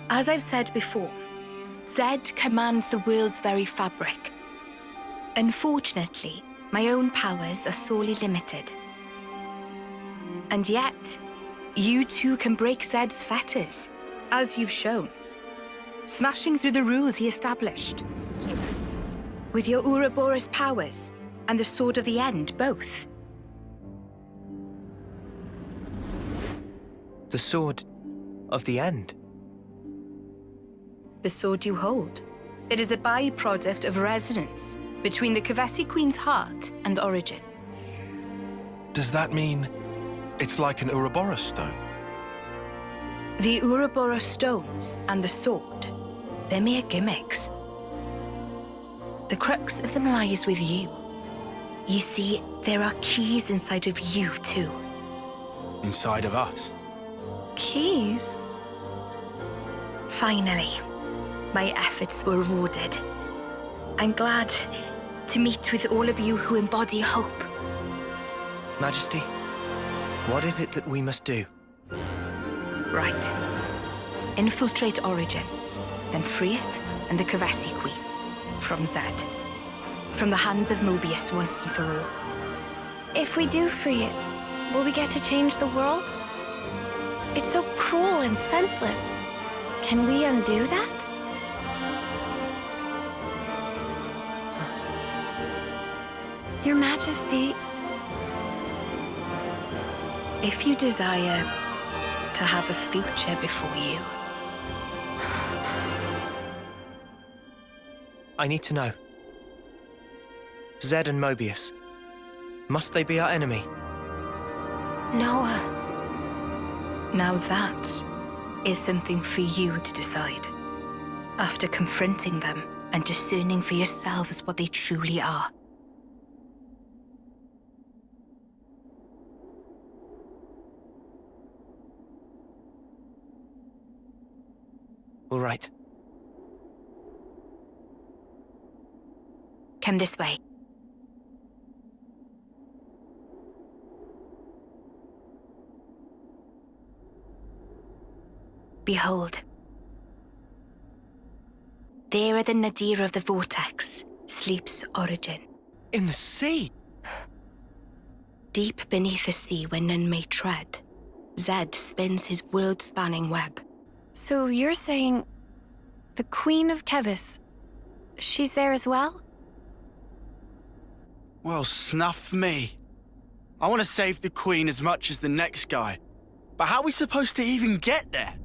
As I've said before, Zed commands the world's very fabric. Unfortunately, my own powers are sorely limited. And yet, you too can break Zed's fetters, as you've shown, smashing through the rules he established. With your Ouroboros powers and the Sword of the End, both. The Sword of the End? The sword you hold. It is a byproduct of resonance between the Kavesi Queen's heart and origin. Does that mean it's like an Ouroboros stone? The Ouroboros stones and the sword, they're mere gimmicks. The crux of them lies with you. You see, there are keys inside of you, too. Inside of us? Keys? Finally, my efforts were rewarded. I'm glad to meet with all of you who embody hope. Majesty, what is it that we must do? Right. Infiltrate Origin, then free it and the Kavesi Queen from Zed. From the hands of Mobius once and for all. If we do free it, will we get to change the world? It's so cruel and senseless. Can we undo that? Your Majesty... If you desire to have a future before you... I need to know. Zed and Mobius. Must they be our enemy? Noah. Now that is something for you to decide. After confronting them and discerning for yourselves what they truly are. All right. Come this way. Behold. There at the nadir of the vortex sleeps Origin. In the sea? Deep beneath the sea where none may tread, Zed spins his world-spanning web. So you're saying the Queen of Kevis, she's there as well? Well, snuff me. I want to save the Queen as much as the next guy. But how are we supposed to even get there?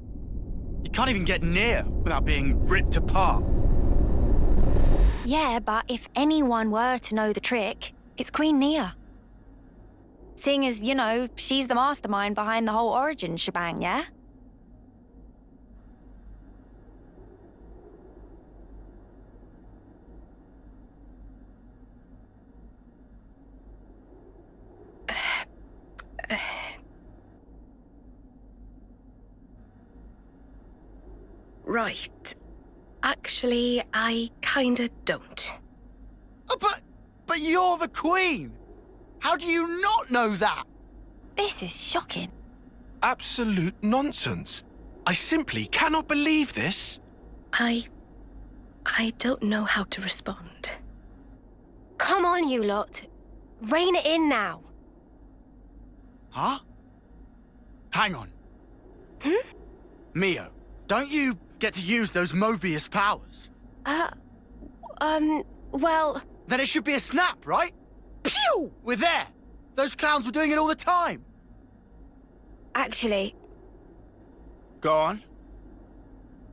You can't even get near without being ripped apart. Yeah, but if anyone were to know the trick, it's Queen Nia. Seeing as, you know, she's the mastermind behind the whole Origin shebang, yeah? Right. Actually, I kinda don't. But you're the Queen! How do you not know that? This is shocking. Absolute nonsense. I simply cannot believe this. I don't know how to respond. Come on, you lot. Rein it in now. Huh? Hang on. Mio, don't you get to use those Mobius powers? Well... Then it should be a snap, right? Pew! We're there! Those clowns were doing it all the time! Actually... Go on.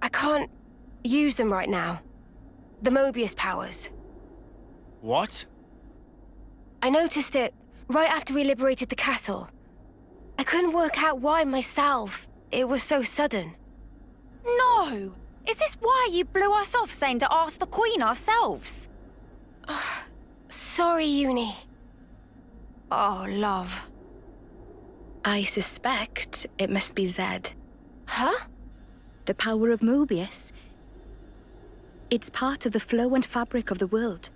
I can't use them right now. The Mobius powers. What? I noticed it right after we liberated the castle. I couldn't work out why myself. It was so sudden. No! Is this why you blew us off saying to ask the Queen ourselves? Sorry, Uni. Oh, love. I suspect it must be Zed. Huh? The power of Mobius. It's part of the flow and fabric of the world.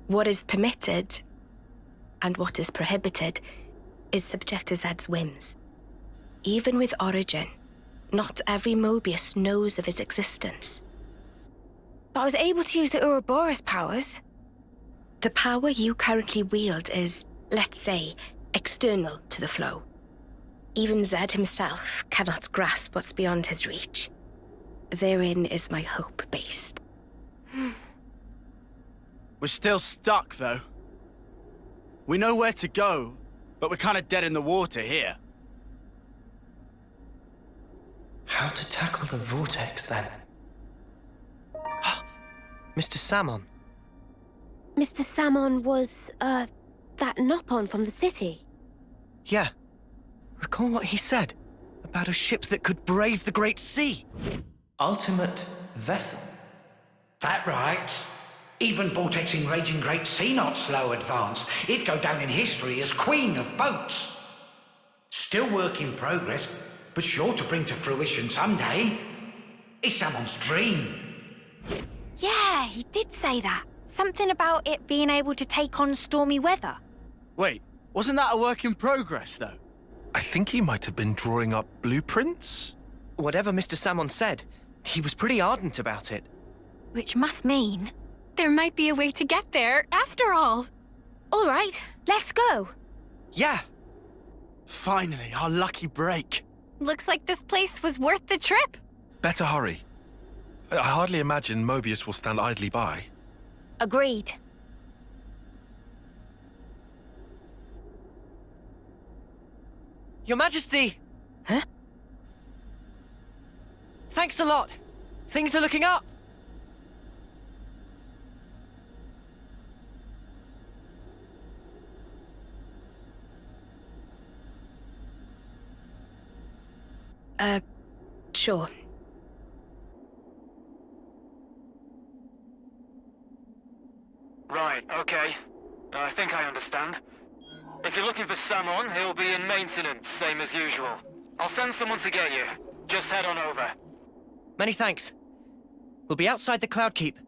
What is permitted and what is prohibited is subject to Zed's whims. Even with Origin, not every Mobius knows of his existence. But I was able to use the Ouroboros powers. The power you currently wield is, let's say, external to the flow. Even Zed himself cannot grasp what's beyond his reach. Therein is my hope based. We're still stuck, though. We know where to go, but we're kind of dead in the water here. How to tackle the vortex, then? Mr. Salmon. Mr. Salmon was, that Nopon from the city. Yeah. Recall what he said about a ship that could brave the Great Sea. Ultimate vessel. That right. Even vortexing raging great sea not slow advance. It'd go down in history as queen of boats. Still work in progress, but sure to bring to fruition someday. It's someone's dream. Yeah, he did say that. Something about it being able to take on stormy weather. Wait, wasn't that a work in progress, though? I think he might have been drawing up blueprints. Whatever Mr. Salmon said, he was pretty ardent about it. Which must mean... there might be a way to get there, after all. All right, let's go. Yeah. Finally, our lucky break. Looks like this place was worth the trip. Better hurry. I hardly imagine Mobius will stand idly by. Agreed. Your Majesty! Huh? Thanks a lot. Things are looking up. Sure. Right, okay. I think I understand. If you're looking for Salmon, he'll be in maintenance, same as usual. I'll send someone to get you. Just head on over. Many thanks. We'll be outside the Cloud Keep.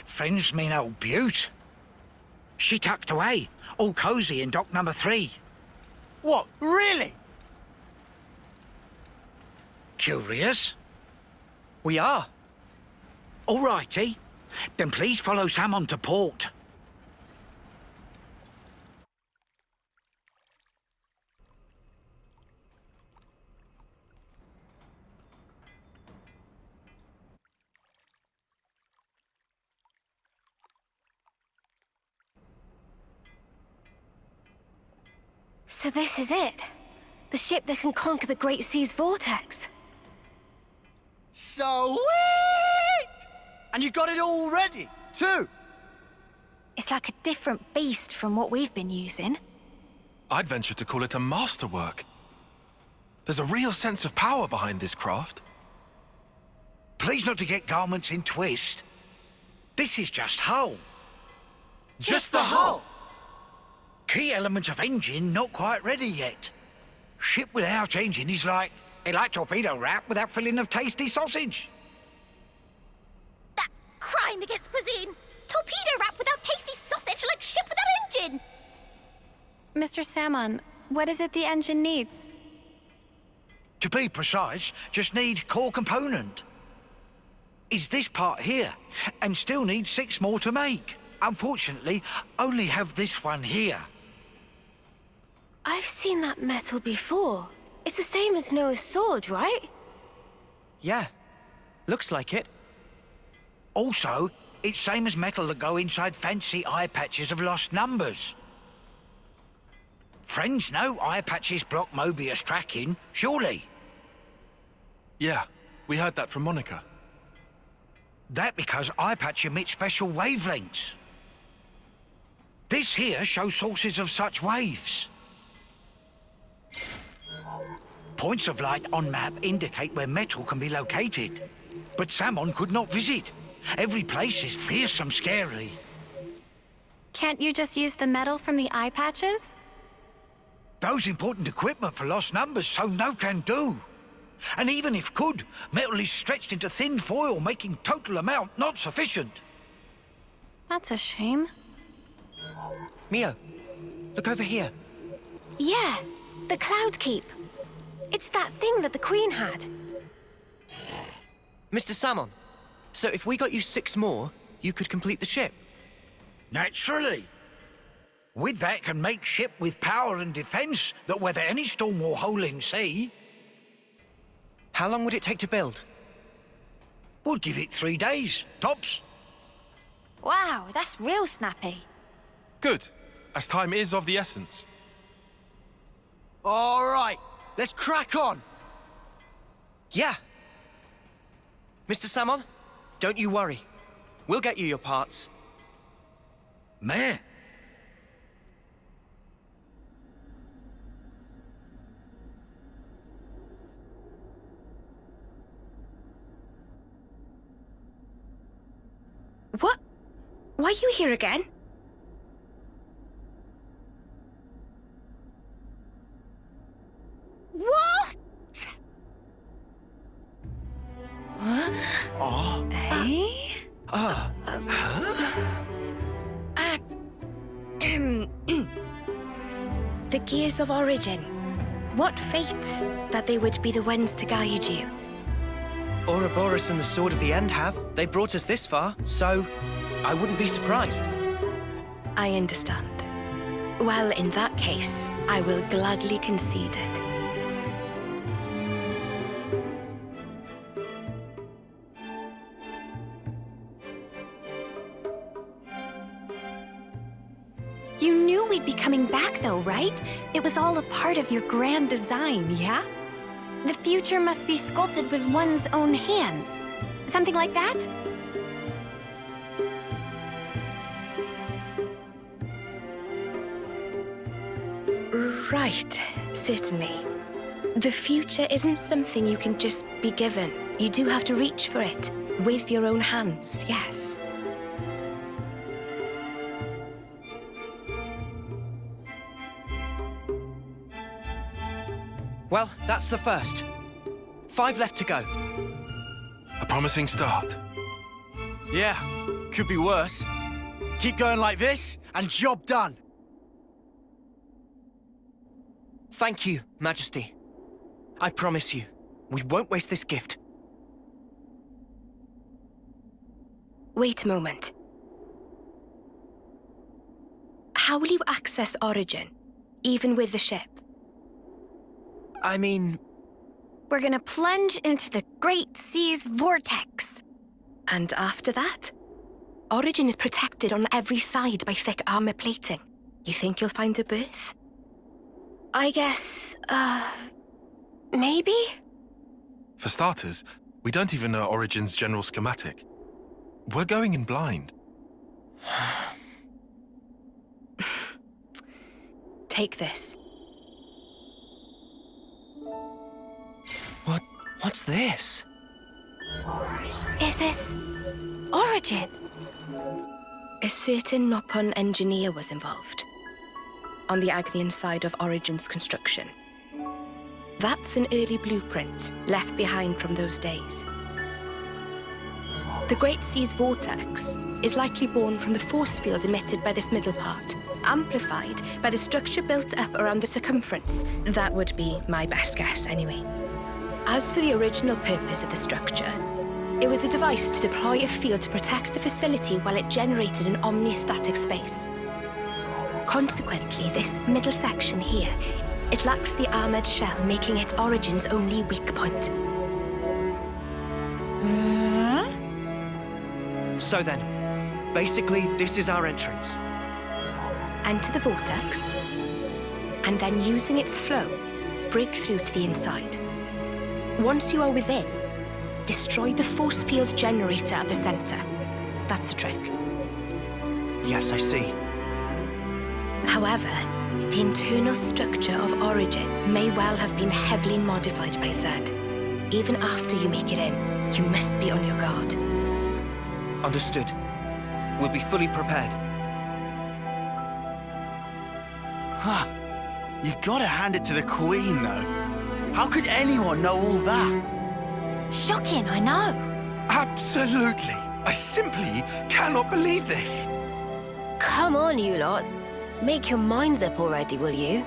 Friends mean old Butte. She tucked away, all cosy in dock number 3. What, really? Curious? We are. All righty. Then please follow Sam on to port. So this is it. The ship that can conquer the Great Sea's vortex. Sweet! And you got it all ready, too? It's like a different beast from what we've been using. I'd venture to call it a masterwork. There's a real sense of power behind this craft. Please not to get garments in twist. This is just hull. Just the hull? Key elements of engine not quite ready yet. Ship without engine is like torpedo wrap without filling of tasty sausage. That crime against cuisine! Torpedo wrap without tasty sausage like ship without engine! Mr. Salmon, what is it the engine needs? To be precise, just need core component. Is this part here, and still need 6 more to make. Unfortunately, only have this one here. I've seen that metal before. It's the same as Noah's sword, right? Yeah. Looks like it. Also, it's same as metal that go inside fancy eye patches of lost numbers. Friends know eye patches block Mobius tracking, surely? Yeah, we heard that from Monica. That because eye patch emits special wavelengths. This here shows sources of such waves. Points of light on map indicate where metal can be located. But Samon could not visit. Every place is fearsome scary. Can't you just use the metal from the eye patches? Those important equipment for lost numbers, so no can do. And even if could, metal is stretched into thin foil, making total amount not sufficient. That's a shame. Mio, look over here. Yeah, the Cloud Keep. It's that thing that the Queen had. Mr. Samon, so if we got you 6 more, you could complete the ship? Naturally. With that can make ship with power and defense that weather any storm or hole in sea. How long would it take to build? We'll give it 3 days, tops. Wow, that's real snappy. Good, as time is of the essence. All right, let's crack on. Yeah. Mr. Samon, don't you worry. We'll get you your parts. Meh. What? Why are you here again? What? Oh. Hey? The Gears of Origin. What fate that they would be the ones to guide you. Ouroboros and the Sword of the End have. They brought us this far, so I wouldn't be surprised. I understand. Well, in that case, I will gladly concede it. You knew we'd be coming back though, right? It was all a part of your grand design, yeah? The future must be sculpted with one's own hands. Something like that? Right, certainly. The future isn't something you can just be given. You do have to reach for it, with your own hands, yes. Well, that's the first. 5 left to go. A promising start. Yeah, could be worse. Keep going like this, and job done. Thank you, Majesty. I promise you, we won't waste this gift. Wait a moment. How will you access Origin, even with the ship? I mean... We're gonna plunge into the Great Sea's vortex. And after that? Origin is protected on every side by thick armor plating. You think you'll find a berth? I guess, maybe? For starters, we don't even know Origin's general schematic. We're going in blind. Take this. What's this? Is this Origin? A certain Nopon engineer was involved. On the Agnian side of Origin's construction. That's an early blueprint left behind from those days. The Great Sea's vortex is likely born from the force field emitted by this middle part, amplified by the structure built up around the circumference. That would be my best guess, anyway. As for the original purpose of the structure, it was a device to deploy a field to protect the facility while it generated an omnistatic space. Consequently, this middle section here, it lacks the armored shell, making it Origin's only weak point. So then, basically, this is our entrance. Enter the vortex, and then using its flow, break through to the inside. Once you are within, destroy the force field generator at the center. That's the trick. Yes, I see. However, the internal structure of Origin may well have been heavily modified by Zed. Even after you make it in, you must be on your guard. Understood. We'll be fully prepared. Huh. You gotta hand it to the Queen, though. How could anyone know all that? Shocking, I know. Absolutely. I simply cannot believe this. Come on, you lot. Make your minds up already, will you?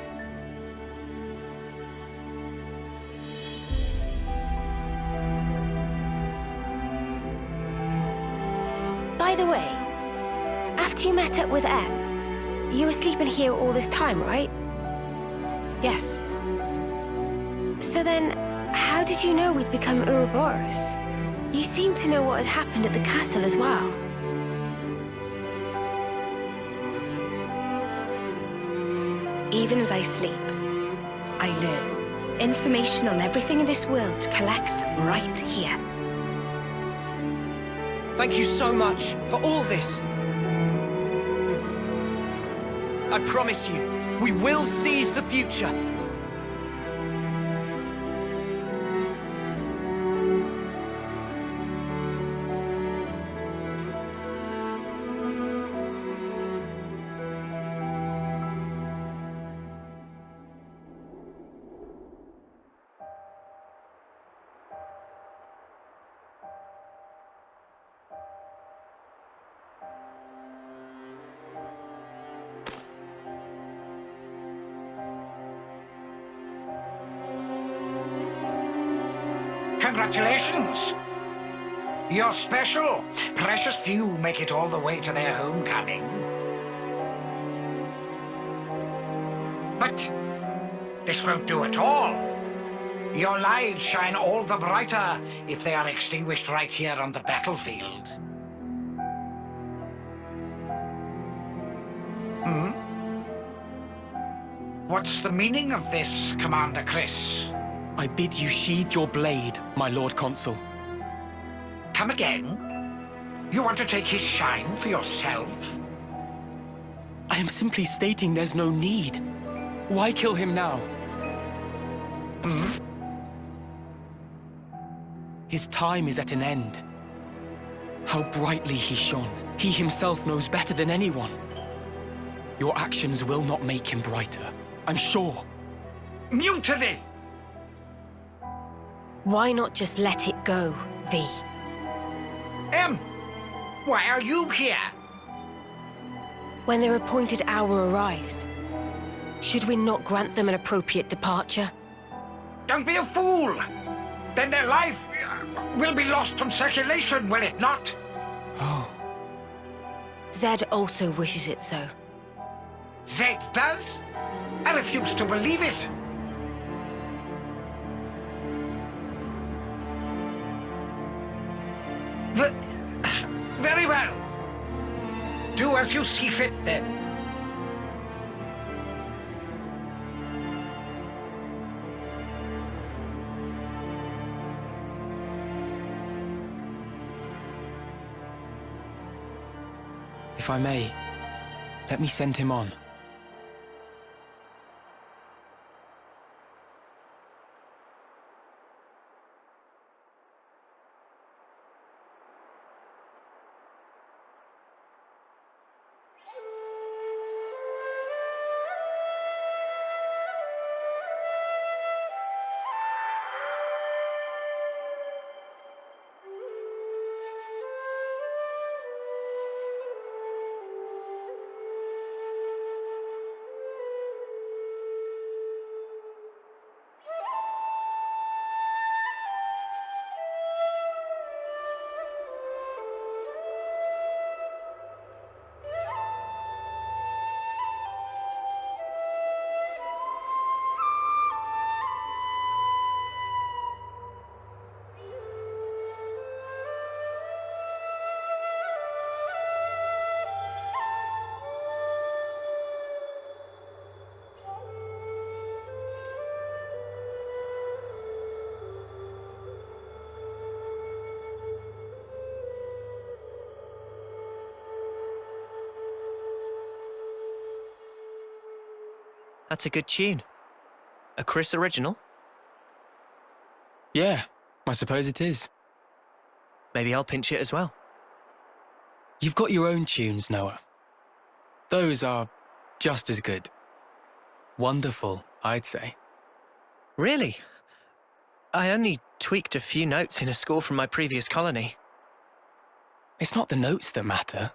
By the way, after you met up with Em, you were sleeping here all this time, right? Yes. So then, how did you know we'd become Ouroboros? You seem to know what had happened at the castle as well. Even as I sleep, I learn. Information on everything in this world collects right here. Thank you so much for all this. I promise you, we will seize the future. Congratulations! You're special. Precious few make it all the way to their homecoming. But this won't do at all. Your lives shine all the brighter if they are extinguished right here on the battlefield. What's the meaning of this, Commander Chris? I bid you sheathe your blade, my Lord Consul. Come again? You want to take his shine for yourself? I am simply stating there's no need. Why kill him now? His time is at an end. How brightly he shone. He himself knows better than anyone. Your actions will not make him brighter, I'm sure. Mutiny! Why not just let it go, V? Why are you here? When their appointed hour arrives, should we not grant them an appropriate departure? Don't be a fool! Then their life will be lost from circulation, will it not? Oh. Zed also wishes it so. Zed does? I refuse to believe it. Very well. Do as you see fit, then. If I may, let me send him on. That's a good tune. A Chris original? Yeah, I suppose it is. Maybe I'll pinch it as well. You've got your own tunes, Noah. Those are just as good. Wonderful, I'd say. Really? I only tweaked a few notes in a score from my previous colony. It's not the notes that matter.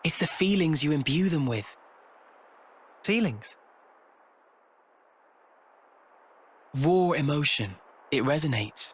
It's the feelings you imbue them with. Feelings? Raw emotion. It resonates.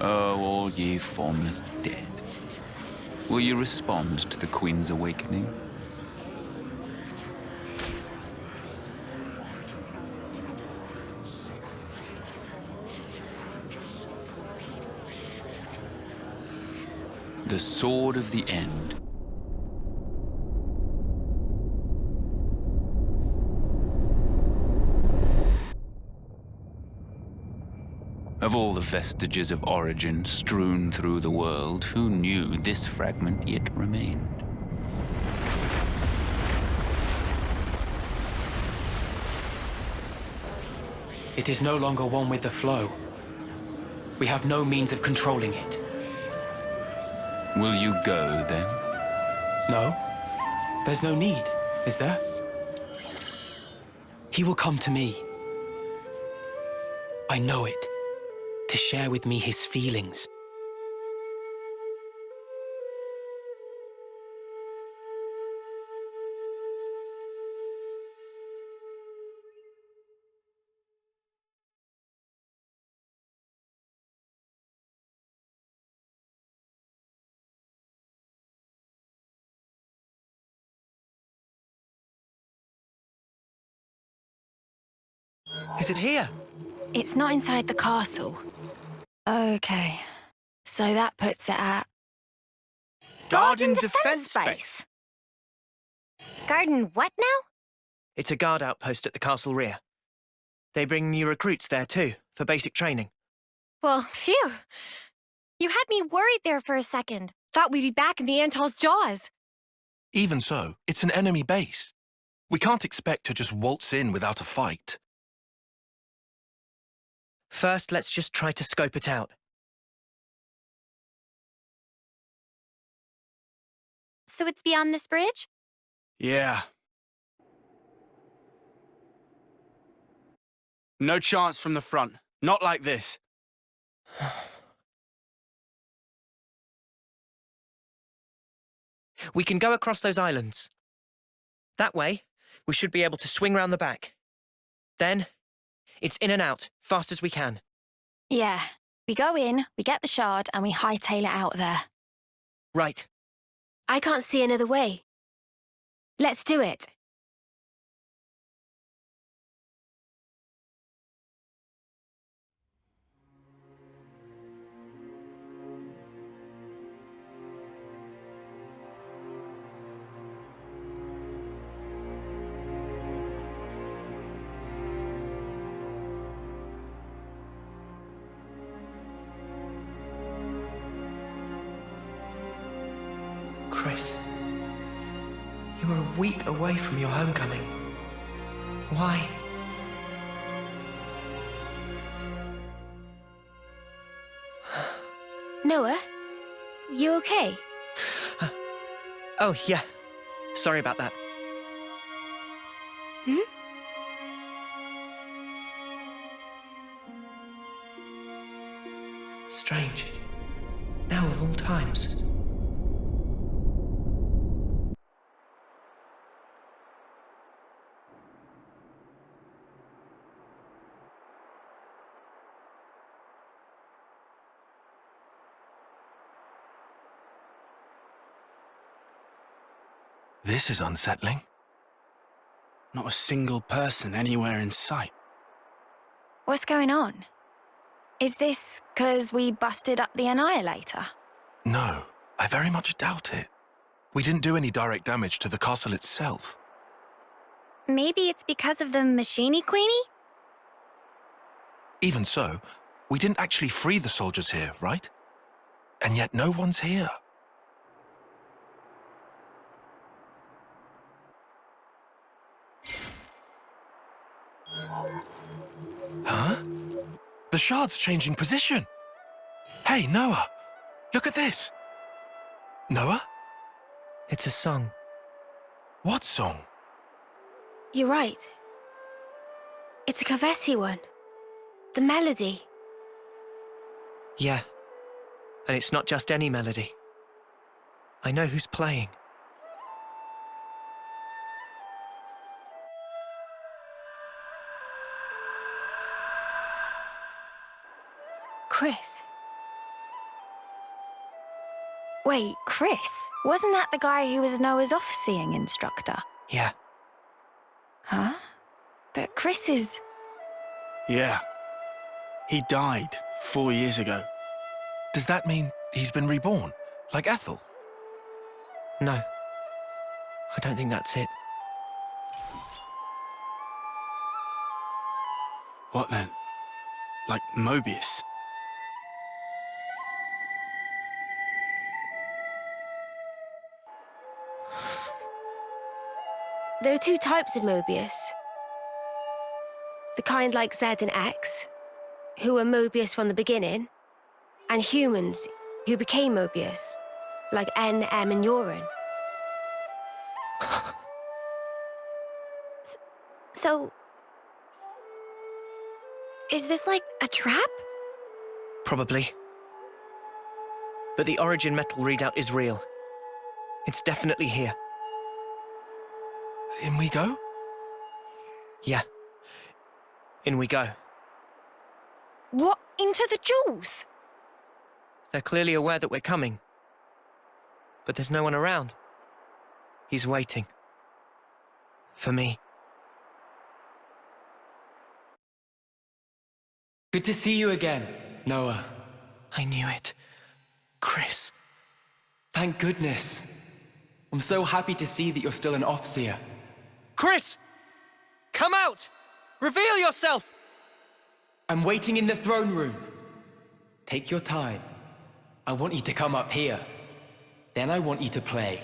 Oh, all ye formless dead. Will you respond to the Queen's awakening? The sword of the end. Of all the vestiges of origin strewn through the world, who knew this fragment yet remained? It is no longer one with the flow. We have no means of controlling it. Will you go, then? No. There's no need, is there? He will come to me. I know it. To share with me his feelings. Is it here? It's not inside the castle. Okay. So that puts it at... Garden Defense Base! Garden what now? It's a guard outpost at the castle rear. They bring new recruits there too, for basic training. Well, phew. You had me worried there for a second. Thought we'd be back in the Antol's jaws. Even so, it's an enemy base. We can't expect to just waltz in without a fight. First, let's just try to scope it out. So it's beyond this bridge? Yeah. No chance from the front. Not like this. We can go across those islands. That way, we should be able to swing round the back. Then, it's in and out, fast as we can. Yeah. We go in, we get the shard, and we hightail it out there. Right. I can't see another way. Let's do it. Chris, you were a week away from your homecoming. Why? Noah, you okay? Oh, yeah. Sorry about that. Hmm? Strange. Now of all times. This is unsettling. Not a single person anywhere in sight. What's going on? Is this 'cause we busted up the Annihilator? No, I very much doubt it. We didn't do any direct damage to the castle itself. Maybe it's because of the Machine Queenie? Even so, we didn't actually free the soldiers here, right? And yet no one's here. Huh? The shard's changing position. Hey, Noah, look at this. Noah? It's a song. What song? You're right. It's a Kavesi one. The melody. Yeah. And it's not just any melody. I know who's playing. Chris. Wait, Chris? Wasn't that the guy who was Noah's off-seeing instructor? Yeah. Huh? But Chris is... Yeah. He died 4 years ago. Does that mean he's been reborn, like Ethel? No. I don't think that's it. What then? Like Mobius? There are two types of Mobius. The kind like Z and X, who were Mobius from the beginning, and humans who became Mobius, like N, M, and Urine. So... is this like a trap? Probably. But the origin metal readout is real. It's definitely here. In we go? Yeah. In we go. What? Into the jewels? They're clearly aware that we're coming. But there's no one around. He's waiting. For me. Good to see you again, Noah. I knew it. Chris. Thank goodness. I'm so happy to see that you're still an Offseer. Chris! Come out! Reveal yourself! I'm waiting in the throne room. Take your time. I want you to come up here. Then I want you to play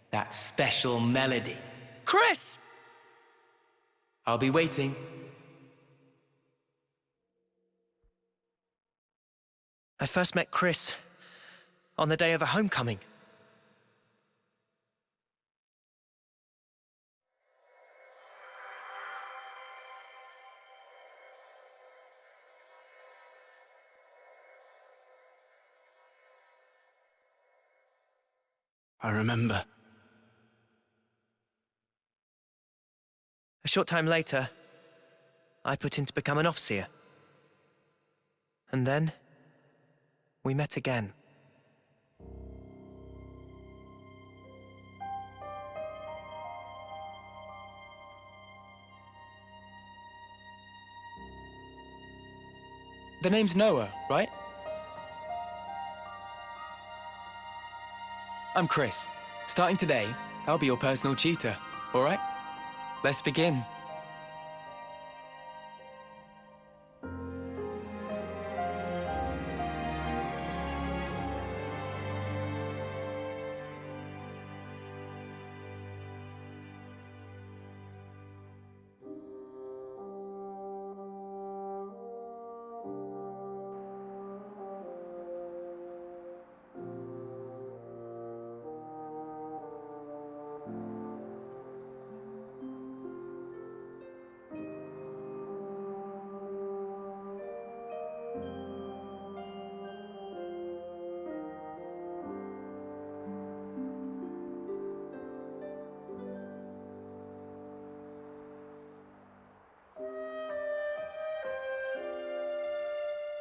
that special melody. Chris! I'll be waiting. I first met Chris on the day of a homecoming. I remember. A short time later, I put in to become an Offseer. And then, we met again. The name's Noah, right? I'm Chris. Starting today, I'll be your personal tutor, all right? Let's begin.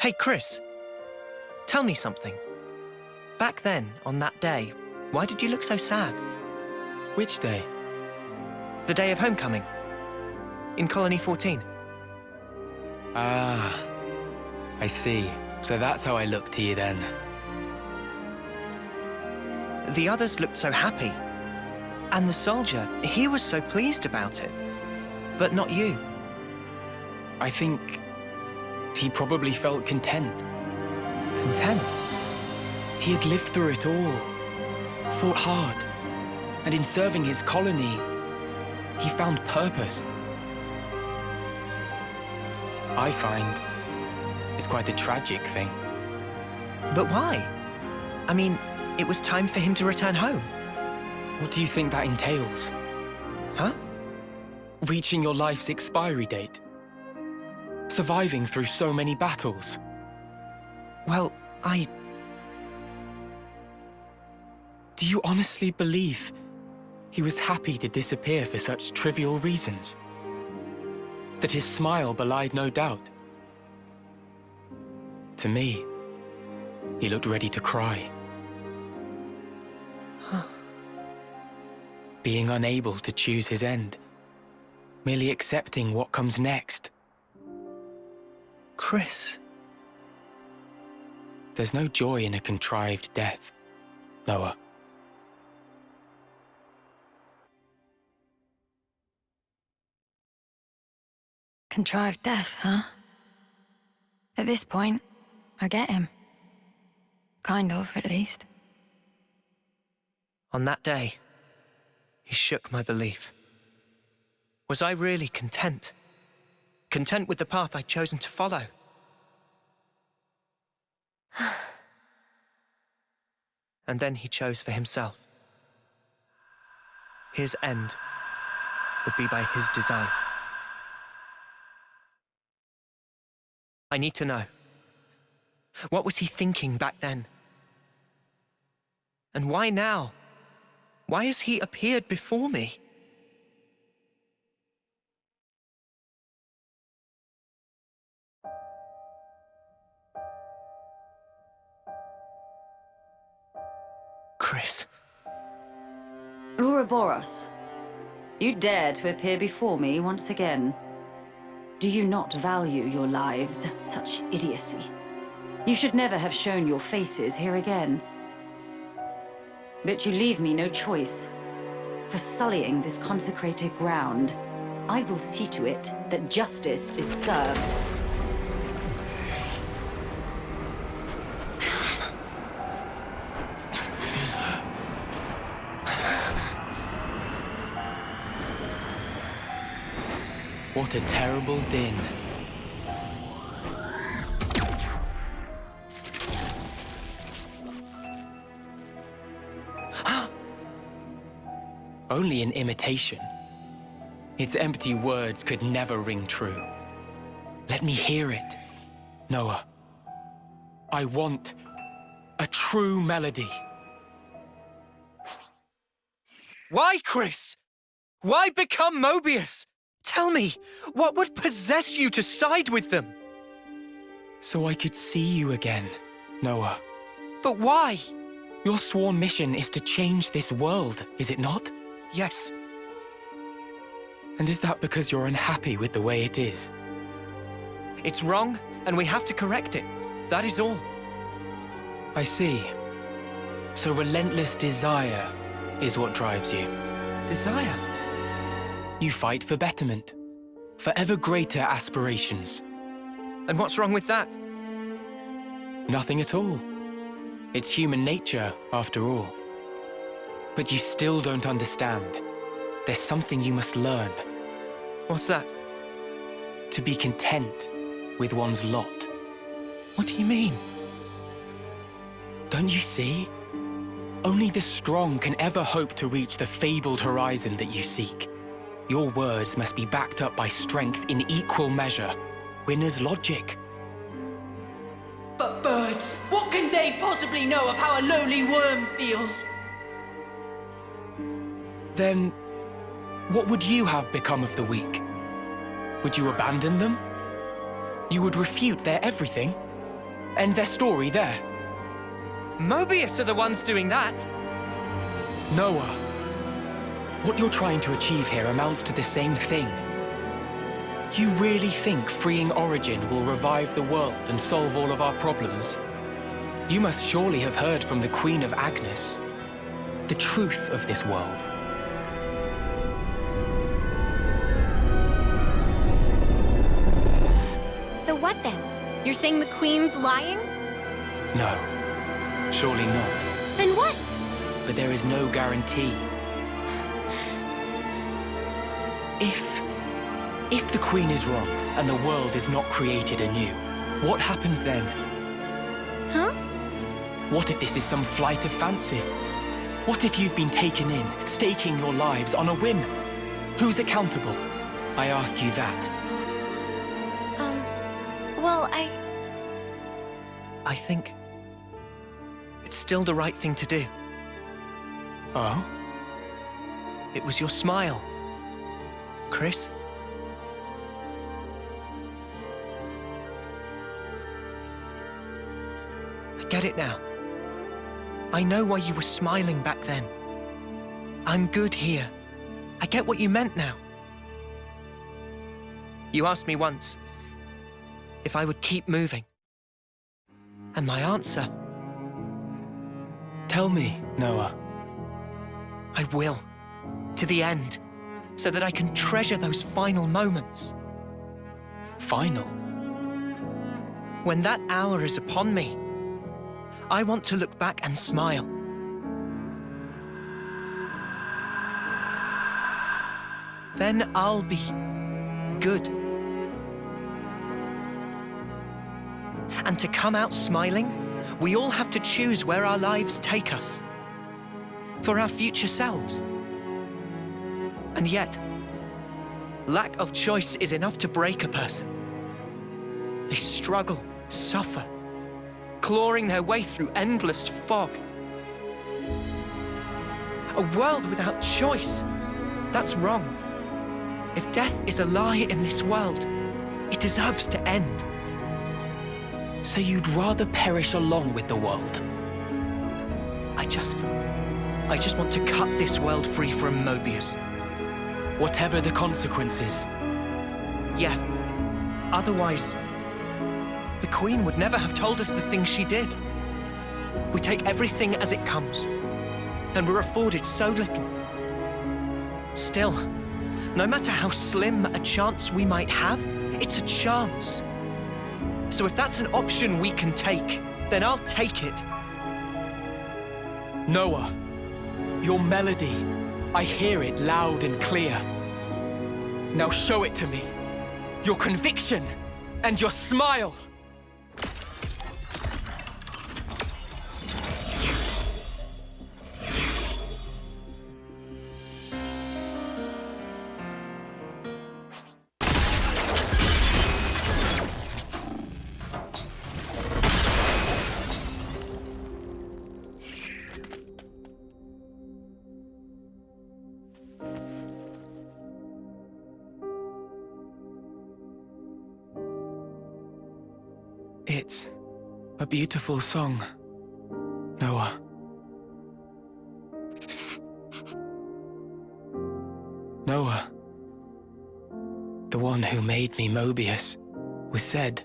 Hey, Chris. Tell me something. Back then, on that day, why did you look so sad? Which day? The day of homecoming. In Colony 14. Ah, I see. So that's how I look to you then. The others looked so happy. And the soldier, he was so pleased about it. But not you. I think he probably felt content. Content? He had lived through it all, fought hard, and in serving his colony, he found purpose. I find it's quite a tragic thing. But why? I mean, it was time for him to return home. What do you think that entails? Huh? Reaching your life's expiry date. Surviving through so many battles. Well, Do you honestly believe he was happy to disappear for such trivial reasons? That his smile belied no doubt? To me, he looked ready to cry. Being unable to choose his end, merely accepting what comes next. Chris. There's no joy in a contrived death, Noah. Contrived death, huh? At this point, I get him. Kind of, at least. On that day, he shook my belief. Was I really content? Content with the path I'd chosen to follow? And then he chose for himself. His end would be by his design. I need to know. What was he thinking back then? And why now? Why has he appeared before me? Chris. Ouroboros, you dare to appear before me once again. Do you not value your lives? Such idiocy. You should never have shown your faces here again. But you leave me no choice. For sullying this consecrated ground, I will see to it that justice is served. What a terrible din. Only an imitation. Its empty words could never ring true. Let me hear it, Noah. I want a true melody. Why, Chris? Why become Mobius? Tell me, what would possess you to side with them? So I could see you again, Noah. But why? Your sworn mission is to change this world, is it not? Yes. And is that because you're unhappy with the way it is? It's wrong, and we have to correct it. That is all. I see. So relentless desire is what drives you. Desire? You fight for betterment, for ever greater aspirations. And what's wrong with that? Nothing at all. It's human nature, after all. But you still don't understand. There's something you must learn. What's that? To be content with one's lot. What do you mean? Don't you see? Only the strong can ever hope to reach the fabled horizon that you seek. Your words must be backed up by strength in equal measure. Winner's logic. But birds, what can they possibly know of how a lowly worm feels? Then, what would you have become of the weak? Would you abandon them? You would refute their everything? End their story there? Mobius are the ones doing that! Noah, What you're trying to achieve here amounts to the same thing. You really think freeing Origin will revive the world and solve all of our problems? You must surely have heard from the Queen of Agnes the truth of this world. So what then? You're saying the Queen's lying? No, surely not. Then what? But there is no guarantee. If the Queen is wrong and the world is not created anew, what happens then? Huh? What if this is some flight of fancy? What if you've been taken in, staking your lives on a whim? Who's accountable? I ask you that. Well, I think it's still the right thing to do. Oh? It was your smile, Chris. I get it now. I know why you were smiling back then. I'm good here. I get what you meant now. You asked me once if I would keep moving. And my answer... Tell me, Noah. I will. To the end. So that I can treasure those final moments. Final? When that hour is upon me, I want to look back and smile. Then I'll be good. And to come out smiling, we all have to choose where our lives take us. For our future selves. And yet, lack of choice is enough to break a person. They struggle, suffer, clawing their way through endless fog. A world without choice, that's wrong. If death is a lie in this world, it deserves to end. So you'd rather perish along with the world? I just want to cut this world free from Mobius. Whatever the consequences. Yeah. Otherwise, the Queen would never have told us the things she did. We take everything as it comes, and we're afforded so little. Still, no matter how slim a chance we might have, it's a chance. So if that's an option we can take, then I'll take it. Noah, your melody, I hear it loud and clear. Now show it to me. Your conviction and your smile. It's a beautiful song, Noah. Noah, the one who made me Mobius, was said.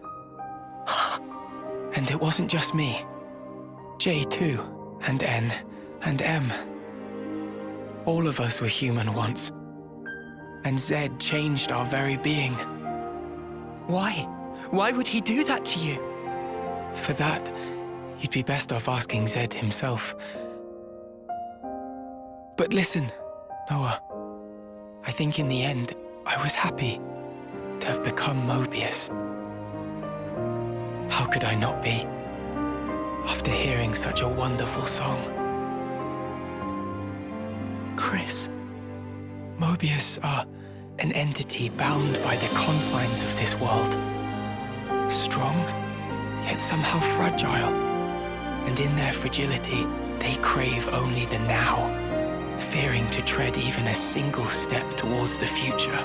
And it wasn't just me. J too, and N, and M. All of us were human once. And Z changed our very being. Why? Why would he do that to you? For that, you'd be best off asking Zed himself. But listen, Noah. I think in the end, I was happy to have become Mobius. How could I not be, after hearing such a wonderful song? Chris. Mobius are an entity bound by the confines of this world. Strong, yet somehow fragile. And in their fragility, they crave only the now, fearing to tread even a single step towards the future.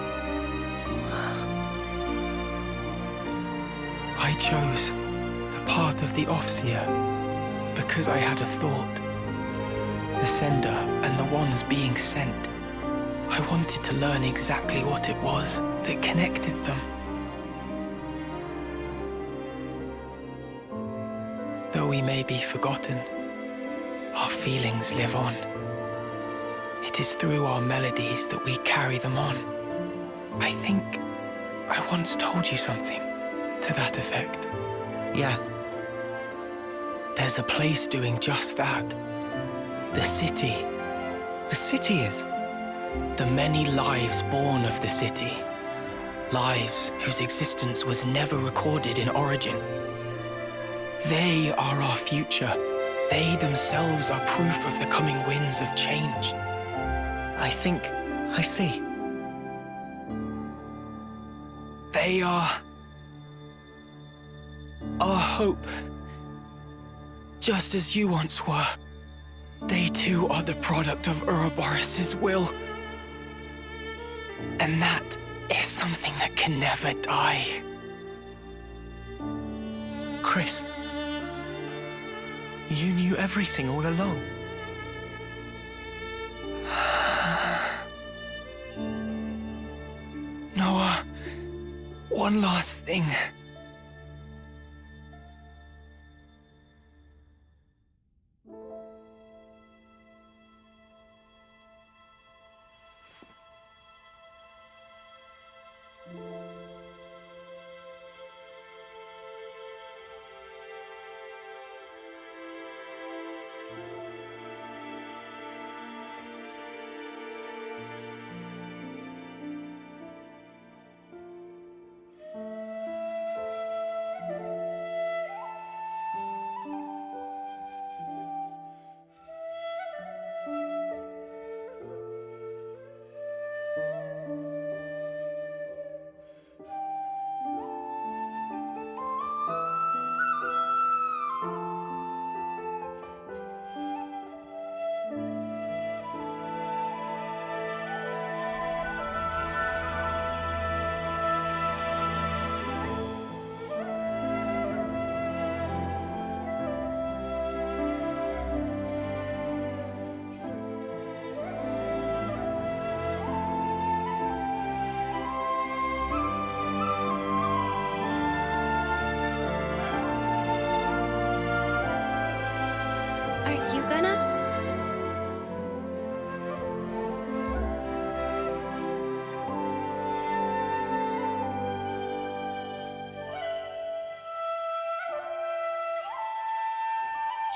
I chose the path of the Offseer because I had a thought. The sender and the ones being sent I wanted to learn exactly what it was that connected them. Though we may be forgotten, our feelings live on. It is through our melodies that we carry them on. I think I once told you something to that effect. Yeah. There's a place doing just that. The city. The city is? The many lives born of the city. Lives whose existence was never recorded in origin. They are our future. They themselves are proof of the coming winds of change. I think I see. They are our hope. Just as you once were. They too are the product of Ouroboros' will. And that is something that can never die. Chris, you knew everything all along. Noah, one last thing.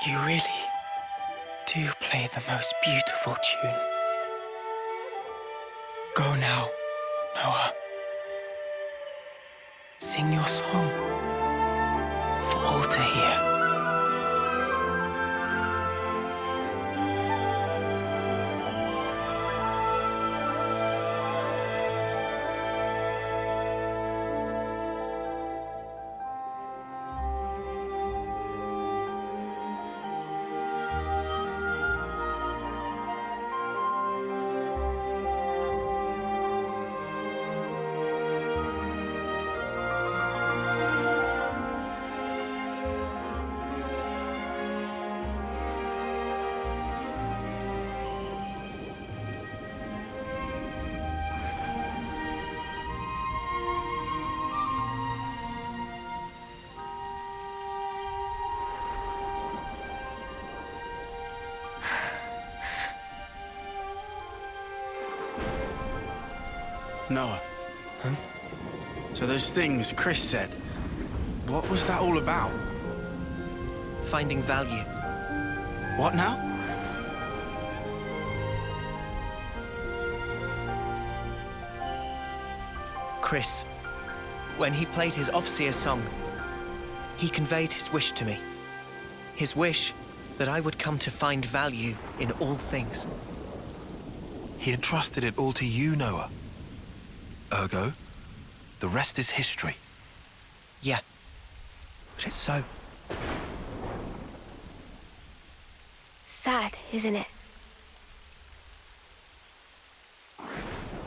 You really do play the most beautiful tune. Go now, Noah. Sing your song for all to hear. Noah. Huh? So those things Chris said, what was that all about? Finding value. What now? Chris, when he played his Ofseer song, he conveyed his wish to me. His wish that I would come to find value in all things. He entrusted it all to you, Noah. Ergo, the rest is history. Yeah, but it's so. Sad, isn't it?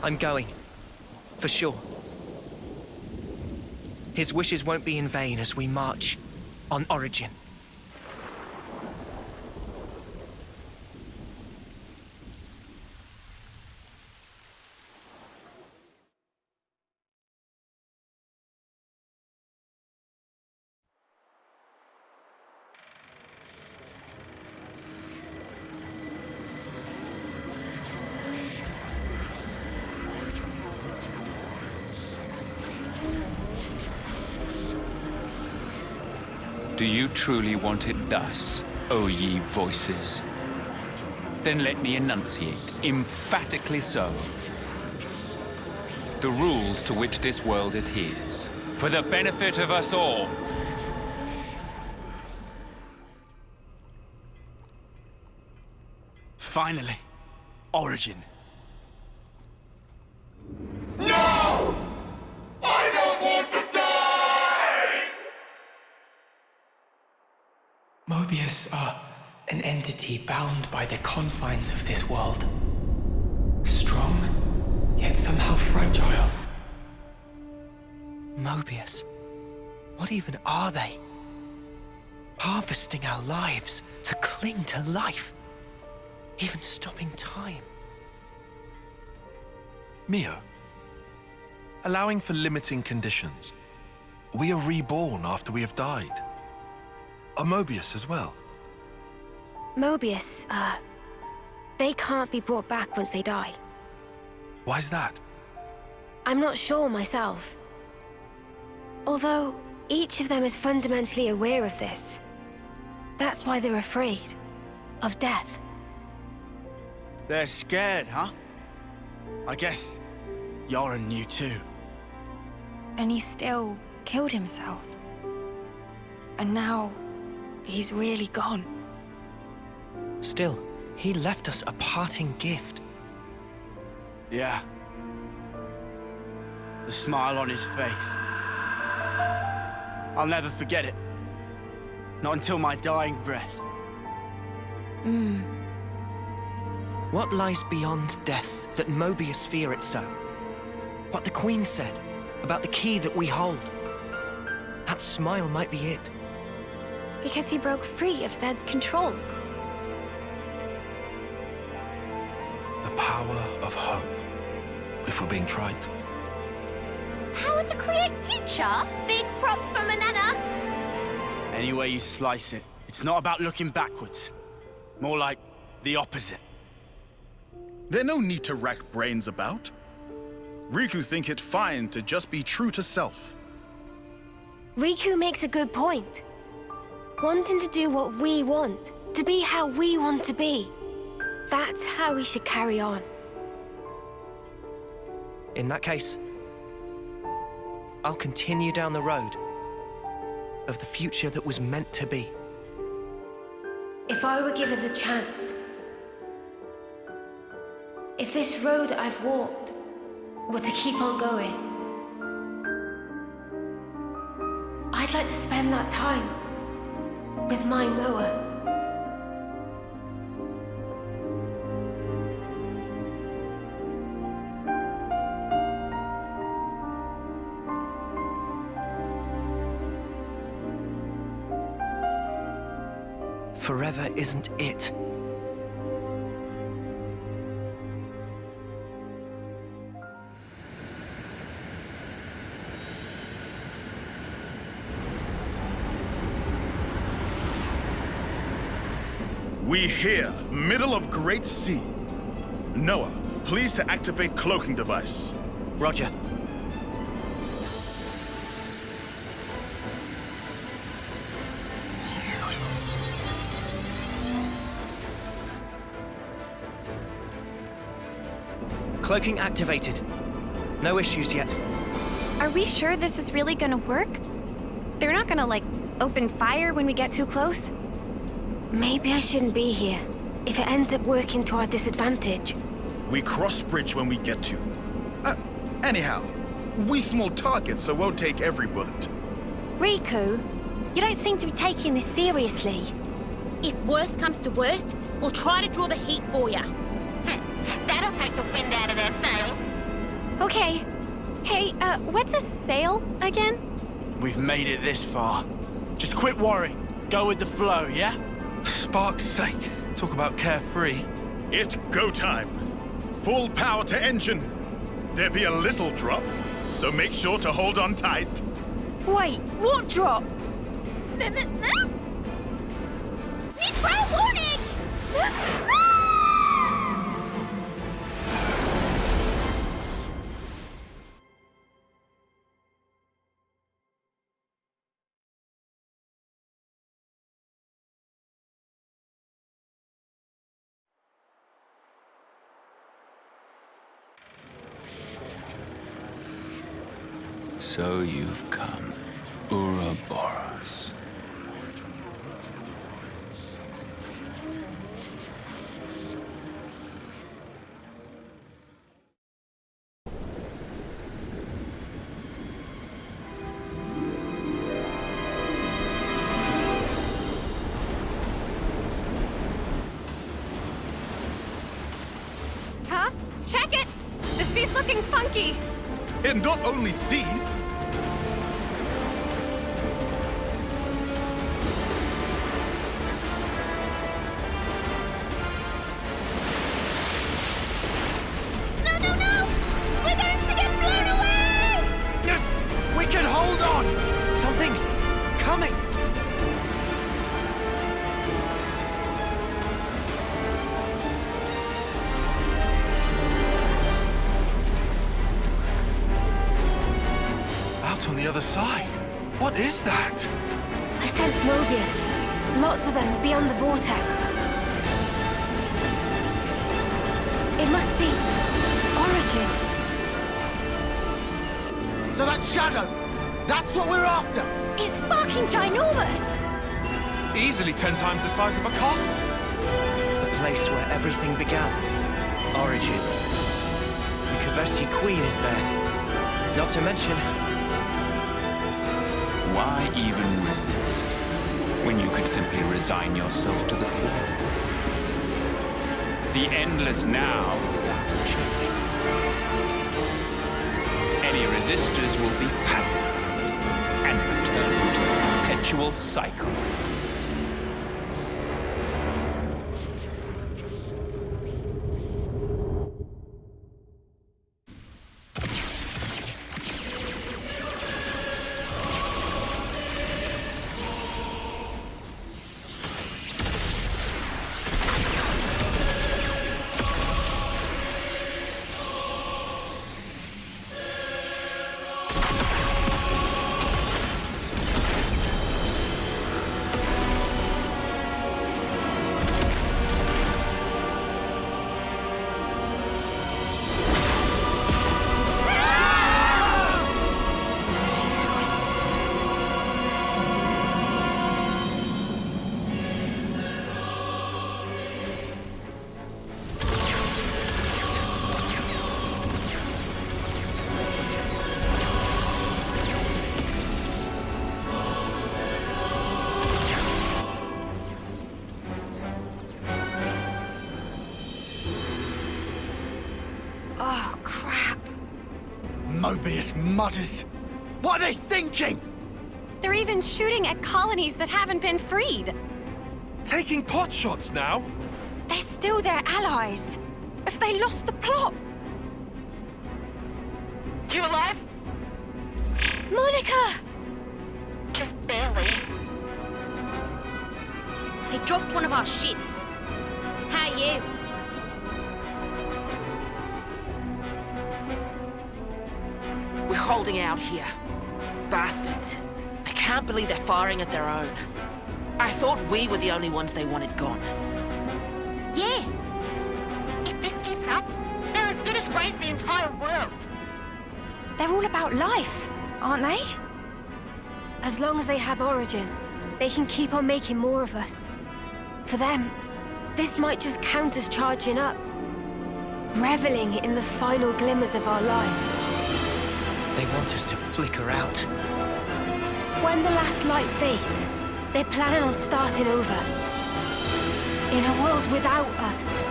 I'm going. For sure. His wishes won't be in vain as we march on Origin. Do you truly want it thus, O ye voices? Then let me enunciate, emphatically so, the rules to which this world adheres, for the benefit of us all. Finally, Origin. No! I don't want to die! Mobius are an entity bound by the confines of this world. Strong, yet somehow fragile. Mobius? What even are they? Harvesting our lives to cling to life. Even stopping time. Mio, allowing for limiting conditions, we are reborn after we have died. Are Mobius as well? Mobius, they can't be brought back once they die. Why's that? I'm not sure myself. Although, each of them is fundamentally aware of this. That's why they're afraid of death. They're scared, huh? I guess Yoren knew too. And he still killed himself. And now, he's really gone. Still, he left us a parting gift. Yeah. The smile on his face. I'll never forget it. Not until my dying breath. What lies beyond death that Mobius fear it so? What the Queen said about the key that we hold. That smile might be it. Because he broke free of Zed's control. The power of hope, if we're being trite. Power to create future? Big props for Manana. Any way you slice it, it's not about looking backwards. More like the opposite. There's no need to rack brains about. Riku think it fine to just be true to self. Riku makes a good point. Wanting to do what we want, to be how we want to be. That's how we should carry on. In that case, I'll continue down the road of the future that was meant to be. If I were given the chance, if this road I've walked were to keep on going, I'd like to spend that time with my Noah. Forever isn't it. We here, middle of Great Sea. Noah, please to activate cloaking device. Roger. Cloaking activated. No issues yet. Are we sure this is really gonna work? They're not gonna, like, open fire when we get too close? Maybe I shouldn't be here, if it ends up working to our disadvantage. We cross bridge when we get to. Anyhow, we small targets, so won't take every bullet. Riku, you don't seem to be taking this seriously. If worst comes to worst, we'll try to draw the heat for you. That'll take the wind out of their sails. Okay. Hey, what's a sail again? We've made it this far. Just quit worrying. Go with the flow, yeah? Spark's sake. Talk about carefree. It go time. Full power to engine. There be a little drop, so make sure to hold on tight. Wait, what drop? Need prior warning! So you've come, Ouroboros. Huh? Check it! The sea's looking funky! And not only sea. No, no, no! We're going to get blown away! We can hold on! Something's coming! Out on the other side. What is that? I sense Mobius. Lots of them beyond the vortex. It must be Origin. So that shadow, that's what we're after! It's sparking ginormous! Easily 10 times the size of a castle. The place where everything began. Origin. The Kavesi Queen is there. Not to mention... Why even resist, when you could simply resign yourself to the flow? The endless now is our change. Any resistors will be pacified and return to a perpetual cycle. Oh, crap. Mobius mutters. What are they thinking? They're even shooting at colonies that haven't been freed. Taking pot shots now? They're still their allies. If they lost the plot... You alive? Monica! Just barely. They dropped one of our ships. How are you? We're holding out here. Bastards. I can't believe they're firing at their own. I thought we were the only ones they wanted gone. Yeah. If this keeps up, they'll as good as raise the entire world. They're all about life, aren't they? As long as they have Origin, they can keep on making more of us. For them, this might just count as charging up. Reveling in the final glimmers of our lives. They want us to flicker out. When the last light fades, they're planning on starting over. In a world without us.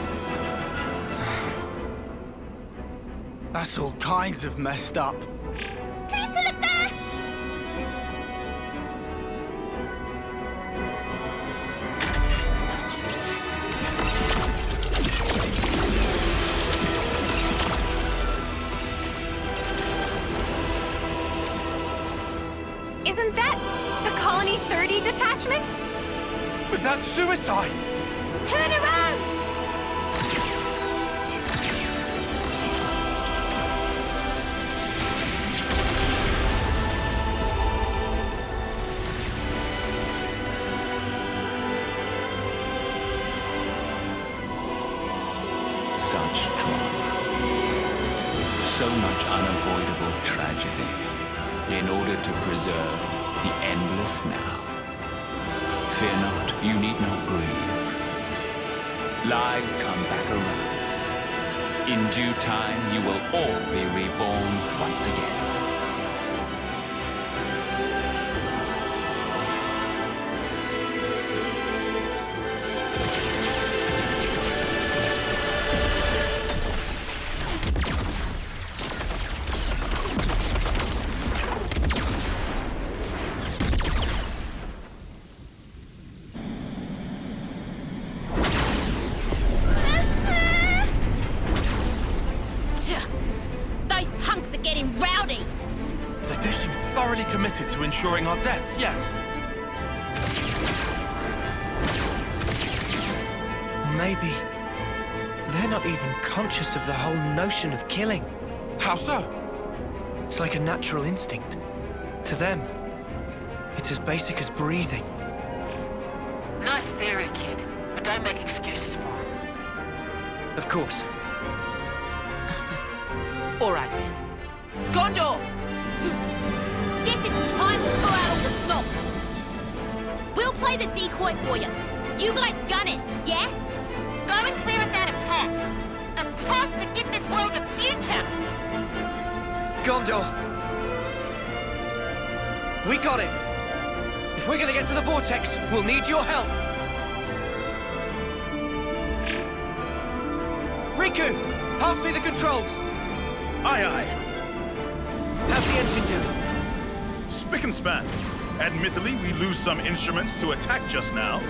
That's all kinds of messed up. Please to look there! Isn't that the Colony 30 detachment? But that's suicide! Turn around! Such drama. So much unavoidable tragedy. in order to preserve the endless now. Fear not, you need not grieve. Lives come back around. In due time, you will all be reborn once again. To ensuring our deaths, yes. Or maybe they're not even conscious of the whole notion of killing. How so? It's like a natural instinct. To them, it's as basic as breathing. Nice theory, kid, but don't make excuses for him. Of course. All right then. Gondor! Guess it's time to throw out all the stops. We'll play the decoy for you. You guys gun it, yeah? Go and clear us out a path. A path to give this world a future. Gondor! We got it! If we're gonna get to the vortex, we'll need your help! Riku! Pass me the controls! Aye, aye. How's the engine doing? Spick and span. Admittedly, we lose some instruments to attack just now.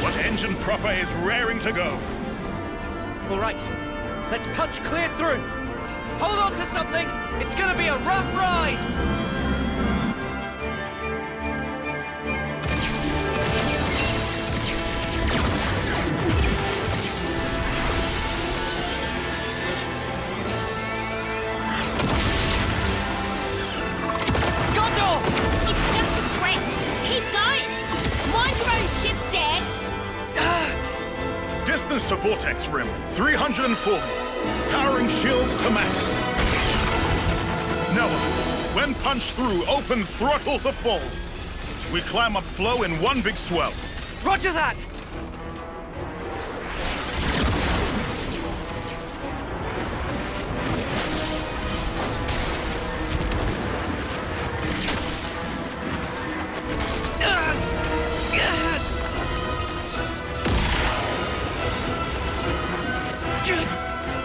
But engine proper is raring to go. All right, let's punch clear through. Hold on to something. It's gonna be a rough ride. Distance to Vortex Rim, 340. Powering shields to max. Noah, when punched through, open throttle to full. We climb up flow in one big swell. Roger that!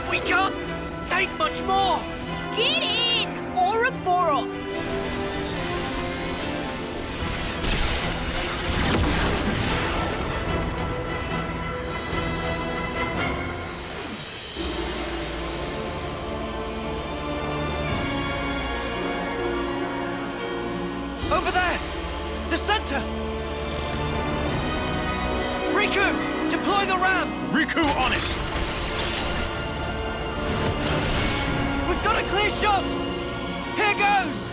We can't take much more! Get in, Ouroboros! Over there! The center! Riku! Deploy the ram! Riku on it! We've got a clear shot! Here goes!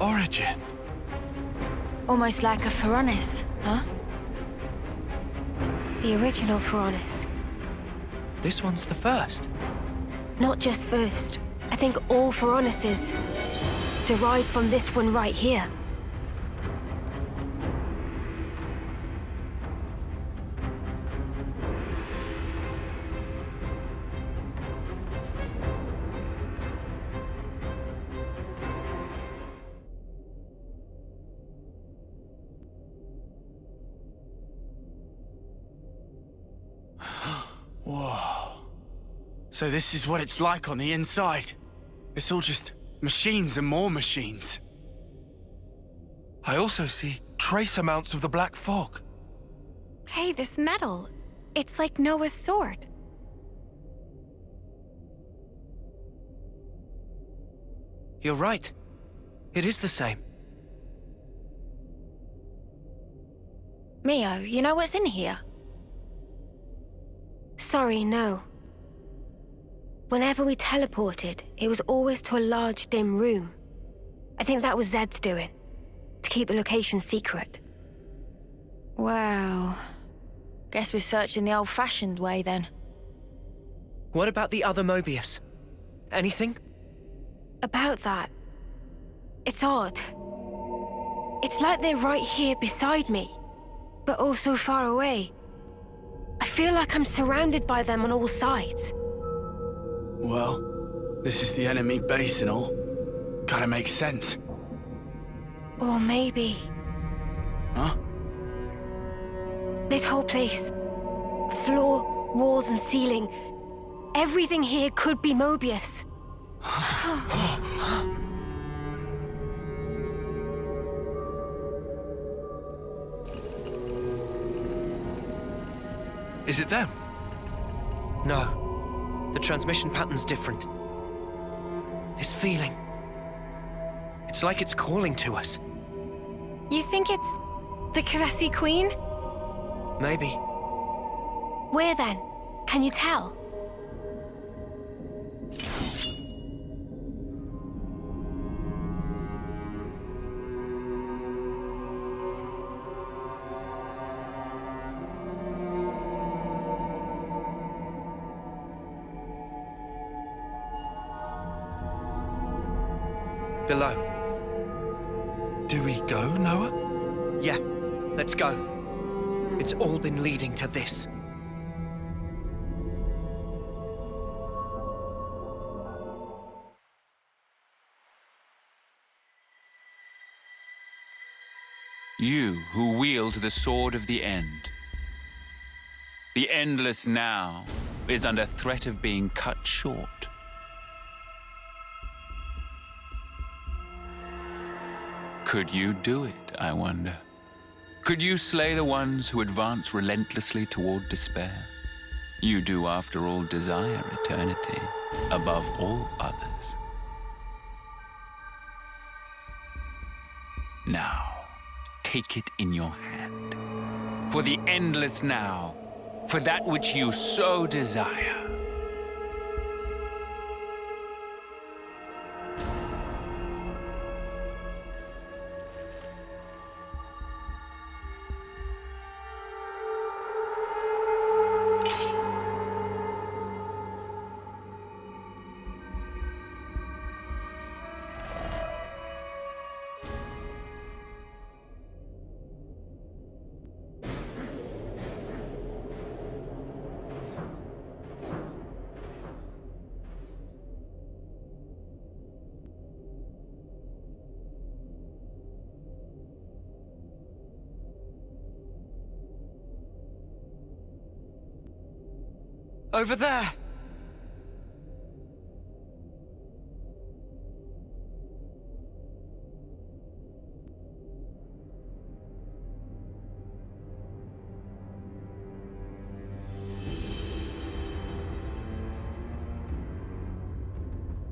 Origin. Almost like a Pharaonis, huh? The original Pharaonis. This one's the first. Not just first. I think all Pharaonises derived from this one right here. So this is what it's like on the inside. It's all just machines and more machines. I also see trace amounts of the black fog. Hey, this metal. It's like Noah's sword. You're right. It is the same. Mio, you know what's in here? Sorry, no. Whenever we teleported, it was always to a large, dim room. I think that was Zed's doing, to keep the location secret. Well, guess we're searching the old-fashioned way then. What about the other Mobius? Anything? About that, it's odd. It's like they're right here beside me, but also far away. I feel like I'm surrounded by them on all sides. Well, this is the enemy base and all. Kinda makes sense. Or maybe... Huh? This whole place. Floor, walls and ceiling. Everything here could be Mobius. Is it them? No. The transmission pattern's different. This feeling. It's like it's calling to us. You think it's the Kravesi Queen? Maybe. Where then? Can you tell? Below. Do we go, Noah? Yeah, let's go. It's all been leading to this. You who wield the sword of the end. The endless now is under threat of being cut short. Could you do it, I wonder? Could you slay the ones who advance relentlessly toward despair? You do, after all, desire eternity above all others. Now, take it in your hand. For the endless now, for that which you so desire. Over there!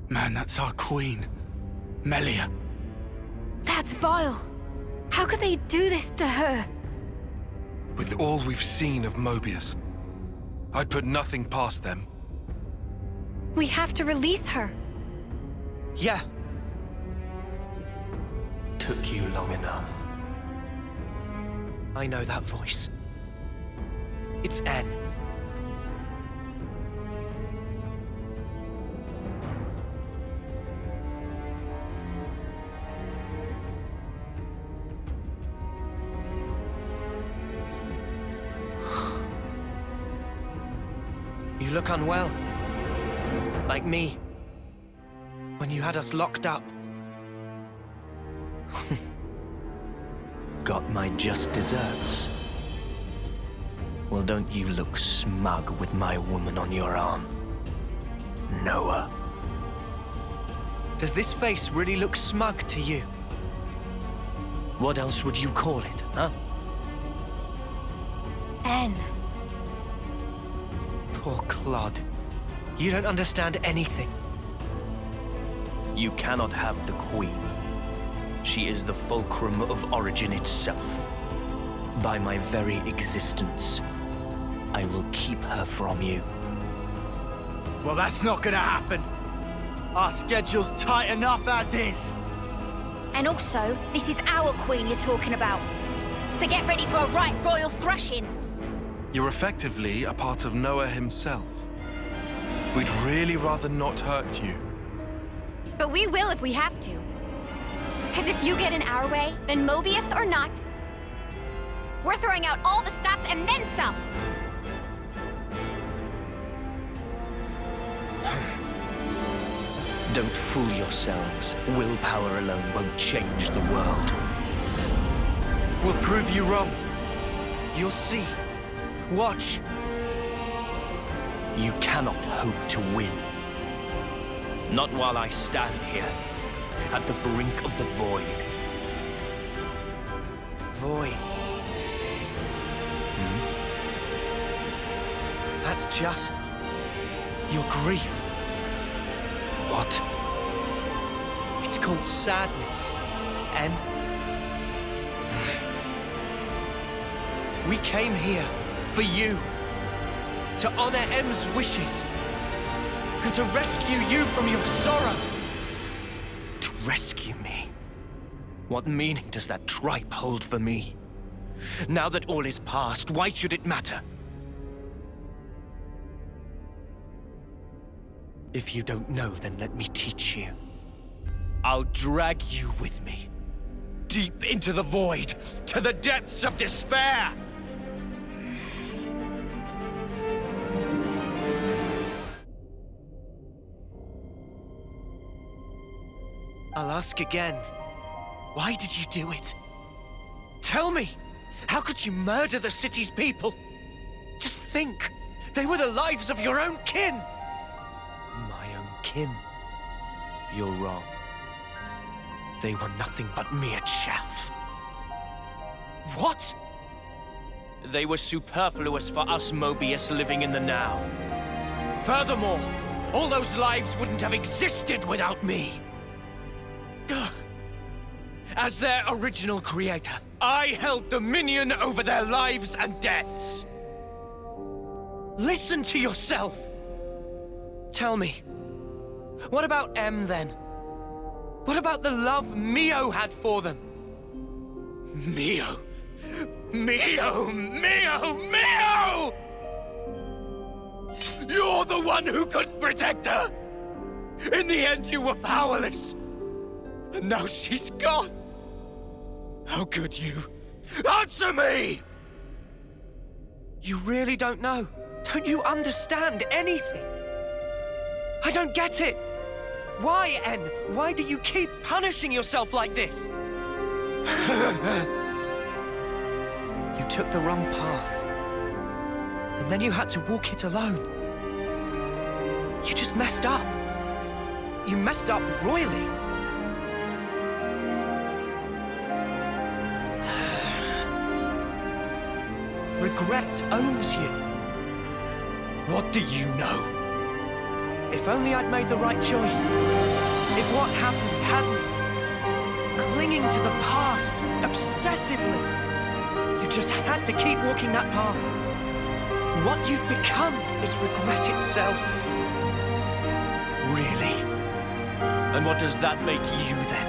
Man, that's our queen. Melia. That's vile. How could they do this to her? With all we've seen of Mobius, I'd put nothing past them. We have to release her. Yeah. Took you long enough. I know that voice. It's N. You look unwell. Like me. When you had us locked up. Got my just desserts. Well, don't you look smug with my woman on your arm. Noah. Does this face really look smug to you? What else would you call it, huh? N. Poor Clod. You don't understand anything. You cannot have the Queen. She is the fulcrum of origin itself. By my very existence, I will keep her from you. Well, that's not gonna happen. Our schedule's tight enough as is. And also, this is our queen you're talking about. So get ready for a right royal thrashing. You're effectively a part of Noah himself. We'd really rather not hurt you. But we will if we have to. Because if you get in our way, then Mobius or not, we're throwing out all the stops and then some. Don't fool yourselves. Willpower alone won't change the world. We'll prove you wrong. You'll see. Watch. You cannot hope to win. Not while I stand here, at the brink of the void. Void. That's just your grief. What? It's called sadness, and we came here for you, to honor M's wishes, and to rescue you from your sorrow. To rescue me? What meaning does that tripe hold for me? Now that all is past, why should it matter? If you don't know, then let me teach you. I'll drag you with me, deep into the void, to the depths of despair! I'll ask again, why did you do it? Tell me, how could you murder the city's people? Just think, they were the lives of your own kin! Kin. You're wrong. They were nothing but mere chaff. What? They were superfluous for us Mobius living in the now. Furthermore, all those lives wouldn't have existed without me. As their original creator, I held dominion over their lives and deaths. Listen to yourself. Tell me, what about M, then? What about the love Mio had for them? Mio! Mio! Mio! Mio! You're the one who couldn't protect her! In the end, you were powerless. And now she's gone. How could you? Answer me! You really don't know? Don't you understand anything? I don't get it! Why, N? Why do you keep punishing yourself like this? You took the wrong path. And then you had to walk it alone. You just messed up. You messed up royally. Regret owns you. What do you know? If only I'd made the right choice. If what happened hadn't. Clinging to the past, obsessively. You just had to keep walking that path. What you've become is regret itself. Really? And what does that make you, then?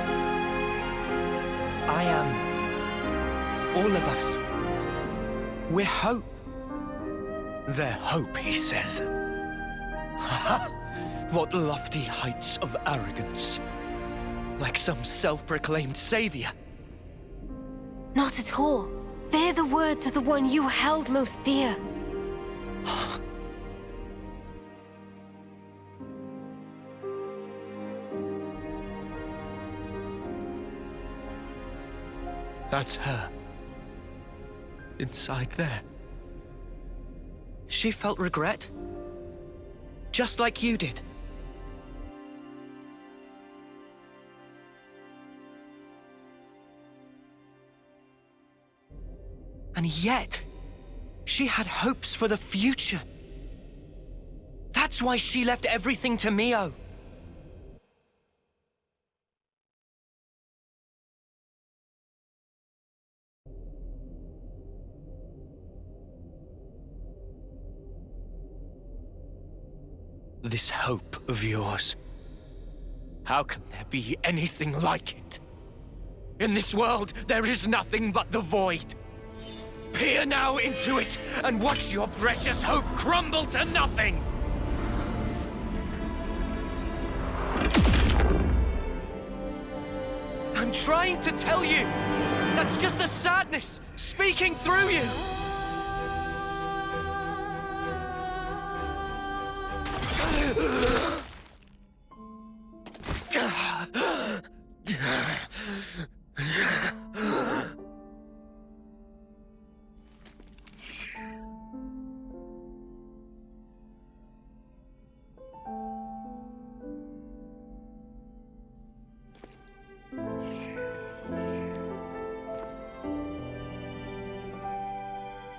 I am. All of us. We're hope. They're hope, he says. What lofty heights of arrogance. Like some self-proclaimed savior. Not at all. They're the words of the one you held most dear. That's her. Inside there. She felt regret. Just like you did. And yet, she had hopes for the future. That's why she left everything to Mio. This hope of yours. How can there be anything like it? In this world, there is nothing but the void. Peer now into it, and watch your precious hope crumble to nothing! I'm trying to tell you! That's just the sadness speaking through you!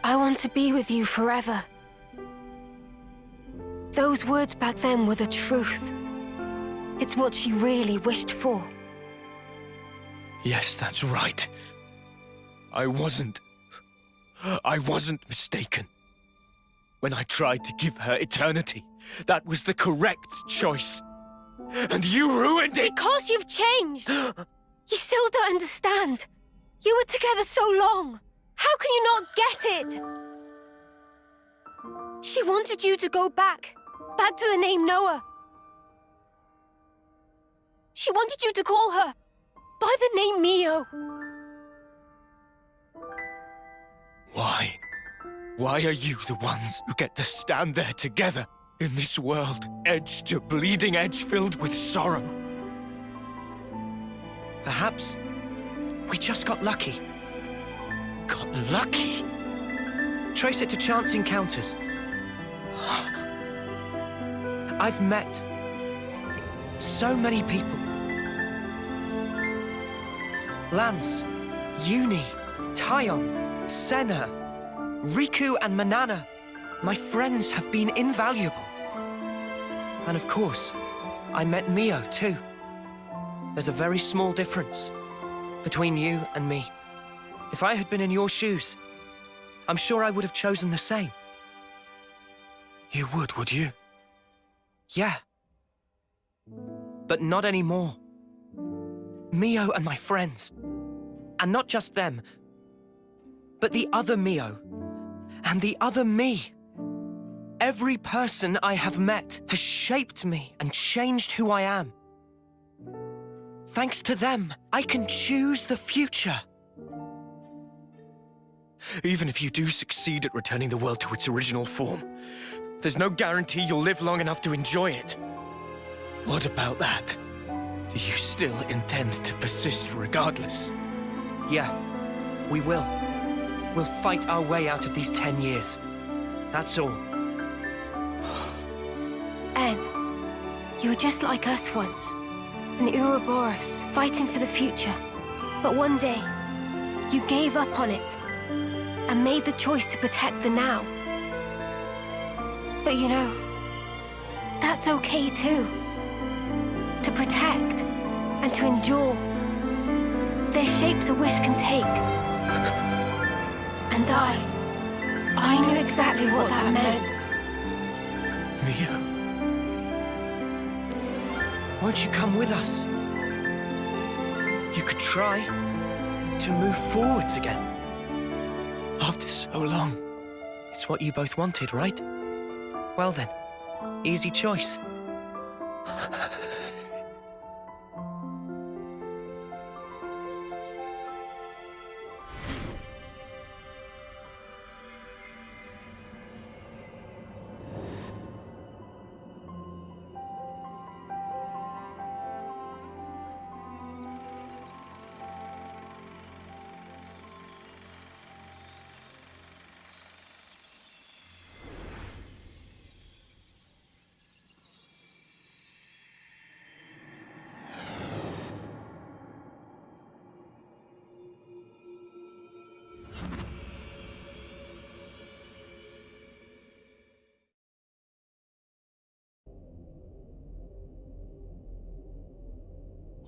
I want to be with you forever. Those words back then were the truth. It's what she really wished for. Yes, that's right. I wasn't mistaken. When I tried to give her eternity, that was the correct choice. And you ruined it! Because you've changed! You still don't understand. You were together so long. How can you not get it? She wanted you to go back to the name Noah. She wanted you to call her by the name Mio. Why? Why are you the ones who get to stand there together in this world, edge to bleeding edge filled with sorrow? Perhaps we just got lucky. Got lucky? Trace it to chance encounters. I've met so many people. Lance, Uni, Tyon, Senna, Riku and Manana. My friends have been invaluable. And of course, I met Mio too. There's a very small difference between you and me. If I had been in your shoes, I'm sure I would have chosen the same. You would you? Yeah. But not anymore. Mio and my friends. And not just them, but the other Mio. And the other me. Every person I have met has shaped me and changed who I am. Thanks to them, I can choose the future. Even if you do succeed at returning the world to its original form, there's no guarantee you'll live long enough to enjoy it. What about that? Do you still intend to persist regardless? Yeah, we will. We'll fight our way out of these 10 years. That's all. En, you were just like us once. An Ouroboros, fighting for the future. But one day, you gave up on it and made the choice to protect the now. But you know, that's okay too. To protect and to endure. They're shapes a wish can take. And I knew exactly what that meant. Mio, won't you come with us? You could try to move forwards again. After so long, it's what you both wanted, right? Well then, easy choice.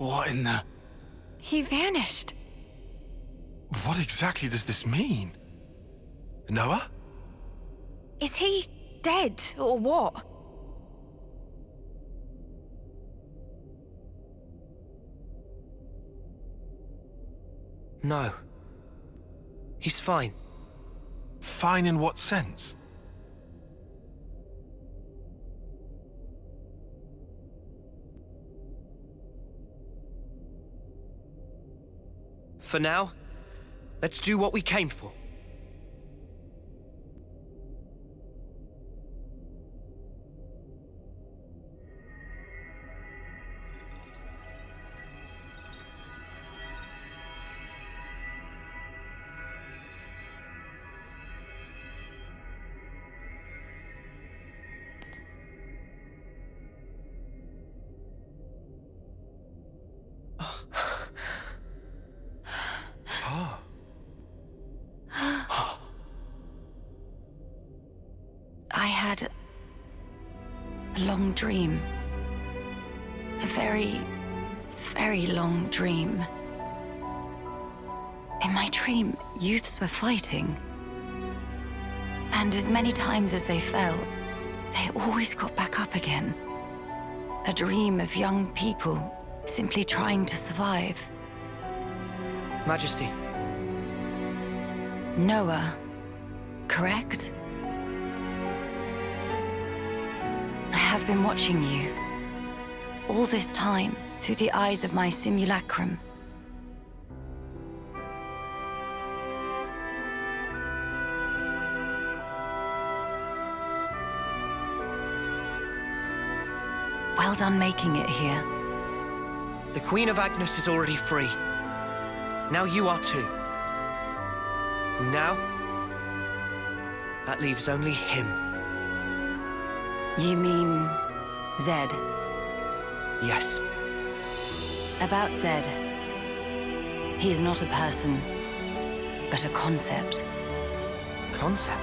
What in the... He vanished. What exactly does this mean? Noah? Is he dead, or what? No. He's fine. Fine in what sense? For now, let's do what we came for. I had a long dream. A very, very long dream. In my dream, youths were fighting. And as many times as they fell, they always got back up again. A dream of young people simply trying to survive. Majesty. Noah, correct? I have been watching you all this time through the eyes of my simulacrum. Well done making it here. The Queen of Agnes is already free. Now you are too. And now, that leaves only him. You mean Zed? Yes. About Zed. He is not a person, but a concept. Concept?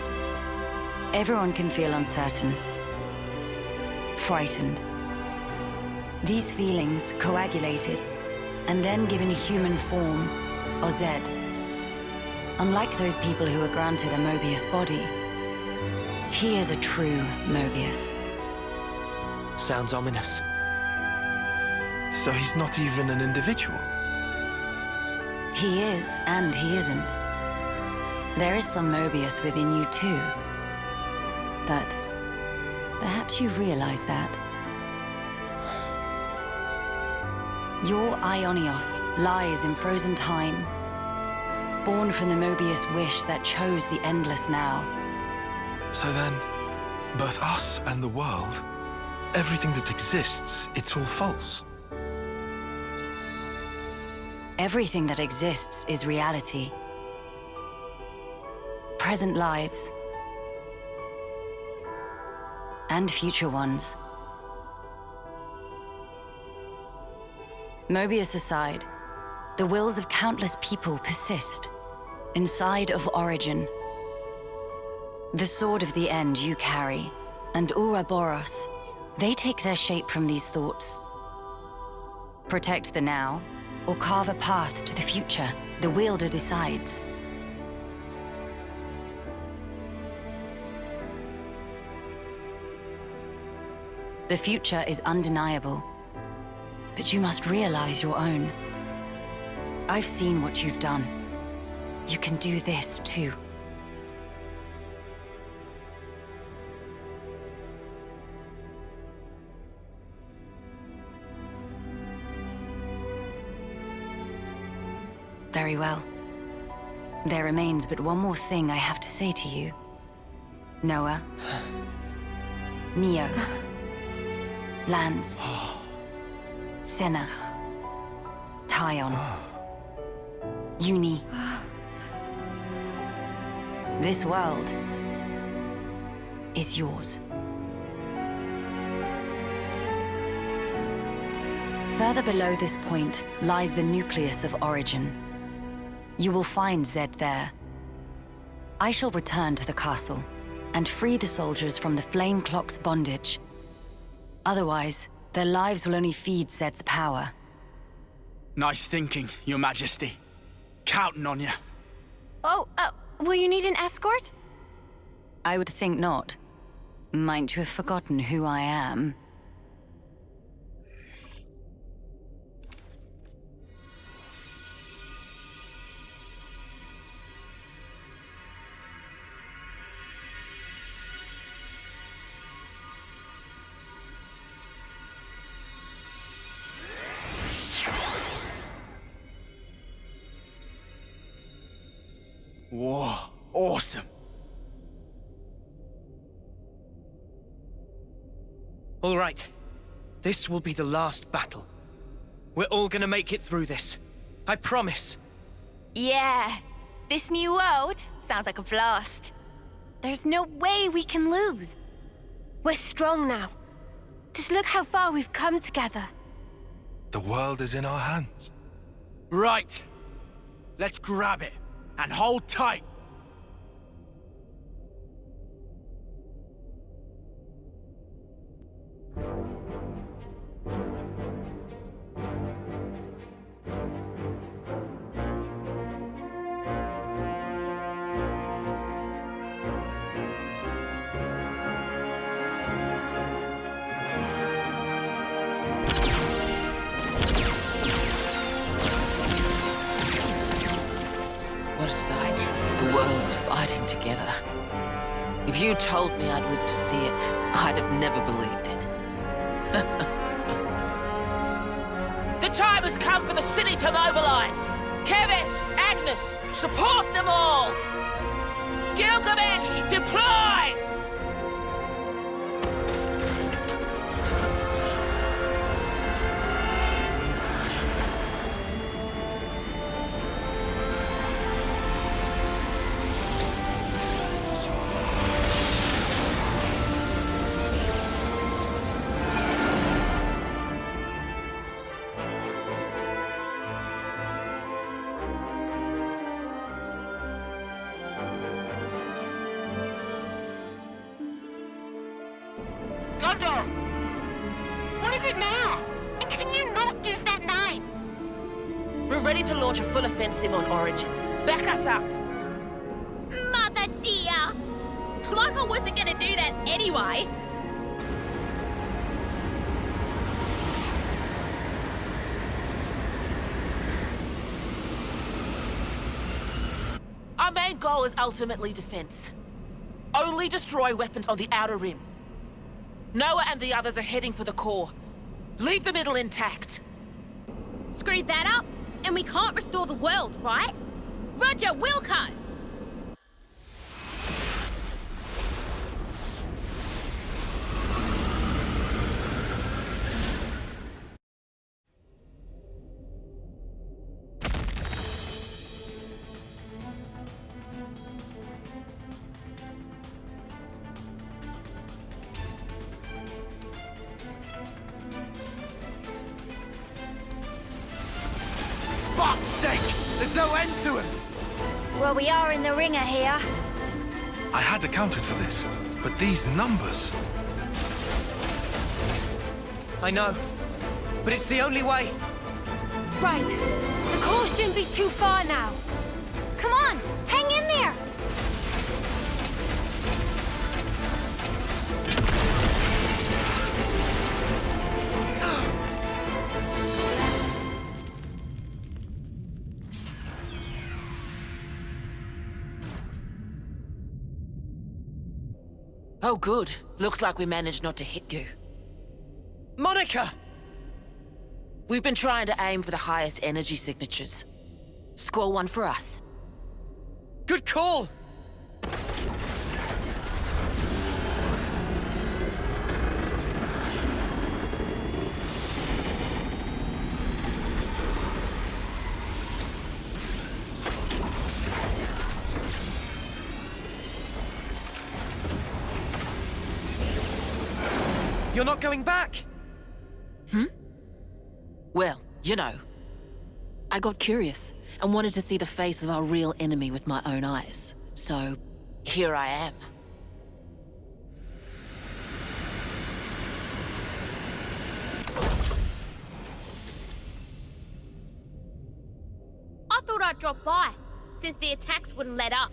Everyone can feel uncertain, frightened. These feelings coagulated and then given a human form, or Zed. Unlike those people who were granted a Mobius body, he is a true Mobius. Sounds ominous. So he's not even an individual? He is, and he isn't. There is some Mobius within you too. But perhaps you realize that. Your Ionios lies in frozen time, born from the Mobius wish that chose the endless now. So then, both us and the world, everything that exists, it's all false. Everything that exists is reality. Present lives. And future ones. Mobius aside, the wills of countless people persist inside of Origin. The sword of the end you carry, and Ouroboros, they take their shape from these thoughts. Protect the now, or carve a path to the future, the wielder decides. The future is undeniable, but you must realize your own. I've seen what you've done. You can do this too. Very well. There remains but one more thing I have to say to you. Noah. Mio. Lance. Senna. Tyon. Uni. This world is yours. Further below this point lies the nucleus of Origin. You will find Zed there. I shall return to the castle and free the soldiers from the Flame Clock's bondage. Otherwise, their lives will only feed Zed's power. Nice thinking, Your Majesty. Counting on you. Oh, will you need an escort? I would think not. Might you have forgotten who I am? Whoa, awesome. All right. This will be the last battle. We're all gonna make it through this. I promise. Yeah. This new world sounds like a blast. There's no way we can lose. We're strong now. Just look how far we've come together. The world is in our hands. Right. Let's grab it. And hold tight. What a sight. The world's fighting together. If you told me I'd live to see it, I'd have never believed it. The time has come for the city to mobilize. Keves, Agnes, support them all! Gilgamesh, deploy! What is it now? And can you not use that name? We're ready to launch a full offensive on Origin. Back us up! Mother dear! Like I wasn't gonna do that anyway. Our main goal is ultimately defense. Only destroy weapons on the outer rim. Noah and the others are heading for the core. Leave the middle intact. Screw that up, and we can't restore the world, right? Roger, Wilco! Fuck's sake! There's no end to him! Well, we are in the ringer here. I had accounted for this, but these numbers... I know, but it's the only way. Right. The core shouldn't be too far now. Come on, hang in there! Oh, good. Looks like we managed not to hit you. Monica! We've been trying to aim for the highest energy signatures. Score one for us. Good call! You're not going back? Well, you know, I got curious and wanted to see the face of our real enemy with my own eyes. So, here I am. thought I'd drop by, since the attacks wouldn't let up.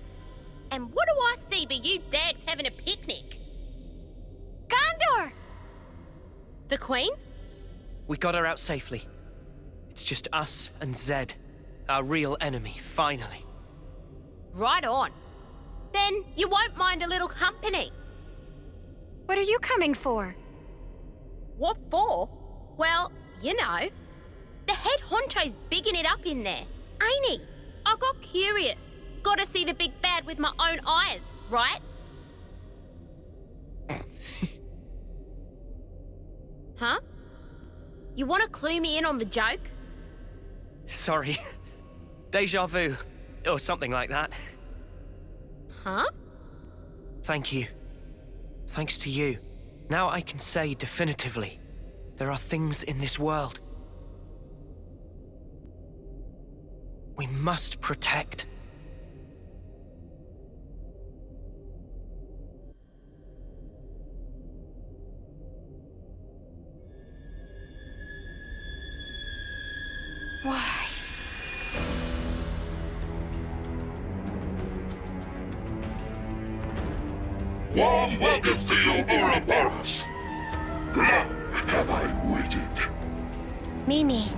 And what do I see but you dags having a picnic? Gondor! The Queen? We got her out safely. It's just us and Zed, our real enemy, finally. Right on. Then you won't mind a little company. What are you coming for? What for? Well, you know. The head honcho's bigging it up in there, ain't he? I got curious. Gotta see the big bad with my own eyes, right? Huh? You wanna clue me in on the joke? Sorry. Deja vu, or something like that. Huh? Thank you. Thanks to you. Now I can say definitively, there are things in this world we must protect. Why? Warm welcomes to you, Ouroboros. Long have I waited. Mimi.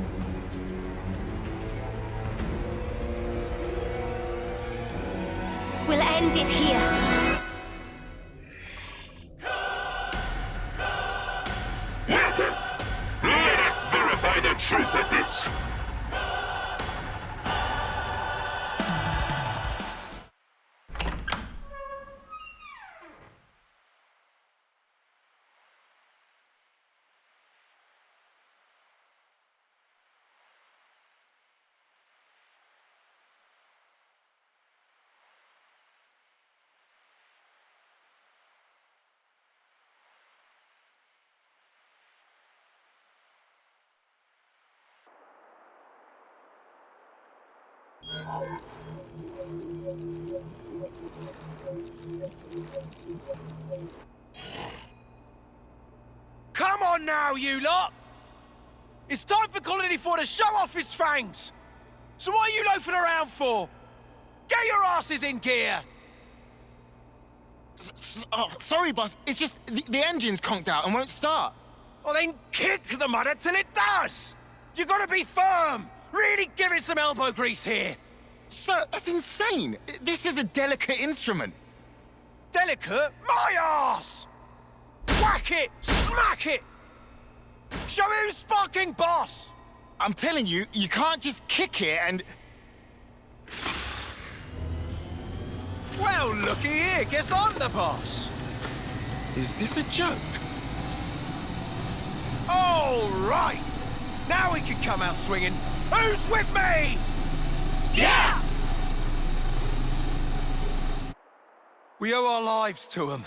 We'll end it here. Welcome. Let us verify the truth of this. Come on now, you lot! It's time for Colony 4 to show off his fangs! So what are you loafing around for? Get your asses in gear! Sorry, boss. It's just the engine's conked out and won't start. Well, then kick the mudder till it does! You gotta be firm! Really give it some elbow grease here! Sir, that's insane! This is a delicate instrument. Delicate? My arse! Whack it! Smack it! Show me who's sparking boss! I'm telling you, you can't just kick it and... Well, looky here, guess I'm the boss! Is this a joke? All right! Now we can come out swinging. Who's with me? Yeah! We owe our lives to them.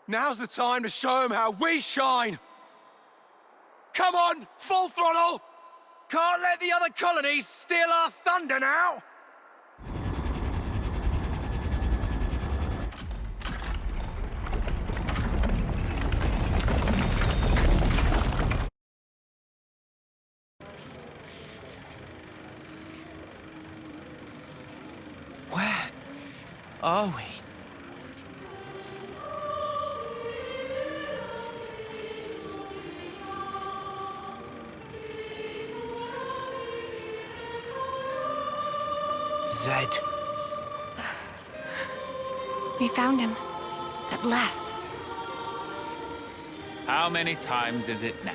Now's the time to show them how we shine. Come on, full throttle! Can't let the other colonies steal our thunder now! Where are we? Zed. We found him. At last. How many times is it now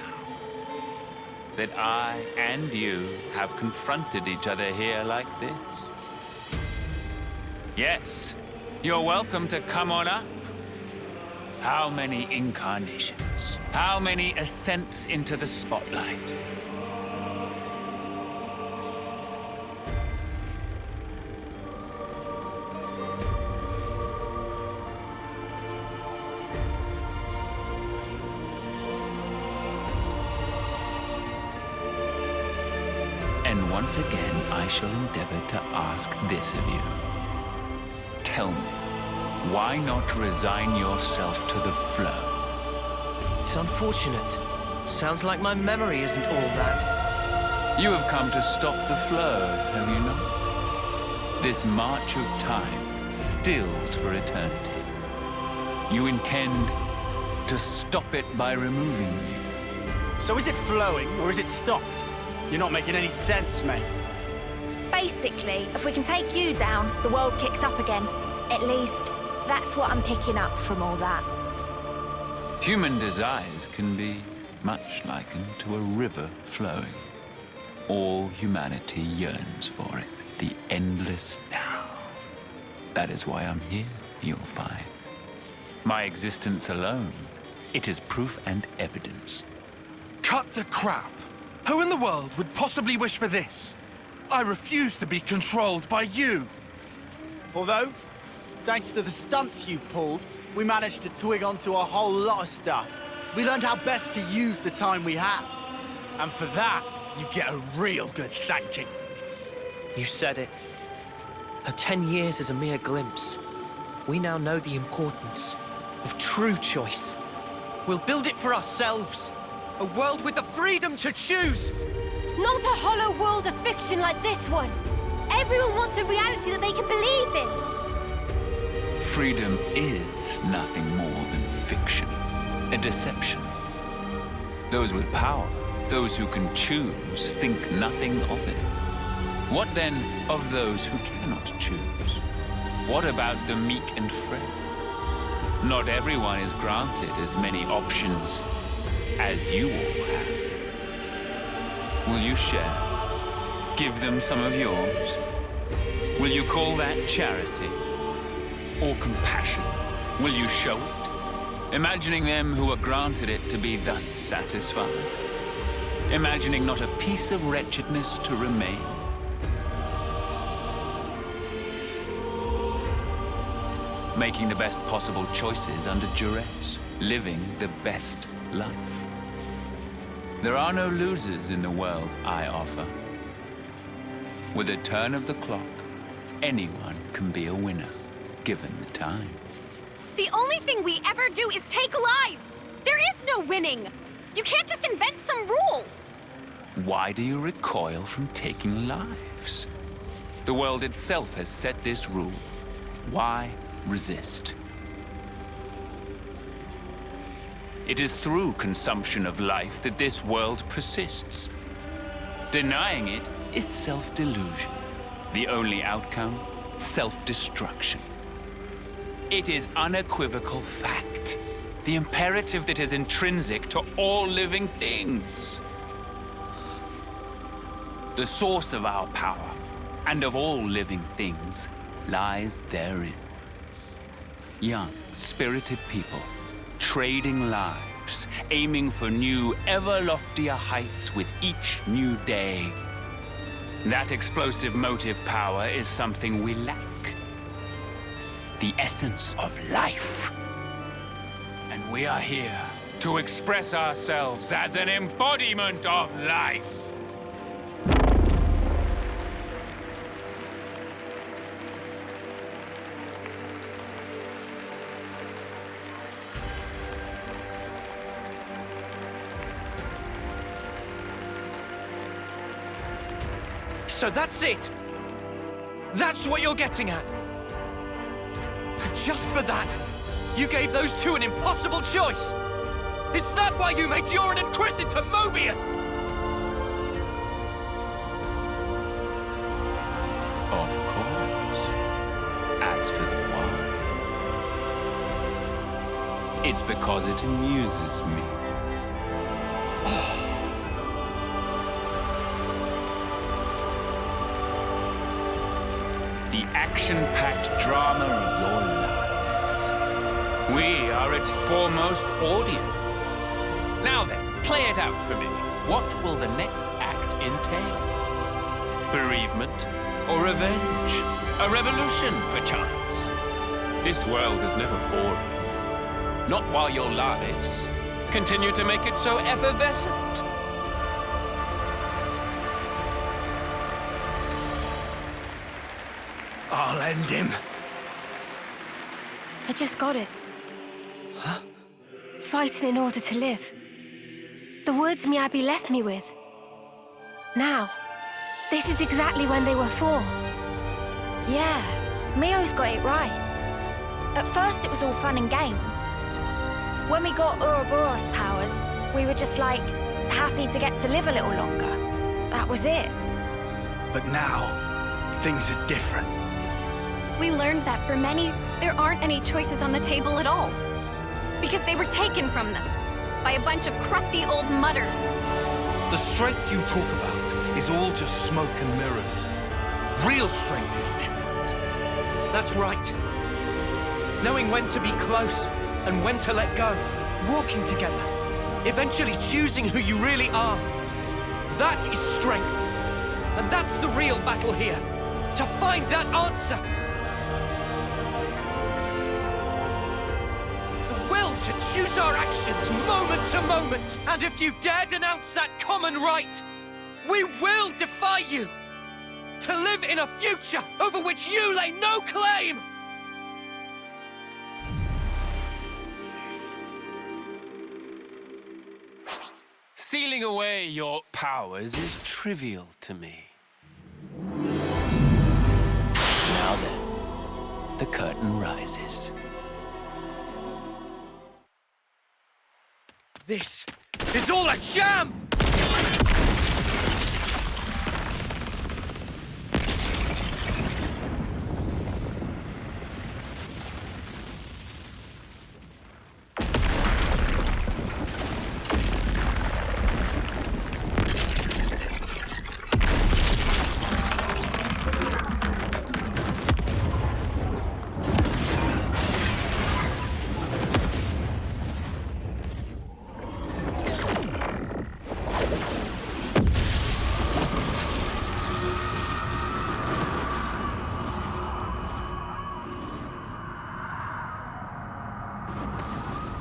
that I and you have confronted each other here like this? Yes, you're welcome to come on up. How many incarnations? How many ascents into the spotlight? And once again, I shall endeavor to ask this of you. Tell me, why not resign yourself to the flow? It's unfortunate. Sounds like my memory isn't all that. You have come to stop the flow, have you not? This march of time, stilled for eternity. You intend to stop it by removing me. So is it flowing, or is it stopped? You're not making any sense, mate. Basically, if we can take you down, the world kicks up again. At least, that's what I'm picking up from all that. Human desires can be much likened to a river flowing. All humanity yearns for it, the endless now. That is why I'm here, you'll find. My existence alone, it is proof and evidence. Cut the crap! Who in the world would possibly wish for this? I refuse to be controlled by you! Although, thanks to the stunts you pulled, we managed to twig onto a whole lot of stuff. We learned how best to use the time we have. And for that, you get a real good thanking. You said it. Her 10 years is a mere glimpse. We now know the importance of true choice. We'll build it for ourselves. A world with the freedom to choose. Not a hollow world of fiction like this one. Everyone wants a reality that they can believe in. Freedom is nothing more than fiction, a deception. Those with power, those who can choose, think nothing of it. What then of those who cannot choose? What about the meek and frail? Not everyone is granted as many options as you all have. Will you share? Give them some of yours? Will you call that charity? Or compassion? Will you show it? Imagining them who are granted it to be thus satisfied? Imagining not a piece of wretchedness to remain? Making the best possible choices under duress, living the best life. There are no losers in the world I offer. With a turn of the clock, anyone can be a winner, given the time. The only thing we ever do is take lives! There is no winning! You can't just invent some rule! Why do you recoil from taking lives? The world itself has set this rule. Why resist? It is through consumption of life that this world persists. Denying it is self-delusion. The only outcome, self-destruction. It is unequivocal fact, the imperative that is intrinsic to all living things. The source of our power, and of all living things, lies therein. Young, spirited people, trading lives, aiming for new, ever loftier heights with each new day. That explosive motive power is something we lack. The essence of life. And we are here to express ourselves as an embodiment of life. So that's it! That's what you're getting at! Just for that, you gave those two an impossible choice! Is that why you made Joran and Chris into Mobius? Of course. As for the why, it's because it amuses me. The action-packed drama of your lives. We are its foremost audience. Now then, play it out for me. What will the next act entail? Bereavement or revenge? A revolution, perchance? This world is never boring. Not while your lives continue to make it so effervescent. I'll end him. I just got it. Huh? Fighting in order to live. The words Miyabi left me with. Now, this is exactly when they were for. Yeah, Mio's got it right. At first it was all fun and games. When we got Ouroboros powers, we were just like, happy to get to live a little longer. That was it. But now, things are different. We learned that for many, there aren't any choices on the table at all. Because they were taken from them by a bunch of crusty old mutters. The strength you talk about is all just smoke and mirrors. Real strength is different. That's right. Knowing when to be close and when to let go. Walking together. Eventually choosing who you really are. That is strength. And that's the real battle here. To find that answer. The will to choose our actions moment to moment. And if you dare denounce that common right, we will defy you. To live in a future over which you lay no claim. Sealing away your powers is trivial to me. Now then, the curtain rises. This is all a sham!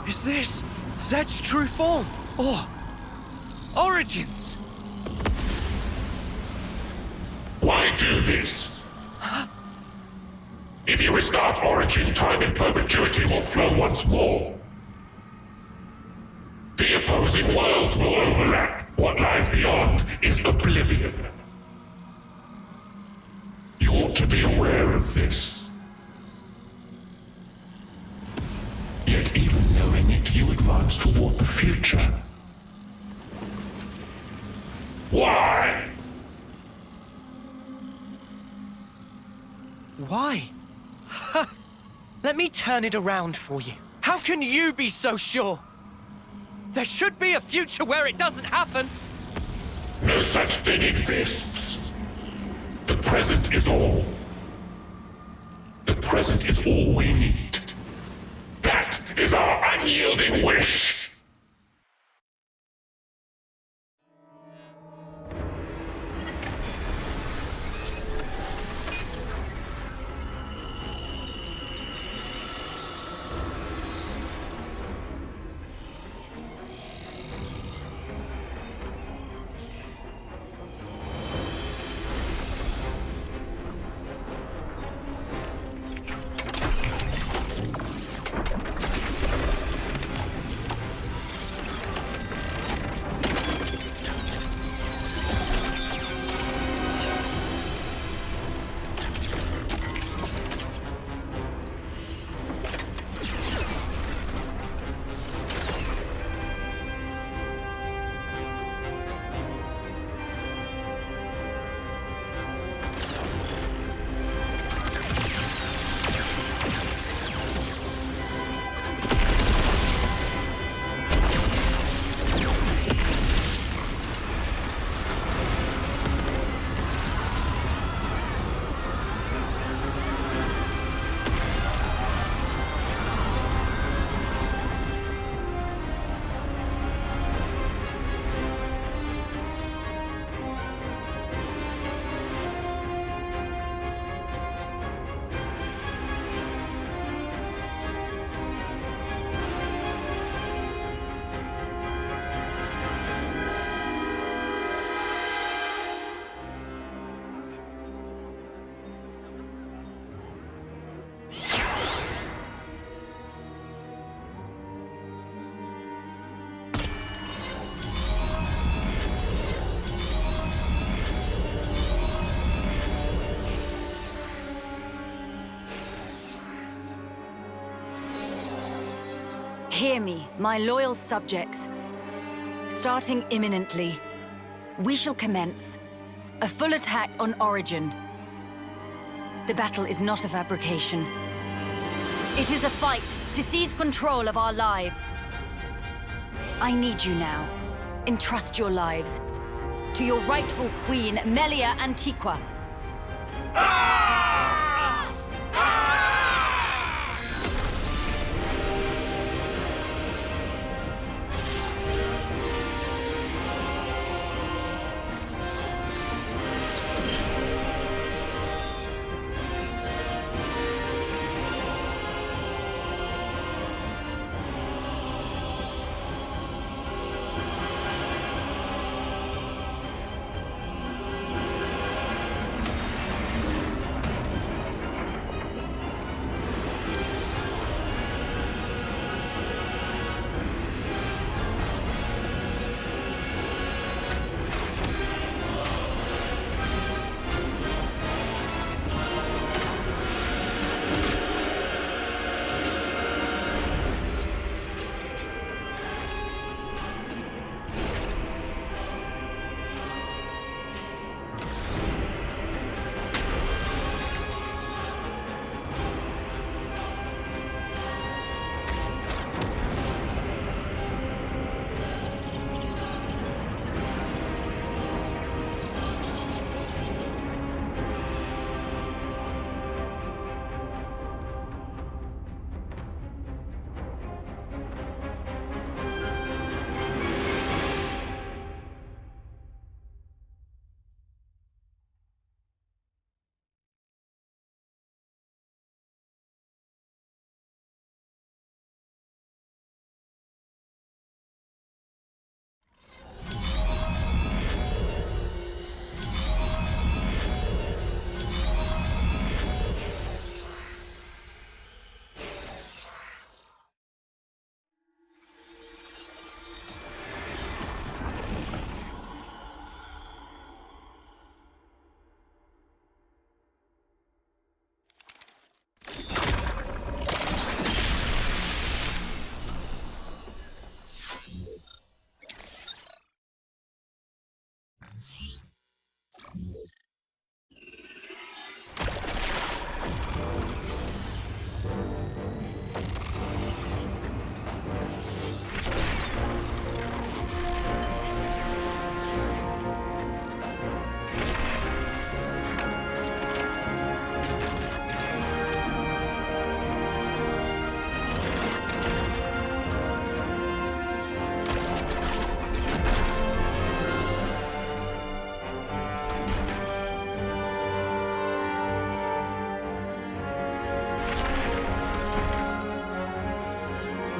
Is this Zed's true form? Or origins? Why do this? If you restart Origin, time in perpetuity will flow once more. The opposing worlds will overlap. What lies beyond is oblivion. You ought to be aware of this. Yet even knowing it, you advance toward the future. Why? Why? Let me turn it around for you. How can you be so sure? There should be a future where it doesn't happen. No such thing exists. The present is all. The present is all we need. That is our unyielding wish. Hear me, my loyal subjects. Starting imminently, we shall commence a full attack on Origin. The battle is not a fabrication. It is a fight to seize control of our lives. I need you now. Entrust your lives to your rightful queen, Melia Antiqua.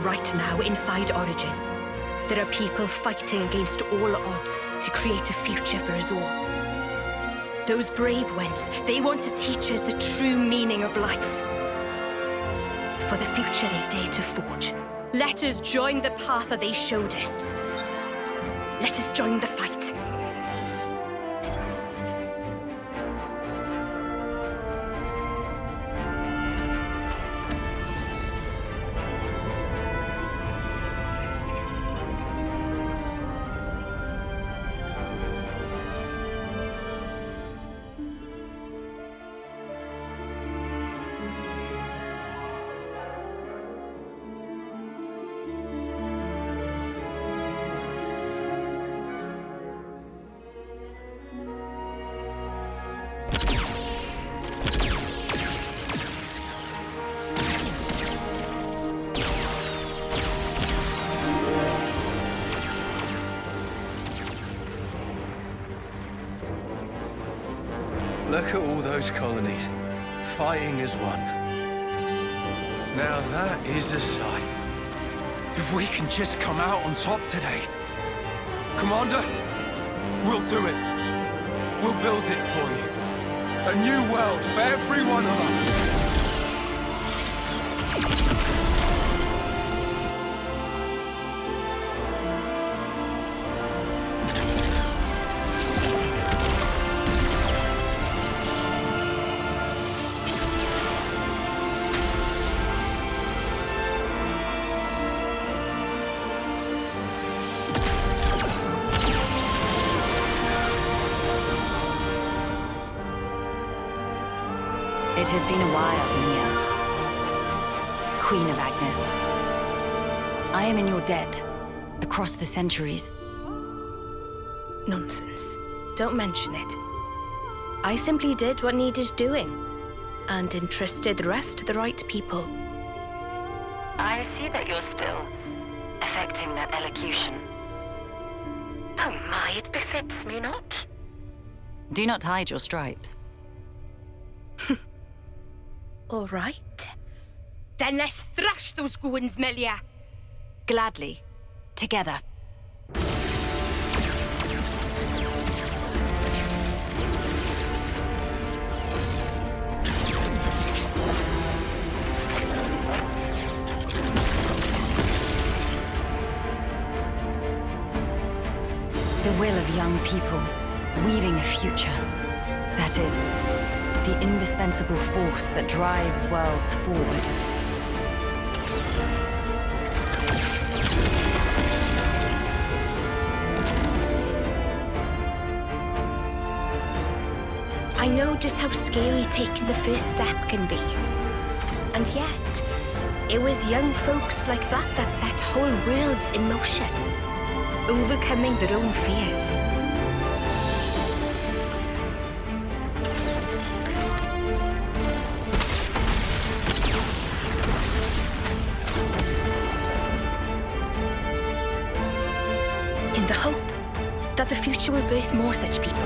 Right now, inside Origin, there are people fighting against all odds to create a future for us all. Those brave ones, they want to teach us the true meaning of life. For the future they dare to forge, let us join the path that they showed us. Let us join the fight. Look at all those colonies, fighting as one. Now that is a sight. If we can just come out on top today. Commander, we'll do it. We'll build it for you. A new world for every one of us. It has been a while, Mia. Queen of Agnes. I am in your debt, across the centuries. Nonsense. Don't mention it. I simply did what needed doing, and entrusted the rest to the right people. I see that you're still affecting that elocution. Oh my, it befits me not. Do not hide your stripes. All right. Then let's thrash those goons, Melia. Gladly. Together. The will of young people, weaving a future. That is, the indispensable force that drives worlds forward. I know just how scary taking the first step can be. And yet, it was young folks like that set whole worlds in motion, overcoming their own fears. In the hope that the future will birth more such people.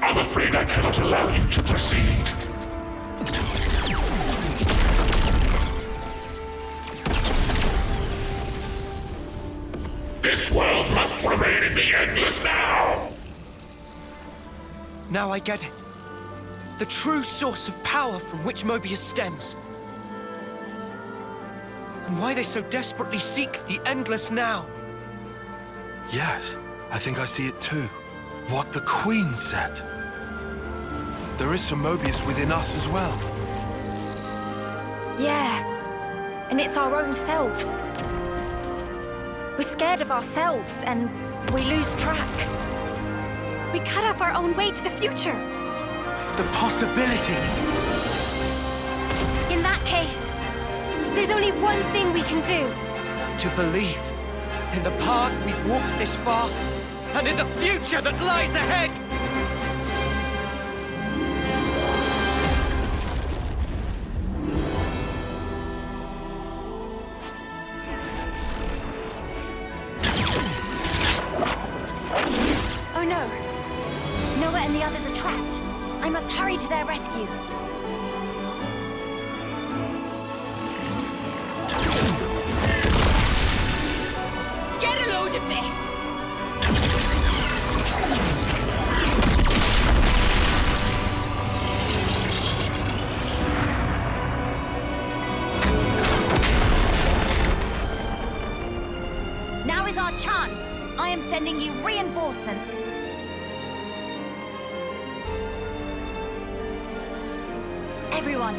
I'm afraid I cannot allow you to proceed. This world must remain in the endless now! Now I get it. The true source of power from which Mobius stems. And why they so desperately seek the endless now. Yes, I think I see it too. What the Queen said. There is some Mobius within us as well. Yeah, and it's our own selves. We're scared of ourselves, and we lose track. We cut off our own way to the future. The possibilities! In that case, there's only one thing we can do. To believe in the path we've walked this far, and in the future that lies ahead! Oh no! Noah and the others are trapped. I must hurry to their rescue. Get a load of this! Now is our chance. I am sending you reinforcements. Everyone,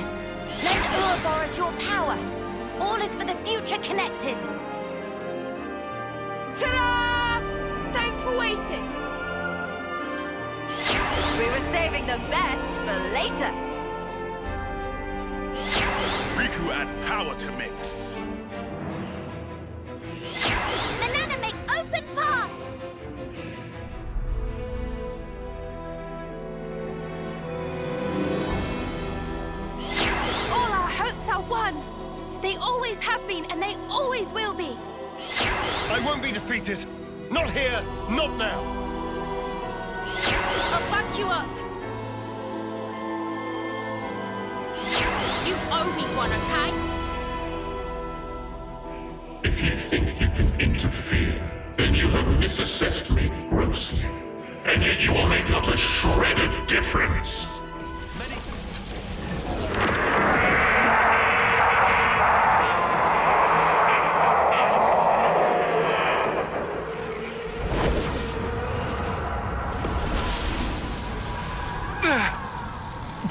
lend Ouroboros your power. All is for the future connected. Ta-da! Thanks for waiting. We were saving the best for later. Riku add power to mix. Banana make open path! All our hopes are won! They always have been, and they always will be! I won't be defeated! Not here, not now! I'll back you up! You owe me one, okay? If you think you can interfere, then you have misassessed me grossly. And yet you will make not a shred of difference.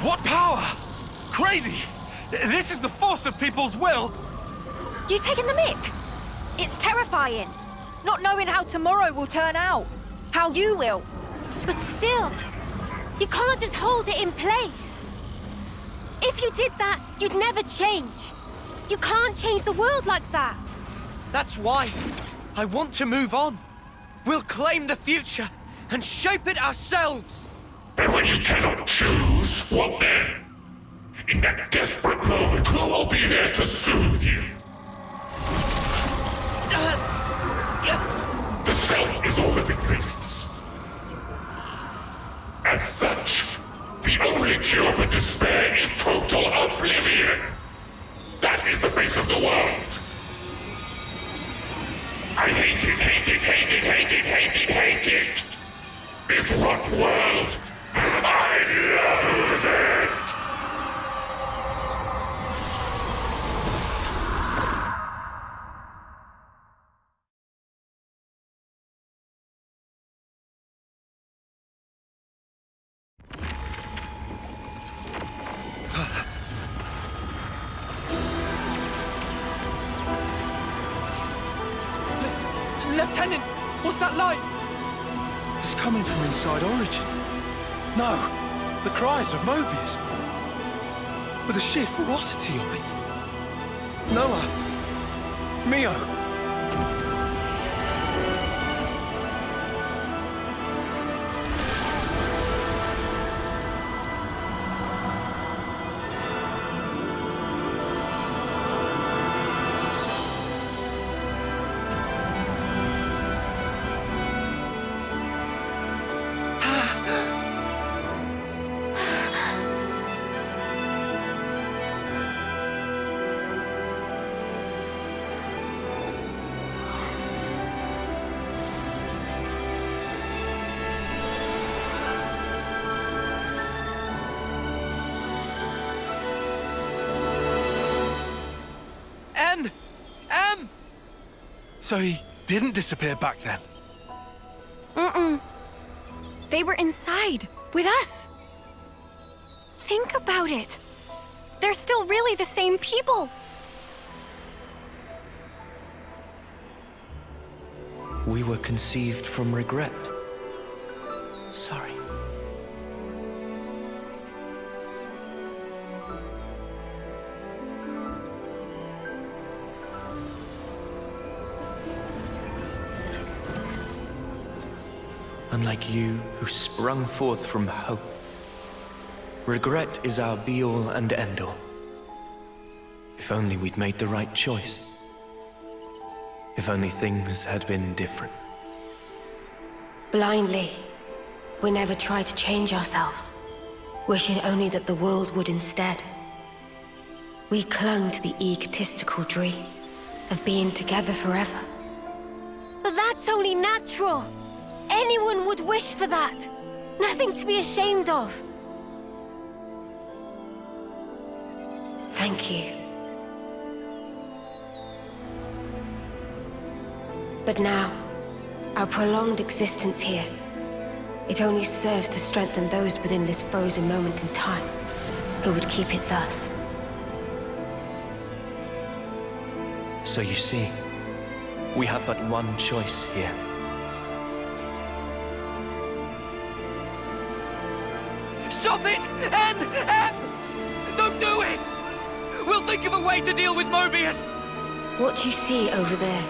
What power? Crazy! This is the force of people's will! You taking the mick? It's terrifying. Not knowing how tomorrow will turn out. How you will. But still, you can't just hold it in place. If you did that, you'd never change. You can't change the world like that. That's why I want to move on. We'll claim the future and shape it ourselves. And when you cannot choose, what then? In that desperate moment, who will be there to soothe you? The self is all that exists. As such, the only cure for despair is total oblivion. That is the face of the world. I hate it, hate it, hate it, hate it, hate it, hate it. This rotten world. I loathe it. Lieutenant, what's that light? It's coming from inside Origin. No, the cries of Mobius. But the sheer ferocity of it. Noah. Mio. So he didn't disappear back then? Mm-mm. They were inside, with us. Think about it. They're still really the same people. We were conceived from regret. Sorry. Unlike you, who sprung forth from hope, regret is our be-all and end-all. If only we'd made the right choice. If only things had been different. Blindly, we never tried to change ourselves, wishing only that the world would instead. We clung to the egotistical dream of being together forever. But that's only natural. Anyone would wish for that. Nothing to be ashamed of. Thank you. But now, our prolonged existence here, it only serves to strengthen those within this frozen moment in time, who would keep it thus. So you see, we have but one choice here. Stop it! M! Don't do it! We'll think of a way to deal with Mobius! What you see over there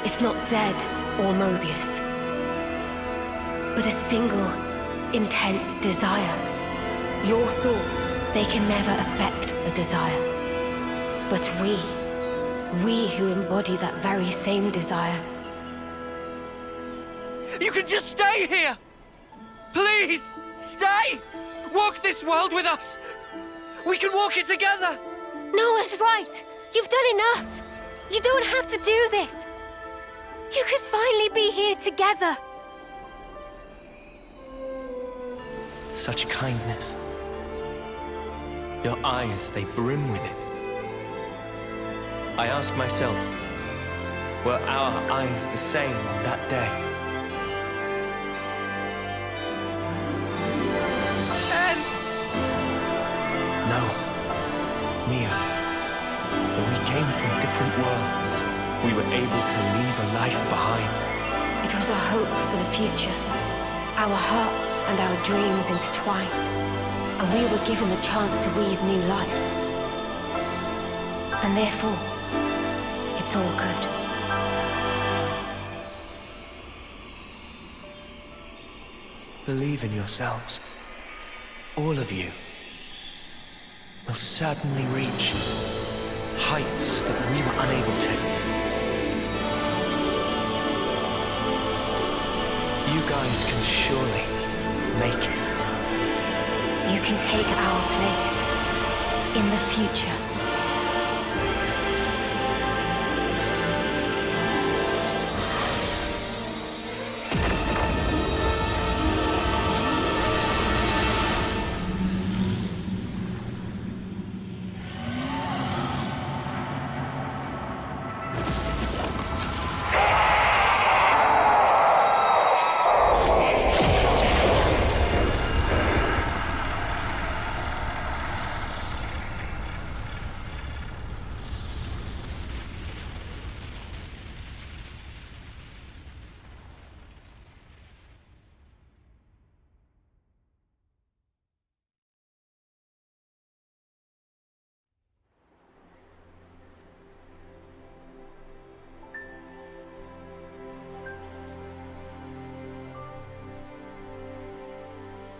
is not Zed or Mobius, but a single, intense desire. Your thoughts, they can never affect a desire. But we who embody that very same desire. You can just stay here! Please, stay! Walk this world with us! We can walk it together! Noah's right! You've done enough! You don't have to do this! You could finally be here together! Such kindness. Your eyes, they brim with it. I ask myself, were our eyes the same on that day? And... No. Mia. When we came from different worlds, we were able to leave a life behind. It was a hope for the future. Our hearts and our dreams intertwined, and we were given the chance to weave new life. And therefore, it's all good. Believe in yourselves. All of you will certainly reach heights that we were unable to. You guys can surely make it. You can take our place in the future.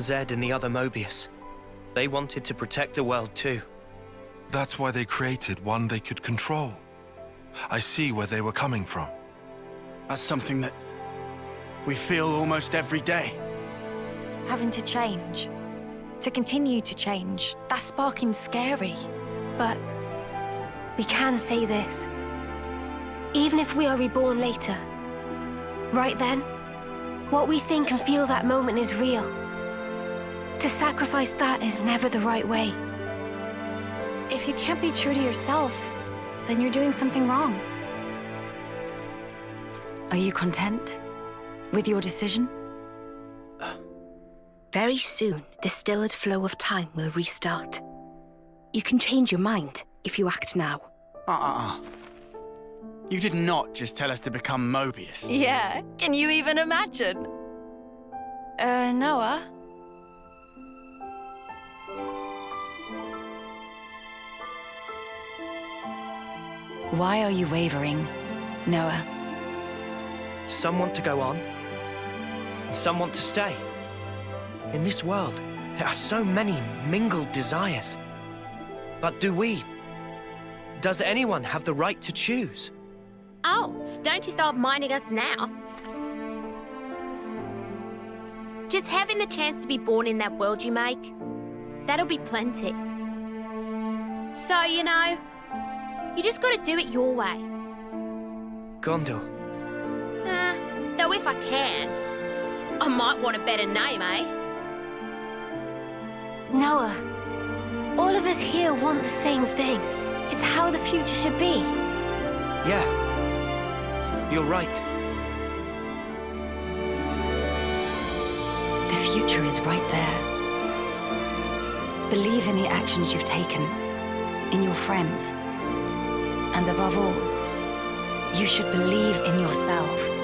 Zed and the other Mobius. They wanted to protect the world too. That's why they created one they could control. I see where they were coming from. That's something that we feel almost every day. Having to change. To continue to change. That's sparking scary. But we can say this. Even if we are reborn later, right then, what we think and feel that moment is real. To sacrifice that is never the right way. If you can't be true to yourself, then you're doing something wrong. Are you content with your decision? Very soon, the stilled flow of time will restart. You can change your mind if you act now. You did not just tell us to become Mobius. Yeah, can you even imagine? Noah? Why are you wavering, Noah? Some want to go on, and some want to stay. In this world, there are so many mingled desires. But does anyone have the right to choose? Oh, don't you start minding us now. Just having the chance to be born in that world you make, that'll be plenty. So, you know, you just gotta do it your way. Gondor. Though if I can, I might want a better name, eh? Noah, all of us here want the same thing. It's how the future should be. Yeah, you're right. The future is right there. Believe in the actions you've taken, in your friends. And above all, you should believe in yourselves.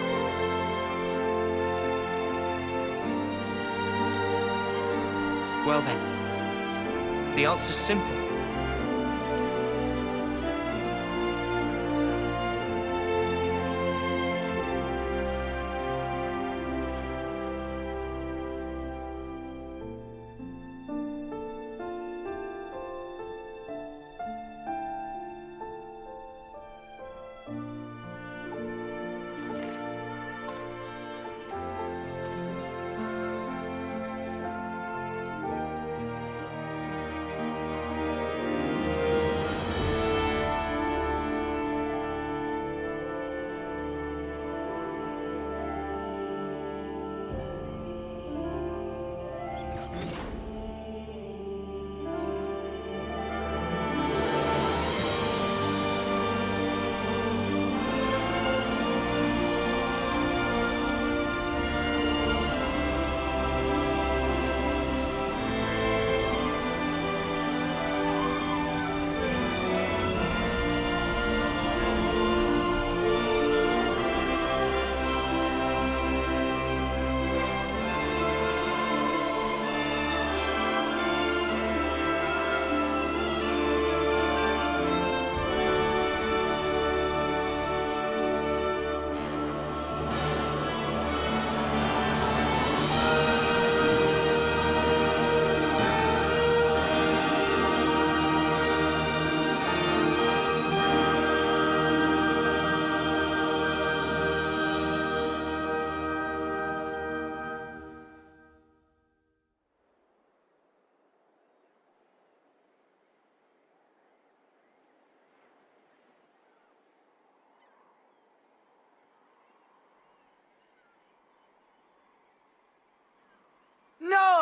Well then, the answer's simple.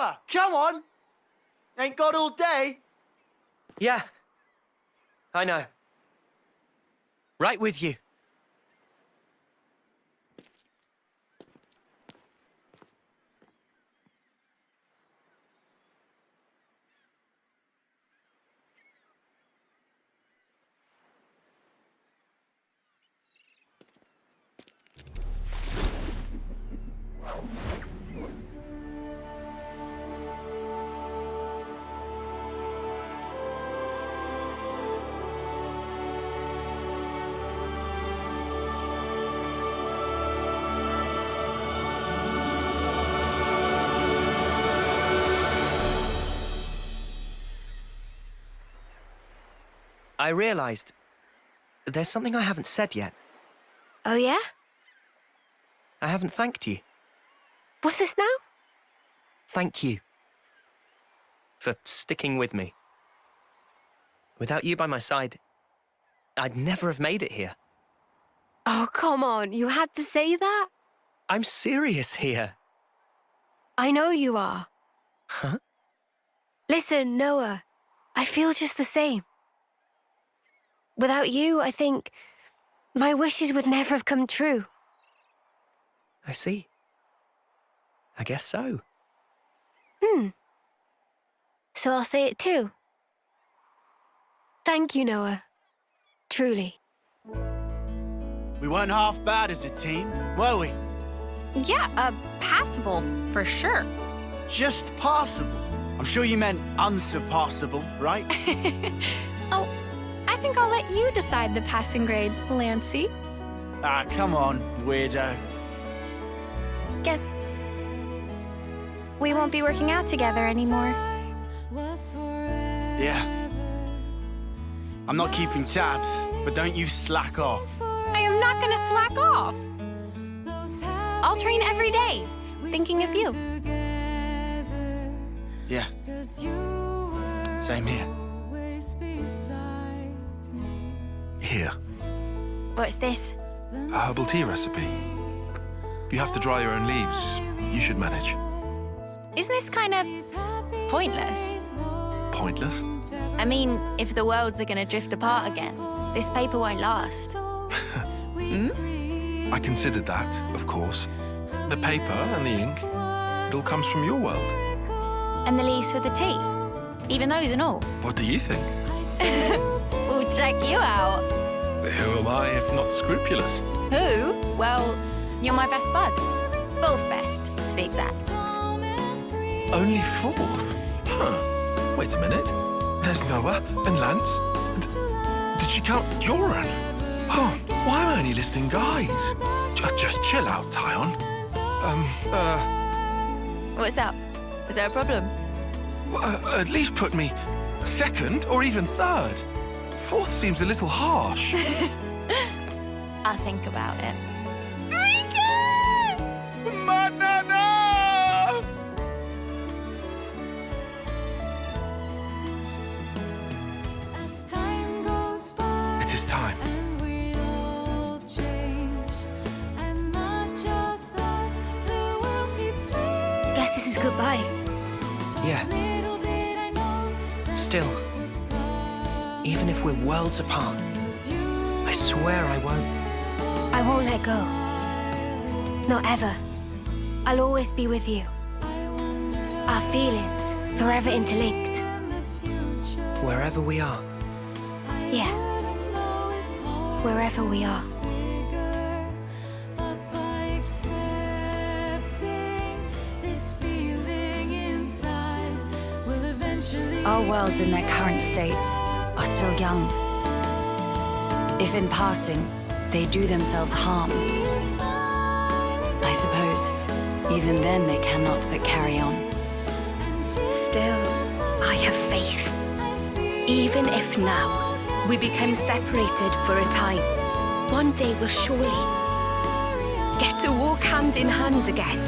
Noah, come on! Ain't got all day. Yeah. I know. Right with you. I realized there's something I haven't said yet. Oh, yeah? I haven't thanked you. What's this now? Thank you for sticking with me. Without you by my side, I'd never have made it here. Oh, come on. You had to say that? I'm serious here. I know you are. Huh? Listen, Noah, I feel just the same. Without you, I think my wishes would never have come true. I see. I guess so. So I'll say it too. Thank you, Noah. Truly. We weren't half bad as a team, were we? Yeah, passable, for sure. Just passable. I'm sure you meant unsurpassable, right? Oh, I think I'll let you decide the passing grade, Lancey. Ah, come on, weirdo. Guess we won't be working out together anymore. Yeah. I'm not keeping tabs, but don't you slack off. I am not gonna slack off. I'll train every day, thinking of you. Yeah. Same here. Here, What's this? a herbal tea recipe. You have to dry your own leaves. You should manage. Isn't this kind of pointless? Pointless? I mean, if the worlds are gonna drift apart again, this paper won't last. I considered that, of course. The paper and the ink, it all comes from your world. And the leaves for the tea? Even those and all? What do you think? We'll check you out. Who am I if not scrupulous? Who? Well, you're my best bud. Both best, to be exact. Only fourth? Huh. Wait a minute. There's Noah and Lance. Did she count your own? Oh, why am I only listing guys? Just chill out, Tyon. What's up? Is there a problem? At least put me second or even third. Fourth seems a little harsh. I'll think about it. Banana! It is time. Guess this is goodbye. Yeah. Still, even if we're worlds apart, I swear I won't. I won't let go. Not ever. I'll always be with you. Our feelings, forever interlinked. Wherever we are. Yeah. Wherever we are. Our worlds in their current states are still young. If in passing, they do themselves harm, I suppose even then they cannot but carry on. Still, I have faith. Even if now we become separated for a time, one day we'll surely get to walk hand in hand again.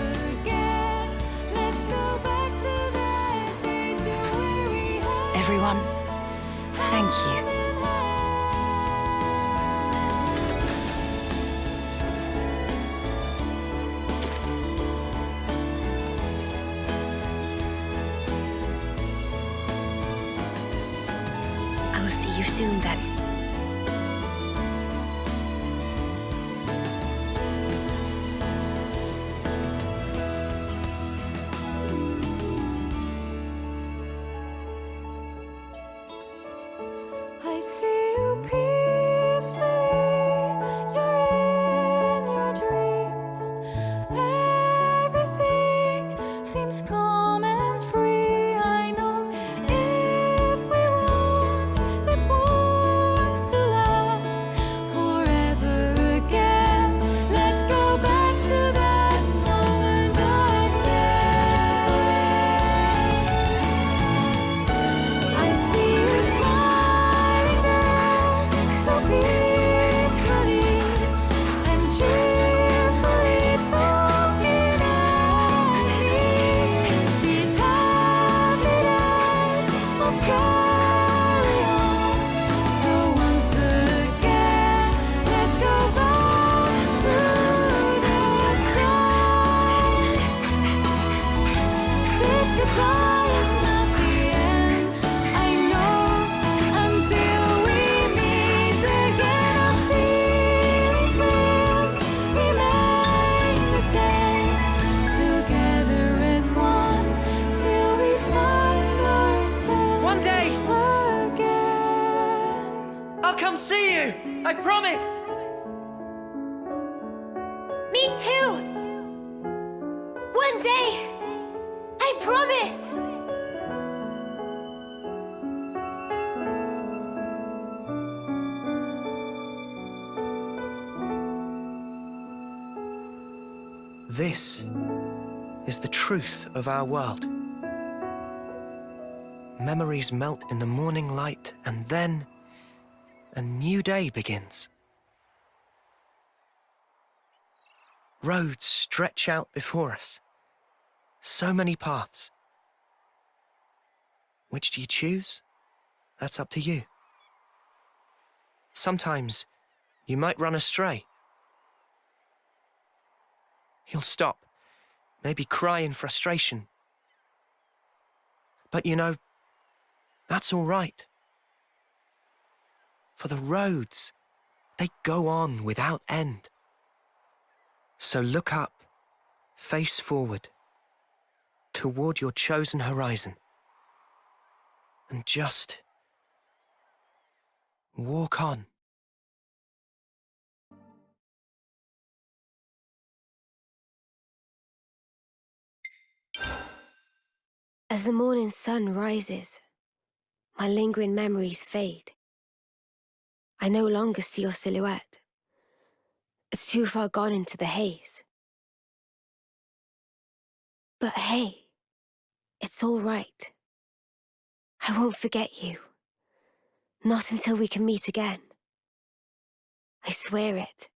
Everyone, thank you. soon then. I see you peacefully, you're in your dreams. Everything seems calm and free. I know if we want this warmth to last forever again, let's go back to that moment of day. I see you smiling there, so peacefully and cheerfully talking at me. These happy days must carry on. So once again, let's go back to the start. This goodbye is not the end, I know, until we meet again. Our feelings will remain the same, together as one, till we find ourselves One day, again. I'll come see you! I promise! Me too! One day! I promise! This is the truth of our world. Memories melt in the morning light, and then a new day begins. Roads stretch out before us. So many paths. Which do you choose? That's up to you. Sometimes you might run astray. You'll stop, maybe cry in frustration. But you know, that's all right. For the roads, they go on without end. So look up, face forward, toward your chosen horizon, and just walk on. As the morning sun rises, my lingering memories fade. I no longer see your silhouette. It's too far gone into the haze. But hey, it's all right. I won't forget you. Not until we can meet again. I swear it.